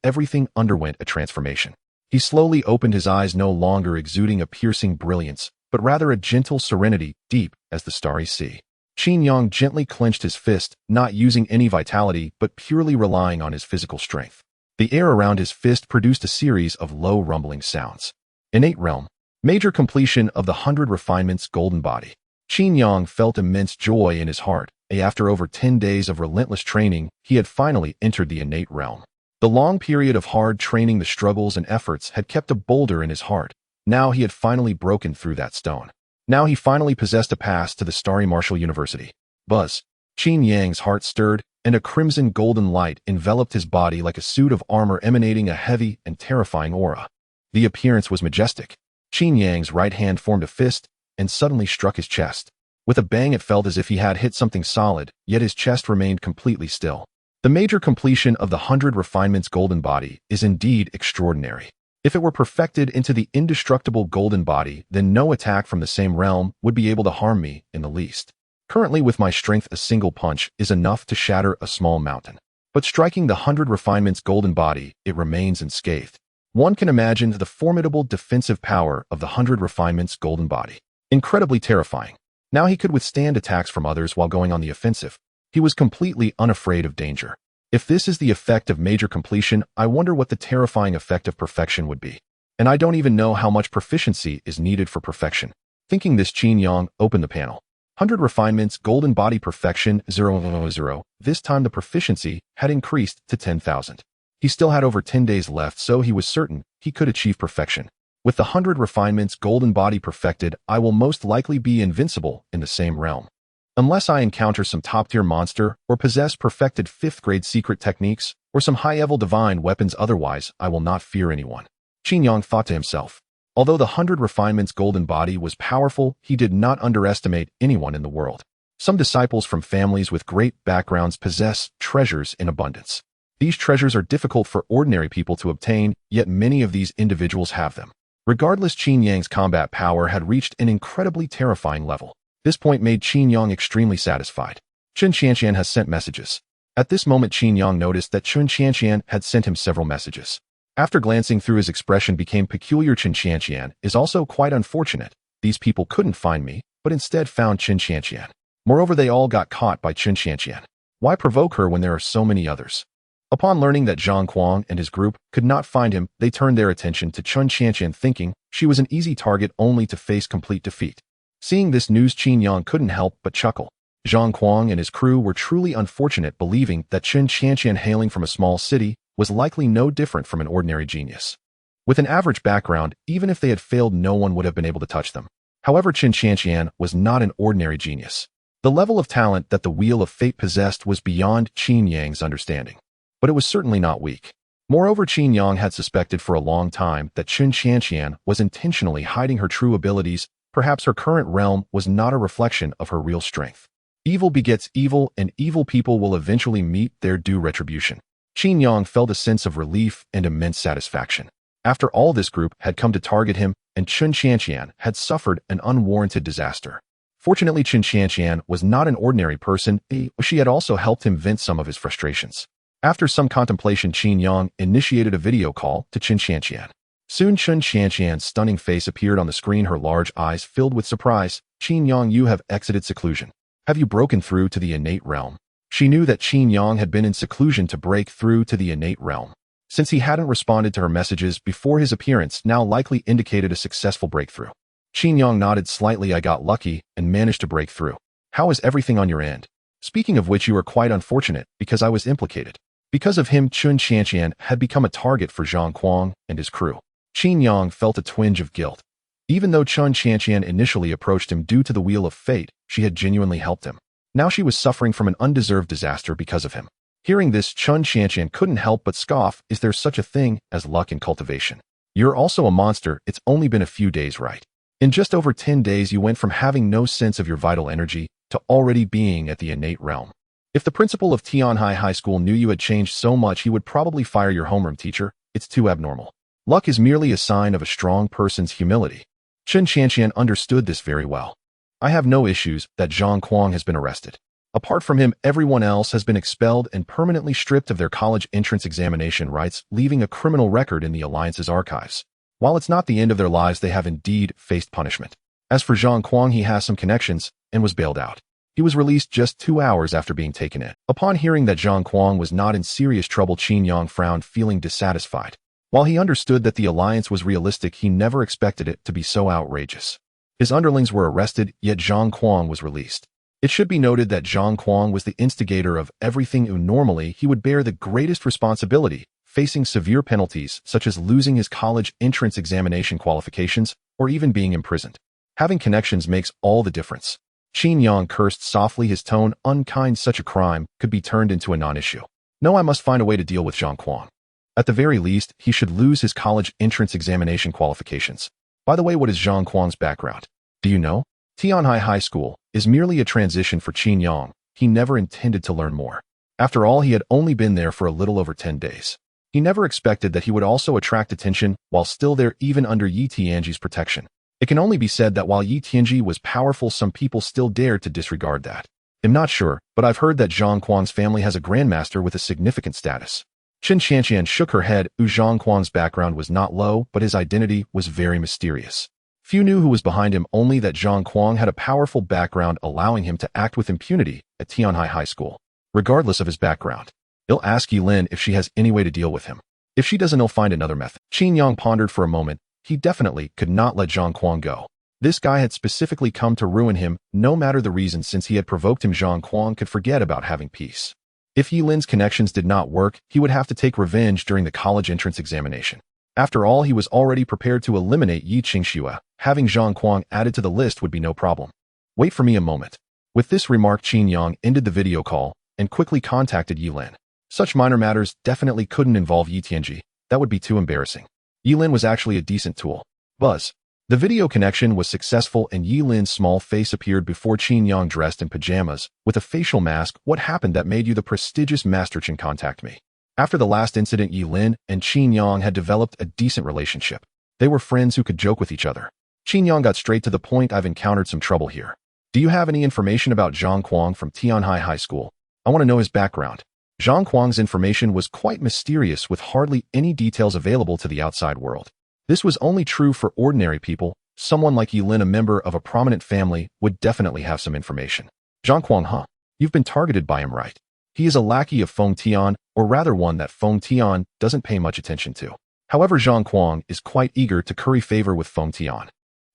A: Everything underwent a transformation. He slowly opened his eyes, no longer exuding a piercing brilliance, but rather a gentle serenity, deep as the starry sea. Qin Yang gently clenched his fist, not using any vitality, but purely relying on his physical strength. The air around his fist produced a series of low rumbling sounds. Innate realm. Major completion of the 100 refinements, golden body. Qin Yang felt immense joy in his heart. After over 10 days of relentless training, he had finally entered the innate realm. The long period of hard training, the struggles and efforts had kept a boulder in his heart. Now he had finally broken through that stone. Now he finally possessed a pass to the starry Martial University. Buzz. Qin Yang's heart stirred, and a crimson golden light enveloped his body like a suit of armor emanating a heavy and terrifying aura. The appearance was majestic. Qin Yang's right hand formed a fist and suddenly struck his chest. With a bang, it felt as if he had hit something solid, yet his chest remained completely still. The major completion of the 100 Refinements golden body is indeed extraordinary. If it were perfected into the indestructible golden body, then no attack from the same realm would be able to harm me in the least. Currently, with my strength, a single punch is enough to shatter a small mountain. But striking the 100 Refinements golden body, it remains unscathed. One can imagine the formidable defensive power of the 100 Refinements golden body. Incredibly terrifying. Now he could withstand attacks from others while going on the offensive. He was completely unafraid of danger. If this is the effect of major completion, I wonder what the terrifying effect of perfection would be. And I don't even know how much proficiency is needed for perfection. Thinking this, Qin Yang opened the panel. 100 Refinements golden body perfection 000. This time the proficiency had increased to 10,000. He still had over 10 days left, so he was certain he could achieve perfection. With the 100 Refinements golden body perfected, I will most likely be invincible in the same realm. Unless I encounter some top-tier monster or possess perfected 5th-grade secret techniques or some high-level divine weapons, otherwise I will not fear anyone. Qin Yang thought to himself. Although the 100 Refinements golden body was powerful, he did not underestimate anyone in the world. Some disciples from families with great backgrounds possess treasures in abundance. These treasures are difficult for ordinary people to obtain, yet many of these individuals have them. Regardless, Qin Yang's combat power had reached an incredibly terrifying level. This point made Qin Yang extremely satisfied. Chen Qianqian has sent messages. At this moment, Qin Yang noticed that Chen Qianqian had sent him several messages. After glancing through, his expression became peculiar. Chen Qianqian is also quite unfortunate. These people couldn't find me, but instead found Chen Qianqian. Moreover, they all got caught by Chen Qianqian. Why provoke her when there are so many others? Upon learning that Zhang Kuang and his group could not find him, they turned their attention to Chen Qianqian, thinking she was an easy target only to face complete defeat. Seeing this news, Qin Yang couldn't help but chuckle. Zhang Kuang and his crew were truly unfortunate, believing that Chen Qianqian, hailing from a small city, was likely no different from an ordinary genius. With an average background, even if they had failed, no one would have been able to touch them. However, Chen Qianqian was not an ordinary genius. The level of talent that the Wheel of Fate possessed was beyond Qin Yang's understanding. But it was certainly not weak. Moreover, Qin Yang had suspected for a long time that Chen Qianqian was intentionally hiding her true abilities. Perhaps her current realm was not a reflection of her real strength. Evil begets evil, and evil people will eventually meet their due retribution. Qin Yang felt a sense of relief and immense satisfaction. After all, this group had come to target him, and Chen Qianqian had suffered an unwarranted disaster. Fortunately, Chen Qianqian was not an ordinary person. She had also helped him vent some of his frustrations. After some contemplation, Qin Yang initiated a video call to Chen Qianqian. Soon, Chen Qianqian's stunning face appeared on the screen, her large eyes filled with surprise. Qin Yang, you have exited seclusion. Have you broken through to the innate realm? She knew that Qin Yang had been in seclusion to break through to the innate realm. Since he hadn't responded to her messages before, his appearance now likely indicated a successful breakthrough. Qin Yang nodded slightly. I got lucky and managed to break through. How is everything on your end? Speaking of which, you are quite unfortunate because I was implicated. Because of him, Chen Qianqian had become a target for Zhang Kuang and his crew. Qin Yang felt a twinge of guilt. Even though Chen Qianqian initially approached him due to the Wheel of Fate, she had genuinely helped him. Now she was suffering from an undeserved disaster because of him. Hearing this, Chen Qianqian couldn't help but scoff. Is there such a thing as luck in cultivation? You're also a monster. It's only been a few days, right? In just over 10 days, you went from having no sense of your vital energy to already being at the innate realm. If the principal of Tianhai High School knew you had changed so much, he would probably fire your homeroom teacher. It's too abnormal. Luck is merely a sign of a strong person's humility. Chen Qianqian understood this very well. I have no issues that Zhang Kuang has been arrested. Apart from him, everyone else has been expelled and permanently stripped of their college entrance examination rights, leaving a criminal record in the Alliance's archives. While it's not the end of their lives, they have indeed faced punishment. As for Zhang Kuang, he has some connections and was bailed out. He was released just 2 hours after being taken in. Upon hearing that Zhang Kuang was not in serious trouble, Qin Yang frowned, feeling dissatisfied. While he understood that the alliance was realistic, he never expected it to be so outrageous. His underlings were arrested, yet Zhang Kuang was released. It should be noted that Zhang Kuang was the instigator of everything, and normally he would bear the greatest responsibility, facing severe penalties such as losing his college entrance examination qualifications or even being imprisoned. Having connections makes all the difference. Qin Yang cursed softly, his tone unkind. Such a crime could be turned into a non-issue. No, I must find a way to deal with Zhang Kuang. At the very least, he should lose his college entrance examination qualifications. By the way, what is Zhang Kuang's background? Do you know? Tianhai High School is merely a transition for Qin Yang. He never intended to learn more. After all, he had only been there for a little over 10 days. He never expected that he would also attract attention while still there, even under Yi Tianji's protection. It can only be said that while Yi Tianji was powerful, some people still dared to disregard that. I'm not sure, but I've heard that Zhang Kuang's family has a grandmaster with a significant status. Chen Xianxian shook her head. Zhang Kuang's background was not low, but his identity was very mysterious. Few knew who was behind him, only that Zhang Kuang had a powerful background allowing him to act with impunity at Tianhai High School. Regardless of his background, he'll ask Yilin if she has any way to deal with him. If she doesn't, he'll find another method. Qin Yang pondered for a moment. He definitely could not let Zhang Kuang go. This guy had specifically come to ruin him, no matter the reason. Since he had provoked him, Zhang Kuang could forget about having peace. If Yilin's connections did not work, he would have to take revenge during the college entrance examination. After all, he was already prepared to eliminate Yi Qingxue. Having Zhang Kuang added to the list would be no problem. Wait for me a moment. With this remark, Qin Yang ended the video call and quickly contacted Yilin. Such minor matters definitely couldn't involve Yi Tianji. That would be too embarrassing. Yilin was actually a decent tool. Buzz. The video connection was successful and Yilin's small face appeared before Qin Yang, dressed in pajamas, with a facial mask. What happened that made you the prestigious Master Qin contact me? After the last incident, Yilin and Qin Yang had developed a decent relationship. They were friends who could joke with each other. Qin Yang got straight to the point. I've encountered some trouble here. Do you have any information about Zhang Kuang from Tianhai High School? I want to know his background. Zhang Kuang's information was quite mysterious, with hardly any details available to the outside world. This was only true for ordinary people. Someone like Yilin, a member of a prominent family, would definitely have some information. Zhang Kuang, huh? You've been targeted by him, right? He is a lackey of Feng Tian, or rather one that Feng Tian doesn't pay much attention to. However, Zhang Kuang is quite eager to curry favor with Feng Tian.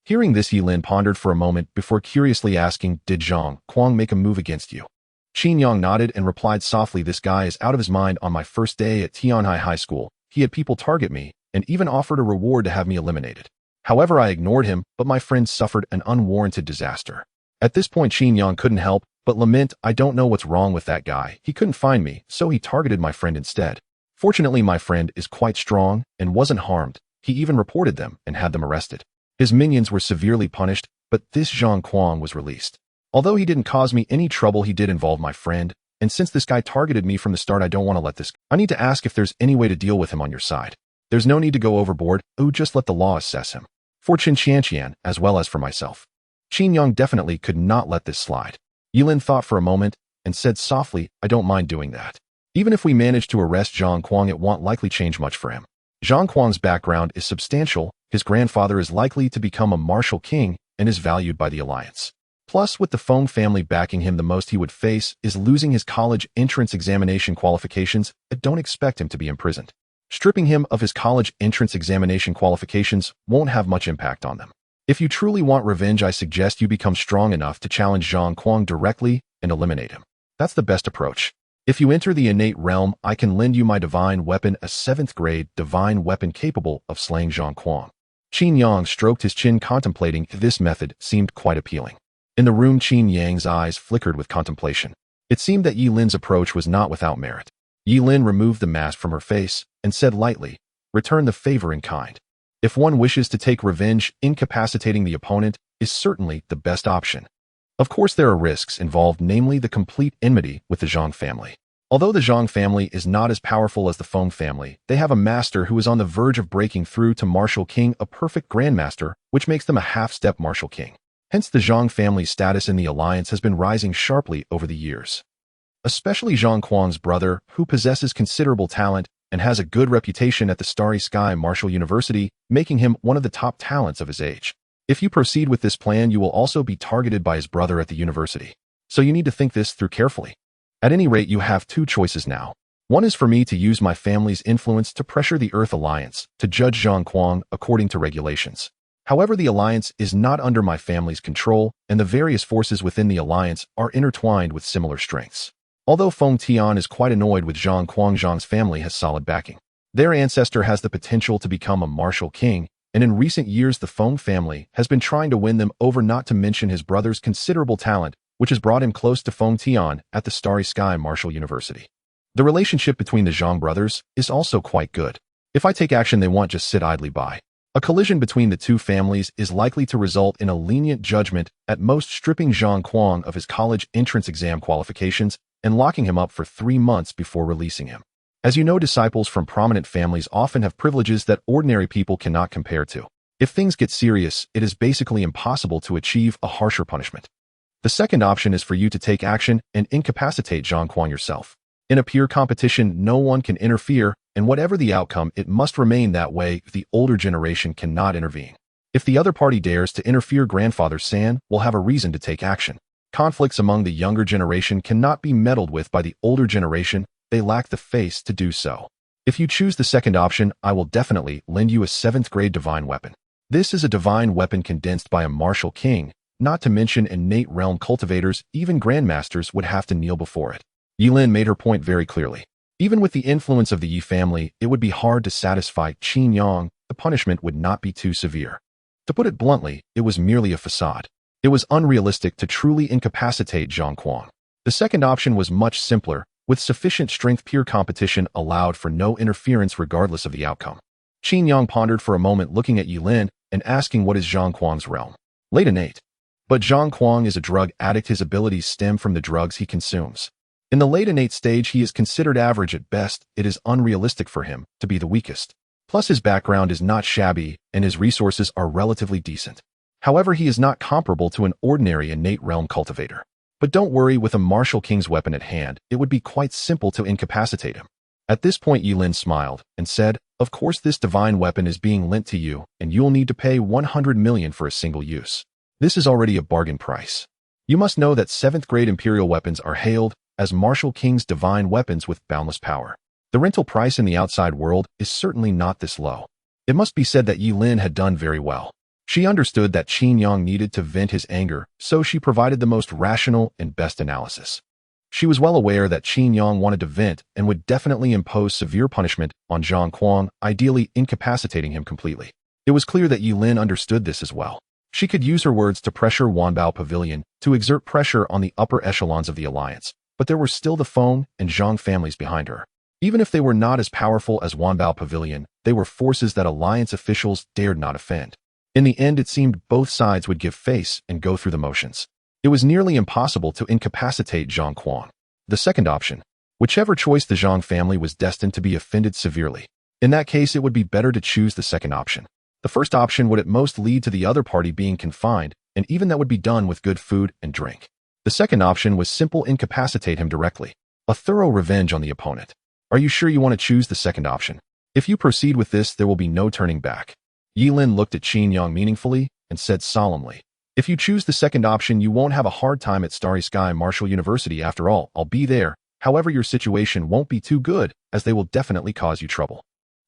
A: Hearing this, Yilin pondered for a moment before curiously asking, did Zhang Kuang make a move against you? Qin Yang nodded and replied softly, this guy is out of his mind. On my first day at Tianhai High School, he had people target me and even offered a reward to have me eliminated. However, I ignored him, but my friend suffered an unwarranted disaster. At this point, Qin Yang couldn't help but lament, I don't know what's wrong with that guy. He couldn't find me, so he targeted my friend instead. Fortunately, my friend is quite strong and wasn't harmed. He even reported them and had them arrested. His minions were severely punished, but this Zhang Kuang was released. Although he didn't cause me any trouble, he did involve my friend, and since this guy targeted me from the start, I don't want to let this. I need to ask if there's any way to deal with him on your side. There's no need to go overboard. Just let the law assess him. For Chen Xianxian, as well as for myself. Qin Yang definitely could not let this slide. Yilin thought for a moment and said softly, I don't mind doing that. Even if we manage to arrest Zhang Kuang, it won't likely change much for him. Zhang Kuang's background is substantial. His grandfather is likely to become a martial king and is valued by the alliance. Plus, with the Feng family backing him, the most he would face is losing his college entrance examination qualifications. I don't expect him to be imprisoned. Stripping him of his college entrance examination qualifications won't have much impact on them. If you truly want revenge, I suggest you become strong enough to challenge Zhang Kuang directly and eliminate him. That's the best approach. If you enter the innate realm, I can lend you my divine weapon, a 7th grade divine weapon capable of slaying Zhang Kuang. Qin Yang stroked his chin, contemplating. This method seemed quite appealing. In the room, Qin Yang's eyes flickered with contemplation. It seemed that Yilin's approach was not without merit. Yilin removed the mask from her face and said lightly, return the favor in kind. If one wishes to take revenge, incapacitating the opponent is certainly the best option. Of course, there are risks involved, namely the complete enmity with the Zhang family. Although the Zhang family is not as powerful as the Feng family, they have a master who is on the verge of breaking through to martial king, a perfect grandmaster, which makes them a half-step martial king. Hence, the Zhang family's status in the alliance has been rising sharply over the years. Especially Zhang Kuang's brother, who possesses considerable talent and has a good reputation at the Starry Sky Martial University, making him one of the top talents of his age. If you proceed with this plan, you will also be targeted by his brother at the university. So you need to think this through carefully. At any rate, you have two choices now. One is for me to use my family's influence to pressure the Earth Alliance to judge Zhang Kuang according to regulations. However, the alliance is not under my family's control, and the various forces within the alliance are intertwined with similar strengths. Although Feng Tian is quite annoyed with Zhang Kuang, Zhang's family has solid backing. Their ancestor has the potential to become a martial king, and in recent years the Feng family has been trying to win them over, not to mention his brother's considerable talent, which has brought him close to Feng Tian at the Starry Sky Martial University. The relationship between the Zhang brothers is also quite good. If I take action, they won't just sit idly by. A collision between the two families is likely to result in a lenient judgment, at most stripping Zhang Kuang of his college entrance exam qualifications and locking him up for 3 months before releasing him. As you know, disciples from prominent families often have privileges that ordinary people cannot compare to. If things get serious, it is basically impossible to achieve a harsher punishment. The second option is for you to take action and incapacitate Zhang Kuang yourself. In a peer competition, no one can interfere, and whatever the outcome, it must remain that way if the older generation cannot intervene. If the other party dares to interfere, Grandfather San will have a reason to take action. Conflicts among the younger generation cannot be meddled with by the older generation. They lack the face to do so. If you choose the second option, I will definitely lend you a 7th grade divine weapon. This is a divine weapon condensed by a martial king, not to mention innate realm cultivators. Even grandmasters would have to kneel before it. Yilin made her point very clearly. Even with the influence of the Yi family, it would be hard to satisfy Qin Yang. The punishment would not be too severe. To put it bluntly, it was merely a facade. It was unrealistic to truly incapacitate Zhang Kuang. The second option was much simpler. With sufficient strength, peer competition allowed for no interference regardless of the outcome. Qin Yang pondered for a moment, looking at Yilin and asking, what is Zhang Kuang's realm? Late innate. But Zhang Kuang is a drug addict. His abilities stem from the drugs he consumes. In the late innate stage, he is considered average at best. It is unrealistic for him to be the weakest. Plus, his background is not shabby, and his resources are relatively decent. However, he is not comparable to an ordinary innate realm cultivator. But don't worry, with a martial king's weapon at hand, it would be quite simple to incapacitate him. At this point, Yilin smiled and said, of course, this divine weapon is being lent to you, and you'll need to pay 100 million for a single use. This is already a bargain price. You must know that 7th grade imperial weapons are hailed as martial king's divine weapons with boundless power. The rental price in the outside world is certainly not this low. It must be said that Yilin had done very well. She understood that Qin Yang needed to vent his anger, so she provided the most rational and best analysis. She was well aware that Qin Yang wanted to vent and would definitely impose severe punishment on Zhang Kuang, ideally incapacitating him completely. It was clear that Yilin understood this as well. She could use her words to pressure Wanbao Pavilion to exert pressure on the upper echelons of the alliance, but there were still the Feng and Zhang families behind her. Even if they were not as powerful as Wanbao Pavilion, they were forces that alliance officials dared not offend. In the end, it seemed both sides would give face and go through the motions. It was nearly impossible to incapacitate Zhang Kuang. The second option. Whichever choice, the Zhang family was destined to be offended severely. In that case, it would be better to choose the second option. The first option would at most lead to the other party being confined, and even that would be done with good food and drink. The second option was simple: incapacitate him directly. A thorough revenge on the opponent. Are you sure you want to choose the second option? If you proceed with this, there will be no turning back. Yilin looked at Qin Yang meaningfully and said solemnly, if you choose the second option, you won't have a hard time at Starry Sky Martial University. After all, I'll be there. However, your situation won't be too good, as they will definitely cause you trouble.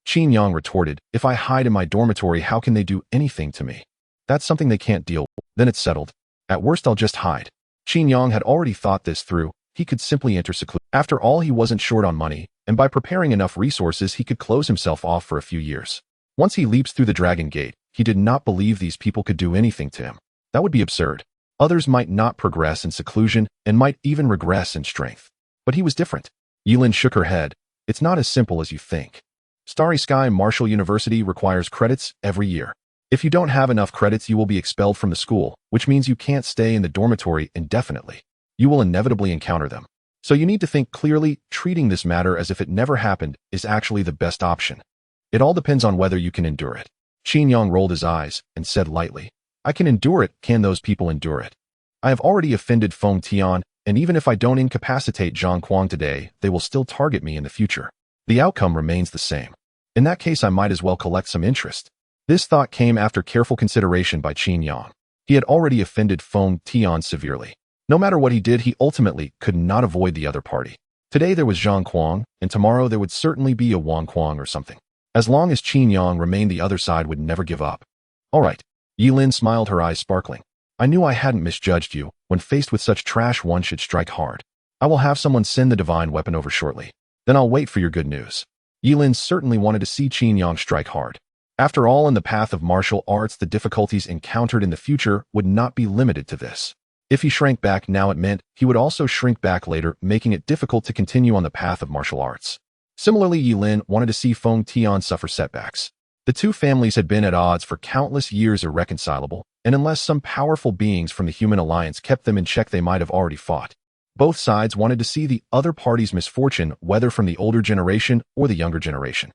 A: Qin Yang retorted, if I hide in my dormitory, how can they do anything to me? That's something they can't deal with. Then it's settled. At worst, I'll just hide. Qin Yang had already thought this through. He could simply enter seclusion. After all, he wasn't short on money, and by preparing enough resources, he could close himself off for a few years. Once he leaps through the Dragon Gate, he did not believe these people could do anything to him. That would be absurd. Others might not progress in seclusion and might even regress in strength. But he was different. Yilin shook her head. It's not as simple as you think. Starry Sky Martial University requires credits every year. If you don't have enough credits, you will be expelled from the school, which means you can't stay in the dormitory indefinitely. You will inevitably encounter them. So you need to think clearly. Treating this matter as if it never happened is actually the best option. It all depends on whether you can endure it. Qin Yang rolled his eyes and said lightly, I can endure it. Can those people endure it? I have already offended Feng Tian, and even if I don't incapacitate Zhang Kuang today, they will still target me in the future. The outcome remains the same. In that case, I might as well collect some interest. This thought came after careful consideration by Qin Yang. He had already offended Feng Tian severely. No matter what he did, he ultimately could not avoid the other party. Today there was Zhang Kuang, and tomorrow there would certainly be a Wang Kuang or something. As long as Qin Yang remained, the other side would never give up. All right. Yilin smiled, her eyes sparkling. I knew I hadn't misjudged you. When faced with such trash, one should strike hard. I will have someone send the divine weapon over shortly. Then I'll wait for your good news. Yilin certainly wanted to see Qin Yang strike hard. After all, in the path of martial arts, the difficulties encountered in the future would not be limited to this. If he shrank back now, it meant he would also shrink back later, making it difficult to continue on the path of martial arts. Similarly, Yilin wanted to see Feng Tian suffer setbacks. The two families had been at odds for countless years, irreconcilable, and unless some powerful beings from the human alliance kept them in check, they might have already fought. Both sides wanted to see the other party's misfortune, whether from the older generation or the younger generation.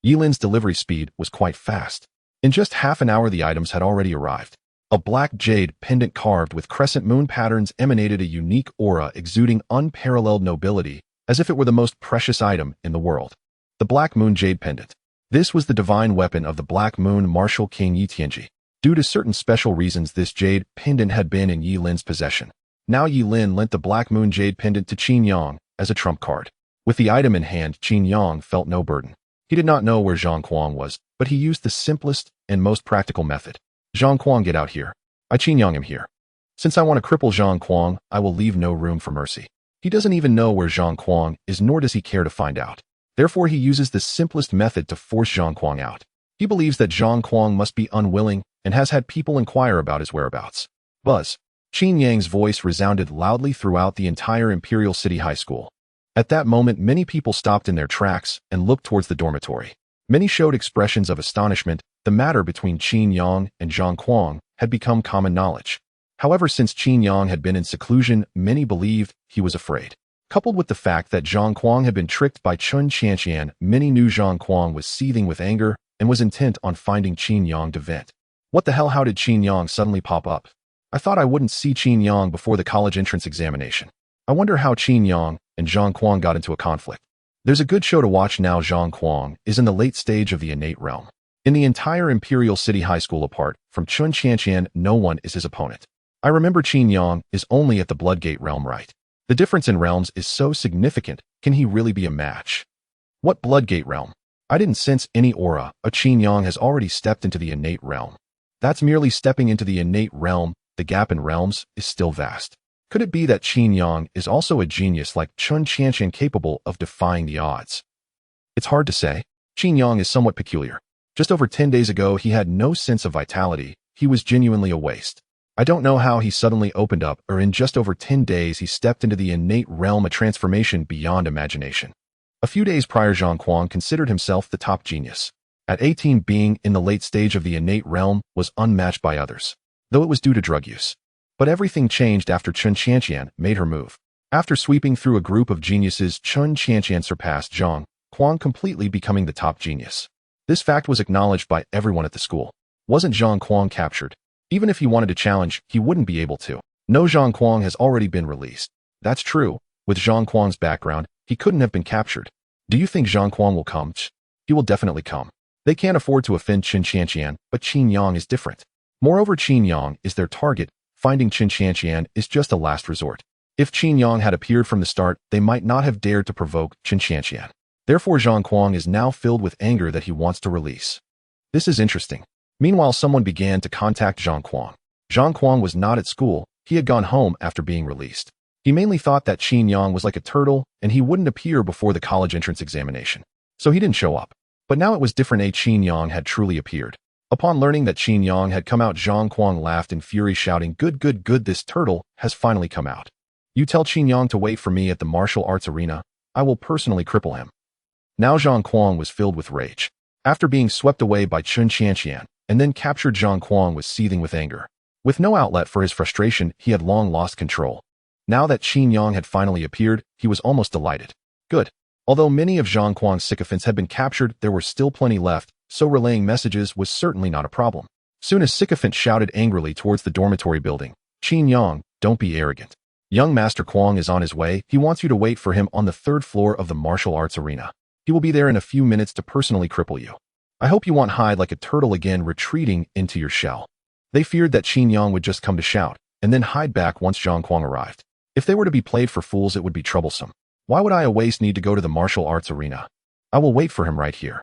A: Yilin's delivery speed was quite fast. In just half an hour, the items had already arrived. A black jade pendant carved with crescent moon patterns emanated a unique aura exuding unparalleled nobility, as if it were the most precious item in the world. The Black Moon Jade Pendant. This was the divine weapon of the Black Moon Martial King Yi Tianji. Due to certain special reasons, this jade pendant had been in Yilin's possession. Now Yilin lent the Black Moon Jade Pendant to Qin Yang as a trump card. With the item in hand, Qin Yang felt no burden. He did not know where Zhang Kuang was, but he used the simplest and most practical method. Zhang Kuang, get out here. I, Qin Yang, am here. Since I want to cripple Zhang Kuang, I will leave no room for mercy. He doesn't even know where Zhang Kuang is, nor does he care to find out. Therefore, he uses the simplest method to force Zhang Kuang out. He believes that Zhang Kuang must be unwilling and has had people inquire about his whereabouts. Buzz. Qin Yang's voice resounded loudly throughout the entire Imperial City High School. At that moment, many people stopped in their tracks and looked towards the dormitory. Many showed expressions of astonishment. The matter between Qin Yang and Zhang Kuang had become common knowledge. However, since Qin Yang had been in seclusion, many believed he was afraid. Coupled with the fact that Zhang Kuang had been tricked by Chun Qianqian, many knew Zhang Kuang was seething with anger and was intent on finding Qin Yang to vent. What the hell? How did Qin Yang suddenly pop up? I thought I wouldn't see Qin Yang before the college entrance examination. I wonder how Qin Yang and Zhang Kuang got into a conflict. There's a good show to watch now. Zhang Kuang is in the late stage of the innate realm. In the entire Imperial City High School, apart from Chun Qianqian, no one is his opponent. I remember Qin Yang is only at the Bloodgate realm, right? The difference in realms is so significant. Can he really be a match? What Bloodgate realm? I didn't sense any aura. Qin Yang has already stepped into the innate realm. That's merely stepping into the innate realm. The gap in realms is still vast. Could it be that Qin Yang is also a genius like Chun Qianqian, capable of defying the odds? It's hard to say. Qin Yang is somewhat peculiar. Just over 10 days ago, he had no sense of vitality. He was genuinely a waste. I don't know how he suddenly opened up, or in just over 10 days he stepped into the innate realm, a transformation beyond imagination. A few days prior, Zhang Kuang considered himself the top genius. At 18, being in the late stage of the innate realm was unmatched by others, though it was due to drug use. But everything changed after Chun Qianqian made her move. After sweeping through a group of geniuses, Chun Qianqian surpassed Zhang Kuang, completely becoming the top genius. This fact was acknowledged by everyone at the school. Wasn't Zhang Kuang captured? Even if he wanted to challenge, he wouldn't be able to. No, Zhang Kuang has already been released. That's true. With Zhang Kuang's background, he couldn't have been captured. Do you think Zhang Kuang will come? He will definitely come. They can't afford to offend Chun Qianqian, but Qin Yang is different. Moreover, Qin Yang is their target. Finding Chun Qianqian is just a last resort. If Qin Yang had appeared from the start, they might not have dared to provoke Chun Qianqian. Therefore, Zhang Kuang is now filled with anger that he wants to release. This is interesting. Meanwhile, someone began to contact Zhang Kuang. Zhang Kuang was not at school. He had gone home after being released. He mainly thought that Qin Yang was like a turtle and he wouldn't appear before the college entrance examination. So he didn't show up. But now it was different. Qin Yang had truly appeared. Upon learning that Qin Yang had come out, Zhang Kuang laughed in fury, shouting, "Good, good, good, this turtle has finally come out. You tell Qin Yang to wait for me at the martial arts arena. I will personally cripple him." Now Zhang Kuang was filled with rage. After being swept away by Chun Qianqian and then captured, Zhang Kuang was seething with anger. With no outlet for his frustration, he had long lost control. Now that Qin Yang had finally appeared, he was almost delighted. Good. Although many of Zhang Kuang's sycophants had been captured, there were still plenty left, so relaying messages was certainly not a problem. Soon a sycophant shouted angrily towards the dormitory building, "Qin Yang, don't be arrogant. Young Master Kuang is on his way. He wants you to wait for him on the 3rd floor of the martial arts arena. He will be there in a few minutes to personally cripple you. I hope you won't hide like a turtle again, retreating into your shell." They feared that Qin Yang would just come to shout and then hide back once Zhang Kuang arrived. If they were to be played for fools, it would be troublesome. Why would I, a waste, need to go to the martial arts arena? I will wait for him right here.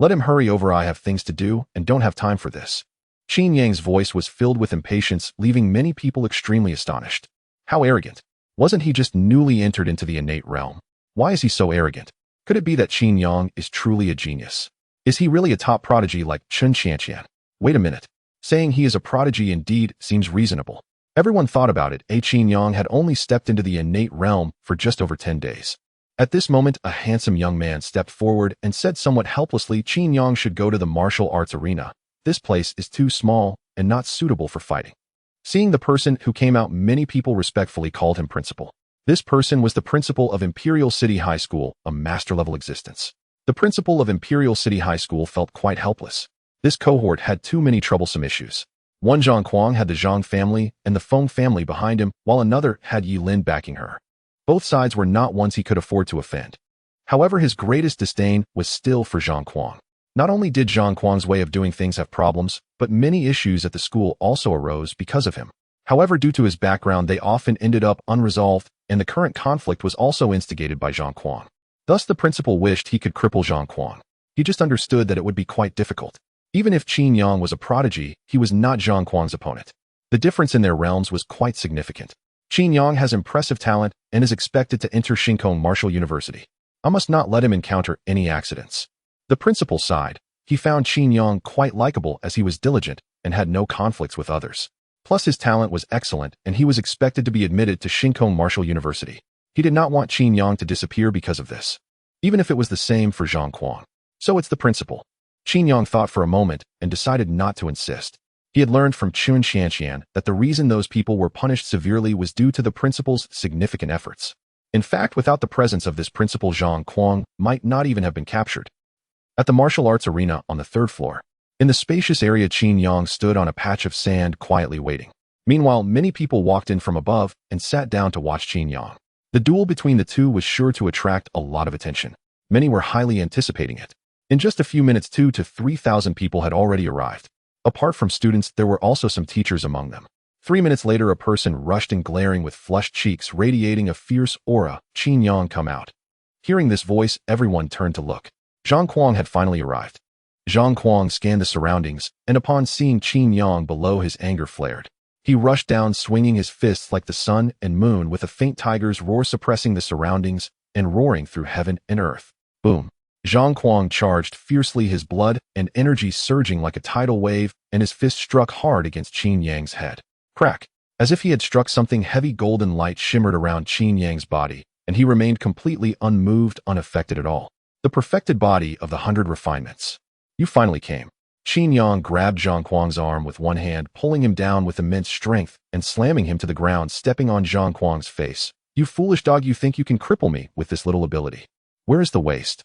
A: Let him hurry over. I have things to do and don't have time for this. Qin Yang's voice was filled with impatience, leaving many people extremely astonished. How arrogant. Wasn't he just newly entered into the innate realm? Why is he so arrogant? Could it be that Qin Yang is truly a genius? Is he really a top prodigy like Chun Qianqian? Wait a minute. Saying he is a prodigy indeed seems reasonable. Everyone thought about it. Qin Yang had only stepped into the innate realm for just over 10 days. At this moment, a handsome young man stepped forward and said somewhat helplessly, Qin Yang should go to the martial arts arena. This place is too small and not suitable for fighting. Seeing the person who came out, many people respectfully called him principal. This person was the principal of Imperial City High School, a master-level existence. The principal of Imperial City High School felt quite helpless. This cohort had too many troublesome issues. One Zhang Kuang had the Zhang family and the Feng family behind him, while another had Yi Lin backing her. Both sides were not ones he could afford to offend. However, his greatest disdain was still for Zhang Kuang. Not only did Zhang Kuang's way of doing things have problems, but many issues at the school also arose because of him. However, due to his background, they often ended up unresolved, and the current conflict was also instigated by Zhang Kuang. Thus, the principal wished he could cripple Zhang Kuang. He just understood that it would be quite difficult. Even if Qin Yang was a prodigy, he was not Zhang Kuang's opponent. The difference in their realms was quite significant. Qin Yang has impressive talent and is expected to enter Shinkong Martial University. I must not let him encounter any accidents. The principal sighed. He found Qin Yang quite likable as he was diligent and had no conflicts with others. Plus, his talent was excellent and he was expected to be admitted to Shinkong Martial University. He did not want Qin Yang to disappear because of this, even if it was the same for Zhang Kuang. So it's the principal. Qin Yang thought for a moment and decided not to insist. He had learned from Chun Qianqian that the reason those people were punished severely was due to the principal's significant efforts. In fact, without the presence of this principal, Zhang Kuang might not even have been captured. At the martial arts arena on the 3rd floor, in the spacious area, Qin Yang stood on a patch of sand quietly waiting. Meanwhile, many people walked in from above and sat down to watch Qin Yang. The duel between the two was sure to attract a lot of attention. Many were highly anticipating it. In just a few minutes, 2,000 to 3,000 people had already arrived. Apart from students, there were also some teachers among them. 3 minutes later, a person rushed in, glaring with flushed cheeks, radiating a fierce aura. Qin Yang, come out. Hearing this voice, everyone turned to look. Zhang Kuang had finally arrived. Zhang Kuang scanned the surroundings, and upon seeing Qin Yang below, his anger flared. He rushed down, swinging his fists like the sun and moon, with a faint tiger's roar suppressing the surroundings and roaring through heaven and earth. Boom! Zhang Kuang charged fiercely, his blood and energy surging like a tidal wave, and his fist struck hard against Qin Yang's head. Crack! As if he had struck something heavy, golden light shimmered around Qin Yang's body, and he remained completely unmoved, unaffected at all. The perfected body of the 100 refinements. You finally came. Qin Yang grabbed Zhang Kuang's arm with one hand, pulling him down with immense strength and slamming him to the ground, stepping on Zhang Kuang's face. You foolish dog, you think you can cripple me with this little ability? Where is the waste?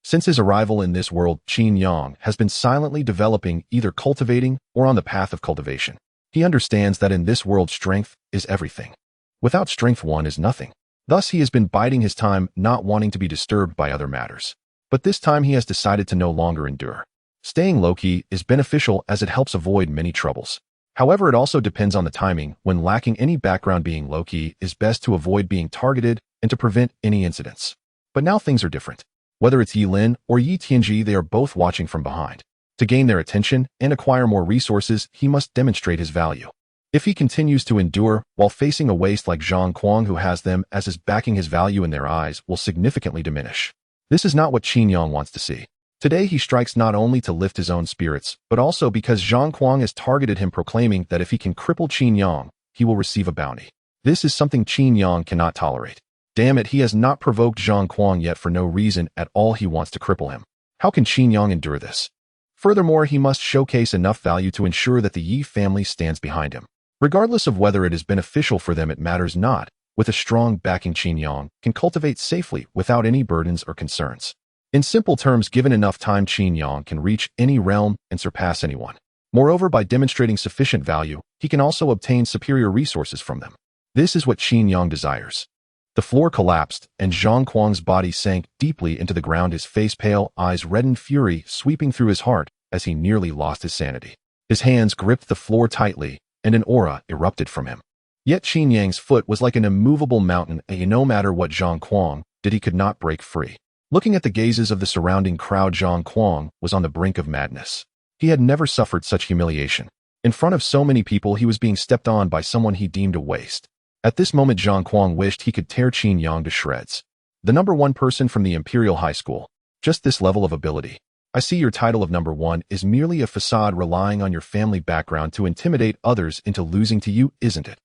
A: Since his arrival in this world, Qin Yang has been silently developing, either cultivating or on the path of cultivation. He understands that in this world, strength is everything. Without strength, one is nothing. Thus, he has been biding his time, not wanting to be disturbed by other matters. But this time he has decided to no longer endure. Staying low-key is beneficial as it helps avoid many troubles. However, it also depends on the timing. When lacking any background, being low-key is best to avoid being targeted and to prevent any incidents. But now things are different. Whether it's Yi Lin or Yi Tianji, they are both watching from behind. To gain their attention and acquire more resources, he must demonstrate his value. If he continues to endure while facing a waste like Zhang Kuang, who has them as his backing, his value in their eyes will significantly diminish. This is not what Qin Yang wants to see. Today he strikes not only to lift his own spirits, but also because Zhang Kuang has targeted him, proclaiming that if he can cripple Qin Yang, he will receive a bounty. This is something Qin Yang cannot tolerate. Damn it, he has not provoked Zhang Kuang yet for no reason at all. He wants to cripple him. How can Qin Yang endure this? Furthermore, he must showcase enough value to ensure that the Yi family stands behind him. Regardless of whether it is beneficial for them, it matters not. With a strong backing, Qin Yang can cultivate safely without any burdens or concerns. In simple terms, given enough time, Qin Yang can reach any realm and surpass anyone. Moreover, by demonstrating sufficient value, he can also obtain superior resources from them. This is what Qin Yang desires. The floor collapsed, and Zhang Kuang's body sank deeply into the ground, his face pale, eyes reddened, fury sweeping through his heart as he nearly lost his sanity. His hands gripped the floor tightly, and an aura erupted from him. Yet Qin Yang's foot was like an immovable mountain, and no matter what Zhang Kuang did, he could not break free. Looking at the gazes of the surrounding crowd, Zhang Kuang was on the brink of madness. He had never suffered such humiliation. In front of so many people, he was being stepped on by someone he deemed a waste. At this moment, Zhang Kuang wished he could tear Qin Yang to shreds. The #1 person from the Imperial High School. Just this level of ability. I see your title of number 1 is merely a facade relying on your family background to intimidate others into losing to you, isn't it?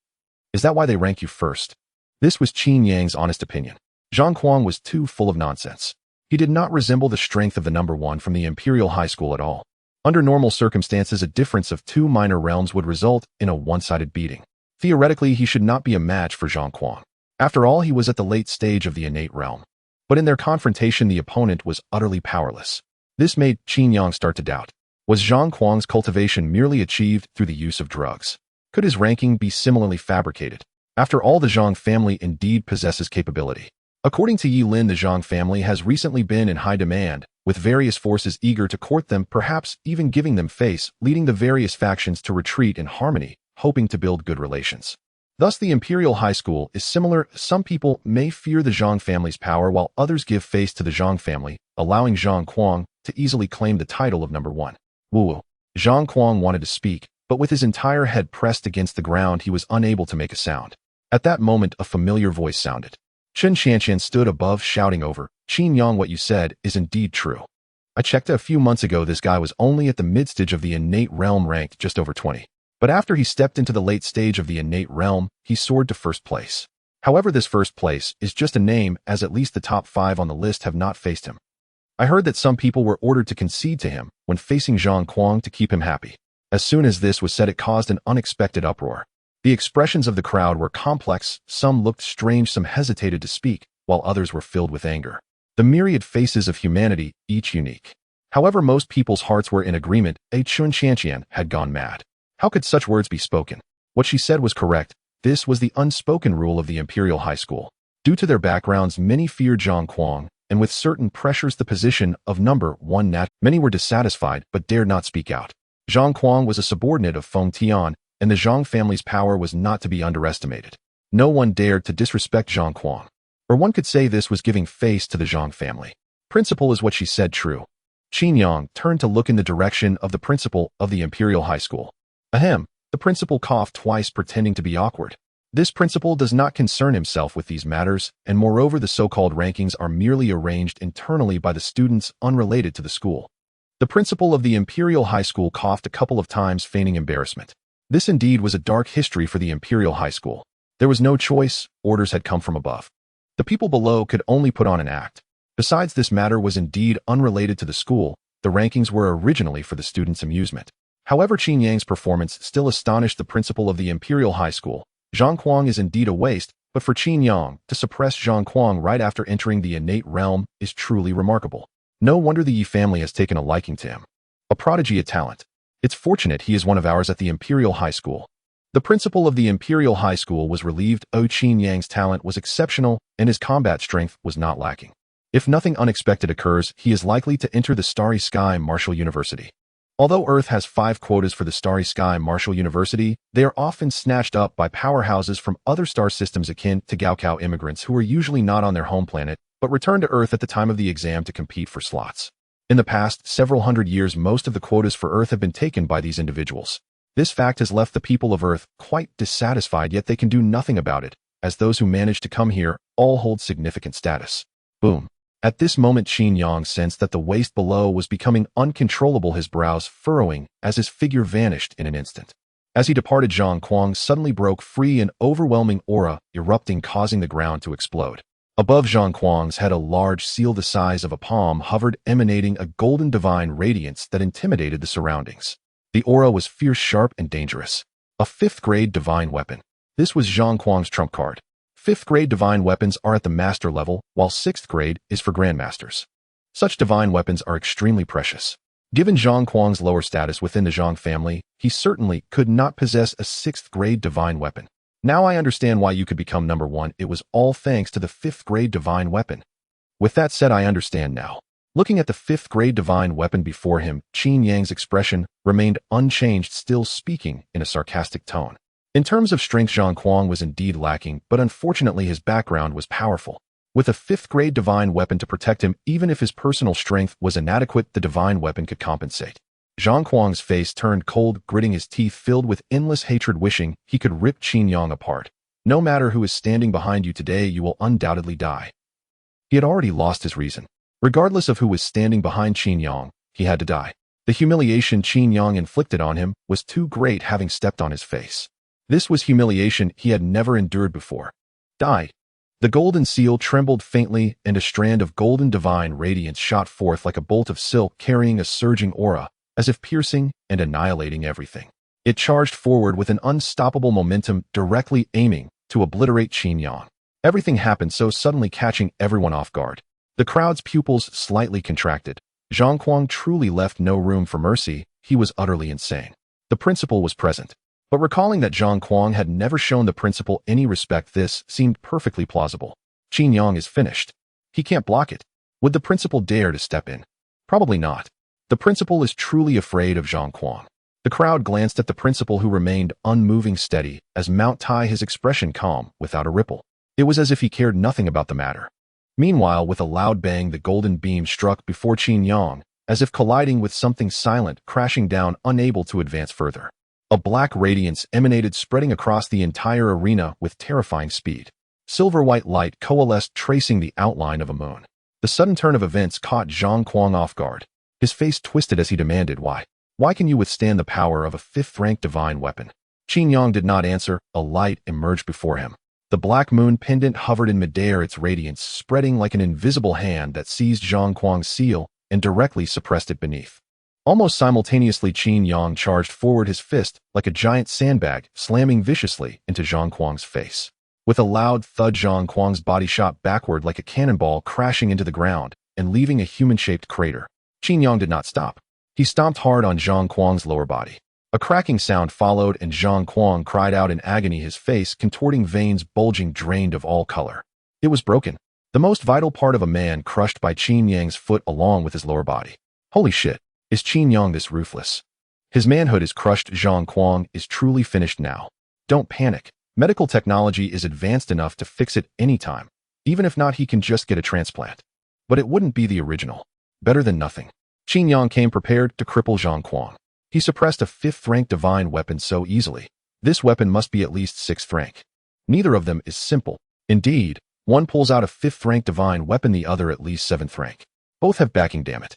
A: Is that why they rank you first? This was Qin Yang's honest opinion. Zhang Kuang was too full of nonsense. He did not resemble the strength of the number 1 from the Imperial High School at all. Under normal circumstances, a difference of 2 minor realms would result in a one-sided beating. Theoretically, he should not be a match for Zhang Kuang. After all, he was at the late stage of the innate realm. But in their confrontation, the opponent was utterly powerless. This made Qin Yang start to doubt. Was Zhang Kuang's cultivation merely achieved through the use of drugs? Could his ranking be similarly fabricated? After all, the Zhang family indeed possesses capability. According to Yi Lin, the Zhang family has recently been in high demand, with various forces eager to court them, perhaps even giving them face, leading the various factions to retreat in harmony, hoping to build good relations. Thus, the Imperial High School is similar. Some people may fear the Zhang family's power, while others give face to the Zhang family, allowing Zhang Kuang to easily claim the title of number 1. Woo! Zhang Kuang wanted to speak, but with his entire head pressed against the ground, he was unable to make a sound. At that moment, a familiar voice sounded. Chen Xianqian stood above, shouting over, "Qin Yang, what you said is indeed true. I checked a few months ago. This guy was only at the mid-stage of the innate realm, ranked just over 20. But after he stepped into the late stage of the innate realm, he soared to first place. However, this first place is just a name, as at least the top 5 on the list have not faced him. I heard that some people were ordered to concede to him when facing Zhang Kuang to keep him happy. As soon as this was said, it caused an unexpected uproar. The expressions of the crowd were complex. Some looked strange, some hesitated to speak, while others were filled with anger. The myriad faces of humanity, each unique. However, most people's hearts were in agreement. Chen Xianqian had gone mad. How could such words be spoken? What she said was correct. This was the unspoken rule of the Imperial High School. Due to their backgrounds, many feared Zhang Kuang, and with certain pressures the position of number 1 many were dissatisfied but dared not speak out. Zhang Kuang was a subordinate of Feng Tian, and the Zhang family's power was not to be underestimated. No one dared to disrespect Zhang Kuang. Or one could say this was giving face to the Zhang family. Principal, is what she said true? Qin Yang turned to look in the direction of the principal of the Imperial High School. Ahem, the principal coughed twice, pretending to be awkward. This principal does not concern himself with these matters, and moreover, the so-called rankings are merely arranged internally by the students unrelated to the school. The principal of the Imperial High School coughed a couple of times, feigning embarrassment. This indeed was a dark history for the Imperial High School. There was no choice. Orders had come from above. The people below could only put on an act. Besides, this matter was indeed unrelated to the school. The rankings were originally for the students' amusement. However, Qin Yang's performance still astonished the principal of the Imperial High School. Zhang Kuang is indeed a waste, but for Qin Yang to suppress Zhang Kuang right after entering the innate realm is truly remarkable. No wonder the Yi family has taken a liking to him. A prodigy of talent. It's fortunate he is one of ours at the Imperial High School. The principal of the Imperial High School was relieved. Qin Yang's talent was exceptional, and his combat strength was not lacking. If nothing unexpected occurs, he is likely to enter the Starry Sky Martial University. Although Earth has 5 quotas for the Starry Sky Martial University, they are often snatched up by powerhouses from other star systems akin to Gaokao immigrants who are usually not on their home planet, but return to Earth at the time of the exam to compete for slots. In the past several hundred years, most of the quotas for Earth have been taken by these individuals. This fact has left the people of Earth quite dissatisfied, yet they can do nothing about it, as those who manage to come here all hold significant status. Boom. At this moment, Qin Yang sensed that the waste below was becoming uncontrollable, his brows furrowing as his figure vanished in an instant. As he departed, Zhang Kuang suddenly broke free, an overwhelming aura erupting, causing the ground to explode. Above Zhang Kuang's head, a large seal the size of a palm hovered, emanating a golden divine radiance that intimidated the surroundings. The aura was fierce, sharp, and dangerous. A 5th-grade divine weapon. This was Zhang Kuang's trump card. 5th-grade divine weapons are at the master level, while 6th grade is for grandmasters. Such divine weapons are extremely precious. Given Zhang Kuang's lower status within the Zhang family, he certainly could not possess a 6th-grade divine weapon. Now I understand why you could become number 1. It was all thanks to the 5th-grade divine weapon. With that said, I understand now. Looking at the 5th-grade divine weapon before him, Qin Yang's expression remained unchanged, still speaking in a sarcastic tone. In terms of strength, Zhang Kuang was indeed lacking, but unfortunately his background was powerful. With a 5th-grade divine weapon to protect him, even if his personal strength was inadequate, the divine weapon could compensate. Zhang Kuang's face turned cold, gritting his teeth, filled with endless hatred, wishing he could rip Qin Yang apart. No matter who is standing behind you today, you will undoubtedly die. He had already lost his reason. Regardless of who was standing behind Qin Yang, He had to die. The humiliation Qin Yang inflicted on him was too great, having stepped on his face. This was humiliation he had never endured before. Die. The golden seal trembled faintly, and a strand of golden divine radiance shot forth like a bolt of silk, carrying a surging aura, as if piercing and annihilating everything. It charged forward with an unstoppable momentum, directly aiming to obliterate Qin Yang. Everything happened so suddenly, catching everyone off guard. The crowd's pupils slightly contracted. Zhang Kuang truly left no room for mercy. He was utterly insane. The principal was present. But recalling that Zhang Kuang had never shown the principal any respect, this seemed perfectly plausible. Qin Yang is finished. He can't block it. Would the principal dare to step in? Probably not. The principal is truly afraid of Zhang Kuang. The crowd glanced at the principal, who remained unmoving, steady as Mount Tai, his expression calm, without a ripple. It was as if he cared nothing about the matter. Meanwhile, with a loud bang, the golden beam struck before Qin Yang, as if colliding with something silent, crashing down, unable to advance further. A black radiance emanated, spreading across the entire arena with terrifying speed. Silver-white light coalesced, tracing the outline of a moon. The sudden turn of events caught Zhang Kuang off guard. His face twisted as he demanded, "Why? Why can you withstand the power of a 5th-rank divine weapon?" Qin Yang did not answer. A light emerged before him. The black moon pendant hovered in midair, its radiance spreading like an invisible hand that seized Zhang Kuang's seal and directly suppressed it beneath. Almost simultaneously, Qin Yang charged forward, his fist like a giant sandbag, slamming viciously into Zhang Kuang's face. With a loud thud, Zhang Kuang's body shot backward like a cannonball, crashing into the ground and leaving a human-shaped crater. Qin Yang did not stop. He stomped hard on Zhang Kuang's lower body. A cracking sound followed, and Zhang Kuang cried out in agony, his face contorting, veins bulging, drained of all color. It was broken. The most vital part of a man crushed by Qin Yang's foot along with his lower body. Holy shit. Is Qin Yang this ruthless? His manhood is crushed. Zhang Kuang is truly finished now. Don't panic. Medical technology is advanced enough to fix it anytime. Even if not, he can just get a transplant. But it wouldn't be the original. Better than nothing. Qin Yang came prepared to cripple Zhang Kuang. He suppressed a 5th-rank divine weapon so easily. This weapon must be at least 6th rank. Neither of them is simple. Indeed, one pulls out a 5th-rank divine weapon, the other at least 7th rank. Both have backing, damn it.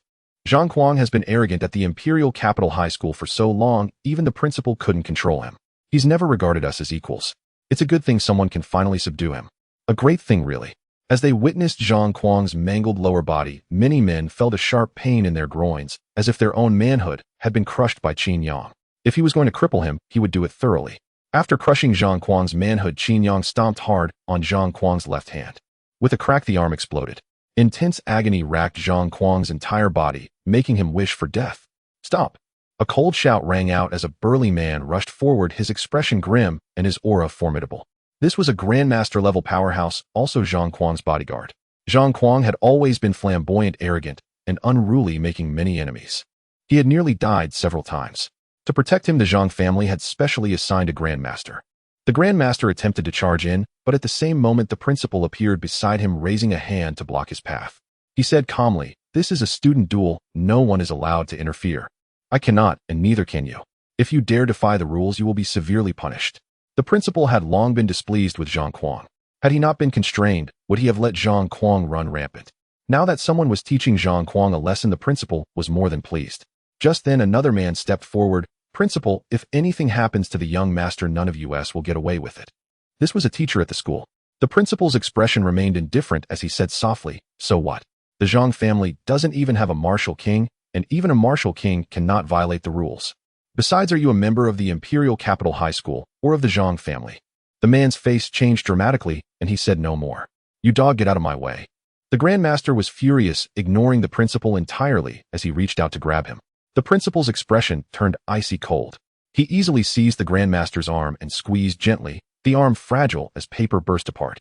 A: Zhang Kuang has been arrogant at the Imperial Capital High School for so long, even the principal couldn't control him. He's never regarded us as equals. It's a good thing someone can finally subdue him. A great thing, really. As they witnessed Zhang Kuang's mangled lower body, many men felt a sharp pain in their groins, as if their own manhood had been crushed by Qin Yang. If he was going to cripple him, he would do it thoroughly. After crushing Zhang Kuang's manhood, Qin Yang stomped hard on Zhang Kuang's left hand. With a crack, the arm exploded. Intense agony racked Zhang Kuang's entire body, making him wish for death. "Stop!" A cold shout rang out as a burly man rushed forward, his expression grim and his aura formidable. This was a Grandmaster-level powerhouse, also Zhang Kuang's bodyguard. Zhang Kuang had always been flamboyant, arrogant, and unruly, making many enemies. He had nearly died several times. To protect him, the Zhang family had specially assigned a Grandmaster. The Grandmaster attempted to charge in, but at the same moment the principal appeared beside him, raising a hand to block his path. He said calmly, "This is a student duel. No one is allowed to interfere." "I cannot, and neither can you. If you dare defy the rules, you will be severely punished." The principal had long been displeased with Zhang Kuang. Had he not been constrained, would he have let Zhang Kuang run rampant? Now that someone was teaching Zhang Kuang a lesson, the principal was more than pleased. Just then another man stepped forward. "Principal, if anything happens to the young master, none of us will get away with it." This was a teacher at the school. The principal's expression remained indifferent as he said softly, "So what? The Zhang family doesn't even have a martial king, and even a martial king cannot violate the rules. Besides, are you a member of the Imperial Capital High School or of the Zhang family?" The man's face changed dramatically, and he said no more. "You dog, get out of my way." The Grandmaster was furious, ignoring the principal entirely as he reached out to grab him. The principal's expression turned icy cold. He easily seized the Grandmaster's arm and squeezed gently, the arm fragile as paper burst apart.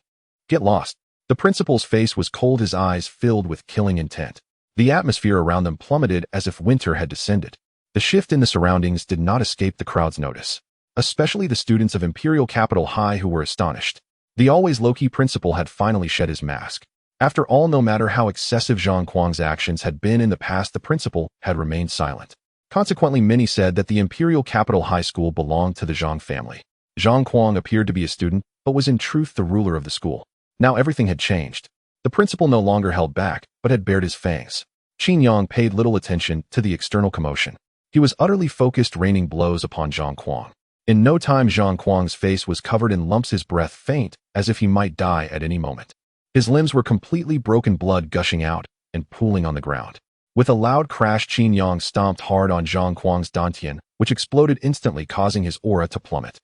A: "Get lost." The principal's face was cold, his eyes filled with killing intent. The atmosphere around them plummeted as if winter had descended. The shift in the surroundings did not escape the crowd's notice, especially the students of Imperial Capital High, who were astonished. The always low-key principal had finally shed his mask. After all, no matter how excessive Zhang Kuang's actions had been in the past, the principal had remained silent. Consequently, many said that the Imperial Capital High School belonged to the Zhang family. Zhang Kuang appeared to be a student, but was in truth the ruler of the school. Now everything had changed. The principal no longer held back, but had bared his fangs. Qin Yang paid little attention to the external commotion. He was utterly focused, raining blows upon Zhang Kuang. In no time, Zhang Kuang's face was covered in lumps, his breath faint, as if he might die at any moment. His limbs were completely broken, blood gushing out and pooling on the ground. With a loud crash, Qin Yang stomped hard on Zhang Kuang's dantian, which exploded instantly, causing his aura to plummet.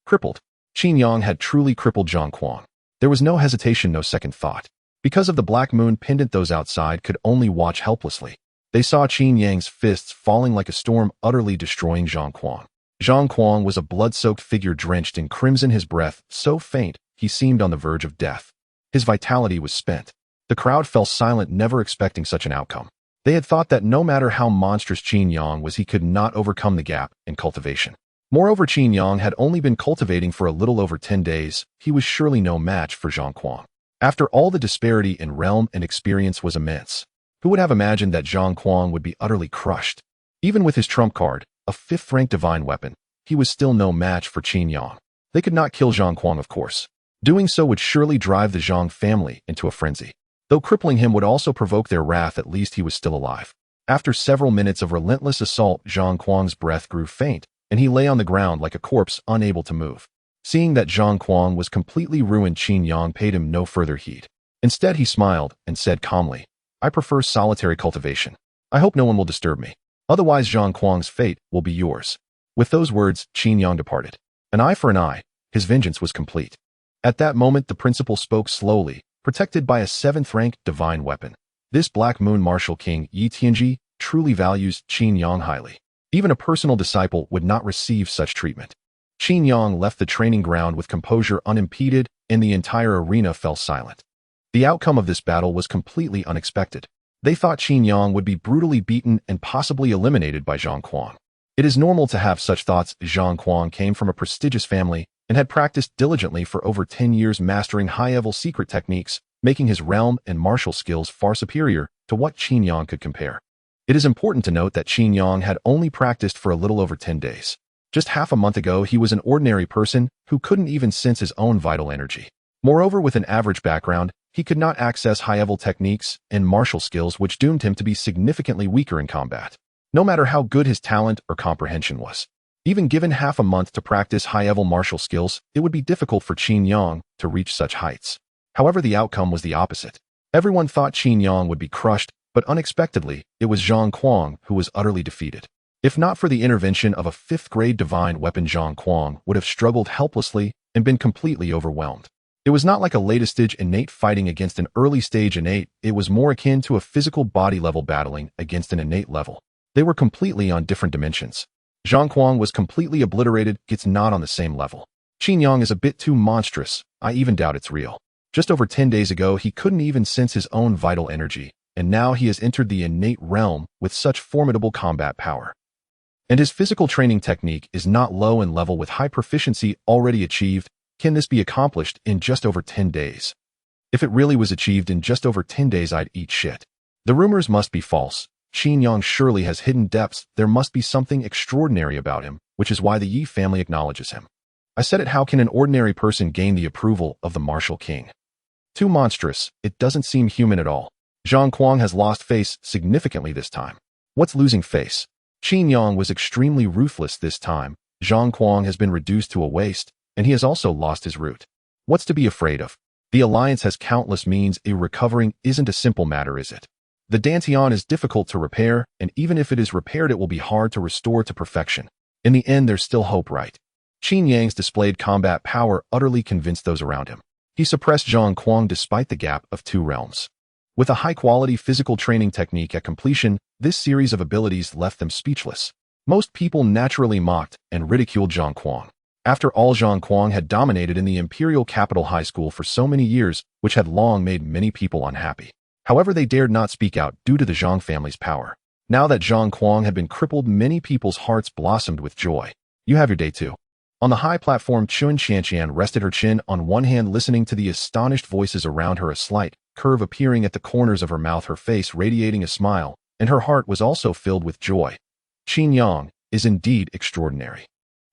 A: Crippled. Qin Yang had truly crippled Zhang Kuang. There was no hesitation, no second thought. Because of the black moon pendant, those outside could only watch helplessly. They saw Qin Yang's fists falling like a storm, utterly destroying Zhang Kuang. Zhang Kuang was a blood-soaked figure drenched in crimson, his breath so faint he seemed on the verge of death. His vitality was spent. The crowd fell silent, never expecting such an outcome. They had thought that no matter how monstrous Qin Yang was, he could not overcome the gap in cultivation. Moreover, Qin Yang had only been cultivating for a little over 10 days. He was surely no match for Zhang Kuang. After all, the disparity in realm and experience was immense. Who would have imagined that Zhang Kuang would be utterly crushed? Even with his trump card, a 5th-rank divine weapon, he was still no match for Qin Yang. They could not kill Zhang Kuang, of course. Doing so would surely drive the Zhang family into a frenzy. Though crippling him would also provoke their wrath, at least he was still alive. After several minutes of relentless assault, Zhang Kuang's breath grew faint, and he lay on the ground like a corpse, unable to move. Seeing that Zhang Kuang was completely ruined, Qin Yang paid him no further heed. Instead, he smiled and said calmly, "I prefer solitary cultivation. I hope no one will disturb me. Otherwise, Zhang Kuang's fate will be yours." With those words, Qin Yang departed. An eye for an eye, his vengeance was complete. At that moment, the principal spoke slowly, protected by a 7th-rank divine weapon. This Black Moon Martial King, Yi Tianji, truly values Qin Yang highly. Even a personal disciple would not receive such treatment. Qin Yang left the training ground with composure unimpeded, and the entire arena fell silent. The outcome of this battle was completely unexpected. They thought Qin Yang would be brutally beaten and possibly eliminated by Zhang Kuang. It is normal to have such thoughts. Zhang Kuang came from a prestigious family and had practiced diligently for over 10 years, mastering high-level secret techniques, making his realm and martial skills far superior to what Qin Yang could compare. It is important to note that Qin Yang had only practiced for a little over 10 days. Just half a month ago, he was an ordinary person who couldn't even sense his own vital energy. Moreover, with an average background, he could not access high-level techniques and martial skills, which doomed him to be significantly weaker in combat. No matter how good his talent or comprehension was. Even given half a month to practice high-level martial skills, it would be difficult for Qin Yang to reach such heights. However, the outcome was the opposite. Everyone thought Qin Yang would be crushed, but unexpectedly, it was Zhang Kuang who was utterly defeated. If not for the intervention of a 5th-grade divine weapon, Zhang Kuang would have struggled helplessly and been completely overwhelmed. It was not like a later-stage innate fighting against an early-stage innate, it was more akin to a physical body-level battling against an innate level. They were completely on different dimensions. Zhang Kuang was completely obliterated, it's not on the same level. Qin Yang is a bit too monstrous, I even doubt it's real. Just over 10 days ago, he couldn't even sense his own vital energy, and now he has entered the innate realm with such formidable combat power. And his physical training technique is not low in level, with high proficiency already achieved. Can this be accomplished in just over 10 days? If it really was achieved in just over 10 days, I'd eat shit. The rumors must be false. Qin Yang surely has hidden depths. There must be something extraordinary about him, which is why the Yi family acknowledges him. I said it, how can an ordinary person gain the approval of the martial king? Too monstrous, it doesn't seem human at all. Zhang Kuang has lost face significantly this time. What's losing face? Qin Yang was extremely ruthless this time. Zhang Kuang has been reduced to a waste, and he has also lost his root. What's to be afraid of? The alliance has countless means. A recovering isn't a simple matter, is it? The dantian is difficult to repair, and even if it is repaired, it will be hard to restore to perfection. In the end, there's still hope, right? Qin Yang's displayed combat power utterly convinced those around him. He suppressed Zhang Kuang despite the gap of 2 realms. With a high-quality physical training technique at completion, this series of abilities left them speechless. Most people naturally mocked and ridiculed Zhang Kuang. After all, Zhang Kuang had dominated in the imperial capital high school for so many years, which had long made many people unhappy. However, they dared not speak out due to the Zhang family's power. Now that Zhang Kuang had been crippled, many people's hearts blossomed with joy. You have your day too. On the high platform, Chun Qianqian rested her chin on one hand, listening to the astonished voices around her, a slight curve appearing at the corners of her mouth, her face radiating a smile, and her heart was also filled with joy. Qin Yang is indeed extraordinary.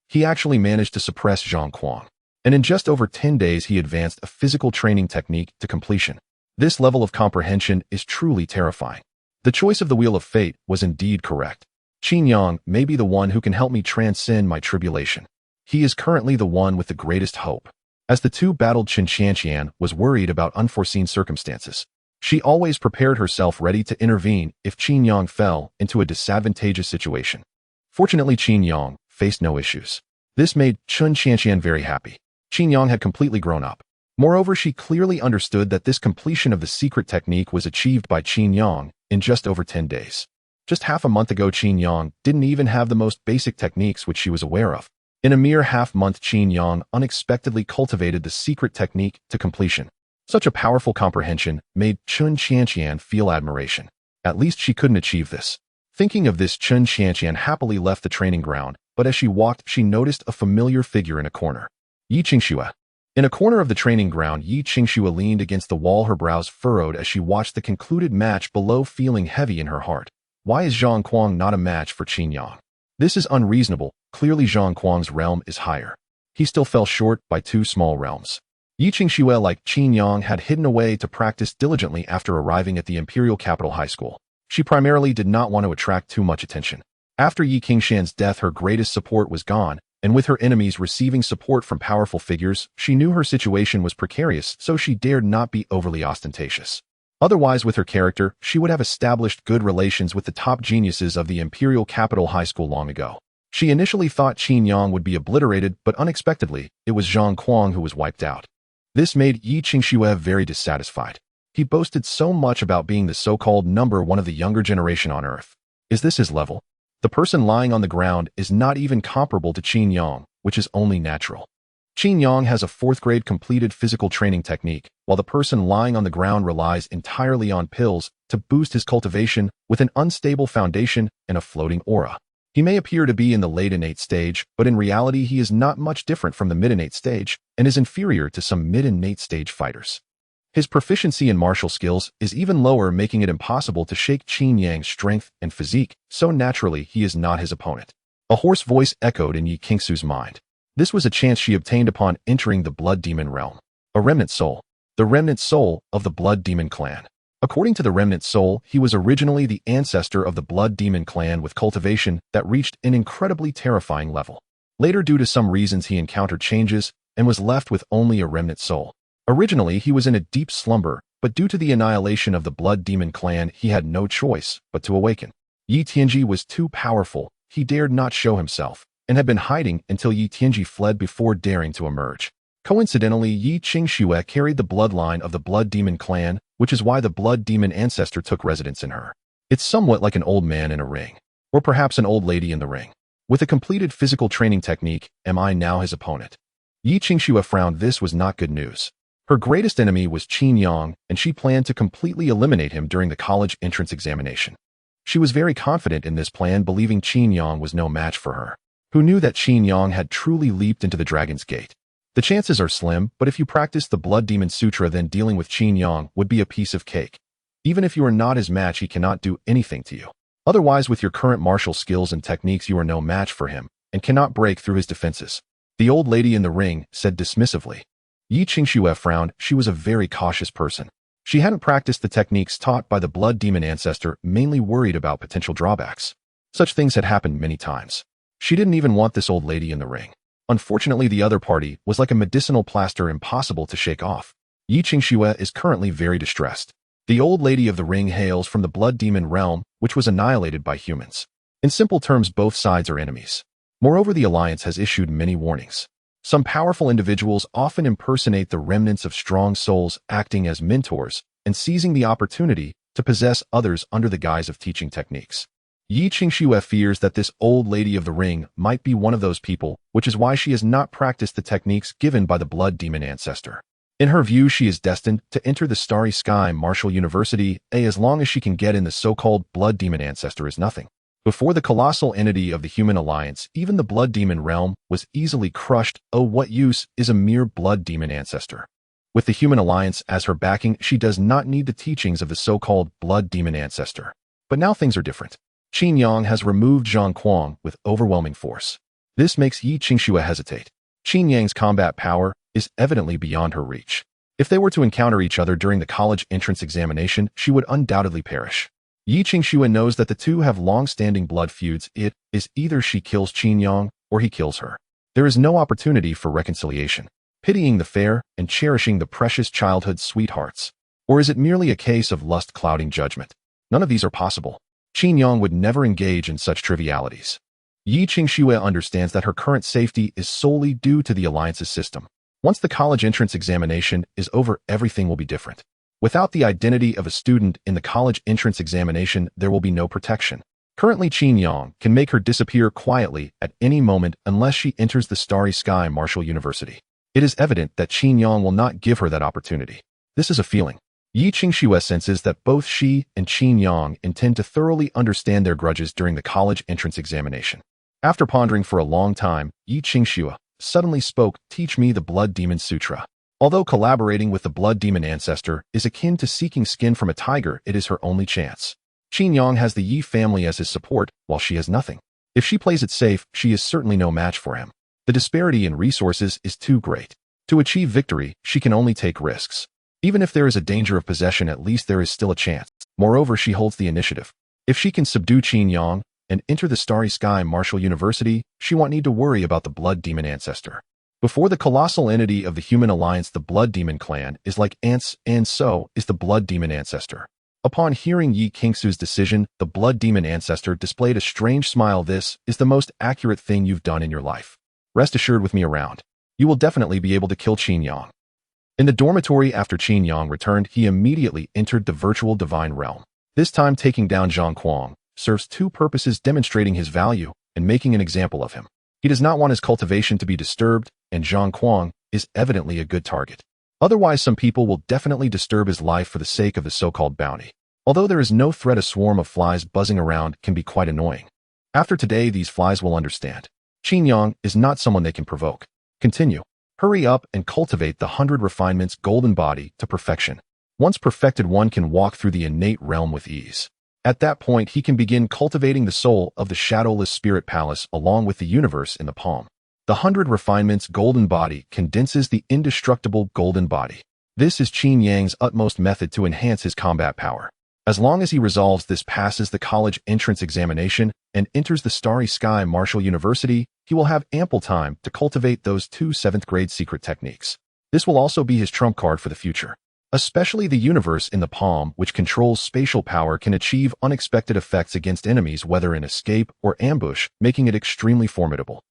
A: He actually managed to suppress Zhang Kuang, and in just over 10 days he advanced a physical training technique to completion. This level of comprehension is truly terrifying. The choice of the Wheel of Fate was indeed correct. Qin Yang may be the one who can help me transcend my tribulation. He is currently the one with the greatest hope. As the two battled, Qin Qianqian was worried about unforeseen circumstances. She always prepared herself ready to intervene if Qin Yang fell into a disadvantageous situation. Fortunately, Qin Yang faced no issues. This made Qin Qianqian very happy. Qin Yang had completely grown up. Moreover, she clearly understood that this completion of the secret technique was achieved by Qin Yang in just over 10 days. Just half a month ago, Qin Yang didn't even have the most basic techniques which she was aware of. In a mere half-month, Qin Yang unexpectedly cultivated the secret technique to completion. Such a powerful comprehension made Qin Qianqian feel admiration. At least she couldn't achieve this. Thinking of this, Qin Qianqian happily left the training ground, but as she walked, she noticed a familiar figure in a corner. Yi Qingxue. In a corner of the training ground, Yi Qingxue leaned against the wall, her brows furrowed as she watched the concluded match below, feeling heavy in her heart. Why is Zhang Kuang not a match for Qin Yang? This is unreasonable. Clearly Zhang Kuang's realm is higher. He still fell short by 2 small realms. Yi Qingxue, like Qin Yang, had hidden away to practice diligently after arriving at the Imperial Capital High School. She primarily did not want to attract too much attention. After Yi Qingshan's death, her greatest support was gone, and with her enemies receiving support from powerful figures, she knew her situation was precarious, so she dared not be overly ostentatious. Otherwise, with her character, she would have established good relations with the top geniuses of the Imperial Capital High School long ago. She initially thought Qin Yang would be obliterated, but unexpectedly, it was Zhang Kuang who was wiped out. This made Yi Qingxue very dissatisfied. He boasted so much about being the so-called number 1 of the younger generation on Earth. Is this his level? The person lying on the ground is not even comparable to Qin Yang, which is only natural. Qin Yang has a 4th grade completed physical training technique, while the person lying on the ground relies entirely on pills to boost his cultivation with an unstable foundation and a floating aura. He may appear to be in the late innate stage, but in reality he is not much different from the mid-innate stage and is inferior to some mid-innate stage fighters. His proficiency in martial skills is even lower, making it impossible to shake Qin Yang's strength and physique, so naturally he is not his opponent. A hoarse voice echoed in Yi Qingxue's mind. This was a chance she obtained upon entering the Blood Demon realm. A remnant soul. The remnant soul of the Blood Demon clan. According to the remnant soul, he was originally the ancestor of the Blood Demon clan with cultivation that reached an incredibly terrifying level. Later, due to some reasons, he encountered changes and was left with only a remnant soul. Originally, he was in a deep slumber, but due to the annihilation of the Blood Demon clan, he had no choice but to awaken. Yi Tianji was too powerful. He dared not show himself, and had been hiding until Yi Tianji fled before daring to emerge. Coincidentally, Yi Qingxue carried the bloodline of the Blood Demon clan, which is why the Blood Demon ancestor took residence in her. It's somewhat like an old man in a ring, or perhaps an old lady in the ring. With a completed physical training technique, am I now his opponent? Yi Qingxue frowned. This was not good news. Her greatest enemy was Qin Yang, and she planned to completely eliminate him during the college entrance examination. She was very confident in this plan, believing Qin Yang was no match for her. Who knew that Qin Yang had truly leaped into the Dragon's Gate? The chances are slim, but if you practice the Blood Demon Sutra, then dealing with Qin Yang would be a piece of cake. Even if you are not his match, he cannot do anything to you. Otherwise, with your current martial skills and techniques, you are no match for him, and cannot break through his defenses. The old lady in the ring said dismissively. Yi Qingxue frowned. She was a very cautious person. She hadn't practiced the techniques taught by the Blood Demon ancestor, mainly worried about potential drawbacks. Such things had happened many times. She didn't even want this old lady in the ring. Unfortunately, the other party was like a medicinal plaster, impossible to shake off. Yi Qingxue is currently very distressed. The old lady of the ring hails from the Blood Demon realm, which was annihilated by humans. In simple terms, both sides are enemies. Moreover, the Alliance has issued many warnings. Some powerful individuals often impersonate the remnants of strong souls, acting as mentors and seizing the opportunity to possess others under the guise of teaching techniques. Yi Qingxue fears that this old lady of the ring might be one of those people, which is why she has not practiced the techniques given by the Blood Demon ancestor. In her view, she is destined to enter the Starry Sky Martial University, as long as she can get in. The so-called Blood Demon ancestor is nothing. Before the colossal entity of the Human Alliance, even the Blood Demon realm was easily crushed. Oh, what use is a mere Blood Demon ancestor? With the Human Alliance as her backing, she does not need the teachings of the so-called Blood Demon ancestor. But now things are different. Qin Yang has removed Zhang Kuang with overwhelming force. This makes Yi Qingxue hesitate. Qin Yang's combat power is evidently beyond her reach. If they were to encounter each other during the college entrance examination, she would undoubtedly perish. Yi Qingxue knows that the two have long-standing blood feuds. It is either she kills Qin Yang or he kills her. There is no opportunity for reconciliation, pitying the fair and cherishing the precious childhood sweethearts. Or is it merely a case of lust clouding judgment? None of these are possible. Qin Yang would never engage in such trivialities. Yi Qingxue understands that her current safety is solely due to the alliance's system. Once the college entrance examination is over, everything will be different. Without the identity of a student in the college entrance examination, there will be no protection. Currently, Qin Yang can make her disappear quietly at any moment unless she enters the Starry Sky Martial University. It is evident that Qin Yang will not give her that opportunity. This is a feeling. Yi Qingxue senses that both she and Qin Yang intend to thoroughly understand their grudges during the college entrance examination. After pondering for a long time, Yi Qingxue suddenly spoke, "Teach me the Blood Demon Sutra." Although collaborating with the Blood Demon ancestor is akin to seeking skin from a tiger, it is her only chance. Qin Yang has the Yi family as his support, while she has nothing. If she plays it safe, she is certainly no match for him. The disparity in resources is too great. To achieve victory, she can only take risks. Even if there is a danger of possession, at least there is still a chance. Moreover, she holds the initiative. If she can subdue Qin Yang and enter the Starry Sky Martial University, she won't need to worry about the Blood Demon ancestor. Before the colossal entity of the human alliance, the Blood Demon clan is like ants, and so is the Blood Demon ancestor. Upon hearing Yi Qingxue's decision, the Blood Demon ancestor displayed a strange smile. "This is the most accurate thing you've done in your life. Rest assured, with me around, you will definitely be able to kill Qin Yang." In the dormitory after Qin Yang returned, he immediately entered the virtual divine realm. This time taking down Zhang Kuang serves two purposes: demonstrating his value and making an example of him. He does not want his cultivation to be disturbed, and Zhang Kuang is evidently a good target. Otherwise, some people will definitely disturb his life for the sake of the so-called bounty. Although there is no threat, a swarm of flies buzzing around can be quite annoying. After today, these flies will understand. Qin Yang is not someone they can provoke. Continue. Hurry up and cultivate the 100 refinements golden body to perfection. Once perfected, one can walk through the innate realm with ease. At that point, he can begin cultivating the soul of the shadowless spirit palace along with the universe in the palm. The 100 refinements golden body condenses the indestructible golden body. This is Qin Yang's utmost method to enhance his combat power. As long as he resolves this, passes the college entrance examination, and enters the Starry Sky Martial University, he will have ample time to cultivate those 2 7th-grade secret techniques. This will also be his trump card for the future. Especially the universe in the palm, which controls spatial power, can achieve unexpected effects against enemies, whether in escape or ambush, making it extremely formidable.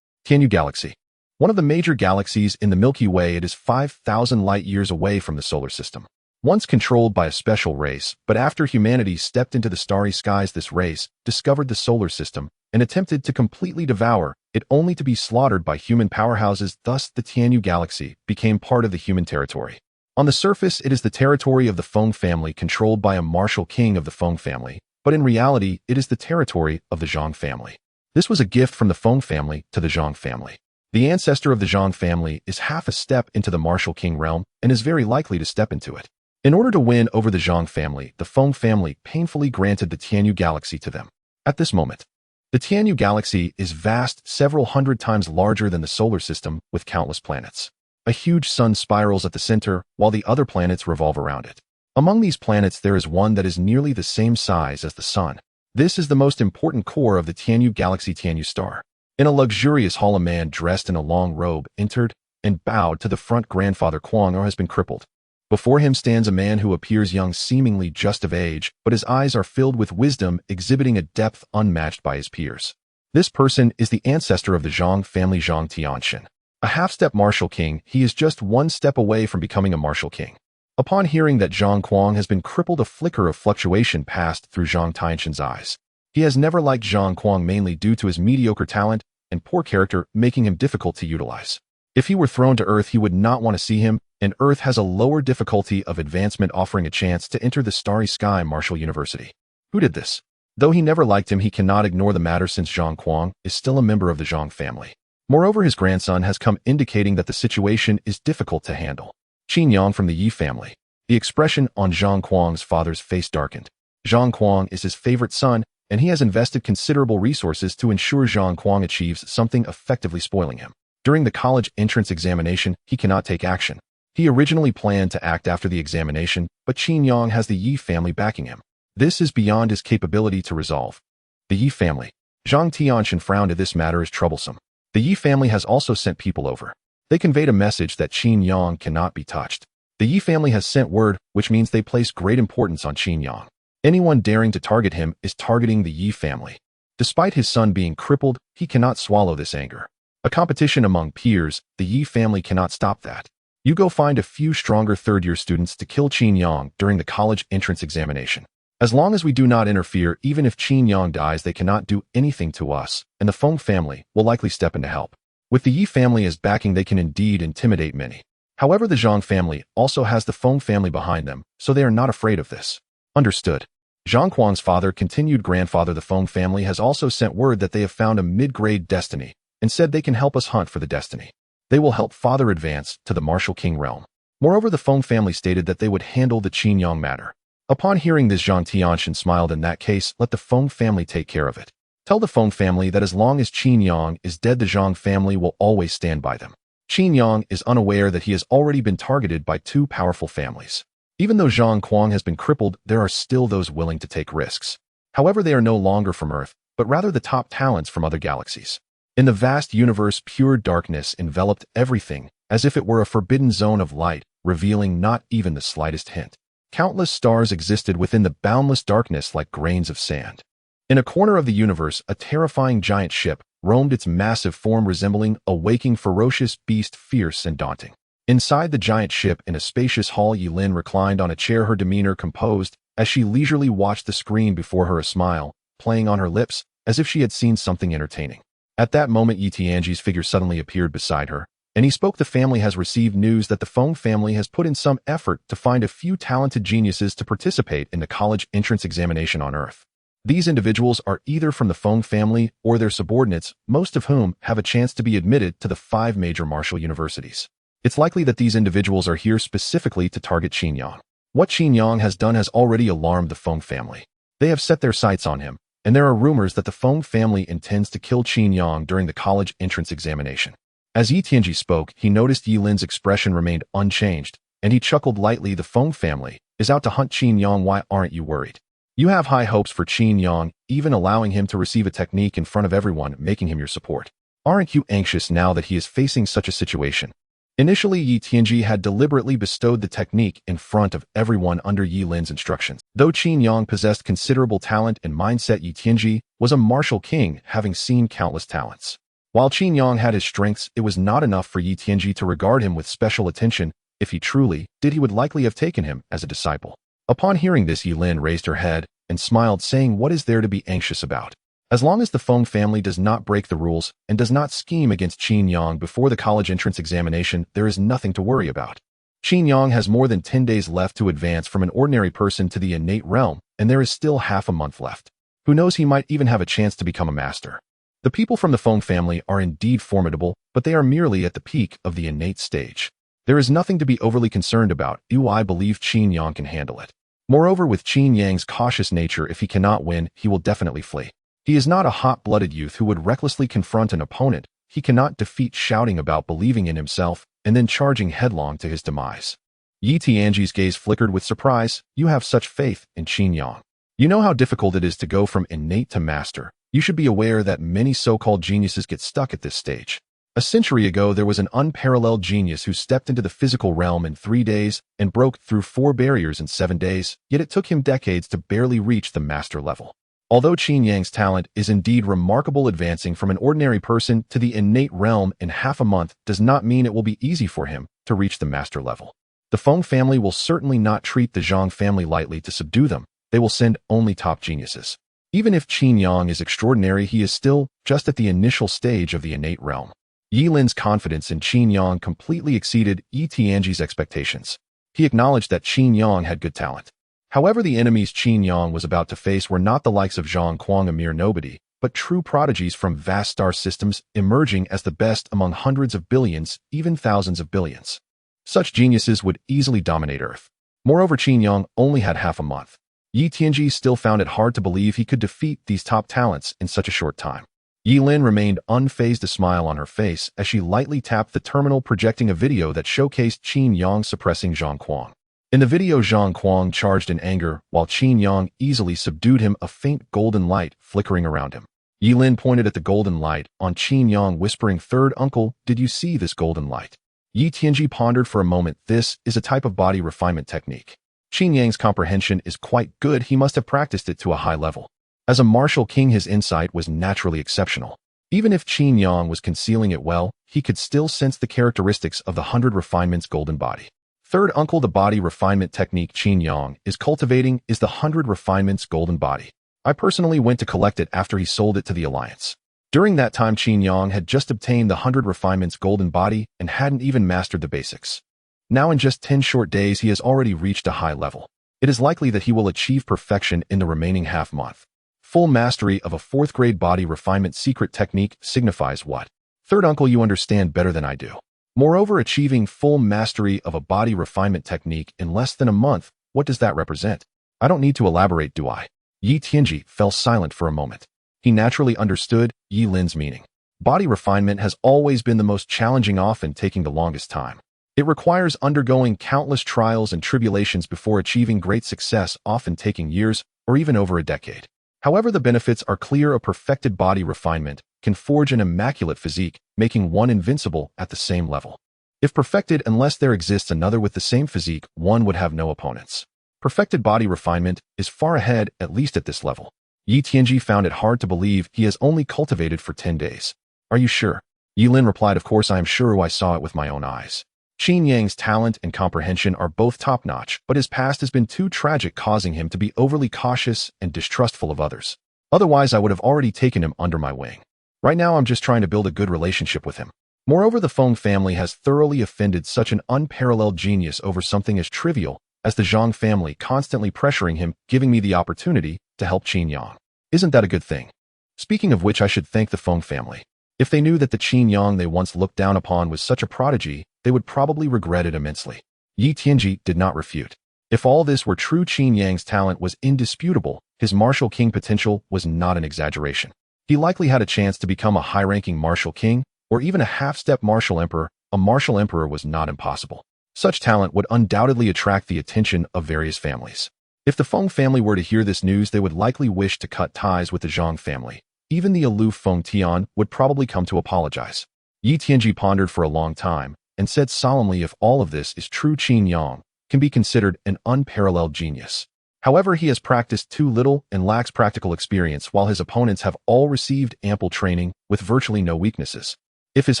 A: Tianyu Galaxy. One of the major galaxies in the Milky Way, it is 5,000 light-years away from the solar system. Once controlled by a special race, but after humanity stepped into the starry skies, this race discovered the solar system and attempted to completely devour it, only to be slaughtered by human powerhouses. Thus, the Tianyu Galaxy became part of the human territory. On the surface, it is the territory of the Feng family, controlled by a martial king of the Feng family, but in reality, it is the territory of the Zhang family. This was a gift from the Feng family to the Zhang family. The ancestor of the Zhang family is half a step into the martial king realm and is very likely to step into it. In order to win over the Zhang family, the Feng family painfully granted the Tianyu Galaxy to them. At this moment, the Tianyu Galaxy is vast, several hundred times larger than the solar system, with countless planets. A huge sun spirals at the center, while the other planets revolve around it. Among these planets, there is one that is nearly the same size as the sun. This is the most important core of the Tianyu Galaxy, Tianyu Star. In a luxurious hall, a man dressed in a long robe entered and bowed to the front. Grandfather Kuang has been crippled. Before him stands a man who appears young, seemingly just of age, but his eyes are filled with wisdom, exhibiting a depth unmatched by his peers. This person is the ancestor of the Zhang family, Zhang Tianxin. A half-step martial king, he is just one step away from becoming a martial king. Upon hearing that Zhang Kuang has been crippled, a flicker of fluctuation passed through Zhang Tianxin's eyes. He has never liked Zhang Kuang, mainly due to his mediocre talent and poor character, making him difficult to utilize. If he were thrown to Earth, he would not want to see him, and Earth has a lower difficulty of advancement, offering a chance to enter the Starry Sky Martial University. Who did this? Though he never liked him, he cannot ignore the matter since Zhang Kuang is still a member of the Zhang family. Moreover, his grandson has come, indicating that the situation is difficult to handle. Qin Yang from the Yi family. The expression on Zhang Kuang's father's face darkened. Zhang Kuang is his favorite son, and he has invested considerable resources to ensure Zhang Kuang achieves something, effectively spoiling him. During the college entrance examination, he cannot take action. He originally planned to act after the examination, but Qin Yang has the Yi family backing him. This is beyond his capability to resolve. The Yi family. Zhang Tianxin frowned at this matter as troublesome. The Yi family has also sent people over. They conveyed a message that Qin Yang cannot be touched. The Yi family has sent word, which means they place great importance on Qin Yang. Anyone daring to target him is targeting the Yi family. Despite his son being crippled, he cannot swallow this anger. A competition among peers, the Yi family cannot stop that. You go find a few stronger third-year students to kill Qin Yang during the college entrance examination. As long as we do not interfere, even if Qin Yang dies, they cannot do anything to us, and the Feng family will likely step in to help. With the Yi family as backing, they can indeed intimidate many. However, the Zhang family also has the Feng family behind them, so they are not afraid of this. Understood. Zhang Kuang's father, continued grandfather, the Feng family has also sent word that they have found a mid-grade destiny and said they can help us hunt for the destiny. They will help father advance to the martial king realm. Moreover, the Feng family stated that they would handle the Qin Yang matter. Upon hearing this, Zhang Tianxin smiled. In that case, let the Feng family take care of it. Tell the Feng family that as long as Qin Yang is dead, the Zhang family will always stand by them. Qin Yang is unaware that he has already been targeted by two powerful families. Even though Zhang Kuang has been crippled, there are still those willing to take risks. However, they are no longer from Earth, but rather the top talents from other galaxies. In the vast universe, pure darkness enveloped everything, as if it were a forbidden zone of light, revealing not even the slightest hint. Countless stars existed within the boundless darkness like grains of sand. In a corner of the universe, a terrifying giant ship roamed, its massive form resembling a waking ferocious beast, fierce and daunting. Inside the giant ship, in a spacious hall, Yilin reclined on a chair, her demeanor composed, as she leisurely watched the screen before her, a smile playing on her lips, as if she had seen something entertaining. At that moment, Yi Tianji's figure suddenly appeared beside her, and he spoke. The family has received news that the Feng family has put in some effort to find a few talented geniuses to participate in the college entrance examination on Earth. These individuals are either from the Feng family or their subordinates, most of whom have a chance to be admitted to the 5 major martial universities. It's likely that these individuals are here specifically to target Qin Yang. What Qin Yang has done has already alarmed the Feng family. They have set their sights on him, and there are rumors that the Feng family intends to kill Qin Yang during the college entrance examination. As Yi Tianji spoke, he noticed Yilin's expression remained unchanged, and he chuckled lightly. The Feng family is out to hunt Qin Yang. Why aren't you worried? You have high hopes for Qin Yang, even allowing him to receive a technique in front of everyone, making him your support. Aren't you anxious now that he is facing such a situation? Initially, Yi Tianji had deliberately bestowed the technique in front of everyone under Yilin's instructions. Though Qin Yang possessed considerable talent and mindset, Yi Tianji was a martial king, having seen countless talents. While Qin Yang had his strengths, it was not enough for Yi Tianji to regard him with special attention. If he truly did, he would likely have taken him as a disciple. Upon hearing this, Yilin raised her head and smiled, saying, "What is there to be anxious about? As long as the Feng family does not break the rules and does not scheme against Qin Yang before the college entrance examination, there is nothing to worry about." Qin Yang has more than 10 days left to advance from an ordinary person to the innate realm, and there is still half a month left. Who knows, he might even have a chance to become a master. The people from the Feng family are indeed formidable, but they are merely at the peak of the innate stage. There is nothing to be overly concerned about. I believe Qin Yang can handle it. Moreover, with Qin Yang's cautious nature, if he cannot win, he will definitely flee. He is not a hot-blooded youth who would recklessly confront an opponent. He cannot defeat shouting about believing in himself and then charging headlong to his demise. Yi Tianji's gaze flickered with surprise. You have such faith in Qin Yang. You know how difficult it is to go from innate to master. You should be aware that many so-called geniuses get stuck at this stage. A century ago, there was an unparalleled genius who stepped into the physical realm in 3 days and broke through 4 barriers in 7 days, yet it took him decades to barely reach the master level. Although Qin Yang's talent is indeed remarkable, advancing from an ordinary person to the innate realm in half a month does not mean it will be easy for him to reach the master level. The Feng family will certainly not treat the Zhang family lightly. To subdue them, they will send only top geniuses. Even if Qin Yang is extraordinary, he is still just at the initial stage of the innate realm. Yilin's confidence in Qin Yang completely exceeded Yi Tianji's expectations. He acknowledged that Qin Yang had good talent. However, the enemies Qin Yang was about to face were not the likes of Zhang Kuang, a mere nobody, but true prodigies from vast star systems, emerging as the best among hundreds of billions, even thousands of billions. Such geniuses would easily dominate Earth. Moreover, Qin Yang only had half a month. Yi Tianji still found it hard to believe he could defeat these top talents in such a short time. Yilin remained unfazed, a smile on her face as she lightly tapped the terminal, projecting a video that showcased Qin Yang suppressing Zhang Kuang. In the video, Zhang Kuang charged in anger, while Qin Yang easily subdued him, a faint golden light flickering around him. Yilin pointed at the golden light on Qin Yang, whispering, "Third uncle, did you see this golden light?" Yi Tianji pondered for a moment. This is a type of body refinement technique. Qin Yang's comprehension is quite good. He must have practiced it to a high level. As a martial king, his insight was naturally exceptional. Even if Qin Yang was concealing it well, he could still sense the characteristics of the 100 refinements golden body. Third uncle, the body refinement technique Qin Yang is cultivating is the 100 refinements golden body. I personally went to collect it after he sold it to the Alliance. During that time, Qin Yang had just obtained the 100 refinements golden body and hadn't even mastered the basics. Now in just 10 short days, he has already reached a high level. It is likely that he will achieve perfection in the remaining half month. Full mastery of a 4th grade body refinement secret technique signifies what? Third uncle, you understand better than I do. Moreover, achieving full mastery of a body refinement technique in less than a month, what does that represent? I don't need to elaborate, do I? Yi Tianji fell silent for a moment. He naturally understood Yi Lin's meaning. Body refinement has always been the most challenging, often taking the longest time. It requires undergoing countless trials and tribulations before achieving great success, often taking years or even over a decade. However, the benefits are clear. A perfected body refinement can forge an immaculate physique, making one invincible at the same level. If perfected, unless there exists another with the same physique, one would have no opponents. Perfected body refinement is far ahead, at least at this level. Yi Tianji found it hard to believe he has only cultivated for 10 days. Are you sure? Yilin replied, "Of course I am sure. I saw it with my own eyes." Qin Yang's talent and comprehension are both top-notch, but his past has been too tragic, causing him to be overly cautious and distrustful of others. Otherwise, I would have already taken him under my wing. Right now, I'm just trying to build a good relationship with him. Moreover, the Feng family has thoroughly offended such an unparalleled genius over something as trivial as the Zhang family constantly pressuring him, giving me the opportunity to help Qin Yang. Isn't that a good thing? Speaking of which, I should thank the Feng family. If they knew that the Qin Yang they once looked down upon was such a prodigy, they would probably regret it immensely. Yi Tianji did not refute. If all this were true, Qin Yang's talent was indisputable. His martial king potential was not an exaggeration. He likely had a chance to become a high-ranking martial king, or even a half-step martial emperor. A martial emperor was not impossible. Such talent would undoubtedly attract the attention of various families. If the Feng family were to hear this news, they would likely wish to cut ties with the Zhang family. Even the aloof Feng Tian would probably come to apologize. Yi Tianji pondered for a long time and said solemnly, if all of this is true, Qin Yang can be considered an unparalleled genius. However, he has practiced too little and lacks practical experience, while his opponents have all received ample training with virtually no weaknesses. If his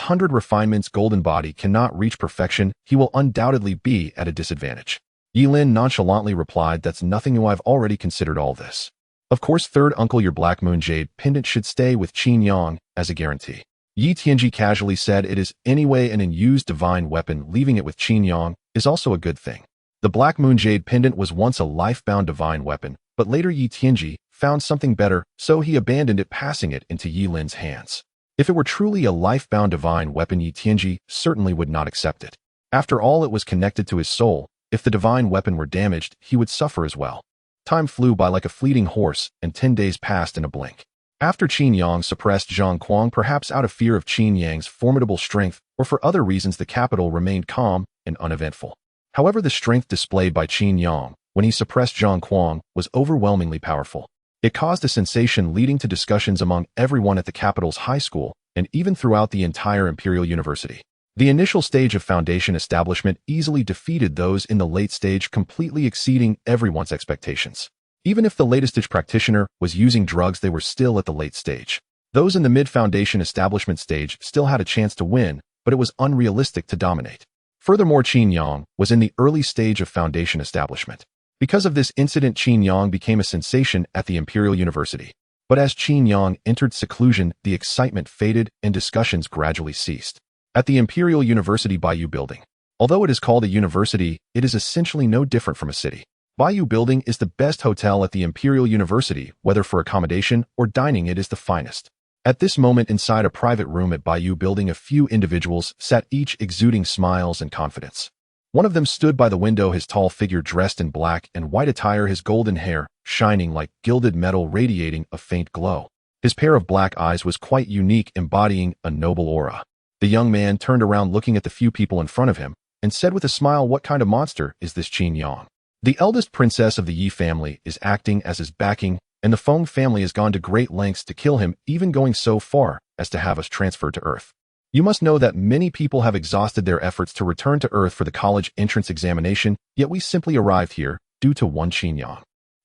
A: 100 refinements golden body cannot reach perfection, he will undoubtedly be at a disadvantage. Yilin nonchalantly replied, "That's nothing new. I've already considered all this. Of course, third uncle, your black moon jade pendant should stay with Qin Yang as a guarantee." Yi Tianji casually said, "It is anyway an unused divine weapon. Leaving it with Qin Yang is also a good thing." The black moon jade pendant was once a life-bound divine weapon, but later Yi Tianji found something better, so he abandoned it, passing it into Yilin's hands. If it were truly a life-bound divine weapon, Yi Tianji certainly would not accept it. After all, it was connected to his soul. If the divine weapon were damaged, he would suffer as well. Time flew by like a fleeting horse, and 10 days passed in a blink. After Qin Yang suppressed Zhang Kuang, perhaps out of fear of Qin Yang's formidable strength, or for other reasons, the capital remained calm and uneventful. However, the strength displayed by Qin Yang when he suppressed Zhang Kuang was overwhelmingly powerful. It caused a sensation, leading to discussions among everyone at the capital's high school and even throughout the entire Imperial University. The initial stage of foundation establishment easily defeated those in the late stage, completely exceeding everyone's expectations. Even if the latest stage practitioner was using drugs, they were still at the late stage. Those in the mid-foundation establishment stage still had a chance to win, but it was unrealistic to dominate. Furthermore, Qin Yang was in the early stage of foundation establishment. Because of this incident, Qin Yang became a sensation at the Imperial University. But as Qin Yang entered seclusion, the excitement faded and discussions gradually ceased. At the Imperial University Bayou Building. Although it is called a university, it is essentially no different from a city. Bayou Building is the best hotel at the Imperial University. Whether for accommodation or dining, it is the finest. At this moment, inside a private room at Bayou Building, a few individuals sat, each exuding smiles and confidence. One of them stood by the window, his tall figure dressed in black and white attire, his golden hair shining like gilded metal, radiating a faint glow. His pair of black eyes was quite unique, embodying a noble aura. The young man turned around, looking at the few people in front of him, and said with a smile, "What kind of monster is this Qin Yang?" The eldest princess of the Yi family is acting as his backing, and the Feng family has gone to great lengths to kill him, even going so far as to have us transferred to Earth. You must know that many people have exhausted their efforts to return to Earth for the college entrance examination, yet we simply arrived here due to one Qin Yang.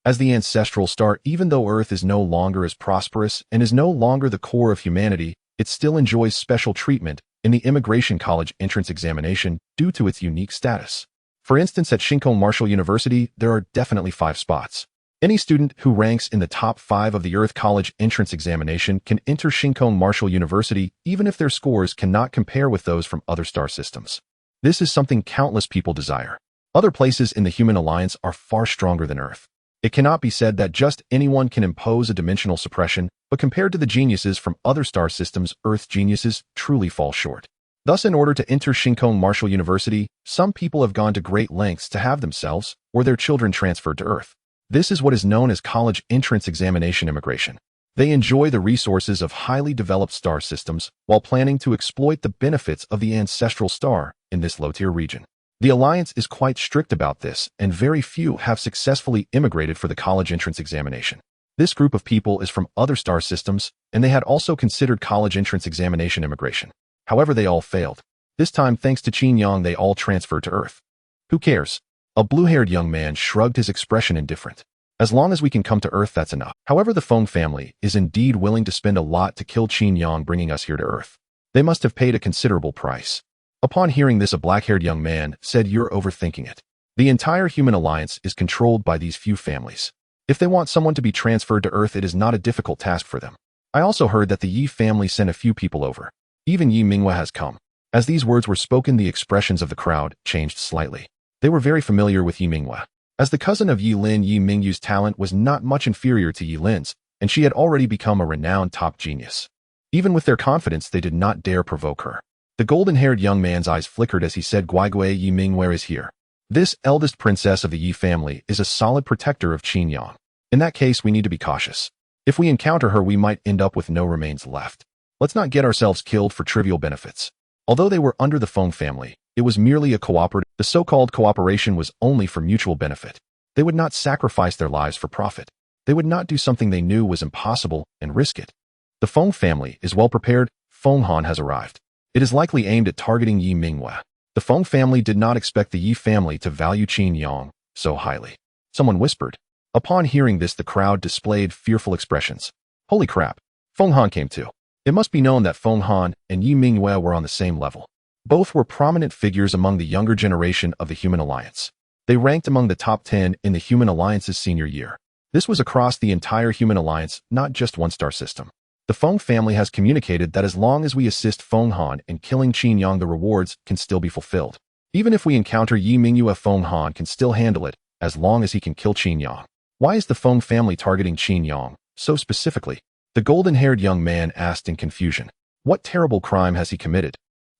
A: As the ancestral star, even though Earth is no longer as prosperous and is no longer the core of humanity, it still enjoys special treatment in the immigration college entrance examination due to its unique status. For instance, at Shinkong Martial University, there are definitely 5 spots. Any student who ranks in the top 5 of the Earth College entrance examination can enter Shinkong Martial University, even if their scores cannot compare with those from other star systems. This is something countless people desire. Other places in the human alliance are far stronger than Earth. It cannot be said that just anyone can impose a dimensional suppression, but compared to the geniuses from other star systems, Earth's geniuses truly fall short. Thus, in order to enter Shinkong Martial University, some people have gone to great lengths to have themselves or their children transferred to Earth. This is what is known as college entrance examination immigration. They enjoy the resources of highly developed star systems while planning to exploit the benefits of the ancestral star in this low-tier region. The Alliance is quite strict about this, and very few have successfully immigrated for the college entrance examination. This group of people is from other star systems, and they had also considered college entrance examination immigration. However, they all failed. This time, thanks to Qin Yang, they all transferred to Earth. Who cares? A blue-haired young man shrugged, his expression indifferent. As long as we can come to Earth, that's enough. However, the Feng family is indeed willing to spend a lot to kill Qin Yang, bringing us here to Earth. They must have paid a considerable price. Upon hearing this, a black-haired young man said, "You're overthinking it. The entire human alliance is controlled by these few families. If they want someone to be transferred to Earth, it is not a difficult task for them. I also heard that the Yi family sent a few people over. Even Yi Minghua has come." As these words were spoken, the expressions of the crowd changed slightly. They were very familiar with Yi Minghua. As the cousin of Yi Lin, Yi Mingyu's talent was not much inferior to Yi Lin's, and she had already become a renowned top genius. Even with their confidence, they did not dare provoke her. The golden-haired young man's eyes flickered as he said, "Guigui, Yi Minghua is here. This eldest princess of the Yi family is a solid protector of Qin Yang. In that case, we need to be cautious. If we encounter her, we might end up with no remains left. Let's not get ourselves killed for trivial benefits." Although they were under the Feng family, it was merely a cooperative. The so-called cooperation was only for mutual benefit. They would not sacrifice their lives for profit. They would not do something they knew was impossible and risk it. The Feng family is well prepared. Feng Han has arrived. It is likely aimed at targeting Yi Minghua. The Feng family did not expect the Yi family to value Qin Yang so highly. Someone whispered. Upon hearing this, the crowd displayed fearful expressions. Holy crap! Feng Han came too. It must be known that Feng Han and Yi Minghua were on the same level. Both were prominent figures among the younger generation of the Human Alliance. They ranked among the top 10 in the Human Alliance's senior year. This was across the entire Human Alliance, not just one star system. The Feng family has communicated that as long as we assist Feng Han in killing Qin Yang, the rewards can still be fulfilled. Even if we encounter Yi Minghua, Feng Han can still handle it, as long as he can kill Qin Yang. Why is the Feng family targeting Qin Yang so specifically? The golden-haired young man asked in confusion. What terrible crime has he committed?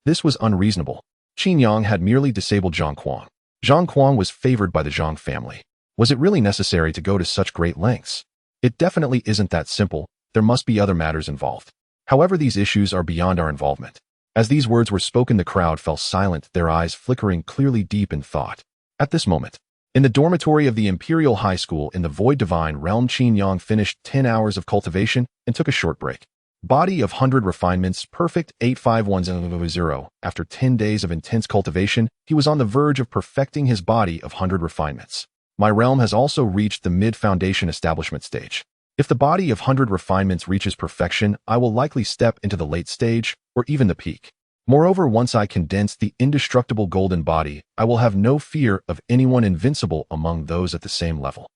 A: This was unreasonable. Qin Yang had merely disabled Zhang Kuang. Zhang Kuang was favored by the Zhang family. Was it really necessary to go to such great lengths? It definitely isn't that simple. There must be other matters involved. However, these issues are beyond our involvement. As these words were spoken, the crowd fell silent, their eyes flickering clearly deep in thought. At this moment, in the dormitory of the Imperial High School in the Void Divine Realm, Qin Yang finished 10 hours of cultivation and took a short break. Body of 100 refinements, perfect 85100. After 10 days of intense cultivation, he was on the verge of perfecting his body of 100 refinements. My realm has also reached the mid-foundation establishment stage. If the body of 100 refinements reaches perfection, I will likely step into the late stage, or even the peak. Moreover, once I condense the indestructible golden body, I will have no fear of anyone invincible among those at the same level.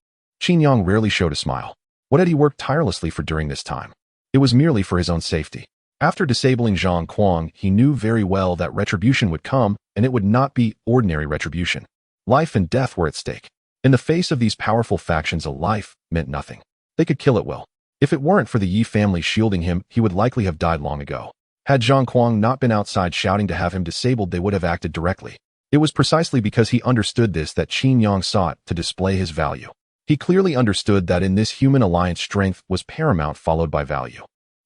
A: Qin Yang rarely showed a smile. What had he worked tirelessly for during this time? It was merely for his own safety. After disabling Zhang Kuang, he knew very well that retribution would come, and it would not be ordinary retribution. Life and death were at stake. In the face of these powerful factions, a life meant nothing. They could kill at will. If it weren't for the Yi family shielding him, he would likely have died long ago. Had Zhang Kuang not been outside shouting to have him disabled, they would have acted directly. It was precisely because he understood this that Qin Yang sought to display his value. He clearly understood that in this human alliance, strength was paramount, followed by value.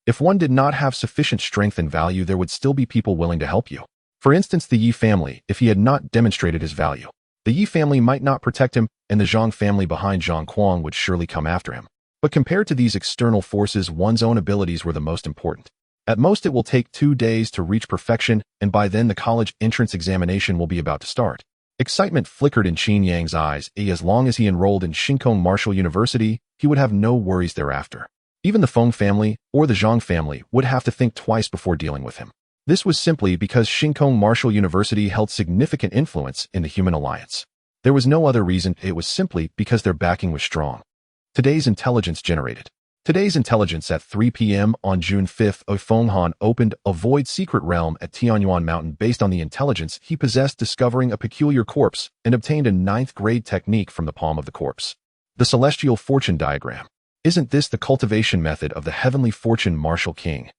A: If one did not have sufficient strength and value, there would still be people willing to help you. For instance, the Yi family, if he had not demonstrated his value. The Yi family might not protect him, and the Zhang family behind Zhang Kuang would surely come after him. But compared to these external forces, one's own abilities were the most important. At most, it will take 2 days to reach perfection, and by then the college entrance examination will be about to start. Excitement flickered in Qin Yang's eyes. As long as he enrolled in Shinkong Martial University, he would have no worries thereafter. Even the Feng family or the Zhang family would have to think twice before dealing with him. This was simply because Shinkong Martial University held significant influence in the human alliance. There was no other reason. It was simply because their backing was strong. Today's intelligence generated. Today's intelligence at 3 p.m. on June 5th, Feng Han opened a void secret realm at Tianyuan Mountain based on the intelligence he possessed, discovering a peculiar corpse and obtained a 9th grade technique from the palm of the corpse. The celestial fortune diagram. Isn't this the cultivation method of the heavenly fortune martial king?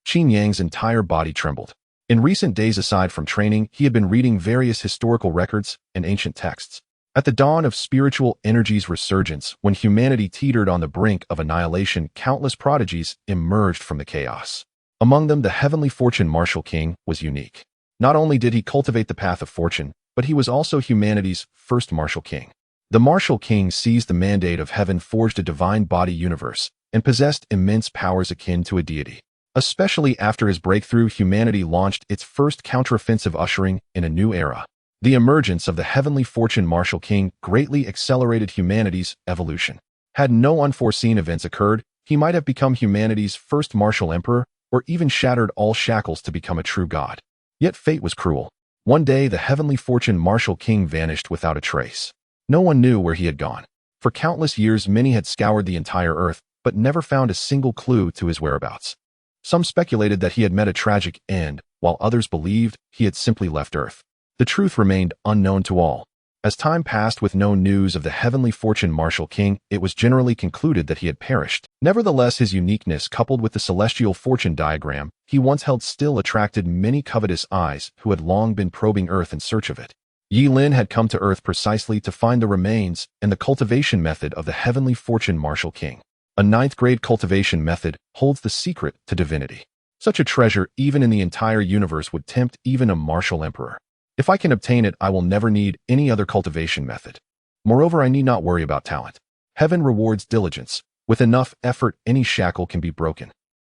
A: Qin Yang's entire body trembled. In recent days, aside from training, he had been reading various historical records and ancient texts. At the dawn of spiritual energy's resurgence, when humanity teetered on the brink of annihilation, countless prodigies emerged from the chaos. Among them, the heavenly fortune martial king was unique. Not only did he cultivate the path of fortune, but he was also humanity's first martial king. The martial king seized the mandate of heaven, forged a divine body universe, and possessed immense powers akin to a deity. Especially after his breakthrough, humanity launched its first counteroffensive, ushering in a new era. The emergence of the heavenly fortune martial king greatly accelerated humanity's evolution. Had no unforeseen events occurred, he might have become humanity's first martial emperor, or even shattered all shackles to become a true god. Yet fate was cruel. One day, the heavenly fortune martial king vanished without a trace. No one knew where he had gone. For countless years, many had scoured the entire earth, but never found a single clue to his whereabouts. Some speculated that he had met a tragic end, while others believed he had simply left Earth. The truth remained unknown to all. As time passed with no news of the heavenly fortune martial king, it was generally concluded that he had perished. Nevertheless, his uniqueness, coupled with the celestial fortune diagram he once held, still attracted many covetous eyes who had long been probing Earth in search of it. Yi Lin had come to Earth precisely to find the remains and the cultivation method of the heavenly fortune martial king. A 9th grade cultivation method holds the secret to divinity. Such a treasure, even in the entire universe, would tempt even a martial emperor. If I can obtain it, I will never need any other cultivation method. Moreover, I need not worry about talent. Heaven rewards diligence. With enough effort, any shackle can be broken.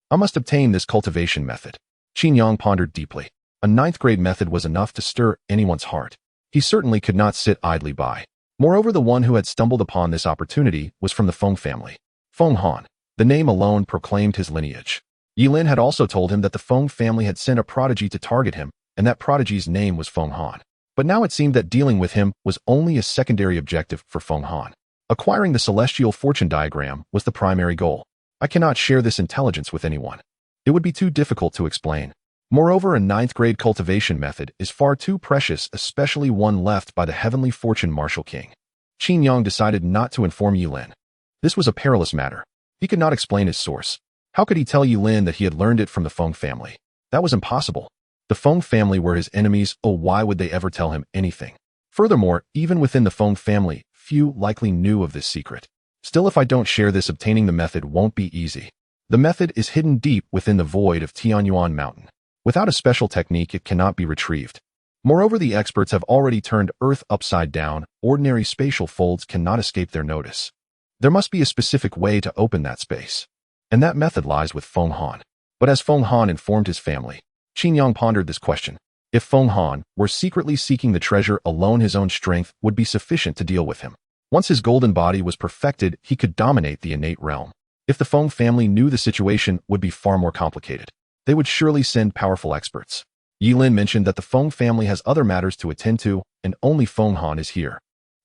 A: I must obtain this cultivation method. Qin Yang pondered deeply. A 9th grade method was enough to stir anyone's heart. He certainly could not sit idly by. Moreover, the one who had stumbled upon this opportunity was from the Feng family. Feng Han. The name alone proclaimed his lineage. Yi Lin had also told him that the Feng family had sent a prodigy to target him, and that prodigy's name was Feng Han. But now it seemed that dealing with him was only a secondary objective for Feng Han. Acquiring the celestial fortune diagram was the primary goal. I cannot share this intelligence with anyone. It would be too difficult to explain. Moreover, a 9th grade cultivation method is far too precious, especially one left by the heavenly fortune martial king. Qin Yang decided not to inform Yi Lin. This was a perilous matter. He could not explain his source. How could he tell Yi Lin that he had learned it from the Feng family? That was impossible. The Feng family were his enemies. Oh, why would they ever tell him anything? Furthermore, even within the Feng family, few likely knew of this secret. Still, if I don't share this, obtaining the method won't be easy. The method is hidden deep within the void of Tianyuan Mountain. Without a special technique, it cannot be retrieved. Moreover, the experts have already turned Earth upside down. Ordinary spatial folds cannot escape their notice. There must be a specific way to open that space. And that method lies with Feng Han. But as Feng Han informed his family, Qin Yang pondered this question. If Feng Han were secretly seeking the treasure alone, his own strength would be sufficient to deal with him. Once his golden body was perfected, he could dominate the innate realm. If the Feng family knew, the situation would be far more complicated. They would surely send powerful experts. Yi Lin mentioned that the Feng family has other matters to attend to, and only Feng Han is here.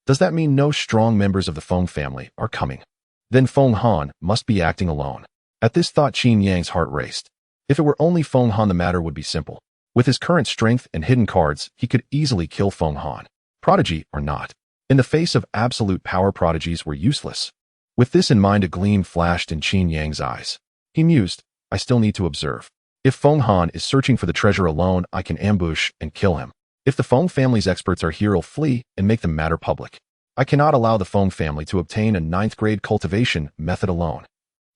A: Does that mean no strong members of the Feng family are coming? Then Feng Han must be acting alone. At this thought, Qin Yang's heart raced. If it were only Feng Han, the matter would be simple. With his current strength and hidden cards, he could easily kill Feng Han. Prodigy or not. In the face of absolute power, prodigies were useless. With this in mind, a gleam flashed in Qin Yang's eyes. He mused, I still need to observe. If Feng Han is searching for the treasure alone, I can ambush and kill him. If the Feng family's experts are here, I'll flee and make the matter public. I cannot allow the Feng family to obtain a 9th grade cultivation method alone.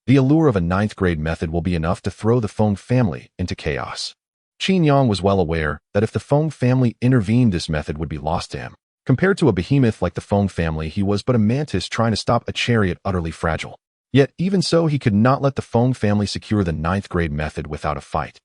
A: The allure of a 9th grade method will be enough to throw the Feng family into chaos. Qin Yang was well aware that if the Feng family intervened, this method would be lost to him. Compared to a behemoth like the Feng family, he was but a mantis trying to stop a chariot utterly fragile. Yet, even so, he could not let the Feng family secure the 9th grade method without a fight.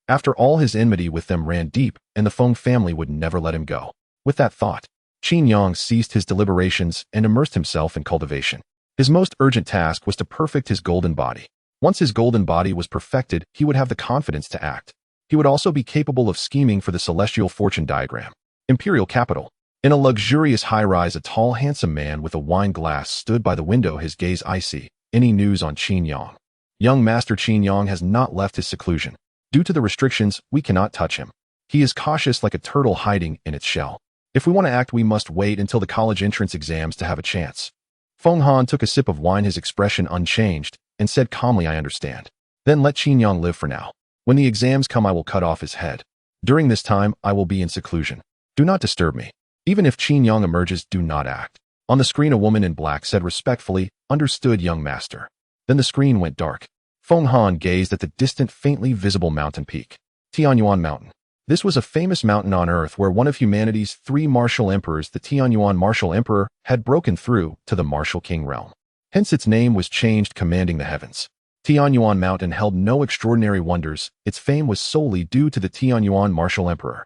A: After all, his enmity with them ran deep, and the Feng family would never let him go. With that thought, Qin Yang ceased his deliberations and immersed himself in cultivation. His most urgent task was to perfect his golden body. Once his golden body was perfected, he would have the confidence to act. He would also be capable of scheming for the celestial fortune diagram. Imperial capital. In a luxurious high-rise, a tall, handsome man with a wine glass stood by the window, his gaze icy. Any news on Qin Yang? Young Master Qin Yang has not left his seclusion. Due to the restrictions, we cannot touch him. He is cautious like a turtle hiding in its shell. If we want to act, we must wait until the college entrance exams to have a chance. Feng Han took a sip of wine, his expression unchanged, and said calmly, I understand. Then let Qin Yang live for now. When the exams come, I will cut off his head. During this time, I will be in seclusion. Do not disturb me. Even if Qin Yang emerges, do not act. On the screen, a woman in black said respectfully, understood, young master. Then the screen went dark. Feng Han gazed at the distant, faintly visible mountain peak. Tianyuan Mountain. This was a famous mountain on Earth where one of humanity's 3 martial emperors, the Tianyuan Martial Emperor, had broken through to the Martial King realm. Hence its name was changed, commanding the heavens. Tianyuan Mountain held no extraordinary wonders. Its fame was solely due to the Tianyuan Martial Emperor.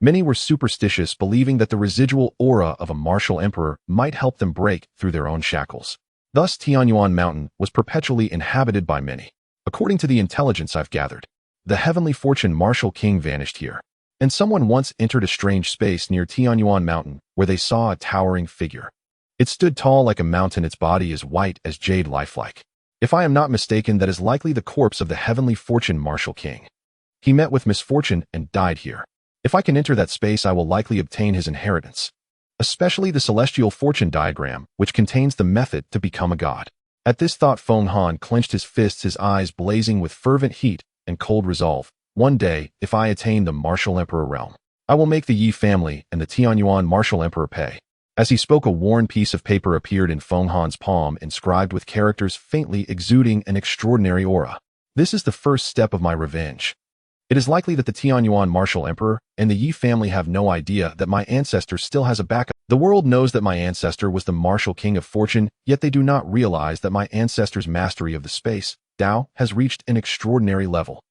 A: Many were superstitious, believing that the residual aura of a martial emperor might help them break through their own shackles. Thus, Tianyuan Mountain was perpetually inhabited by many. According to the intelligence I've gathered, the heavenly fortune martial king vanished here, and someone once entered a strange space near Tianyuan Mountain where they saw a towering figure. It stood tall like a mountain, its body as white as jade, lifelike. If I am not mistaken, that is likely the corpse of the heavenly fortune martial king. He met with misfortune and died here. If I can enter that space, I will likely obtain his inheritance, especially the celestial fortune diagram, which contains the method to become a god. At this thought, Feng Han clenched his fists, his eyes blazing with fervent heat and cold resolve. One day, if I attain the martial emperor realm, I will make the Yi family and the Tianyuan martial emperor pay. As he spoke, a worn piece of paper appeared in Feng Han's palm, inscribed with characters faintly exuding an extraordinary aura. This is the first step of my revenge. It is likely that the Tianyuan martial emperor and the Yi family have no idea that my ancestor still has a backup. The world knows that my ancestor was the martial king of fortune, yet they do not realize that my ancestor's mastery of the space, Tao, has reached an extraordinary level.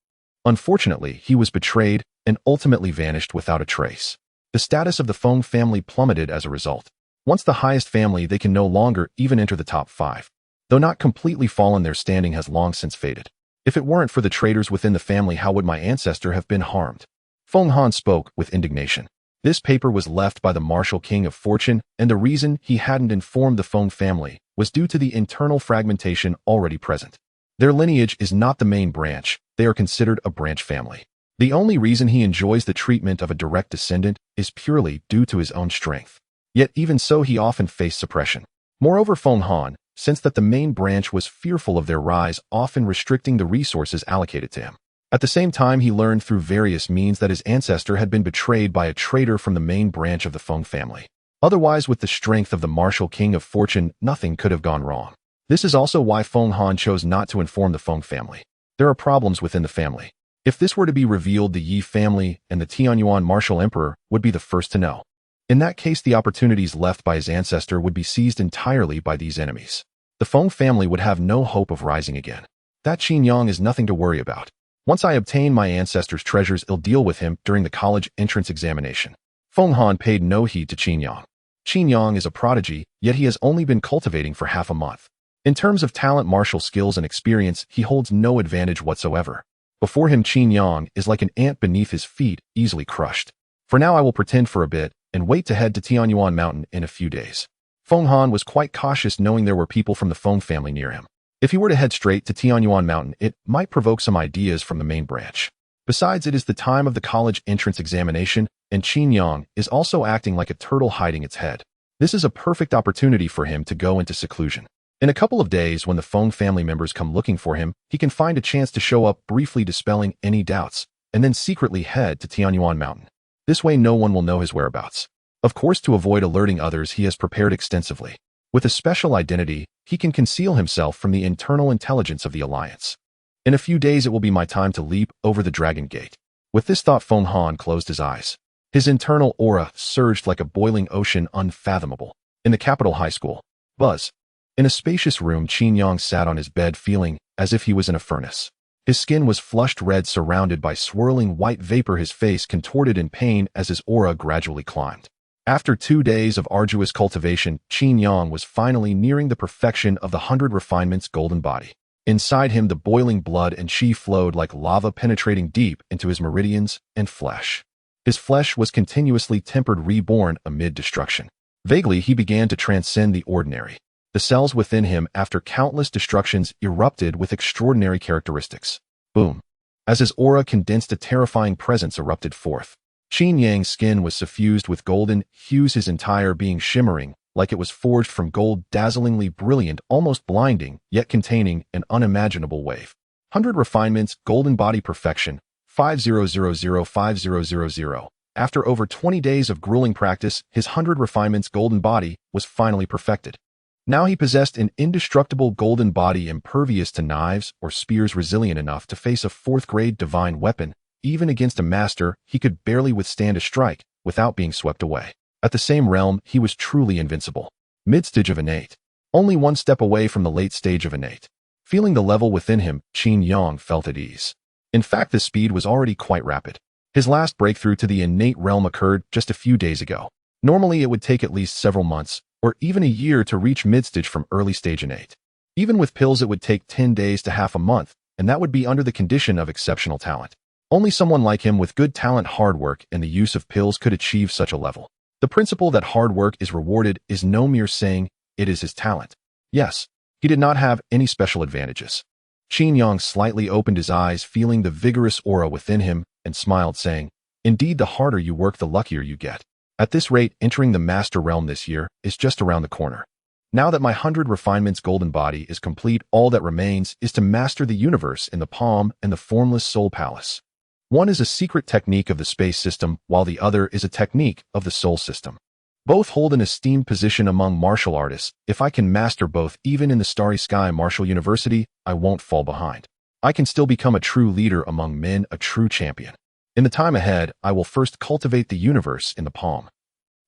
A: Unfortunately, he was betrayed and ultimately vanished without a trace. The status of the Feng family plummeted as a result. Once the highest family, they can no longer even enter the top 5. Though not completely fallen, their standing has long since faded. If it weren't for the traitors within the family, how would my ancestor have been harmed? Feng Han spoke with indignation. This paper was left by the martial king of fortune, and the reason he hadn't informed the Feng family was due to the internal fragmentation already present. Their lineage is not the main branch, they are considered a branch family. The only reason he enjoys the treatment of a direct descendant is purely due to his own strength. Yet even so, he often faced suppression. Moreover, Feng Han sensed that the main branch was fearful of their rise, often restricting the resources allocated to him. At the same time, he learned through various means that his ancestor had been betrayed by a traitor from the main branch of the Feng family. Otherwise, with the strength of the martial king of fortune, nothing could have gone wrong. This is also why Feng Han chose not to inform the Feng family. There are problems within the family. If this were to be revealed, the Yi family and the Tianyuan martial emperor would be the first to know. In that case, the opportunities left by his ancestor would be seized entirely by these enemies. The Feng family would have no hope of rising again. That Qin Yang is nothing to worry about. Once I obtain my ancestor's treasures, I'll deal with him during the college entrance examination. Feng Han paid no heed to Qin Yang. Qin Yang is a prodigy, yet he has only been cultivating for half a month. In terms of talent, martial skills, and experience, he holds no advantage whatsoever. Before him, Qin Yang is like an ant beneath his feet, easily crushed. For now, I will pretend for a bit and wait to head to Tianyuan Mountain in a few days. Feng Han was quite cautious, knowing there were people from the Feng family near him. If he were to head straight to Tianyuan Mountain, it might provoke some ideas from the main branch. Besides, it is the time of the college entrance examination, and Qin Yang is also acting like a turtle hiding its head. This is a perfect opportunity for him to go into seclusion. In a couple of days, when the Feng family members come looking for him, he can find a chance to show up, briefly dispelling any doubts, and then secretly head to Tianyuan Mountain. This way, no one will know his whereabouts. Of course, to avoid alerting others, he has prepared extensively. With a special identity, he can conceal himself from the internal intelligence of the Alliance. In a few days, it will be my time to leap over the Dragon Gate. With this thought, Feng Han closed his eyes. His internal aura surged like a boiling ocean unfathomable. In the capital high school. Buzz. In a spacious room, Qin Yang sat on his bed feeling as if he was in a furnace. His skin was flushed red surrounded by swirling white vapor, his face contorted in pain as his aura gradually climbed. After 2 days of arduous cultivation, Qin Yang was finally nearing the perfection of the 100 refinements golden body. Inside him, the boiling blood and qi flowed like lava, penetrating deep into his meridians and flesh. His flesh was continuously tempered, reborn amid destruction. Vaguely, he began to transcend the ordinary. The cells within him, after countless destructions, erupted with extraordinary characteristics. Boom. As his aura condensed, a terrifying presence erupted forth. Qin Yang's skin was suffused with golden hues, his entire being shimmering, like it was forged from gold, dazzlingly brilliant, almost blinding, yet containing an unimaginable wave. 100 refinements, golden body perfection, 50005000. After over 20 days of grueling practice, his 100 refinements golden body was finally perfected. Now he possessed an indestructible golden body, impervious to knives or spears, resilient enough to face a 4th-grade divine weapon. Even against a master, he could barely withstand a strike without being swept away. At the same realm, he was truly invincible. Mid-stage of innate. Only 1 step away from the late stage of innate. Feeling the level within him, Qin Yang felt at ease. In fact, the speed was already quite rapid. His last breakthrough to the innate realm occurred just a few days ago. Normally, it would take at least several months, or even a year to reach mid-stage from early stage innate. Even with pills, it would take 10 days to half a month, and that would be under the condition of exceptional talent. Only someone like him with good talent, hard work, and the use of pills could achieve such a level. The principle that hard work is rewarded is no mere saying, it is his talent. Yes, he did not have any special advantages. Qin Yang slightly opened his eyes, feeling the vigorous aura within him, and smiled, saying, "Indeed, the harder you work, the luckier you get. At this rate, entering the master realm this year is just around the corner. Now that my 100 refinements golden body is complete, all that remains is to master the universe in the palm and the formless soul palace. One is a secret technique of the space system, while the other is a technique of the soul system. Both hold an esteemed position among martial artists. If I can master both, even in the starry sky martial university, I won't fall behind. I can still become a true leader among men, a true champion. In the time ahead, I will first cultivate the universe in the palm."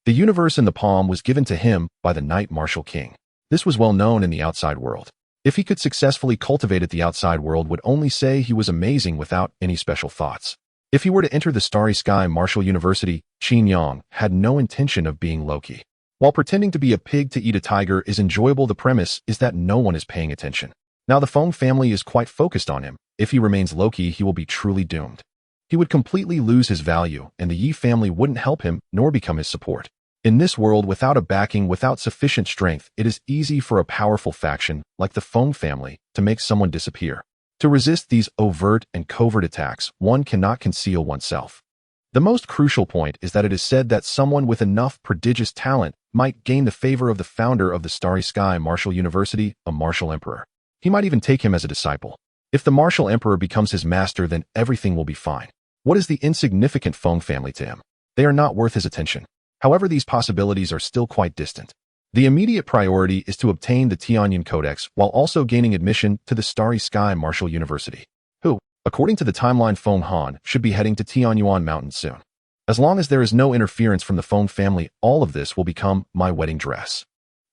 A: The universe in the palm was given to him by the Knight Martial King. This was well known in the outside world. If he could successfully cultivate it, the outside world would only say he was amazing without any special thoughts. If he were to enter the Starry Sky Martial University, Qin Yang had no intention of being low-key. While pretending to be a pig to eat a tiger is enjoyable, the premise is that no one is paying attention. Now the Feng family is quite focused on him. If he remains low-key, he will be truly doomed. He would completely lose his value, and the Yi family wouldn't help him nor become his support. In this world, without a backing, without sufficient strength, it is easy for a powerful faction, like the Feng family, to make someone disappear. To resist these overt and covert attacks, one cannot conceal oneself. The most crucial point is that it is said that someone with enough prodigious talent might gain the favor of the founder of the Starry Sky Martial University, a martial emperor. He might even take him as a disciple. If the martial emperor becomes his master, then everything will be fine. What is the insignificant Feng family to him? They are not worth his attention. However, these possibilities are still quite distant. The immediate priority is to obtain the Tianyan Codex while also gaining admission to the Starry Sky Martial University, who, according to the timeline, Feng Han should be heading to Tianyuan Mountain soon. As long as there is no interference from the Feng family, all of this will become my wedding dress.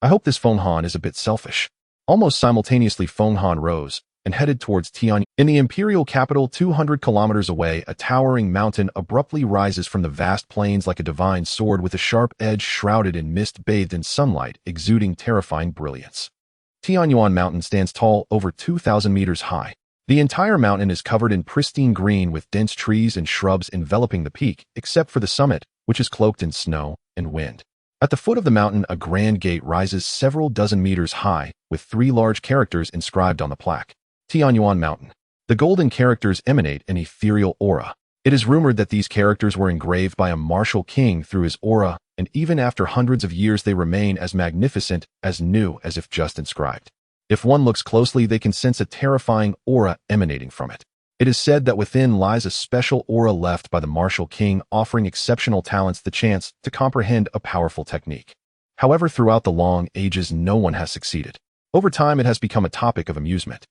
A: I hope this Feng Han is a bit selfish. Almost simultaneously, Feng Han rose and headed towards Tianyan. In the imperial capital, 200 kilometers away, a towering mountain abruptly rises from the vast plains like a divine sword with a sharp edge, shrouded in mist, bathed in sunlight, exuding terrifying brilliance. Tianyuan Mountain stands tall, over 2,000 meters high. The entire mountain is covered in pristine green with dense trees and shrubs enveloping the peak, except for the summit, which is cloaked in snow and wind. At the foot of the mountain, a grand gate rises several dozen meters high, with 3 large characters inscribed on the plaque. Tianyuan Mountain. The golden characters emanate an ethereal aura. It is rumored that these characters were engraved by a martial king through his aura, and even after hundreds of years they remain as magnificent, as new as if just inscribed. If one looks closely, they can sense a terrifying aura emanating from it. It is said that within lies a special aura left by the martial king, offering exceptional talents the chance to comprehend a powerful technique. However, throughout the long ages, no one has succeeded. Over time, it has become a topic of amusement.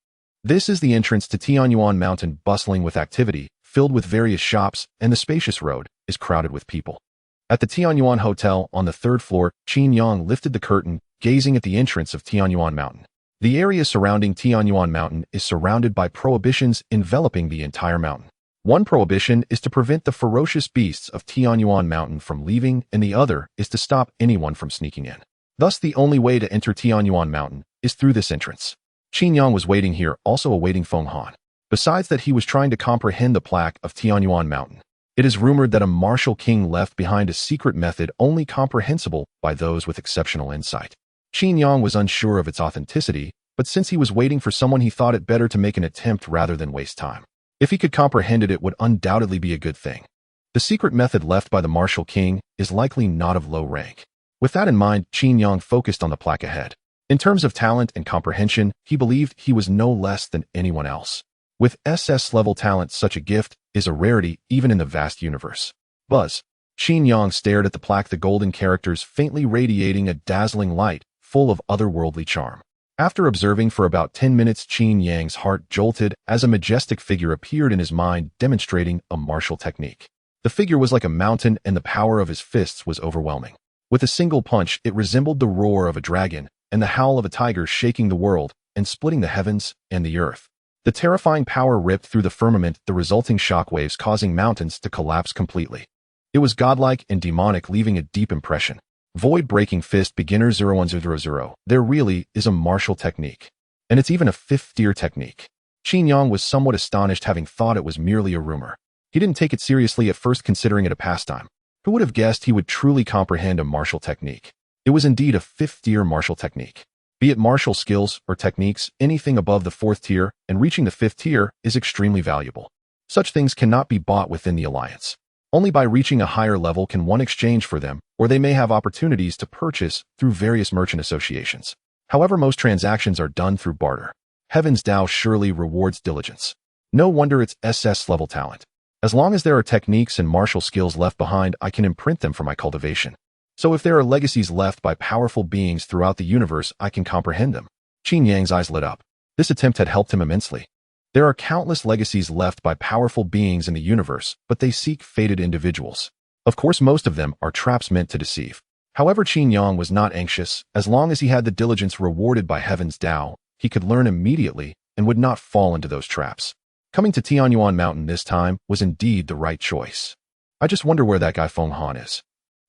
A: This is the entrance to Tianyuan Mountain, bustling with activity, filled with various shops, and the spacious road is crowded with people. At the Tianyuan Hotel on the third floor, Qin Yang lifted the curtain, gazing at the entrance of Tianyuan Mountain. The area surrounding Tianyuan Mountain is surrounded by prohibitions enveloping the entire mountain. One prohibition is to prevent the ferocious beasts of Tianyuan Mountain from leaving, and the other is to stop anyone from sneaking in. Thus, the only way to enter Tianyuan Mountain is through this entrance. Qin Yang was waiting here, also awaiting Feng Han. Besides that, he was trying to comprehend the plaque of Tianyuan Mountain. It is rumored that a martial king left behind a secret method only comprehensible by those with exceptional insight. Qin Yang was unsure of its authenticity, but since he was waiting for someone, he thought it better to make an attempt rather than waste time. If he could comprehend it, it would undoubtedly be a good thing. The secret method left by the martial king is likely not of low rank. With that in mind, Qin Yang focused on the plaque ahead. In terms of talent and comprehension, he believed he was no less than anyone else. With SS-level talent, such a gift is a rarity even in the vast universe. Buzz. Qin Yang stared at the plaque, the golden characters faintly radiating a dazzling light, full of otherworldly charm. After observing for about 10 minutes, Qin Yang's heart jolted as a majestic figure appeared in his mind, demonstrating a martial technique. The figure was like a mountain, and the power of his fists was overwhelming. With a single punch, it resembled the roar of a dragon and the howl of a tiger, shaking the world and splitting the heavens and the earth. The terrifying power ripped through the firmament, the resulting shockwaves causing mountains to collapse completely. It was godlike and demonic, leaving a deep impression. Void-breaking fist, beginner 01000. There really is a martial technique. And it's even a 5th-tier technique. Qin Yang was somewhat astonished, having thought it was merely a rumor. He didn't take it seriously at first, considering it a pastime. Who would have guessed he would truly comprehend a martial technique? It was indeed a 5th-tier martial technique. Be it martial skills or techniques, anything above the 4th tier and reaching the 5th tier is extremely valuable. Such things cannot be bought within the alliance. Only by reaching a higher level can one exchange for them, or they may have opportunities to purchase through various merchant associations. However, most transactions are done through barter. Heaven's Tao surely rewards diligence. No wonder it's SS-level talent. As long as there are techniques and martial skills left behind, I can imprint them for my cultivation. So if there are legacies left by powerful beings throughout the universe, I can comprehend them. Qin Yang's eyes lit up. This attempt had helped him immensely. There are countless legacies left by powerful beings in the universe, but they seek fated individuals. Of course, most of them are traps meant to deceive. However, Qin Yang was not anxious. As long as he had the diligence rewarded by Heaven's Tao, he could learn immediately and would not fall into those traps. Coming to Tianyuan Mountain this time was indeed the right choice. I just wonder where that guy Feng Han is.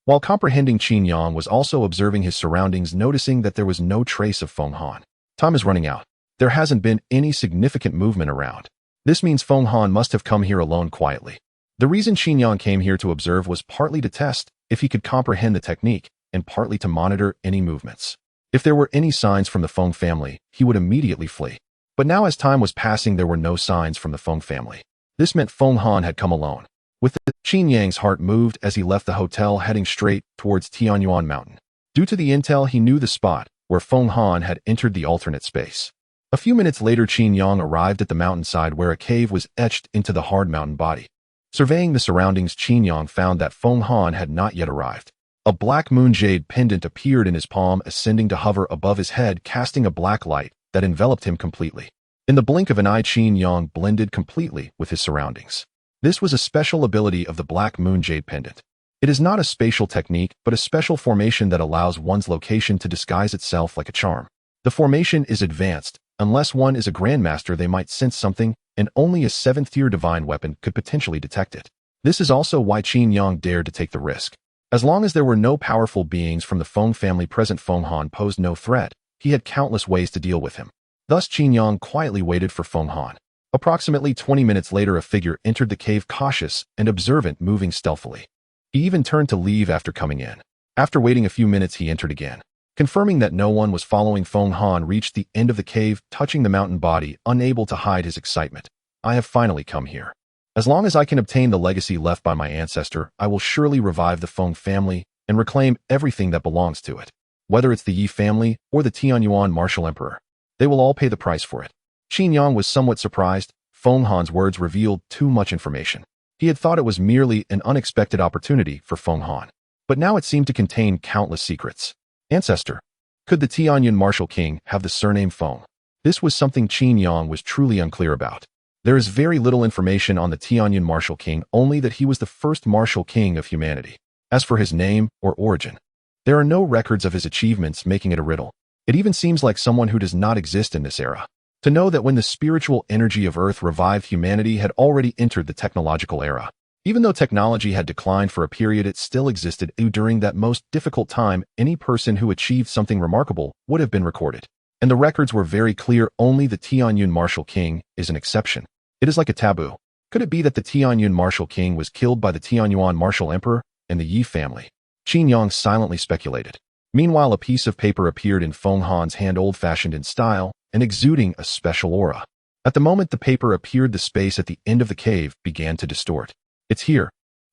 A: While comprehending, Qin Yang was also observing his surroundings, noticing that there was no trace of Feng Han. Time is running out. There hasn't been any significant movement around. This means Feng Han must have come here alone quietly. The reason Qin Yang came here to observe was partly to test if he could comprehend the technique, and partly to monitor any movements. If there were any signs from the Feng family, he would immediately flee. But now, as time was passing, there were no signs from the Feng family. This meant Feng Han had come alone. With it, Qin Yang's heart moved as he left the hotel, heading straight towards Tianyuan Mountain. Due to the intel, he knew the spot where Feng Han had entered the alternate space. A few minutes later, Qin Yang arrived at the mountainside where a cave was etched into the hard mountain body. Surveying the surroundings, Qin Yang found that Feng Han had not yet arrived. A black moon jade pendant appeared in his palm, ascending to hover above his head, casting a black light that enveloped him completely. In the blink of an eye, Qin Yang blended completely with his surroundings. This was a special ability of the black moon jade pendant. It is not a spatial technique, but a special formation that allows one's location to disguise itself like a charm. The formation is advanced. Unless one is a grandmaster, they might sense something, and only a 7th-tier divine weapon could potentially detect it. This is also why Qin Yang dared to take the risk. As long as there were no powerful beings from the Feng family present, Feng Han posed no threat. He had countless ways to deal with him. Thus, Qin Yang quietly waited for Feng Han. Approximately 20 minutes later, a figure entered the cave, cautious and observant, moving stealthily. He even turned to leave after coming in. After waiting a few minutes, he entered again. Confirming that no one was following, Feng Han reached the end of the cave, touching the mountain body, unable to hide his excitement. I have finally come here. As long as I can obtain the legacy left by my ancestor, I will surely revive the Feng family and reclaim everything that belongs to it. Whether it's the Yi family or the Tianyuan martial emperor, they will all pay the price for it. Qin Yang was somewhat surprised. Feng Han's words revealed too much information. He had thought it was merely an unexpected opportunity for Feng Han, but now it seemed to contain countless secrets. Ancestor. Could the Tianyuan martial king have the surname Feng? This was something Qin Yang was truly unclear about. There is very little information on the Tianyun martial king, only that he was the first martial king of humanity. As for his name or origin, there are no records of his achievements, making it a riddle. It even seems like someone who does not exist in this era. To know that when the spiritual energy of Earth revived, humanity had already entered the technological era. Even though technology had declined for a period, it still existed. During that most difficult time, any person who achieved something remarkable would have been recorded. And the records were very clear. Only the Tianyun martial king is an exception. It is like a taboo. Could it be that the Tianyun martial king was killed by the Tianyuan martial emperor and the Yi family? Qin Yang silently speculated. Meanwhile, a piece of paper appeared in Feng Han's hand, old-fashioned in style and exuding a special aura. At the moment the paper appeared, the space at the end of the cave began to distort. It's here.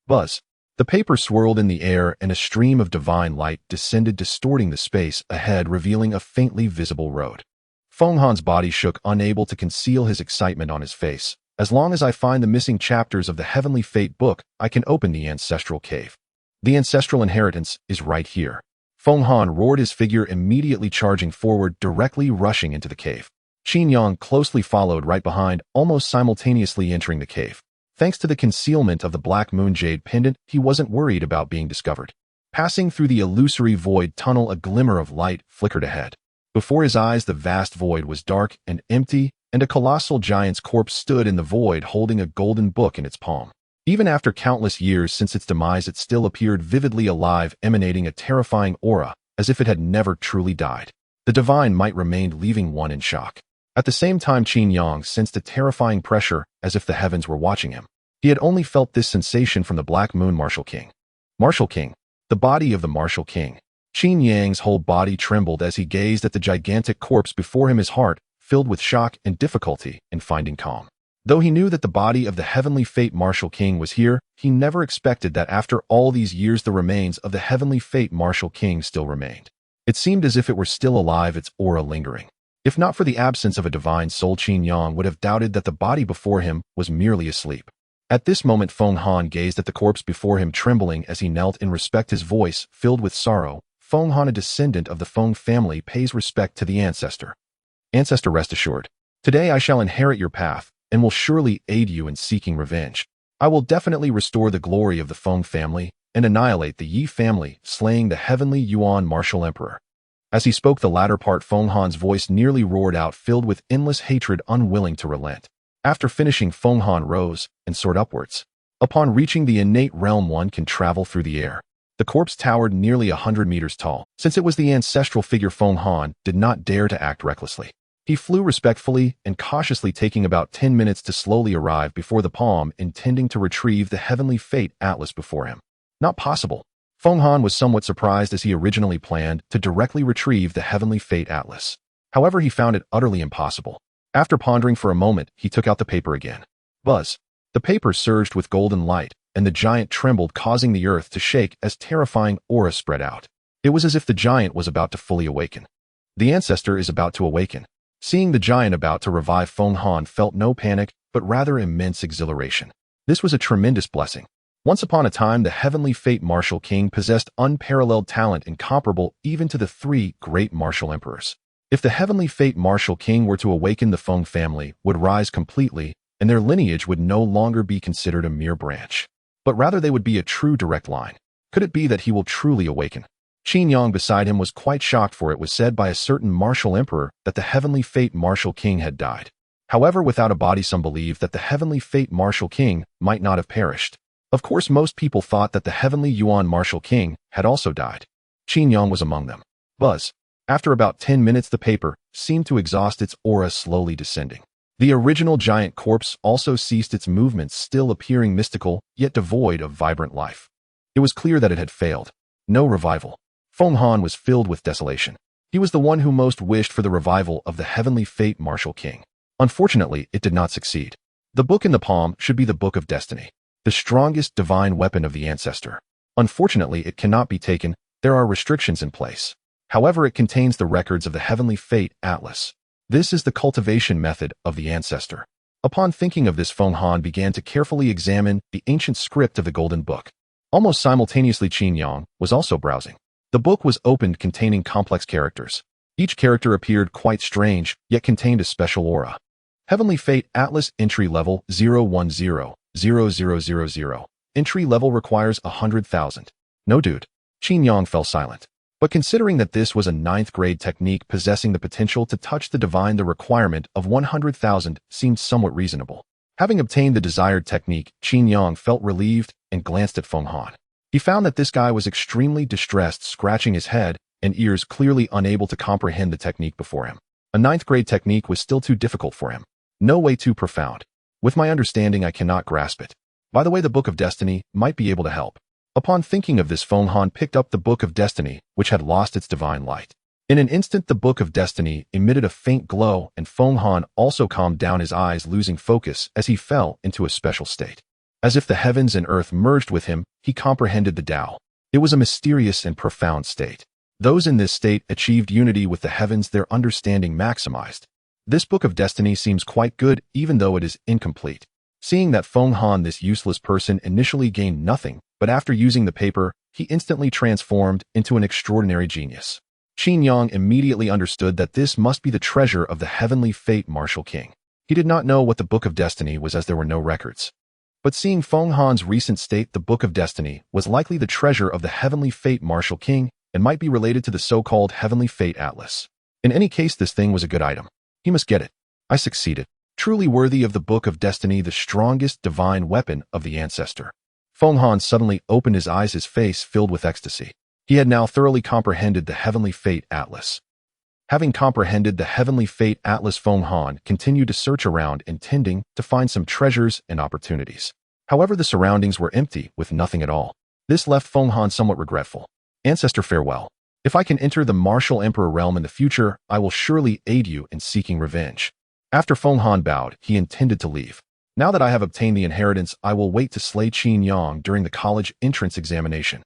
A: Buzz. The paper swirled in the air and a stream of divine light descended, distorting the space ahead, revealing a faintly visible road. Feng Han's body shook, unable to conceal his excitement on his face. As long as I find the missing chapters of the Heavenly Fate book, I can open the ancestral cave. The ancestral inheritance is right here. Feng Han roared, his figure immediately charging forward, directly rushing into the cave. Qin Yang closely followed right behind, almost simultaneously entering the cave. Thanks to the concealment of the Black Moon Jade pendant, he wasn't worried about being discovered. Passing through the illusory void tunnel, a glimmer of light flickered ahead. Before his eyes, the vast void was dark and empty, and a colossal giant's corpse stood in the void, holding a golden book in its palm. Even after countless years since its demise, it still appeared vividly alive, emanating a terrifying aura, as if it had never truly died. The divine might remained, leaving one in shock. At the same time, Qin Yang sensed a terrifying pressure, as if the heavens were watching him. He had only felt this sensation from the Black Moon Martial King. Martial King. The body of the Martial King. Qin Yang's whole body trembled as he gazed at the gigantic corpse before him, his heart filled with shock and difficulty in finding calm. Though he knew that the body of the Heavenly Fate Martial King was here, he never expected that after all these years the remains of the Heavenly Fate Martial King still remained. It seemed as if it were still alive, its aura lingering. If not for the absence of a divine soul, Qin Yang would have doubted that the body before him was merely asleep. At this moment, Feng Han gazed at the corpse before him, trembling as he knelt in respect, his voice filled with sorrow. Feng Han, a descendant of the Feng family, pays respect to the ancestor. Ancestor, rest assured. Today I shall inherit your path, and will surely aid you in seeking revenge. I will definitely restore the glory of the Feng family, and annihilate the Yi family, slaying the heavenly Yuan martial emperor. As he spoke the latter part, Feng Han's voice nearly roared out, filled with endless hatred, unwilling to relent. After finishing, Feng Han rose and soared upwards. Upon reaching the innate realm, one can travel through the air. The corpse towered nearly 100 meters tall. Since it was the ancestral figure, Feng Han did not dare to act recklessly. He flew respectfully and cautiously, taking about 10 minutes to slowly arrive before the palm, intending to retrieve the Heavenly Fate Atlas before him. Not possible. Feng Han was somewhat surprised, as he originally planned to directly retrieve the Heavenly Fate Atlas. However, he found it utterly impossible. After pondering for a moment, he took out the paper again. Buzz. The paper surged with golden light, and the giant trembled, causing the earth to shake as terrifying aura spread out. It was as if the giant was about to fully awaken. The ancestor is about to awaken. Seeing the giant about to revive, Feng Han felt no panic, but rather immense exhilaration. This was a tremendous blessing. Once upon a time, the Heavenly Fate Martial King possessed unparalleled talent, incomparable even to the three great martial emperors. If the Heavenly Fate Martial King were to awaken, the Feng family would rise completely, and their lineage would no longer be considered a mere branch, but rather they would be a true direct line. Could it be that he will truly awaken? Qin Yang beside him was quite shocked, for it was said by a certain martial emperor that the Heavenly Fate Martial King had died. However, without a body, some believed that the Heavenly Fate Martial King might not have perished. Of course, most people thought that the Heavenly Yuan Martial King had also died. Qin Yang was among them. Buzz. After about 10 minutes, the paper seemed to exhaust its aura, slowly descending. The original giant corpse also ceased its movements, still appearing mystical, yet devoid of vibrant life. It was clear that it had failed. No revival. Feng Han was filled with desolation. He was the one who most wished for the revival of the Heavenly Fate Martial King. Unfortunately, it did not succeed. The book in the palm should be the Book of Destiny, the strongest divine weapon of the ancestor. Unfortunately, it cannot be taken. There are restrictions in place. However, it contains the records of the Heavenly Fate Atlas. This is the cultivation method of the ancestor. Upon thinking of this, Feng Han began to carefully examine the ancient script of the Golden Book. Almost simultaneously, Qin Yang was also browsing. The book was opened, containing complex characters. Each character appeared quite strange, yet contained a special aura. Heavenly Fate Atlas Entry Level 0100000. Entry level requires 100,000. No dude. Qin Yang fell silent. But considering that this was a 9th grade technique possessing the potential to touch the divine, the requirement of 100,000 seemed somewhat reasonable. Having obtained the desired technique, Qin Yang felt relieved and glanced at Feng Han. He found that this guy was extremely distressed, scratching his head and ears, clearly unable to comprehend the technique before him. A 9th grade technique was still too difficult for him. No way too profound. With my understanding, I cannot grasp it. By the way, the Book of Destiny might be able to help. Upon thinking of this, Feng Han picked up the Book of Destiny, which had lost its divine light. In an instant, the Book of Destiny emitted a faint glow, and Feng Han also calmed down, his eyes losing focus as he fell into a special state. As if the heavens and earth merged with him, he comprehended the Tao. It was a mysterious and profound state. Those in this state achieved unity with the heavens, their understanding maximized. This Book of Destiny seems quite good, even though it is incomplete. Seeing that Feng Han, this useless person, initially gained nothing, but after using the paper, he instantly transformed into an extraordinary genius. Qin Yang immediately understood that this must be the treasure of the Heavenly Fate Martial King. He did not know what the Book of Destiny was, as there were no records. But seeing Feng Han's recent state, the Book of Destiny was likely the treasure of the Heavenly Fate Martial King and might be related to the so-called Heavenly Fate Atlas. In any case, this thing was a good item. He must get it. I succeeded. Truly worthy of the Book of Destiny, the strongest divine weapon of the ancestor. Feng Han suddenly opened his eyes, his face filled with ecstasy. He had now thoroughly comprehended the Heavenly Fate Atlas. Having comprehended the Heavenly Fate Atlas, Feng Han continued to search around, intending to find some treasures and opportunities. However, the surroundings were empty, with nothing at all. This left Feng Han somewhat regretful. Ancestor, farewell. If I can enter the martial emperor realm in the future, I will surely aid you in seeking revenge. After Feng Han bowed, he intended to leave. Now that I have obtained the inheritance, I will wait to slay Qin Yang during the college entrance examination.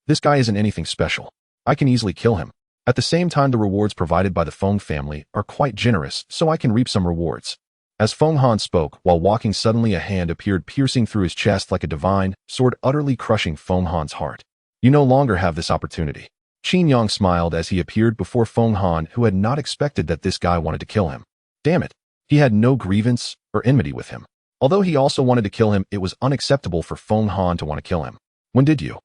A: This guy isn't anything special. I can easily kill him. At the same time, the rewards provided by the Feng family are quite generous, so I can reap some rewards. As Feng Han spoke, while walking, suddenly a hand appeared, piercing through his chest like a divine sword, utterly crushing Feng Han's heart. You no longer have this opportunity. Qin Yang smiled as he appeared before Feng Han, who had not expected that this guy wanted to kill him. Damn it. He had no grievance or enmity with him. Although he also wanted to kill him, it was unacceptable for Feng Han to want to kill him. When did you?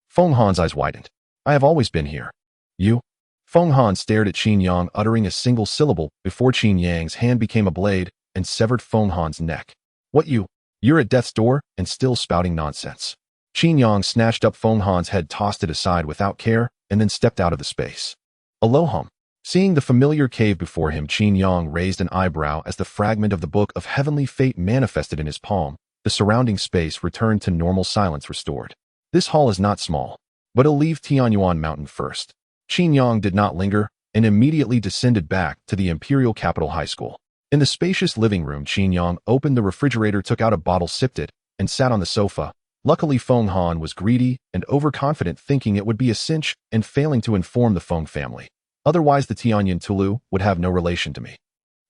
A: Feng Han's eyes widened. I have always been here. You? Feng Han stared at Qin Yang, uttering a single syllable before Qin Yang's hand became a blade and severed Feng Han's neck. What, you? You're at death's door and still spouting nonsense. Qin Yang snatched up Feng Han's head, tossed it aside without care, and then stepped out of the space. Alohum. Seeing the familiar cave before him, Qin Yang raised an eyebrow as the fragment of the Book of Heavenly Fate manifested in his palm. The surrounding space returned to normal, silence restored. This hall is not small, but I'll leave Tianyuan Mountain first. Qin Yang did not linger and immediately descended back to the Imperial Capital High School. In the spacious living room, Qin Yang opened the refrigerator, took out a bottle, sipped it, and sat on the sofa. Luckily, Feng Han was greedy and overconfident, thinking it would be a cinch and failing to inform the Feng family. Otherwise, the Tianyan Tulu would have no relation to me.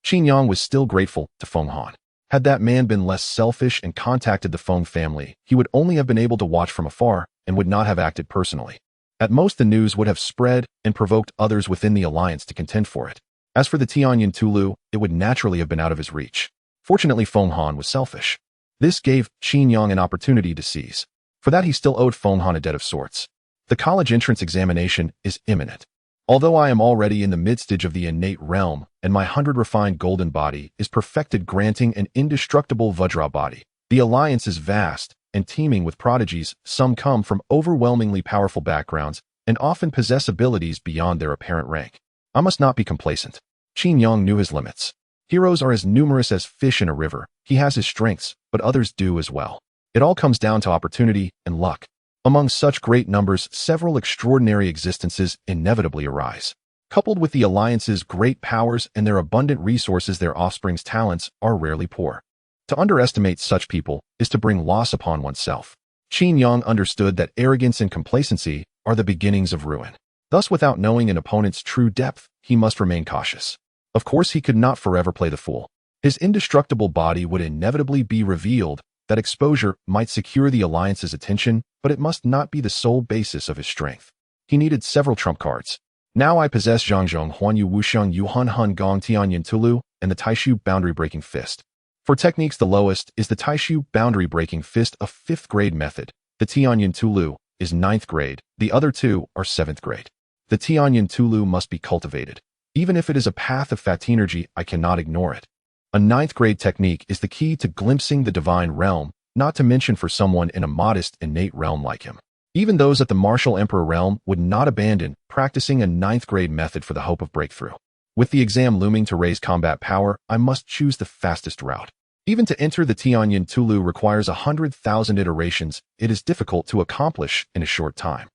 A: Qin Yang was still grateful to Feng Han. Had that man been less selfish and contacted the Feng family, he would only have been able to watch from afar and would not have acted personally. At most, the news would have spread and provoked others within the alliance to contend for it. As for the Tianyan Tulu, it would naturally have been out of his reach. Fortunately, Feng Han was selfish. This gave Qin Yang an opportunity to seize. For that, he still owed Feng Han a debt of sorts. The college entrance examination is imminent. Although I am already in the mid-stage of the innate realm, and my 100 refined golden body is perfected, granting an indestructible Vajra body, the alliance is vast and teeming with prodigies. Some come from overwhelmingly powerful backgrounds and often possess abilities beyond their apparent rank. I must not be complacent. Qin Yang knew his limits. Heroes are as numerous as fish in a river. He has his strengths, but others do as well. It all comes down to opportunity and luck. Among such great numbers, several extraordinary existences inevitably arise. Coupled with the alliance's great powers and their abundant resources, their offspring's talents are rarely poor. To underestimate such people is to bring loss upon oneself. Qin Yang understood that arrogance and complacency are the beginnings of ruin. Thus, without knowing an opponent's true depth, he must remain cautious. Of course, he could not forever play the fool. His indestructible body would inevitably be revealed. That exposure might secure the alliance's attention, but it must not be the sole basis of his strength. He needed several trump cards. Now I possess Zhangzhong Huanyu Wusheng Yuhan Hun Gong Tianyan Tulu, and the Taishu boundary-breaking fist. For techniques, the lowest is the Taishu boundary-breaking fist, a 5th grade method. The Tianyan Tulu is 9th grade. The other two are 7th grade. The Tianyan Tulu must be cultivated. Even if it is a path of fat energy, I cannot ignore it. A 9th grade technique is the key to glimpsing the divine realm, not to mention for someone in a modest, innate realm like him. Even those at the martial emperor realm would not abandon practicing a 9th grade method for the hope of breakthrough. With the exam looming to raise combat power, I must choose the fastest route. Even to enter the Tianyan Tulu requires 100,000 iterations. It is difficult to accomplish in a short time.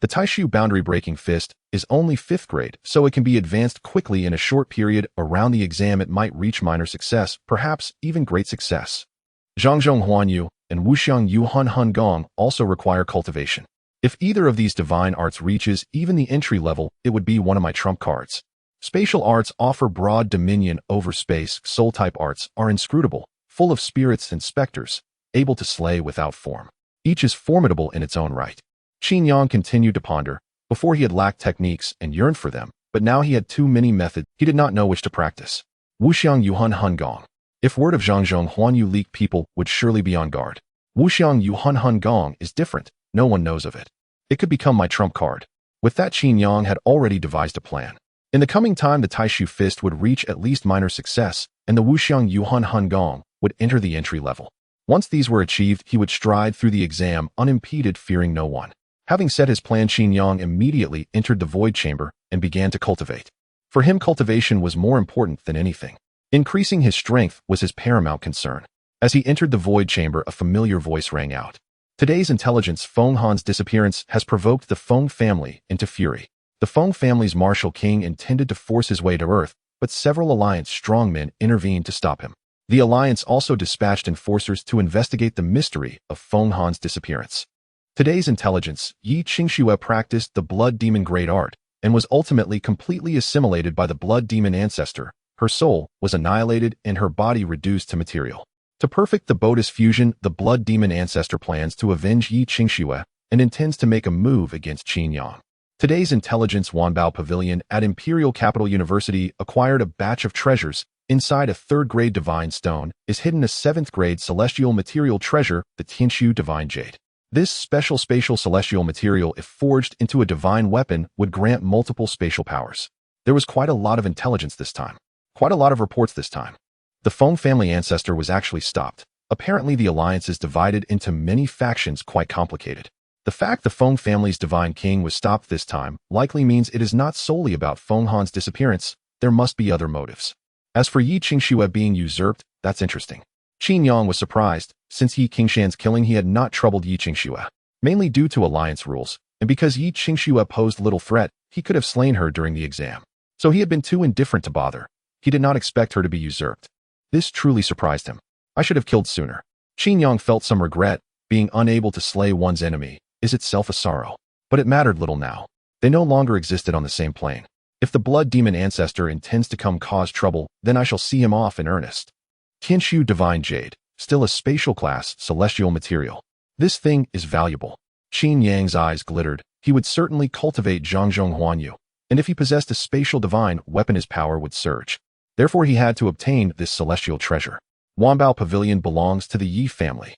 A: The Taishu boundary-breaking fist is only 5th grade, so it can be advanced quickly in a short period. Around the exam, it might reach minor success, perhaps even great success. Zhangzhong Huanyu and Wuxiang Yuhan Hun Gong also require cultivation. If either of these divine arts reaches even the entry level, it would be one of my trump cards. Spatial arts offer broad dominion over space. Soul-type arts are inscrutable, full of spirits and specters, able to slay without form. Each is formidable in its own right. Qin Yang continued to ponder. Before he had lacked techniques and yearned for them, but now he had too many methods. He did not know which to practice. Wuxiang Yuhan Hun Gong. If word of Zhangzhong Huanyu leaked, people would surely be on guard. Wuxiang Yuhan Hun Gong is different. No one knows of it. It could become my trump card. With that, Qin Yang had already devised a plan. In the coming time, the Taishu fist would reach at least minor success, and the Wuxiang Yuhan Hun Gong would enter the entry level. Once these were achieved, he would stride through the exam unimpeded, fearing no one. Having set his plan, Qin Yang immediately entered the void chamber and began to cultivate. For him, cultivation was more important than anything. Increasing his strength was his paramount concern. As he entered the void chamber, a familiar voice rang out. Today's intelligence, Feng Han's disappearance has provoked the Feng family into fury. The Feng family's martial king intended to force his way to Earth, but several Alliance strongmen intervened to stop him. The Alliance also dispatched enforcers to investigate the mystery of Feng Han's disappearance. Today's intelligence, Yi Qingxue practiced the Blood Demon Great Art and was ultimately completely assimilated by the Blood Demon ancestor. Her soul was annihilated and her body reduced to material. To perfect the Bodis fusion, the Blood Demon ancestor plans to avenge Yi Qingxue and intends to make a move against Qin Yang. Today's intelligence, Wanbao Pavilion at Imperial Capital University acquired a batch of treasures. Inside a 3rd grade divine stone is hidden a 7th grade celestial material treasure, the Tianshu Divine Jade. This special spatial celestial material, if forged into a divine weapon, would grant multiple spatial powers. There was quite a lot of intelligence this time. Quite a lot of reports this time. The Feng family ancestor was actually stopped. Apparently the alliance is divided into many factions, quite complicated. The fact the Feng family's divine king was stopped this time likely means it is not solely about Feng Han's disappearance. There must be other motives. As for Yi Qingxue being usurped, that's interesting. Qin Yang was surprised. Since Yi Qingshan's killing, he had not troubled Yi Qingxue, mainly due to alliance rules, and because Yi Qingxue posed little threat, he could have slain her during the exam. So he had been too indifferent to bother. He did not expect her to be usurped. This truly surprised him. I should have killed sooner. Qin Yang felt some regret. Being unable to slay one's enemy is itself a sorrow. But it mattered little now. They no longer existed on the same plane. If the Blood Demon ancestor intends to come cause trouble, then I shall see him off in earnest. Tianshu Divine Jade, still a spatial class, celestial material. This thing is valuable. Qin Yang's eyes glittered. He would certainly cultivate Zhangzhong Huanyu, and if he possessed a spatial divine weapon, his power would surge. Therefore, he had to obtain this celestial treasure. Wanbao Pavilion belongs to the Yi family.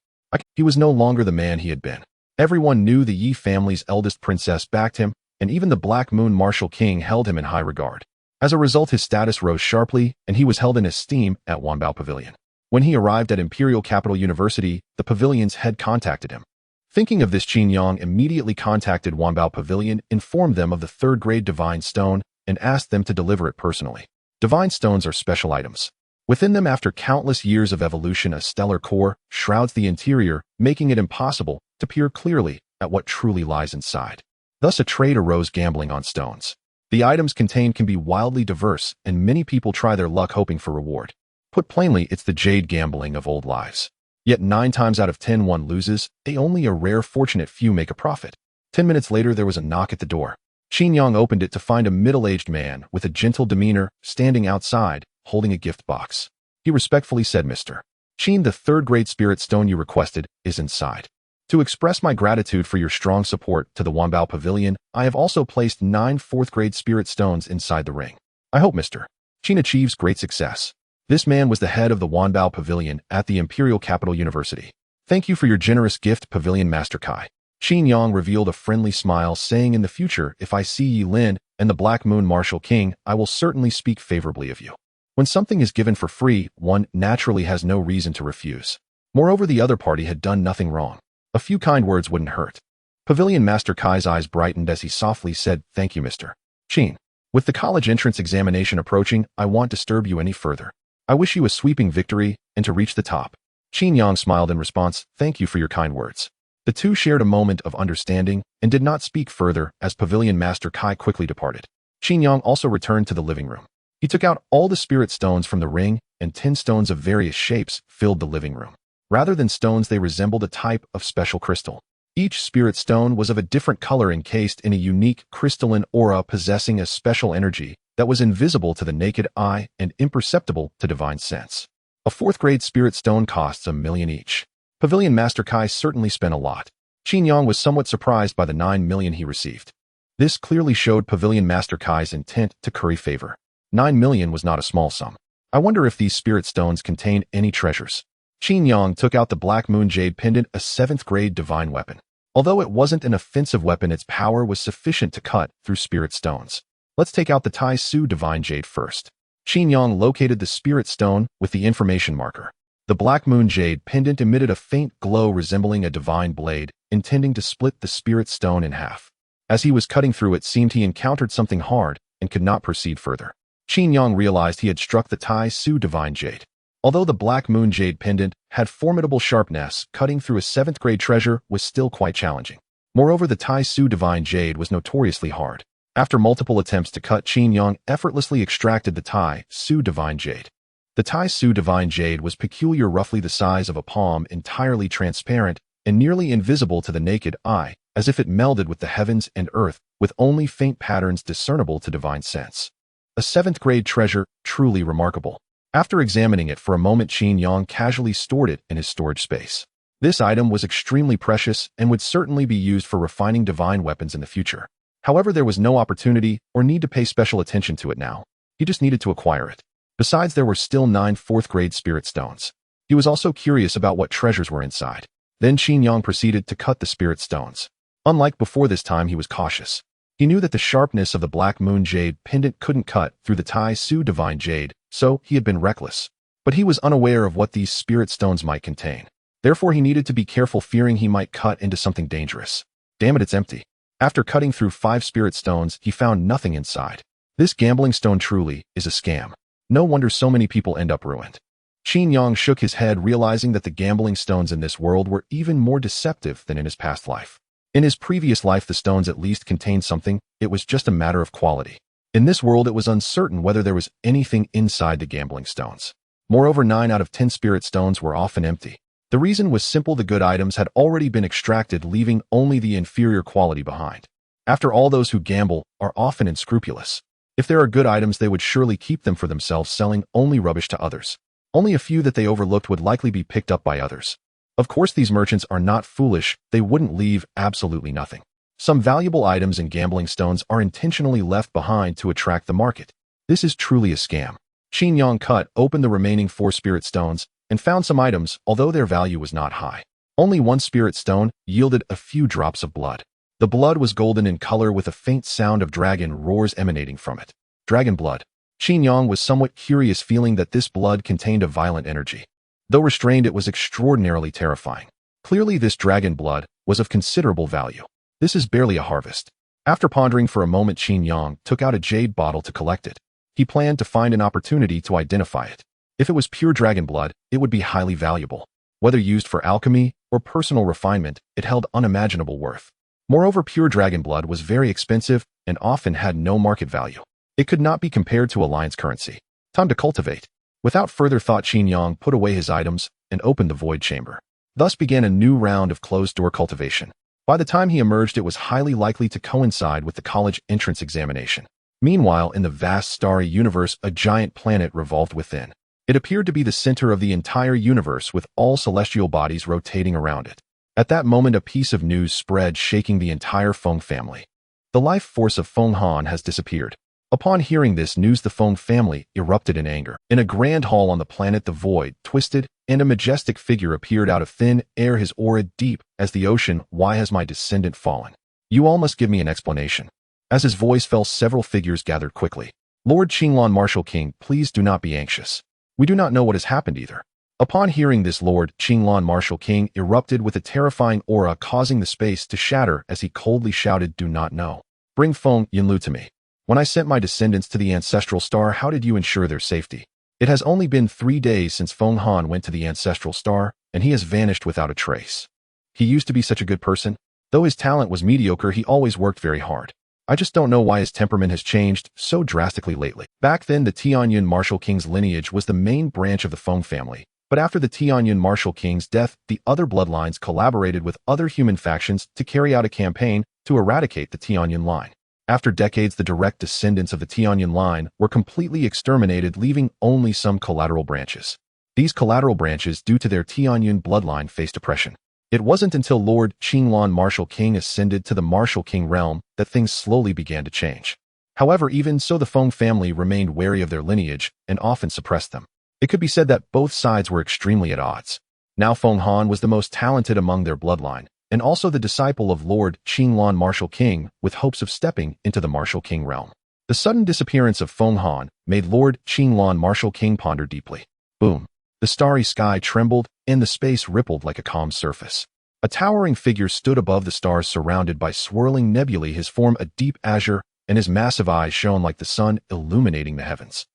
A: He was no longer the man he had been. Everyone knew the Yi family's eldest princess backed him, and even the Black Moon Martial King held him in high regard. As a result, his status rose sharply, and he was held in esteem at Wanbao Pavilion. When he arrived at Imperial Capital University, the pavilion's head contacted him. Thinking of this, Qin Yang immediately contacted Wanbao Pavilion, informed them of the 3rd grade divine stone, and asked them to deliver it personally. Divine stones are special items. Within them, after countless years of evolution, a stellar core shrouds the interior, making it impossible to peer clearly at what truly lies inside. Thus, a trade arose gambling on stones. The items contained can be wildly diverse, and many people try their luck hoping for reward. Put plainly, it's the jade gambling of old lives. Yet 9 times out of 10 one loses. Only a rare fortunate few make a profit. 10 minutes later, there was a knock at the door. Qin Yang opened it to find a middle-aged man with a gentle demeanor standing outside, holding a gift box. He respectfully said, "Mr. Qin, the 3rd grade spirit stone you requested is inside. To express my gratitude for your strong support to the Wanbao Pavilion, I have also placed 9 4th grade spirit stones inside the ring. I hope Mr. Qin achieves great success." This man was the head of the Wanbao Pavilion at the Imperial Capital University. Thank you for your generous gift, Pavilion Master Kai. Qin Yang revealed a friendly smile, saying, in the future, if I see Yi Lin and the Black Moon Martial King, I will certainly speak favorably of you. When something is given for free, one naturally has no reason to refuse. Moreover, the other party had done nothing wrong. A few kind words wouldn't hurt. Pavilion Master Kai's eyes brightened as he softly said, thank you, Mr. Qin. With the college entrance examination approaching, I won't disturb you any further. I wish you a sweeping victory and to reach the top. Qin Yang smiled in response, thank you for your kind words. The two shared a moment of understanding and did not speak further as Pavilion Master Kai quickly departed. Qin Yang also returned to the living room. He took out all the spirit stones from the ring, and 10 stones of various shapes filled the living room. Rather than stones, they resembled a type of special crystal. Each spirit stone was of a different color, encased in a unique crystalline aura possessing a special energy that was invisible to the naked eye and imperceptible to divine sense. A 4th-grade spirit stone costs $1 million each. Pavilion Master Kai certainly spent a lot. Qin Yang was somewhat surprised by the $9 million he received. This clearly showed Pavilion Master Kai's intent to curry favor. $9 million was not a small sum. I wonder if these spirit stones contain any treasures. Qin Yang took out the Black Moon Jade Pendant, a 7th-grade divine weapon. Although it wasn't an offensive weapon, its power was sufficient to cut through spirit stones. Let's take out the Tai Su Divine Jade first. Qin Yang located the spirit stone with the information marker. The Black Moon Jade Pendant emitted a faint glow resembling a divine blade, intending to split the spirit stone in half. As he was cutting through, it seemed he encountered something hard and could not proceed further. Qin Yang realized he had struck the Tai Su Divine Jade. Although the Black Moon Jade Pendant had formidable sharpness, cutting through a 7th-grade treasure was still quite challenging. Moreover, the Tai Su Divine Jade was notoriously hard. After multiple attempts to cut, Qin Yang effortlessly extracted the Tai Su Divine Jade. The Tai Su Divine Jade was peculiar, roughly the size of a palm, entirely transparent and nearly invisible to the naked eye, as if it melded with the heavens and earth, with only faint patterns discernible to divine sense. A 7th-grade treasure, truly remarkable. After examining it for a moment, Qin Yang casually stored it in his storage space. This item was extremely precious and would certainly be used for refining divine weapons in the future. However, there was no opportunity or need to pay special attention to it now. He just needed to acquire it. Besides, there were still 9 4th-grade spirit stones. He was also curious about what treasures were inside. Then Qin Yang proceeded to cut the spirit stones. Unlike before, this time he was cautious. He knew that the sharpness of the Black Moon Jade Pendant couldn't cut through the Tai Su Divine Jade, so he had been reckless. But he was unaware of what these spirit stones might contain. Therefore, he needed to be careful, fearing he might cut into something dangerous. Damn it, it's empty. After cutting through 5 spirit stones, he found nothing inside. This gambling stone truly is a scam. No wonder so many people end up ruined. Qin Yang shook his head, realizing that the gambling stones in this world were even more deceptive than in his past life. In his previous life, the stones at least contained something. It was just a matter of quality. In this world, it was uncertain whether there was anything inside the gambling stones. Moreover, 9 out of 10 spirit stones were often empty. The reason was simple: the good items had already been extracted, leaving only the inferior quality behind. After all, those who gamble are often unscrupulous. If there are good items, they would surely keep them for themselves, selling only rubbish to others. Only a few that they overlooked would likely be picked up by others. Of course, these merchants are not foolish. They wouldn't leave absolutely nothing. Some valuable items and gambling stones are intentionally left behind to attract the market. This is truly a scam. Qin Yang cut open the remaining 4 spirit stones and found some items, although their value was not high. Only 1 spirit stone yielded a few drops of blood. The blood was golden in color, with a faint sound of dragon roars emanating from it. Dragon blood. Qin Yang was somewhat curious, feeling that this blood contained a violent energy. Though restrained, it was extraordinarily terrifying. Clearly, this dragon blood was of considerable value. This is barely a harvest. After pondering for a moment, Qin Yang took out a jade bottle to collect it. He planned to find an opportunity to identify it. If it was pure dragon blood, it would be highly valuable. Whether used for alchemy or personal refinement, it held unimaginable worth. Moreover, pure dragon blood was very expensive and often had no market value. It could not be compared to alliance currency. Time to cultivate. Without further thought, Qin Yang put away his items and opened the void chamber. Thus began a new round of closed-door cultivation. By the time he emerged, it was highly likely to coincide with the college entrance examination. Meanwhile, in the vast starry universe, a giant planet revolved within. It appeared to be the center of the entire universe, with all celestial bodies rotating around it. At that moment, a piece of news spread, shaking the entire Feng family. The life force of Feng Han has disappeared. Upon hearing this news, the Feng family erupted in anger. In a grand hall on the planet, the void twisted, and a majestic figure appeared out of thin air, his aura deep as the ocean. Why has my descendant fallen? You all must give me an explanation. As his voice fell, several figures gathered quickly. Lord Qinglan, Martial King, please do not be anxious. We do not know what has happened either. Upon hearing this, Lord Qinglan, Martial King, erupted with a terrifying aura, causing the space to shatter as he coldly shouted, do not know. Bring Feng Yunlu to me. When I sent my descendants to the ancestral star, how did you ensure their safety? It has only been 3 days since Feng Han went to the ancestral star, and he has vanished without a trace. He used to be such a good person. Though his talent was mediocre, he always worked very hard. I just don't know why his temperament has changed so drastically lately. Back then, the Tianyun Martial King's lineage was the main branch of the Feng family. But after the Tianyun Martial King's death, the other bloodlines collaborated with other human factions to carry out a campaign to eradicate the Tianyun line. After decades, the direct descendants of the Tianyun line were completely exterminated, leaving only some collateral branches. These collateral branches, due to their Tianyun bloodline, faced oppression. It wasn't until Lord Qinglan, Martial King, ascended to the Martial King realm that things slowly began to change. However, even so, the Feng family remained wary of their lineage and often suppressed them. It could be said that both sides were extremely at odds. Now Feng Han was the most talented among their bloodline, and also the disciple of Lord Qinglan, Martial King, with hopes of stepping into the Martial King realm. The sudden disappearance of Feng Han made Lord Qinglan, Martial King, ponder deeply. Boom! The starry sky trembled, and the space rippled like a calm surface. A towering figure stood above the stars, surrounded by swirling nebulae, his form a deep azure, and his massive eyes shone like the sun, illuminating the heavens.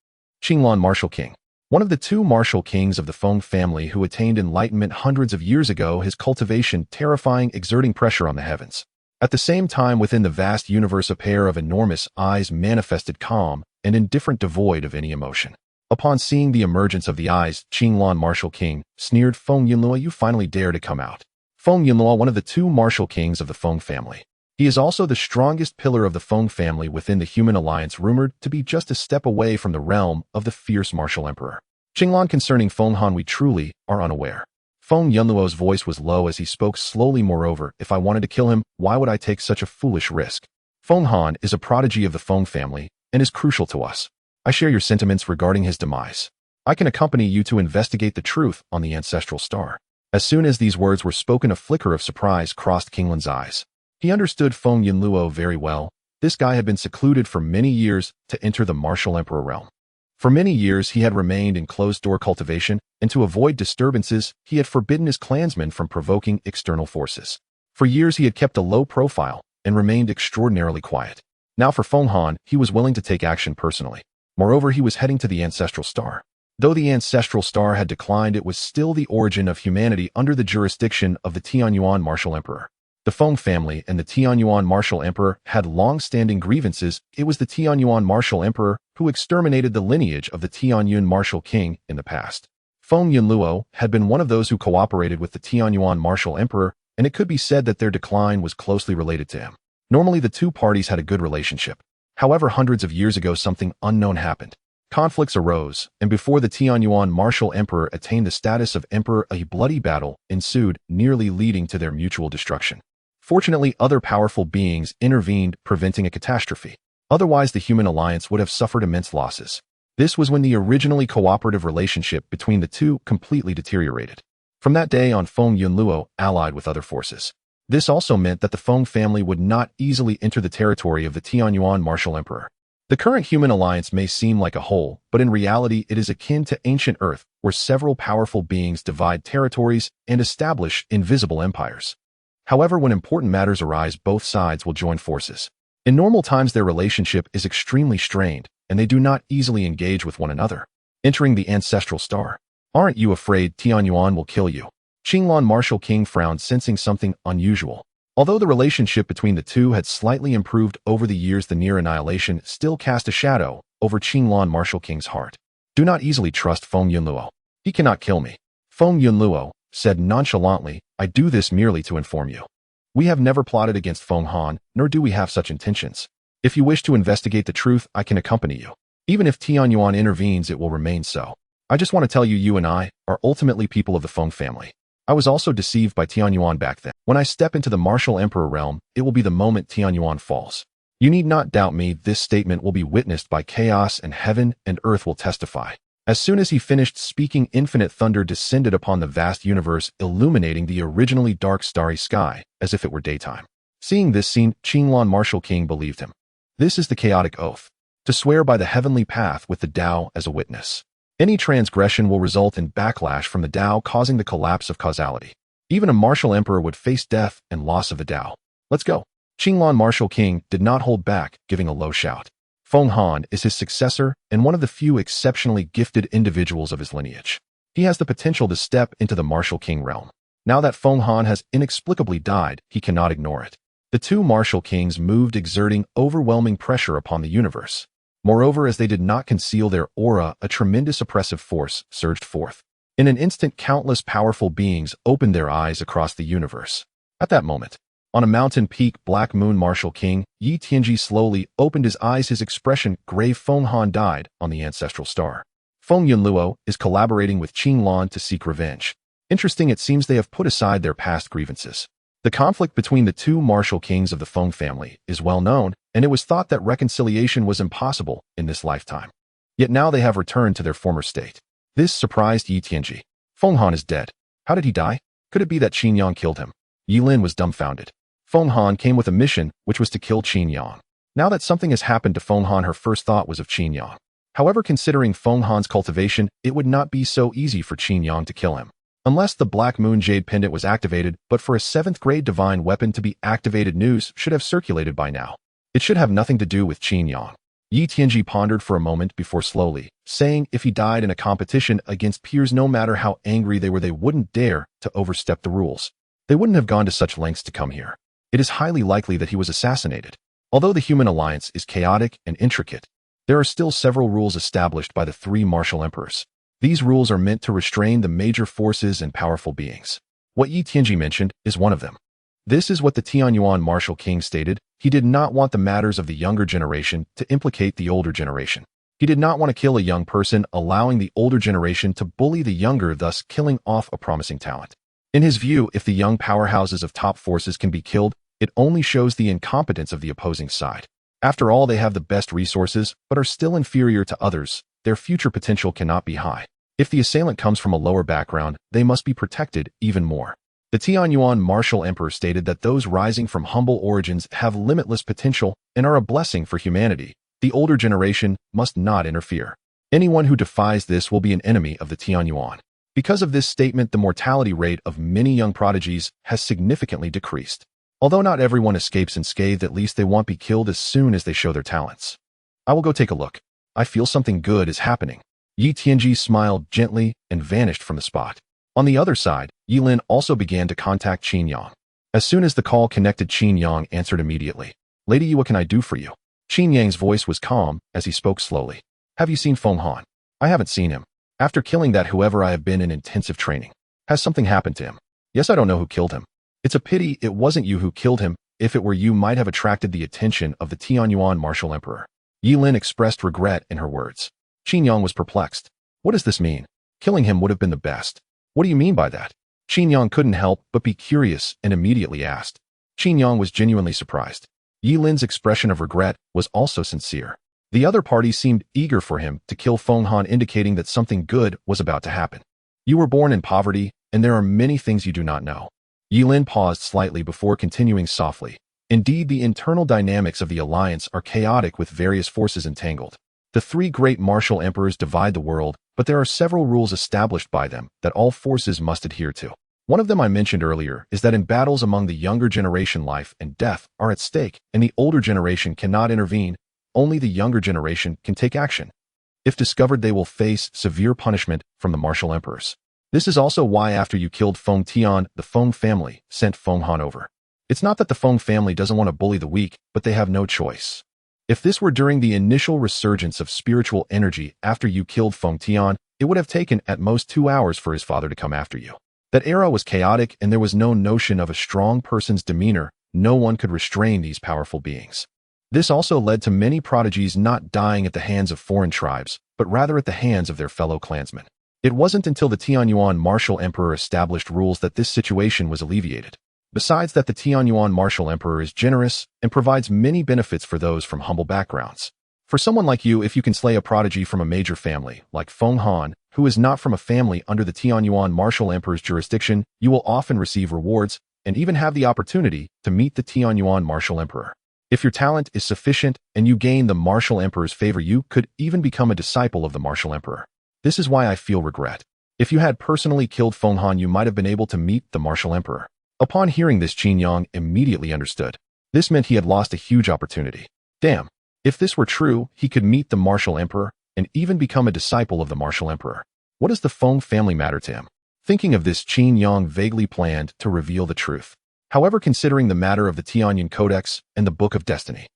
A: Qinglan, Martial King. One of the 2 Martial Kings of the Feng family who attained enlightenment hundreds of years ago, his cultivation terrifying, exerting pressure on the heavens. At the same time, within the vast universe, a pair of enormous eyes manifested, calm and indifferent, devoid of any emotion. Upon seeing the emergence of the eyes, Qinglan, Martial King, sneered, Feng Yunlu, you finally dare to come out. Feng Yunlu, one of the 2 Martial Kings of the Feng family. He is also the strongest pillar of the Feng family within the human alliance, rumored to be just a step away from the realm of the fierce Martial Emperor. Qinglan, concerning Feng Han, we truly are unaware. Feng Yunluo's voice was low as he spoke slowly. Moreover, if I wanted to kill him, why would I take such a foolish risk? Feng Han is a prodigy of the Feng family and is crucial to us. I share your sentiments regarding his demise. I can accompany you to investigate the truth on the ancestral star. As soon as these words were spoken, a flicker of surprise crossed Qinglan's eyes. He understood Feng Yunluo very well. This guy had been secluded for many years to enter the Martial Emperor realm. For many years, he had remained in closed-door cultivation, and to avoid disturbances, he had forbidden his clansmen from provoking external forces. For years, he had kept a low profile and remained extraordinarily quiet. Now for Feng Han, he was willing to take action personally. Moreover, he was heading to the ancestral star. Though the ancestral star had declined, it was still the origin of humanity under the jurisdiction of the Tianyuan Martial Emperor. The Feng family and the Tianyuan Martial Emperor had long-standing grievances. It was the Tianyuan Martial Emperor who exterminated the lineage of the Tianyun Martial King in the past. Feng Yunluo had been one of those who cooperated with the Tianyuan Martial Emperor, and it could be said that their decline was closely related to him. Normally, the 2 parties had a good relationship. However, hundreds of years ago, something unknown happened. Conflicts arose, and before the Tianyuan Martial Emperor attained the status of emperor, a bloody battle ensued, nearly leading to their mutual destruction. Fortunately, other powerful beings intervened, preventing a catastrophe. Otherwise, the human alliance would have suffered immense losses. This was when the originally cooperative relationship between the 2 completely deteriorated. From that day on, Feng Yunluo allied with other forces. This also meant that the Feng family would not easily enter the territory of the Tianyuan Martial Emperor. The current human alliance may seem like a whole, but in reality it is akin to ancient Earth, where several powerful beings divide territories and establish invisible empires. However, when important matters arise, both sides will join forces. In normal times, their relationship is extremely strained, and they do not easily engage with one another. Entering the ancestral star. Aren't you afraid Tianyuan will kill you? Qinglan, Martial King, frowned, sensing something unusual. Although the relationship between the 2 had slightly improved over the years, the near annihilation still cast a shadow over Qinglan, Martial King's heart. Do not easily trust Feng Yunluo. He cannot kill me. Feng Yunluo said nonchalantly, I do this merely to inform you. We have never plotted against Feng Han, nor do we have such intentions. If you wish to investigate the truth, I can accompany you. Even if Tianyuan intervenes, it will remain so. I just want to tell you, you and I are ultimately people of the Feng family. I was also deceived by Tianyuan back then. When I step into the Martial Emperor realm, it will be the moment Tianyuan falls. You need not doubt me, this statement will be witnessed by chaos, and heaven and earth will testify. As soon as he finished speaking, infinite thunder descended upon the vast universe, illuminating the originally dark starry sky, as if it were daytime. Seeing this scene, Qinglong Martial King believed him. This is the chaotic oath. To swear by the heavenly path with the Tao as a witness. Any transgression will result in backlash from the Tao, causing the collapse of causality. Even a martial emperor would face death and loss of the Tao. Let's go. Qinglong Martial King did not hold back, giving a low shout. Feng Han is his successor and one of the few exceptionally gifted individuals of his lineage. He has the potential to step into the Martial King realm. Now that Feng Han has inexplicably died, he cannot ignore it. The two Martial Kings moved, exerting overwhelming pressure upon the universe. Moreover, as they did not conceal their aura, a tremendous oppressive force surged forth. In an instant, countless powerful beings opened their eyes across the universe. At that moment, on a mountain peak, Black Moon Martial King Yi Tianji slowly opened his eyes, his expression grave. Feng Han died on the ancestral star. Feng Yunluo is collaborating with Qinglong to seek revenge. Interesting, it seems they have put aside their past grievances. The conflict between the two Martial Kings of the Feng family is well known, and it was thought that reconciliation was impossible in this lifetime. Yet now they have returned to their former state. This surprised Yi Tianji. Feng Han is dead. How did he die? Could it be that Qingyang killed him? Yi Lin was dumbfounded. Feng Han came with a mission, which was to kill Qingyang. Now that something has happened to Feng Han, her first thought was of Qingyang. However, considering Feng Han's cultivation, it would not be so easy for Qingyang to kill him. Unless the Black Moon Jade Pendant was activated, but for a 7th grade divine weapon to be activated, news should have circulated by now. It should have nothing to do with Qingyang. Yi Tianji pondered for a moment before slowly saying if he died in a competition against peers, no matter how angry they were, they wouldn't dare to overstep the rules. They wouldn't have gone to such lengths to come here. It is highly likely that he was assassinated. Although the human alliance is chaotic and intricate, there are still several rules established by the 3 martial emperors. These rules are meant to restrain the major forces and powerful beings. What Yi Tianji mentioned is one of them. This is what the Tianyuan Martial King stated. He did not want the matters of the younger generation to implicate the older generation. He did not want to kill a young person, allowing the older generation to bully the younger, thus killing off a promising talent. In his view, if the young powerhouses of top forces can be killed, it only shows the incompetence of the opposing side. After all, they have the best resources, but are still inferior to others. Their future potential cannot be high. If the assailant comes from a lower background, they must be protected even more. The Tianyuan Martial Emperor stated that those rising from humble origins have limitless potential and are a blessing for humanity. The older generation must not interfere. Anyone who defies this will be an enemy of the Tianyuan. Because of this statement, the mortality rate of many young prodigies has significantly decreased. Although not everyone escapes unscathed, at least they won't be killed as soon as they show their talents. I will go take a look. I feel something good is happening. Yi Tianji smiled gently and vanished from the spot. On the other side, Yi Lin also began to contact Qingyang. As soon as the call connected, Qingyang answered immediately. Lady Yi, what can I do for you? Qingyang's voice was calm as he spoke slowly. Have you seen Feng Han? I haven't seen him. After killing that whoever, I have been in intensive training. Has something happened to him? Yes, I don't know who killed him. It's a pity it wasn't you who killed him. If it were you, might have attracted the attention of the Tianyuan Martial Emperor. Yi Lin expressed regret in her words. Qingyang was perplexed. What does this mean? Killing him would have been the best. What do you mean by that? Qingyang couldn't help but be curious and immediately asked. Qingyang was genuinely surprised. Yi Lin's expression of regret was also sincere. The other party seemed eager for him to kill Feng Han, indicating that something good was about to happen. You were born in poverty, and there are many things you do not know. Yi Lin paused slightly before continuing softly. Indeed, the internal dynamics of the alliance are chaotic with various forces entangled. The 3 great martial emperors divide the world, but there are several rules established by them that all forces must adhere to. One of them I mentioned earlier is that in battles among the younger generation, life and death are at stake, and the older generation cannot intervene. Only the younger generation can take action. If discovered, they will face severe punishment from the martial emperors. This is also why after you killed Feng Tian, the Feng family sent Feng Han over. It's not that the Feng family doesn't want to bully the weak, but they have no choice. If this were during the initial resurgence of spiritual energy after you killed Feng Tian, it would have taken at most 2 hours for his father to come after you. That era was chaotic, and there was no notion of a strong person's demeanor. No one could restrain these powerful beings. This also led to many prodigies not dying at the hands of foreign tribes, but rather at the hands of their fellow clansmen. It wasn't until the Tianyuan Martial Emperor established rules that this situation was alleviated. Besides that, the Tianyuan martial emperor is generous and provides many benefits for those from humble backgrounds. For someone like you, if you can slay a prodigy from a major family, like Feng Han, who is not from a family under the Tianyuan martial emperor's jurisdiction, you will often receive rewards and even have the opportunity to meet the Tianyuan martial emperor. If your talent is sufficient and you gain the martial emperor's favor, you could even become a disciple of the martial emperor. This is why I feel regret. If you had personally killed Feng Han, you might have been able to meet the martial emperor. Upon hearing this, Qin Yang immediately understood. This meant he had lost a huge opportunity. Damn. If this were true, he could meet the martial emperor and even become a disciple of the martial emperor. What does the Feng family matter to him? Thinking of this, Qin Yang vaguely planned to reveal the truth. However, considering the matter of the Tianyan Codex and the Book of Destiny,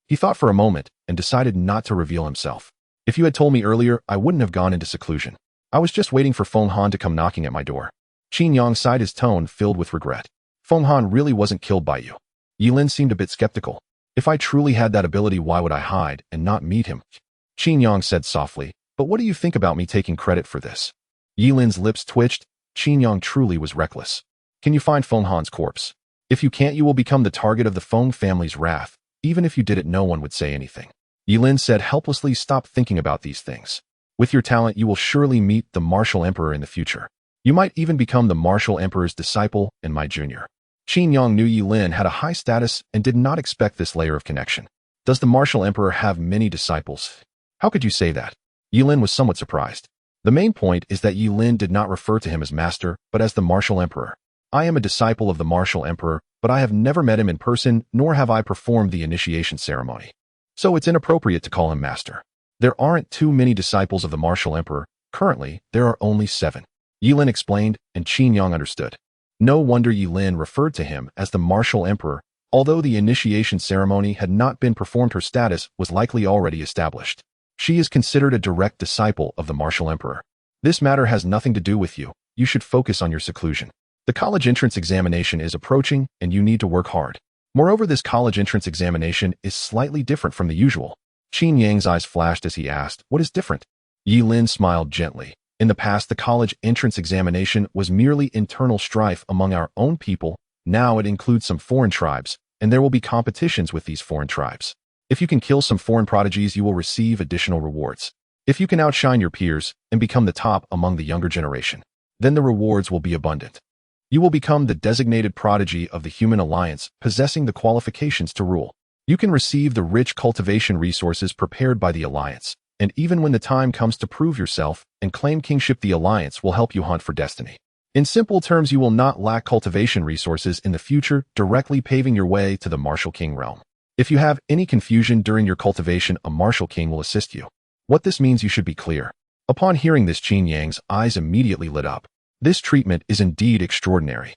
A: he thought for a moment and decided not to reveal himself. If you had told me earlier, I wouldn't have gone into seclusion. I was just waiting for Feng Han to come knocking at my door. Qin Yang sighed, his tone filled with regret. Feng Han really wasn't killed by you. Yilin seemed a bit skeptical. If I truly had that ability, why would I hide and not meet him? Qin Yang said softly, but what do you think about me taking credit for this? Yilin's lips twitched. Qin Yang truly was reckless. Can you find Feng Han's corpse? If you can't, you will become the target of the Feng family's wrath. Even if you did it, no one would say anything. Yilin said helplessly, stop thinking about these things. With your talent, you will surely meet the martial emperor in the future. You might even become the martial emperor's disciple and my junior. Qin Yang knew Yilin had a high status and did not expect this layer of connection. Does the martial emperor have many disciples? How could you say that? Yilin was somewhat surprised. The main point is that Yilin did not refer to him as master, but as the martial emperor. I am a disciple of the martial emperor, but I have never met him in person, nor have I performed the initiation ceremony. So it's inappropriate to call him master. There aren't too many disciples of the martial emperor. Currently, there are only 7. Yilin explained, and Qin Yang understood. No wonder Yilin referred to him as the martial emperor. Although the initiation ceremony had not been performed, her status was likely already established. She is considered a direct disciple of the martial emperor. This matter has nothing to do with you. You should focus on your seclusion. The college entrance examination is approaching, and you need to work hard. Moreover, this college entrance examination is slightly different from the usual. Qin Yang's eyes flashed as he asked, what is different? Yilin smiled gently. In the past, the college entrance examination was merely internal strife among our own people. Now it includes some foreign tribes, and there will be competitions with these foreign tribes. If you can kill some foreign prodigies, you will receive additional rewards. If you can outshine your peers and become the top among the younger generation, then the rewards will be abundant. You will become the designated prodigy of the human alliance, possessing the qualifications to rule. You can receive the rich cultivation resources prepared by the alliance, and even when the time comes to prove yourself and claim kingship, the alliance will help you hunt for destiny. In simple terms, you will not lack cultivation resources in the future, directly paving your way to the martial king realm. If you have any confusion during your cultivation, a martial king will assist you. What this means, you should be clear. Upon hearing this, Qin Yang's eyes immediately lit up. This treatment is indeed extraordinary.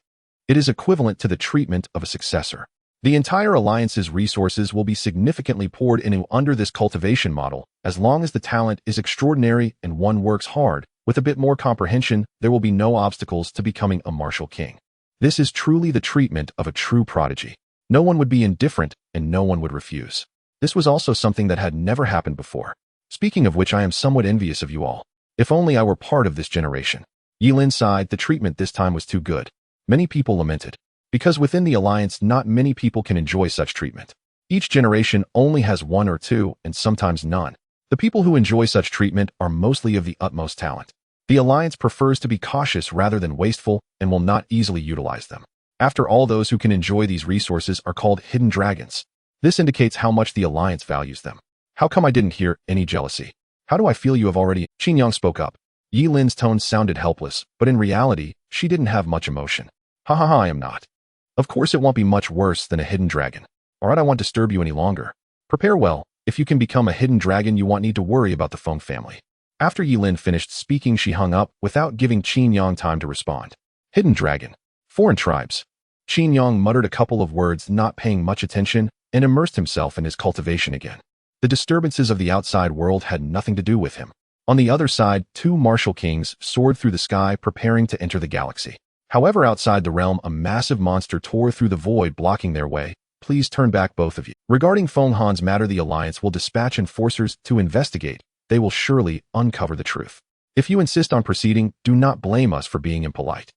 A: It is equivalent to the treatment of a successor. The entire alliance's resources will be significantly poured into under this cultivation model. As long as the talent is extraordinary and one works hard, with a bit more comprehension, there will be no obstacles to becoming a martial king. This is truly the treatment of a true prodigy. No one would be indifferent, and no one would refuse. This was also something that had never happened before. Speaking of which, I am somewhat envious of you all. If only I were part of this generation. Yilin sighed. The treatment this time was too good. Many people lamented. Because within the alliance, not many people can enjoy such treatment. Each generation only has 1 or 2, and sometimes none. The people who enjoy such treatment are mostly of the utmost talent. The alliance prefers to be cautious rather than wasteful and will not easily utilize them. After all, those who can enjoy these resources are called hidden dragons. This indicates how much the alliance values them. How come I didn't hear any jealousy? How do I feel you have already? Qin Yang spoke up. Yilin's tone sounded helpless, but in reality, she didn't have much emotion. Ha ha ha, I am not. Of course it won't be much worse than a hidden dragon. Alright, I won't disturb you any longer. Prepare well. If you can become a hidden dragon, you won't need to worry about the Feng family. After Yilin finished speaking, she hung up without giving Qin Yang time to respond. Hidden dragon. Foreign tribes. Qin Yang muttered a couple of words, not paying much attention, and immersed himself in his cultivation again. The disturbances of the outside world had nothing to do with him. On the other side, 2 martial kings soared through the sky, preparing to enter the galaxy. However, outside the realm, a massive monster tore through the void, blocking their way. Please turn back, both of you. Regarding Feng Han's matter, the alliance will dispatch enforcers to investigate. They will surely uncover the truth. If you insist on proceeding, do not blame us for being impolite.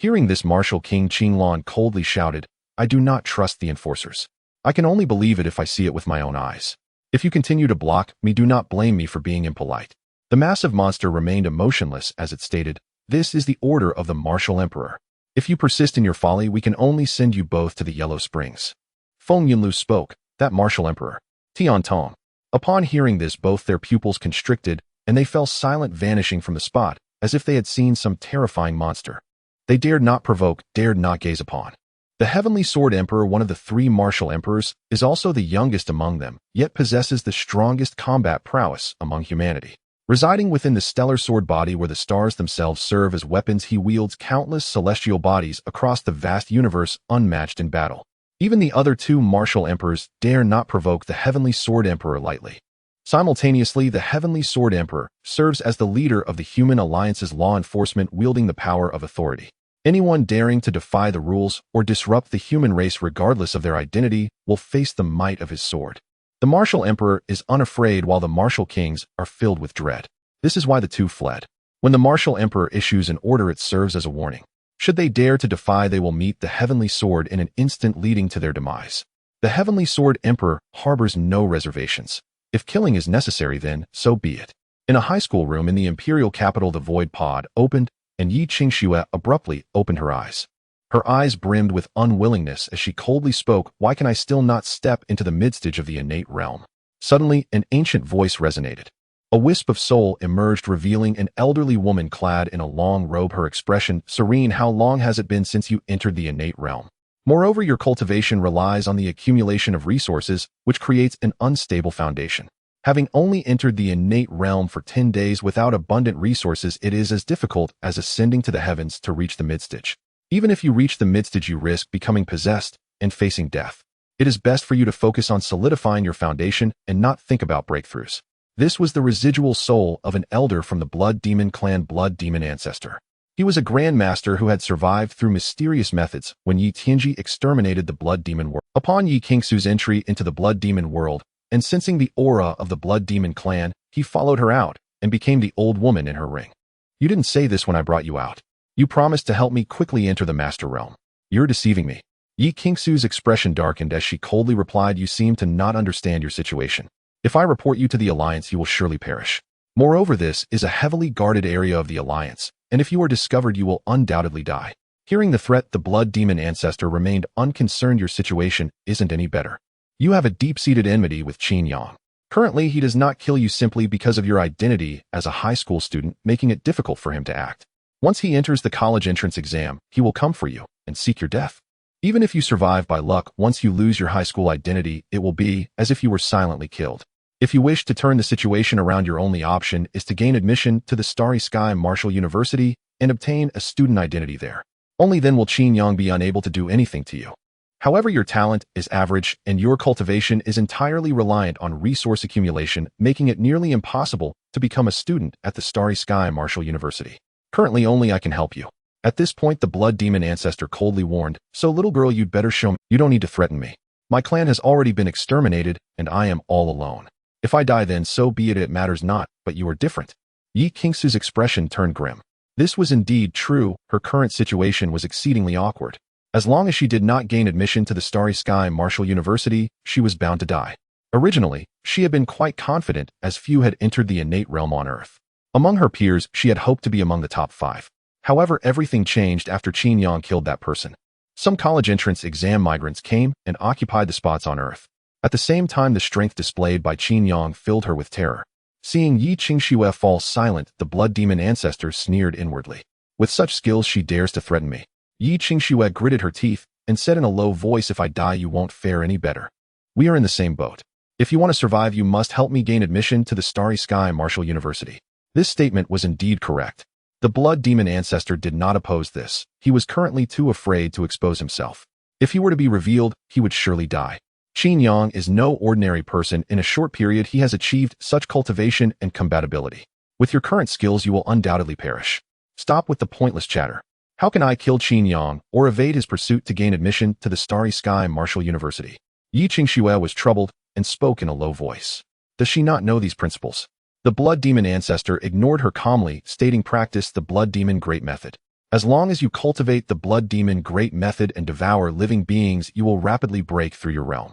A: Hearing this, Martial King Qinglong coldly shouted, "I do not trust the enforcers. I can only believe it if I see it with my own eyes. If you continue to block me, do not blame me for being impolite." The massive monster remained emotionless as it stated, "This is the order of the Martial Emperor. If you persist in your folly, we can only send you both to the Yellow Springs." Feng Yunlu spoke, "That Martial Emperor, Tian Tong." Upon hearing this, both their pupils constricted, and they fell silent, vanishing from the spot, as if they had seen some terrifying monster. They dared not provoke, dared not gaze upon. The Heavenly Sword Emperor, one of the three martial emperors, is also the youngest among them, yet possesses the strongest combat prowess among humanity. Residing within the stellar sword body where the stars themselves serve as weapons, he wields countless celestial bodies across the vast universe, unmatched in battle. Even the other two martial emperors dare not provoke the Heavenly Sword Emperor lightly. Simultaneously, the Heavenly Sword Emperor serves as the leader of the Human Alliance's law enforcement, wielding the power of authority. Anyone daring to defy the rules or disrupt the human race, regardless of their identity, will face the might of his sword. The Martial Emperor is unafraid, while the Martial Kings are filled with dread. This is why the two fled. When the Martial Emperor issues an order, it serves as a warning. Should they dare to defy, they will meet the Heavenly Sword in an instant, leading to their demise. The Heavenly Sword Emperor harbors no reservations. If killing is necessary, then so be it. In a high school room in the imperial capital, the void pod opened, and Yi Qingxue abruptly opened her eyes. Her eyes brimmed with unwillingness as she coldly spoke, "Why can I still not step into the midstage of the innate realm?" Suddenly, an ancient voice resonated. A wisp of soul emerged, revealing an elderly woman clad in a long robe, her expression serene. "How long has it been since you entered the innate realm? Moreover, your cultivation relies on the accumulation of resources, which creates an unstable foundation. Having only entered the innate realm for 10 days without abundant resources, it is as difficult as ascending to the heavens to reach the midstage. Even if you reach the midstage, you risk becoming possessed and facing death. It is best for you to focus on solidifying your foundation and not think about breakthroughs." This was the residual soul of an elder from the Blood Demon clan, Blood Demon ancestor. He was a grandmaster who had survived through mysterious methods when Yi Tianji exterminated the Blood Demon world. Upon Yi Qingxu's entry into the Blood Demon world, and sensing the aura of the Blood Demon clan, he followed her out and became the old woman in her ring. "You didn't say this when I brought you out. You promised to help me quickly enter the Master Realm. You're deceiving me." Yi Qingxu's expression darkened as she coldly replied, "You seem to not understand your situation. If I report you to the Alliance, you will surely perish. Moreover, this is a heavily guarded area of the Alliance, and if you are discovered, you will undoubtedly die." Hearing the threat, the Blood Demon ancestor remained unconcerned. "Your situation isn't any better. You have a deep-seated enmity with Qin Yang. Currently, he does not kill you simply because of your identity as a high school student, making it difficult for him to act. Once he enters the college entrance exam, he will come for you and seek your death. Even if you survive by luck, once you lose your high school identity, it will be as if you were silently killed. If you wish to turn the situation around, your only option is to gain admission to the Starry Sky Martial University and obtain a student identity there. Only then will Qin Yang be unable to do anything to you. However, your talent is average and your cultivation is entirely reliant on resource accumulation, making it nearly impossible to become a student at the Starry Sky Martial University. Currently, only I can help you." At this point, the Blood Demon ancestor coldly warned, "So, little girl, you'd better show me. You don't need to threaten me. My clan has already been exterminated, and I am all alone. If I die, then so be it. It matters not, but you are different." Yi Qingxu's expression turned grim. This was indeed true. Her current situation was exceedingly awkward. As long as she did not gain admission to the Starry Sky Martial University, she was bound to die. Originally, she had been quite confident, as few had entered the innate realm on Earth. Among her peers, she had hoped to be among the top 5. However, everything changed after Qin Yang killed that person. Some college entrance exam migrants came and occupied the spots on Earth. At the same time, the strength displayed by Qin Yang filled her with terror. Seeing Yi Qingxue fall silent, the Blood Demon ancestor sneered inwardly. "With such skills, she dares to threaten me." Yi Qingxue gritted her teeth and said in a low voice, "If I die, you won't fare any better. We are in the same boat. If you want to survive, you must help me gain admission to the Starry Sky Martial University." This statement was indeed correct. The Blood Demon ancestor did not oppose this. He was currently too afraid to expose himself. If he were to be revealed, he would surely die. Qin Yang is no ordinary person. In a short period, he has achieved such cultivation and compatibility. With your current skills, you will undoubtedly perish. Stop with the pointless chatter. How can I kill Qin Yang or evade his pursuit to gain admission to the Starry Sky Martial University? Yi Qingxue was troubled and spoke in a low voice. Does she not know these principles? The Blood Demon ancestor ignored her calmly, stating, "Practice the Blood Demon Great Method. As long as you cultivate the blood demon great method and devour living beings, you will rapidly break through your realm.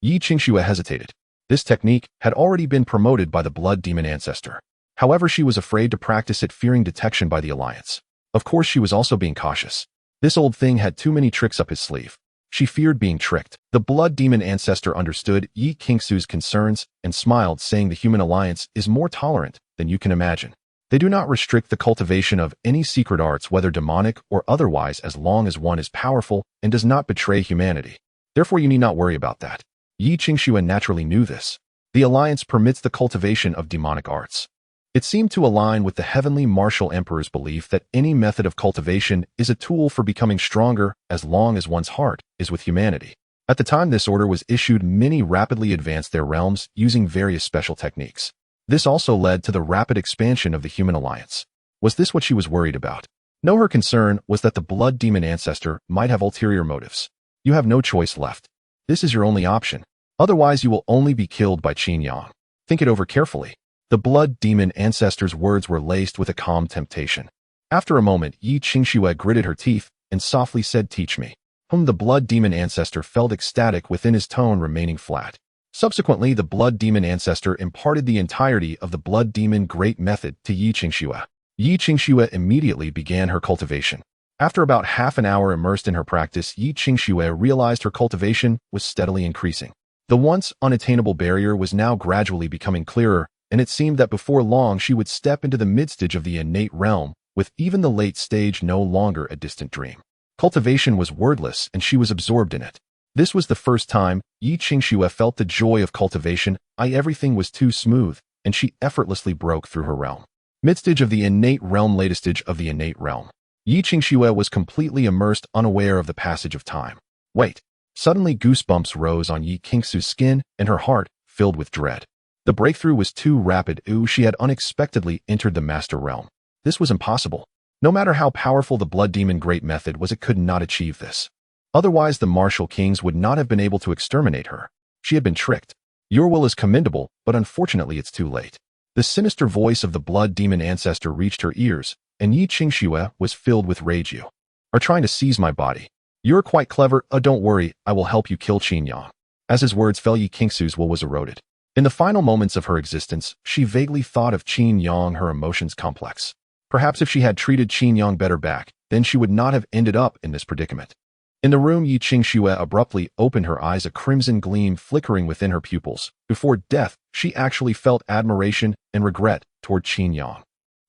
A: Yi Qingxue hesitated. This technique had already been promoted by the blood demon ancestor. However, she was afraid to practice it, fearing detection by the Alliance. Of course, she was also being cautious. This old thing had too many tricks up his sleeve. She feared being tricked. The blood demon ancestor understood Yi Qingxue's concerns and smiled, saying the human alliance is more tolerant than you can imagine. They do not restrict the cultivation of any secret arts, whether demonic or otherwise, as long as one is powerful and does not betray humanity. Therefore, you need not worry about that. Yi Qingxue naturally knew this. The alliance permits the cultivation of demonic arts. It seemed to align with the heavenly martial emperor's belief that any method of cultivation is a tool for becoming stronger as long as one's heart is with humanity. At the time this order was issued, many rapidly advanced their realms using various special techniques. This also led to the rapid expansion of the human alliance. Was this what she was worried about? No, her concern was that the blood demon ancestor might have ulterior motives. You have no choice left. This is your only option. Otherwise, you will only be killed by Qin Yang. Think it over carefully. The blood demon ancestor's words were laced with a calm temptation. After a moment, Yi Qingxue gritted her teeth and softly said, "Teach me." The blood demon ancestor felt ecstatic within his tone remaining flat. Subsequently, the blood demon ancestor imparted the entirety of the blood demon great method to Yi Qingxue. Yi Qingxue immediately began her cultivation. After about half an hour immersed in her practice, Yi Qingxue realized her cultivation was steadily increasing. The once unattainable barrier was now gradually becoming clearer, and it seemed that before long she would step into the midstage of the innate realm, with even the late stage no longer a distant dream. Cultivation was wordless, and she was absorbed in it. This was the first time Yi Qingxue felt the joy of cultivation. Everything was too smooth, and she effortlessly broke through her realm. Midstage of the innate realm, latest stage of the innate realm. Yi Qingxue was completely immersed, unaware of the passage of time. Wait. Suddenly goosebumps rose on Yi Qingxue's skin, and her heart filled with dread. The breakthrough was too rapid. She had unexpectedly entered the master realm. This was impossible. No matter how powerful the blood demon great method was, it could not achieve this. Otherwise, the martial kings would not have been able to exterminate her. She had been tricked. Your will is commendable, but unfortunately it's too late. The sinister voice of the blood demon ancestor reached her ears, and Yi Qingxue was filled with rage. "You are trying to seize my body. You're quite clever. Don't worry, I will help you kill Qin Yang." As his words fell, Yi Qingxue's will was eroded. In the final moments of her existence, she vaguely thought of Qin Yang, her emotions complex. Perhaps if she had treated Qin Yang better back, then she would not have ended up in this predicament. In the room, Yi Qingxue abruptly opened her eyes, a crimson gleam flickering within her pupils. Before death, she actually felt admiration and regret toward Qin Yang.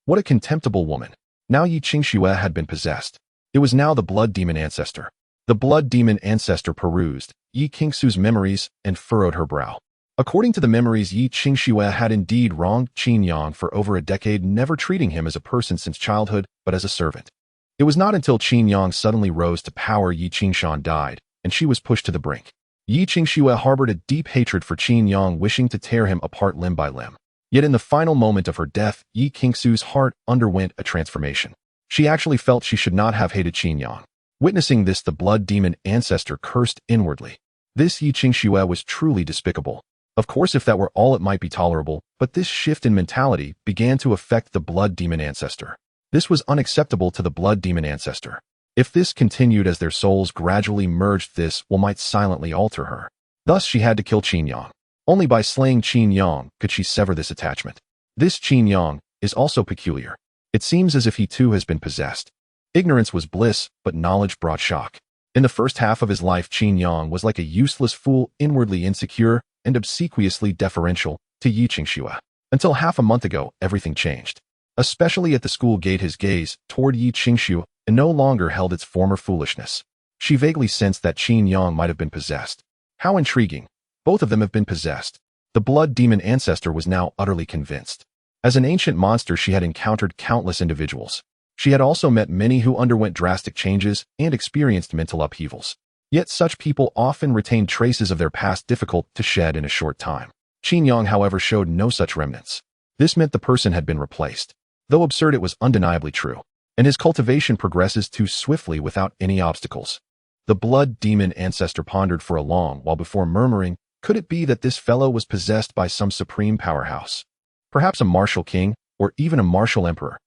A: What a contemptible woman. Now Yi Qingxue had been possessed. It was now the blood demon ancestor. The blood demon ancestor perused Yi Qingxue's memories and furrowed her brow. According to the memories, Yi Qingxue had indeed wronged Qin Yang for over a decade, never treating him as a person since childhood, but as a servant. It was not until Qin Yang suddenly rose to power Yi Qingshan died, and she was pushed to the brink. Yi Qingxue harbored a deep hatred for Qin Yang, wishing to tear him apart limb by limb. Yet in the final moment of her death, Yi Qingxue's heart underwent a transformation. She actually felt she should not have hated Qin Yang. Witnessing this, the blood demon ancestor cursed inwardly. This Yi Qingxue was truly despicable. Of course, if that were all, it might be tolerable, but this shift in mentality began to affect the blood demon ancestor. This was unacceptable to the blood demon ancestor. If this continued as their souls gradually merged, this might silently alter her. Thus, she had to kill Qin Yang. Only by slaying Qin Yang could she sever this attachment. This Qin Yang is also peculiar. It seems as if he too has been possessed. Ignorance was bliss, but knowledge brought shock. In the first half of his life, Qin Yang was like a useless fool, inwardly insecure and obsequiously deferential to Yi Qingxue. Until half a month ago, everything changed. Especially at the school gate, his gaze toward Yi Qingxue no longer held its former foolishness. She vaguely sensed that Qin Yang might have been possessed. How intriguing. Both of them have been possessed. The blood demon ancestor was now utterly convinced. As an ancient monster, she had encountered countless individuals. She had also met many who underwent drastic changes and experienced mental upheavals. Yet such people often retained traces of their past, difficult to shed in a short time. Qin Yang, however, showed no such remnants. This meant the person had been replaced. Though absurd, it was undeniably true. And his cultivation progresses too swiftly without any obstacles. The blood demon ancestor pondered for a long while before murmuring, could it be that this fellow was possessed by some supreme powerhouse? Perhaps a martial king, or even a martial emperor.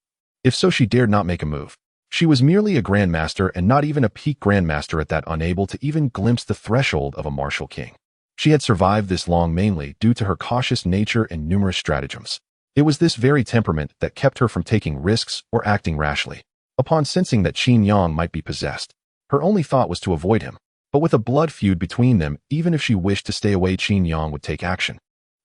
A: If so, she dared not make a move. She was merely a grandmaster and not even a peak grandmaster at that, unable to even glimpse the threshold of a martial king. She had survived this long mainly due to her cautious nature and numerous stratagems. It was this very temperament that kept her from taking risks or acting rashly. Upon sensing that Qin Yang might be possessed, her only thought was to avoid him. But with a blood feud between them, even if she wished to stay away, Qin Yang would take action.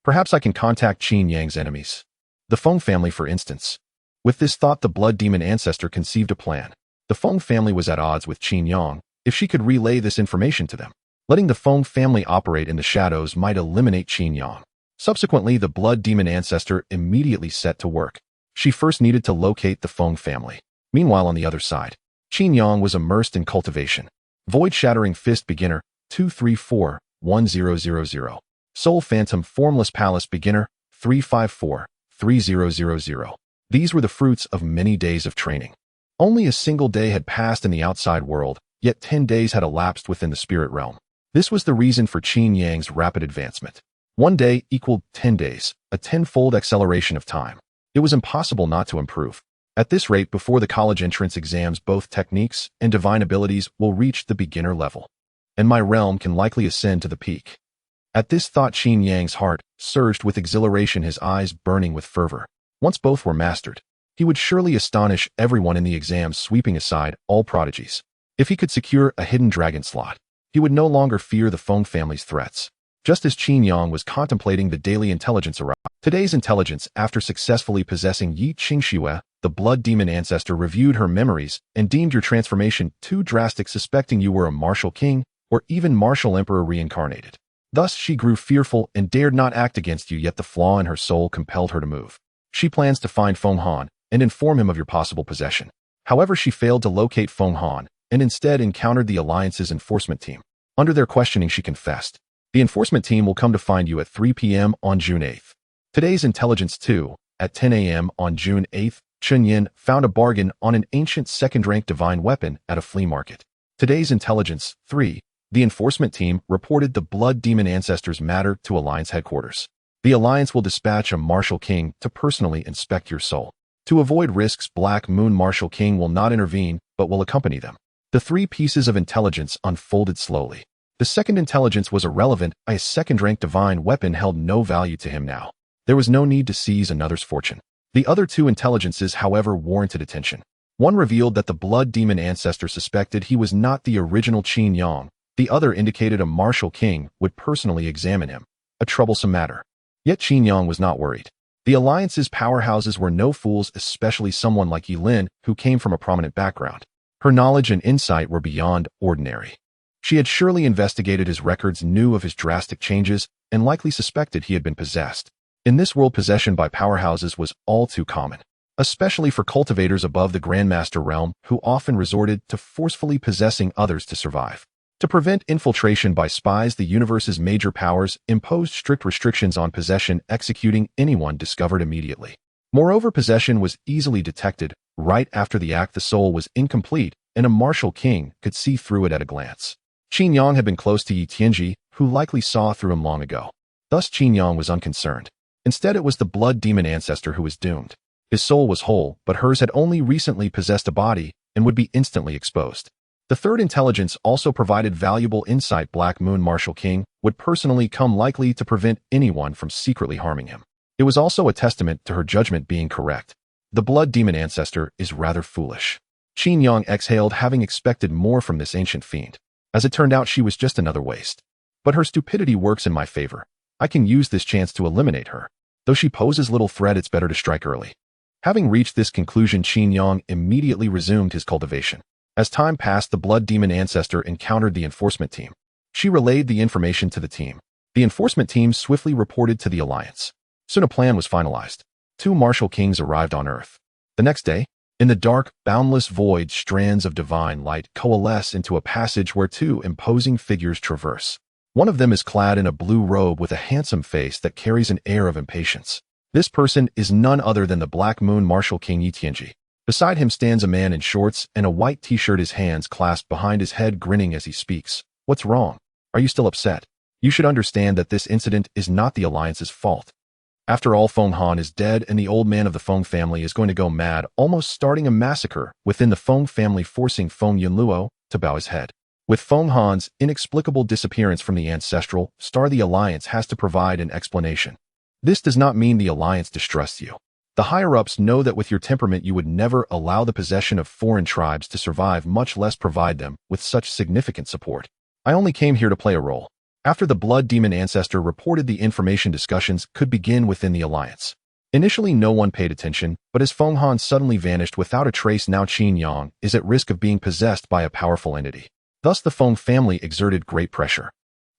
A: Perhaps I can contact Qin Yang's enemies. The Feng family, for instance. With this thought, the blood demon ancestor conceived a plan. The Feng family was at odds with Qin Yang. If she could relay this information to them, letting the Feng family operate in the shadows might eliminate Qin Yang. Subsequently, the blood demon ancestor immediately set to work. She first needed to locate the Feng family. Meanwhile, on the other side, Qin Yang was immersed in cultivation. Void Shattering Fist Beginner 234-1000. Soul Phantom Formless Palace Beginner 354-3000. These were the fruits of many days of training. Only a single day had passed in the outside world, yet 10 days had elapsed within the spirit realm. This was the reason for Qin Yang's rapid advancement. 1 day equaled 10 days, a 10-fold acceleration of time. It was impossible not to improve. At this rate, before the college entrance exams, both techniques and divine abilities will reach the beginner level, and my realm can likely ascend to the peak. At this thought, Qin Yang's heart surged with exhilaration, his eyes burning with fervor. Once both were mastered, he would surely astonish everyone in the exams, sweeping aside all prodigies. If he could secure a hidden dragon slot, he would no longer fear the Feng family's threats. Just as Qin Yang was contemplating, the daily intelligence arrived. Today's intelligence, after successfully possessing Yi Qingxue, the blood demon ancestor reviewed her memories and deemed your transformation too drastic, suspecting you were a martial king or even martial emperor reincarnated. Thus she grew fearful and dared not act against you, yet the flaw in her soul compelled her to move. She plans to find Feng Han and inform him of your possible possession. However, she failed to locate Feng Han and instead encountered the Alliance's enforcement team. Under their questioning, she confessed. The enforcement team will come to find you at 3 p.m. on June 8th. Today's intelligence 2, at 10 a.m. on June 8th, Chun Yin found a bargain on an ancient second-rank divine weapon at a flea market. Today's intelligence 3, the enforcement team reported the blood demon ancestor's matter to Alliance headquarters. The Alliance will dispatch a martial king to personally inspect your soul. To avoid risks, Black Moon Martial King will not intervene, but will accompany them. The 3 pieces of intelligence unfolded slowly. The second intelligence was irrelevant. A second-rank divine weapon held no value to him now. There was no need to seize another's fortune. The other 2 intelligences, however, warranted attention. One revealed that the blood demon ancestor suspected he was not the original Qin Yang. The other indicated a martial king would personally examine him. A troublesome matter. Yet Qin Yang was not worried. The Alliance's powerhouses were no fools, especially someone like Yilin, who came from a prominent background. Her knowledge and insight were beyond ordinary. She had surely investigated his records, knew of his drastic changes, and likely suspected he had been possessed. In this world, possession by powerhouses was all too common, especially for cultivators above the Grandmaster realm, who often resorted to forcefully possessing others to survive. To prevent infiltration by spies, the universe's major powers imposed strict restrictions on possession, executing anyone discovered immediately. Moreover, possession was easily detected. Right after the act, the soul was incomplete, and a martial king could see through it at a glance. Qin Yang had been close to Yi Tianji, who likely saw through him long ago. Thus Qin Yang was unconcerned. Instead, it was the blood demon ancestor who was doomed. His soul was whole, but hers had only recently possessed a body and would be instantly exposed. The third intelligence also provided valuable insight. Black Moon Martial King would personally come, likely to prevent anyone from secretly harming him. It was also a testament to her judgment being correct. The blood demon ancestor is rather foolish. Qin Yang exhaled, having expected more from this ancient fiend. As it turned out, she was just another waste. But her stupidity works in my favor. I can use this chance to eliminate her. Though she poses little threat, it's better to strike early. Having reached this conclusion, Qin Yang immediately resumed his cultivation. As time passed, the blood demon ancestor encountered the enforcement team. She relayed the information to the team. The enforcement team swiftly reported to the Alliance. Soon a plan was finalized. 2 martial kings arrived on Earth. The next day, in the dark, boundless void, strands of divine light coalesce into a passage where 2 imposing figures traverse. One of them is clad in a blue robe with a handsome face that carries an air of impatience. This person is none other than the Black Moon Martial King Yi Tianji. Beside him stands a man in shorts and a white t-shirt, his hands clasped behind his head, grinning as he speaks. What's wrong? Are you still upset? You should understand that this incident is not the Alliance's fault. After all, Feng Han is dead and the old man of the Feng family is going to go mad, almost starting a massacre within the Feng family, forcing Feng Yunluo to bow his head. With Feng Han's inexplicable disappearance from the ancestral star, the Alliance has to provide an explanation. This does not mean the Alliance distrusts you. The higher-ups know that with your temperament you would never allow the possession of foreign tribes to survive, much less provide them with such significant support. I only came here to play a role. After the Blood Demon Ancestor reported the information, discussions could begin within the Alliance. Initially no one paid attention, but as Feng Han suddenly vanished without a trace, now Qin Yang is at risk of being possessed by a powerful entity. Thus the Feng family exerted great pressure.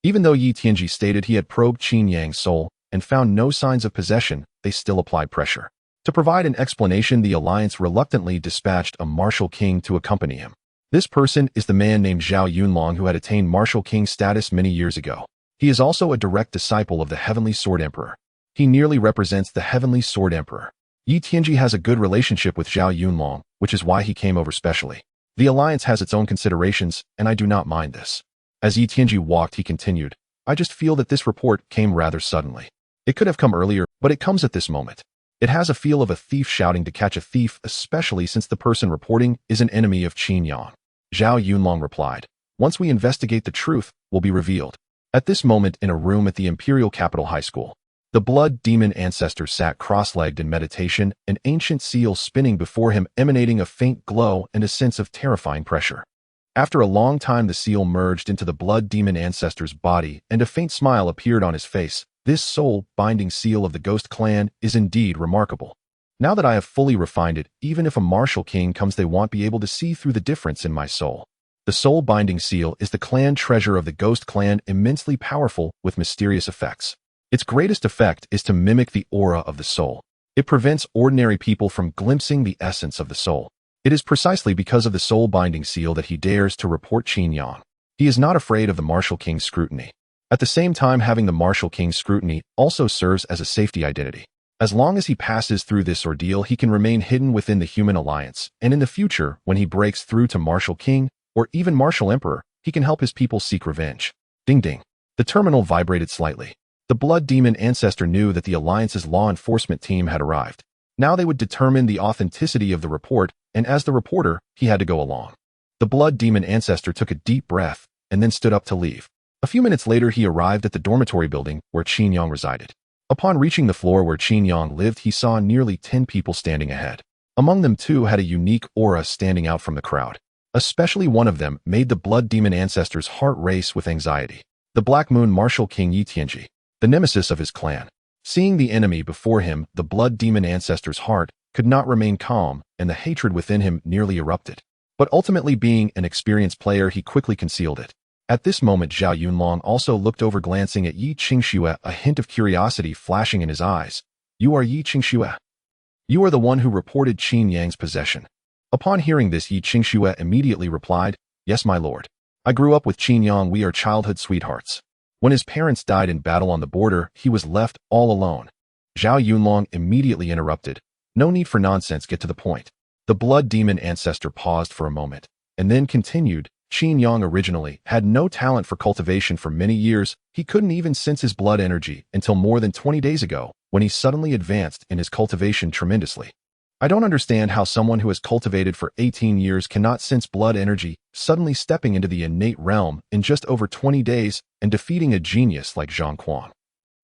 A: Even though Yi Tianji stated he had probed Qin Yang's soul and found no signs of possession, they still applied pressure. To provide an explanation, the Alliance reluctantly dispatched a Martial King to accompany him. This person is the man named Zhao Yunlong, who had attained Martial King status many years ago. He is also a direct disciple of the Heavenly Sword Emperor. He nearly represents the Heavenly Sword Emperor. Yi Tianji has a good relationship with Zhao Yunlong, which is why he came over specially. The Alliance has its own considerations, and I do not mind this. As Yi Tianji walked, he continued, I just feel that this report came rather suddenly. It could have come earlier, but it comes at this moment. It has a feel of a thief shouting to catch a thief, especially since the person reporting is an enemy of Qin Yang. Zhao Yunlong replied, once we investigate, the truth will be revealed. At this moment, in a room at the Imperial Capital High School, the Blood Demon Ancestor sat cross-legged in meditation, an ancient seal spinning before him, emanating a faint glow and a sense of terrifying pressure. After a long time, the seal merged into the Blood Demon Ancestor's body, and a faint smile appeared on his face. This soul-binding seal of the Ghost Clan is indeed remarkable. Now that I have fully refined it, even if a Martial King comes, they won't be able to see through the difference in my soul. The soul-binding seal is the clan treasure of the Ghost Clan, immensely powerful with mysterious effects. Its greatest effect is to mimic the aura of the soul. It prevents ordinary people from glimpsing the essence of the soul. It is precisely because of the soul-binding seal that he dares to report Qin Yang. He is not afraid of the Martial King's scrutiny. At the same time, having the Martial King's scrutiny also serves as a safety identity. As long as he passes through this ordeal, he can remain hidden within the human alliance, and in the future, when he breaks through to Martial King, or even Martial Emperor, he can help his people seek revenge. Ding ding. The terminal vibrated slightly. The Blood Demon Ancestor knew that the Alliance's law enforcement team had arrived. Now they would determine the authenticity of the report, and as the reporter, he had to go along. The Blood Demon Ancestor took a deep breath, and then stood up to leave. A few minutes later, he arrived at the dormitory building where Qin Yang resided. Upon reaching the floor where Qin Yang lived, he saw nearly 10 people standing ahead. Among them, 2 had a unique aura standing out from the crowd. Especially one of them made the Blood Demon Ancestor's heart race with anxiety. The Black Moon Martial King Yi Tianji, the nemesis of his clan. Seeing the enemy before him, the Blood Demon Ancestor's heart could not remain calm, and the hatred within him nearly erupted. But ultimately, being an experienced player, he quickly concealed it. At this moment, Zhao Yunlong also looked over, glancing at Yi Qingxue, a hint of curiosity flashing in his eyes. You are Yi Qingxue. You are the one who reported Qin Yang's possession. Upon hearing this, Yi Qingxue immediately replied, Yes, my lord. I grew up with Qin Yang. We are childhood sweethearts. When his parents died in battle on the border, he was left all alone. Zhao Yunlong immediately interrupted. No need for nonsense, get to the point. The Blood Demon Ancestor paused for a moment, and then continued. Qin Yang originally had no talent for cultivation for many years. He couldn't even sense his blood energy until more than 20 days ago, when he suddenly advanced in his cultivation tremendously. I don't understand how someone who has cultivated for 18 years cannot sense blood energy, suddenly stepping into the innate realm in just over 20 days and defeating a genius like Zhang Quan.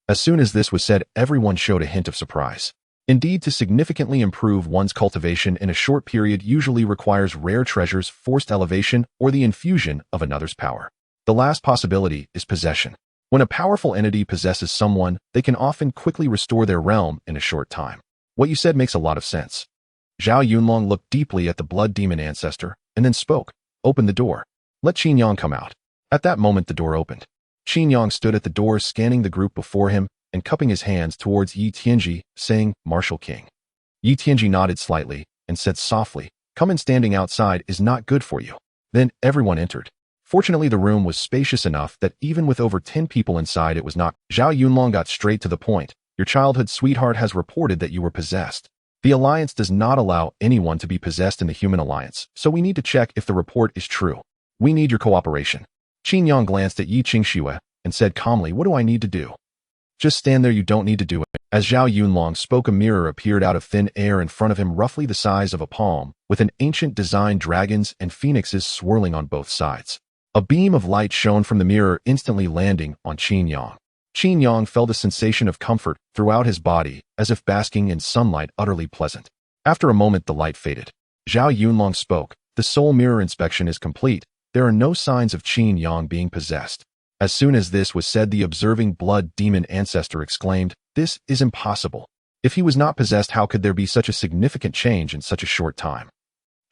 A: As soon as this was said, everyone showed a hint of surprise. Indeed, to significantly improve one's cultivation in a short period usually requires rare treasures, forced elevation, or the infusion of another's power. The last possibility is possession. When a powerful entity possesses someone, they can often quickly restore their realm in a short time. What you said makes a lot of sense. Zhao Yunlong looked deeply at the Blood Demon Ancestor, and then spoke. Open the door. Let Qin Yang come out. At that moment, the door opened. Qin Yang stood at the door, scanning the group before him, and cupping his hands towards Yi Tianji, saying, Martial King. Yi Tianji nodded slightly, and said softly, Come in, standing outside is not good for you. Then everyone entered. Fortunately, the room was spacious enough that even with over 10 people inside, it was not. Zhao Yunlong got straight to the point. Your childhood sweetheart has reported that you were possessed. The Alliance does not allow anyone to be possessed in the Human Alliance, so we need to check if the report is true. We need your cooperation. Qin Yang glanced at Yi Qingxue and said calmly, What do I need to do? Just stand there, you don't need to do it. As Zhao Yunlong spoke, a mirror appeared out of thin air in front of him, roughly the size of a palm, with an ancient design dragons and phoenixes swirling on both sides. A beam of light shone from the mirror, instantly landing on Qin Yang. Qin Yang felt a sensation of comfort throughout his body, as if basking in sunlight, utterly pleasant. After a moment, the light faded. Zhao Yunlong spoke, "The soul mirror inspection is complete. There are no signs of Qin Yang being possessed." As soon as this was said, the observing blood demon ancestor exclaimed, "This is impossible. If he was not possessed, how could there be such a significant change in such a short time?"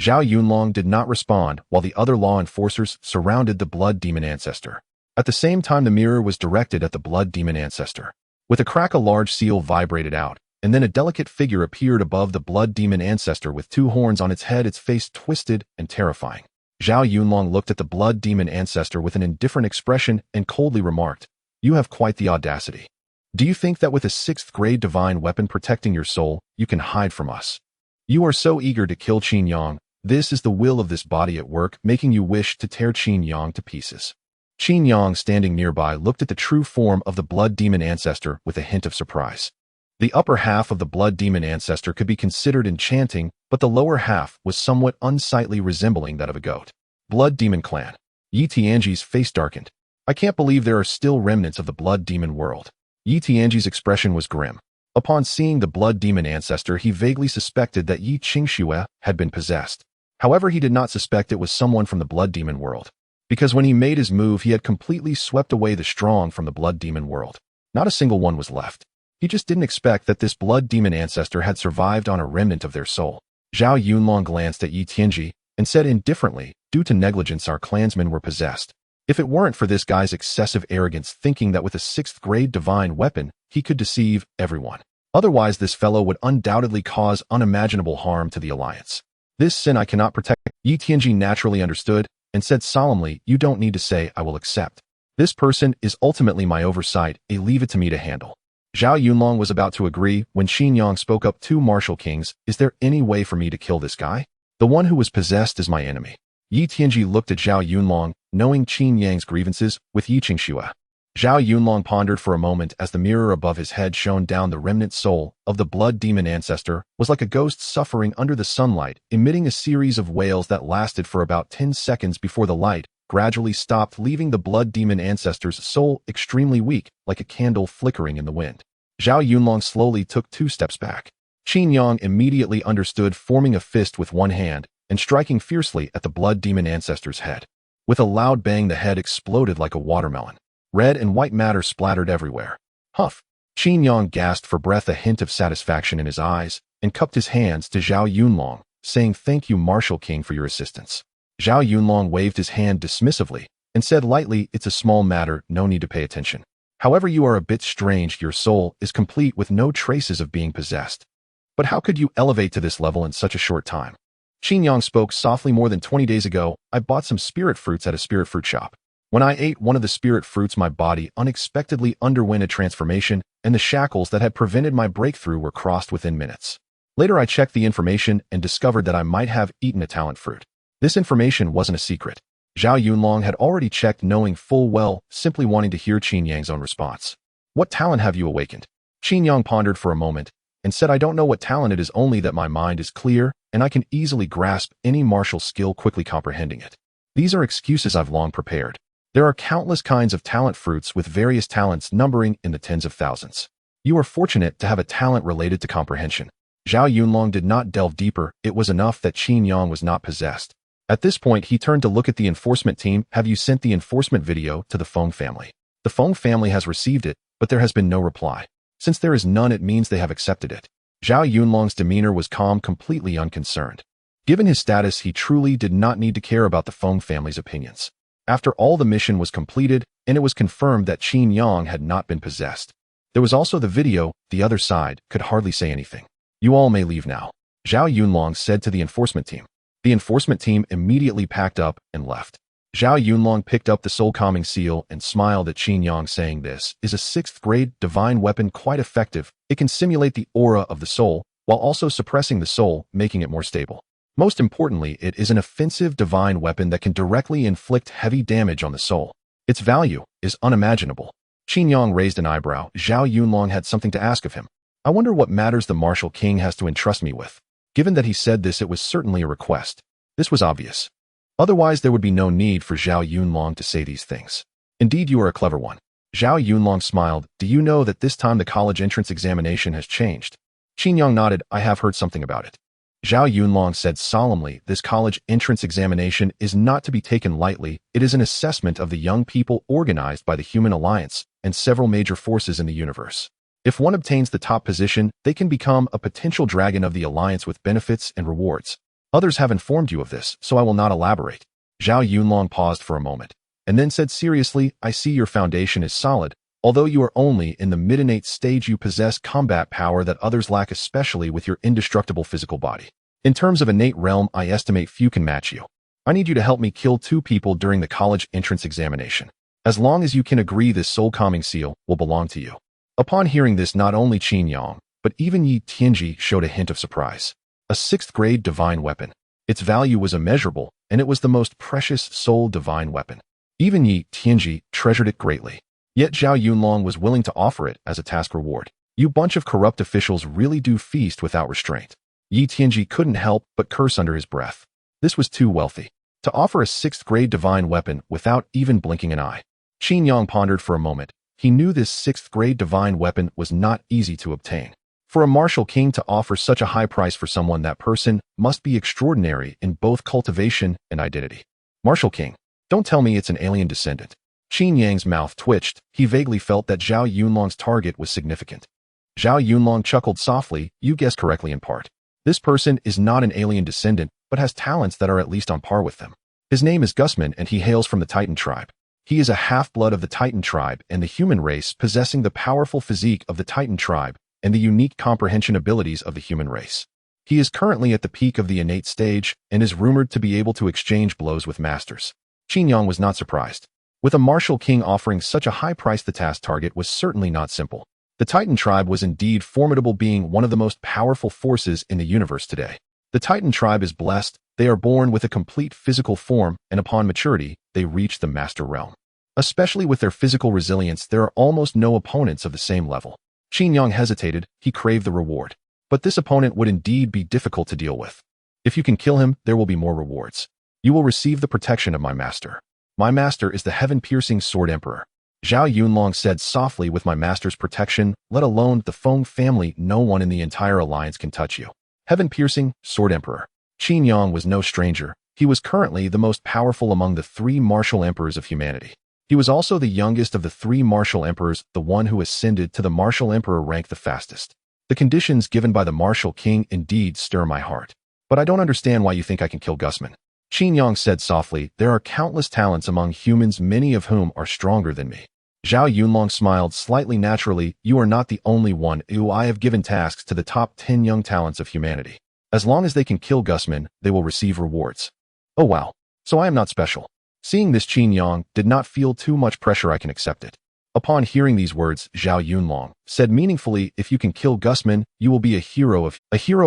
A: Zhao Yunlong did not respond while the other law enforcers surrounded the blood demon ancestor. At the same time, the mirror was directed at the blood demon ancestor. With a crack, a large seal vibrated out, and then a delicate figure appeared above the blood demon ancestor with two horns on its head, its face twisted and terrifying. Zhao Yunlong looked at the blood demon ancestor with an indifferent expression and coldly remarked, "You have quite the audacity. Do you think that with a 6th-grade divine weapon protecting your soul, you can hide from us? You are so eager to kill Qin Yang. This is the will of this body at work, making you wish to tear Qin Yang to pieces." Qin Yang, standing nearby, looked at the true form of the blood demon ancestor with a hint of surprise. The upper half of the blood demon ancestor could be considered enchanting, but the lower half was somewhat unsightly, resembling that of a goat. Blood demon clan. Yi Tianji's face darkened. "I can't believe there are still remnants of the blood demon world." Yi Tianji's expression was grim. Upon seeing the blood demon ancestor, he vaguely suspected that Yi Qingxue had been possessed. However, he did not suspect it was someone from the blood demon world, because when he made his move, he had completely swept away the strong from the blood demon world. Not a single one was left. He just didn't expect that this blood demon ancestor had survived on a remnant of their soul. Zhao Yunlong glanced at Yi Tianji and said indifferently, "Due to negligence, our clansmen were possessed. If it weren't for this guy's excessive arrogance, thinking that with a 6th-grade divine weapon, he could deceive everyone. Otherwise, this fellow would undoubtedly cause unimaginable harm to the alliance. This sin I cannot protect." Yi Tianji naturally understood and said solemnly, "You don't need to say I will accept. This person is ultimately my oversight, leave it to me to handle." Zhao Yunlong was about to agree when Qin Yang spoke up, "Two martial kings, is there any way for me to kill this guy? The one who was possessed is my enemy." Yi Tianji looked at Zhao Yunlong, knowing Qin Yang's grievances with Yi Qingxue. Zhao Yunlong pondered for a moment as the mirror above his head shone down. The remnant soul of the blood demon ancestor was like a ghost suffering under the sunlight, emitting a series of wails that lasted for about 10 seconds before the light gradually stopped, leaving the blood demon ancestor's soul extremely weak, like a candle flickering in the wind. Zhao Yunlong slowly took 2 steps back. Qin Yang immediately understood, forming a fist with one hand and striking fiercely at the blood demon ancestor's head. With a loud bang, the head exploded like a watermelon. Red and white matter splattered everywhere. "Huff!" Qin Yang gasped for breath, a hint of satisfaction in his eyes, and cupped his hands to Zhao Yunlong, saying, "Thank you, Martial King, for your assistance." Zhao Yunlong waved his hand dismissively and said lightly, "It's a small matter, no need to pay attention. However, you are a bit strange. Your soul is complete with no traces of being possessed. But how could you elevate to this level in such a short time?" Qin Yang spoke softly. "More than 20 days ago, I bought some spirit fruits at a spirit fruit shop. When I ate one of the spirit fruits, my body unexpectedly underwent a transformation, and the shackles that had prevented my breakthrough were crossed within minutes. Later, I checked the information and discovered that I might have eaten a talent fruit. This information wasn't a secret." Zhao Yunlong had already checked, knowing full well, simply wanting to hear Qin Yang's own response. "What talent have you awakened?" Qin Yang pondered for a moment and said, "I don't know what talent it is, only that my mind is clear and I can easily grasp any martial skill, quickly comprehending it. These are excuses I've long prepared. There are countless kinds of talent fruits with various talents numbering in the tens of thousands. You are fortunate to have a talent related to comprehension." Zhao Yunlong did not delve deeper. It was enough that Qin Yang was not possessed. At this point, he turned to look at the enforcement team. "Have you sent the enforcement video to the Feng family?" "The Feng family has received it, but there has been no reply. Since there is none, it means they have accepted it." Zhao Yunlong's demeanor was calm, completely unconcerned. Given his status, he truly did not need to care about the Feng family's opinions. After all, the mission was completed, and it was confirmed that Qin Yang had not been possessed. There was also the video. The other side could hardly say anything. "You all may leave now," Zhao Yunlong said to the enforcement team. The enforcement team immediately packed up and left. Zhao Yunlong picked up the soul calming seal and smiled at Qin Yang, saying, "This is a 6th-grade divine weapon, quite effective. It can simulate the aura of the soul, while also suppressing the soul, making it more stable. Most importantly, it is an offensive divine weapon that can directly inflict heavy damage on the soul. Its value is unimaginable." Qin Yang raised an eyebrow. Zhao Yunlong had something to ask of him. I wonder what matters the martial king has to entrust me with. Given that he said this, it was certainly a request. This was obvious. Otherwise, there would be no need for Zhao Yunlong to say these things. Indeed, you are a clever one. Zhao Yunlong smiled. Do you know that this time the college entrance examination has changed? Qin Yang nodded. I have heard something about it. Zhao Yunlong said solemnly, this college entrance examination is not to be taken lightly. It is an assessment of the young people organized by the Human Alliance and several major forces in the universe. If one obtains the top position, they can become a potential dragon of the Alliance with benefits and rewards. Others have informed you of this, so I will not elaborate. Zhao Yunlong paused for a moment, and then said seriously, I see your foundation is solid. Although you are only in the mid-innate stage, you possess combat power that others lack, especially with your indestructible physical body. In terms of innate realm, I estimate few can match you. I need you to help me kill 2 people during the college entrance examination. As long as you can agree, this soul-calming seal will belong to you. Upon hearing this, not only Qin Yang, but even Yi Tianji showed a hint of surprise. A 6th grade divine weapon. Its value was immeasurable, and it was the most precious soul divine weapon. Even Yi Tianji treasured it greatly. Yet Zhao Yunlong was willing to offer it as a task reward. You bunch of corrupt officials really do feast without restraint. Yi Tianji couldn't help but curse under his breath. This was too wealthy. To offer a 6th grade divine weapon without even blinking an eye. Qin Yang pondered for a moment. He knew this 6th grade divine weapon was not easy to obtain. For a martial king to offer such a high price for someone, that person must be extraordinary in both cultivation and identity. Martial king, don't tell me it's an alien descendant. Qin Yang's mouth twitched. He vaguely felt that Zhao Yunlong's target was significant. Zhao Yunlong chuckled softly. You guessed correctly in part. This person is not an alien descendant, but has talents that are at least on par with them. His name is Gusman, and he hails from the Titan tribe. He is a half-blood of the Titan tribe and the human race, possessing the powerful physique of the Titan tribe and the unique comprehension abilities of the human race. He is currently at the peak of the innate stage and is rumored to be able to exchange blows with masters. Qin Yang was not surprised. With a martial king offering such a high price, the task target was certainly not simple. The Titan tribe was indeed formidable, being one of the most powerful forces in the universe today. The Titan tribe is blessed. They are born with a complete physical form, and upon maturity, they reach the master realm. Especially with their physical resilience, there are almost no opponents of the same level. Qin Yang hesitated. He craved the reward. But this opponent would indeed be difficult to deal with. If you can kill him, there will be more rewards. You will receive the protection of my master. My master is the heaven-piercing Sword Emperor. Zhao Yunlong said softly, with my master's protection, let alone the Feng family, no one in the entire alliance can touch you. Heaven-piercing Sword Emperor. Qin Yang was no stranger. He was currently the most powerful among the 3 martial emperors of humanity. He was also the youngest of the 3 martial emperors, the one who ascended to the martial emperor rank the fastest. The conditions given by the martial king indeed stir my heart. But I don't understand why you think I can kill Gusman. Qin Yang said softly, there are countless talents among humans, many of whom are stronger than me. Zhao Yunlong smiled slightly. Naturally, you are not the only one. I have given tasks to the top 10 young talents of humanity. As long as they can kill Gusman, they will receive rewards. Oh wow, so I am not special. Seeing this, Qin Yang did not feel too much pressure. I can accept it. Upon hearing these words, Zhao Yunlong said meaningfully, if you can kill Gusman, you will be a hero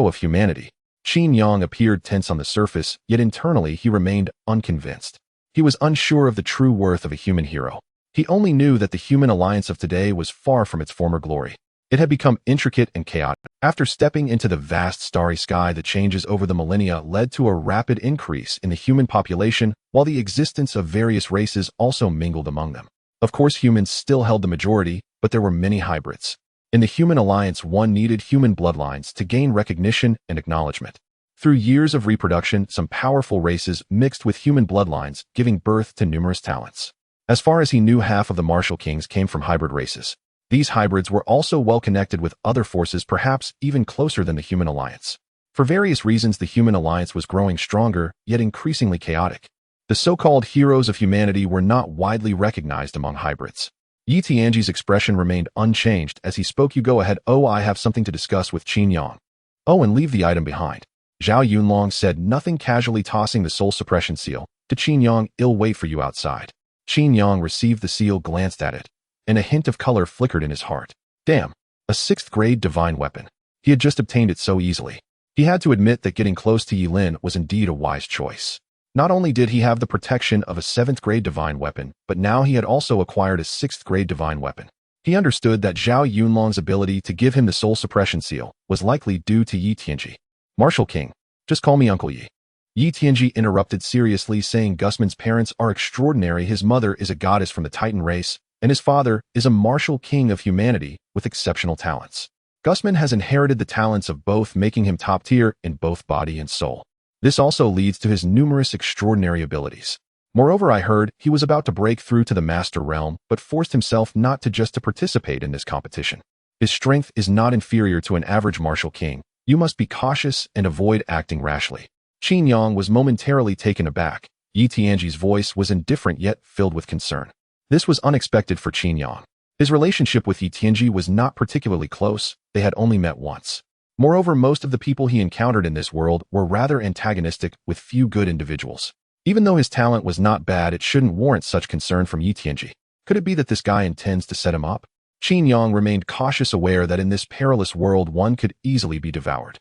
A: of humanity. Qin Yang appeared tense on the surface, yet internally he remained unconvinced. He was unsure of the true worth of a human hero. He only knew that the human alliance of today was far from its former glory. It had become intricate and chaotic. After stepping into the vast starry sky, the changes over the millennia led to a rapid increase in the human population, while the existence of various races also mingled among them. Of course, humans still held the majority, but there were many hybrids. In the human alliance, one needed human bloodlines to gain recognition and acknowledgement. Through years of reproduction, some powerful races mixed with human bloodlines, giving birth to numerous talents. As far as he knew, half of the martial kings came from hybrid races. These hybrids were also well connected with other forces, perhaps even closer than the human alliance. For various reasons, the human alliance was growing stronger, yet increasingly chaotic. The so-called heroes of humanity were not widely recognized among hybrids. Yi Tianji's expression remained unchanged as he spoke. You go ahead. Oh, I have something to discuss with Qin Yang. Oh, and leave the item behind. Zhao Yunlong said nothing, casually tossing the soul suppression seal to Qin Yang. I'll wait for you outside. Qin Yang received the seal, glanced at it, and a hint of color flickered in his heart. Damn, a 6th grade divine weapon. He had just obtained it so easily. He had to admit that getting close to Yi Lin was indeed a wise choice. Not only did he have the protection of a 7th grade divine weapon, but now he had also acquired a 6th grade divine weapon. He understood that Zhao Yunlong's ability to give him the soul suppression seal was likely due to Yi Tianji. Martial King, just call me Uncle Yi. Yi Tianji interrupted seriously, saying Gusman's parents are extraordinary. His mother is a goddess from the Titan race, and his father is a martial king of humanity with exceptional talents. Gusman has inherited the talents of both, making him top tier in both body and soul. This also leads to his numerous extraordinary abilities. Moreover, I heard he was about to break through to the master realm, but forced himself not to participate in this competition. His strength is not inferior to an average martial king. You must be cautious and avoid acting rashly. Qin Yang was momentarily taken aback. Yi Tianji's voice was indifferent yet filled with concern. This was unexpected for Qin Yang. His relationship with Yi Tianji was not particularly close. They had only met once. Moreover, most of the people he encountered in this world were rather antagonistic, with few good individuals. Even though his talent was not bad, it shouldn't warrant such concern from Yi Tianji. Could it be that this guy intends to set him up? Qin Yang remained cautious, aware that in this perilous world one could easily be devoured.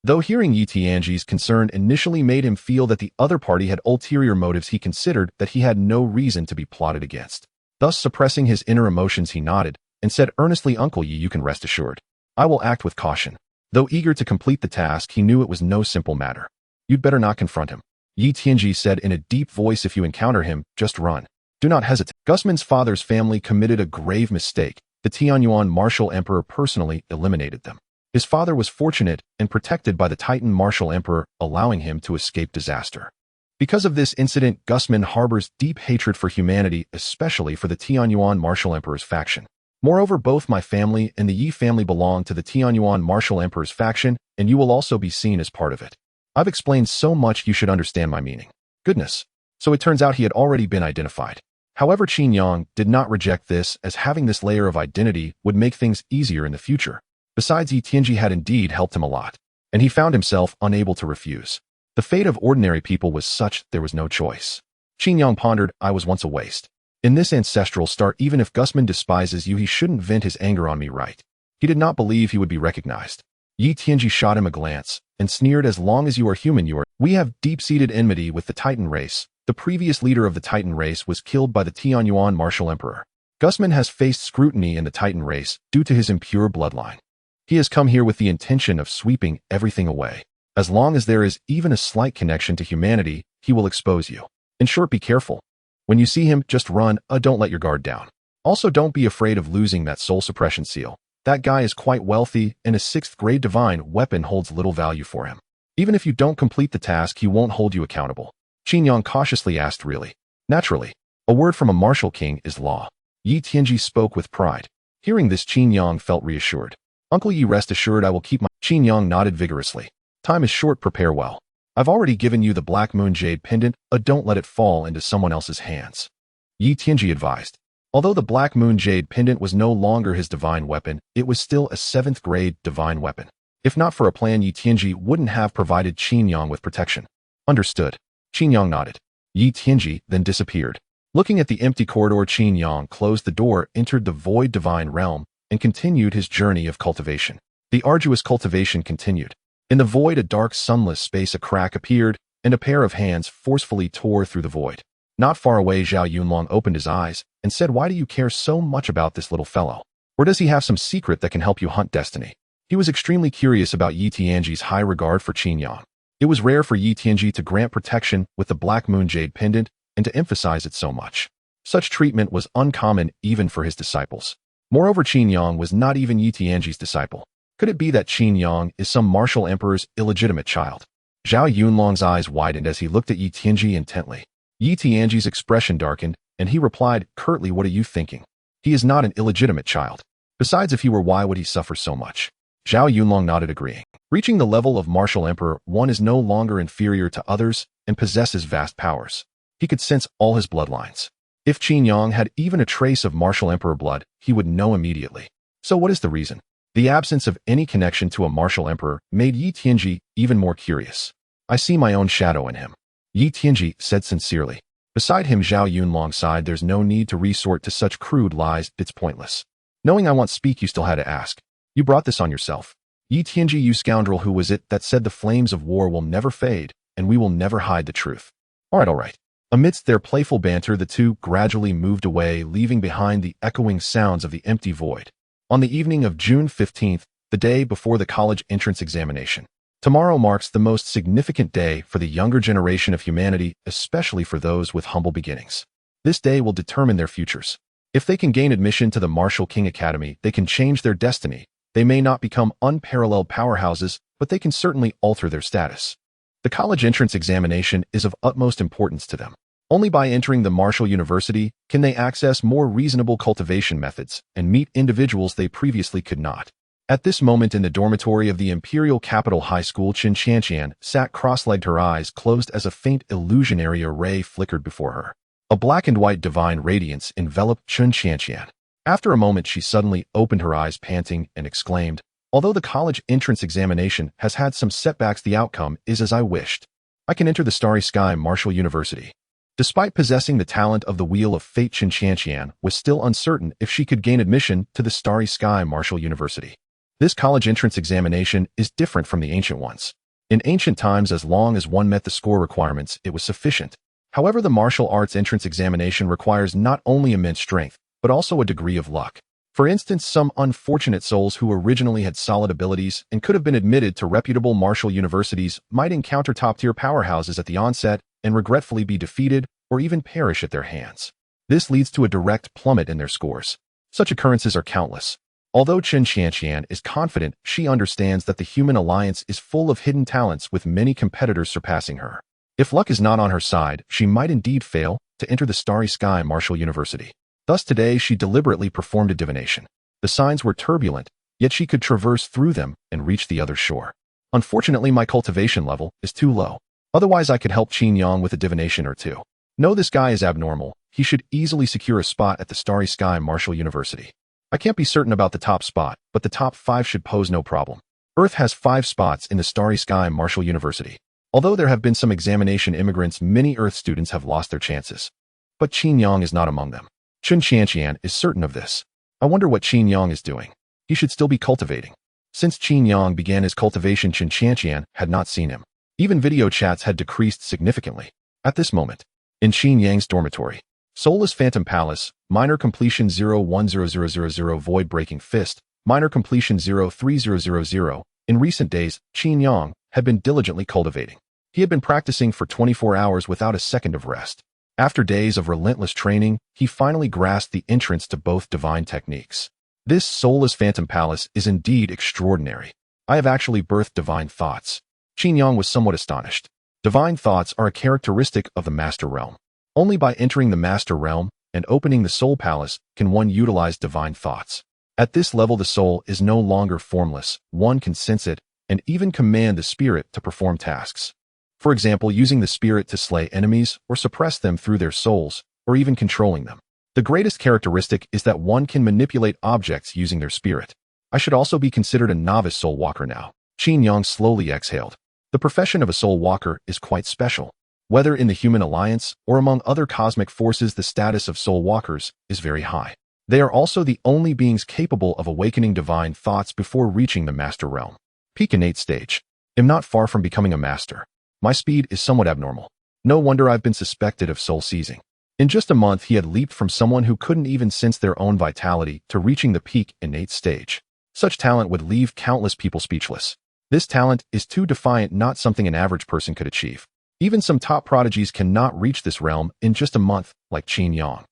A: Though hearing Yi Tianji's concern initially made him feel that the other party had ulterior motives, he considered that he had no reason to be plotted against. Thus, suppressing his inner emotions, he nodded and said earnestly, Uncle Yi, you can rest assured. I will act with caution. Though eager to complete the task, he knew it was no simple matter. You'd better not confront him. Yi Tianji said in a deep voice, if you encounter him, just run. Do not hesitate. Gusman's father's family committed a grave mistake. The Tianyuan martial emperor personally eliminated them. His father was fortunate and protected by the Titan martial emperor, allowing him to escape disaster. Because of this incident, Gusman harbors deep hatred for humanity, especially for the Tianyuan martial emperor's faction. Moreover, both my family and the Yi family belong to the Tianyuan martial emperor's faction, and you will also be seen as part of it. I've explained so much you should understand my meaning. Goodness. So it turns out he had already been identified. However, Qin Yang did not reject this, as having this layer of identity would make things easier in the future. Besides, Yi Tianji had indeed helped him a lot, and he found himself unable to refuse. The fate of ordinary people was such there was no choice. Qin Yang pondered, I was once a waste. In this ancestral star, even if Gusman despises you, he shouldn't vent his anger on me, right? He did not believe he would be recognized. Yi Tianji shot him a glance and sneered, as long as you are human, you are. We have deep-seated enmity with the Titan race. The previous leader of the Titan race was killed by the Tianyuan martial emperor. Gusman has faced scrutiny in the Titan race due to his impure bloodline. He has come here with the intention of sweeping everything away. As long as there is even a slight connection to humanity, he will expose you. In short, be careful. When you see him, just run. Don't let your guard down. Also, don't be afraid of losing that soul suppression seal. That guy is quite wealthy, and a 6th grade divine weapon holds little value for him. Even if you don't complete the task, he won't hold you accountable. Qin Yang cautiously asked, really? Naturally. A word from a martial king is law. Yi Tianji spoke with pride. Hearing this, Qin Yang felt reassured. Uncle Yi, rest assured I will keep my... Qin Yang nodded vigorously. Time is short, prepare well. I've already given you the Black Moon Jade pendant, don't let it fall into someone else's hands. Yi Tianji advised. Although the Black Moon Jade pendant was no longer his divine weapon, it was still a 7th grade divine weapon. If not for a plan, Yi Tianji wouldn't have provided Qin Yang with protection. Understood. Qin Yang nodded. Yi Tianji then disappeared. Looking at the empty corridor, Qin Yang closed the door, entered the void divine realm, and continued his journey of cultivation. The arduous cultivation continued. In the void, a dark, sunless space, a crack appeared, and a pair of hands forcefully tore through the void. Not far away, Zhao Yunlong opened his eyes and said, why do you care so much about this little fellow? Or does he have some secret that can help you hunt destiny? He was extremely curious about Yi Tianji's high regard for Qin Yang. It was rare for Yi Tianji to grant protection with the Black Moon Jade pendant and to emphasize it so much. Such treatment was uncommon even for his disciples. Moreover, Qin Yang was not even Yi Tianji's disciple. Could it be that Qin Yang is some martial emperor's illegitimate child? Zhao Yunlong's eyes widened as he looked at Yi Tianji intently. Yi Tianji's expression darkened, and he replied curtly, what are you thinking? He is not an illegitimate child. Besides, if he were, why would he suffer so much? Zhao Yunlong nodded, agreeing. Reaching the level of martial emperor, one is no longer inferior to others and possesses vast powers. He could sense all his bloodlines. If Qin Yang had even a trace of martial emperor blood, he would know immediately. So what is the reason? The absence of any connection to a martial emperor made Yi Tianji even more curious. I see my own shadow in him. Yi Tianji said sincerely. Beside him, Zhao Yunlong sighed. There's no need to resort to such crude lies, it's pointless. Knowing I won't speak, you still had to ask. You brought this on yourself. Yi Tianji, you scoundrel, who was it that said the flames of war will never fade, and we will never hide the truth? All right. Amidst their playful banter, the two gradually moved away, leaving behind the echoing sounds of the empty void. On the evening of June 15th, the day before the college entrance examination, tomorrow marks the most significant day for the younger generation of humanity, especially for those with humble beginnings. This day will determine their futures. If they can gain admission to the Marshall King Academy, they can change their destiny. They may not become unparalleled powerhouses, but they can certainly alter their status. The college entrance examination is of utmost importance to them. Only by entering the Marshall University can they access more reasonable cultivation methods and meet individuals they previously could not. At this moment in the dormitory of the Imperial Capital High School, Chen Qianqian sat cross-legged, her eyes closed as a faint illusionary array flickered before her. A black and white divine radiance enveloped Chen Qianqian. After a moment, she suddenly opened her eyes, panting, and exclaimed, "Although the college entrance examination has had some setbacks, the outcome is as I wished. I can enter the Starry Sky Marshall University." Despite possessing the talent of the Wheel of Fate, Chen Qianqian was still uncertain if she could gain admission to the Starry Sky Marshall University. This college entrance examination is different from the ancient ones. In ancient times, as long as one met the score requirements, it was sufficient. However, the martial arts entrance examination requires not only immense strength, but also a degree of luck. For instance, some unfortunate souls who originally had solid abilities and could have been admitted to reputable martial universities might encounter top-tier powerhouses at the onset and regretfully be defeated or even perish at their hands. This leads to a direct plummet in their scores. Such occurrences are countless. Although Chen Qianqian is confident, she understands that the human alliance is full of hidden talents, with many competitors surpassing her. If luck is not on her side, she might indeed fail to enter the Starry Sky Marshall University. Thus today she deliberately performed a divination. The signs were turbulent, yet she could traverse through them and reach the other shore. Unfortunately, my cultivation level is too low. Otherwise, I could help Qin Yang with a divination or two. No, this guy is abnormal. He should easily secure a spot at the Starry Sky Marshall University. I can't be certain about the top spot, but the top 5 should pose no problem. Earth has 5 spots in the Starry Sky Marshall University. Although there have been some examination immigrants, many Earth students have lost their chances. But Qin Yang is not among them. Chen Qianqian is certain of this. I wonder what Qin Yang is doing. He should still be cultivating. Since Qin Yang began his cultivation, Chen Qianqian had not seen him. Even video chats had decreased significantly. At this moment, in Qin Yang's dormitory, Soulless Phantom Palace, minor completion 010000, Void Breaking Fist, minor completion 03000. In recent days, Qin Yang had been diligently cultivating. He had been practicing for 24 hours without a second of rest. After days of relentless training, he finally grasped the entrance to both divine techniques. This Soulless Phantom Palace is indeed extraordinary. I have actually birthed divine thoughts. Qin Yang was somewhat astonished. Divine thoughts are a characteristic of the Master Realm. Only by entering the Master Realm and opening the Soul Palace can one utilize divine thoughts. At this level, the soul is no longer formless. One can sense it and even command the spirit to perform tasks. For example, using the spirit to slay enemies or suppress them through their souls, or even controlling them. The greatest characteristic is that one can manipulate objects using their spirit. I should also be considered a novice soul walker now. Qin Yang slowly exhaled. The profession of a soul walker is quite special. Whether in the human alliance or among other cosmic forces, the status of soul walkers is very high. They are also the only beings capable of awakening divine thoughts before reaching the Master Realm. Peak innate stage. Am not far from becoming a master. My speed is somewhat abnormal. No wonder I've been suspected of soul seizing. In just a month, he had leaped from someone who couldn't even sense their own vitality to reaching the peak innate stage. Such talent would leave countless people speechless. This talent is too defiant, not something an average person could achieve. Even some top prodigies cannot reach this realm in just a month, like Qin Yang.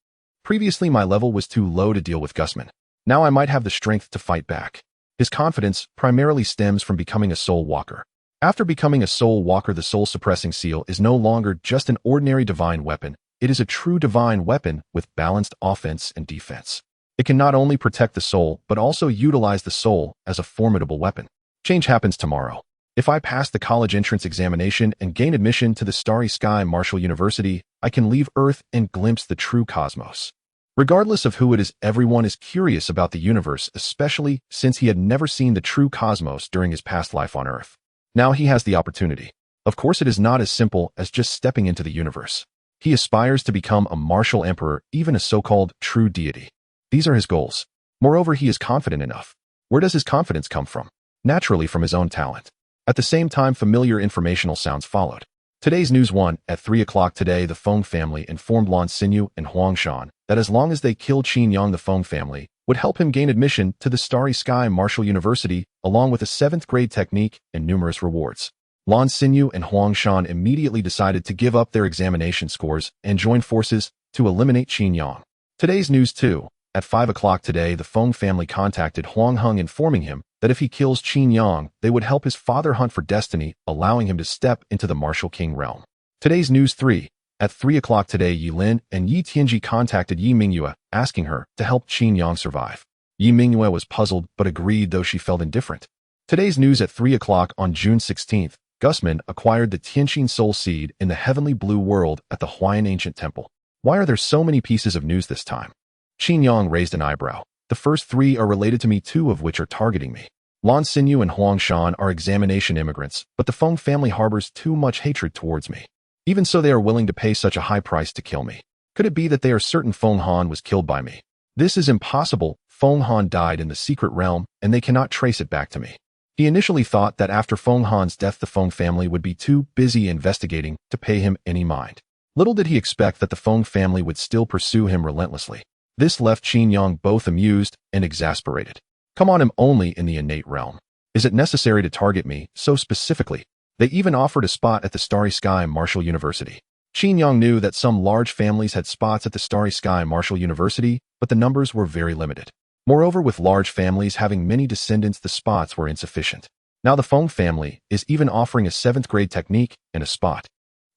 A: Previously, my level was too low to deal with Gusman. Now I might have the strength to fight back. His confidence primarily stems from becoming a soul walker. After becoming a soul walker, the soul-suppressing seal is no longer just an ordinary divine weapon. It is a true divine weapon with balanced offense and defense. It can not only protect the soul, but also utilize the soul as a formidable weapon. Change happens tomorrow. If I pass the college entrance examination and gain admission to the Starry Sky Marshall University, I can leave Earth and glimpse the true cosmos. Regardless of who it is, everyone is curious about the universe, especially since he had never seen the true cosmos during his past life on Earth. Now he has the opportunity. Of course, it is not as simple as just stepping into the universe. He aspires to become a martial emperor, even a so-called true deity. These are his goals. Moreover, he is confident enough. Where does his confidence come from? Naturally, from his own talent. At the same time, familiar informational sounds followed. Today's News 1. At 3 o'clock today, the Feng family informed Lan Xinyu and Huang Shan that as long as they killed Qin Yang, the Feng family would help him gain admission to the Starry Sky Martial University, along with a 7th grade technique and numerous rewards. Lan Xinyu and Huang Shan immediately decided to give up their examination scores and join forces to eliminate Qin Yang. Today's News 2. At 5 o'clock today, the Feng family contacted Huang Heng, informing him that if he kills Qin Yang, they would help his father hunt for destiny, allowing him to step into the Martial King realm. Today's News 3. At 3 o'clock today, Yi Lin and Yi Tianji contacted Yi Mingyue, asking her to help Qin Yang survive. Yi Mingyue was puzzled but agreed, though she felt indifferent. Today's news at 3 o'clock on June 16th, Gusman acquired the Tianqin Soul Seed in the heavenly blue world at the Huayan Ancient Temple. Why are there so many pieces of news this time? Qin Yang raised an eyebrow. The first 3 are related to me, 2 of which are targeting me. Lan Xinyu and Huang Shan are examination immigrants, but the Feng family harbors too much hatred towards me. Even so, they are willing to pay such a high price to kill me. Could it be that they are certain Feng Han was killed by me? This is impossible. Feng Han died in the secret realm, and they cannot trace it back to me. He initially thought that after Feng Han's death, the Feng family would be too busy investigating to pay him any mind. Little did he expect that the Feng family would still pursue him relentlessly. This left Qin Yang both amused and exasperated. Come on him only in the innate realm. Is it necessary to target me so specifically? They even offered a spot at the Starry Sky Martial University. Qin Yang knew that some large families had spots at the Starry Sky Martial University, but the numbers were very limited. Moreover, with large families having many descendants, the spots were insufficient. Now the Feng family is even offering a 7th grade technique and a spot.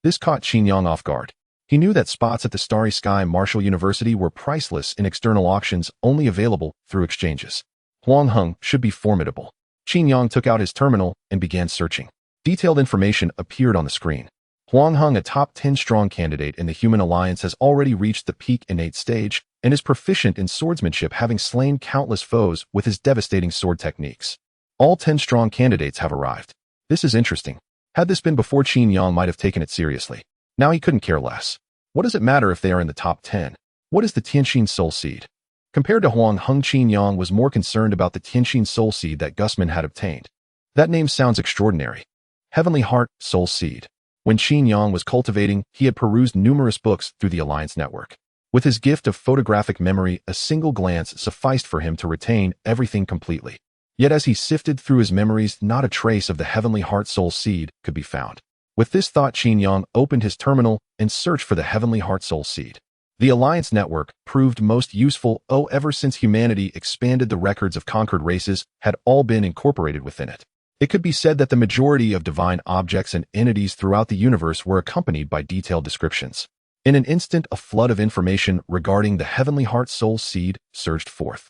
A: This caught Qin Yang off guard. He knew that spots at the Starry Sky Martial University were priceless in external auctions, only available through exchanges. Huang Heng should be formidable. Qin Yang took out his terminal and began searching. Detailed information appeared on the screen. Huang Heng, a top 10 strong candidate in the Human Alliance, has already reached the peak innate stage and is proficient in swordsmanship, having slain countless foes with his devastating sword techniques. All 10 strong candidates have arrived. This is interesting. Had this been before, Qin Yang might have taken it seriously. Now he couldn't care less. What does it matter if they are in the top 10? What is the Tianqin Soul Seed? Compared to Huang Heng, Qin Yang was more concerned about the Tianqin Soul Seed that Gusman had obtained. That name sounds extraordinary. Heavenly Heart Soul Seed. When Qin Yang was cultivating, he had perused numerous books through the Alliance network. With his gift of photographic memory, a single glance sufficed for him to retain everything completely. Yet as he sifted through his memories, not a trace of the Heavenly Heart Soul Seed could be found. With this thought, Qin Yang opened his terminal and searched for the Heavenly Heart Soul Seed. The Alliance network proved most useful. Ever since humanity expanded, the records of conquered races had all been incorporated within it. It could be said that the majority of divine objects and entities throughout the universe were accompanied by detailed descriptions. In an instant, a flood of information regarding the Heavenly Heart Soul Seed surged forth.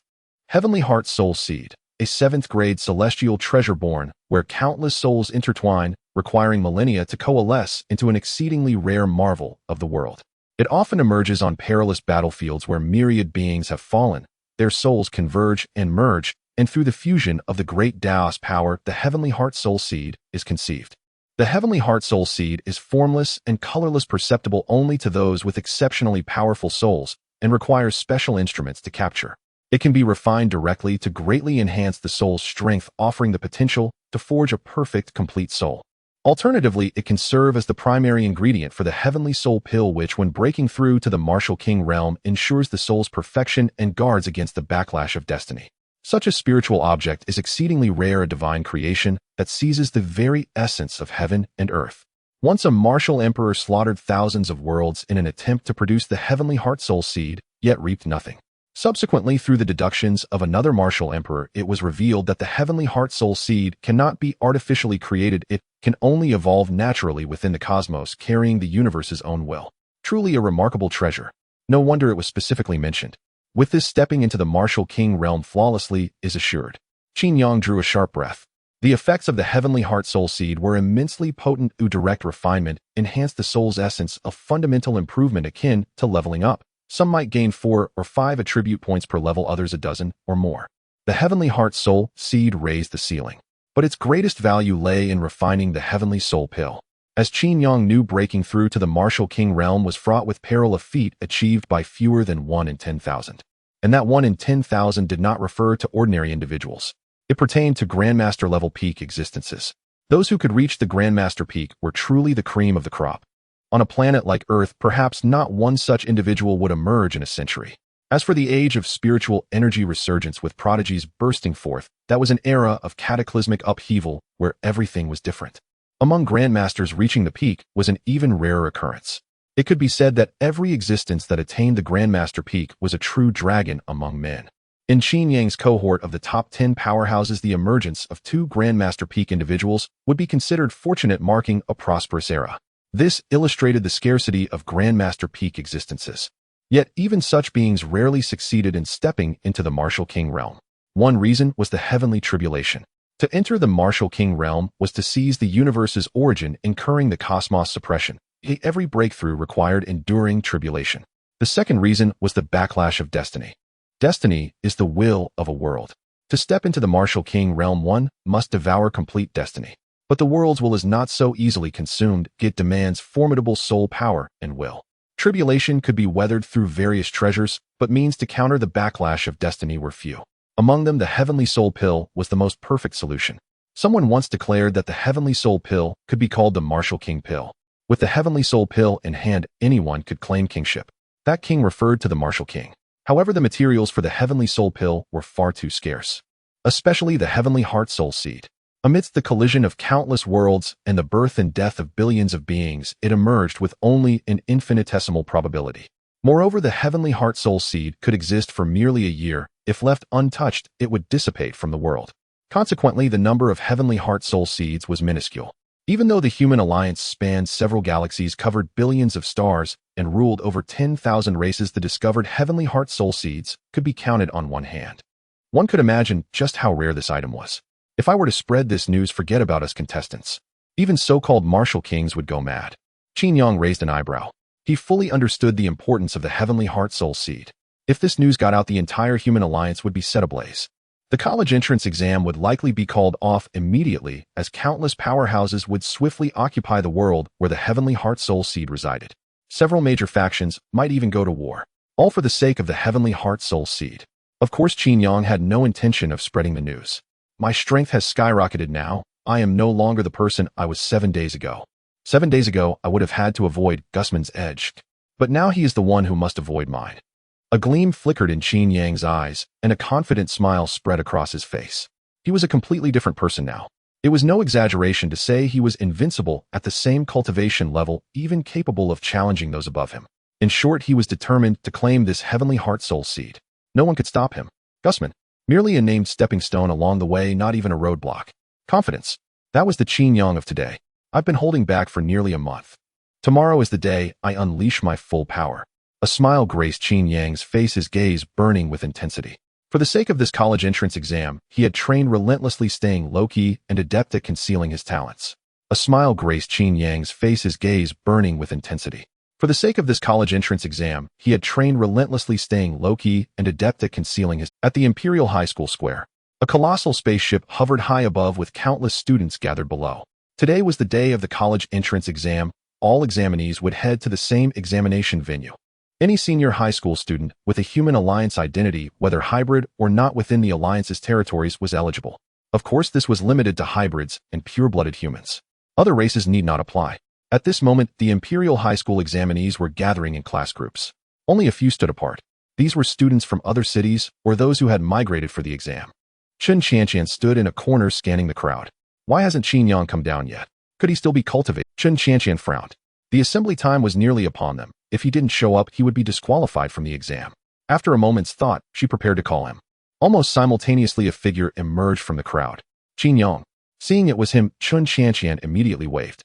A: Heavenly Heart Soul Seed, a 7th grade celestial treasure born, where countless souls intertwine, requiring millennia to coalesce into an exceedingly rare marvel of the world. It often emerges on perilous battlefields where myriad beings have fallen. Their souls converge and merge, and through the fusion of the great Taoist power, the Heavenly Heart Soul Seed is conceived. The Heavenly Heart Soul Seed is formless and colorless, perceptible only to those with exceptionally powerful souls, and requires special instruments to capture. It can be refined directly to greatly enhance the soul's strength, offering the potential to forge a perfect, complete soul. Alternatively, it can serve as the primary ingredient for the Heavenly Soul Pill, which, when breaking through to the Martial King realm, ensures the soul's perfection and guards against the backlash of destiny. Such a spiritual object is exceedingly rare, a divine creation that seizes the very essence of heaven and earth. Once a martial emperor slaughtered thousands of worlds in an attempt to produce the Heavenly Heart Soul Seed, yet reaped nothing. Subsequently, through the deductions of another martial emperor, it was revealed that the Heavenly Heart Soul Seed cannot be artificially created. It can only evolve naturally within the cosmos, carrying the universe's own will. Truly a remarkable treasure. No wonder it was specifically mentioned. With this, stepping into the Martial King realm flawlessly is assured. Qin Yang drew a sharp breath. The effects of the Heavenly Heart Soul Seed were immensely potent. Direct refinement enhanced the soul's essence, a fundamental improvement akin to leveling up. Some might gain 4 or 5 attribute points per level, others a dozen or more. The Heavenly Heart Soul Seed raised the ceiling. But its greatest value lay in refining the Heavenly Soul Pill. As Qin Yang knew, breaking through to the Martial King realm was fraught with peril, a feat achieved by fewer than 1 in 10,000. And that 1 in 10,000 did not refer to ordinary individuals. It pertained to Grandmaster-level peak existences. Those who could reach the Grandmaster peak were truly the cream of the crop. On a planet like Earth, perhaps not one such individual would emerge in a century. As for the age of spiritual energy resurgence with prodigies bursting forth, that was an era of cataclysmic upheaval where everything was different. Among Grandmasters, reaching the peak was an even rarer occurrence. It could be said that every existence that attained the Grandmaster peak was a true dragon among men. In Qin Yang's cohort of the top 10 powerhouses, the emergence of 2 Grandmaster peak individuals would be considered fortunate, marking a prosperous era. This illustrated the scarcity of Grandmaster peak existences. Yet even such beings rarely succeeded in stepping into the Martial King realm. One reason was the heavenly tribulation. To enter the Martial King realm was to seize the universe's origin, incurring the cosmos suppression. Every breakthrough required enduring tribulation. The second reason was the backlash of destiny. Destiny is the will of a world. To step into the Martial King realm, one must devour complete destiny. But the world's will is not so easily consumed. It demands formidable soul power and will. Tribulation could be weathered through various treasures, but means to counter the backlash of destiny were few. Among them, the Heavenly Soul Pill was the most perfect solution. Someone once declared that the Heavenly Soul Pill could be called the Martial King Pill. With the Heavenly Soul Pill in hand, anyone could claim kingship. That king referred to the Martial King. However, the materials for the Heavenly Soul Pill were far too scarce, especially the Heavenly Heart Soul Seed. Amidst the collision of countless worlds and the birth and death of billions of beings, it emerged with only an infinitesimal probability. Moreover, the Heavenly Heart Soul Seed could exist for merely a year. If left untouched, it would dissipate from the world. Consequently, the number of Heavenly Heart Soul Seeds was minuscule. Even though the human alliance spanned several galaxies, covered billions of stars, and ruled over 10,000 races, the discovered Heavenly Heart Soul Seeds could be counted on one hand. One could imagine just how rare this item was. If I were to spread this news, forget about us contestants. Even so-called martial kings would go mad. Qin Yang raised an eyebrow. He fully understood the importance of the Heavenly Heart Soul Seed. If this news got out, the entire human alliance would be set ablaze. The college entrance exam would likely be called off immediately, as countless powerhouses would swiftly occupy the world where the Heavenly Heart Soul Seed resided. Several major factions might even go to war, all for the sake of the Heavenly Heart Soul Seed. Of course, Qin Yang had no intention of spreading the news. My strength has skyrocketed now. I am no longer the person I was 7 days ago. 7 days ago, I would have had to avoid Gusman's edge. But now he is the one who must avoid mine. A gleam flickered in Qin Yang's eyes, and a confident smile spread across his face. He was a completely different person now. It was no exaggeration to say he was invincible at the same cultivation level, even capable of challenging those above him. In short, he was determined to claim this Heavenly Heart Soul Seed. No one could stop him. Gusman. Merely a named stepping stone along the way, not even a roadblock. Confidence. That was the Qin Yang of today. I've been holding back for nearly a month. Tomorrow is the day I unleash my full power. A smile graced Qin Yang's face, his gaze burning with intensity. For the sake of this college entrance exam, he had trained relentlessly, staying low-key and adept at concealing his talents. A smile graced Qin Yang's face, his gaze burning with intensity. For the sake of this college entrance exam, he had trained relentlessly, staying low-key and adept at concealing his... At the Imperial High School Square, a colossal spaceship hovered high above with countless students gathered below. Today was the day of the college entrance exam. All examinees would head to the same examination venue. Any senior high school student with a human alliance identity, whether hybrid or not within the alliance's territories, was eligible. Of course, this was limited to hybrids and pure-blooded humans. Other races need not apply. At this moment, the Imperial High School examinees were gathering in class groups. Only a few stood apart. These were students from other cities or those who had migrated for the exam. Chen Qianqian stood in a corner scanning the crowd. Why hasn't Qin Yang come down yet? Could he still be cultivated? Chen Qianqian frowned. The assembly time was nearly upon them. If he didn't show up, he would be disqualified from the exam. After a moment's thought, she prepared to call him. Almost simultaneously, a figure emerged from the crowd. Qin Yang. Seeing it was him, Chen Qianqian immediately waved.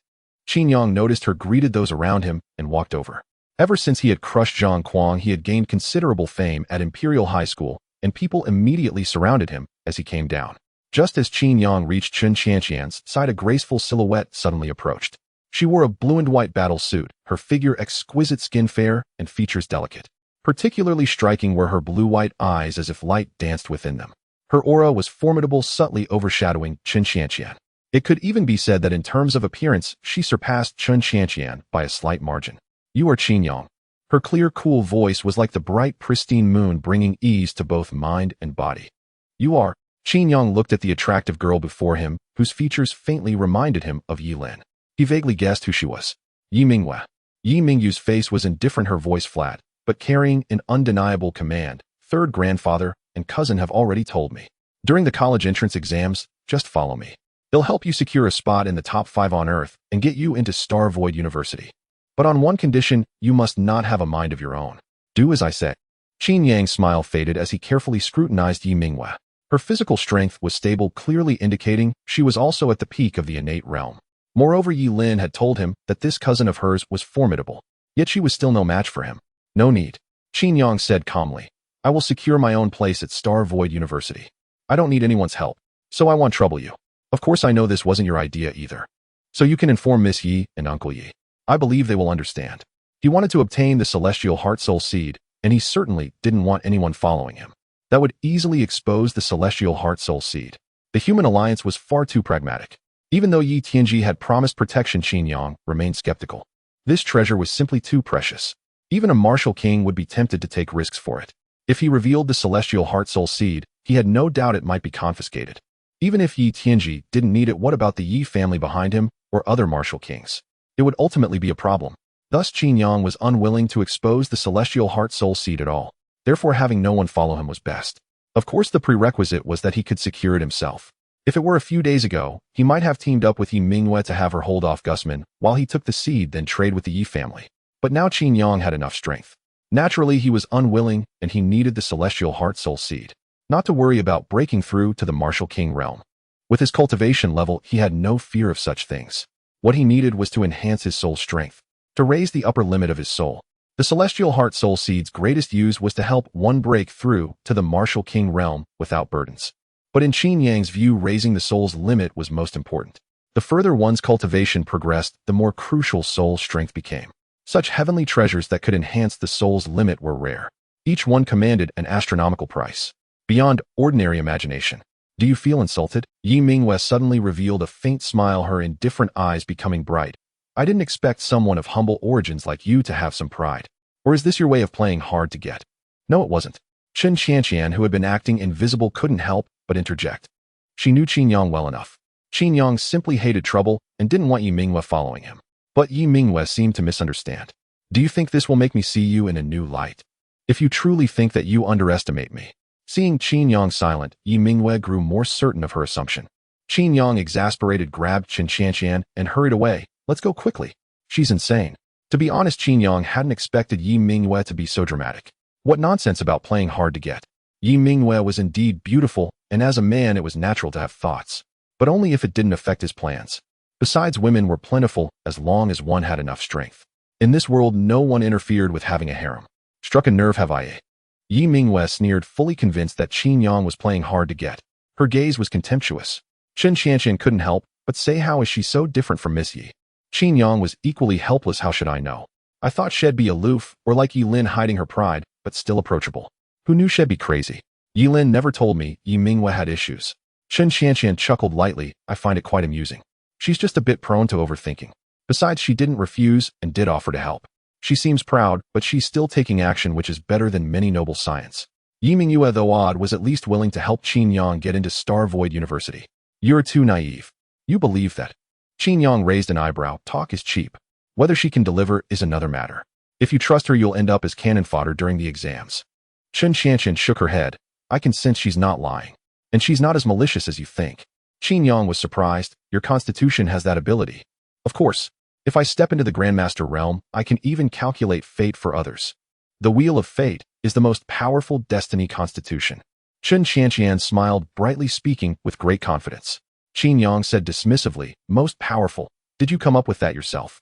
A: Qin Yang noticed her, greeted those around him, and walked over. Ever since he had crushed Zhang Kuang, he had gained considerable fame at Imperial High School, and people immediately surrounded him as he came down. Just as Qin Yang reached Chen Qianqian's side, a graceful silhouette suddenly approached. She wore a blue and white battle suit, her figure exquisite, skin fair, and features delicate. Particularly striking were her blue-white eyes, as if light danced within them. Her aura was formidable, subtly overshadowing Chen Qianqian. It could even be said that in terms of appearance, she surpassed Chen Qianqian by a slight margin. You are Qin Yang. Her clear, cool voice was like the bright, pristine moon, bringing ease to both mind and body. You are. Qin Yang looked at the attractive girl before him, whose features faintly reminded him of Yi Lin. He vaguely guessed who she was. Yi Mingyue. Yi Mingyue's face was indifferent, her voice flat, but carrying an undeniable command. Third grandfather and cousin have already told me. During the college entrance exams, just follow me. They'll help you secure a spot in the top 5 on Earth and get you into Star Void University. But on one condition, you must not have a mind of your own. Do as I say. Qin Yang's smile faded as he carefully scrutinized Yi Mingyue. Her physical strength was stable, clearly indicating she was also at the peak of the innate realm. Moreover, Yi Lin had told him that this cousin of hers was formidable, yet she was still no match for him. No need. Qin Yang said calmly. I will secure my own place at Star Void University. I don't need anyone's help, so I won't trouble you. Of course I know this wasn't your idea either. So you can inform Miss Yi and Uncle Yi. I believe they will understand. He wanted to obtain the Celestial Heart Soul Seed, and he certainly didn't want anyone following him. That would easily expose the Celestial Heart Soul Seed. The human alliance was far too pragmatic. Even though Yi Tianji had promised protection, Qin Yang remained skeptical. This treasure was simply too precious. Even a martial king would be tempted to take risks for it. If he revealed the Celestial Heart Soul Seed, he had no doubt it might be confiscated. Even if Yi Tianji didn't need it, what about the Yi family behind him or other martial kings? It would ultimately be a problem. Thus, Qin Yang was unwilling to expose the Celestial Heart Soul Seed at all. Therefore, having no one follow him was best. Of course, the prerequisite was that he could secure it himself. If it were a few days ago, he might have teamed up with Yi Mingyue to have her hold off Gusman while he took the seed, then trade with the Yi family. But now Qin Yang had enough strength. Naturally, he was unwilling, and he needed the Celestial Heart Soul Seed. Not to worry about breaking through to the martial king realm. With his cultivation level, he had no fear of such things. What he needed was to enhance his soul strength, to raise the upper limit of his soul. The Celestial Heart Soul Seed's greatest use was to help one break through to the martial king realm without burdens. But in Qin Yang's view, raising the soul's limit was most important. The further one's cultivation progressed, the more crucial soul strength became. Such heavenly treasures that could enhance the soul's limit were rare. Each one commanded an astronomical price, beyond ordinary imagination. Do you feel insulted? Yi Mingyue suddenly revealed a faint smile, her indifferent eyes becoming bright. I didn't expect someone of humble origins like you to have some pride. Or is this your way of playing hard to get? No, it wasn't. Chen Qianqian, who had been acting invisible, couldn't help but interject. She knew Qin Yang well enough. Qin Yang simply hated trouble and didn't want Yi Mingyue following him. But Yi Mingyue seemed to misunderstand. Do you think this will make me see you in a new light? If you truly think that, you underestimate me. Seeing Qin Yang silent, Yi Mingyue grew more certain of her assumption. Qin Yang, exasperated, grabbed Chen Qianqian and hurried away. Let's go quickly. She's insane. To be honest, Qin Yang hadn't expected Yi Mingyue to be so dramatic. What nonsense about playing hard to get. Yi Mingyue was indeed beautiful, and as a man it was natural to have thoughts. But only if it didn't affect his plans. Besides, women were plentiful as long as one had enough strength. In this world, no one interfered with having a harem. Struck a nerve, have I? Yi Mingyue sneered, fully convinced that Qin Yang was playing hard to get. Her gaze was contemptuous. Chen Qianqian couldn't help but say, how is she so different from Miss Yi? Qin Yang was equally helpless. How should I know? I thought she'd be aloof, or like Yi Lin, hiding her pride, but still approachable. Who knew she'd be crazy? Yi Lin never told me Yi Mingyue had issues. Chen Qianqian chuckled lightly. I find it quite amusing. She's just a bit prone to overthinking. Besides, she didn't refuse and did offer to help. She seems proud, but she's still taking action, which is better than many noble science. Yi Mingyue, though odd, was at least willing to help Qin Yang get into Star Void University. You're too naive. You believe that? Qin Yang raised an eyebrow. Talk is cheap. Whether she can deliver is another matter. If you trust her, you'll end up as cannon fodder during the exams. Chen Qianqian shook her head. I can sense she's not lying. And she's not as malicious as you think. Qin Yang was surprised. Your constitution has that ability. Of course. If I step into the Grandmaster realm, I can even calculate fate for others. The Wheel of Fate is the most powerful destiny constitution. Chen Qianqian smiled brightly, speaking with great confidence. Qin Yang said dismissively, most powerful. Did you come up with that yourself?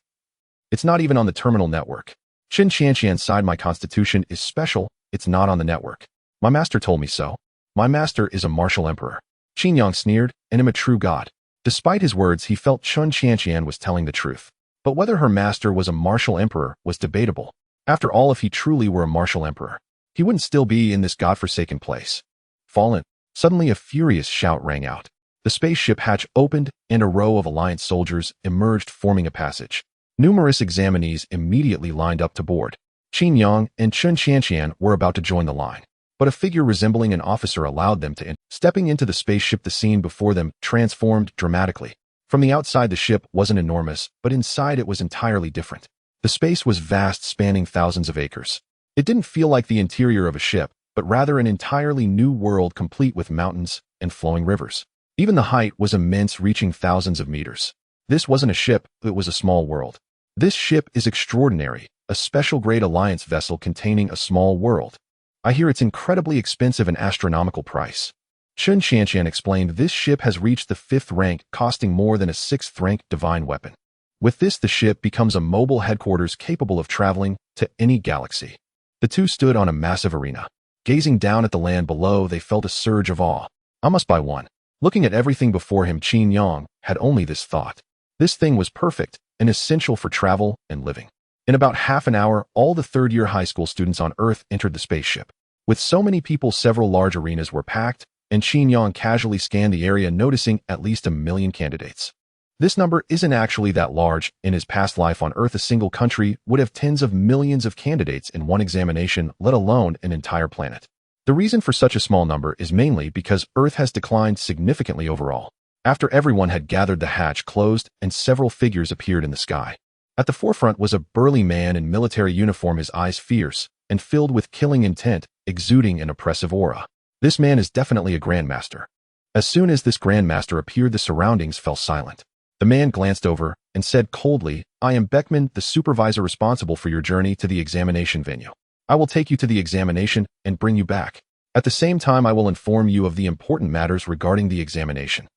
A: It's not even on the terminal network. Chen Qianqian sighed. My constitution is special. It's not on the network. My master told me so. My master is a martial emperor. Qin Yang sneered, and am a true god. Despite his words, he felt Chen Qianqian was telling the truth. But whether her master was a martial emperor was debatable. After all, if he truly were a martial emperor, he wouldn't still be in this godforsaken place. Fallen. Suddenly a furious shout rang out. The spaceship hatch opened, and a row of Alliance soldiers emerged, forming a passage. Numerous examinees immediately lined up to board. Qin Yang and Chen Qianqian were about to join the line. but a figure resembling an officer allowed them to enter. Stepping into the spaceship, the scene before them transformed dramatically. From the outside, the ship wasn't enormous, but inside it was entirely different. The space was vast, spanning thousands of acres. It didn't feel like the interior of a ship, but rather an entirely new world complete with mountains and flowing rivers. Even the height was immense, reaching thousands of meters. This wasn't a ship, it was a small world. This ship is extraordinary, a special-grade Alliance vessel containing a small world. I hear it's incredibly expensive and astronomical price. Chun Qianqian explained this ship has reached the 5th rank, costing more than a 6th rank divine weapon. With this, the ship becomes a mobile headquarters capable of traveling to any galaxy. The two stood on a massive arena. Gazing down at the land below, they felt a surge of awe. I must buy one. Looking at everything before him, Qin Yang had only this thought. This thing was perfect and essential for travel and living. In about half an hour, all the third-year high school students on Earth entered the spaceship. With so many people, several large arenas were packed, and Qin Yang casually scanned the area, noticing at least 1 million candidates. This number isn't actually that large. In his past life on Earth, a single country would have tens of millions of candidates in one examination, let alone an entire planet. The reason for such a small number is mainly because Earth has declined significantly overall. After everyone had gathered, the hatch closed and several figures appeared in the sky. At the forefront was a burly man in military uniform, his eyes fierce and filled with killing intent, exuding an oppressive aura. This man is definitely a grandmaster. As soon as this grandmaster appeared, the surroundings fell silent. The man glanced over and said coldly, "I am Beckman, the supervisor responsible for your journey to the examination venue. I will take you to the examination and bring you back. At the same time, I will inform you of the important matters regarding the examination."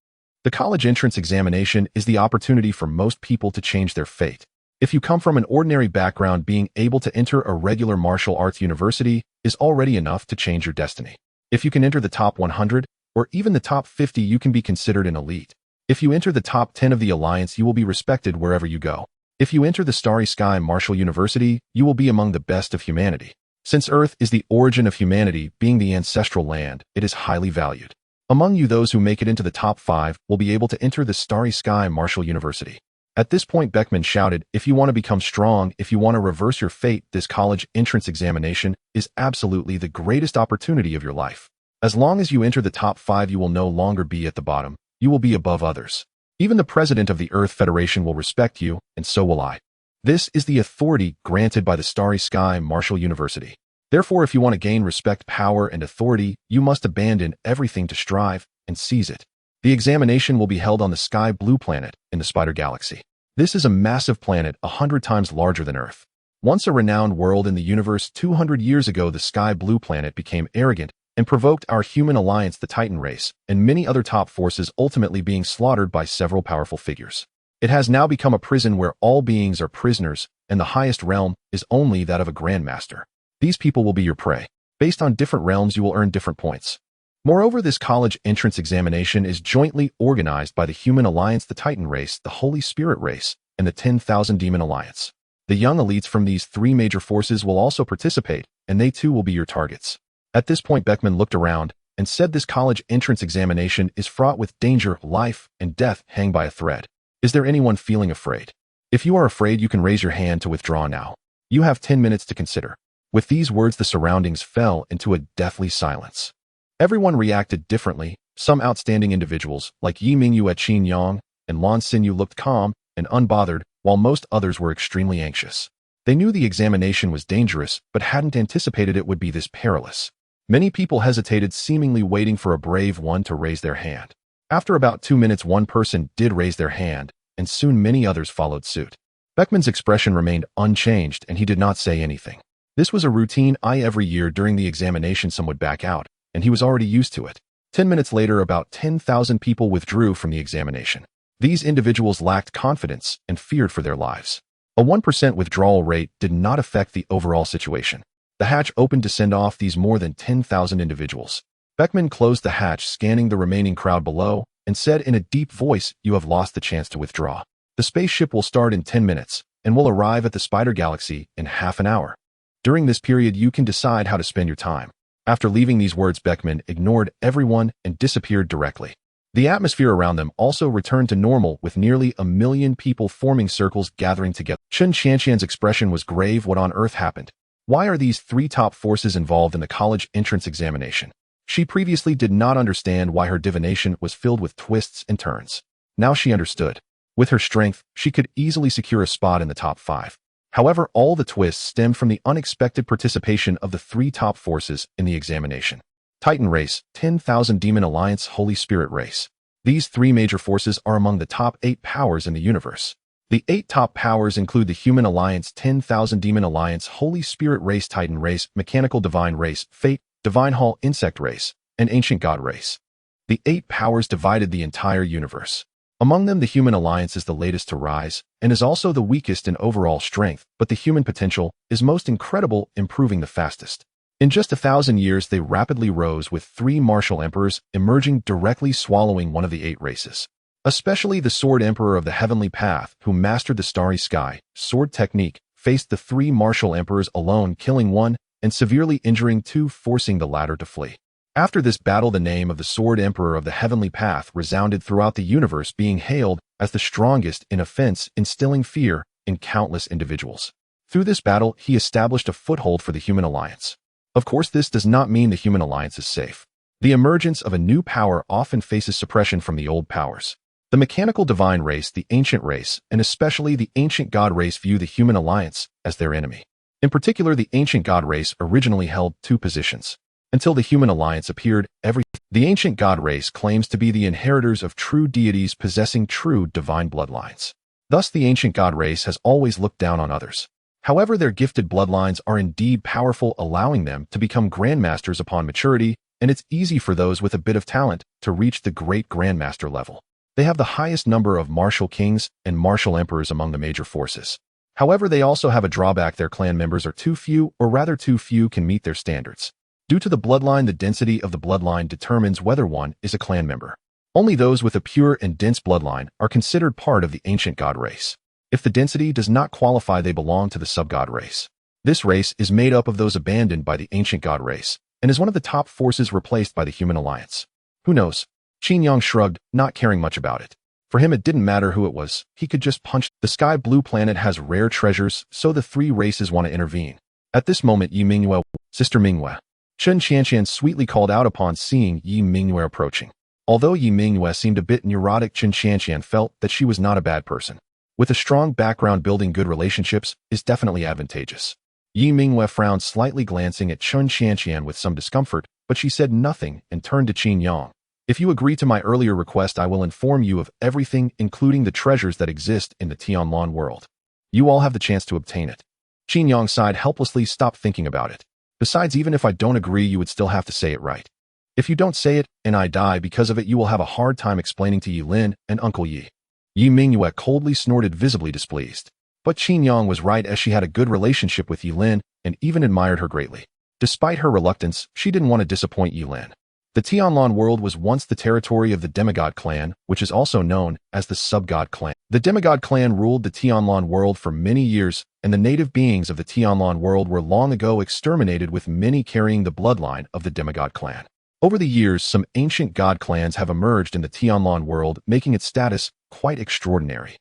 A: The college entrance examination is the opportunity for most people to change their fate. If you come from an ordinary background, being able to enter a regular martial arts university is already enough to change your destiny. If you can enter the top 100 or even the top 50, you can be considered an elite. If you enter the top 10 of the Alliance, you will be respected wherever you go. If you enter the Starry Sky Martial University, you will be among the best of humanity. Since Earth is the origin of humanity, being the ancestral land, it is highly valued. Among you, those who make it into the top 5 will be able to enter the Starry Sky Martial University. At this point, Beckman shouted, "If you want to become strong, if you want to reverse your fate, this college entrance examination is absolutely the greatest opportunity of your life. As long as you enter the top 5, you will no longer be at the bottom. You will be above others. Even the president of the Earth Federation will respect you, and so will I. This is the authority granted by the Starry Sky Martial University. Therefore, if you want to gain respect, power, and authority, you must abandon everything to strive and seize it. The examination will be held on the Sky Blue planet in the Spider Galaxy. This is a massive planet 100 times larger than Earth. Once a renowned world in the universe, 200 years ago, the Sky Blue planet became arrogant and provoked our human alliance, the Titan race, and many other top forces, ultimately being slaughtered by several powerful figures. It has now become a prison where all beings are prisoners, and the highest realm is only that of a grandmaster. These people will be your prey. Based on different realms, you will earn different points. Moreover, this college entrance examination is jointly organized by the Human Alliance, the Titan race, the Holy Spirit race, and the 10,000 Demon Alliance. The young elites from these 3 major forces will also participate, and they too will be your targets. At this point, Beckman looked around and said, "This college entrance examination is fraught with danger. Life and death hang by a thread. Is there anyone feeling afraid? If you are afraid, you can raise your hand to withdraw now. You have 10 minutes to consider." With these words, the surroundings fell into a deathly silence. Everyone reacted differently. Some outstanding individuals, like Yi Mingyu at Qin Yang and Lan Xinyu, looked calm and unbothered, while most others were extremely anxious. They knew the examination was dangerous, but hadn't anticipated it would be this perilous. Many people hesitated, seemingly waiting for a brave one to raise their hand. After about 2 minutes, one person did raise their hand, and soon many others followed suit. Beckman's expression remained unchanged, and he did not say anything. This was a routine. Every year during the examination, some would back out, and he was already used to it. 10 minutes later, about 10,000 people withdrew from the examination. These individuals lacked confidence and feared for their lives. A 1% withdrawal rate did not affect the overall situation. The hatch opened to send off these more than 10,000 individuals. Beckman closed the hatch, scanning the remaining crowd below, and said in a deep voice, "You have lost the chance to withdraw. The spaceship will start in 10 minutes and will arrive at the Spider Galaxy in half an hour. During this period, you can decide how to spend your time." After leaving these words, Beckman ignored everyone and disappeared directly. The atmosphere around them also returned to normal, with nearly 1 million people forming circles, gathering together. Chun Qianqian's expression was grave. What on earth happened? Why are these three top forces involved in the college entrance examination? She previously did not understand why her divination was filled with twists and turns. Now she understood. With her strength, she could easily secure a spot in the top 5. However, all the twists stemmed from the unexpected participation of the three top forces in the examination. Titan race, 10,000 Demon Alliance, Holy Spirit race. These three major forces are among the top 8 powers in the universe. The 8 top powers include the Human Alliance, 10,000 Demon Alliance, Holy Spirit race, Titan race, Mechanical Divine race, Fate, Divine Hall, Insect race, and Ancient God race. The 8 powers divided the entire universe. Among them, the Human Alliance is the latest to rise, and is also the weakest in overall strength, but the human potential is most incredible, improving the fastest. In just 1,000 years, they rapidly rose with 3 martial emperors emerging directly, swallowing one of the 8 races. Especially the Sword Emperor of the Heavenly Path, who mastered the Starry Sky sword technique, faced the 3 martial emperors alone, killing 1 and severely injuring 2, forcing the latter to flee. After this battle, the name of the Sword Emperor of the Heavenly Path resounded throughout the universe, being hailed as the strongest in offense, instilling fear in countless individuals. Through this battle, he established a foothold for the Human Alliance. Of course, this does not mean the Human Alliance is safe. The emergence of a new power often faces suppression from the old powers. The Mechanical Divine race, the Ancient race, and especially the Ancient God race view the Human Alliance as their enemy. In particular, the Ancient God race originally held 2 positions. Until the Human Alliance appeared, the Ancient God race claims to be the inheritors of true deities possessing true divine bloodlines. Thus, the Ancient God race has always looked down on others. However, their gifted bloodlines are indeed powerful, allowing them to become grandmasters upon maturity, and it's easy for those with a bit of talent to reach the great grandmaster level. They have the highest number of martial kings and martial emperors among the major forces. However, they also have a drawback: their clan members are too few, or rather too few can meet their standards. Due to the bloodline, the density of the bloodline determines whether one is a clan member. Only those with a pure and dense bloodline are considered part of the Ancient God race. If the density does not qualify, they belong to the Sub-God race. This race is made up of those abandoned by the Ancient God race, and is one of the top forces replaced by the Human Alliance. Who knows? Qin Yang shrugged, not caring much about it. For him, it didn't matter who it was. He could just punch. The Sky Blue planet has rare treasures, so the 3 races want to intervene. At this moment, Yi Mingyue, Sister Mingyue, Chen Qianqian sweetly called out upon seeing Yi Mingyue approaching. Although Yi Mingyue seemed a bit neurotic, Chen Qianqian felt that she was not a bad person. With a strong background, building good relationships is definitely advantageous. Yi Mingyue frowned slightly, glancing at Chen Qianqian with some discomfort, but she said nothing and turned to Qin Yang. If you agree to my earlier request, I will inform you of everything, including the treasures that exist in the Tianlan world. You all have the chance to obtain it. Qin Yang sighed helplessly. Stop thinking about it. Besides, even if I don't agree, you would still have to say it right. If you don't say it, and I die because of it, you will have a hard time explaining to Yi Lin and Uncle Yi. Yi Mingyue coldly snorted, visibly displeased. But Qin Yang was right, as she had a good relationship with Yi Lin and even admired her greatly. Despite her reluctance, she didn't want to disappoint Yi Lin. The Tianlan world was once the territory of the Demigod clan, which is also known as the Sub-God clan. The Demigod clan ruled the Tianlan world for many years, and the native beings of the Tianlan world were long ago exterminated, with many carrying the bloodline of the Demigod clan. Over the years, some ancient god clans have emerged in the Tianlan world, making its status quite extraordinary.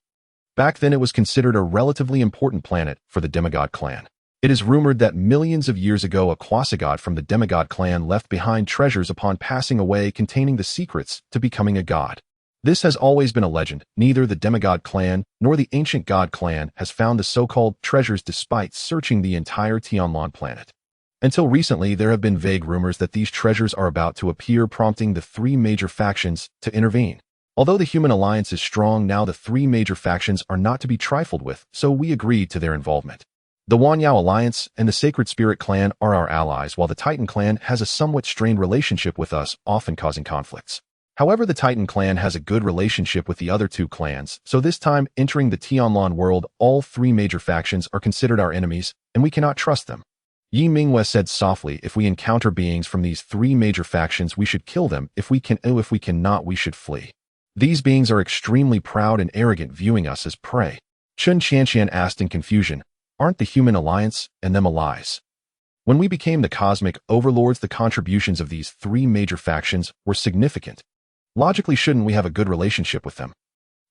A: Back then, it was considered a relatively important planet for the Demigod clan. It is rumored that millions of years ago, a quasi-god from the Demigod clan left behind treasures upon passing away, containing the secrets to becoming a god. This has always been a legend. Neither the Demigod clan nor the Ancient God clan has found the so-called treasures, despite searching the entire Tianlan planet. Until recently, there have been vague rumors that these treasures are about to appear, prompting the 3 major factions to intervene. Although the Human Alliance is strong now, the 3 major factions are not to be trifled with, so we agreed to their involvement. The Wanyao Alliance and the Sacred Spirit clan are our allies, while the Titan clan has a somewhat strained relationship with us, often causing conflicts. However, the Titan clan has a good relationship with the other 2 clans, so this time, entering the Tianlan world, all 3 major factions are considered our enemies, and we cannot trust them. Yi Mingyue said softly, if we encounter beings from these 3 major factions, we should kill them. If we cannot, we should flee. These beings are extremely proud and arrogant, viewing us as prey. Chen Qianqian asked in confusion, aren't the Human Alliance and them allies? When we became the cosmic overlords, the contributions of these 3 major factions were significant. Logically, shouldn't we have a good relationship with them?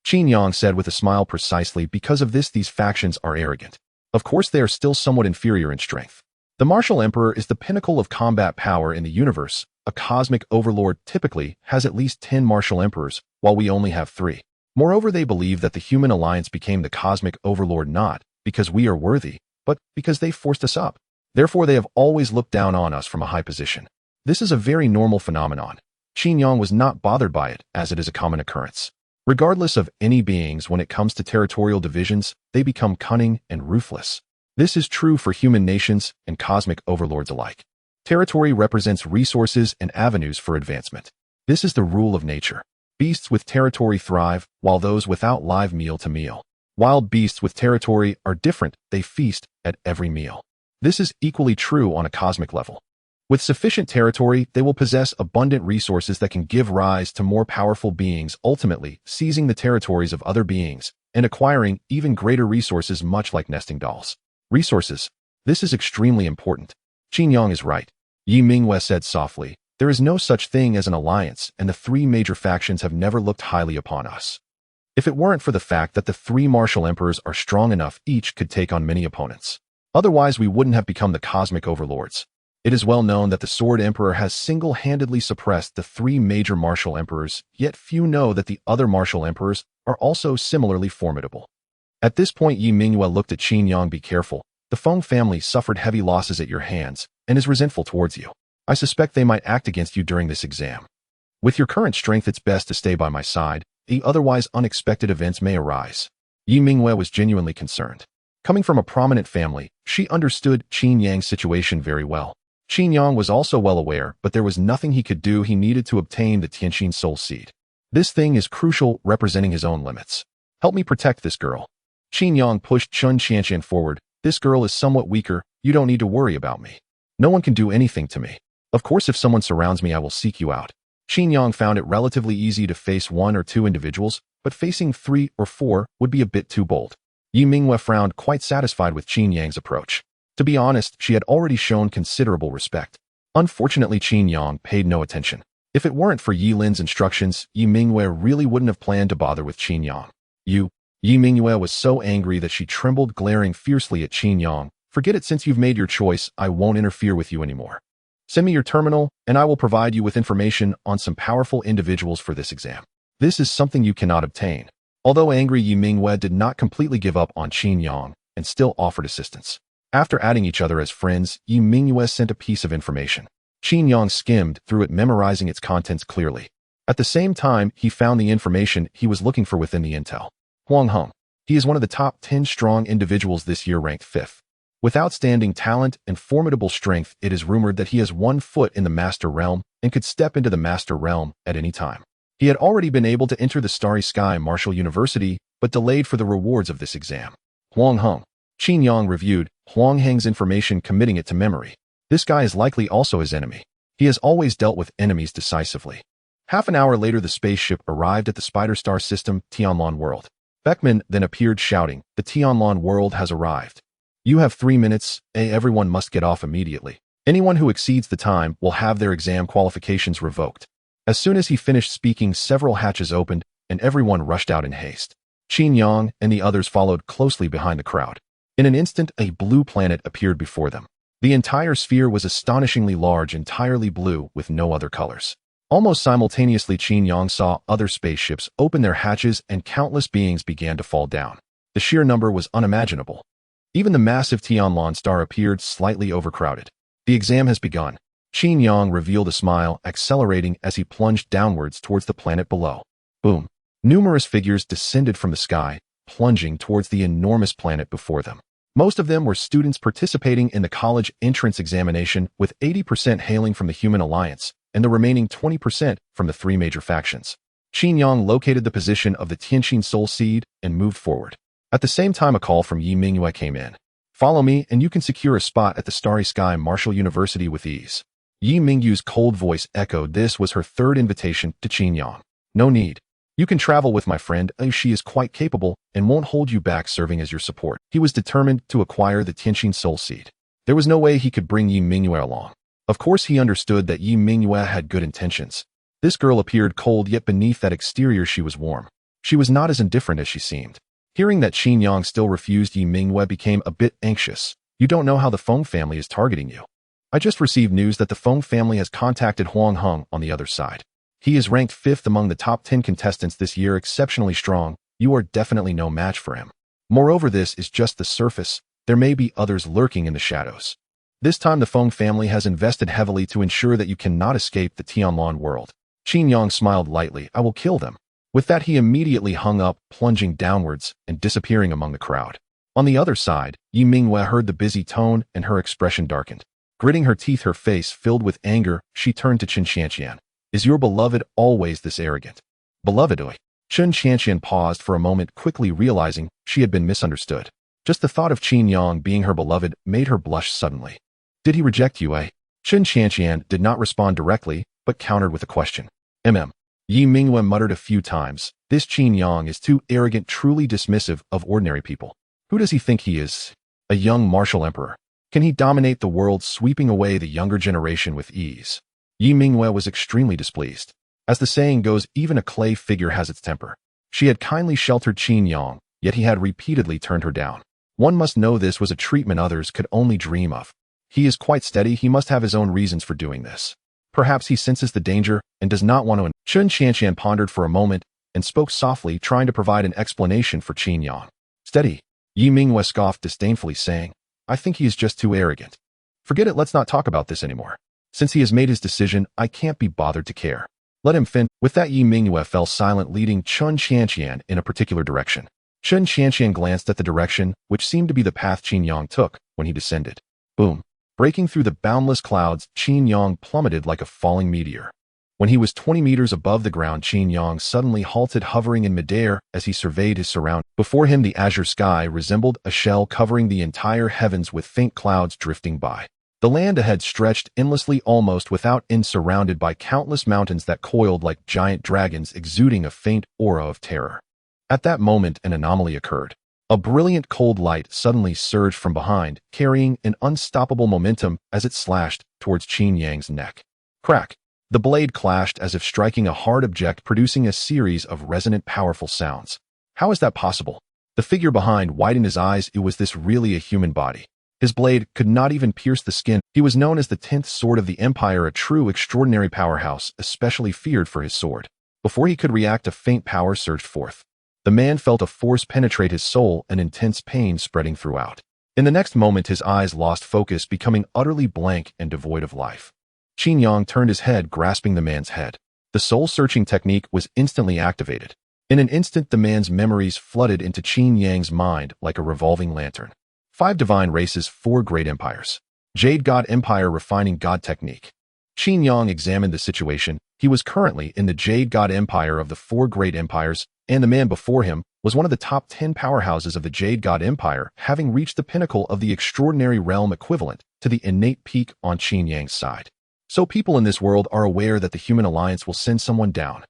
A: Qin Yang said with a smile, precisely because of this, these factions are arrogant. Of course, they are still somewhat inferior in strength. The martial emperor is the pinnacle of combat power in the universe. A cosmic overlord typically has at least 10 martial emperors, while we only have 3. Moreover, they believe that the human alliance became the cosmic overlord not because we are worthy, but because they forced us up. Therefore, they have always looked down on us from a high position. This is a very normal phenomenon. Qin Yang was not bothered by it, as it is a common occurrence. Regardless of any beings, when it comes to territorial divisions, they become cunning and ruthless. This is true for human nations and cosmic overlords alike. Territory represents resources and avenues for advancement. This is the rule of nature. Beasts with territory thrive, while those without live meal to meal. Wild beasts with territory are different, they feast at every meal. This is equally true on a cosmic level. With sufficient territory, they will possess abundant resources that can give rise to more powerful beings, ultimately seizing the territories of other beings and acquiring even greater resources, much like nesting dolls. Resources. This is extremely important. Qin Yang is right. Yi Mingwei said softly, there is no such thing as an alliance, and the 3 major factions have never looked highly upon us. If it weren't for the fact that the 3 martial emperors are strong enough, each could take on many opponents. Otherwise, we wouldn't have become the cosmic overlords. It is well known that the Sword Emperor has single-handedly suppressed the 3 major martial emperors, yet few know that the other martial emperors are also similarly formidable. At this point, Yi Mingwei looked at Qin Yang. Be careful. The Feng family suffered heavy losses at your hands and is resentful towards you. I suspect they might act against you during this exam. With your current strength, it's best to stay by my side. Otherwise, unexpected events may arise. Yi Mingwei was genuinely concerned. Coming from a prominent family, she understood Qin Yang's situation very well. Qin Yang was also well aware, but there was nothing he could do. He needed to obtain the Tianqin soul seed. This thing is crucial, representing his own limits. Help me protect this girl. Qin Yang pushed Chun Qianqian forward. This girl is somewhat weaker. You don't need to worry about me. No one can do anything to me. Of course, if someone surrounds me, I will seek you out. Qin Yang found it relatively easy to face 1 or 2 individuals, but facing 3 or 4 would be a bit too bold. Yi Mingwei frowned, quite satisfied with Qin Yang's approach. To be honest, she had already shown considerable respect. Unfortunately, Qin Yang paid no attention. If it weren't for Yi Lin's instructions, Yi Mingwei really wouldn't have planned to bother with Qin Yang. Yi Mingwei was so angry that she trembled, glaring fiercely at Qin Yang. Forget it. Since you've made your choice, I won't interfere with you anymore. Send me your terminal, and I will provide you with information on some powerful individuals for this exam. This is something you cannot obtain. Although angry, Yi Mingwei did not completely give up on Qin Yang and still offered assistance. After adding each other as friends, Yi Mingwei sent a piece of information. Qin Yang skimmed through it, memorizing its contents clearly. At the same time, he found the information he was looking for within the intel. Huang Heng. He is one of the top 10 strong individuals this year, ranked 5th. With outstanding talent and formidable strength, it is rumored that he has 1 foot in the Master Realm and could step into the Master Realm at any time. He had already been able to enter the Starry Sky Martial University, but delayed for the rewards of this exam. Huang Heng. Qin Yang reviewed Huang Heng's information, committing it to memory. This guy is likely also his enemy. He has always dealt with enemies decisively. Half an hour later, the spaceship arrived at the Spider Star system, Tianlan World. Beckman then appeared shouting, the Tianlan World has arrived. You have 3 minutes, everyone must get off immediately. Anyone who exceeds the time will have their exam qualifications revoked. As soon as he finished speaking, several hatches opened, and everyone rushed out in haste. Qin Yang and the others followed closely behind the crowd. In an instant, a blue planet appeared before them. The entire sphere was astonishingly large, entirely blue, with no other colors. Almost simultaneously, Qin Yang saw other spaceships open their hatches and countless beings began to fall down. The sheer number was unimaginable. Even the massive Tianlan star appeared slightly overcrowded. The exam has begun. Qin Yang revealed a smile, accelerating as he plunged downwards towards the planet below. Boom. Numerous figures descended from the sky, plunging towards the enormous planet before them. Most of them were students participating in the college entrance examination, with 80% hailing from the Human Alliance and the remaining 20% from the 3 major factions. Qin Yang located the position of the Tianqin Soul Seed and moved forward. At the same time, a call from Yi Mingwei came in. Follow me and you can secure a spot at the Starry Sky Martial University with ease. Yi Mingyu's cold voice echoed. This was her 3rd invitation to Qin Yang. No need. You can travel with my friend. She is quite capable and won't hold you back, serving as your support. He was determined to acquire the Tianqin Soul Seed. There was no way he could bring Yi Mingwei along. Of course, he understood that Yi Mingwei had good intentions. This girl appeared cold, yet beneath that exterior she was warm. She was not as indifferent as she seemed. Hearing that Qin Yang still refused, Yi Mingwei became a bit anxious. You don't know how the Feng family is targeting you. I just received news that the Feng family has contacted Huang Heng on the other side. He is ranked 5th among the top 10 contestants this year, exceptionally strong. You are definitely no match for him. Moreover, this is just the surface. There may be others lurking in the shadows. This time the Feng family has invested heavily to ensure that you cannot escape the Tianlan world. Qin Yang smiled lightly. I will kill them. With that, he immediately hung up, plunging downwards and disappearing among the crowd. On the other side, Yi Mingyue heard the busy tone and her expression darkened. Gritting her teeth, her face filled with anger, she turned to Chen Qianqian. Is your beloved always this arrogant? Beloved oi. Chen Qianqian paused for a moment, quickly realizing she had been misunderstood. Just the thought of Qin Yang being her beloved made her blush suddenly. Did he reject you, eh? Chen Qianqian did not respond directly, but countered with a question. Yi Mingyue muttered a few times. This Qin Yang is too arrogant, truly dismissive of ordinary people. Who does he think he is? A young martial emperor. Can he dominate the world, sweeping away the younger generation with ease? Yi Mingyue was extremely displeased. As the saying goes, even a clay figure has its temper. She had kindly sheltered Qin Yang, yet he had repeatedly turned her down. One must know this was a treatment others could only dream of. He is quite steady. He must have his own reasons for doing this. Perhaps he senses the danger and does not want to. Chen Qianqian pondered for a moment and spoke softly, trying to provide an explanation for Qin Yang. Steady. Yi Mingyue scoffed disdainfully, saying, I think he is just too arrogant. Forget it, let's not talk about this anymore. Since he has made his decision, I can't be bothered to care. Let him fin. With that, Yi Mingyue fell silent, leading Chen Qianqian in a particular direction. Chen Qianqian glanced at the direction, which seemed to be the path Qin Yang took when he descended. Boom. Breaking through the boundless clouds, Qin Yang plummeted like a falling meteor. When he was 20 meters above the ground, Qin Yang suddenly halted, hovering in midair as he surveyed his surroundings. Before him, the azure sky resembled a shell covering the entire heavens with faint clouds drifting by. The land ahead stretched endlessly, almost without end, surrounded by countless mountains that coiled like giant dragons, exuding a faint aura of terror. At that moment, an anomaly occurred. A brilliant cold light suddenly surged from behind, carrying an unstoppable momentum as it slashed towards Qin Yang's neck. Crack! The blade clashed as if striking a hard object, producing a series of resonant, powerful sounds. How is that possible? The figure behind widened his eyes. Was this really a human body? His blade could not even pierce the skin. He was known as the 10th sword of the Empire, a true extraordinary powerhouse, especially feared for his sword. Before he could react, a faint power surged forth. The man felt a force penetrate his soul, an intense pain spreading throughout. In the next moment, his eyes lost focus, becoming utterly blank and devoid of life. Qin Yang turned his head, grasping the man's head. The soul-searching technique was instantly activated. In an instant, the man's memories flooded into Qin Yang's mind like a revolving lantern. 5 divine races, 4 great empires. Jade God Empire, refining God technique. Qin Yang examined the situation. He was currently in the Jade God Empire of the 4 great empires, and the man before him was one of the top 10 powerhouses of the Jade God Empire, having reached the pinnacle of the extraordinary realm equivalent to the innate peak on Qin Yang's side. So people in this world are aware that the human alliance will send someone down.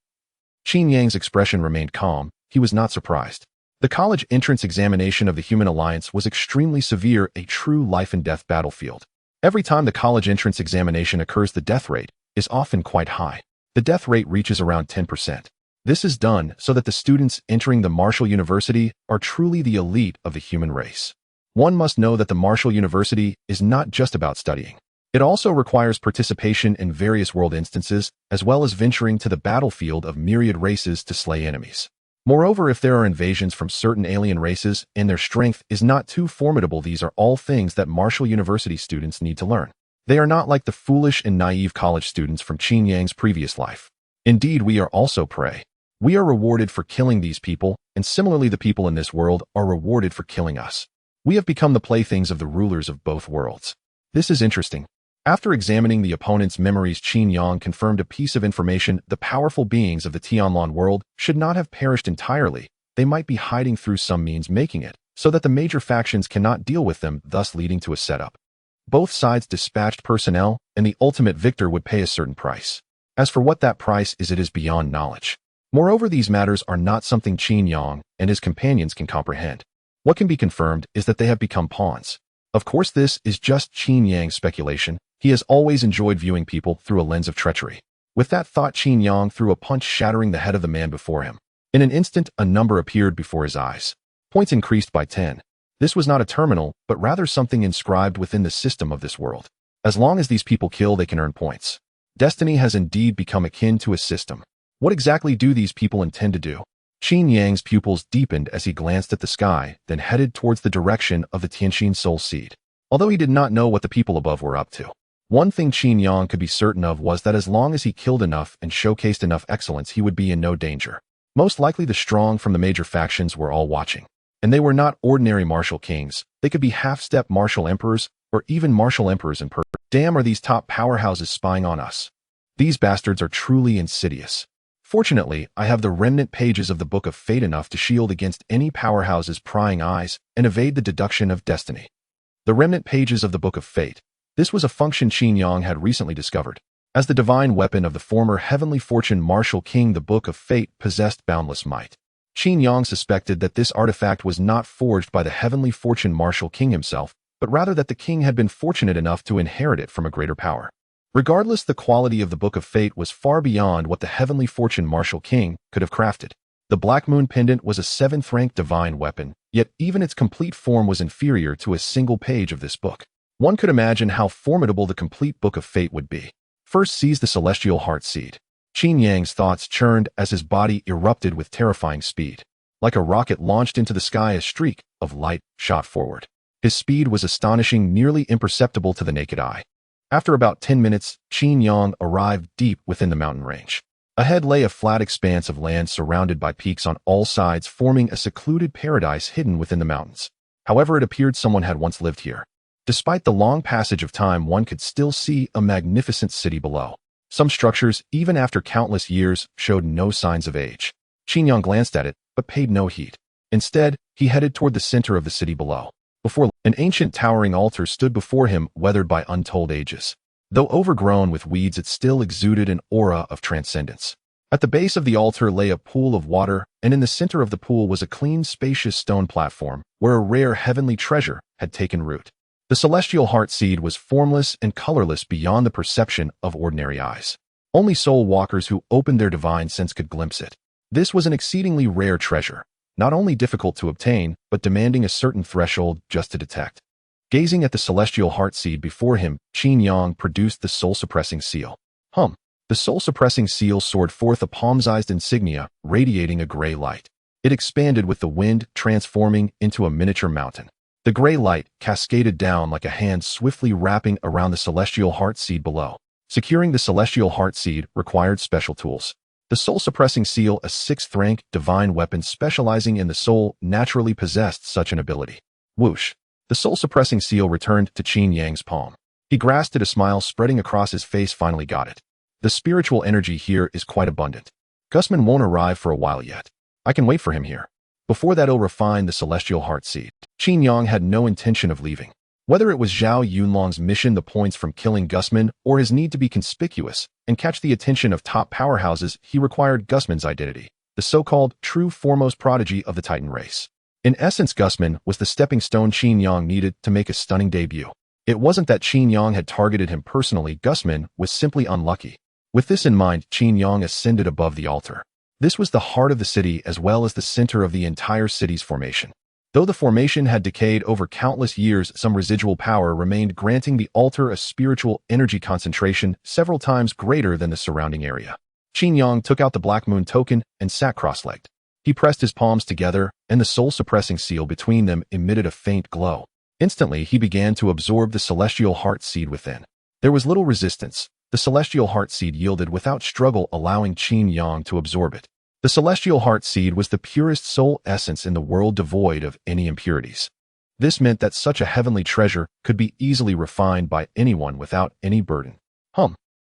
A: Qin Yang's expression remained calm. He was not surprised. The college entrance examination of the human alliance was extremely severe, a true life-and-death battlefield. Every time the college entrance examination occurs, the death rate is often quite high. The death rate reaches around 10%. This is done so that the students entering the Martial University are truly the elite of the human race. One must know that the Martial University is not just about studying. It also requires participation in various world instances, as well as venturing to the battlefield of myriad races to slay enemies. Moreover, if there are invasions from certain alien races and their strength is not too formidable, these are all things that Martial University students need to learn. They are not like the foolish and naive college students from Qin Yang's previous life. Indeed, we are also prey. We are rewarded for killing these people, and similarly the people in this world are rewarded for killing us. We have become the playthings of the rulers of both worlds. This is interesting. After examining the opponent's memories, Qin Yang confirmed a piece of information: the powerful beings of the Tianlan world should not have perished entirely. They might be hiding through some means, making it so that the major factions cannot deal with them, thus leading to a setup. Both sides dispatched personnel, and the ultimate victor would pay a certain price. As for what that price is, it is beyond knowledge. Moreover, these matters are not something Qin Yang and his companions can comprehend. What can be confirmed is that they have become pawns. Of course, this is just Qin Yang's speculation. He has always enjoyed viewing people through a lens of treachery. With that thought, Qin Yang threw a punch, shattering the head of the man before him. In an instant, a number appeared before his eyes. Points increased by 10. This was not a terminal, but rather something inscribed within the system of this world. As long as these people kill, they can earn points. Destiny has indeed become akin to a system. What exactly do these people intend to do? Qin Yang's pupils deepened as he glanced at the sky, then headed towards the direction of the Tianqin soul seed. Although he did not know what the people above were up to, one thing Qin Yang could be certain of was that as long as he killed enough and showcased enough excellence, he would be in no danger. Most likely the strong from the major factions were all watching. And they were not ordinary martial kings. They could be half-step martial emperors, or even martial emperors in person. Damn, are these top powerhouses spying on us? These bastards are truly insidious. Fortunately, I have the remnant pages of the Book of Fate enough to shield against any powerhouse's prying eyes and evade the deduction of destiny. The remnant pages of the Book of Fate. This was a function Qin Yang had recently discovered. As the divine weapon of the former heavenly fortune martial king, the Book of Fate possessed boundless might. Qin Yang suspected that this artifact was not forged by the heavenly fortune martial king himself, but rather that the king had been fortunate enough to inherit it from a greater power. Regardless, the quality of the Book of Fate was far beyond what the heavenly fortune martial king could have crafted. The Black Moon Pendant was a 7th rank divine weapon, yet even its complete form was inferior to a single page of this book. One could imagine how formidable the complete Book of Fate would be. First, seize the celestial heart seed. Qin Yang's thoughts churned as his body erupted with terrifying speed. Like a rocket launched into the sky, a streak of light shot forward. His speed was astonishing, nearly imperceptible to the naked eye. After about 10 minutes, Qin Yang arrived deep within the mountain range. Ahead lay a flat expanse of land surrounded by peaks on all sides, forming a secluded paradise hidden within the mountains. However, it appeared someone had once lived here. Despite the long passage of time, one could still see a magnificent city below. Some structures, even after countless years, showed no signs of age. Qin Yang glanced at it, but paid no heed. Instead, he headed toward the center of the city below. Before, an ancient towering altar stood before him, weathered by untold ages. Though overgrown with weeds, it still exuded an aura of transcendence. At the base of the altar lay a pool of water, and in the center of the pool was a clean, spacious stone platform, where a rare heavenly treasure had taken root. The celestial heart seed was formless and colorless beyond the perception of ordinary eyes. Only soul walkers who opened their divine sense could glimpse it. This was an exceedingly rare treasure, not only difficult to obtain, but demanding a certain threshold just to detect. Gazing at the celestial heart seed before him, Qin Yang produced the soul-suppressing seal. The soul-suppressing seal soared forth a palm-sized insignia, radiating a gray light. It expanded with the wind, transforming into a miniature mountain. The gray light cascaded down like a hand, swiftly wrapping around the celestial heart seed below. Securing the celestial heart seed required special tools. The soul-suppressing seal, a 6th rank divine weapon specializing in the soul, naturally possessed such an ability. Whoosh! The soul-suppressing seal returned to Qin Yang's palm. He grasped it, a smile spreading across his face. Finally got it. The spiritual energy here is quite abundant. Gusman won't arrive for a while yet. I can wait for him here. Before that, he'll refine the celestial heart seed. Qin Yang had no intention of leaving. Whether it was Zhao Yunlong's mission, the points from killing Gusman, or his need to be conspicuous and catch the attention of top powerhouses, he required Gusman's identity, the so-called true foremost prodigy of the Titan race. In essence, Gusman was the stepping stone Qin Yang needed to make a stunning debut. It wasn't that Qin Yang had targeted him personally. Gusman was simply unlucky. With this in mind, Qin Yang ascended above the altar. This was the heart of the city as well as the center of the entire city's formation. Though the formation had decayed over countless years, some residual power remained, granting the altar a spiritual energy concentration several times greater than the surrounding area. Qin Yang took out the Black Moon token and sat cross-legged. He pressed his palms together, and the soul-suppressing seal between them emitted a faint glow. Instantly, he began to absorb the celestial heart seed within. There was little resistance. The celestial heart seed yielded without struggle, allowing Qin Yang to absorb it. The celestial heart seed was the purest soul essence in the world, devoid of any impurities. This meant that such a heavenly treasure could be easily refined by anyone without any burden.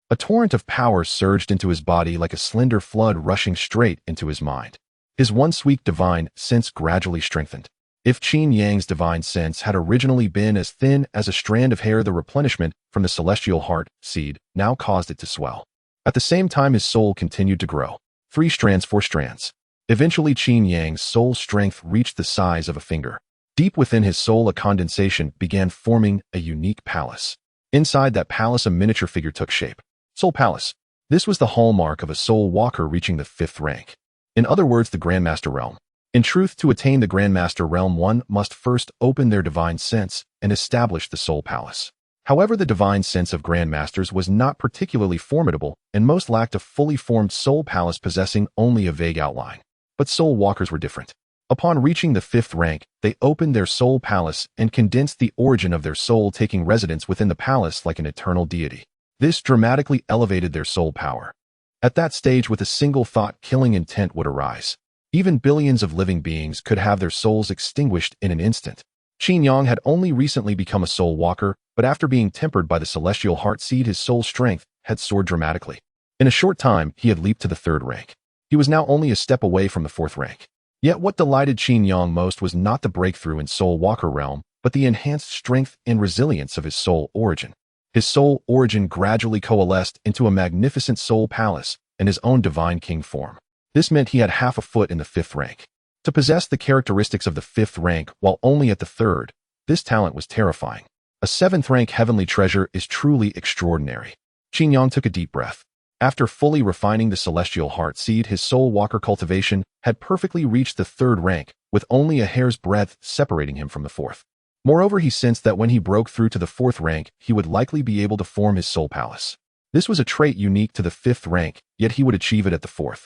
A: A torrent of power surged into his body like a slender flood rushing straight into his mind. His once weak divine sense gradually strengthened. If Qin Yang's divine sense had originally been as thin as a strand of hair, the replenishment from the celestial heart seed now caused it to swell. At the same time, his soul continued to grow. 3 strands, 4 strands. Eventually, Qin Yang's soul strength reached the size of a finger. Deep within his soul, a condensation began forming a unique palace. Inside that palace, a miniature figure took shape. Soul Palace. This was the hallmark of a soul walker reaching the 5th rank. In other words, the Grandmaster realm. In truth, to attain the Grandmaster realm, one must first open their divine sense and establish the Soul Palace. However, the divine sense of Grandmasters was not particularly formidable, and most lacked a fully formed Soul Palace, possessing only a vague outline. But Soul Walkers were different. Upon reaching the 5th rank, they opened their Soul Palace and condensed the origin of their soul, taking residence within the palace like an eternal deity. This dramatically elevated their soul power. At that stage, with a single thought, killing intent would arise. Even billions of living beings could have their souls extinguished in an instant. Qin Yang had only recently become a Soul Walker, but after being tempered by the celestial heart seed, his soul strength had soared dramatically. In a short time, he had leaped to the 3rd rank. He was now only a step away from the 4th rank. Yet what delighted Qin Yang most was not the breakthrough in Soul Walker realm, but the enhanced strength and resilience of his soul origin. His soul origin gradually coalesced into a magnificent soul palace and his own divine king form. This meant he had half a foot in the 5th rank. To possess the characteristics of the 5th rank while only at the 3rd, this talent was terrifying. A 7th rank heavenly treasure is truly extraordinary. Qin Yang took a deep breath. After fully refining the celestial heart seed, his soul walker cultivation had perfectly reached the 3rd rank, with only a hair's breadth separating him from the 4th. Moreover, he sensed that when he broke through to the 4th rank, he would likely be able to form his soul palace. This was a trait unique to the 5th rank, yet he would achieve it at the 4th.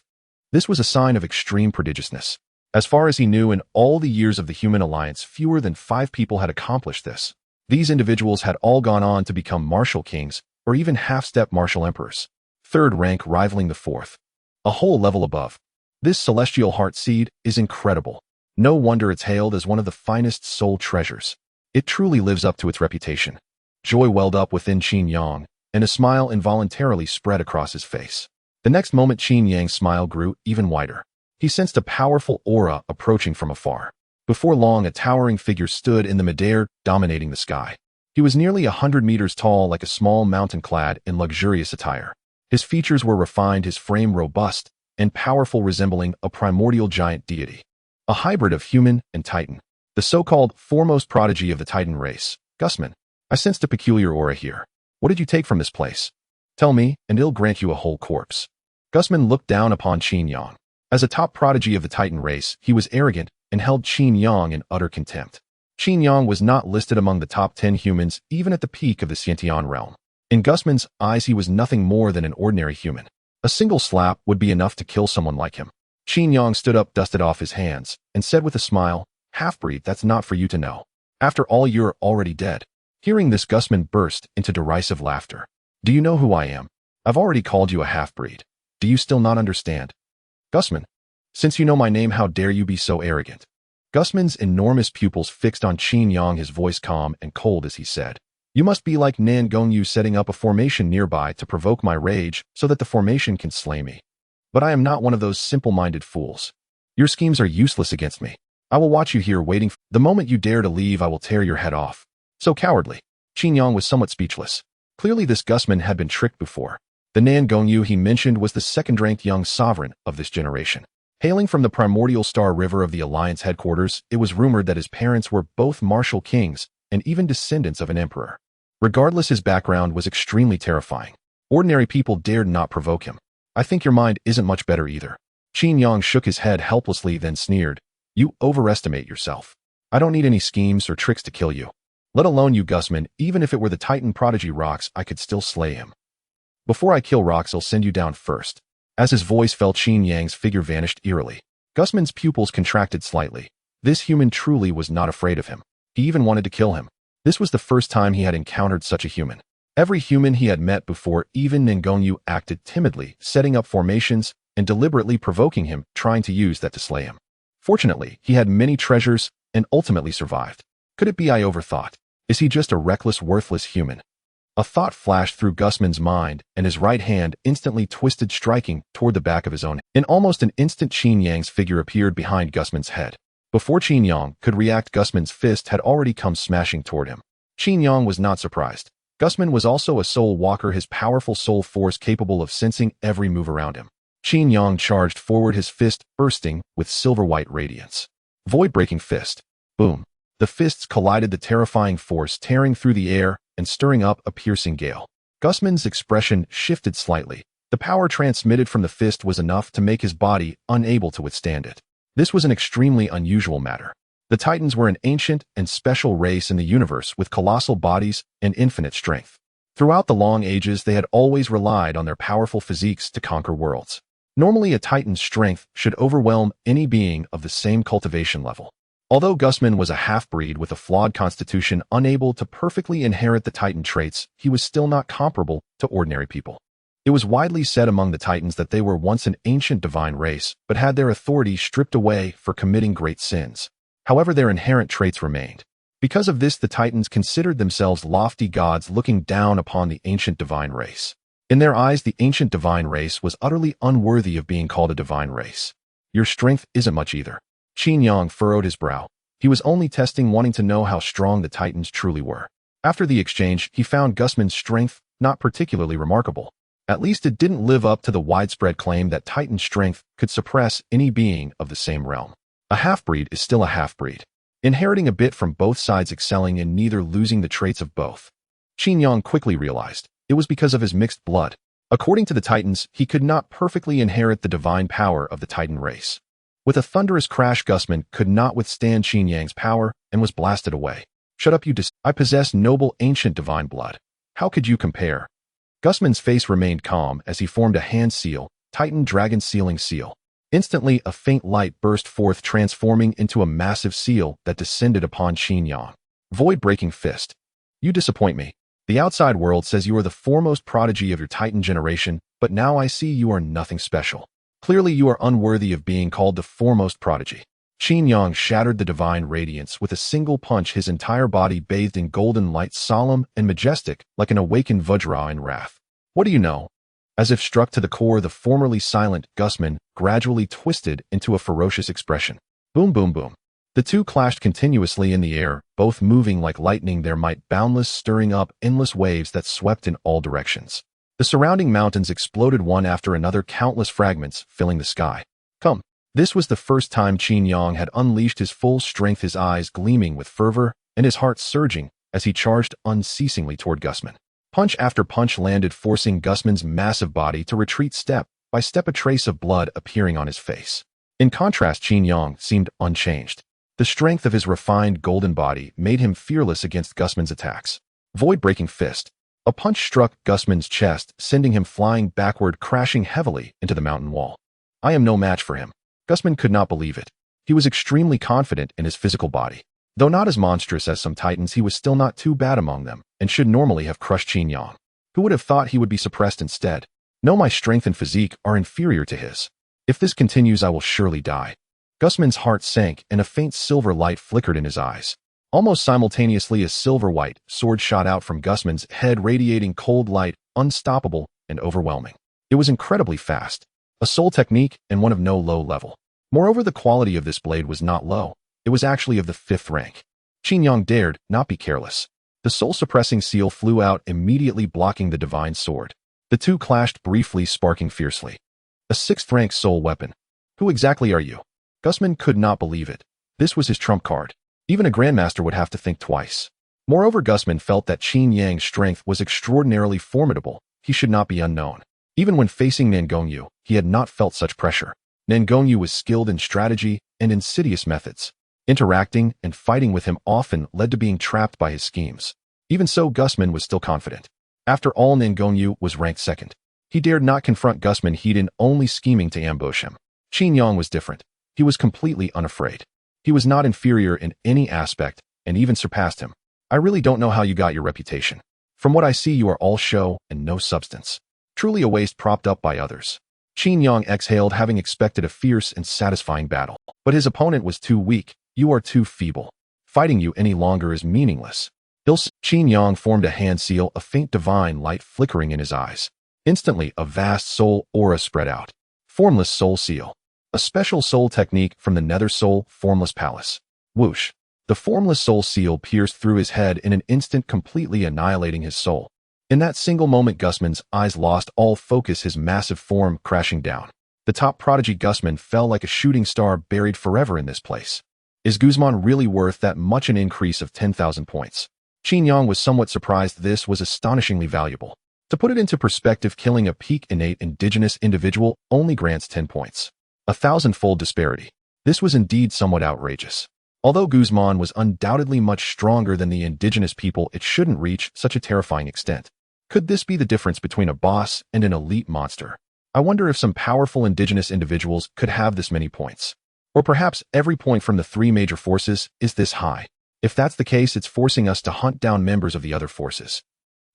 A: This was a sign of extreme prodigiousness. As far as he knew, in all the years of the human alliance, fewer than 5 people had accomplished this. These individuals had all gone on to become martial kings, or even half-step martial emperors. 3rd rank rivaling the 4th. A whole level above. This celestial heart seed is incredible. No wonder it's hailed as one of the finest soul treasures. It truly lives up to its reputation. Joy welled up within Qin Yang, and a smile involuntarily spread across his face. The next moment, Qin Yang's smile grew even wider. He sensed a powerful aura approaching from afar. Before long, a towering figure stood in the midair, dominating the sky. He was nearly 100 meters tall, like a small mountain clad in luxurious attire. His features were refined, his frame robust and powerful, resembling a primordial giant deity. A hybrid of human and Titan. The so-called foremost prodigy of the Titan race. Gusman, I sensed a peculiar aura here. What did you take from this place? Tell me, and it'll grant you a whole corpse. Gusman looked down upon Qin Yang. As a top prodigy of the Titan race, he was arrogant and held Qin Yang in utter contempt. Qin Yang was not listed among the top 10 humans, even at the peak of the Xiantian realm. In Gusman's eyes, he was nothing more than an ordinary human. A single slap would be enough to kill someone like him. Qin Yang stood up, dusted off his hands, and said with a smile, "Half-breed, that's not for you to know. After all, you're already dead." Hearing this, Gusman burst into derisive laughter. "Do you know who I am? I've already called you a half-breed. Do you still not understand? Gusman, since you know my name, how dare you be so arrogant?" Gusman's enormous pupils fixed on Qin Yang, his voice calm and cold as he said, "You must be like Nan Gongyu, setting up a formation nearby to provoke my rage so that the formation can slay me. But I am not one of those simple-minded fools. Your schemes are useless against me. I will watch you here waiting. The moment you dare to leave, I will tear your head off." So cowardly. Qin Yang was somewhat speechless. Clearly this Gusman had been tricked before. The Nan Gongyu he mentioned was the 2nd-ranked young sovereign of this generation. Hailing from the primordial star river of the Alliance headquarters, it was rumored that his parents were both martial kings and even descendants of an emperor. Regardless, his background was extremely terrifying. Ordinary people dared not provoke him. "I think your mind isn't much better either." Qin Yang shook his head helplessly, then sneered, "You overestimate yourself. I don't need any schemes or tricks to kill you. Let alone you, Gusman. Even if it were the Titan prodigy Rox, I could still slay him. Before I kill Rox, I'll send you down first." As his voice fell, Qin Yang's figure vanished eerily. Gusman's pupils contracted slightly. This human truly was not afraid of him. He even wanted to kill him. This was the first time he had encountered such a human. Every human he had met before, even Nengongyu, acted timidly, setting up formations and deliberately provoking him, trying to use that to slay him. Fortunately, he had many treasures and ultimately survived. Could it be I overthought? Is he just a reckless, worthless human? A thought flashed through Gusman's mind, and his right hand instantly twisted, striking toward the back of his own. In almost an instant, Qin Yang's figure appeared behind Gusman's head. Before Qin Yang could react, Gusman's fist had already come smashing toward him. Qin Yang was not surprised. Gusman was also a soul walker, his powerful soul force capable of sensing every move around him. Qin Yang charged forward, his fist bursting with silver-white radiance. Void-breaking fist. Boom. The fists collided, the terrifying force tearing through the air and stirring up a piercing gale. Gusman's expression shifted slightly. The power transmitted from the fist was enough to make his body unable to withstand it. This was an extremely unusual matter. The Titans were an ancient and special race in the universe with colossal bodies and infinite strength. Throughout the long ages, they had always relied on their powerful physiques to conquer worlds. Normally, a Titan's strength should overwhelm any being of the same cultivation level. Although Gusman was a half-breed with a flawed constitution unable to perfectly inherit the Titan traits, he was still not comparable to ordinary people. It was widely said among the Titans that they were once an ancient divine race, but had their authority stripped away for committing great sins. However, their inherent traits remained. Because of this, the Titans considered themselves lofty gods looking down upon the ancient divine race. In their eyes, the ancient divine race was utterly unworthy of being called a divine race. Your strength isn't much either. Qin Yang furrowed his brow. He was only testing, wanting to know how strong the Titans truly were. After the exchange, he found Gusman's strength not particularly remarkable. At least it didn't live up to the widespread claim that Titan strength could suppress any being of the same realm. A half-breed is still a half-breed, inheriting a bit from both sides, excelling in neither, losing the traits of both. Qin Yang quickly realized it was because of his mixed blood. According to the Titans, he could not perfectly inherit the divine power of the Titan race. With a thunderous crash, Gusman could not withstand Qin Yang's power and was blasted away. Shut up, you I possess noble ancient divine blood. How could you compare? Gusman's face remained calm as he formed a hand seal, Titan Dragon Sealing Seal. Instantly, a faint light burst forth, transforming into a massive seal that descended upon Qin Yang. Void-breaking fist. You disappoint me. The outside world says you are the foremost prodigy of your Titan generation, but now I see you are nothing special. Clearly, you are unworthy of being called the foremost prodigy. Qin Yang shattered the divine radiance with a single punch, his entire body bathed in golden light, solemn and majestic, like an awakened Vajra in wrath. What do you know? As if struck to the core, the formerly silent Gusman gradually twisted into a ferocious expression. Boom, boom, boom. The two clashed continuously in the air, both moving like lightning, their might boundless, stirring up endless waves that swept in all directions. The surrounding mountains exploded one after another, countless fragments filling the sky. Come. This was the first time Qin Yang had unleashed his full strength, his eyes gleaming with fervor and his heart surging as he charged unceasingly toward Gusman. Punch after punch landed, forcing Gusman's massive body to retreat step by step, a trace of blood appearing on his face. In contrast, Qin Yang seemed unchanged. The strength of his refined golden body made him fearless against Gusman's attacks. Void-breaking fist. A punch struck Gusman's chest, sending him flying backward, crashing heavily into the mountain wall. I am no match for him. Gusman could not believe it. He was extremely confident in his physical body. Though not as monstrous as some Titans, he was still not too bad among them, and should normally have crushed Qin Yang. Who would have thought he would be suppressed instead? No, my strength and physique are inferior to his. If this continues, I will surely die. Gusman's heart sank, and a faint silver light flickered in his eyes. Almost simultaneously, a silver-white sword shot out from Gusman's head, radiating cold light, unstoppable and overwhelming. It was incredibly fast. A soul technique and one of no low level. Moreover, the quality of this blade was not low. It was actually of the 5th rank. Qin Yang dared not be careless. The soul-suppressing seal flew out, immediately blocking the divine sword. The two clashed briefly, sparking fiercely. A 6th rank soul weapon. Who exactly are you? Gusman could not believe it. This was his trump card. Even a grandmaster would have to think twice. Moreover, Gusman felt that Qin Yang's strength was extraordinarily formidable. He should not be unknown. Even when facing Nangongyu, he had not felt such pressure. Nangongyu was skilled in strategy and insidious methods. Interacting and fighting with him often led to being trapped by his schemes. Even so, Gusman was still confident. After all, Nangongyu was ranked 2nd. He dared not confront Gusman Hedon, only scheming to ambush him. Qin Yang was different. He was completely unafraid. He was not inferior in any aspect, and even surpassed him. I really don't know how you got your reputation. From what I see, you are all show and no substance. Truly a waste propped up by others. Qin Yang exhaled, having expected a fierce and satisfying battle. But his opponent was too weak. You are too feeble. Fighting you any longer is meaningless. Qin Yang formed a hand seal, a faint divine light flickering in his eyes. Instantly, a vast soul aura spread out. Formless soul seal. A special soul technique from the Nether Soul Formless Palace. Whoosh. The formless soul seal pierced through his head in an instant, completely annihilating his soul. In that single moment, Gusman's eyes lost all focus, his massive form crashing down. The top prodigy Gusman fell like a shooting star, buried forever in this place. Is Guzman really worth that much? An increase of 10,000 points. Qin Yang was somewhat surprised. This was astonishingly valuable. To put it into perspective, killing a peak innate indigenous individual only grants 10 points. A 1,000-fold disparity. This was indeed somewhat outrageous. Although Guzman was undoubtedly much stronger than the indigenous people, it shouldn't reach such a terrifying extent. Could this be the difference between a boss and an elite monster? I wonder if some powerful indigenous individuals could have this many points. Or perhaps every point from the three major forces is this high. If that's the case, it's forcing us to hunt down members of the other forces.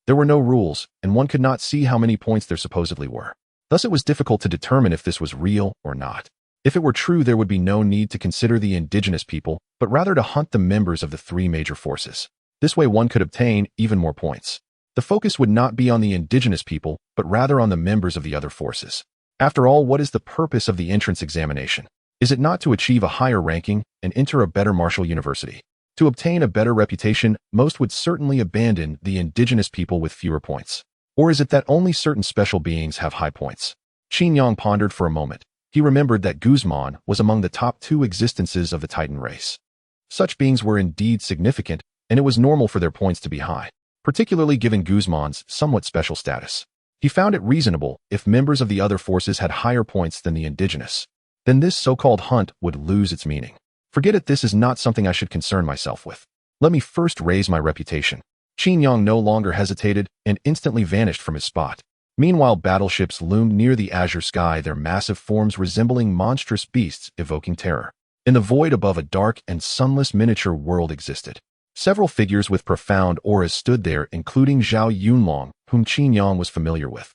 A: There were no rules, and one could not see how many points there supposedly were. Thus it was difficult to determine if this was real or not. If it were true, there would be no need to consider the indigenous people, but rather to hunt the members of the three major forces. This way one could obtain even more points. The focus would not be on the indigenous people, but rather on the members of the other forces. After all, what is the purpose of the entrance examination? Is it not to achieve a higher ranking and enter a better martial university? To obtain a better reputation, most would certainly abandon the indigenous people with fewer points. Or is it that only certain special beings have high points? Qin Yang pondered for a moment. He remembered that Guzman was among the top 2 existences of the Titan race. Such beings were indeed significant, and it was normal for their points to be high, particularly given Guzman's somewhat special status. He found it reasonable if members of the other forces had higher points than the indigenous. Then this so-called hunt would lose its meaning. Forget it, this is not something I should concern myself with. Let me first raise my reputation. Qin Yang no longer hesitated and instantly vanished from his spot. Meanwhile, battleships loomed near the azure sky, their massive forms resembling monstrous beasts evoking terror. In the void above, a dark and sunless miniature world existed. Several figures with profound auras stood there, including Zhao Yunlong, whom Qin Yang was familiar with.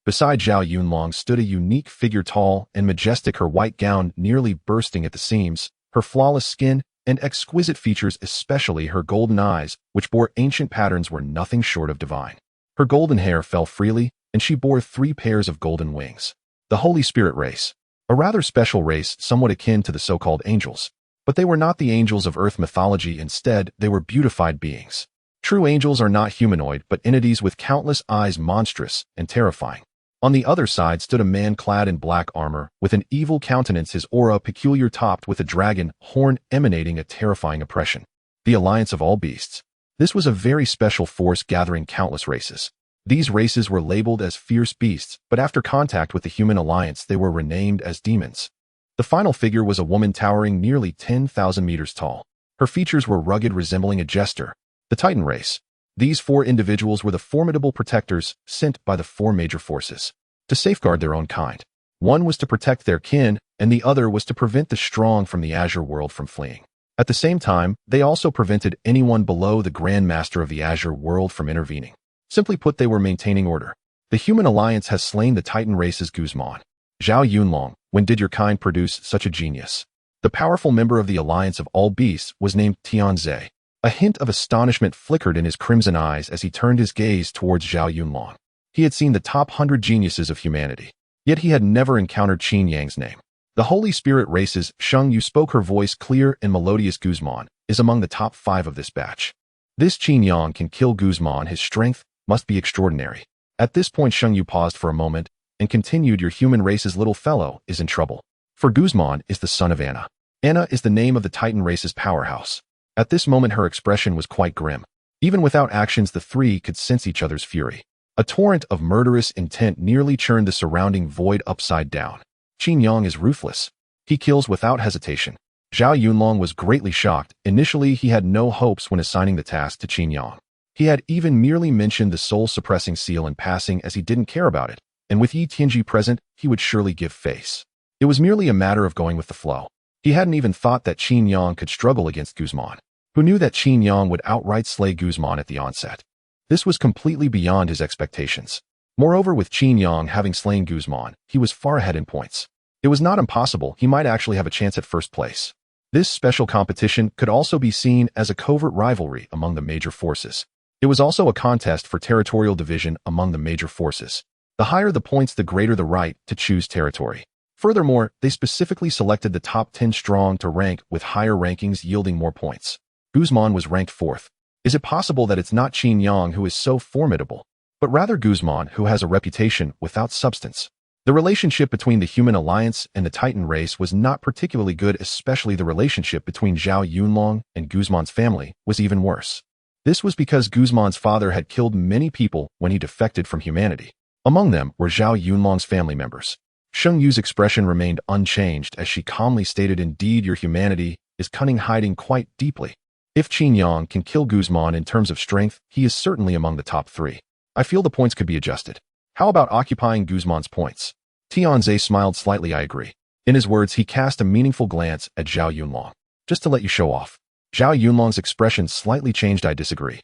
A: Beside Zhao Yunlong stood a unique figure, tall and majestic, her white gown nearly bursting at the seams, her flawless skin and exquisite features, especially her golden eyes, which bore ancient patterns, were nothing short of divine. Her golden hair fell freely, and she bore 3 pairs of golden wings. The Holy Spirit race. A rather special race, somewhat akin to the so-called angels. But they were not the angels of Earth mythology. Instead, they were beautified beings. True angels are not humanoid, but entities with countless eyes, monstrous and terrifying. On the other side stood a man clad in black armor, with an evil countenance, his aura peculiar, topped with a dragon horn emanating a terrifying oppression. The alliance of all beasts. This was a very special force gathering countless races. These races were labeled as fierce beasts, but after contact with the human alliance, they were renamed as demons. The final figure was a woman towering nearly 10,000 meters tall. Her features were rugged, resembling a jester. The Titan race. These 4 individuals were the formidable protectors sent by the 4 major forces to safeguard their own kind. One was to protect their kin, and the other was to prevent the strong from the Azure world from fleeing. At the same time, they also prevented anyone below the Grand Master of the Azure world from intervening. Simply put, they were maintaining order. The human alliance has slain the Titan race's Guzman. Zhao Yunlong, when did your kind produce such a genius? The powerful member of the alliance of all beasts was named Tianze. A hint of astonishment flickered in his crimson eyes as he turned his gaze towards Zhao Yunlong. He had seen the top 100 geniuses of humanity, yet he had never encountered Qin Yang's name. The Holy Spirit race's Sheng Yu spoke, her voice clear and melodious. Guzman is among the top 5 of this batch. This Qin Yang can kill Guzman. His strength must be extraordinary. At this point, Sheng Yu paused for a moment and continued, your human race's little fellow is in trouble. For Guzman is the son of Anna. Anna is the name of the Titan race's powerhouse. At this moment, her expression was quite grim. Even without actions, the 3 could sense each other's fury. A torrent of murderous intent nearly churned the surrounding void upside down. Qin Yang is ruthless. He kills without hesitation. Zhao Yunlong was greatly shocked. Initially, he had no hopes when assigning the task to Qin Yang. He had even merely mentioned the soul-suppressing seal in passing, as he didn't care about it, and with Yi Tianji present, he would surely give face. It was merely a matter of going with the flow. He hadn't even thought that Qin Yang could struggle against Guzman, who knew that Qin Yang would outright slay Guzman at the onset. This was completely beyond his expectations. Moreover, with Qin Yang having slain Guzman, he was far ahead in points. It was not impossible. He might actually have a chance at first place. This special competition could also be seen as a covert rivalry among the major forces. It was also a contest for territorial division among the major forces. The higher the points, the greater the right to choose territory. Furthermore, they specifically selected the top 10 strong to rank, with higher rankings yielding more points. Guzman was ranked 4th. Is it possible that it's not Qin Yang who is so formidable, but rather Guzman, who has a reputation without substance? The relationship between the human alliance and the Titan race was not particularly good, especially the relationship between Zhao Yunlong and Guzman's family was even worse. This was because Guzman's father had killed many people when he defected from humanity. Among them were Zhao Yunlong's family members. Sheng Yu's expression remained unchanged as she calmly stated, "Indeed, your humanity is cunning, hiding quite deeply. If Qin Yang can kill Guzman in terms of strength, he is certainly among the top 3. I feel the points could be adjusted. How about occupying Guzman's points?" Tianze smiled slightly. "I agree." In his words, he cast a meaningful glance at Zhao Yunlong. "Just to let you show off." Zhao Yunlong's expression slightly changed. "I disagree.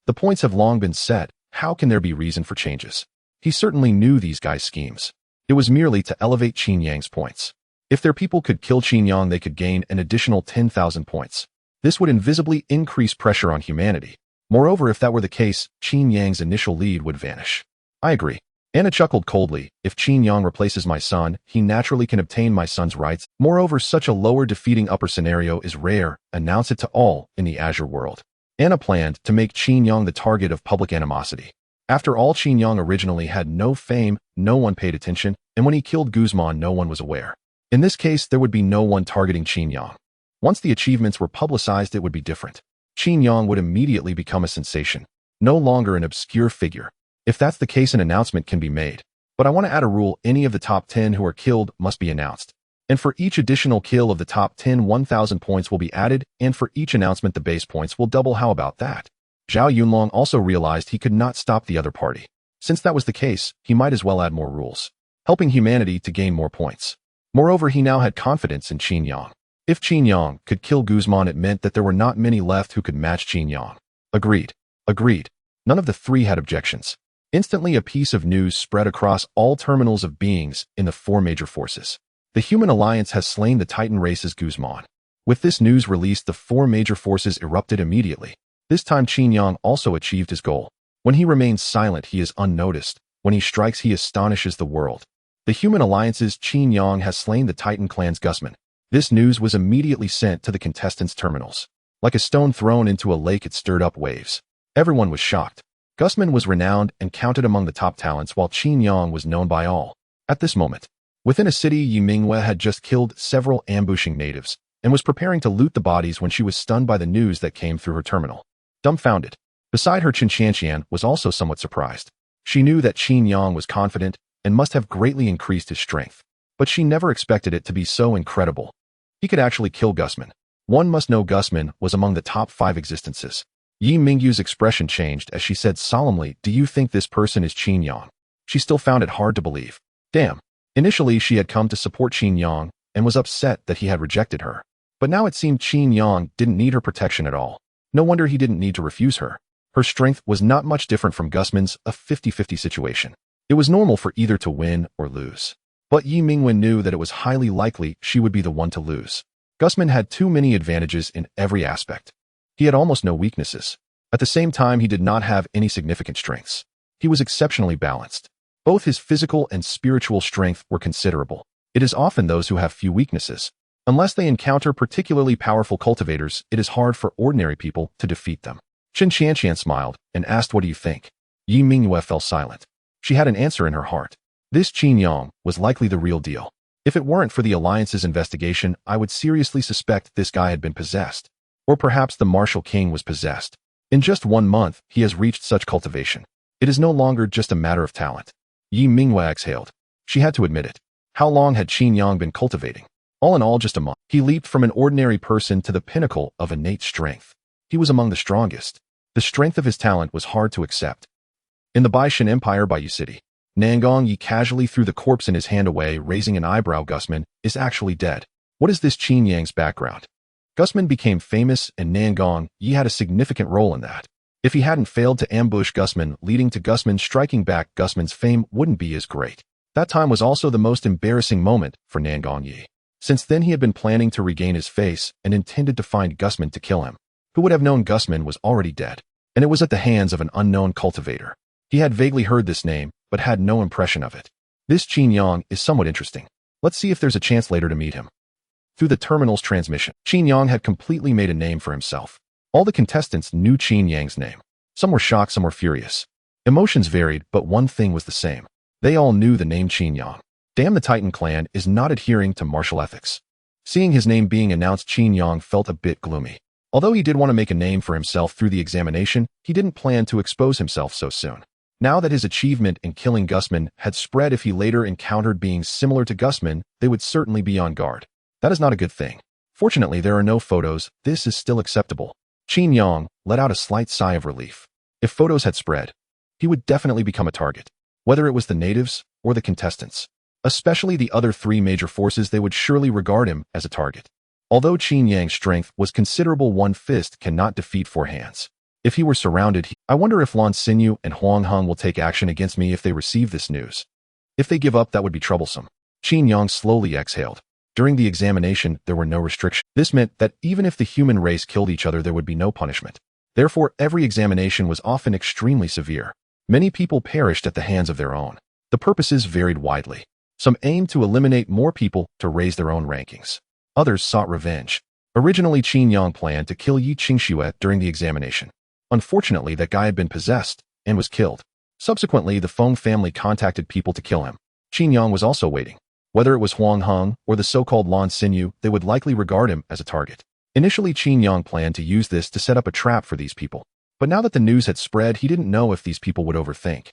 A: The points have long been set. How can there be reason for changes?" He certainly knew these guys' schemes. It was merely to elevate Qin Yang's points. If their people could kill Qin Yang, they could gain an additional 10,000 points. This would invisibly increase pressure on humanity. Moreover, if that were the case, Qin Yang's initial lead would vanish. "I agree." Anna chuckled coldly. "If Qin Yang replaces my son, he naturally can obtain my son's rights. Moreover, such a lower defeating upper scenario is rare. Announce it to all in the Azure world." Anna planned to make Qin Yang the target of public animosity. After all, Qin Yang originally had no fame, no one paid attention, and when he killed Guzman, no one was aware. In this case, there would be no one targeting Qin Yang. Once the achievements were publicized, it would be different. Qin Yang would immediately become a sensation, no longer an obscure figure. If that's the case, an announcement can be made. But I want to add a rule: any of the top 10 who are killed must be announced. And for each additional kill of the top 10, 1,000 points will be added, and for each announcement, the base points will double. How about that? Zhao Yunlong also realized he could not stop the other party. Since that was the case, he might as well add more rules, helping humanity to gain more points. Moreover, he now had confidence in Qin Yang. If Qin Yang could kill Guzman, it meant that there were not many left who could match Qin Yang. Agreed. Agreed. None of the 3 had objections. Instantly, a piece of news spread across all terminals of beings in the 4 major forces. The Human Alliance has slain the Titan race's Guzman. With this news released, the 4 major forces erupted immediately. This time, Qin Yang also achieved his goal. When he remains silent, he is unnoticed. When he strikes, he astonishes the world. The Human Alliance's Qin Yang has slain the Titan clan's Guzman. This news was immediately sent to the contestants' terminals. Like a stone thrown into a lake, it stirred up waves. Everyone was shocked. Guzman was renowned and counted among the top talents, while Qin Yang was known by all. At this moment, within a city, Yi Mingwei had just killed several ambushing natives and was preparing to loot the bodies when she was stunned by the news that came through her terminal. Dumbfounded. Beside her, Qin Qianqian was also somewhat surprised. She knew that Qin Yang was confident and must have greatly increased his strength, but she never expected it to be so incredible. He could actually kill Guzman. One must know Guzman was among the top 5 existences. Yi Mingyu's expression changed as she said solemnly, "Do you think this person is Qin Yang?" She still found it hard to believe. Damn. Initially, she had come to support Qin Yang and was upset that he had rejected her. But now it seemed Qin Yang didn't need her protection at all. No wonder he didn't need to refuse her. Her strength was not much different from Guzman's, a 50-50 situation. It was normal for either to win or lose. But Yi Mingwen knew that it was highly likely she would be the one to lose. Guzman had too many advantages in every aspect. He had almost no weaknesses. At the same time, he did not have any significant strengths. He was exceptionally balanced. Both his physical and spiritual strength were considerable. It is often those who have few weaknesses. Unless they encounter particularly powerful cultivators, it is hard for ordinary people to defeat them. Qin Qianqian smiled and asked, "What do you think?" Yi Mingyue fell silent. She had an answer in her heart. This Qin Yang was likely the real deal. If it weren't for the Alliance's investigation, I would seriously suspect this guy had been possessed. Or perhaps the Martial King was possessed. In just 1 month, he has reached such cultivation. It is no longer just a matter of talent. Yi Mingyue exhaled. She had to admit it. How long had Qin Yang been cultivating? All in all, just a month. He leaped from an ordinary person to the pinnacle of innate strength. He was among the strongest. The strength of his talent was hard to accept. In the Baishan Empire by Yu City, Nangong Yi casually threw the corpse in his hand away, raising an eyebrow. Guzman is actually dead. What is this Qin Yang's background? Guzman became famous, and Nangong Yi had a significant role in that. If he hadn't failed to ambush Guzman, leading to Guzman striking back, Guzman's fame wouldn't be as great. That time was also the most embarrassing moment for Nangong Yi. Since then, he had been planning to regain his face and intended to find Guzman to kill him. Who would have known Guzman was already dead? And it was at the hands of an unknown cultivator. He had vaguely heard this name, but had no impression of it. This Qin Yang is somewhat interesting. Let's see if there's a chance later to meet him. Through the terminal's transmission, Qin Yang had completely made a name for himself. All the contestants knew Qin Yang's name. Some were shocked, some were furious. Emotions varied, but one thing was the same. They all knew the name Qin Yang. Damn, the Titan clan is not adhering to martial ethics. Seeing his name being announced, Qin Yang felt a bit gloomy. Although he did want to make a name for himself through the examination, he didn't plan to expose himself so soon. Now that his achievement in killing Gusman had spread, if he later encountered beings similar to Gusman, they would certainly be on guard. That is not a good thing. Fortunately, there are no photos. This is still acceptable. Qin Yang let out a slight sigh of relief. If photos had spread, he would definitely become a target. Whether it was the natives or the contestants, especially the other three major forces, they would surely regard him as a target. Although Qin Yang's strength was considerable, one fist cannot defeat four hands. If he were surrounded, I wonder if Lan Xinyu and Huang Heng will take action against me if they receive this news. If they give up, that would be troublesome. Qin Yang slowly exhaled. During the examination, there were no restrictions. This meant that even if the human race killed each other, there would be no punishment. Therefore, every examination was often extremely severe. Many people perished at the hands of their own. The purposes varied widely. Some aimed to eliminate more people to raise their own rankings. Others sought revenge. Originally, Qin Yang planned to kill Yi Qingxue during the examination. Unfortunately, that guy had been possessed and was killed. Subsequently, the Feng family contacted people to kill him. Qin Yang was also waiting. Whether it was Huang Heng or the so-called Lan Xinyu, they would likely regard him as a target. Initially, Qin Yang planned to use this to set up a trap for these people. But now that the news had spread, he didn't know if these people would overthink.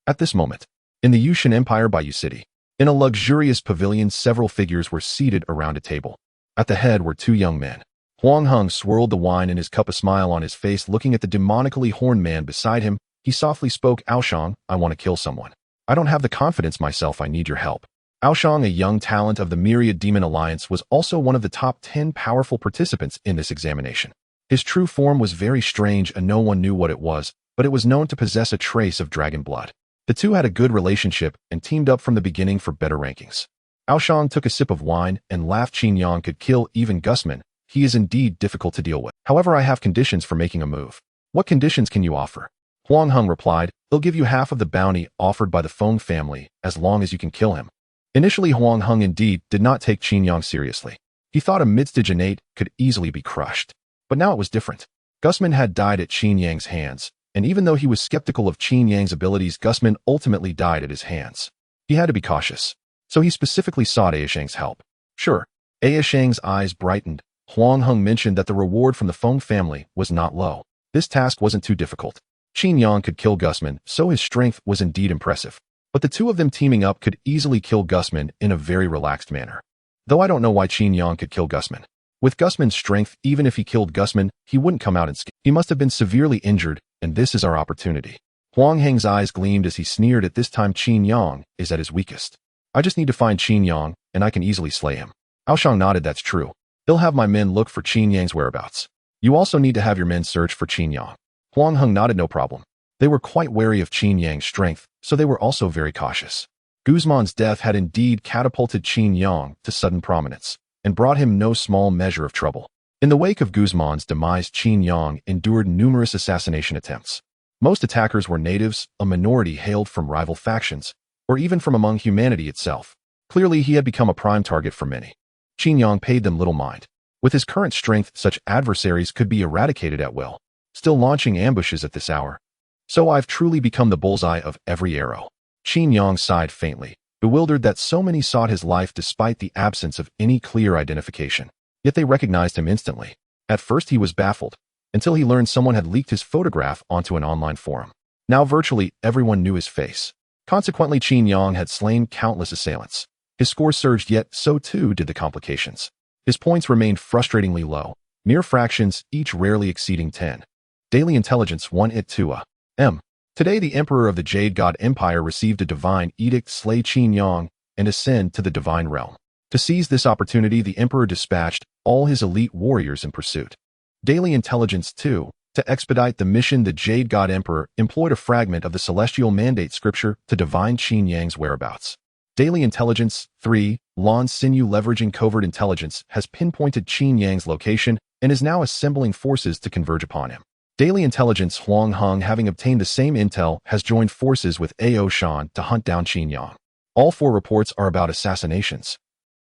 A: At this moment, in the Yushan Empire Bayou City, in a luxurious pavilion, several figures were seated around a table. At the head were two young men. Huang Heng swirled the wine in his cup, a smile on his face. Looking at the demonically horned man beside him, he softly spoke, "Aoshang, I want to kill someone. I don't have the confidence myself. I need your help." Aoshang, a young talent of the Myriad Demon Alliance, was also one of the top 10 powerful participants in this examination. His true form was very strange and no one knew what it was, but it was known to possess a trace of dragon blood. The two had a good relationship and teamed up from the beginning for better rankings. Aoshang took a sip of wine and laughed. "Qin Yang could kill even Gusman. He is indeed difficult to deal with. However, I have conditions for making a move." "What conditions can you offer?" Huang Heng replied, "He'll give you half of the bounty offered by the Feng family as long as you can kill him." Initially, Huang Heng indeed did not take Qin Yang seriously. He thought a midstigenate could easily be crushed. But now it was different. Gusman had died at Qin Yang's hands, and even though he was skeptical of Qin Yang's abilities, Gusman ultimately died at his hands. He had to be cautious. So he specifically sought Aoshang's help. Sure. Aoshang's eyes brightened. Huang Heng mentioned that the reward from the Feng family was not low. This task wasn't too difficult. Qin Yang could kill Gusman, so his strength was indeed impressive. But the two of them teaming up could easily kill Gusman in a very relaxed manner. Though I don't know why Qin Yang could kill Gusman. With Gusman's strength, even if he killed Gusman, he wouldn't come out unscathed. He must have been severely injured, and this is our opportunity. Huang Heng's eyes gleamed as he sneered. At this time, Qin Yang is at his weakest. I just need to find Qin Yang, and I can easily slay him. Aoshang nodded. That's true. He'll have my men look for Qin Yang's whereabouts. You also need to have your men search for Qin Yang. Huang Heng nodded. No problem. They were quite wary of Qin Yang's strength, so they were also very cautious. Guzman's death had indeed catapulted Qin Yang to sudden prominence, and brought him no small measure of trouble. In the wake of Guzman's demise, Qin Yang endured numerous assassination attempts. Most attackers were natives, a minority hailed from rival factions, or even from among humanity itself. Clearly, he had become a prime target for many. Qin Yang paid them little mind. With his current strength, such adversaries could be eradicated at will, still launching ambushes at this hour. So I've truly become the bullseye of every arrow. Qin Yang sighed faintly, bewildered that so many sought his life despite the absence of any clear identification. Yet they recognized him instantly. At first he was baffled, until he learned someone had leaked his photograph onto an online forum. Now virtually everyone knew his face. Consequently, Qin Yang had slain countless assailants. His score surged, yet so too did the complications. His points remained frustratingly low, mere fractions, each rarely exceeding 10. Daily intelligence 1 it 2 M. Today the Emperor of the Jade God Empire received a divine edict: slay Qin Yang and ascend to the divine realm. To seize this opportunity, the Emperor dispatched all his elite warriors in pursuit. Daily intelligence 2. To expedite the mission, the Jade God Emperor employed a fragment of the celestial mandate scripture to divine Qin Yang's whereabouts. Daily intelligence 3. Lan Xinyu, leveraging covert intelligence, has pinpointed Qin Yang's location and is now assembling forces to converge upon him. Daily intelligence Huang Heng, having obtained the same intel, has joined forces with Aoshang to hunt down Qin Yang. All 4 reports are about assassinations.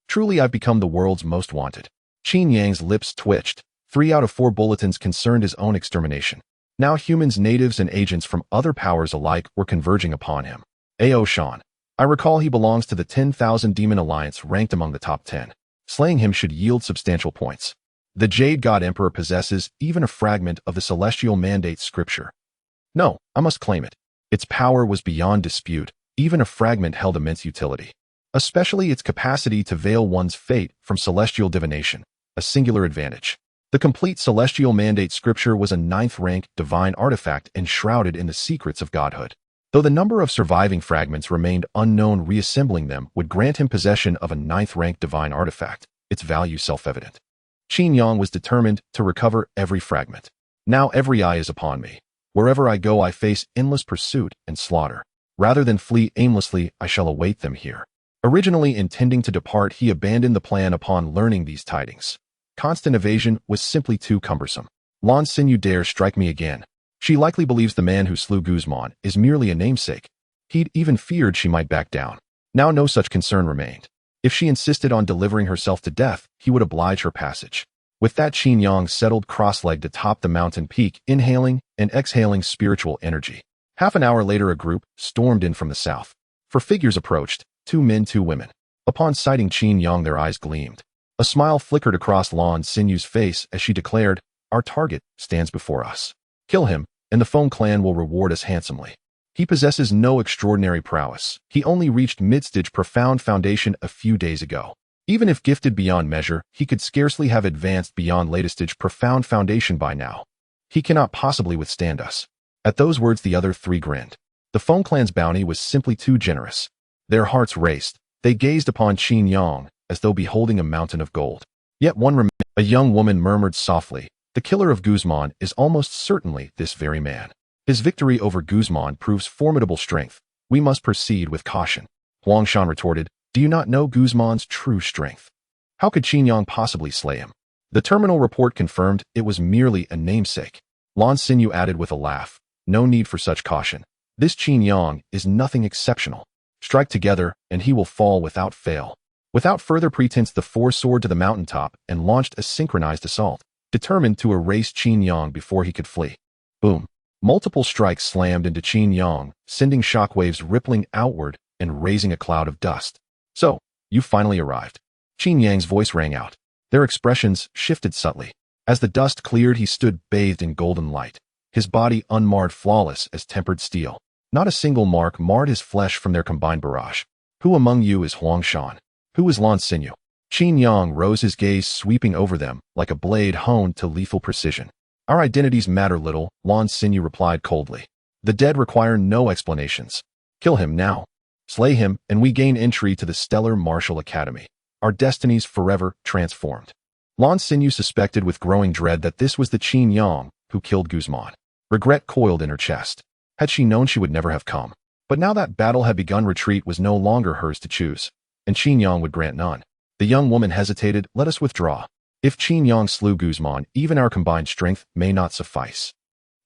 A: Truly, I've become the world's most wanted. Qin Yang's lips twitched. 3 out of 4 bulletins concerned his own extermination. Now humans, natives, and agents from other powers alike were converging upon him. Aoshang. I recall he belongs to the 10,000 Demon Alliance, ranked among the top 10. Slaying him should yield substantial points. The Jade God Emperor possesses even a fragment of the celestial mandate scripture. No, I must claim it. Its power was beyond dispute. Even a fragment held immense utility, especially its capacity to veil one's fate from celestial divination, a singular advantage. The complete celestial mandate scripture was a 9th rank divine artifact enshrouded in the secrets of godhood. Though the number of surviving fragments remained unknown, reassembling them would grant him possession of a 9th rank divine artifact, its value self-evident. Qin Yang was determined to recover every fragment. Now every eye is upon me. Wherever I go, I face endless pursuit and slaughter. Rather than flee aimlessly, I shall await them here. Originally intending to depart, he abandoned the plan upon learning these tidings. Constant evasion was simply too cumbersome. Lan Xinyu dares strike me again. She likely believes the man who slew Guzman is merely a namesake. He'd even feared she might back down. Now no such concern remained. If she insisted on delivering herself to death, he would oblige her passage. With that, Qin Yang settled cross-legged atop the mountain peak, inhaling and exhaling spiritual energy. Half an hour later, a group stormed in from the south. For figures approached, 2 men, 2 women. Upon sighting Qin Yang, their eyes gleamed. A smile flickered across Lan Xinyu's face as she declared, "Our target stands before us. Kill him, and the Feng clan will reward us handsomely. He possesses no extraordinary prowess. He only reached mid-stage profound foundation a few days ago. Even if gifted beyond measure, he could scarcely have advanced beyond latest stage profound foundation by now. He cannot possibly withstand us." At those words, the other 3 grinned. The Feng clan's bounty was simply too generous. Their hearts raced. They gazed upon Qin Yang as though beholding a mountain of gold. Yet one remained. A young woman murmured softly, "The killer of Guzman is almost certainly this very man. His victory over Guzman proves formidable strength. We must proceed with caution." Huang Shan retorted, "Do you not know Guzman's true strength? How could Qin Yang possibly slay him?" The terminal report confirmed it was merely a namesake. Lan Xinyu added with a laugh, "No need for such caution. This Qin Yang is nothing exceptional. Strike together, and he will fall without fail." Without further pretense, the 4 soared to the mountaintop and launched a synchronized assault, determined to erase Qin Yang before he could flee. Boom! Multiple strikes slammed into Qin Yang, sending shockwaves rippling outward and raising a cloud of dust. "So, you finally arrived." Qin Yang's voice rang out. Their expressions shifted subtly. As the dust cleared, he stood bathed in golden light, his body unmarred, flawless as tempered steel. Not a single mark marred his flesh from their combined barrage. "Who among you is Huang Shan? Who is Lan Xinyu?" Qin Yang rose, his gaze sweeping over them like a blade honed to lethal precision. "Our identities matter little," Lan Xinyu replied coldly. "The dead require no explanations. Kill him now. Slay him, and we gain entry to the stellar martial academy. Our destinies forever transformed." Lan Xinyu suspected with growing dread that this was the Qin Yang who killed Guzman. Regret coiled in her chest. Had she known, she would never have come. But now that battle had begun, retreat was no longer hers to choose, and Qin Yang would grant none. The young woman hesitated. "Let us withdraw. If Qin Yang slew Guzman, even our combined strength may not suffice."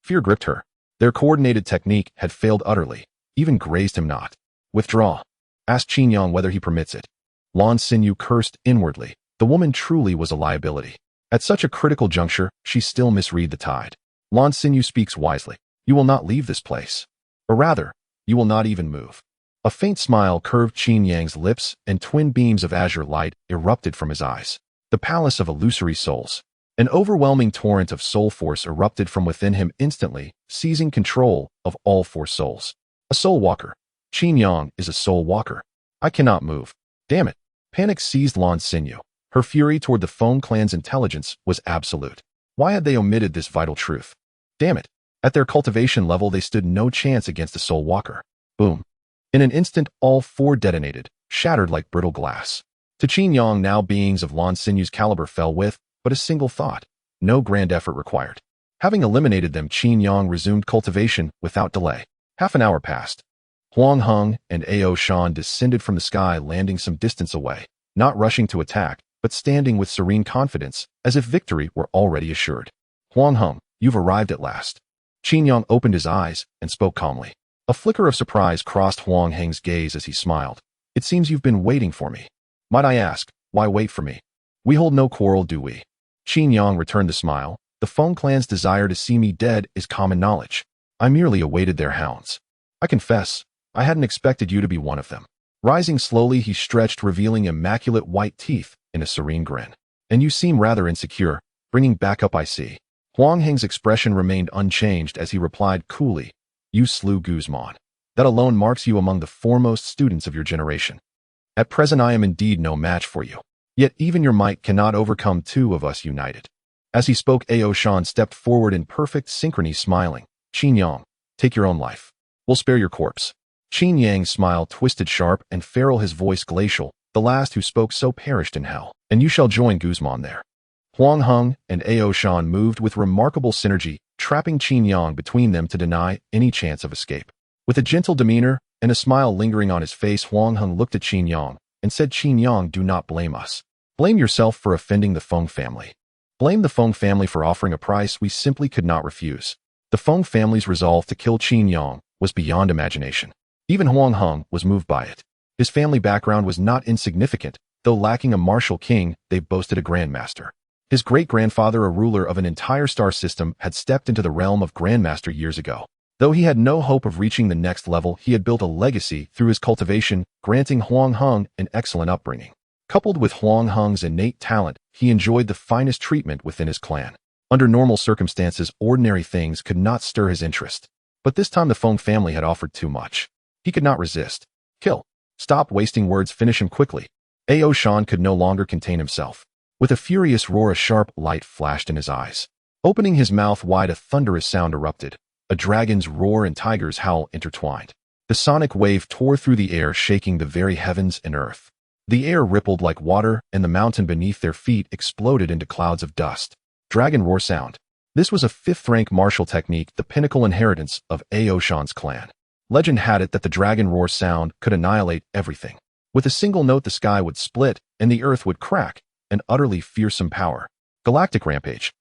A: Fear gripped her. Their coordinated technique had failed utterly, even grazed him not. "Withdraw. Ask Qin Yang whether he permits it." Lan Xinyu cursed inwardly. The woman truly was a liability. At such a critical juncture, she still misread the tide. Lan Xinyu speaks wisely. "You will not leave this place. Or rather, you will not even move." A faint smile curved Qin Yang's lips, and twin beams of azure light erupted from his eyes. The palace of illusory souls. An overwhelming torrent of soul force erupted from within him instantly, seizing control of all 4 souls. A soul walker. Qin Yang is a soul walker. "I cannot move. Damn it." Panic seized Lan Xinyu. Her fury toward the Feng clan's intelligence was absolute. Why had they omitted this vital truth? Damn it. At their cultivation level, they stood no chance against a soul walker. Boom. In an instant, all 4 detonated, shattered like brittle glass. To Qin Yang, now beings of Lan Xinyu's caliber fell with but a single thought. No grand effort required. Having eliminated them, Qin Yang resumed cultivation without delay. Half an hour passed. Huang Heng and Ao Shan descended from the sky, landing some distance away, not rushing to attack, but standing with serene confidence, as if victory were already assured. "Huang Heng, you've arrived at last." Qin Yang opened his eyes and spoke calmly. A flicker of surprise crossed Huang Heng's gaze as he smiled. "It seems you've been waiting for me. Might I ask, why wait for me? We hold no quarrel, do we?" Qin Yang returned the smile. "The Feng clan's desire to see me dead is common knowledge. I merely awaited their hounds. I confess, I hadn't expected you to be one of them." Rising slowly, he stretched, revealing immaculate white teeth in a serene grin. "And you seem rather insecure. Bringing back up, I see." Huang Heng's expression remained unchanged as he replied coolly, You slew Guzman. That alone marks you among the foremost students of your generation. At present I am indeed no match for you. Yet even your might cannot overcome two of us united. As he spoke, Ao Shan stepped forward in perfect synchrony, smiling. Qin Yang, take your own life. We'll spare your corpse. Qin Yang's smile twisted sharp and feral, his voice glacial. The last who spoke so perished in hell, and you shall join Guzman there. Huang Heng and Ao Shan moved with remarkable synergy, trapping Qin Yang between them to deny any chance of escape. With a gentle demeanor and a smile lingering on his face, Huang Heng looked at Qin Yang and said, Qin Yang, do not blame us. Blame yourself for offending the Feng family. Blame the Feng family for offering a price we simply could not refuse. The Feng family's resolve to kill Qin Yang was beyond imagination. Even Huang Heng was moved by it. His family background was not insignificant. Though lacking a martial king, they boasted a grandmaster. His great-grandfather, a ruler of an entire star system, had stepped into the realm of grandmaster years ago. Though he had no hope of reaching the next level, he had built a legacy through his cultivation, granting Huang Heng an excellent upbringing. Coupled with Huang Heng's innate talent, he enjoyed the finest treatment within his clan. Under normal circumstances, ordinary things could not stir his interest. But this time the Feng family had offered too much. He could not resist. Kill. Stop wasting words, finish him quickly. Ao Shan could no longer contain himself. With a furious roar, a sharp light flashed in his eyes. Opening his mouth wide, a thunderous sound erupted. A dragon's roar and tiger's howl intertwined. The sonic wave tore through the air, shaking the very heavens and earth. The air rippled like water, and the mountain beneath their feet exploded into clouds of dust. Dragon roar sound. This was a 5th-rank martial technique, the pinnacle inheritance of Ao Shan's clan. Legend had it that the dragon roar sound could annihilate everything. With a single note, the sky would split, and the earth would crack. An utterly fearsome power. Galactic rampage.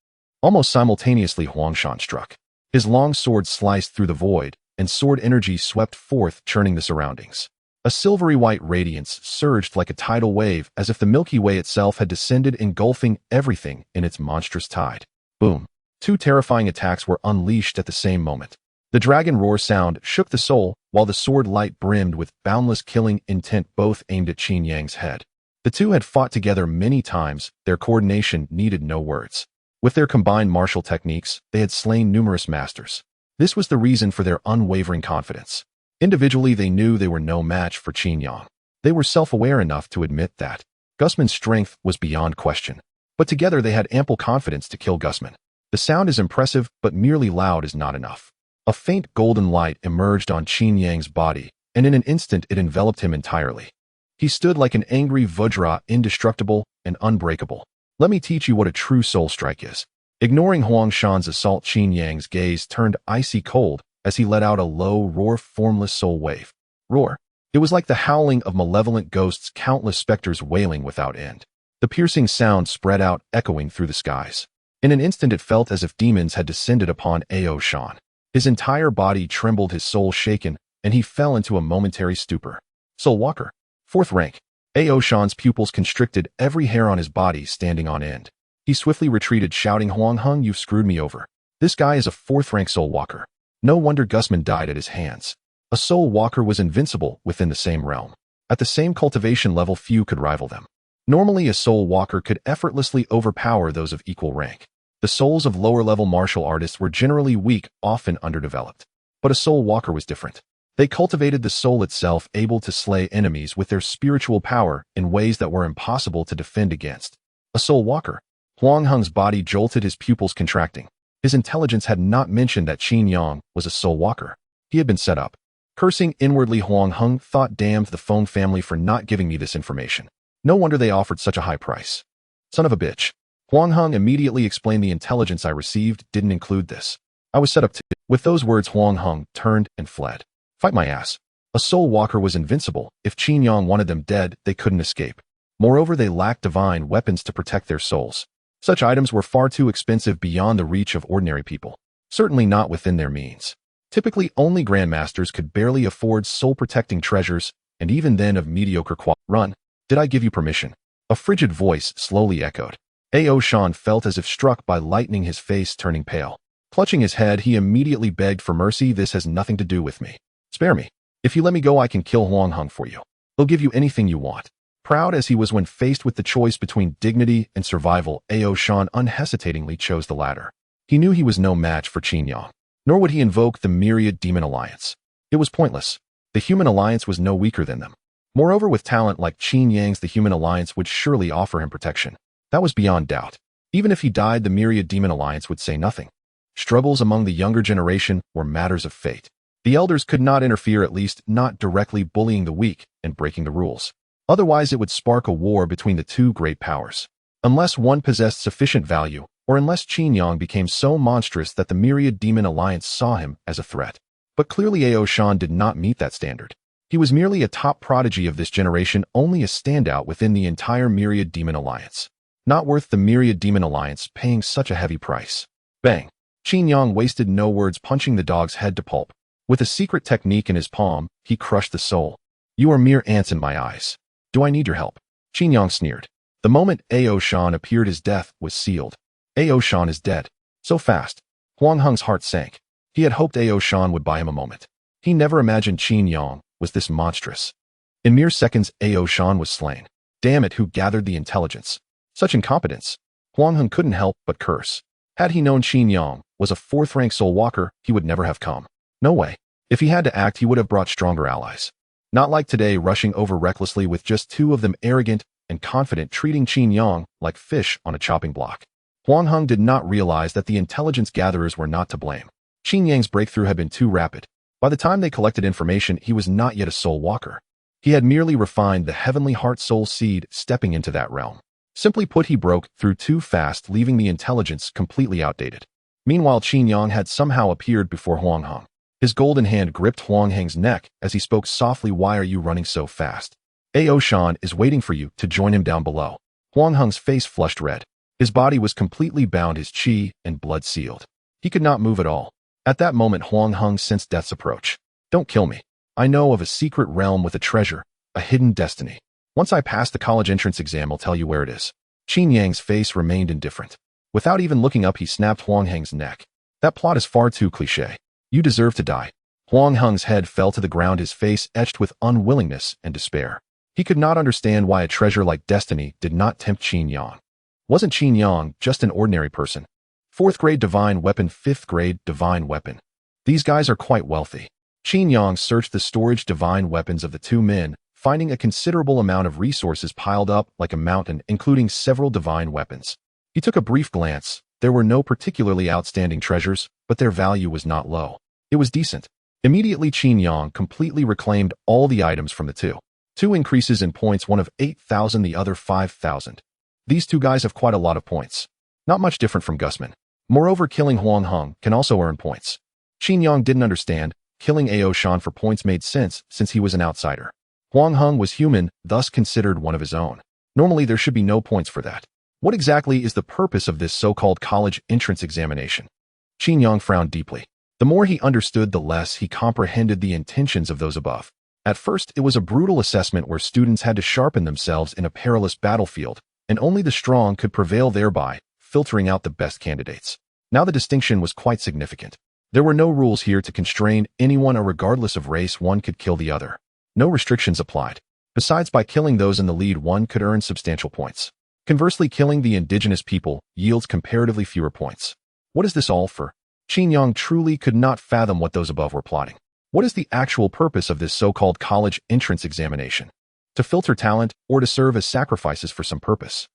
A: Almost simultaneously, Huang Shan struck. His long sword sliced through the void, and sword energy swept forth, churning the surroundings. A silvery white radiance surged like a tidal wave, as if the Milky Way itself had descended, engulfing everything in its monstrous tide. Boom. Two terrifying attacks were unleashed at the same moment. The dragon roar sound shook the soul, while the sword light brimmed with boundless killing intent, both aimed at Qin Yang's head. The two had fought together many times, their coordination needed no words. With their combined martial techniques, they had slain numerous masters. This was the reason for their unwavering confidence. Individually, they knew they were no match for Qin Yang. They were self-aware enough to admit that. Guzman's strength was beyond question. But together they had ample confidence to kill Guzman. The sound is impressive, but merely loud is not enough. A faint golden light emerged on Qin Yang's body, and in an instant it enveloped him entirely. He stood like an angry Vajra, indestructible and unbreakable. Let me teach you what a true soul strike is. Ignoring Huang Shan's assault, Qin Yang's gaze turned icy cold as he let out a low roar, formless soul wave. Roar. It was like the howling of malevolent ghosts, countless specters wailing without end. The piercing sound spread out, echoing through the skies. In an instant it felt as if demons had descended upon Ao Shan. His entire body trembled, his soul shaken, and he fell into a momentary stupor. Soul Walker. 4th rank. Ao Shan's pupils constricted, every hair on his body standing on end. He swiftly retreated, shouting, Huang Heng, you've screwed me over. This guy is a 4th rank Soul Walker. No wonder Guzman died at his hands. A Soul Walker was invincible within the same realm. At the same cultivation level, few could rival them. Normally, a Soul Walker could effortlessly overpower those of equal rank. The souls of lower-level martial artists were generally weak, often underdeveloped. But a Soul Walker was different. They cultivated the soul itself, able to slay enemies with their spiritual power in ways that were impossible to defend against. A Soul Walker. Huang Heng's body jolted, his pupils contracting. His intelligence had not mentioned that Qin Yang was a Soul Walker. He had been set up. Cursing inwardly, Huang Heng thought, damned the Feng family for not giving me this information. No wonder they offered such a high price. Son of a bitch. Huang Heng immediately explained, the intelligence I received didn't include this. I was set up to. With those words, Huang Heng turned and fled. Fight my ass. A Soul Walker was invincible. If Qin Yang wanted them dead, they couldn't escape. Moreover, they lacked divine weapons to protect their souls. Such items were far too expensive, beyond the reach of ordinary people. Certainly not within their means. Typically, only grandmasters could barely afford soul-protecting treasures, and even then of mediocre quality. Run. Did I give you permission? A frigid voice slowly echoed. Ao Shan felt as if struck by lightning, his face turning pale. Clutching his head, he immediately begged for mercy. This has nothing to do with me. Spare me. If you let me go, I can kill Huang Heng for you. He'll give you anything you want. Proud as he was when faced with the choice between dignity and survival, Ao Shan unhesitatingly chose the latter. He knew he was no match for Qin Yang. nor would he invoke the Myriad Demon Alliance. It was pointless. The Human Alliance was no weaker than them. Moreover, with talent like Qin Yang's, the Human Alliance would surely offer him protection. That was beyond doubt. Even if he died, the Myriad Demon Alliance would say nothing. Struggles among the younger generation were matters of fate. The elders could not interfere, at least not directly bullying the weak and breaking the rules. Otherwise, it would spark a war between the two great powers. Unless one possessed sufficient value, or unless Qin Yang became so monstrous that the Myriad Demon Alliance saw him as a threat. But clearly Ao Shan did not meet that standard. He was merely a top prodigy of this generation, only a standout within the entire Myriad Demon Alliance. Not worth the Myriad Demon Alliance paying such a heavy price. Bang! Qin Yang wasted no words, punching the dog's head to pulp. With a secret technique in his palm, he crushed the soul. You are mere ants in my eyes. Do I need your help? Qin Yang sneered. The moment Ao Shan appeared, his death was sealed. Ao Shan is dead. So fast. Huang Heng's heart sank. He had hoped Ao Shan would buy him a moment. He never imagined Qin Yang was this monstrous. In mere seconds, Ao Shan was slain. Damn it, who gathered the intelligence? Such incompetence. Huang Heng couldn't help but curse. Had he known Qin Yang was a fourth-rank soul walker, he would never have come. No way. If he had to act, he would have brought stronger allies. Not like today, rushing over recklessly with just two of them, arrogant and confident, treating Qin Yang like fish on a chopping block. Huang Heng did not realize that the intelligence gatherers were not to blame. Qin Yang's breakthrough had been too rapid. By the time they collected information, he was not yet a soul walker. He had merely refined the heavenly heart soul seed, stepping into that realm. Simply put, he broke through too fast, leaving the intelligence completely outdated. Meanwhile, Qin Yang had somehow appeared before Huang Heng. His golden hand gripped Huang Heng's neck as he spoke softly. Why are you running so fast? Ao Shan is waiting for you to join him down below. Huang Heng's face flushed red. His body was completely bound, his qi and blood sealed. He could not move at all. At that moment, Huang Heng sensed death's approach. Don't kill me. I know of a secret realm with a treasure, a hidden destiny. Once I pass the college entrance exam, I'll tell you where it is. Qin Yang's face remained indifferent. Without even looking up, he snapped Huang Heng's neck. That plot is far too cliché. You deserve to die. Huang Heng's head fell to the ground, his face etched with unwillingness and despair. He could not understand why a treasure like destiny did not tempt Qin Yang. Wasn't Qin Yang just an ordinary person? 4th grade divine weapon, 5th grade divine weapon. These guys are quite wealthy. Qin Yang searched the storage divine weapons of the two men, finding a considerable amount of resources piled up like a mountain, including several divine weapons. He took a brief glance. There were no particularly outstanding treasures, but their value was not low. It was decent. Immediately, Qin Yang completely reclaimed all the items from the two increases in points, one of 8,000, the other 5,000. These two guys have quite a lot of points. Not much different from Gusman. Moreover, killing Huang Heng can also earn points. Qin Yang didn't understand. Killing Ao Shan for points made sense since he was an outsider. Huang Heng was human, thus considered one of his own. Normally, there should be no points for that. What exactly is the purpose of this so-called college entrance examination? Qin Yang frowned deeply. The more he understood, the less he comprehended the intentions of those above. At first, it was a brutal assessment where students had to sharpen themselves in a perilous battlefield, and only the strong could prevail, thereby filtering out the best candidates. Now the distinction was quite significant. There were no rules here to constrain anyone, or regardless of race, one could kill the other. No restrictions applied. Besides, by killing those in the lead, one could earn substantial points. Conversely, killing the indigenous people yields comparatively fewer points. What is this all for? Qin Yang truly could not fathom what those above were plotting. What is the actual purpose of this so-called college entrance examination? To filter talent, or to serve as sacrifices for some purpose?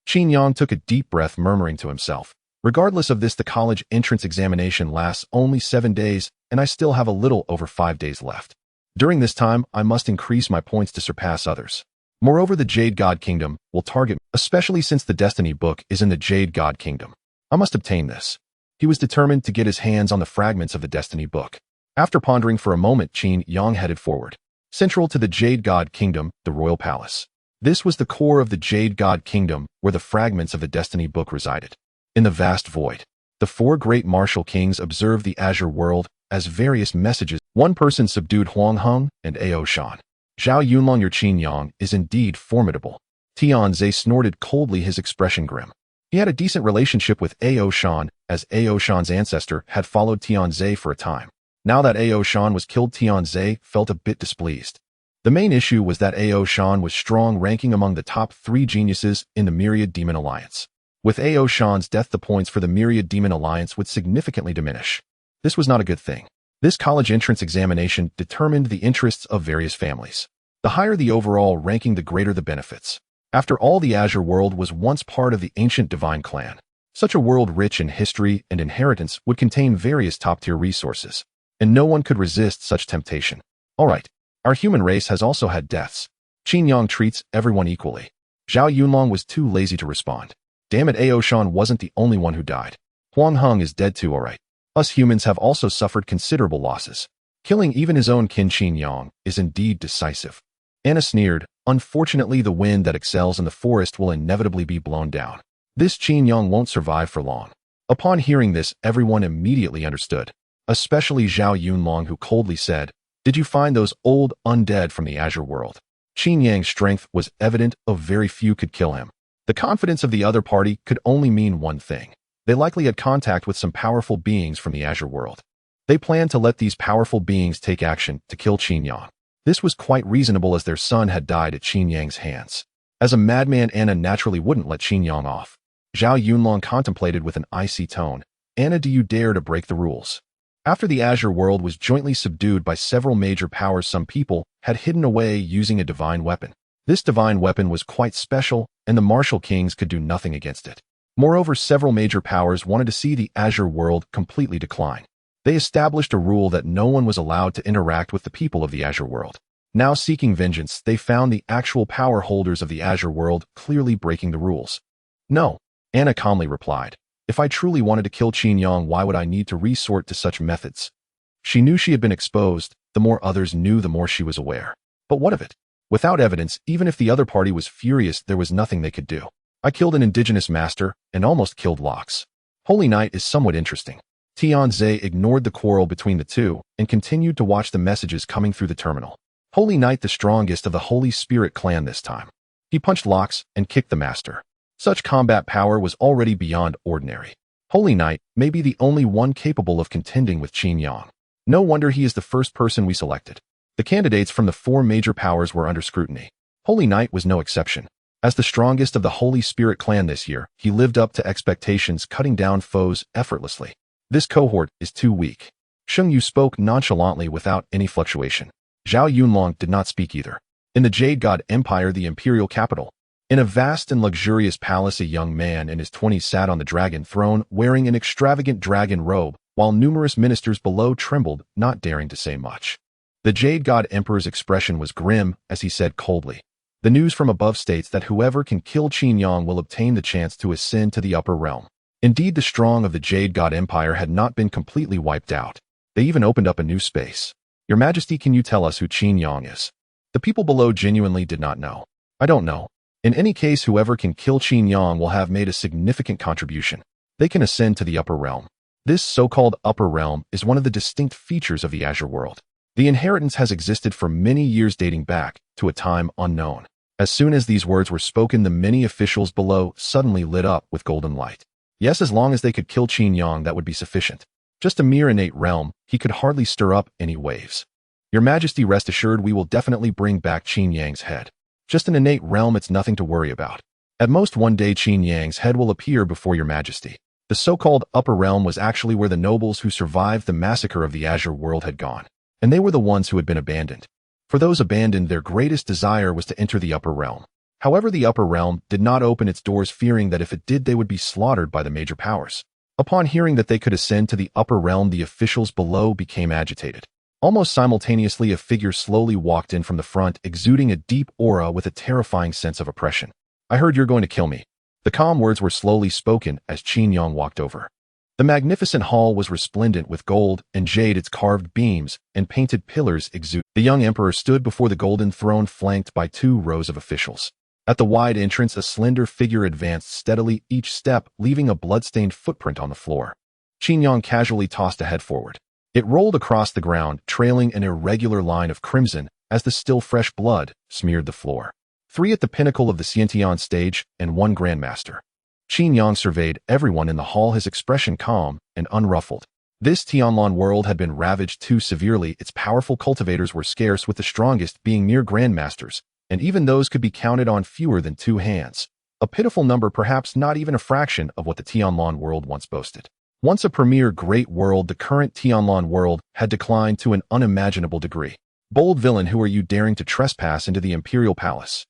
A: Qin Yang took a deep breath, murmuring to himself. Regardless of this, the college entrance examination lasts only 7 days, and I still have a little over 5 days left. During this time, I must increase my points to surpass others. Moreover, the Jade God Kingdom will target me, especially since the Destiny book is in the Jade God Kingdom. I must obtain this. He was determined to get his hands on the fragments of the Destiny book. After pondering for a moment, Qin Yang headed forward. Central to the Jade God Kingdom, the Royal Palace. This was the core of the Jade God Kingdom, where the fragments of the Destiny book resided. In the vast void, the 4 great martial kings observed the Azure world as various messages. One person subdued Huang Heng and Ao Shan. Zhao Yunlong, your Qin Yang is indeed formidable. Tianze snorted coldly, his expression grim. He had a decent relationship with Ao Shan, as Ao Shan's ancestor had followed Tianze for a time. Now that Ao Shan was killed, Tianze felt a bit displeased. The main issue was that Ao Shan was strong, ranking among the top 3 geniuses in the Myriad Demon Alliance. With Ao Shan's death, the points for the Myriad Demon Alliance would significantly diminish. This was not a good thing. This college entrance examination determined the interests of various families. The higher the overall ranking, the greater the benefits. After all, the Azure world was once part of the ancient divine clan. Such a world rich in history and inheritance would contain various top-tier resources, and no one could resist such temptation. All right, our human race has also had deaths. Qin Yang treats everyone equally. Zhao Yunlong was too lazy to respond. Damn it, Ao Shan wasn't the only one who died. Huang Heng is dead too, all right. Us humans have also suffered considerable losses. Killing even his own kin Qin Yang is indeed decisive. Anna sneered, unfortunately the wind that excels in the forest will inevitably be blown down. This Qin Yang won't survive for long. Upon hearing this, everyone immediately understood, especially Zhao Yunlong, who coldly said, "Did you find those old undead from the Azure world?" Qin Yang's strength was evident, of very few could kill him. The confidence of the other party could only mean one thing. They likely had contact with some powerful beings from the Azure world. They planned to let these powerful beings take action to kill Qin Yang. This was quite reasonable as their son had died at Qin Yang's hands. As a madman, Anna naturally wouldn't let Qin Yang off. Zhao Yunlong contemplated with an icy tone. "Anna, do you dare to break the rules?" After the Azure world was jointly subdued by several major powers, some people had hidden away using a divine weapon. This divine weapon was quite special, and the martial kings could do nothing against it. Moreover, several major powers wanted to see the Azure world completely decline. They established a rule that no one was allowed to interact with the people of the Azure world. Now seeking vengeance, they found the actual power holders of the Azure world clearly breaking the rules. "No," Anna calmly replied. "If I truly wanted to kill Qin Yang, why would I need to resort to such methods?" She knew she had been exposed. The more others knew, the more she was aware. But what of it? Without evidence, even if the other party was furious, there was nothing they could do. "I killed an indigenous master and almost killed Locks." Holy Knight is somewhat interesting. Tianze ignored the quarrel between the two and continued to watch the messages coming through the terminal. Holy Knight, the strongest of the Holy Spirit clan this time. He punched Locks and kicked the master. Such combat power was already beyond ordinary. Holy Knight may be the only one capable of contending with Qin Yang. No wonder he is the first person we selected. The candidates from the four major powers were under scrutiny. Holy Knight was no exception. As the strongest of the Holy Spirit clan this year, he lived up to expectations, cutting down foes effortlessly. "This cohort is too weak." Sheng Yu spoke nonchalantly without any fluctuation. Zhao Yunlong did not speak either. In the Jade God Empire, the imperial capital, in a vast and luxurious palace, a young man in his 20s sat on the dragon throne wearing an extravagant dragon robe, while numerous ministers below trembled, not daring to say much. The Jade God Emperor's expression was grim as he said coldly, "The news from above states that whoever can kill Qin Yang will obtain the chance to ascend to the upper realm." Indeed, the strong of the Jade God Empire had not been completely wiped out. They even opened up a new space. "Your Majesty, can you tell us who Qin Yang is?" The people below genuinely did not know. "I don't know. In any case, whoever can kill Qin Yang will have made a significant contribution. They can ascend to the upper realm." This so-called upper realm is one of the distinct features of the Azure world. The inheritance has existed for many years, dating back to a time unknown. As soon as these words were spoken, the many officials below suddenly lit up with golden light. Yes, as long as they could kill Qin Yang, that would be sufficient. Just a mere innate realm, he could hardly stir up any waves. "Your Majesty, rest assured we will definitely bring back Qin Yang's head. Just an innate realm, it's nothing to worry about. At most one day Qin Yang's head will appear before your Majesty." The so-called upper realm was actually where the nobles who survived the massacre of the Azure world had gone, and they were the ones who had been abandoned. For those abandoned, their greatest desire was to enter the upper realm. However, the upper realm did not open its doors, fearing that if it did, they would be slaughtered by the major powers. Upon hearing that they could ascend to the upper realm, the officials below became agitated. Almost simultaneously, a figure slowly walked in from the front, exuding a deep aura with a terrifying sense of oppression. "I heard you're going to kill me." The calm words were slowly spoken as Qin Yang walked over. The magnificent hall was resplendent with gold and jade, its carved beams and painted pillars exuded. The young emperor stood before the golden throne, flanked by 2 rows of officials. At the wide entrance, a slender figure advanced steadily, each step leaving a blood-stained footprint on the floor. Qin Yang casually tossed a head forward. It rolled across the ground, trailing an irregular line of crimson as the still fresh blood smeared the floor. 3 at the pinnacle of the Xiantian stage and 1 grandmaster. Qin Yang surveyed everyone in the hall, his expression calm and unruffled. This Tianlan world had been ravaged too severely. Its powerful cultivators were scarce, with the strongest being mere grandmasters, and even those could be counted on fewer than 2 hands. A pitiful number, perhaps not even a fraction of what the Tianlan world once boasted. Once a premier great world, the current Tianlan world had declined to an unimaginable degree. Bold villain, who are you daring to trespass into the imperial palace?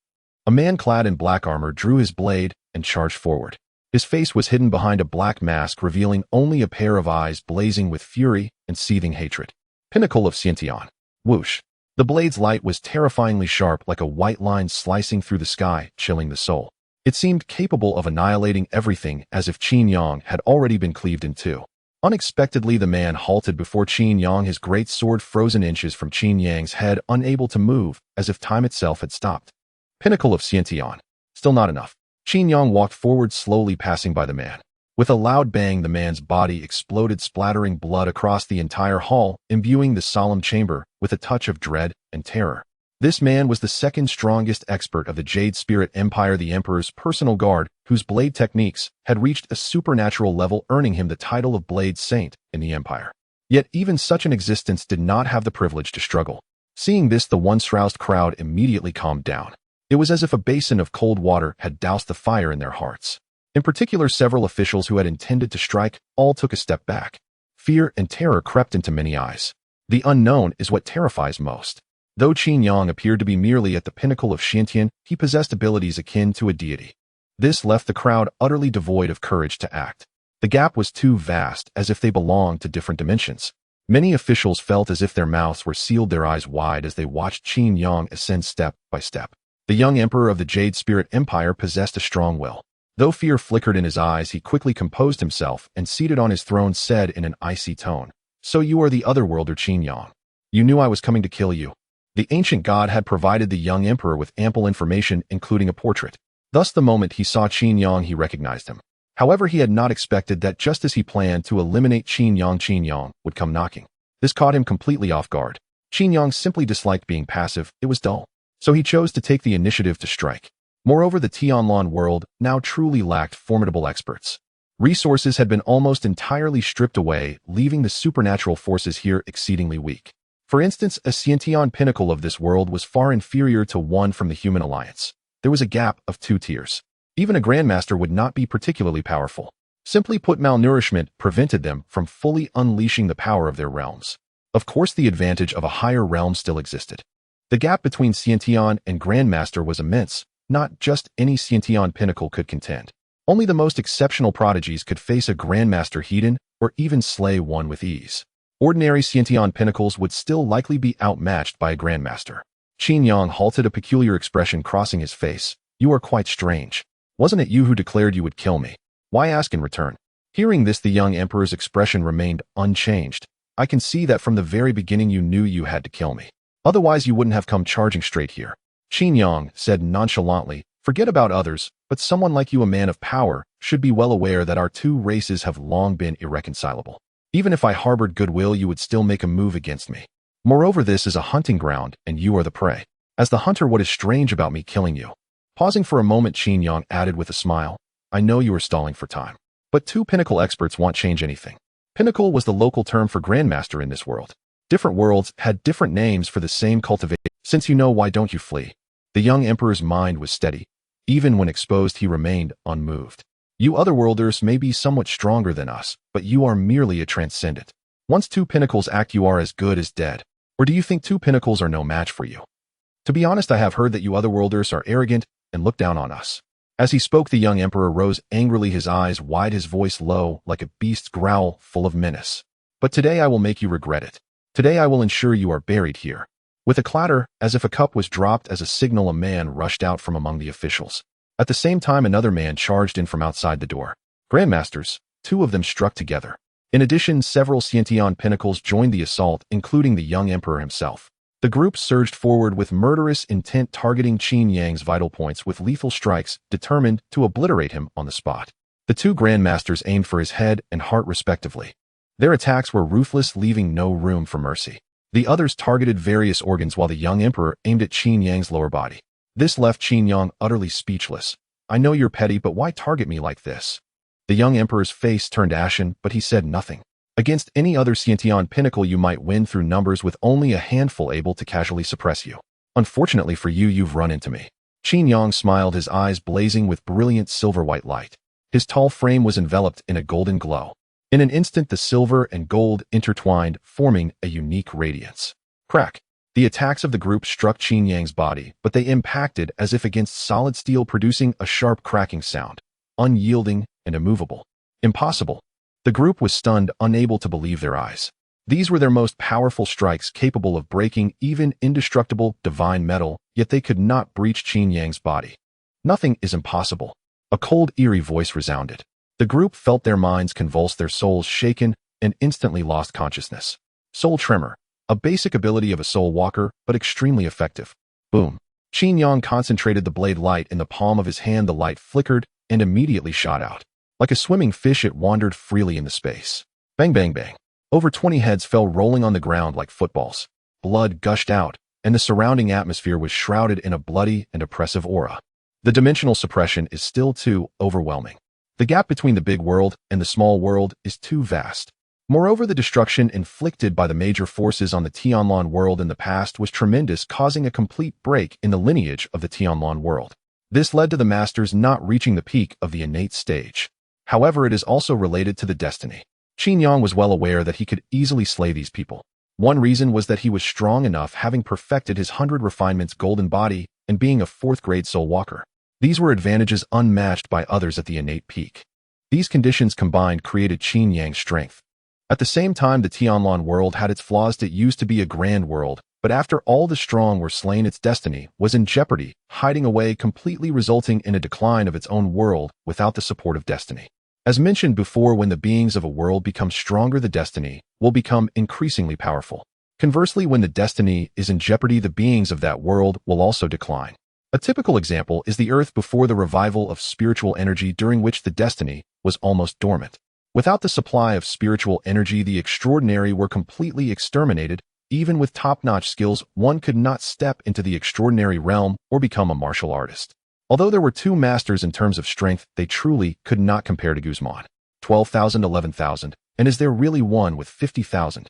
A: A man clad in black armor drew his blade and charged forward. His face was hidden behind a black mask, revealing only a pair of eyes blazing with fury and seething hatred. Pinnacle of Xiantian. Whoosh. The blade's light was terrifyingly sharp, like a white line slicing through the sky, chilling the soul. It seemed capable of annihilating everything, as if Qin Yang had already been cleaved in two. Unexpectedly, the man halted before Qin Yang, his great sword frozen inches from Qin Yang's head, unable to move, as if time itself had stopped. Pinnacle of Xiantian. Still not enough. Qin Yang walked forward slowly, passing by the man. With a loud bang, the man's body exploded, splattering blood across the entire hall, imbuing the solemn chamber with a touch of dread and terror. This man was the second strongest expert of the Jade Spirit Empire, the Emperor's personal guard, whose blade techniques had reached a supernatural level, earning him the title of Blade Saint in the Empire. Yet even such an existence did not have the privilege to struggle. Seeing this, the once-roused crowd immediately calmed down. It was as if a basin of cold water had doused the fire in their hearts. In particular, several officials who had intended to strike all took a step back. Fear and terror crept into many eyes. The unknown is what terrifies most. Though Qin Yang appeared to be merely at the pinnacle of Xiantian, he possessed abilities akin to a deity. This left the crowd utterly devoid of courage to act. The gap was too vast, as if they belonged to different dimensions. Many officials felt as if their mouths were sealed, their eyes wide, as they watched Qin Yang ascend step by step. The young emperor of the Jade Spirit Empire possessed a strong will. Though fear flickered in his eyes, he quickly composed himself and, seated on his throne, said in an icy tone, "So you are the otherworlder Qin Yang. You knew I was coming to kill you." The ancient god had provided the young emperor with ample information, including a portrait. Thus, the moment he saw Qin Yang, he recognized him. However, he had not expected that just as he planned to eliminate Qin Yang would come knocking. This caught him completely off guard. Qin Yang simply disliked being passive; it was dull. So he chose to take the initiative to strike. Moreover, the Tianlan world now truly lacked formidable experts. Resources had been almost entirely stripped away, leaving the supernatural forces here exceedingly weak. For instance, a Xiantian pinnacle of this world was far inferior to one from the human alliance. There was a gap of 2 tiers. Even a grandmaster would not be particularly powerful. Simply put, malnourishment prevented them from fully unleashing the power of their realms. Of course, the advantage of a higher realm still existed. The gap between Xiantian and grandmaster was immense. Not just any Xiantian pinnacle could contend. Only the most exceptional prodigies could face a grandmaster hidden, or even slay one with ease. Ordinary Xiantian pinnacles would still likely be outmatched by a grandmaster. Qin Yang halted, a peculiar expression crossing his face. "You are quite strange. Wasn't it you who declared you would kill me? Why ask in return?" Hearing this, the young emperor's expression remained unchanged. "I can see that from the very beginning you knew you had to kill me. Otherwise you wouldn't have come charging straight here." Qin Yang said nonchalantly, "Forget about others, but someone like you, a man of power, should be well aware that our 2 races have long been irreconcilable. Even if I harbored goodwill, you would still make a move against me. Moreover, this is a hunting ground, and you are the prey. As the hunter, what is strange about me killing you?" Pausing for a moment, Qin Yang added with a smile, "I know you are stalling for time. But 2 pinnacle experts won't change anything." Pinnacle was the local term for grandmaster in this world. Different worlds had different names for the same cultivation. "Since you know, why don't you flee?" The young emperor's mind was steady. Even when exposed, he remained unmoved. "You otherworlders may be somewhat stronger than us, but you are merely a transcendent. Once 2 pinnacles act, you are as good as dead. Or do you think 2 pinnacles are no match for you? To be honest, I have heard that you otherworlders are arrogant and look down on us." As he spoke, the young emperor rose angrily, his eyes wide, his voice low, like a beast's growl, full of menace. "But today I will make you regret it. Today I will ensure you are buried here." With a clatter, as if a cup was dropped as a signal, a man rushed out from among the officials. At the same time, another man charged in from outside the door. Grandmasters, 2 of them struck together. In addition, several Xiantian pinnacles joined the assault, including the young emperor himself. The group surged forward with murderous intent, targeting Qin Yang's vital points with lethal strikes, determined to obliterate him on the spot. The 2 grandmasters aimed for his head and heart respectively. Their attacks were ruthless, leaving no room for mercy. The others targeted various organs, while the young emperor aimed at Qin Yang's lower body. This left Qin Yang utterly speechless. "I know you're petty, but why target me like this?" The young emperor's face turned ashen, but he said nothing. Against any other Xiantian pinnacle, you might win through numbers, with only a handful able to casually suppress you. Unfortunately for you, you've run into me. Qin Yang smiled, his eyes blazing with brilliant silver-white light. His tall frame was enveloped in a golden glow. In an instant, the silver and gold intertwined, forming a unique radiance. Crack! The attacks of the group struck Qin Yang's body, but they impacted as if against solid steel, producing a sharp cracking sound. Unyielding and immovable. Impossible. The group was stunned, unable to believe their eyes. These were their most powerful strikes, capable of breaking even indestructible divine metal, yet they could not breach Qin Yang's body. Nothing is impossible. A cold, eerie voice resounded. The group felt their minds convulse, their souls shaken, and instantly lost consciousness. Soul Tremor. A basic ability of a soul walker, but extremely effective. Boom. Qin Yang concentrated the blade light in the palm of his hand. The light flickered and immediately shot out. Like a swimming fish, it wandered freely in the space. Bang, bang, bang. Over 20 heads fell rolling on the ground like footballs. Blood gushed out, and the surrounding atmosphere was shrouded in a bloody and oppressive aura. The dimensional suppression is still too overwhelming. The gap between the big world and the small world is too vast. Moreover, the destruction inflicted by the major forces on the Tianlan world in the past was tremendous, causing a complete break in the lineage of the Tianlan world. This led to the masters not reaching the peak of the innate stage. However, it is also related to the destiny. Qin Yang was well aware that he could easily slay these people. One reason was that he was strong enough, having perfected his 100 refinements golden body and being a 4th-grade soul walker. These were advantages unmatched by others at the innate peak. These conditions combined created Qin Yang's strength. At the same time, the Tianlan world had its flaws. It used to be a grand world, but after all the strong were slain, its destiny was in jeopardy, hiding away completely, resulting in a decline of its own world without the support of destiny. As mentioned before, when the beings of a world become stronger, the destiny will become increasingly powerful. Conversely, when the destiny is in jeopardy, the beings of that world will also decline. A typical example is the Earth before the revival of spiritual energy, during which the destiny was almost dormant. Without the supply of spiritual energy, the extraordinary were completely exterminated. Even with top-notch skills, one could not step into the extraordinary realm or become a martial artist. Although there were 2 masters in terms of strength, they truly could not compare to Guzman. 12,000, 11,000, and is there really one with 50,000?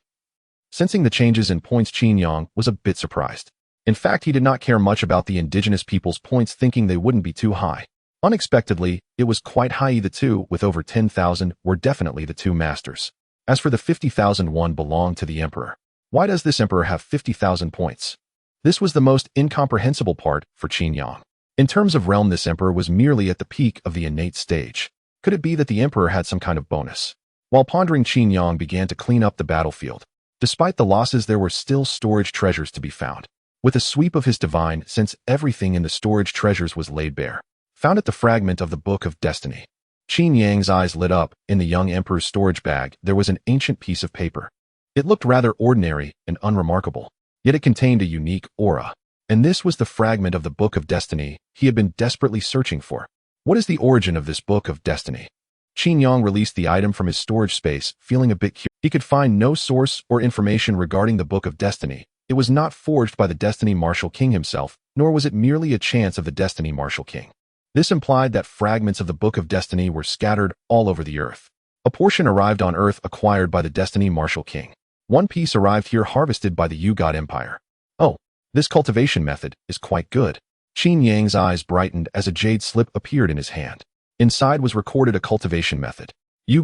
A: Sensing the changes in points, Qin Yang was a bit surprised. In fact, he did not care much about the indigenous people's points, thinking they wouldn't be too high. Unexpectedly, it was quite high. The 2 with over 10,000 were definitely the 2 masters. As for the 50,000 one belonged to the emperor. Why does this emperor have 50,000 points? This was the most incomprehensible part for Qin Yang. In terms of realm, this emperor was merely at the peak of the innate stage. Could it be that the emperor had some kind of bonus? While pondering, Qin Yang began to clean up the battlefield. Despite the losses, there were still storage treasures to be found. With a sweep of his divine sense, everything in the storage treasures was laid bare. Found at the fragment of the Book of Destiny. Qin Yang's eyes lit up. In the young emperor's storage bag, there was an ancient piece of paper. It looked rather ordinary and unremarkable, yet it contained a unique aura. And this was the fragment of the Book of Destiny he had been desperately searching for. What is the origin of this Book of Destiny? Qin Yang released the item from his storage space, feeling a bit curious. He could find no source or information regarding the Book of Destiny. It was not forged by the Destiny Martial King himself, nor was it merely a chance of the Destiny Martial King. This implied that fragments of the Book of Destiny were scattered all over the Earth. A portion arrived on Earth, acquired by the Destiny Martial King. One piece arrived here, harvested by the God Empire. Oh, this cultivation method is quite good. Qin Yang's eyes brightened as a jade slip appeared in his hand. Inside was recorded a cultivation method.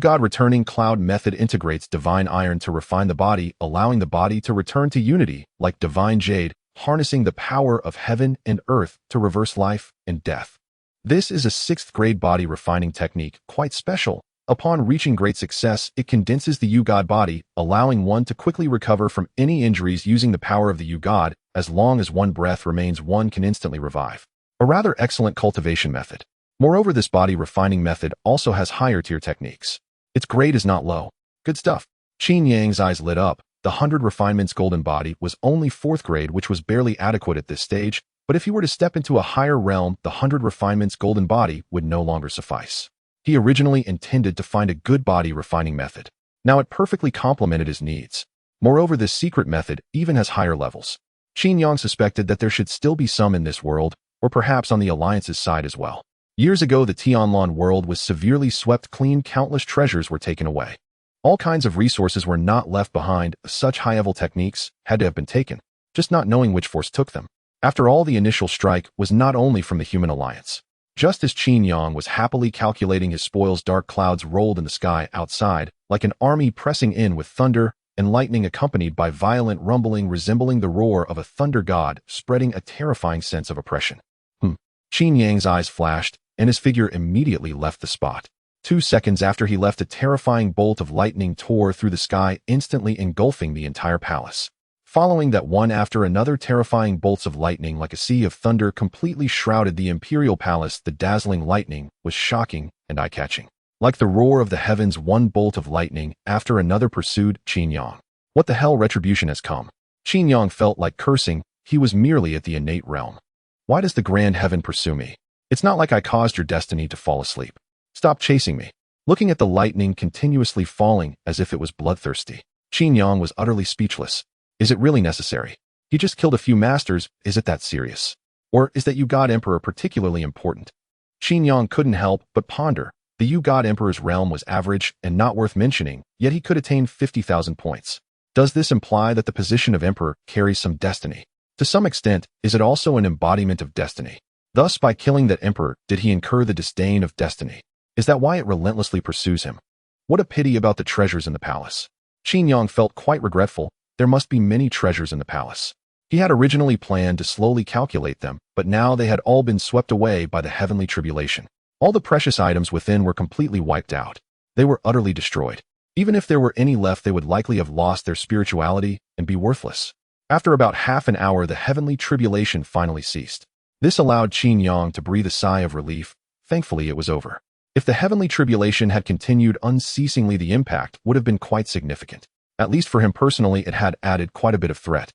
A: God returning cloud method integrates divine iron to refine the body, allowing the body to return to unity, like divine jade, harnessing the power of heaven and earth to reverse life and death. This is a 6th-grade body refining technique, quite special. Upon reaching great success, it condenses the God body, allowing one to quickly recover from any injuries using the power of the God. As long as one breath remains, one can instantly revive. A rather excellent cultivation method. Moreover, this body refining method also has higher-tier techniques. Its grade is not low. Good stuff. Qin Yang's eyes lit up. The 100 refinements golden body was only 4th grade, which was barely adequate at this stage. But if he were to step into a higher realm, the 100 refinements golden body would no longer suffice. He originally intended to find a good body refining method. Now it perfectly complemented his needs. Moreover, this secret method even has higher levels. Qin Yang suspected that there should still be some in this world, or perhaps on the Alliance's side as well. Years ago, the Tianlan world was severely swept clean. Countless treasures were taken away. All kinds of resources were not left behind. Such high-level techniques had to have been taken, just not knowing which force took them. After all, the initial strike was not only from the human alliance. Just as Qin Yang was happily calculating his spoils, dark clouds rolled in the sky outside, like an army pressing in with thunder and lightning accompanied by violent rumbling resembling the roar of a thunder god, spreading a terrifying sense of oppression. Qin Yang's eyes flashed, and his figure immediately left the spot. 2 seconds after he left, a terrifying bolt of lightning tore through the sky, instantly engulfing the entire palace. Following that, one after another terrifying bolts of lightning like a sea of thunder completely shrouded the imperial palace. The dazzling lightning was shocking and eye-catching. Like the roar of the heavens, one bolt of lightning after another pursued Qin Yang. What the hell, retribution has come. Qin Yang felt like cursing. He was merely at the innate realm. Why does the grand heaven pursue me? It's not like I caused your destiny to fall asleep. Stop chasing me. Looking at the lightning continuously falling as if it was bloodthirsty, Qin Yang was utterly speechless. Is it really necessary? He just killed a few masters. Is it that serious? Or is that God Emperor particularly important? Qin Yang couldn't help but ponder. The God Emperor's realm was average and not worth mentioning, yet he could attain 50,000 points. Does this imply that the position of Emperor carries some destiny? To some extent, is it also an embodiment of destiny? Thus, by killing that Emperor, did he incur the disdain of destiny? Is that why it relentlessly pursues him? What a pity about the treasures in the palace. Qin Yang felt quite regretful. There must be many treasures in the palace. He had originally planned to slowly calculate them, but now they had all been swept away by the heavenly tribulation. All the precious items within were completely wiped out. They were utterly destroyed. Even if there were any left, they would likely have lost their spirituality and be worthless. After about half an hour, the heavenly tribulation finally ceased. This allowed Qin Yang to breathe a sigh of relief. Thankfully, it was over. If the heavenly tribulation had continued unceasingly, the impact would have been quite significant. At least for him personally, it had added quite a bit of threat.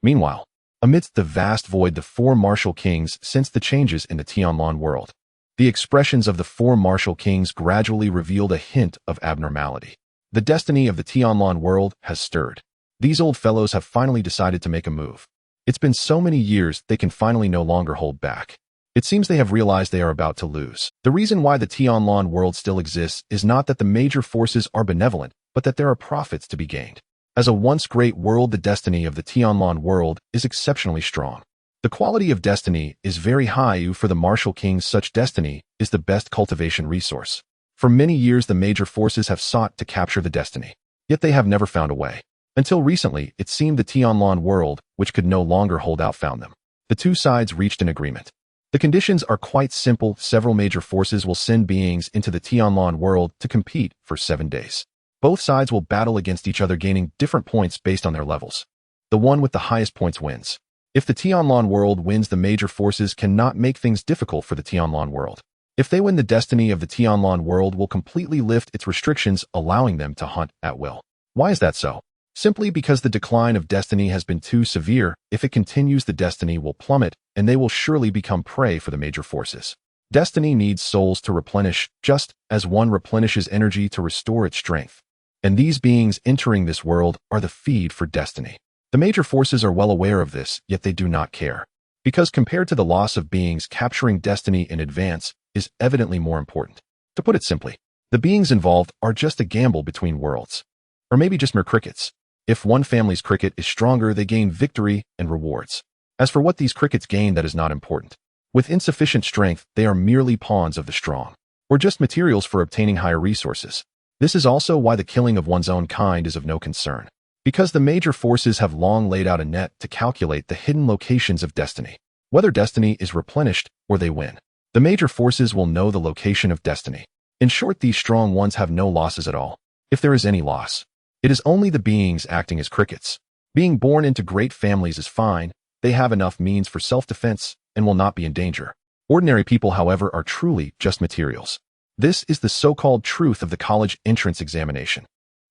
A: Meanwhile, amidst the vast void, the 4 martial kings sensed the changes in the Tianlan world. The expressions of the 4 martial kings gradually revealed a hint of abnormality. The destiny of the Tianlan world has stirred. These old fellows have finally decided to make a move. It's been so many years, they can finally no longer hold back. It seems they have realized they are about to lose. The reason why the Tianlan world still exists is not that the major forces are benevolent, but that there are profits to be gained. As a once great world, the destiny of the Tianlan world is exceptionally strong. The quality of destiny is very high. For the martial kings, such destiny is the best cultivation resource. For many years, the major forces have sought to capture the destiny. Yet they have never found a way. Until recently, it seemed the Tianlan world, which could no longer hold out, found them. The 2 sides reached an agreement. The conditions are quite simple. Several major forces will send beings into the Tianlan world to compete for 7 days. Both sides will battle against each other, gaining different points based on their levels. The one with the highest points wins. If the Tianlan world wins, the major forces cannot make things difficult for the Tianlan world. If they win, the destiny of the Tianlan world will completely lift its restrictions, allowing them to hunt at will. Why is that so? Simply because the decline of destiny has been too severe. If it continues, the destiny will plummet, and they will surely become prey for the major forces. Destiny needs souls to replenish, just as one replenishes energy to restore its strength. And these beings entering this world are the feed for destiny. The major forces are well aware of this, yet they do not care. Because compared to the loss of beings, capturing destiny in advance is evidently more important. To put it simply, the beings involved are just a gamble between worlds. Or maybe just mere crickets. If one family's cricket is stronger, they gain victory and rewards. As for what these crickets gain, that is not important. With insufficient strength, they are merely pawns of the strong, or just materials for obtaining higher resources. This is also why the killing of one's own kind is of no concern. Because the major forces have long laid out a net to calculate the hidden locations of destiny. Whether destiny is replenished or they win, the major forces will know the location of destiny. In short, these strong ones have no losses at all. If there is any loss, it is only the beings acting as crickets. Being born into great families is fine. They have enough means for self-defense and will not be in danger. Ordinary people, however, are truly just materials. This is the so-called truth of the college entrance examination.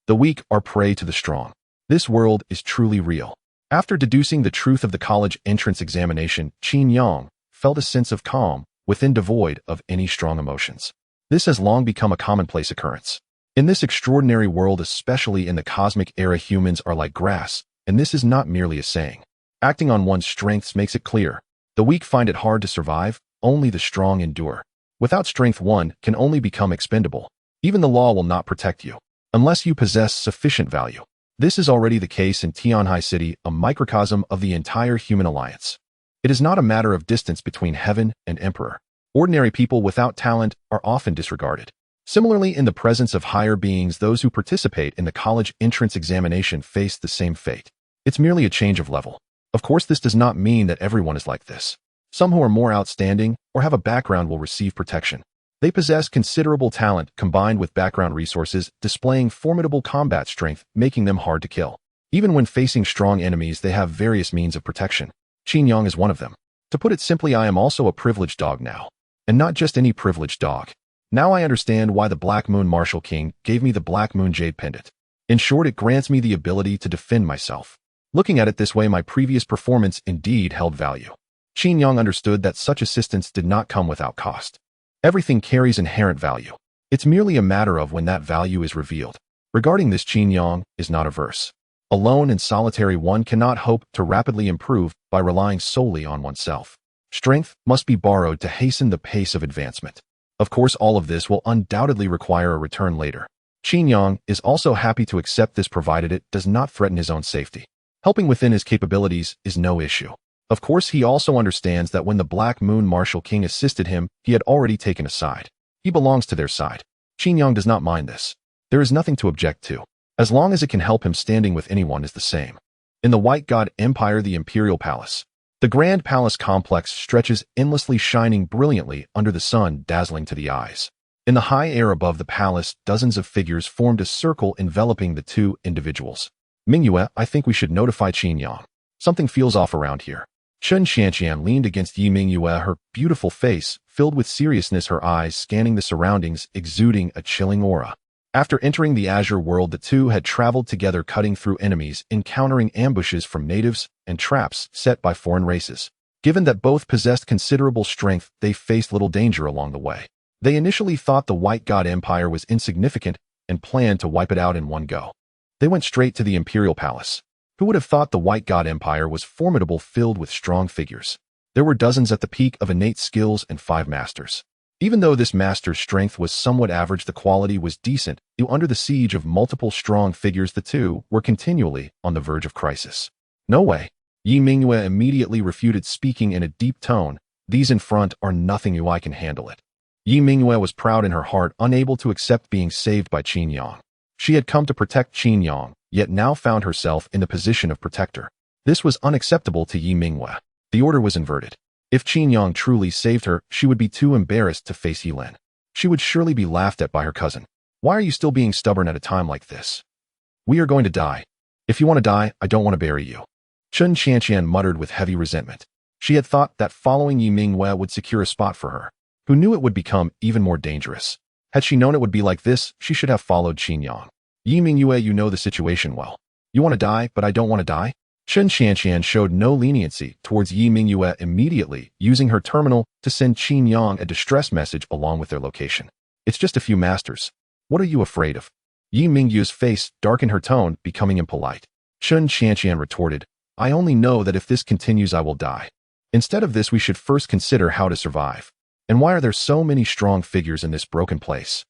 A: The weak are prey to the strong. This world is truly real. After deducing the truth of the college entrance examination, Qin Yang felt a sense of calm within, devoid of any strong emotions. This has long become a commonplace occurrence. In this extraordinary world, especially in the cosmic era, humans are like grass, and this is not merely a saying. Acting on one's strengths makes it clear. The weak find it hard to survive, only the strong endure. Without strength, one can only become expendable. Even the law will not protect you, unless you possess sufficient value. This is already the case in Tianhai City, a microcosm of the entire human alliance. It is not a matter of distance between heaven and emperor. Ordinary people without talent are often disregarded. Similarly, in the presence of higher beings, those who participate in the college entrance examination face the same fate. It's merely a change of level. Of course, this does not mean that everyone is like this. Some who are more outstanding or have a background will receive protection. They possess considerable talent combined with background resources, displaying formidable combat strength, making them hard to kill. Even when facing strong enemies, they have various means of protection. Qin Yang is one of them. To put it simply, I am also a privileged dog now. And not just any privileged dog. Now I understand why the Black Moon Martial King gave me the Black Moon Jade Pendant. In short, it grants me the ability to defend myself. Looking at it this way, my previous performance indeed held value. Qin Yang understood that such assistance did not come without cost. Everything carries inherent value. It's merely a matter of when that value is revealed. Regarding this, Qin Yang is not averse. Alone and solitary, one cannot hope to rapidly improve by relying solely on oneself. Strength must be borrowed to hasten the pace of advancement. Of course, all of this will undoubtedly require a return later. Qin Yang is also happy to accept this provided it does not threaten his own safety. Helping within his capabilities is no issue. Of course, he also understands that when the Black Moon Martial King assisted him, he had already taken a side. He belongs to their side. Qin Yang does not mind this. There is nothing to object to. As long as it can help him, standing with anyone is the same. In the White God Empire, the Imperial Palace. The Grand Palace complex stretches endlessly, shining brilliantly under the sun, dazzling to the eyes. In the high air above the palace, dozens of figures formed a circle enveloping the two individuals. Mingyue, I think we should notify Qin Yang. Something feels off around here. Chen Xianqian leaned against Yi Mingyue, her beautiful face filled with seriousness, her eyes scanning the surroundings, exuding a chilling aura. After entering the Azure world, the two had traveled together, cutting through enemies, encountering ambushes from natives, and traps set by foreign races. Given that both possessed considerable strength, they faced little danger along the way. They initially thought the White God Empire was insignificant and planned to wipe it out in one go. They went straight to the Imperial Palace. Who would have thought the White God Empire was formidable, filled with strong figures? There were dozens at the peak of innate skills and 5 masters. Even though this master's strength was somewhat average, the quality was decent. Under the siege of multiple strong figures, the two were continually on the verge of crisis. No way. Yi Mingyue immediately refuted, speaking in a deep tone. These in front are nothing. I can handle it. Yi Mingyue was proud in her heart, unable to accept being saved by Qin Yang. She had come to protect Qin Yang, yet now found herself in the position of protector. This was unacceptable to Yi Mingyue. The order was inverted. If Qin Yang truly saved her, she would be too embarrassed to face Yilen. She would surely be laughed at by her cousin. Why are you still being stubborn at a time like this? We are going to die. If you want to die, I don't want to bury you. Chen Xianqian muttered with heavy resentment. She had thought that following Yi Mingyue would secure a spot for her. Who knew it would become even more dangerous? Had she known it would be like this, she should have followed Qin Yang. Yi Mingyue, you know the situation well. You want to die, but I don't want to die? Chen Xianqian showed no leniency towards Yi Mingyue, immediately using her terminal to send Qin Yang a distress message along with their location. It's just a few masters. What are you afraid of? Yi Mingyue's face darkened, her tone becoming impolite. Chen Xianqian retorted, I only know that if this continues I will die. Instead of this, we should first consider how to survive. And why are there so many strong figures in this broken place?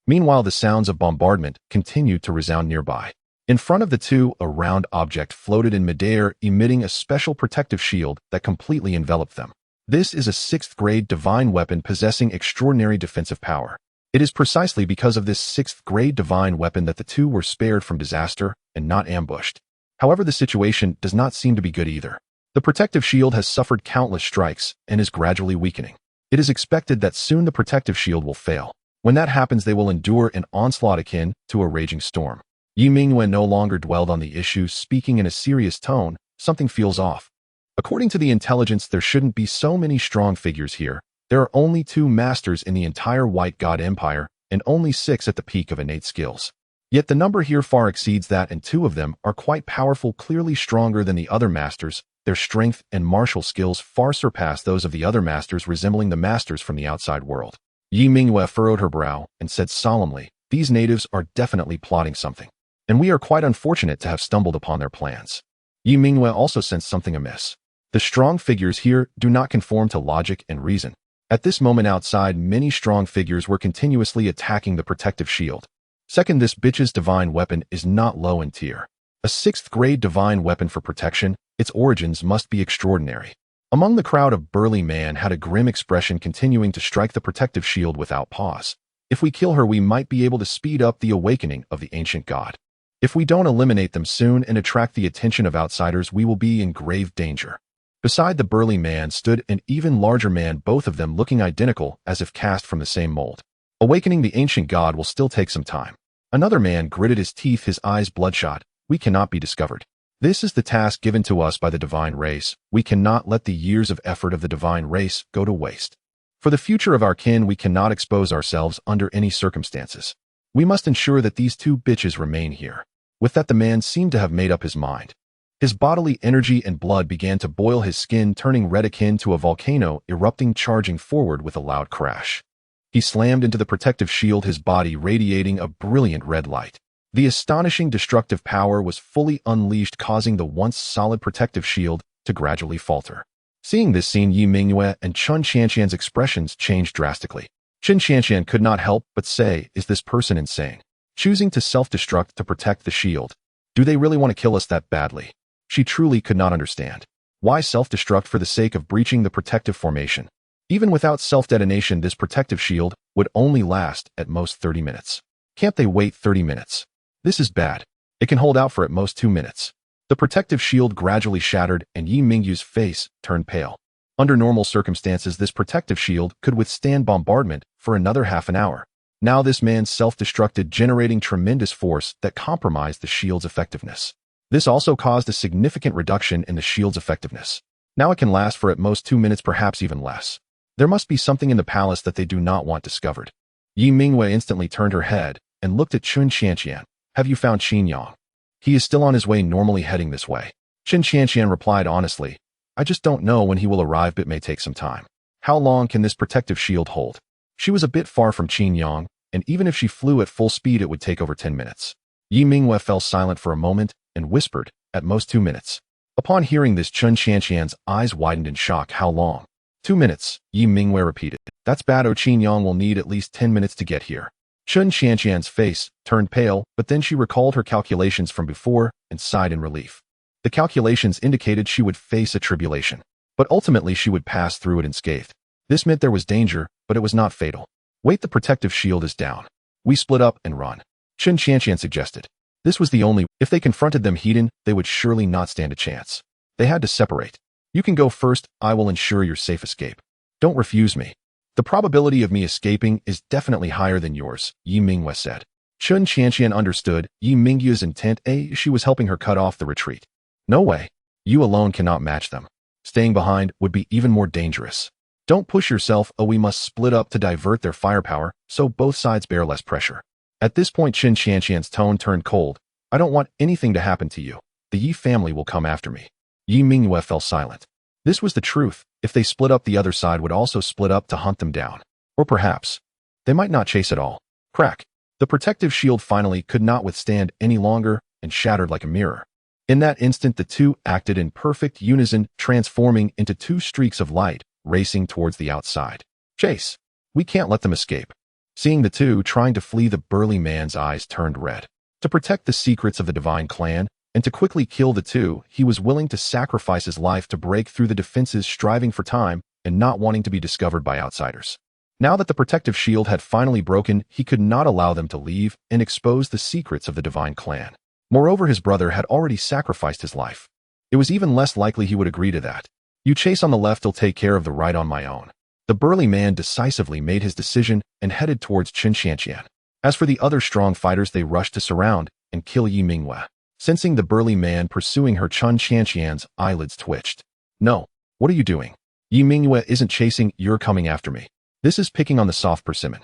A: Meanwhile, the sounds of bombardment continued to resound nearby. In front of the two, a round object floated in midair, emitting a special protective shield that completely enveloped them. This is a 6th-grade divine weapon possessing extraordinary defensive power. It is precisely because of this 6th-grade divine weapon that the two were spared from disaster and not ambushed. However, the situation does not seem to be good either. The protective shield has suffered countless strikes and is gradually weakening. It is expected that soon the protective shield will fail. When that happens, they will endure an onslaught akin to a raging storm. Yi Mingyue no longer dwelled on the issue, speaking in a serious tone. Something feels off. According to the intelligence, there shouldn't be so many strong figures here. There are only 2 masters in the entire White God Empire, and only 6 at the peak of innate skills. Yet the number here far exceeds that, and 2 of them are quite powerful, clearly stronger than the other masters. Their strength and martial skills far surpass those of the other masters, resembling the masters from the outside world. Yi Mingyue furrowed her brow and said solemnly, these natives are definitely plotting something. And we are quite unfortunate to have stumbled upon their plans. Yi Mingyue also sensed something amiss. The strong figures here do not conform to logic and reason. At this moment outside, many strong figures were continuously attacking the protective shield. Second, this bitch's divine weapon is not low in tier. A 6th-grade divine weapon for protection, its origins must be extraordinary. Among the crowd, a burly man had a grim expression, continuing to strike the protective shield without pause. If we kill her, we might be able to speed up the awakening of the ancient god. If we don't eliminate them soon and attract the attention of outsiders, we will be in grave danger. Beside the burly man stood an even larger man, both of them looking identical, as if cast from the same mold. Awakening the ancient god will still take some time. Another man gritted his teeth, his eyes bloodshot. We cannot be discovered. This is the task given to us by the divine race. We cannot let the years of effort of the divine race go to waste. For the future of our kin, we cannot expose ourselves under any circumstances. We must ensure that these two bitches remain here. With that, the man seemed to have made up his mind. His bodily energy and blood began to boil, his skin turning red akin to a volcano erupting, charging forward with a loud crash. He slammed into the protective shield, his body radiating a brilliant red light. The astonishing destructive power was fully unleashed, causing the once solid protective shield to gradually falter. Seeing this scene, Yi Mingyue and Chun Qianqian's expressions changed drastically. Chun Qianqian could not help but say, "Is this person insane? Choosing to self-destruct to protect the shield. Do they really want to kill us that badly?" She truly could not understand. Why self-destruct for the sake of breaching the protective formation? Even without self-detonation, this protective shield would only last at most 30 minutes. Can't they wait 30 minutes? This is bad. It can hold out for at most 2 minutes. The protective shield gradually shattered and Yi Mingyu's face turned pale. Under normal circumstances, this protective shield could withstand bombardment for another half an hour. Now this man self-destructed, generating tremendous force that compromised the shield's effectiveness. This also caused a significant reduction in the shield's effectiveness. Now it can last for at most 2 minutes, perhaps even less. There must be something in the palace that they do not want discovered. Yi Mingyue instantly turned her head and looked at Chun Qianqian. "Have you found Qin Yang? He is still on his way, normally heading this way." Chun Qianqian replied honestly, "I just don't know when he will arrive, but it may take some time. How long can this protective shield hold?" She was a bit far from Qin Yang, and even if she flew at full speed, it would take over 10 minutes. Yi Mingyue fell silent for a moment and whispered, "At most 2 minutes." Upon hearing this, Chun Qianqian's eyes widened in shock. "How long?" 2 minutes, Yi Mingyue repeated. "That's bad. Qin Yang will need at least 10 minutes to get here." Chun Qianqian's face turned pale, but then she recalled her calculations from before and sighed in relief. The calculations indicated she would face a tribulation, but ultimately she would pass through it unscathed. This meant there was danger, but it was not fatal. "Wait, the protective shield is down. We split up and run," Chun Qianqian suggested. This was the only. If they confronted them head-on, they would surely not stand a chance. They had to separate. "You can go first. I will ensure your safe escape. Don't refuse me. The probability of me escaping is definitely higher than yours," Yi Mingyue said. Chun Qianqian understood Yi Mingyue's intent. She was helping her cut off the retreat. "No way. You alone cannot match them. Staying behind would be even more dangerous. Don't push yourself. We must split up to divert their firepower so both sides bear less pressure." At this point, Chun Qianqian's tone turned cold. "I don't want anything to happen to you. The Yi family will come after me." Yi Mingyue fell silent. This was the truth. If they split up, the other side would also split up to hunt them down. Or perhaps they might not chase at all. Crack. The protective shield finally could not withstand any longer and shattered like a mirror. In that instant, the two acted in perfect unison, transforming into two streaks of light, racing towards the outside. "Chase! We can't let them escape." Seeing the two trying to flee, the burly man's eyes turned red. To protect the secrets of the divine clan, and to quickly kill the two, he was willing to sacrifice his life to break through the defenses, striving for time and not wanting to be discovered by outsiders. Now that the protective shield had finally broken, he could not allow them to leave and expose the secrets of the divine clan. Moreover, his brother had already sacrificed his life. It was even less likely he would agree to that. "You chase on the left, I'll take care of the right on my own." The burly man decisively made his decision and headed towards Chun Qianqian. As for the other strong fighters, they rushed to surround and kill Yi Mingyue. Sensing the burly man pursuing her, Chun Qianqian's eyelids twitched. "No, what are you doing? Yi Mingyue isn't chasing, you're coming after me. This is picking on the soft persimmon."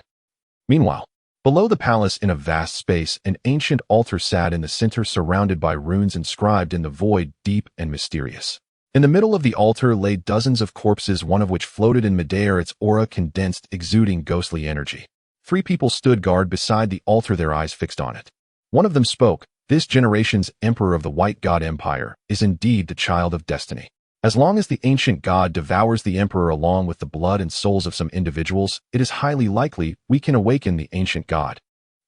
A: Meanwhile, below the palace in a vast space, an ancient altar sat in the center, surrounded by runes inscribed in the void, deep and mysterious. In the middle of the altar lay dozens of corpses, one of which floated in midair, its aura condensed, exuding ghostly energy. 3 people stood guard beside the altar, their eyes fixed on it. One of them spoke. "This generation's emperor of the White God Empire is indeed the child of destiny. As long as the ancient god devours the emperor along with the blood and souls of some individuals, it is highly likely we can awaken the ancient god.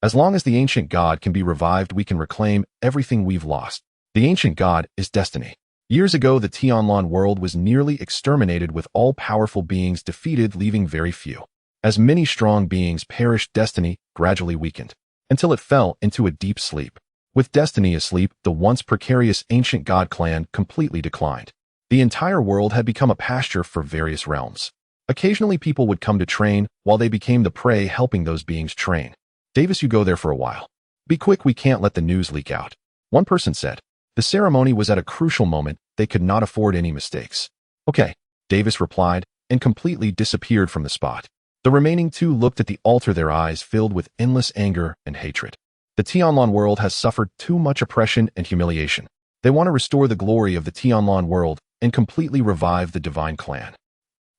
A: As long as the ancient god can be revived, we can reclaim everything we've lost. The ancient god is destiny. Years ago, the Tianlan world was nearly exterminated with all powerful beings defeated, leaving very few. As many strong beings perished, destiny gradually weakened, until it fell into a deep sleep. With destiny asleep, the once precarious ancient god clan completely declined. The entire world had become a pasture for various realms. Occasionally people would come to train, while they became the prey, helping those beings train. Davis, you go there for a while. Be quick, we can't let the news leak out. One person said. The ceremony was at a crucial moment, they could not afford any mistakes. Okay, Davis replied, and completely disappeared from the spot. The remaining two looked at the altar, their eyes filled with endless anger and hatred. The Tianlan world has suffered too much oppression and humiliation. They want to restore the glory of the Tianlan world and completely revive the divine clan.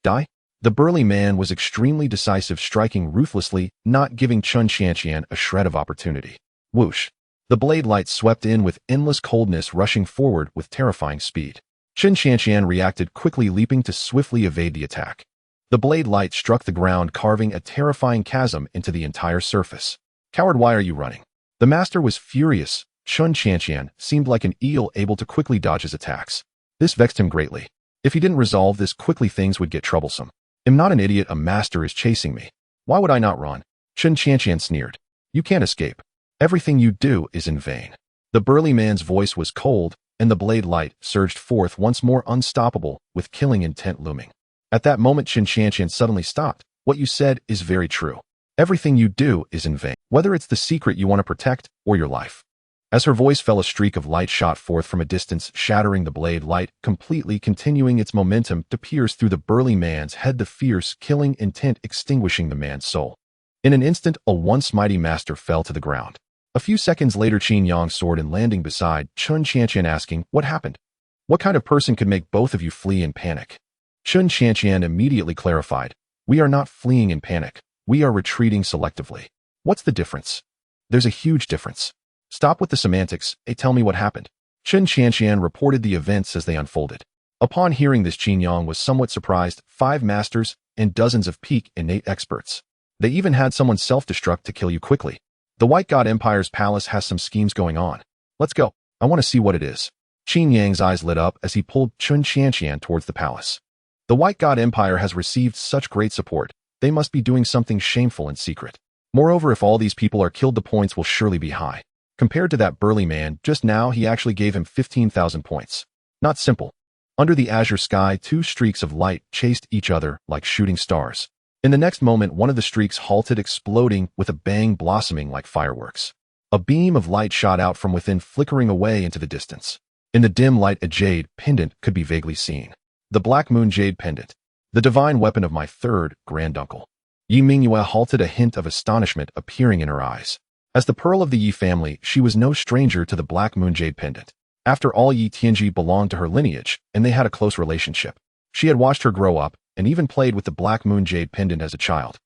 A: Die? The burly man was extremely decisive, striking ruthlessly, not giving Chun Xianqian a shred of opportunity. Whoosh! The blade light swept in with endless coldness, rushing forward with terrifying speed. Chun Xianqian reacted quickly, leaping to swiftly evade the attack. The blade light struck the ground, carving a terrifying chasm into the entire surface. Coward, why are you running? The master was furious. Chun Xianqian seemed like an eel, able to quickly dodge his attacks. This vexed him greatly. If he didn't resolve this quickly, things would get troublesome. I'm not an idiot, a master is chasing me. Why would I not run? Chun Xianqian sneered. You can't escape. Everything you do is in vain. The burly man's voice was cold, and the blade light surged forth once more, unstoppable, with killing intent looming. At that moment, Chun Xianqian suddenly stopped. What you said is very true. Everything you do is in vain, whether it's the secret you want to protect or your life. As her voice fell, a streak of light shot forth from a distance, shattering the blade light, completely continuing its momentum to pierce through the burly man's head, the fierce, killing intent extinguishing the man's soul. In an instant, a once mighty master fell to the ground. A few seconds later, Qin Yang soared and landing beside Chun Xianqian, asking, "What happened? What kind of person could make both of you flee in panic?" Chun Xianqian immediately clarified, "We are not fleeing in panic. We are retreating selectively." "What's the difference?" "There's a huge difference. Stop with the semantics, tell me what happened." Chun Xianqian reported the events as they unfolded. Upon hearing this, Qin Yang was somewhat surprised. 5 masters and dozens of peak innate experts. They even had someone self-destruct to kill you quickly. The White God Empire's palace has some schemes going on. Let's go. I want to see what it is. Qin Yang's eyes lit up as he pulled Chun Xianqian towards the palace. The White God Empire has received such great support. They must be doing something shameful in secret. Moreover, if all these people are killed, the points will surely be high. Compared to that burly man, just now he actually gave him 15,000 points. Not simple. Under the azure sky, 2 streaks of light chased each other like shooting stars. In the next moment, one of the streaks halted, exploding with a bang, blossoming like fireworks. A beam of light shot out from within, flickering away into the distance. In the dim light, a jade pendant could be vaguely seen. The Black Moon Jade Pendant. The divine weapon of my third granduncle. Yi Mingyue halted, a hint of astonishment appearing in her eyes. As the pearl of the Yi family, she was no stranger to the Black Moon Jade Pendant. After all, Yi Tianji belonged to her lineage, and they had a close relationship. She had watched her grow up, and even played with the Black Moon Jade Pendant as a child.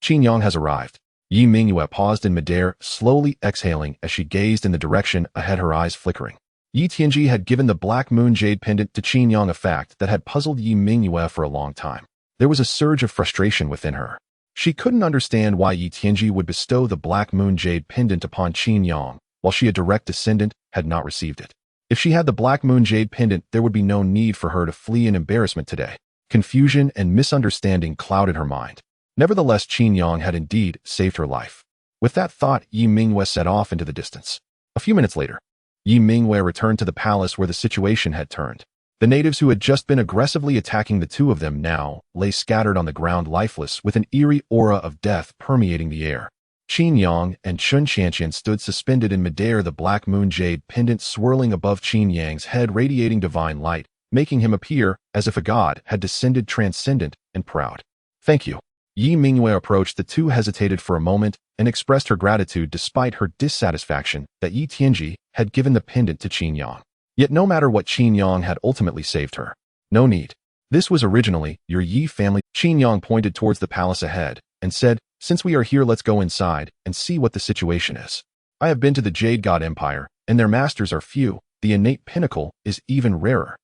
A: Qin Yang has arrived. Yi Mingyue paused in midair, slowly exhaling as she gazed in the direction ahead, her eyes flickering. Yi Tianji had given the Black Moon Jade Pendant to Qin Yang, a fact that had puzzled Yi Mingyue for a long time. There was a surge of frustration within her. She couldn't understand why Yi Tianji would bestow the Black Moon Jade Pendant upon Qin Yang, while she, a direct descendant, had not received it. If she had the Black Moon Jade Pendant, there would be no need for her to flee in embarrassment today. Confusion and misunderstanding clouded her mind. Nevertheless, Qin Yang had indeed saved her life. With that thought, Yi Mingyue set off into the distance. A few minutes later, Yi Mingyue returned to the palace where the situation had turned. The natives who had just been aggressively attacking the two of them now lay scattered on the ground, lifeless, with an eerie aura of death permeating the air. Qin Yang and Chun Xianqian stood suspended in midair, the Black Moon Jade Pendant swirling above Qin Yang's head, radiating divine light, making him appear as if a god had descended, transcendent and proud. "Thank you." Yi Mingyue approached the two, hesitated for a moment, and expressed her gratitude despite her dissatisfaction that Yi Tianji had given the pendant to Qin Yang. Yet no matter what, Qin Yang had ultimately saved her. No need. This was originally your Yi family. Qin Yang pointed towards the palace ahead and said, "Since we are here, let's go inside and see what the situation is. I have been to the Jade God Empire, and their masters are few. The innate pinnacle is even rarer.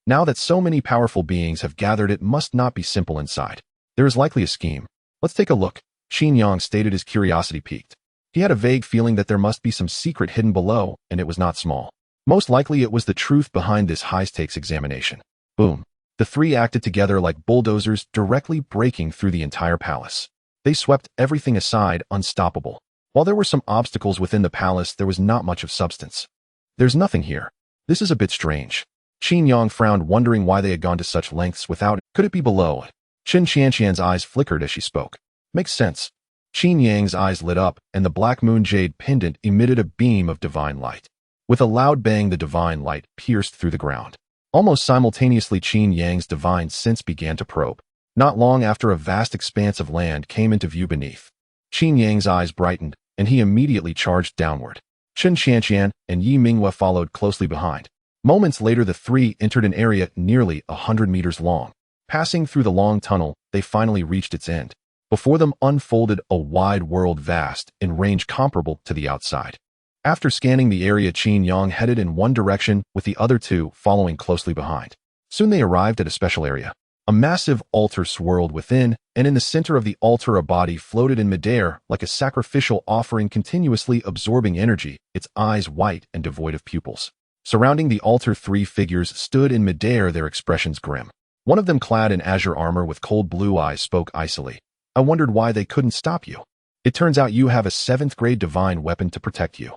A: Now that so many powerful beings have gathered, it must not be simple inside. There is likely a scheme. Let's take a look." Qin Yang stated, his curiosity piqued. He had a vague feeling that there must be some secret hidden below, and it was not small. Most likely it was the truth behind this high-stakes examination. Boom. The three acted together like bulldozers, directly breaking through the entire palace. They swept everything aside, unstoppable. While there were some obstacles within the palace, there was not much of substance. There's nothing here. This is a bit strange. Qin Yang frowned, wondering why they had gone to such lengths without it. Could it be below? Qin Qianqian's eyes flickered as she spoke. Makes sense. Qin Yang's eyes lit up, and the black moon jade pendant emitted a beam of divine light. With a loud bang, the divine light pierced through the ground. Almost simultaneously, Qin Yang's divine sense began to probe. Not long after, a vast expanse of land came into view beneath. Qin Yang's eyes brightened, and he immediately charged downward. Qin Qianqian and Yi Mingyue followed closely behind. Moments later, the three entered an area nearly 100 meters long. Passing through the long tunnel, they finally reached its end. Before them unfolded a wide world, vast in range comparable to the outside. After scanning the area, Qin Yang headed in one direction, with the other two following closely behind. Soon they arrived at a special area. A massive altar swirled within, and in the center of the altar a body floated in midair like a sacrificial offering, continuously absorbing energy, its eyes white and devoid of pupils. Surrounding the altar, three figures stood in midair, their expressions grim. One of them, clad in azure armor with cold blue eyes, spoke icily. I wondered why they couldn't stop you. It turns out you have a 7th grade divine weapon to protect you.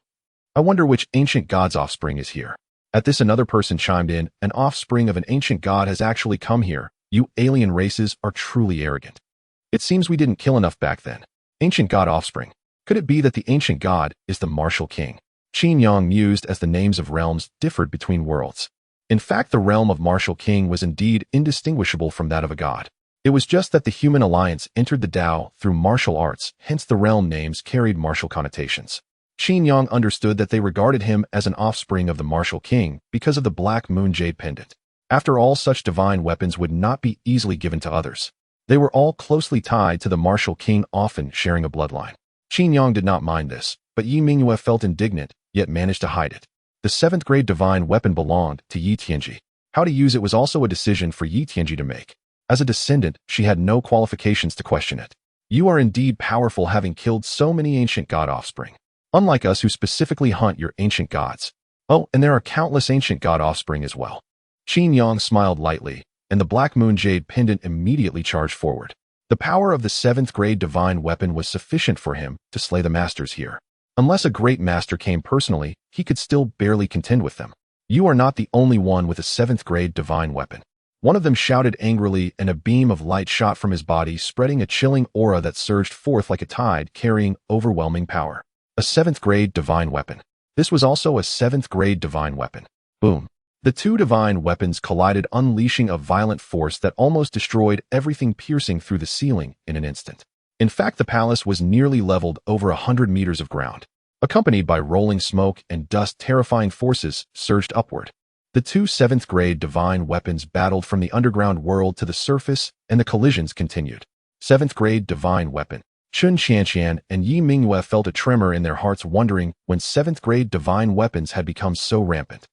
A: I wonder which ancient god's offspring is here. At this, another person chimed in, an offspring of an ancient god has actually come here. You alien races are truly arrogant. It seems we didn't kill enough back then. Ancient god offspring. Could it be that the ancient god is the martial king? Qin Yang mused as the names of realms differed between worlds. In fact, the realm of martial king was indeed indistinguishable from that of a god. It was just that the human alliance entered the Tao through martial arts, hence the realm names carried martial connotations. Qin Yang understood that they regarded him as an offspring of the martial king because of the black moon jade pendant. After all, such divine weapons would not be easily given to others. They were all closely tied to the martial king, often sharing a bloodline. Qin Yang did not mind this, but Yi Mingyue felt indignant, yet managed to hide it. The 7th grade divine weapon belonged to Yi Tianji. How to use it was also a decision for Yi Tianji to make. As a descendant, she had no qualifications to question it. You are indeed powerful, having killed so many ancient god offspring. Unlike us who specifically hunt your ancient gods. Oh, and there are countless ancient god offspring as well. Qin Yang smiled lightly, and the black moon jade pendant immediately charged forward. The power of the 7th grade divine weapon was sufficient for him to slay the masters here. Unless a great master came personally, he could still barely contend with them. You are not the only one with a 7th grade divine weapon. One of them shouted angrily, and a beam of light shot from his body, spreading a chilling aura that surged forth like a tide, carrying overwhelming power. A 7th grade divine weapon. This was also a 7th grade divine weapon. Boom. The two divine weapons collided, unleashing a violent force that almost destroyed everything, piercing through the ceiling in an instant. In fact, the palace was nearly leveled over 100 meters of ground. Accompanied by rolling smoke and dust, terrifying forces surged upward. The two 7th grade divine weapons battled from the underground world to the surface, and the collisions continued. 7th grade divine weapon. Qin Qianqian and Yi Mingyue felt a tremor in their hearts, wondering when 7th grade divine weapons had become so rampant.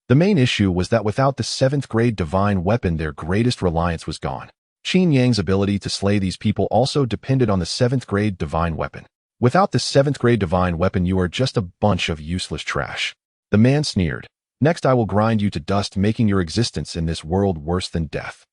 A: The main issue was that without the 7th grade divine weapon, their greatest reliance was gone. Qin Yang's ability to slay these people also depended on the 7th grade divine weapon. Without the 7th grade divine weapon, you are just a bunch of useless trash. The man sneered. Next, I will grind you to dust, making your existence in this world worse than death.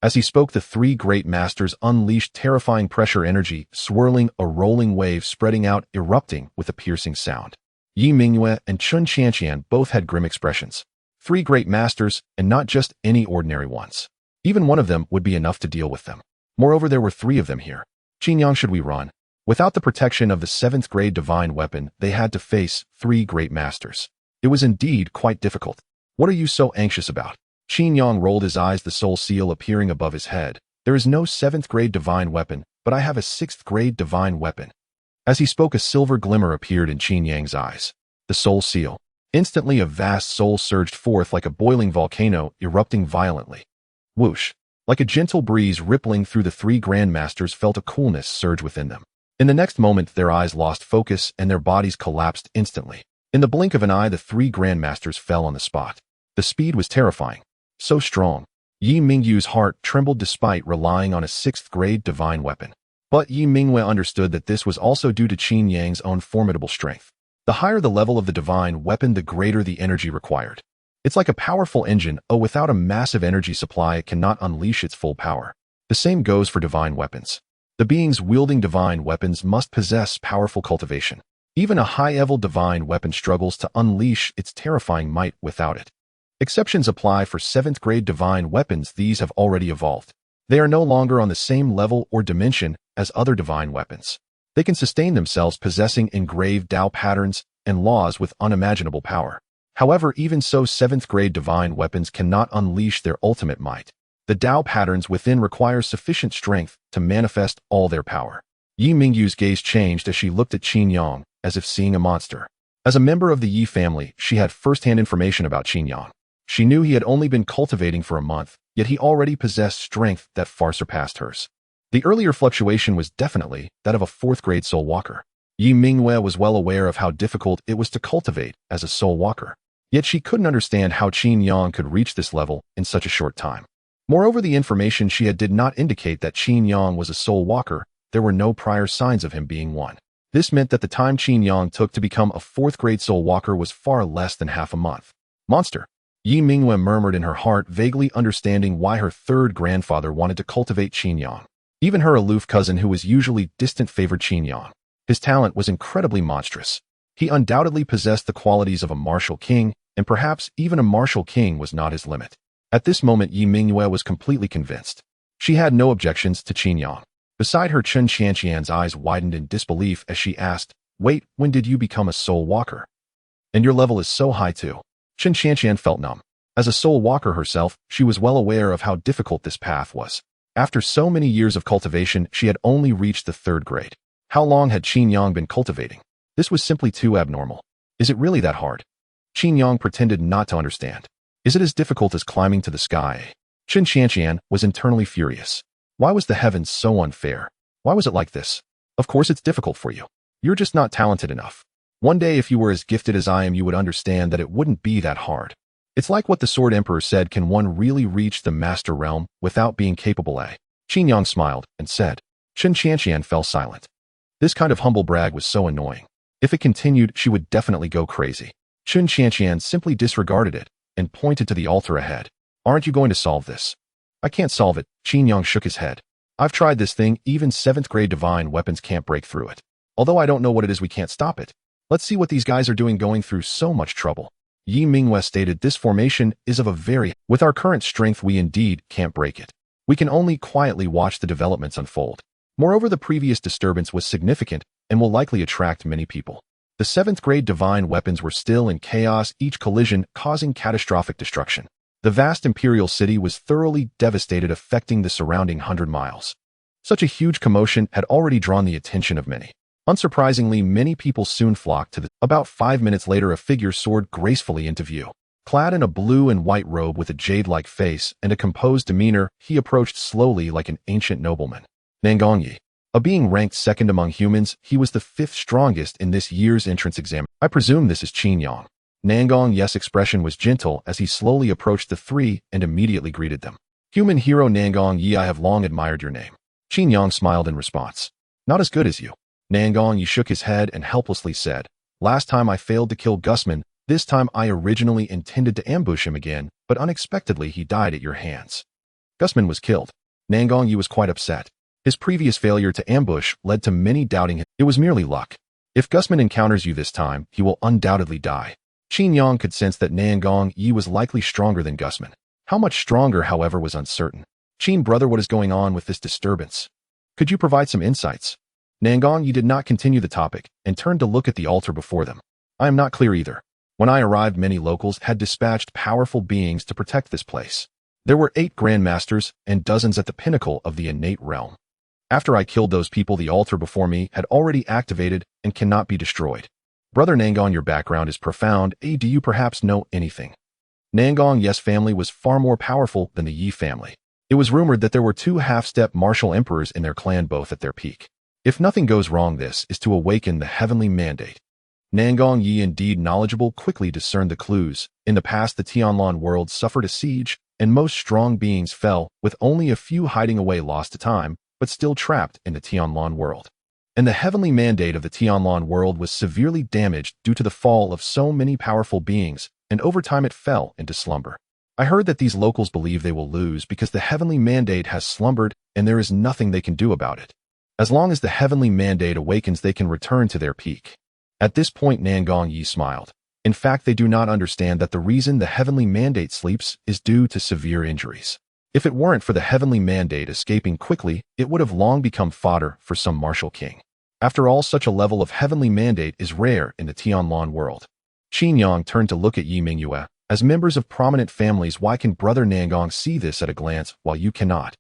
A: As he spoke, the three great masters unleashed terrifying pressure energy, swirling a rolling wave, spreading out, erupting with a piercing sound. Yi Mingyue and Qin Qianqian both had grim expressions. Three great masters, and not just any ordinary ones. Even one of them would be enough to deal with them. Moreover, there were three of them here. Qin Yang, should we run? Without the protection of the 7th grade divine weapon, they had to face three great masters. It was indeed quite difficult. What are you so anxious about? Qin Yang rolled his eyes, the soul seal appearing above his head. There is no 7th grade divine weapon, but I have a 6th grade divine weapon. As he spoke, a silver glimmer appeared in Qin Yang's eyes. The soul seal. Instantly, a vast soul surged forth like a boiling volcano, erupting violently. Whoosh. Like a gentle breeze rippling through, the three grandmasters felt a coolness surge within them. In the next moment, their eyes lost focus and their bodies collapsed instantly. In the blink of an eye, the three grandmasters fell on the spot. The speed was terrifying. So strong. Yi Mingyue's heart trembled despite relying on a 6th grade divine weapon. But Yi Mingyue understood that this was also due to Qin Yang's own formidable strength. The higher the level of the divine weapon, the greater the energy required. It's like a powerful engine. Without a massive energy supply, it cannot unleash its full power. The same goes for divine weapons. The beings wielding divine weapons must possess powerful cultivation. Even a high-level divine weapon struggles to unleash its terrifying might without it. Exceptions apply for 7th grade divine weapons. These have already evolved. They are no longer on the same level or dimension as other divine weapons. They can sustain themselves, possessing engraved Tao patterns and laws with unimaginable power. However, even so, 7th grade divine weapons cannot unleash their ultimate might. The Tao patterns within require sufficient strength to manifest all their power. Yi Mingyu's gaze changed as she looked at Qin Yang, as if seeing a monster. As a member of the Yi family, she had first-hand information about Qin Yang. She knew he had only been cultivating for a month, yet he already possessed strength that far surpassed hers. The earlier fluctuation was definitely that of a 4th grade soul walker. Yi Mingyue was well aware of how difficult it was to cultivate as a soul walker. Yet she couldn't understand how Qin Yang could reach this level in such a short time. Moreover, the information she had did not indicate that Qin Yang was a soul walker. There were no prior signs of him being one. This meant that the time Qin Yang took to become a 4th grade soul walker was far less than half a month. Monster. Yi Mingyue murmured in her heart, vaguely understanding why her 3rd grandfather wanted to cultivate Qin Yang. Even her aloof cousin, who was usually distant, favored Qin Yang. His talent was incredibly monstrous. He undoubtedly possessed the qualities of a martial king, and perhaps even a martial king was not his limit. At this moment, Yi Mingyue was completely convinced. She had no objections to Qin Yang. Beside her, Chen Qianqian's eyes widened in disbelief as she asked, "Wait, when did you become a soul walker? And your level is so high too." Chen Qianqian felt numb. As a soul walker herself, she was well aware of how difficult this path was. After so many years of cultivation, she had only reached the 3rd grade. How long had Qin Yang been cultivating? This was simply too abnormal. Is it really that hard? Qin Yang pretended not to understand. Is it as difficult as climbing to the sky? Chen Qianqian was internally furious. Why was the heavens so unfair? Why was it like this? Of course it's difficult for you. You're just not talented enough. One day, if you were as gifted as I am, you would understand that it wouldn't be that hard. It's like what the Sword Emperor said, can one really reach the Master Realm without being capable? Qin Yang smiled and said. Chen Qianqian fell silent. This kind of humble brag was so annoying. If it continued, she would definitely go crazy. Chen Qianqian simply disregarded it and pointed to the altar ahead. Aren't you going to solve this? I can't solve it. Qin Yang shook his head. I've tried this thing. Even 7th grade divine weapons can't break through it. Although I don't know what it is, we can't stop it. Let's see what these guys are doing, going through so much trouble. Yi Mingyue stated, this formation is of a very... With our current strength, we indeed can't break it. We can only quietly watch the developments unfold. Moreover, the previous disturbance was significant and will likely attract many people. The 7th grade divine weapons were still in chaos, each collision causing catastrophic destruction. The vast imperial city was thoroughly devastated, affecting the surrounding 100 miles. Such a huge commotion had already drawn the attention of many. Unsurprisingly, many people soon flocked to the... About 5 minutes later, a figure soared gracefully into view. Clad in a blue and white robe with a jade-like face and a composed demeanor, he approached slowly like an ancient nobleman. Nangongyi. A being ranked 2nd among humans, he was the 5th strongest in this year's entrance exam. I presume this is Qin Yang. Nangongyi's expression was gentle as he slowly approached the 3 and immediately greeted them. Human hero Nangongyi, I have long admired your name. Qin Yang smiled in response. Not as good as you. Nangongyi shook his head and helplessly said, last time I failed to kill Gusman, this time I originally intended to ambush him again, but unexpectedly he died at your hands. Gusman was killed. Nangongyi was quite upset. His previous failure to ambush led to many doubting him. It was merely luck. If Gusman encounters you this time, he will undoubtedly die. Qin Yang could sense that Nangongyi was likely stronger than Gusman. How much stronger, however, was uncertain. Qin brother, what is going on with this disturbance? Could you provide some insights? Nangongyi did not continue the topic and turned to look at the altar before them. I am not clear either. When I arrived, many locals had dispatched powerful beings to protect this place. There were 8 grandmasters and dozens at the pinnacle of the innate realm. After I killed those people, the altar before me had already activated and cannot be destroyed. Brother Nangong, your background is profound. Do you perhaps know anything? Nangongyi's family was far more powerful than the Yi family. It was rumored that there were 2 half-step martial emperors in their clan, both at their peak. If nothing goes wrong, this is to awaken the heavenly mandate. Nangongyi, indeed knowledgeable, quickly discerned the clues. In the past, the Tianlan world suffered a siege, and most strong beings fell, with only a few hiding away lost to time, but still trapped in the Tianlan world. and the heavenly mandate of the Tianlan world was severely damaged due to the fall of so many powerful beings, and over time it fell into slumber. I heard that these locals believe they will lose because the heavenly mandate has slumbered and there is nothing they can do about it. As long as the heavenly mandate awakens, they can return to their peak. At this point, Nangong Yi smiled. In fact, they do not understand that the reason the heavenly mandate sleeps is due to severe injuries. If it weren't for the heavenly mandate escaping quickly, it would have long become fodder for some martial king. After all, such a level of heavenly mandate is rare in the Tianlan world. Qin Yang turned to look at Yi Mingyue. As members of prominent families, why can Brother Nangong see this at a glance while you cannot?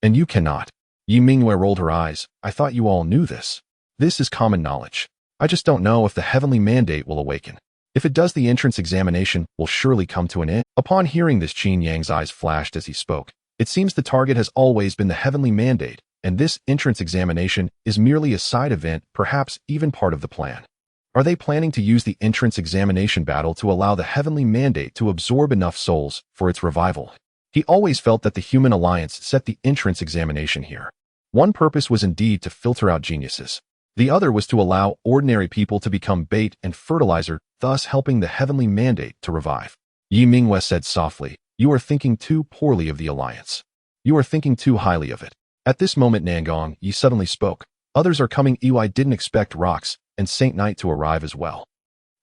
A: And you cannot. Yi Mingyue rolled her eyes. I thought you all knew this. This is common knowledge. I just don't know if the heavenly mandate will awaken. If it does, the entrance examination will surely come to an end. Upon hearing this, Qin Yang's eyes flashed as he spoke. It seems the target has always been the heavenly mandate, and this entrance examination is merely a side event, perhaps even part of the plan. Are they planning to use the entrance examination battle to allow the heavenly mandate to absorb enough souls for its revival? He always felt that the human alliance set the entrance examination here. One purpose was indeed to filter out geniuses. The other was to allow ordinary people to become bait and fertilizer, thus helping the heavenly mandate to revive. Yi Mingyue said softly, "You are thinking too poorly of the alliance. You are thinking too highly of it." At this moment, Nangong Yi suddenly spoke. "Others are coming. I didn't expect Rox and Saint Knight to arrive as well."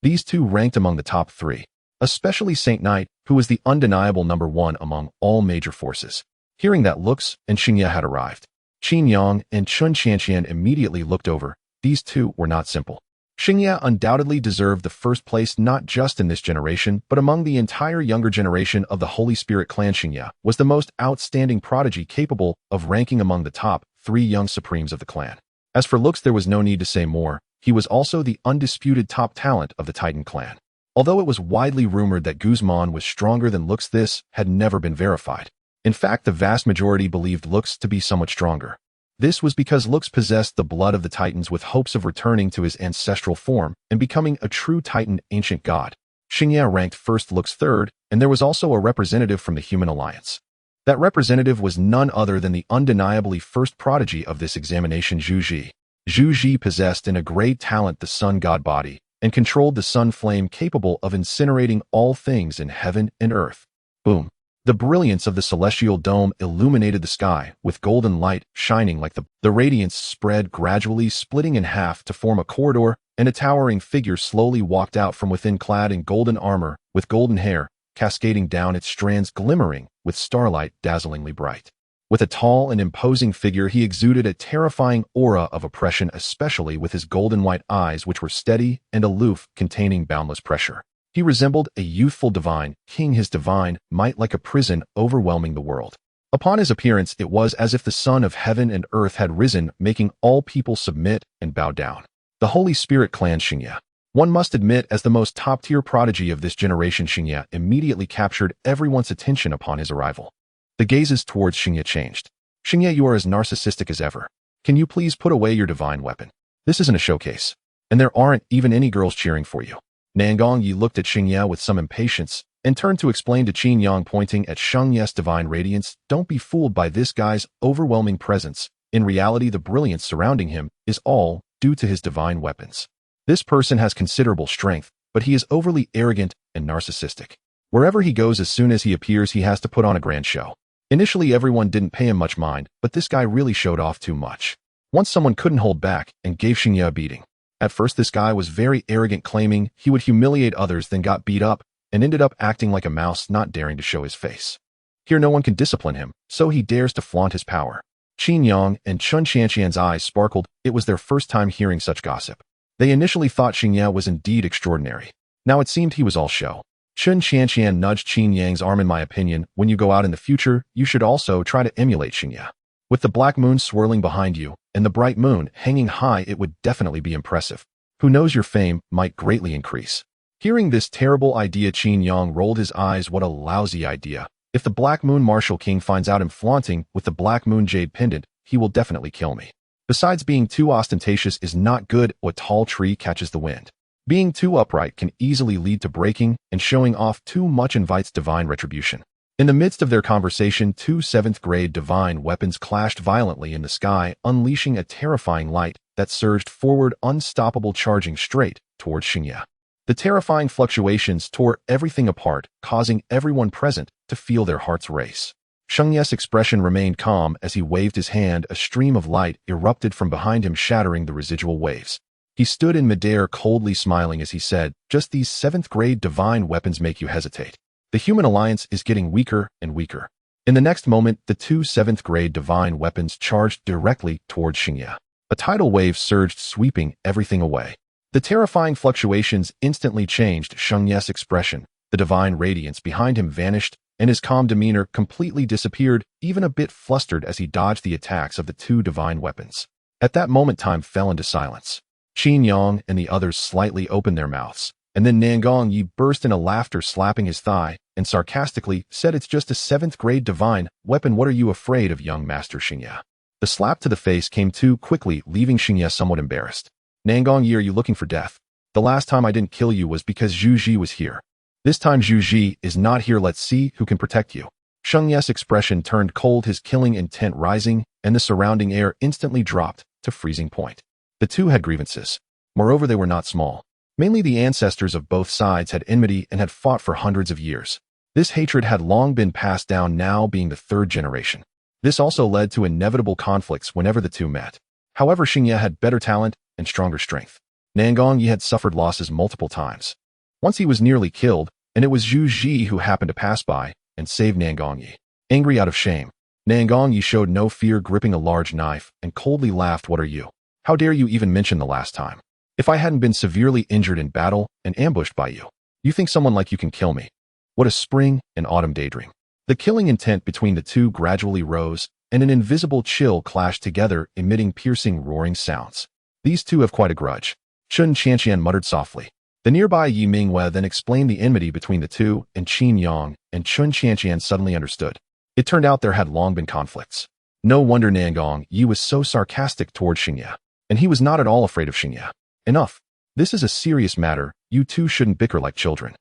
A: These two ranked among the top 3, especially Saint Knight, who was the undeniable number 1 among all major forces. Hearing that Lux and Xingye had arrived, Qin Yang and Chun Qianqian immediately looked over. These two were not simple. Xingye undoubtedly deserved the first place not just in this generation, but among the entire younger generation of the Holy Spirit clan. Xingye was the most outstanding prodigy capable of ranking among the top 3 young supremes of the clan. As for Lux, there was no need to say more. He was also the undisputed top talent of the Titan clan. Although it was widely rumored that Guzman was stronger than Lux, this had never been verified. In fact, the vast majority believed Lux to be somewhat stronger. This was because Lux possessed the blood of the Titans with hopes of returning to his ancestral form and becoming a true Titan ancient god. Xingye ranked first, Lux third, and there was also a representative from the Human Alliance. That representative was none other than the undeniably first prodigy of this examination, Zhu Ji. Zhu Ji possessed in a great talent the sun god body and controlled the sun flame capable of incinerating all things in heaven and earth. Boom. The brilliance of the celestial dome illuminated the sky with golden light shining like the radiance spread, gradually splitting in half to form a corridor, and a towering figure slowly walked out from within, clad in golden armor with golden hair cascading down its strands, glimmering with starlight dazzlingly bright. With a tall and imposing figure, he exuded a terrifying aura of oppression, especially with his golden white eyes, which were steady and aloof, containing boundless pressure. He resembled a youthful divine king, his divine might like a prison overwhelming the world. Upon his appearance, it was as if the sun of heaven and earth had risen, making all people submit and bow down. The Holy Spirit clan Xingye. One must admit, as the most top-tier prodigy of this generation, Xingye immediately captured everyone's attention upon his arrival. The gazes towards Xingye changed. "Xingye, you are as narcissistic as ever. Can you please put away your divine weapon? This isn't a showcase. And there aren't even any girls cheering for you." Nangong Yi looked at Xingye with some impatience and turned to explain to Qin Yang, pointing at Xingye's divine radiance, "Don't be fooled by this guy's overwhelming presence. In reality, the brilliance surrounding him is all due to his divine weapons. This person has considerable strength, but he is overly arrogant and narcissistic. Wherever he goes, as soon as he appears, he has to put on a grand show." Initially, everyone didn't pay him much mind, but this guy really showed off too much. Once someone couldn't hold back and gave Xingye a beating. At first, this guy was very arrogant, claiming he would humiliate others, then got beat up and ended up acting like a mouse, not daring to show his face. Here no one can discipline him, so he dares to flaunt his power. Qin Yang and Chun Qianqian's eyes sparkled. It was their first time hearing such gossip. They initially thought Xingye was indeed extraordinary. Now it seemed he was all show. Chun Qianqian nudged Qin Yang's arm. "In my opinion, when you go out in the future, you should also try to emulate Xingye. With the black moon swirling behind you and the bright moon hanging high, it would definitely be impressive. Who knows, your fame might greatly increase." Hearing this terrible idea, Qin Yang rolled his eyes. What a lousy idea. If the Black Moon Martial King finds out I'm flaunting with the Black Moon Jade pendant, he will definitely kill me. Besides, being too ostentatious is not good. A tall tree catches the wind. Being too upright can easily lead to breaking, and showing off too much invites divine retribution. In the midst of their conversation, 2 7th-grade divine weapons clashed violently in the sky, unleashing a terrifying light that surged forward, unstoppable, charging straight towards Xingye. The terrifying fluctuations tore everything apart, causing everyone present to feel their hearts race. Xingye's expression remained calm as he waved his hand. A stream of light erupted from behind him, shattering the residual waves. He stood in midair, coldly smiling as he said, "Just these 7th-grade divine weapons make you hesitate. The human alliance is getting weaker and weaker." In the next moment, the 2 7th-grade divine weapons charged directly towards Xingye. A tidal wave surged, sweeping everything away. The terrifying fluctuations instantly changed Xingye's expression. The divine radiance behind him vanished, and his calm demeanor completely disappeared, even a bit flustered as he dodged the attacks of the 2 divine weapons. At that moment, time fell into silence. Qin Yang and the others slightly opened their mouths, and then Nangong Yi burst into laughter, slapping his thigh, and sarcastically said, "It's just a 7th-grade divine weapon. What are you afraid of, young Master Xingye?" The slap to the face came too quickly, leaving Xingye somewhat embarrassed. "Nangong Yi, are you looking for death? The last time I didn't kill you was because Zhu Ji was here. This time Zhu Ji is not here. Let's see who can protect you." Xingye's expression turned cold, his killing intent rising, and the surrounding air instantly dropped to freezing point. The two had grievances. Moreover, they were not small. Mainly the ancestors of both sides had enmity and had fought for hundreds of years. This hatred had long been passed down, now being the 3rd generation. This also led to inevitable conflicts whenever the two met. However, Xingye had better talent and stronger strength. Nangong Yi had suffered losses multiple times. Once he was nearly killed, and it was Zhu Ji who happened to pass by and save Nangong Yi. Angry out of shame, Nangong Yi showed no fear, gripping a large knife, and coldly laughed. "What are you? How dare you even mention the last time? If I hadn't been severely injured in battle and ambushed by you, you think someone like you can kill me?" What a spring and autumn daydream. The killing intent between the two gradually rose, and an invisible chill clashed together, emitting piercing, roaring sounds. "These two have quite a grudge," Chun Qianqian muttered softly. The nearby Yi Mingwei then explained the enmity between the two, and Qin Yang and Chun Qianqian suddenly understood. It turned out there had long been conflicts. No wonder Nangong Yi was so sarcastic toward Xingye. And he was not at all afraid of Xingye. "Enough. This is a serious matter. You two shouldn't bicker like children."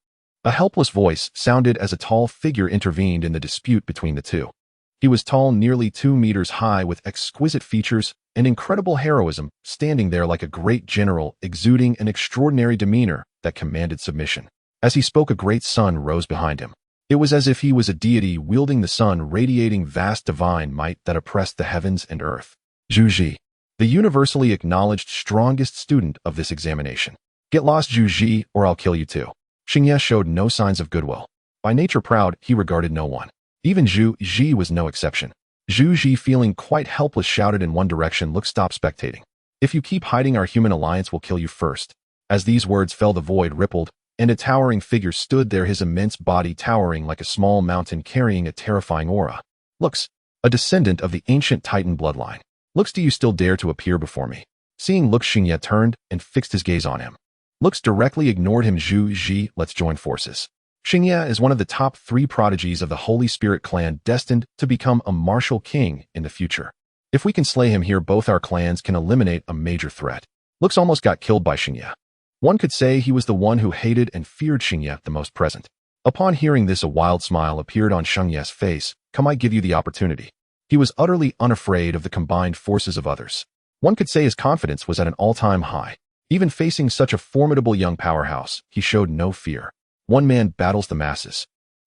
A: A helpless voice sounded as a tall figure intervened in the dispute between the two. He was tall, nearly 2 meters high, with exquisite features and incredible heroism, standing there like a great general, exuding an extraordinary demeanor that commanded submission. As he spoke, a great sun rose behind him. It was as if he was a deity wielding the sun, radiating vast divine might that oppressed the heavens and earth. Zhu Ji, the universally acknowledged strongest student of this examination. "Get lost, Zhu Ji, or I'll kill you too." Xingye showed no signs of goodwill. By nature proud, he regarded no one. Even Zhu Ji was no exception. Zhu Ji, feeling quite helpless, shouted in one direction, "Look, stop spectating. If you keep hiding, our human alliance will kill you first." As these words fell, the void rippled, and a towering figure stood there, his immense body towering like a small mountain, carrying a terrifying aura. "Looks, a descendant of the ancient Titan bloodline. Looks, do you still dare to appear before me?" Seeing Looks, Xingye turned and fixed his gaze on him. Looks directly ignored him. "Zhu Ji, let's join forces." Xingye is one of the top 3 prodigies of the Holy Spirit clan, destined to become a martial king in the future. If we can slay him here, both our clans can eliminate a major threat. Looks almost got killed by Xingye. One could say he was the one who hated and feared Xingye the most present. Upon hearing this, a wild smile appeared on Xingye's face. "Come, I give you the opportunity." He was utterly unafraid of the combined forces of others. One could say his confidence was at an all-time high. Even facing such a formidable young powerhouse, he showed no fear. One man battles the masses.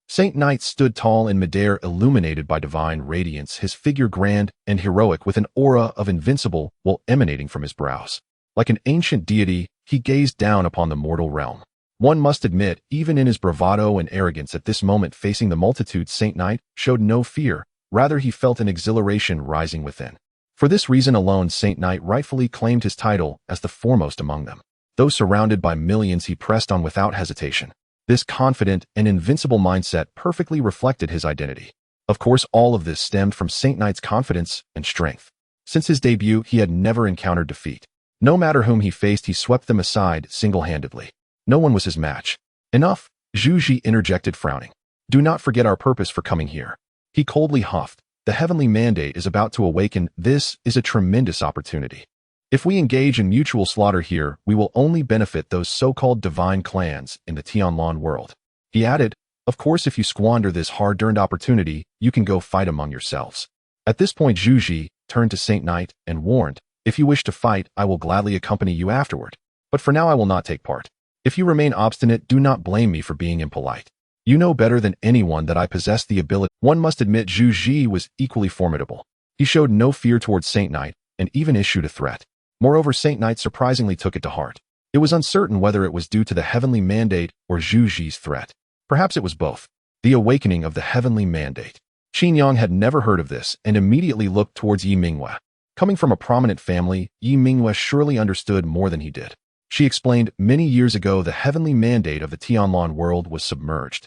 A: Saint Knight stood tall in midair, illuminated by divine radiance, his figure grand and heroic, with an aura of invincible will emanating from his brows. Like an ancient deity, he gazed down upon the mortal realm. One must admit, even in his bravado and arrogance at this moment facing the multitude, Saint Knight showed no fear. Rather, he felt an exhilaration rising within. For this reason alone, Saint Knight rightfully claimed his title as the foremost among them. Though surrounded by millions, he pressed on without hesitation. This confident and invincible mindset perfectly reflected his identity. Of course, all of this stemmed from Saint Knight's confidence and strength. Since his debut, he had never encountered defeat. No matter whom he faced, he swept them aside single-handedly. No one was his match. "Enough," Zhu Ji interjected, frowning. "Do not forget our purpose for coming here." He coldly huffed. "The heavenly mandate is about to awaken. This is a tremendous opportunity. If we engage in mutual slaughter here, we will only benefit those so-called divine clans in the Tianlan world." He added, "Of course, if you squander this hard-earned opportunity, you can go fight among yourselves." At this point, Zhu Ji turned to Saint Knight and warned, If you wish to fight, I will gladly accompany you afterward. But for now I will not take part. If you remain obstinate, do not blame me for being impolite. You know better than anyone that I possess the ability. One must admit Zhu Ji was equally formidable. He showed no fear towards Saint Knight, and even issued a threat. Moreover, Saint Knight surprisingly took it to heart. It was uncertain whether it was due to the heavenly mandate or Zhu Ji's threat. Perhaps it was both. The awakening of the heavenly mandate. Qin Yang had never heard of this and immediately looked towards Yi Mingyue. Coming from a prominent family, Yi Mingyue surely understood more than he did. She explained, many years ago the heavenly mandate of the Tianlan world was submerged.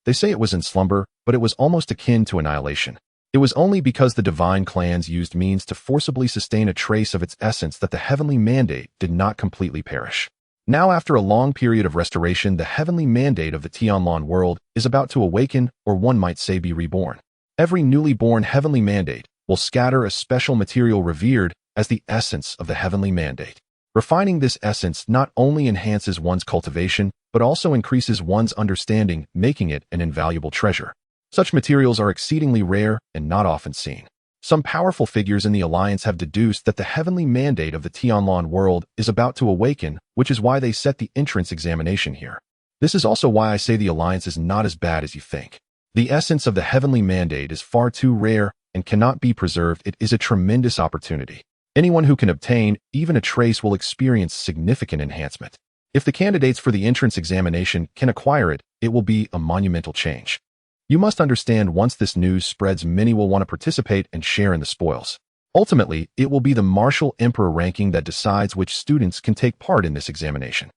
A: They say it was in slumber, but it was almost akin to annihilation. It was only because the divine clans used means to forcibly sustain a trace of its essence that the heavenly mandate did not completely perish. Now, after a long period of restoration, the heavenly mandate of the Tianlan world is about to awaken, or one might say be reborn. Every newly born heavenly mandate will scatter a special material revered as the essence of the heavenly mandate. Refining this essence not only enhances one's cultivation, but also increases one's understanding, making it an invaluable treasure. Such materials are exceedingly rare and not often seen. Some powerful figures in the Alliance have deduced that the heavenly mandate of the Tianlan world is about to awaken, which is why they set the entrance examination here. This is also why I say the Alliance is not as bad as you think. The essence of the heavenly mandate is far too rare and cannot be preserved. It is a tremendous opportunity. Anyone who can obtain even a trace will experience significant enhancement. If the candidates for the entrance examination can acquire it, it will be a monumental change. You must understand, once this news spreads, many will want to participate and share in the spoils. Ultimately, it will be the martial emperor ranking that decides which students can take part in this examination.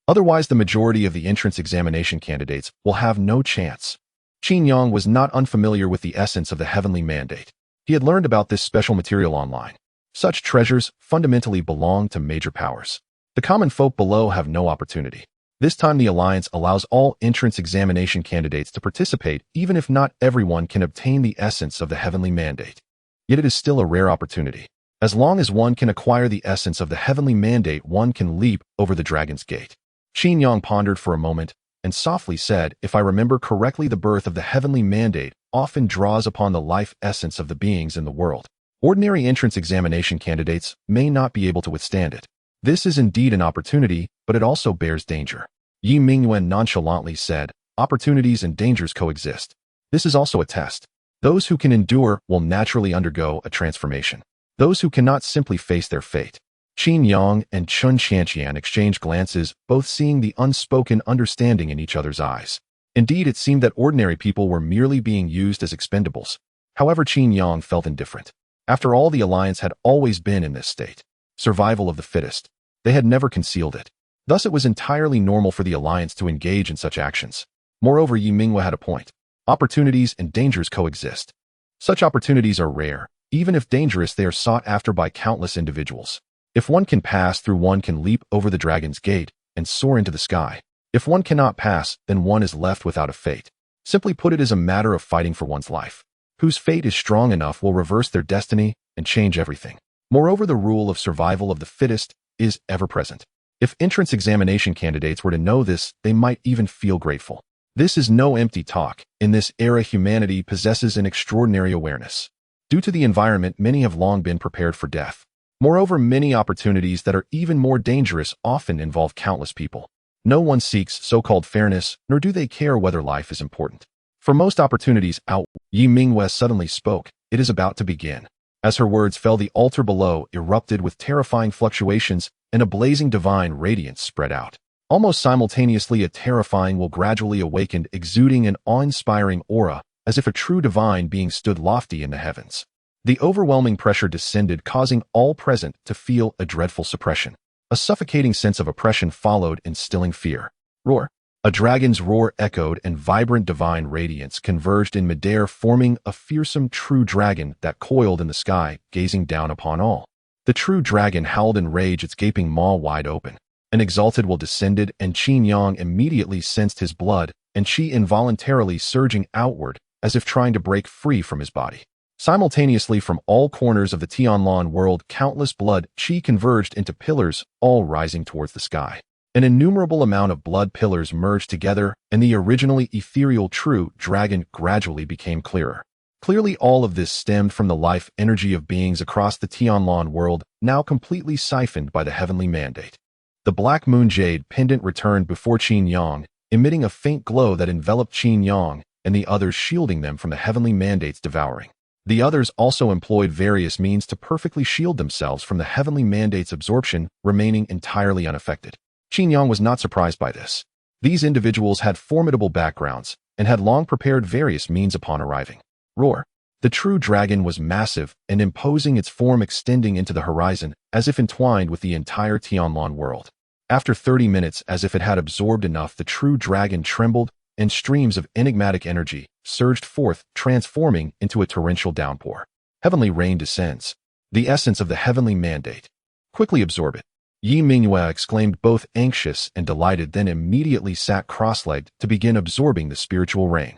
A: Otherwise, the majority of the entrance examination candidates will have no chance. Qin Yang was not unfamiliar with the essence of the heavenly mandate. He had learned about this special material online. Such treasures fundamentally belong to major powers. The common folk below have no opportunity. This time the Alliance allows all entrance examination candidates to participate, even if not everyone can obtain the essence of the heavenly mandate. Yet it is still a rare opportunity. As long as one can acquire the essence of the heavenly mandate, one can leap over the dragon's gate. Qin Yang pondered for a moment and softly said, if I remember correctly, the birth of the heavenly mandate often draws upon the life essence of the beings in the world. Ordinary entrance examination candidates may not be able to withstand it. This is indeed an opportunity, but it also bears danger. Yi Mingyue nonchalantly said, opportunities and dangers coexist. This is also a test. Those who can endure will naturally undergo a transformation. Those who cannot simply face their fate. Qin Yang and Chun Qianqian exchanged glances, both seeing the unspoken understanding in each other's eyes. Indeed, it seemed that ordinary people were merely being used as expendables. However, Qin Yang felt indifferent. After all, the Alliance had always been in this state. Survival of the fittest. They had never concealed it. Thus it was entirely normal for the Alliance to engage in such actions. Moreover, Yi Mingyue had a point. Opportunities and dangers coexist. Such opportunities are rare. Even if dangerous, they are sought after by countless individuals. If one can pass through, one can leap over the dragon's gate and soar into the sky. If one cannot pass, then one is left without a fate. Simply put, it is a matter of fighting for one's life. Whose fate is strong enough will reverse their destiny and change everything. Moreover, the rule of survival of the fittest is ever present. If entrance examination candidates were to know this, they might even feel grateful. This is no empty talk. In this era, humanity possesses an extraordinary awareness. Due to the environment, many have long been prepared for death. Moreover, many opportunities that are even more dangerous often involve countless people. No one seeks so-called fairness, nor do they care whether life is important. For most opportunities out, Yi Mingyue suddenly spoke. It is about to begin. As her words fell, the altar below erupted with terrifying fluctuations, and a blazing divine radiance spread out. Almost simultaneously, a terrifying will gradually awakened, exuding an awe-inspiring aura, as if a true divine being stood lofty in the heavens. The overwhelming pressure descended, causing all present to feel a dreadful suppression. A suffocating sense of oppression followed, instilling fear. Roar! A dragon's roar echoed, and vibrant divine radiance converged in midair, forming a fearsome true dragon that coiled in the sky, gazing down upon all. The true dragon howled in rage, its gaping maw wide open. An exalted will descended, and Qin Yang immediately sensed his blood and qi involuntarily surging outward, as if trying to break free from his body. Simultaneously, from all corners of the Tianlan world, countless blood qi converged into pillars, all rising towards the sky. An innumerable amount of blood pillars merged together, and the originally ethereal true dragon gradually became clearer. Clearly all of this stemmed from the life energy of beings across the Tianlan world, now completely siphoned by the heavenly mandate. The black moon jade pendant returned before Qin Yang, emitting a faint glow that enveloped Qin Yang and the others, shielding them from the heavenly mandate's devouring. The others also employed various means to perfectly shield themselves from the heavenly mandate's absorption, remaining entirely unaffected. Qin Yang was not surprised by this. These individuals had formidable backgrounds and had long prepared various means upon arriving. Roar. The true dragon was massive and imposing, its form extending into the horizon as if entwined with the entire Tianlan world. After 30 minutes, as if it had absorbed enough, the true dragon trembled and streams of enigmatic energy surged forth, transforming into a torrential downpour. Heavenly rain descends. The essence of the heavenly mandate. Quickly absorb it. Yi Mingyue exclaimed, both anxious and delighted, then immediately sat cross-legged to begin absorbing the spiritual rain.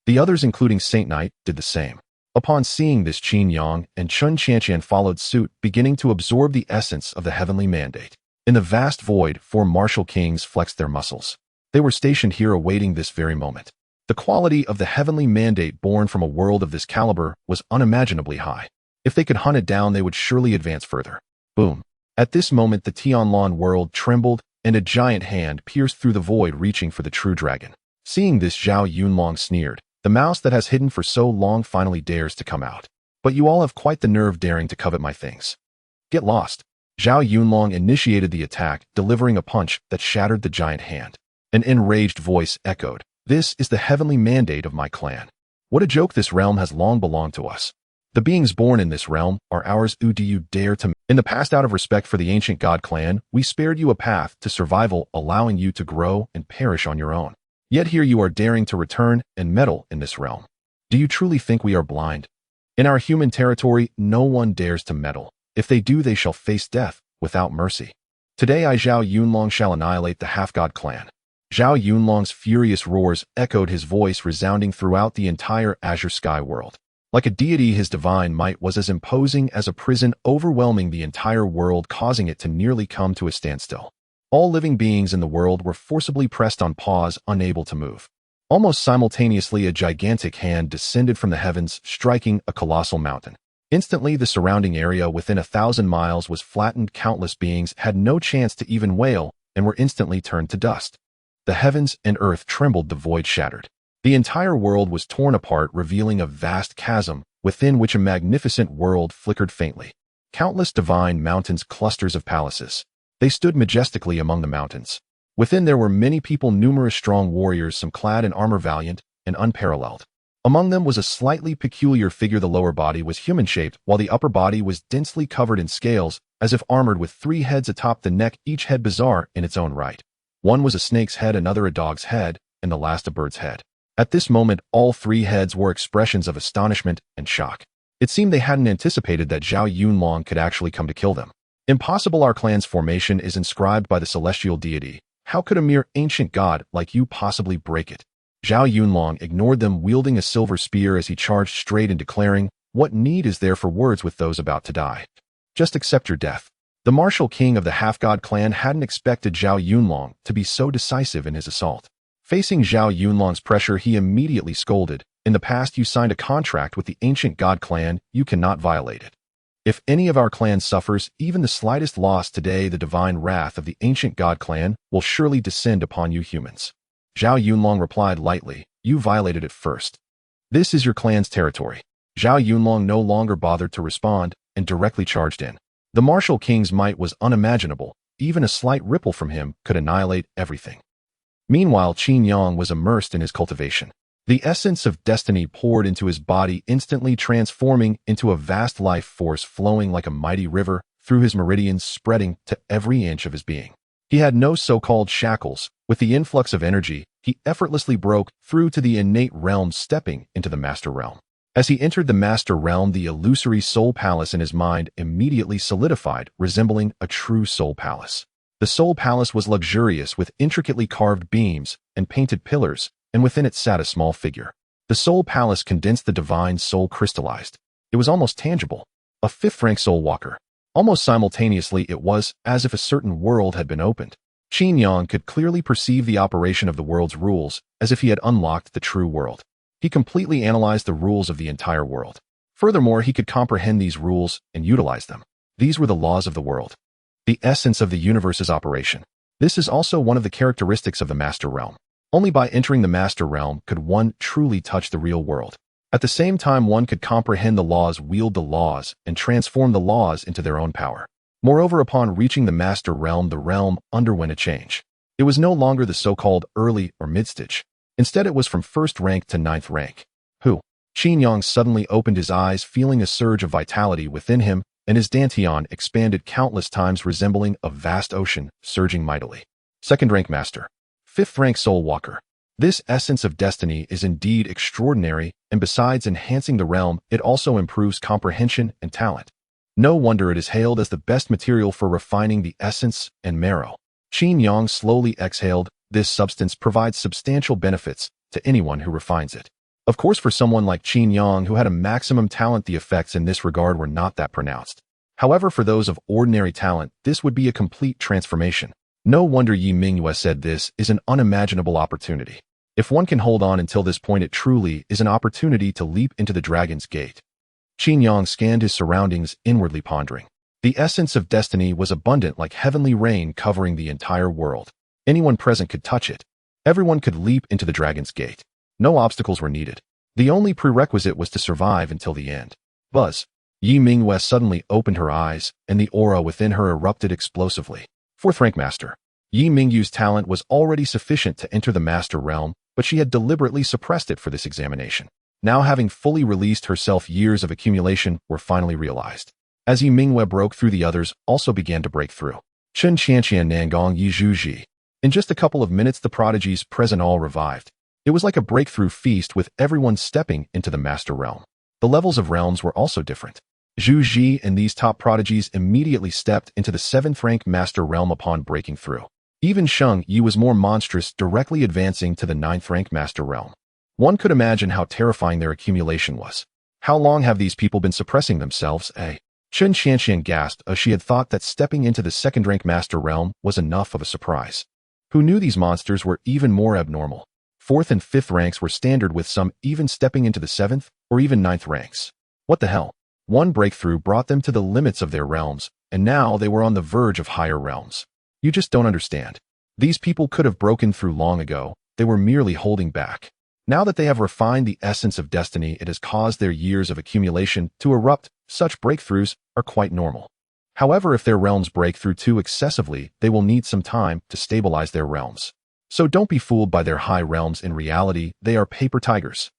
A: The others, including Saint Knight, did the same. Upon seeing this, Qin Yang and Chun Qianqian followed suit, beginning to absorb the essence of the heavenly mandate. In the vast void, 4 martial kings flexed their muscles. They were stationed here awaiting this very moment. The quality of the heavenly mandate born from a world of this caliber was unimaginably high. If they could hunt it down, they would surely advance further. Boom. At this moment, the Tianlan world trembled, and a giant hand pierced through the void, reaching for the true dragon. Seeing this, Zhao Yunlong sneered. The mouse that has hidden for so long finally dares to come out. But you all have quite the nerve daring to covet my things. Get lost. Zhao Yunlong initiated the attack, delivering a punch that shattered the giant hand. An enraged voice echoed. This is the heavenly mandate of my clan. What a joke! This realm has long belonged to us. The beings born in this realm are ours. Do you dare to? In the past, out of respect for the ancient god clan, we spared you a path to survival, allowing you to grow and perish on your own. Yet here you are daring to return and meddle in this realm. Do you truly think we are blind? In our human territory, no one dares to meddle. If they do, they shall face death without mercy. Today I, Zhao Yunlong, shall annihilate the half-god clan. Zhao Yunlong's furious roars echoed, his voice resounding throughout the entire azure sky world. Like a deity, his divine might was as imposing as a prison, overwhelming the entire world, causing it to nearly come to a standstill. All living beings in the world were forcibly pressed on pause, unable to move. Almost simultaneously, a gigantic hand descended from the heavens, striking a colossal mountain. Instantly, the surrounding area within 1,000 miles was flattened. Countless beings had no chance to even wail and were instantly turned to dust. The heavens and earth trembled, the void shattered. The entire world was torn apart, revealing a vast chasm within which a magnificent world flickered faintly. Countless divine mountains, clusters of palaces. They stood majestically among the mountains. Within there were many people, numerous strong warriors, some clad in armor valiant and unparalleled. Among them was a slightly peculiar figure. The lower body was human-shaped, while the upper body was densely covered in scales, as if armored, with 3 heads atop the neck, each head bizarre in its own right. One was a snake's head, another a dog's head, and the last a bird's head. At this moment, all 3 heads wore expressions of astonishment and shock. It seemed they hadn't anticipated that Zhao Yunlong could actually come to kill them. Impossible! Our clan's formation is inscribed by the celestial deity. How could a mere ancient god like you possibly break it? Zhao Yunlong ignored them, wielding a silver spear as he charged straight and declaring, what need is there for words with those about to die? Just accept your death. The martial king of the half-god clan hadn't expected Zhao Yunlong to be so decisive in his assault. Facing Zhao Yunlong's pressure, he immediately scolded, in the past you signed a contract with the ancient god clan, you cannot violate it. If any of our clan suffers even the slightest loss today, the divine wrath of the ancient god clan will surely descend upon you humans. Zhao Yunlong replied lightly, you violated it first. This is your clan's territory. Zhao Yunlong no longer bothered to respond and directly charged in. The martial king's might was unimaginable. Even a slight ripple from him could annihilate everything. Meanwhile, Qin Yang was immersed in his cultivation. The essence of destiny poured into his body, instantly transforming into a vast life force flowing like a mighty river through his meridians, spreading to every inch of his being. He had no so-called shackles. With the influx of energy, he effortlessly broke through to the innate realm, stepping into the master realm. As he entered the master realm, the illusory soul palace in his mind immediately solidified, resembling a true soul palace. The soul palace was luxurious, with intricately carved beams and painted pillars, and within it sat a small figure. The soul palace condensed, the divine soul crystallized. It was almost tangible. A 5th-rank soul walker. Almost simultaneously, it was as if a certain world had been opened. Qin Yang could clearly perceive the operation of the world's rules, as if he had unlocked the true world. He completely analyzed the rules of the entire world. Furthermore, he could comprehend these rules and utilize them. These were the laws of the world, the essence of the universe's operation. This is also one of the characteristics of the Master Realm. Only by entering the Master Realm could one truly touch the real world. At the same time, one could comprehend the laws, wield the laws, and transform the laws into their own power. Moreover, upon reaching the Master Realm, the realm underwent a change. It was no longer the so-called early or mid-stage. Instead, it was from 1st rank to 9th rank. Qin Yang suddenly opened his eyes, feeling a surge of vitality within him, and his dantian expanded countless times, resembling a vast ocean, surging mightily. 2nd rank Master. 5th rank Soul Walker. This essence of destiny is indeed extraordinary, and besides enhancing the realm, it also improves comprehension and talent. No wonder it is hailed as the best material for refining the essence and marrow. Qin Yang slowly exhaled. This substance provides substantial benefits to anyone who refines it. Of course, for someone like Qin Yang who had a maximum talent, the effects in this regard were not that pronounced. However, for those of ordinary talent, this would be a complete transformation. No wonder Yi Mingyue said this is an unimaginable opportunity. If one can hold on until this point, it truly is an opportunity to leap into the Dragon's Gate. Qin Yang scanned his surroundings, inwardly pondering. The essence of destiny was abundant like heavenly rain covering the entire world. Anyone present could touch it. Everyone could leap into the Dragon's Gate. No obstacles were needed. The only prerequisite was to survive until the end. Buzz. Yi Mingyue suddenly opened her eyes, and the aura within her erupted explosively. 4th rank Master. Yi Mingyue's talent was already sufficient to enter the Master Realm, but she had deliberately suppressed it for this examination. Now, having fully released herself, years of accumulation were finally realized. As Yi Mingyue broke through, the others also began to break through. Chen Qianqian Nangong Yi Zhuji. In just a couple of minutes, the prodigies present all revived. It was like a breakthrough feast, with everyone stepping into the Master Realm. The levels of realms were also different. Zhu Ji and these top prodigies immediately stepped into the 7th rank Master Realm upon breaking through. Even Sheng Yi was more monstrous, directly advancing to the 9th rank Master Realm. One could imagine how terrifying their accumulation was. How long have these people been suppressing themselves, eh? Chen Qianqian gasped, as she had thought that stepping into the 2nd rank Master Realm was enough of a surprise. Who knew these monsters were even more abnormal? 4th and 5th ranks were standard, with some even stepping into the 7th or even 9th ranks. What the hell? One breakthrough brought them to the limits of their realms, and now they were on the verge of higher realms. You just don't understand. These people could have broken through long ago. They were merely holding back. Now that they have refined the essence of destiny, it has caused their years of accumulation to erupt. Such breakthroughs are quite normal. However, if their realms break through too excessively, they will need some time to stabilize their realms. So don't be fooled by their high realms. In reality, they are paper tigers.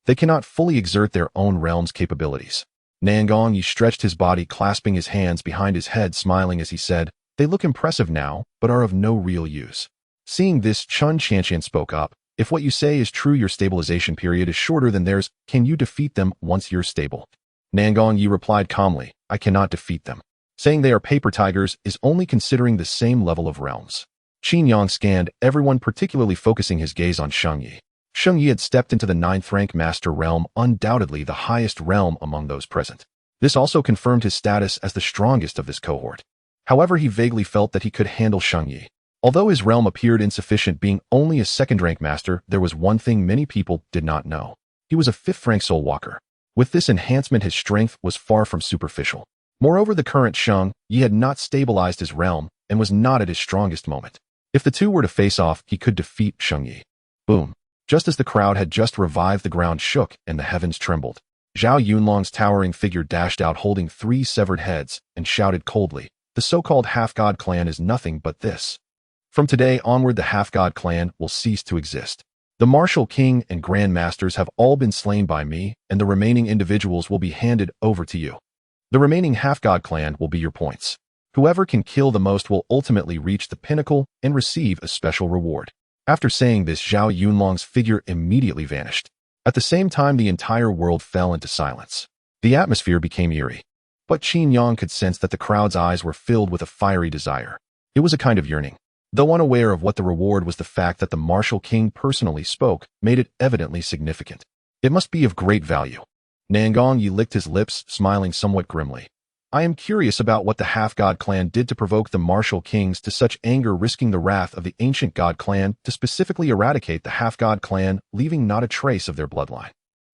A: They cannot fully exert their own realm's capabilities. Nangong Yi stretched his body, clasping his hands behind his head, smiling as he said, "They look impressive now, but are of no real use." Seeing this, Chen Qianqian spoke up. "If what you say is true, your stabilization period is shorter than theirs. Can you defeat them once you're stable?" Nangong Yi replied calmly, "I cannot defeat them." Saying they are paper tigers is only considering the same level of realms. Qin Yang scanned everyone, particularly focusing his gaze on Sheng Yi. Sheng Yi had stepped into the 9th rank Master Realm, undoubtedly the highest realm among those present. This also confirmed his status as the strongest of this cohort. However, he vaguely felt that he could handle Sheng Yi. Although his realm appeared insufficient, being only a 2nd rank Master, there was one thing many people did not know. He was a 5th rank Soul Walker. With this enhancement, his strength was far from superficial. Moreover, the current Sheng Yi had not stabilized his realm and was not at his strongest moment. If the two were to face off, he could defeat Sheng Yi. Boom. Just as the crowd had just revived, the ground shook and the heavens trembled. Zhao Yunlong's towering figure dashed out, holding 3 severed heads, and shouted coldly, "The so-called half-god clan is nothing but this. From today onward, the half-god clan will cease to exist. The martial king and grand masters have all been slain by me, and the remaining individuals will be handed over to you. The remaining half-god clan will be your points. Whoever can kill the most will ultimately reach the pinnacle and receive a special reward." After saying this, Zhao Yunlong's figure immediately vanished. At the same time, the entire world fell into silence. The atmosphere became eerie. But Qin Yang could sense that the crowd's eyes were filled with a fiery desire. It was a kind of yearning. Though unaware of what the reward was, the fact that the martial king personally spoke made it evidently significant. It must be of great value. Nangong Yi licked his lips, smiling somewhat grimly. I am curious about what the half-god clan did to provoke the martial kings to such anger, risking the wrath of the ancient god clan to specifically eradicate the half-god clan, leaving not a trace of their bloodline.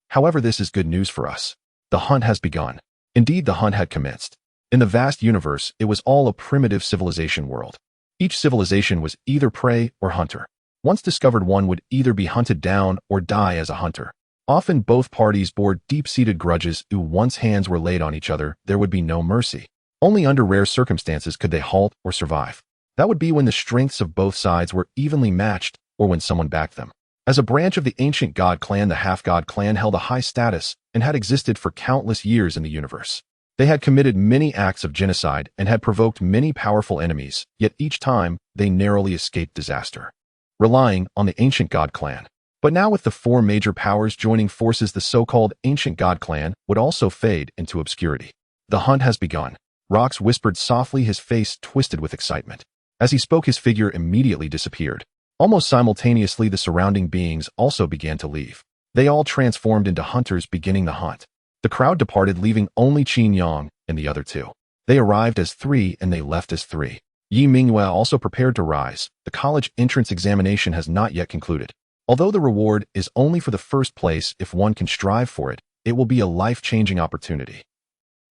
A: However, this is good news for us. The hunt has begun. Indeed, the hunt had commenced. In the vast universe, it was all a primitive civilization world. Each civilization was either prey or hunter. Once discovered, one would either be hunted down or die as a hunter. Often both parties bore deep-seated grudges. Once hands were laid on each other, there would be no mercy. Only under rare circumstances could they halt or survive. That would be when the strengths of both sides were evenly matched or when someone backed them. As a branch of the ancient god clan, the half-god clan held a high status and had existed for countless years in the universe. They had committed many acts of genocide and had provoked many powerful enemies, yet each time they narrowly escaped disaster, relying on the ancient god clan. But now with the four major powers joining forces, the so-called ancient god clan would also fade into obscurity. The hunt has begun. Rox whispered softly, his face twisted with excitement. As he spoke, his figure immediately disappeared. Almost simultaneously, the surrounding beings also began to leave. They all transformed into hunters, beginning the hunt. The crowd departed, leaving only Qin Yang and the other two. They arrived as three and they left as three. Yi Mingyue also prepared to rise. The college entrance examination has not yet concluded. Although the reward is only for the first place, if one can strive for it, it will be a life-changing opportunity.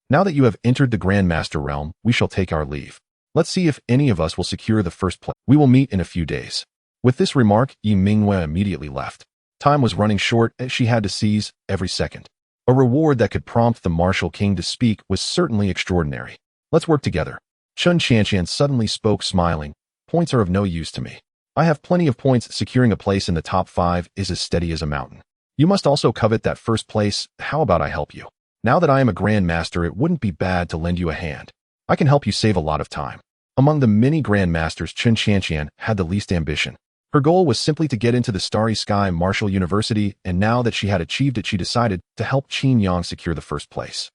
A: Now that you have entered the Grandmaster realm, we shall take our leave. Let's see if any of us will secure the first place. We will meet in a few days. With this remark, Yi Mingyue immediately left. Time was running short as she had to seize every second. A reward that could prompt the martial king to speak was certainly extraordinary. Let's work together. Chun Qianqian suddenly spoke, smiling. Points are of no use to me. I have plenty of points. Securing a place in the top 5 is as steady as a mountain. You must also covet that first place. How about I help you? Now that I am a Grandmaster, it wouldn't be bad to lend you a hand. I can help you save a lot of time. Among the many Grandmasters, Chun Qianqian had the least ambition. Her goal was simply to get into the Starry Sky Martial University, and now that she had achieved it, she decided to help Qin Yang secure the first place.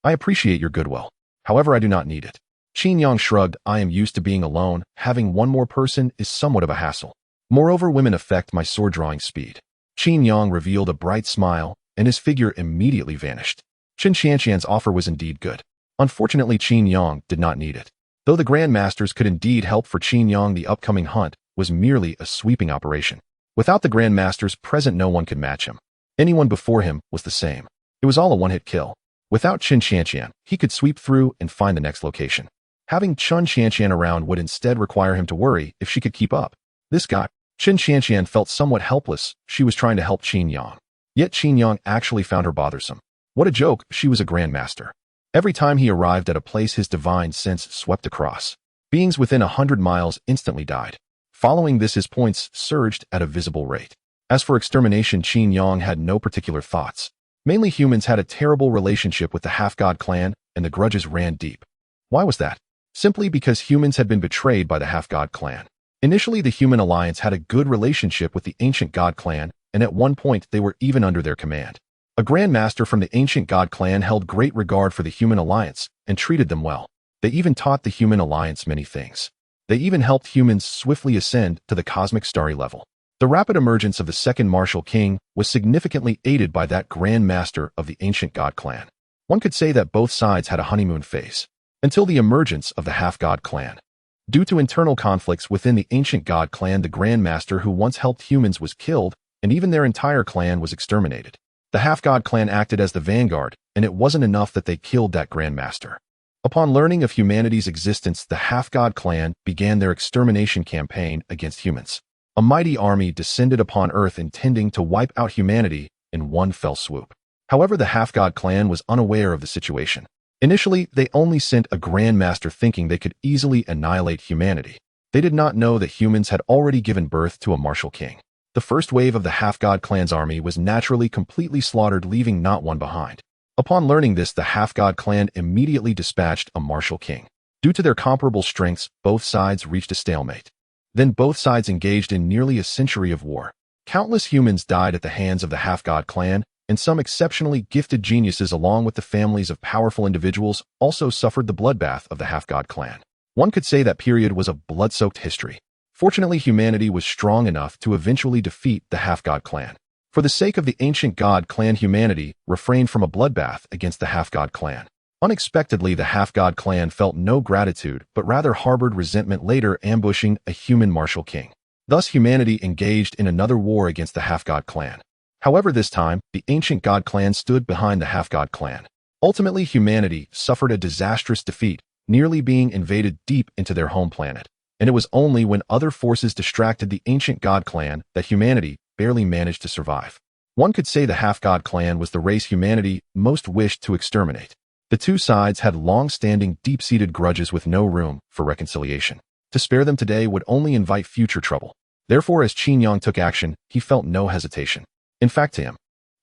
A: I appreciate your goodwill. However, I do not need it. Qin Yang shrugged. I am used to being alone. Having one more person is somewhat of a hassle. Moreover, women affect my sword-drawing speed. Qin Yang revealed a bright smile, and his figure immediately vanished. Chun Qianqian's offer was indeed good. Unfortunately, Qin Yang did not need it. Though the Grandmasters could indeed help, for Qin Yang the upcoming hunt was merely a sweeping operation. Without the Grandmasters present, no one could match him. Anyone before him was the same. It was all a one-hit kill. Without Chun Qianqian, he could sweep through and find the next location. Having Chun Qianqian around would instead require him to worry if she could keep up. This guy, Chun Qianqian, felt somewhat helpless. She was trying to help Qin Yang. Yet Qin Yang actually found her bothersome. What a joke, she was a Grandmaster. Every time he arrived at a place, his divine sense swept across. Beings within 100 miles instantly died. Following this, his points surged at a visible rate. As for extermination, Qin Yang had no particular thoughts. Mainly humans had a terrible relationship with the half-god clan, and the grudges ran deep. Why was that? Simply because humans had been betrayed by the half-god clan. Initially, the human alliance had a good relationship with the ancient god clan, and at one point they were even under their command. A Grandmaster from the ancient god clan held great regard for the human alliance and treated them well. They even taught the human alliance many things. They even helped humans swiftly ascend to the cosmic starry level. The rapid emergence of the second martial king was significantly aided by that Grandmaster of the ancient god clan. One could say that both sides had a honeymoon phase, until the emergence of the half-god clan. Due to internal conflicts within the ancient god clan, the Grandmaster who once helped humans was killed, and even their entire clan was exterminated. The half-god clan acted as the vanguard, and it wasn't enough that they killed that Grandmaster. Upon learning of humanity's existence, the half-god clan began their extermination campaign against humans. A mighty army descended upon Earth, intending to wipe out humanity in one fell swoop. However, the half-god clan was unaware of the situation. Initially, they only sent a Grandmaster thinking they could easily annihilate humanity. They did not know that humans had already given birth to a martial king. The first wave of the half-god clan's army was naturally completely slaughtered, leaving not one behind. Upon learning this, the half-god clan immediately dispatched a martial king. Due to their comparable strengths, both sides reached a stalemate. Then both sides engaged in nearly a century of war. Countless humans died at the hands of the half-god clan, and some exceptionally gifted geniuses along with the families of powerful individuals also suffered the bloodbath of the half-god clan. One could say that period was a blood-soaked history. Fortunately, humanity was strong enough to eventually defeat the half-god clan. For the sake of the ancient god clan, humanity refrained from a bloodbath against the half-god clan. Unexpectedly, the half-god clan felt no gratitude, but rather harbored resentment, later ambushing a human martial king. Thus, humanity engaged in another war against the half-god clan. However, this time, the ancient god clan stood behind the half-god clan. Ultimately, humanity suffered a disastrous defeat, nearly being invaded deep into their home planet. And it was only when other forces distracted the ancient god clan that humanity barely managed to survive. One could say the half-god clan was the race humanity most wished to exterminate. The two sides had long-standing, deep-seated grudges with no room for reconciliation. To spare them today would only invite future trouble. Therefore, as Qin Yang took action, he felt no hesitation. In fact, to him,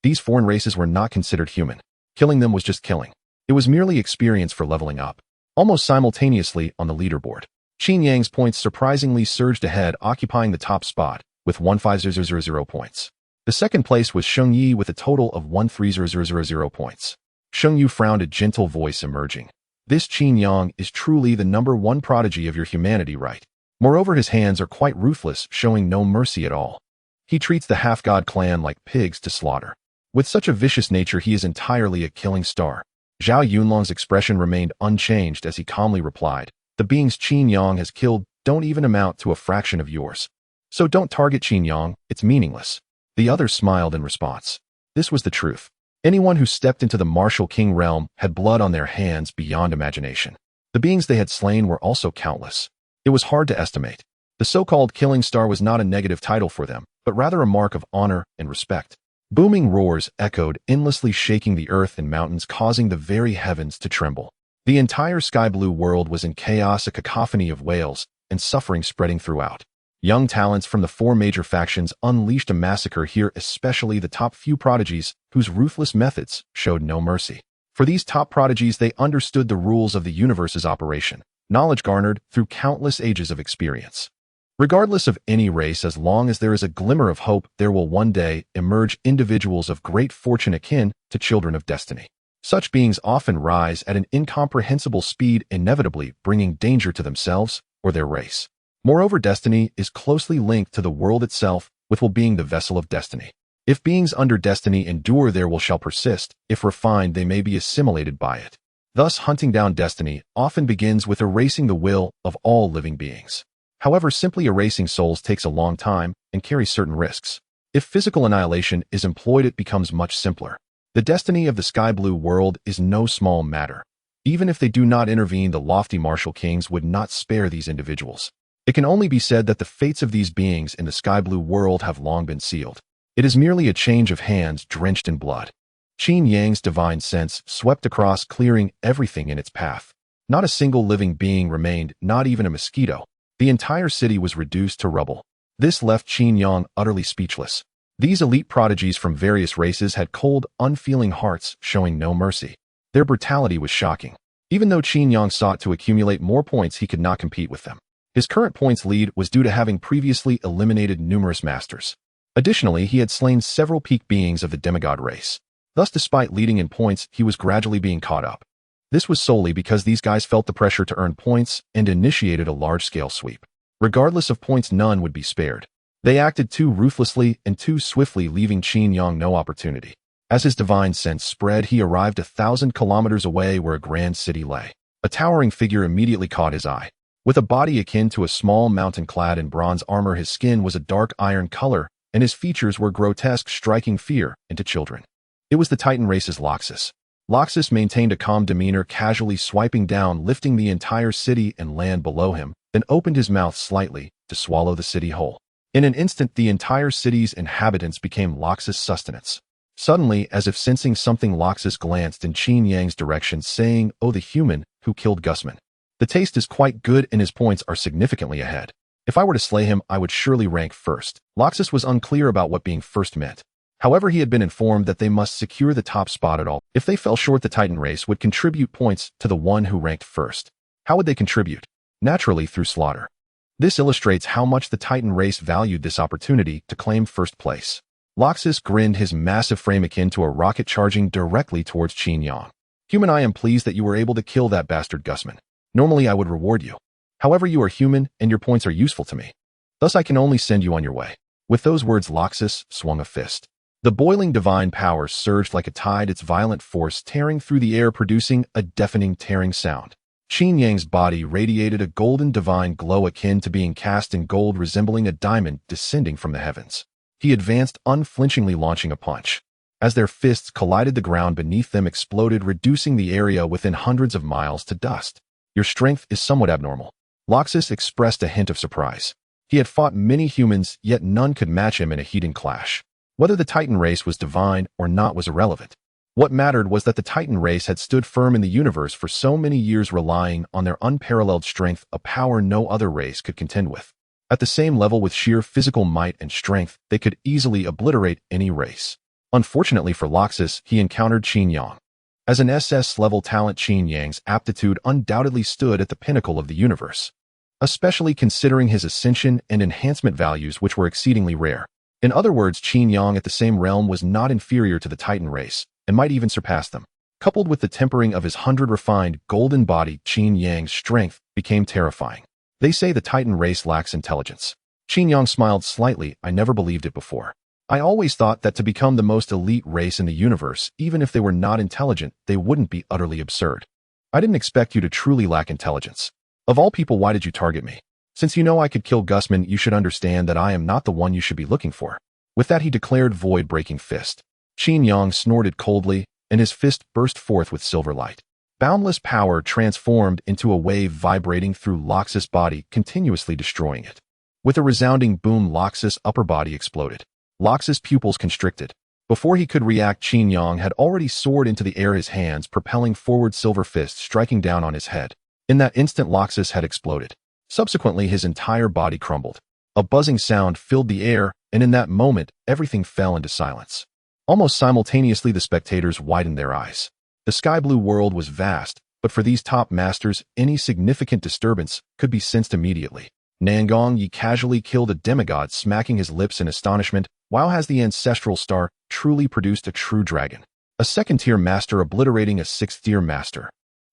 A: these foreign races were not considered human. Killing them was just killing. It was merely experience for leveling up. Almost simultaneously on the leaderboard, Qin Yang's points surprisingly surged ahead, occupying the top spot with 15000 points. The second place was Sheng Yi with a total of 13000 points. Sheng Yu frowned, a gentle voice emerging. This Qin Yang is truly the #1 prodigy of your humanity, right? Moreover, his hands are quite ruthless, showing no mercy at all. He treats the half-god clan like pigs to slaughter. With such a vicious nature, he is entirely a killing star. Zhao Yunlong's expression remained unchanged as he calmly replied, "The beings Qin Yang has killed don't even amount to a fraction of yours. So don't target Qin Yang, it's meaningless." The others smiled in response. This was the truth. Anyone who stepped into the martial king realm had blood on their hands beyond imagination. The beings they had slain were also countless. It was hard to estimate. The so-called killing star was not a negative title for them, but rather a mark of honor and respect. Booming roars echoed, endlessly shaking the earth and mountains, causing the very heavens to tremble. The entire sky-blue world was in chaos, a cacophony of wails and suffering spreading throughout. Young talents from the 4 major factions unleashed a massacre here, especially the top few prodigies, whose ruthless methods showed no mercy. For these top prodigies, they understood the rules of the universe's operation, knowledge garnered through countless ages of experience. Regardless of any race, as long as there is a glimmer of hope, there will one day emerge individuals of great fortune akin to children of destiny. Such beings often rise at an incomprehensible speed, inevitably bringing danger to themselves or their race. Moreover, destiny is closely linked to the world itself, with will being the vessel of destiny. If beings under destiny endure, their will shall persist. If refined, they may be assimilated by it. Thus, hunting down destiny often begins with erasing the will of all living beings. However, simply erasing souls takes a long time and carries certain risks. If physical annihilation is employed, it becomes much simpler. The destiny of the sky-blue world is no small matter. Even if they do not intervene, the lofty martial kings would not spare these individuals. It can only be said that the fates of these beings in the sky-blue world have long been sealed. It is merely a change of hands drenched in blood. Qin Yang's divine sense swept across, clearing everything in its path. Not a single living being remained, not even a mosquito. The entire city was reduced to rubble. This left Qin Yang utterly speechless. These elite prodigies from various races had cold, unfeeling hearts, showing no mercy. Their brutality was shocking. Even though Qin Yang sought to accumulate more points, he could not compete with them. His current points lead was due to having previously eliminated numerous masters. Additionally, he had slain several peak beings of the demigod race. Thus, despite leading in points, he was gradually being caught up. This was solely because these guys felt the pressure to earn points and initiated a large-scale sweep. Regardless of points, none would be spared. They acted too ruthlessly and too swiftly, leaving Qin Yang no opportunity. As his divine sense spread, he arrived 1,000 kilometers away where a grand city lay. A towering figure immediately caught his eye. With a body akin to a small mountain clad in bronze armor, his skin was a dark iron color, and his features were grotesque, striking fear into children. It was the Titan race's Loxus. Loxus maintained a calm demeanor, casually swiping down, lifting the entire city and land below him, then opened his mouth slightly to swallow the city whole. In an instant, the entire city's inhabitants became Loxus sustenance. Suddenly, as if sensing something, Loxus glanced in Qin Yang's direction, saying, "Oh, the human who killed Gusman. The taste is quite good and his points are significantly ahead. If I were to slay him, I would surely rank first." Loxus was unclear about what being first meant. However, he had been informed that they must secure the top spot at all. If they fell short, the Titan race would contribute points to the one who ranked first. How would they contribute? Naturally, through slaughter. This illustrates how much the Titan race valued this opportunity to claim first place. Loxus grinned, his massive frame akin to a rocket, charging directly towards Qin Yang. "Human, I am pleased that you were able to kill that bastard Gusman. Normally, I would reward you. However, you are human, and your points are useful to me. Thus, I can only send you on your way." With those words, Loxus swung a fist. The boiling divine power surged like a tide, its violent force tearing through the air, producing a deafening tearing sound. Qin Yang's body radiated a golden divine glow akin to being cast in gold, resembling a diamond descending from the heavens. He advanced unflinchingly, launching a punch. As their fists collided, the ground beneath them exploded, reducing the area within hundreds of miles to dust. Your strength is somewhat abnormal. Loxus expressed a hint of surprise. He had fought many humans, yet none could match him in a heated clash. Whether the Titan race was divine or not was irrelevant. What mattered was that the Titan race had stood firm in the universe for so many years, relying on their unparalleled strength, a power no other race could contend with. At the same level, with sheer physical might and strength, they could easily obliterate any race. Unfortunately for Loxus, he encountered Qin Yang. As an SS-level talent, Qin Yang's aptitude undoubtedly stood at the pinnacle of the universe, especially considering his ascension and enhancement values, which were exceedingly rare. In other words, Qin Yang at the same realm was not inferior to the Titan race, and might even surpass them. Coupled with the tempering of his 100 refined golden body, Qin Yang's strength became terrifying. They say the Titan race lacks intelligence. Qin Yang smiled slightly. I never believed it before. I always thought that to become the most elite race in the universe, even if they were not intelligent, they wouldn't be utterly absurd. I didn't expect you to truly lack intelligence. Of all people, why did you target me? Since you know I could kill Gusman, you should understand that I am not the one you should be looking for. With that, he declared void-breaking fist. Qin Yang snorted coldly, and his fist burst forth with silver light. Boundless power transformed into a wave vibrating through Loxus' body, continuously destroying it. With a resounding boom, Loxus' upper body exploded. Loxus' pupils constricted. Before he could react, Qin Yang had already soared into the air, his hands propelling forward, silver fist striking down on his head. In that instant, Loxus had exploded. Subsequently, his entire body crumbled. A buzzing sound filled the air, and in that moment, everything fell into silence. Almost simultaneously, the spectators widened their eyes. The sky-blue world was vast, but for these top masters, any significant disturbance could be sensed immediately. Nangong Yi casually killed a demigod, smacking his lips in astonishment. Wow, has the ancestral star truly produced a true dragon? A second-tier master obliterating a sixth-tier master.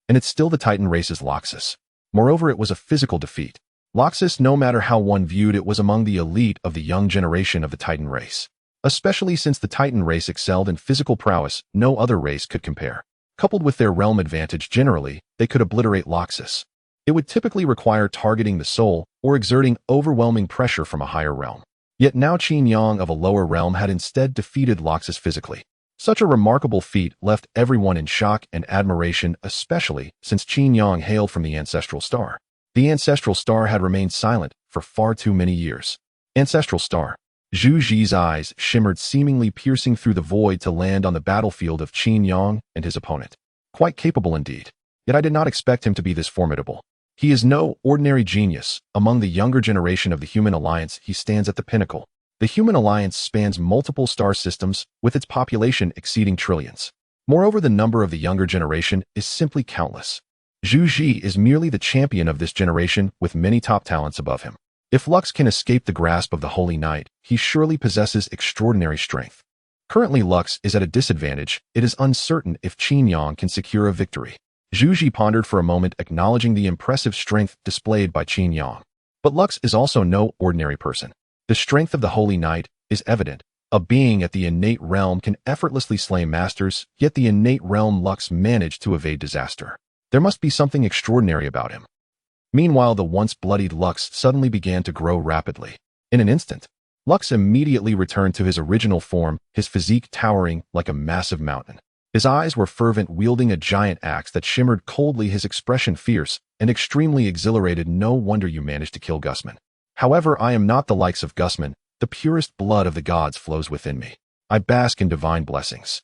A: And it's still the Titan race's Loxus. Moreover, it was a physical defeat. Loxus, no matter how one viewed it, was among the elite of the young generation of the Titan race. Especially since the Titan race excelled in physical prowess, no other race could compare. Coupled with their realm advantage generally, they could obliterate Loxus. It would typically require targeting the soul or exerting overwhelming pressure from a higher realm. Yet now Qin Yang of a lower realm had instead defeated Loxus physically. Such a remarkable feat left everyone in shock and admiration, especially since Qin Yang hailed from the ancestral star. The ancestral star had remained silent for far too many years. Ancestral star. Zhu Ji's eyes shimmered, seemingly piercing through the void to land on the battlefield of Qin Yang and his opponent. Quite capable indeed. Yet I did not expect him to be this formidable. He is no ordinary genius. Among the younger generation of the Human Alliance, he stands at the pinnacle. The Human Alliance spans multiple star systems, with its population exceeding trillions. Moreover, the number of the younger generation is simply countless. Zhu Ji is merely the champion of this generation, with many top talents above him. If Lux can escape the grasp of the Holy Knight, he surely possesses extraordinary strength. Currently, Lux is at a disadvantage. It is uncertain if Qin Yang can secure a victory. Zhu Ji pondered for a moment, acknowledging the impressive strength displayed by Qin Yang. But Lux is also no ordinary person. The strength of the Holy Knight is evident. A being at the innate realm can effortlessly slay masters, yet the innate realm Lux managed to evade disaster. There must be something extraordinary about him. Meanwhile, the once bloodied Lux suddenly began to grow rapidly. In an instant, Lux immediately returned to his original form, his physique towering like a massive mountain. His eyes were fervent, wielding a giant axe that shimmered coldly, his expression fierce and extremely exhilarated. No wonder you managed to kill Gusman. However, I am not the likes of Gusman. The purest blood of the gods flows within me. I bask in divine blessings.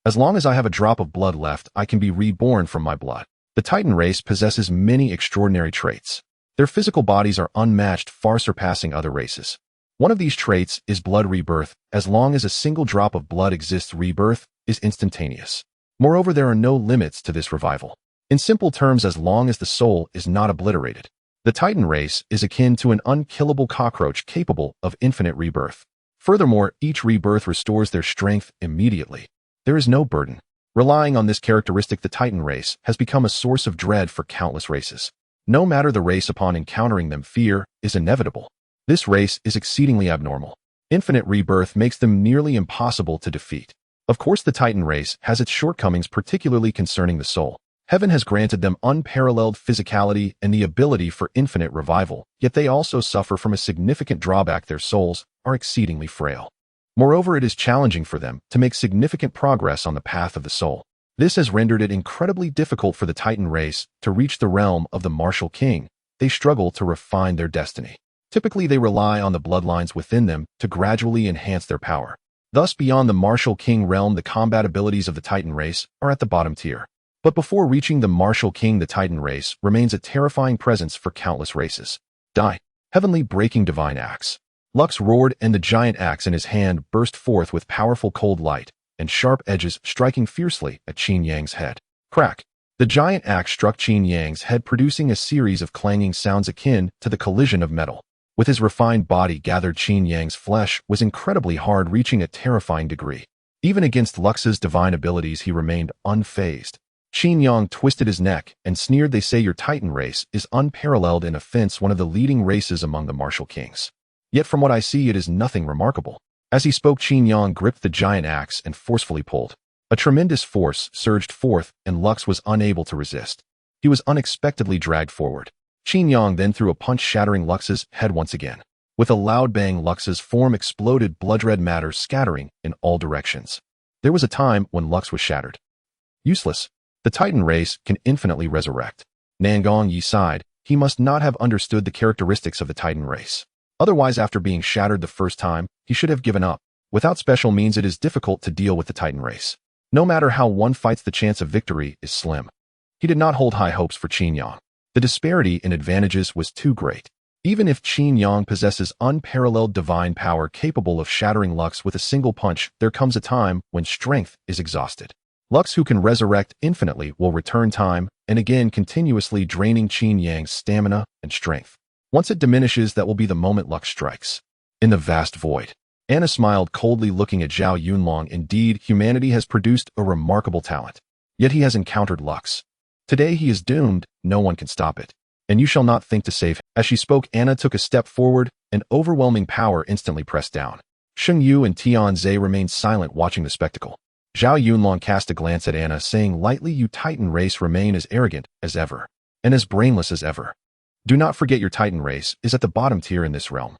A: As long as I have a drop of blood left, I can be reborn from my blood. The Titan race possesses many extraordinary traits. Their physical bodies are unmatched, far surpassing other races. One of these traits is blood rebirth. As long as a single drop of blood exists, rebirth is instantaneous. Moreover, there are no limits to this revival. In simple terms, as long as the soul is not obliterated, the Titan race is akin to an unkillable cockroach capable of infinite rebirth. Furthermore, each rebirth restores their strength immediately. There is no burden. Relying on this characteristic, the Titan race has become a source of dread for countless races. No matter the race, upon encountering them, fear is inevitable. This race is exceedingly abnormal. Infinite rebirth makes them nearly impossible to defeat. Of course, the Titan race has its shortcomings, particularly concerning the soul. Heaven has granted them unparalleled physicality and the ability for infinite revival, yet they also suffer from a significant drawback: their souls are exceedingly frail. Moreover, it is challenging for them to make significant progress on the path of the soul. This has rendered it incredibly difficult for the Titan race to reach the realm of the martial king. They struggle to refine their destiny. Typically, they rely on the bloodlines within them to gradually enhance their power. Thus, beyond the martial king realm, the combat abilities of the Titan race are at the bottom tier. But before reaching the martial king, the Titan race remains a terrifying presence for countless races. Die. Heavenly breaking divine axe. Lux roared, and the giant axe in his hand burst forth with powerful cold light and sharp edges, striking fiercely at Qin Yang's head. Crack. The giant axe struck Qin Yang's head, producing a series of clanging sounds akin to the collision of metal. With his refined body gathered, Qin Yang's flesh was incredibly hard, reaching a terrifying degree. Even against Lux's divine abilities, he remained unfazed. Qin Yang twisted his neck and sneered, "They say your Titan race is unparalleled in offense, one of the leading races among the martial kings. Yet from what I see, it is nothing remarkable." As he spoke, Qin Yang gripped the giant axe and forcefully pulled. A tremendous force surged forth, and Lux was unable to resist. He was unexpectedly dragged forward. Qin Yang then threw a punch, shattering Lux's head once again. With a loud bang, Lux's form exploded, blood-red matter scattering in all directions. There was a time when Lux was shattered. Useless. The Titan race can infinitely resurrect. Nangong Yi sighed. He must not have understood the characteristics of the Titan race. Otherwise, after being shattered the first time, he should have given up. Without special means, it is difficult to deal with the Titan race. No matter how one fights, the chance of victory is slim. He did not hold high hopes for Qin Yang. The disparity in advantages was too great. Even if Qin Yang possesses unparalleled divine power capable of shattering Lux with a single punch, there comes a time when strength is exhausted. Lux, who can resurrect infinitely, will return time and again, continuously draining Qin Yang's stamina and strength. Once it diminishes, that will be the moment Lux strikes. In the vast void, Anna smiled coldly, looking at Zhao Yunlong. Indeed, humanity has produced a remarkable talent. Yet he has encountered Lux. Today he is doomed, no one can stop it. And you shall not think to save him. As she spoke, Anna took a step forward, and overwhelming power instantly pressed down. Sheng Yu and Tianze remained silent, watching the spectacle. Zhao Yunlong cast a glance at Anna, saying lightly, "You Titan race remain as arrogant as ever, and as brainless as ever. Do not forget your Titan race is at the bottom tier in this realm.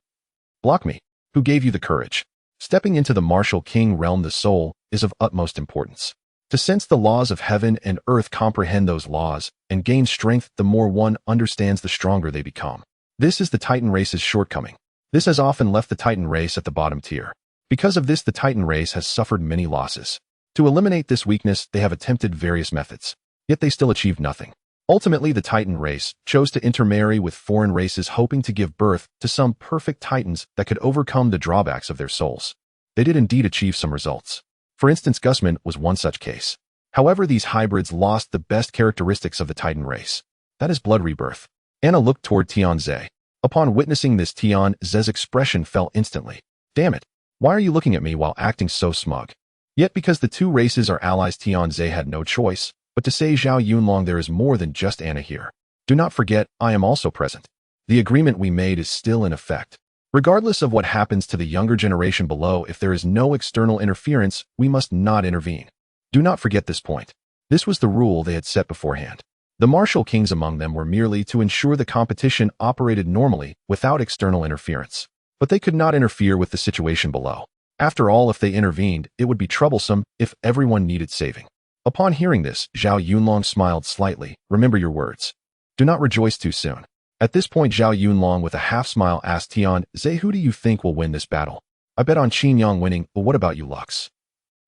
A: Block me. Who gave you the courage?" Stepping into the martial king realm, the soul is of utmost importance. To sense the laws of heaven and earth, comprehend those laws, and gain strength. The more one understands, the stronger they become. This is the Titan race's shortcoming. This has often left the Titan race at the bottom tier. Because of this, the Titan race has suffered many losses. To eliminate this weakness, they have attempted various methods. Yet they still achieved nothing. Ultimately, the Titan race chose to intermarry with foreign races, hoping to give birth to some perfect Titans that could overcome the drawbacks of their souls. They did indeed achieve some results. For instance, Gusman was one such case. However, these hybrids lost the best characteristics of the Titan race. That is blood rebirth. Anna looked toward Tianze. Upon witnessing this, Tianze's expression fell instantly. "Damn it. Why are you looking at me while acting so smug?" Yet because the two races are allies, Tianze had no choice but to say, "Zhao Yunlong, there is more than just Anna here. Do not forget, I am also present. The agreement we made is still in effect. Regardless of what happens to the younger generation below, if there is no external interference, we must not intervene. Do not forget this point." This was the rule they had set beforehand. The martial kings among them were merely to ensure the competition operated normally without external interference. But they could not interfere with the situation below. After all, if they intervened, it would be troublesome if everyone needed saving. Upon hearing this, Zhao Yunlong smiled slightly. "Remember your words. Do not rejoice too soon." At this point, Zhao Yunlong, with a half-smile, asked Tianze, "Who do you think will win this battle?" "I bet on Qin Yang winning, but what about you, Lux?"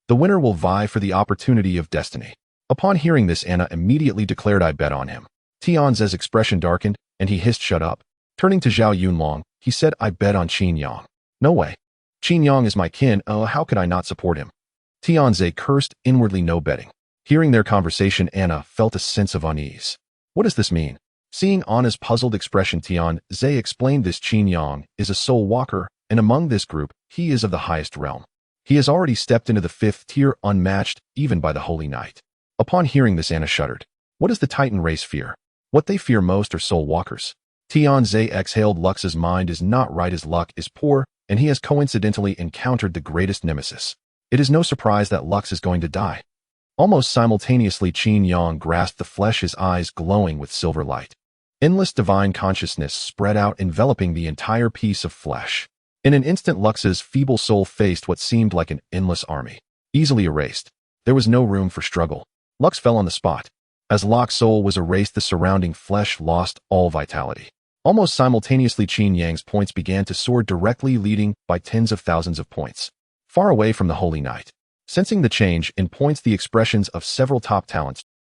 A: "The winner will vie for the opportunity of destiny." Upon hearing this, Anna immediately declared, "I bet on him." Tianze's expression darkened, and he hissed, "Shut up." Turning to Zhao Yunlong, he said, "I bet on Qin Yang." "No way. Qin Yang is my kin. How could I not support him?" Tianze cursed inwardly. "No betting." Hearing their conversation, Anna felt a sense of unease. What does this mean? Seeing Anna's puzzled expression, Tianze explained, "This Qin Yang is a soul walker, and among this group, he is of the highest realm. He has already stepped into the 5th tier, unmatched even by the Holy Knight." Upon hearing this, Anna shuddered. What does the Titan race fear? What they fear most are soul walkers. Tianze exhaled. Lux's mind is not right. His luck is poor, and he has coincidentally encountered the greatest nemesis. It is no surprise that Lux is going to die. Almost simultaneously, Qin Yang grasped the flesh, his eyes glowing with silver light. Endless divine consciousness spread out, enveloping the entire piece of flesh. In an instant, Lux's feeble soul faced what seemed like an endless army. Easily erased. There was no room for struggle. Lux fell on the spot. As Lux's soul was erased, the surrounding flesh lost all vitality. Almost simultaneously, Qin Yang's points began to soar directly, leading by tens of thousands of points. Far away from the Holy Knight. Sensing the change in points, the expressions of several top talents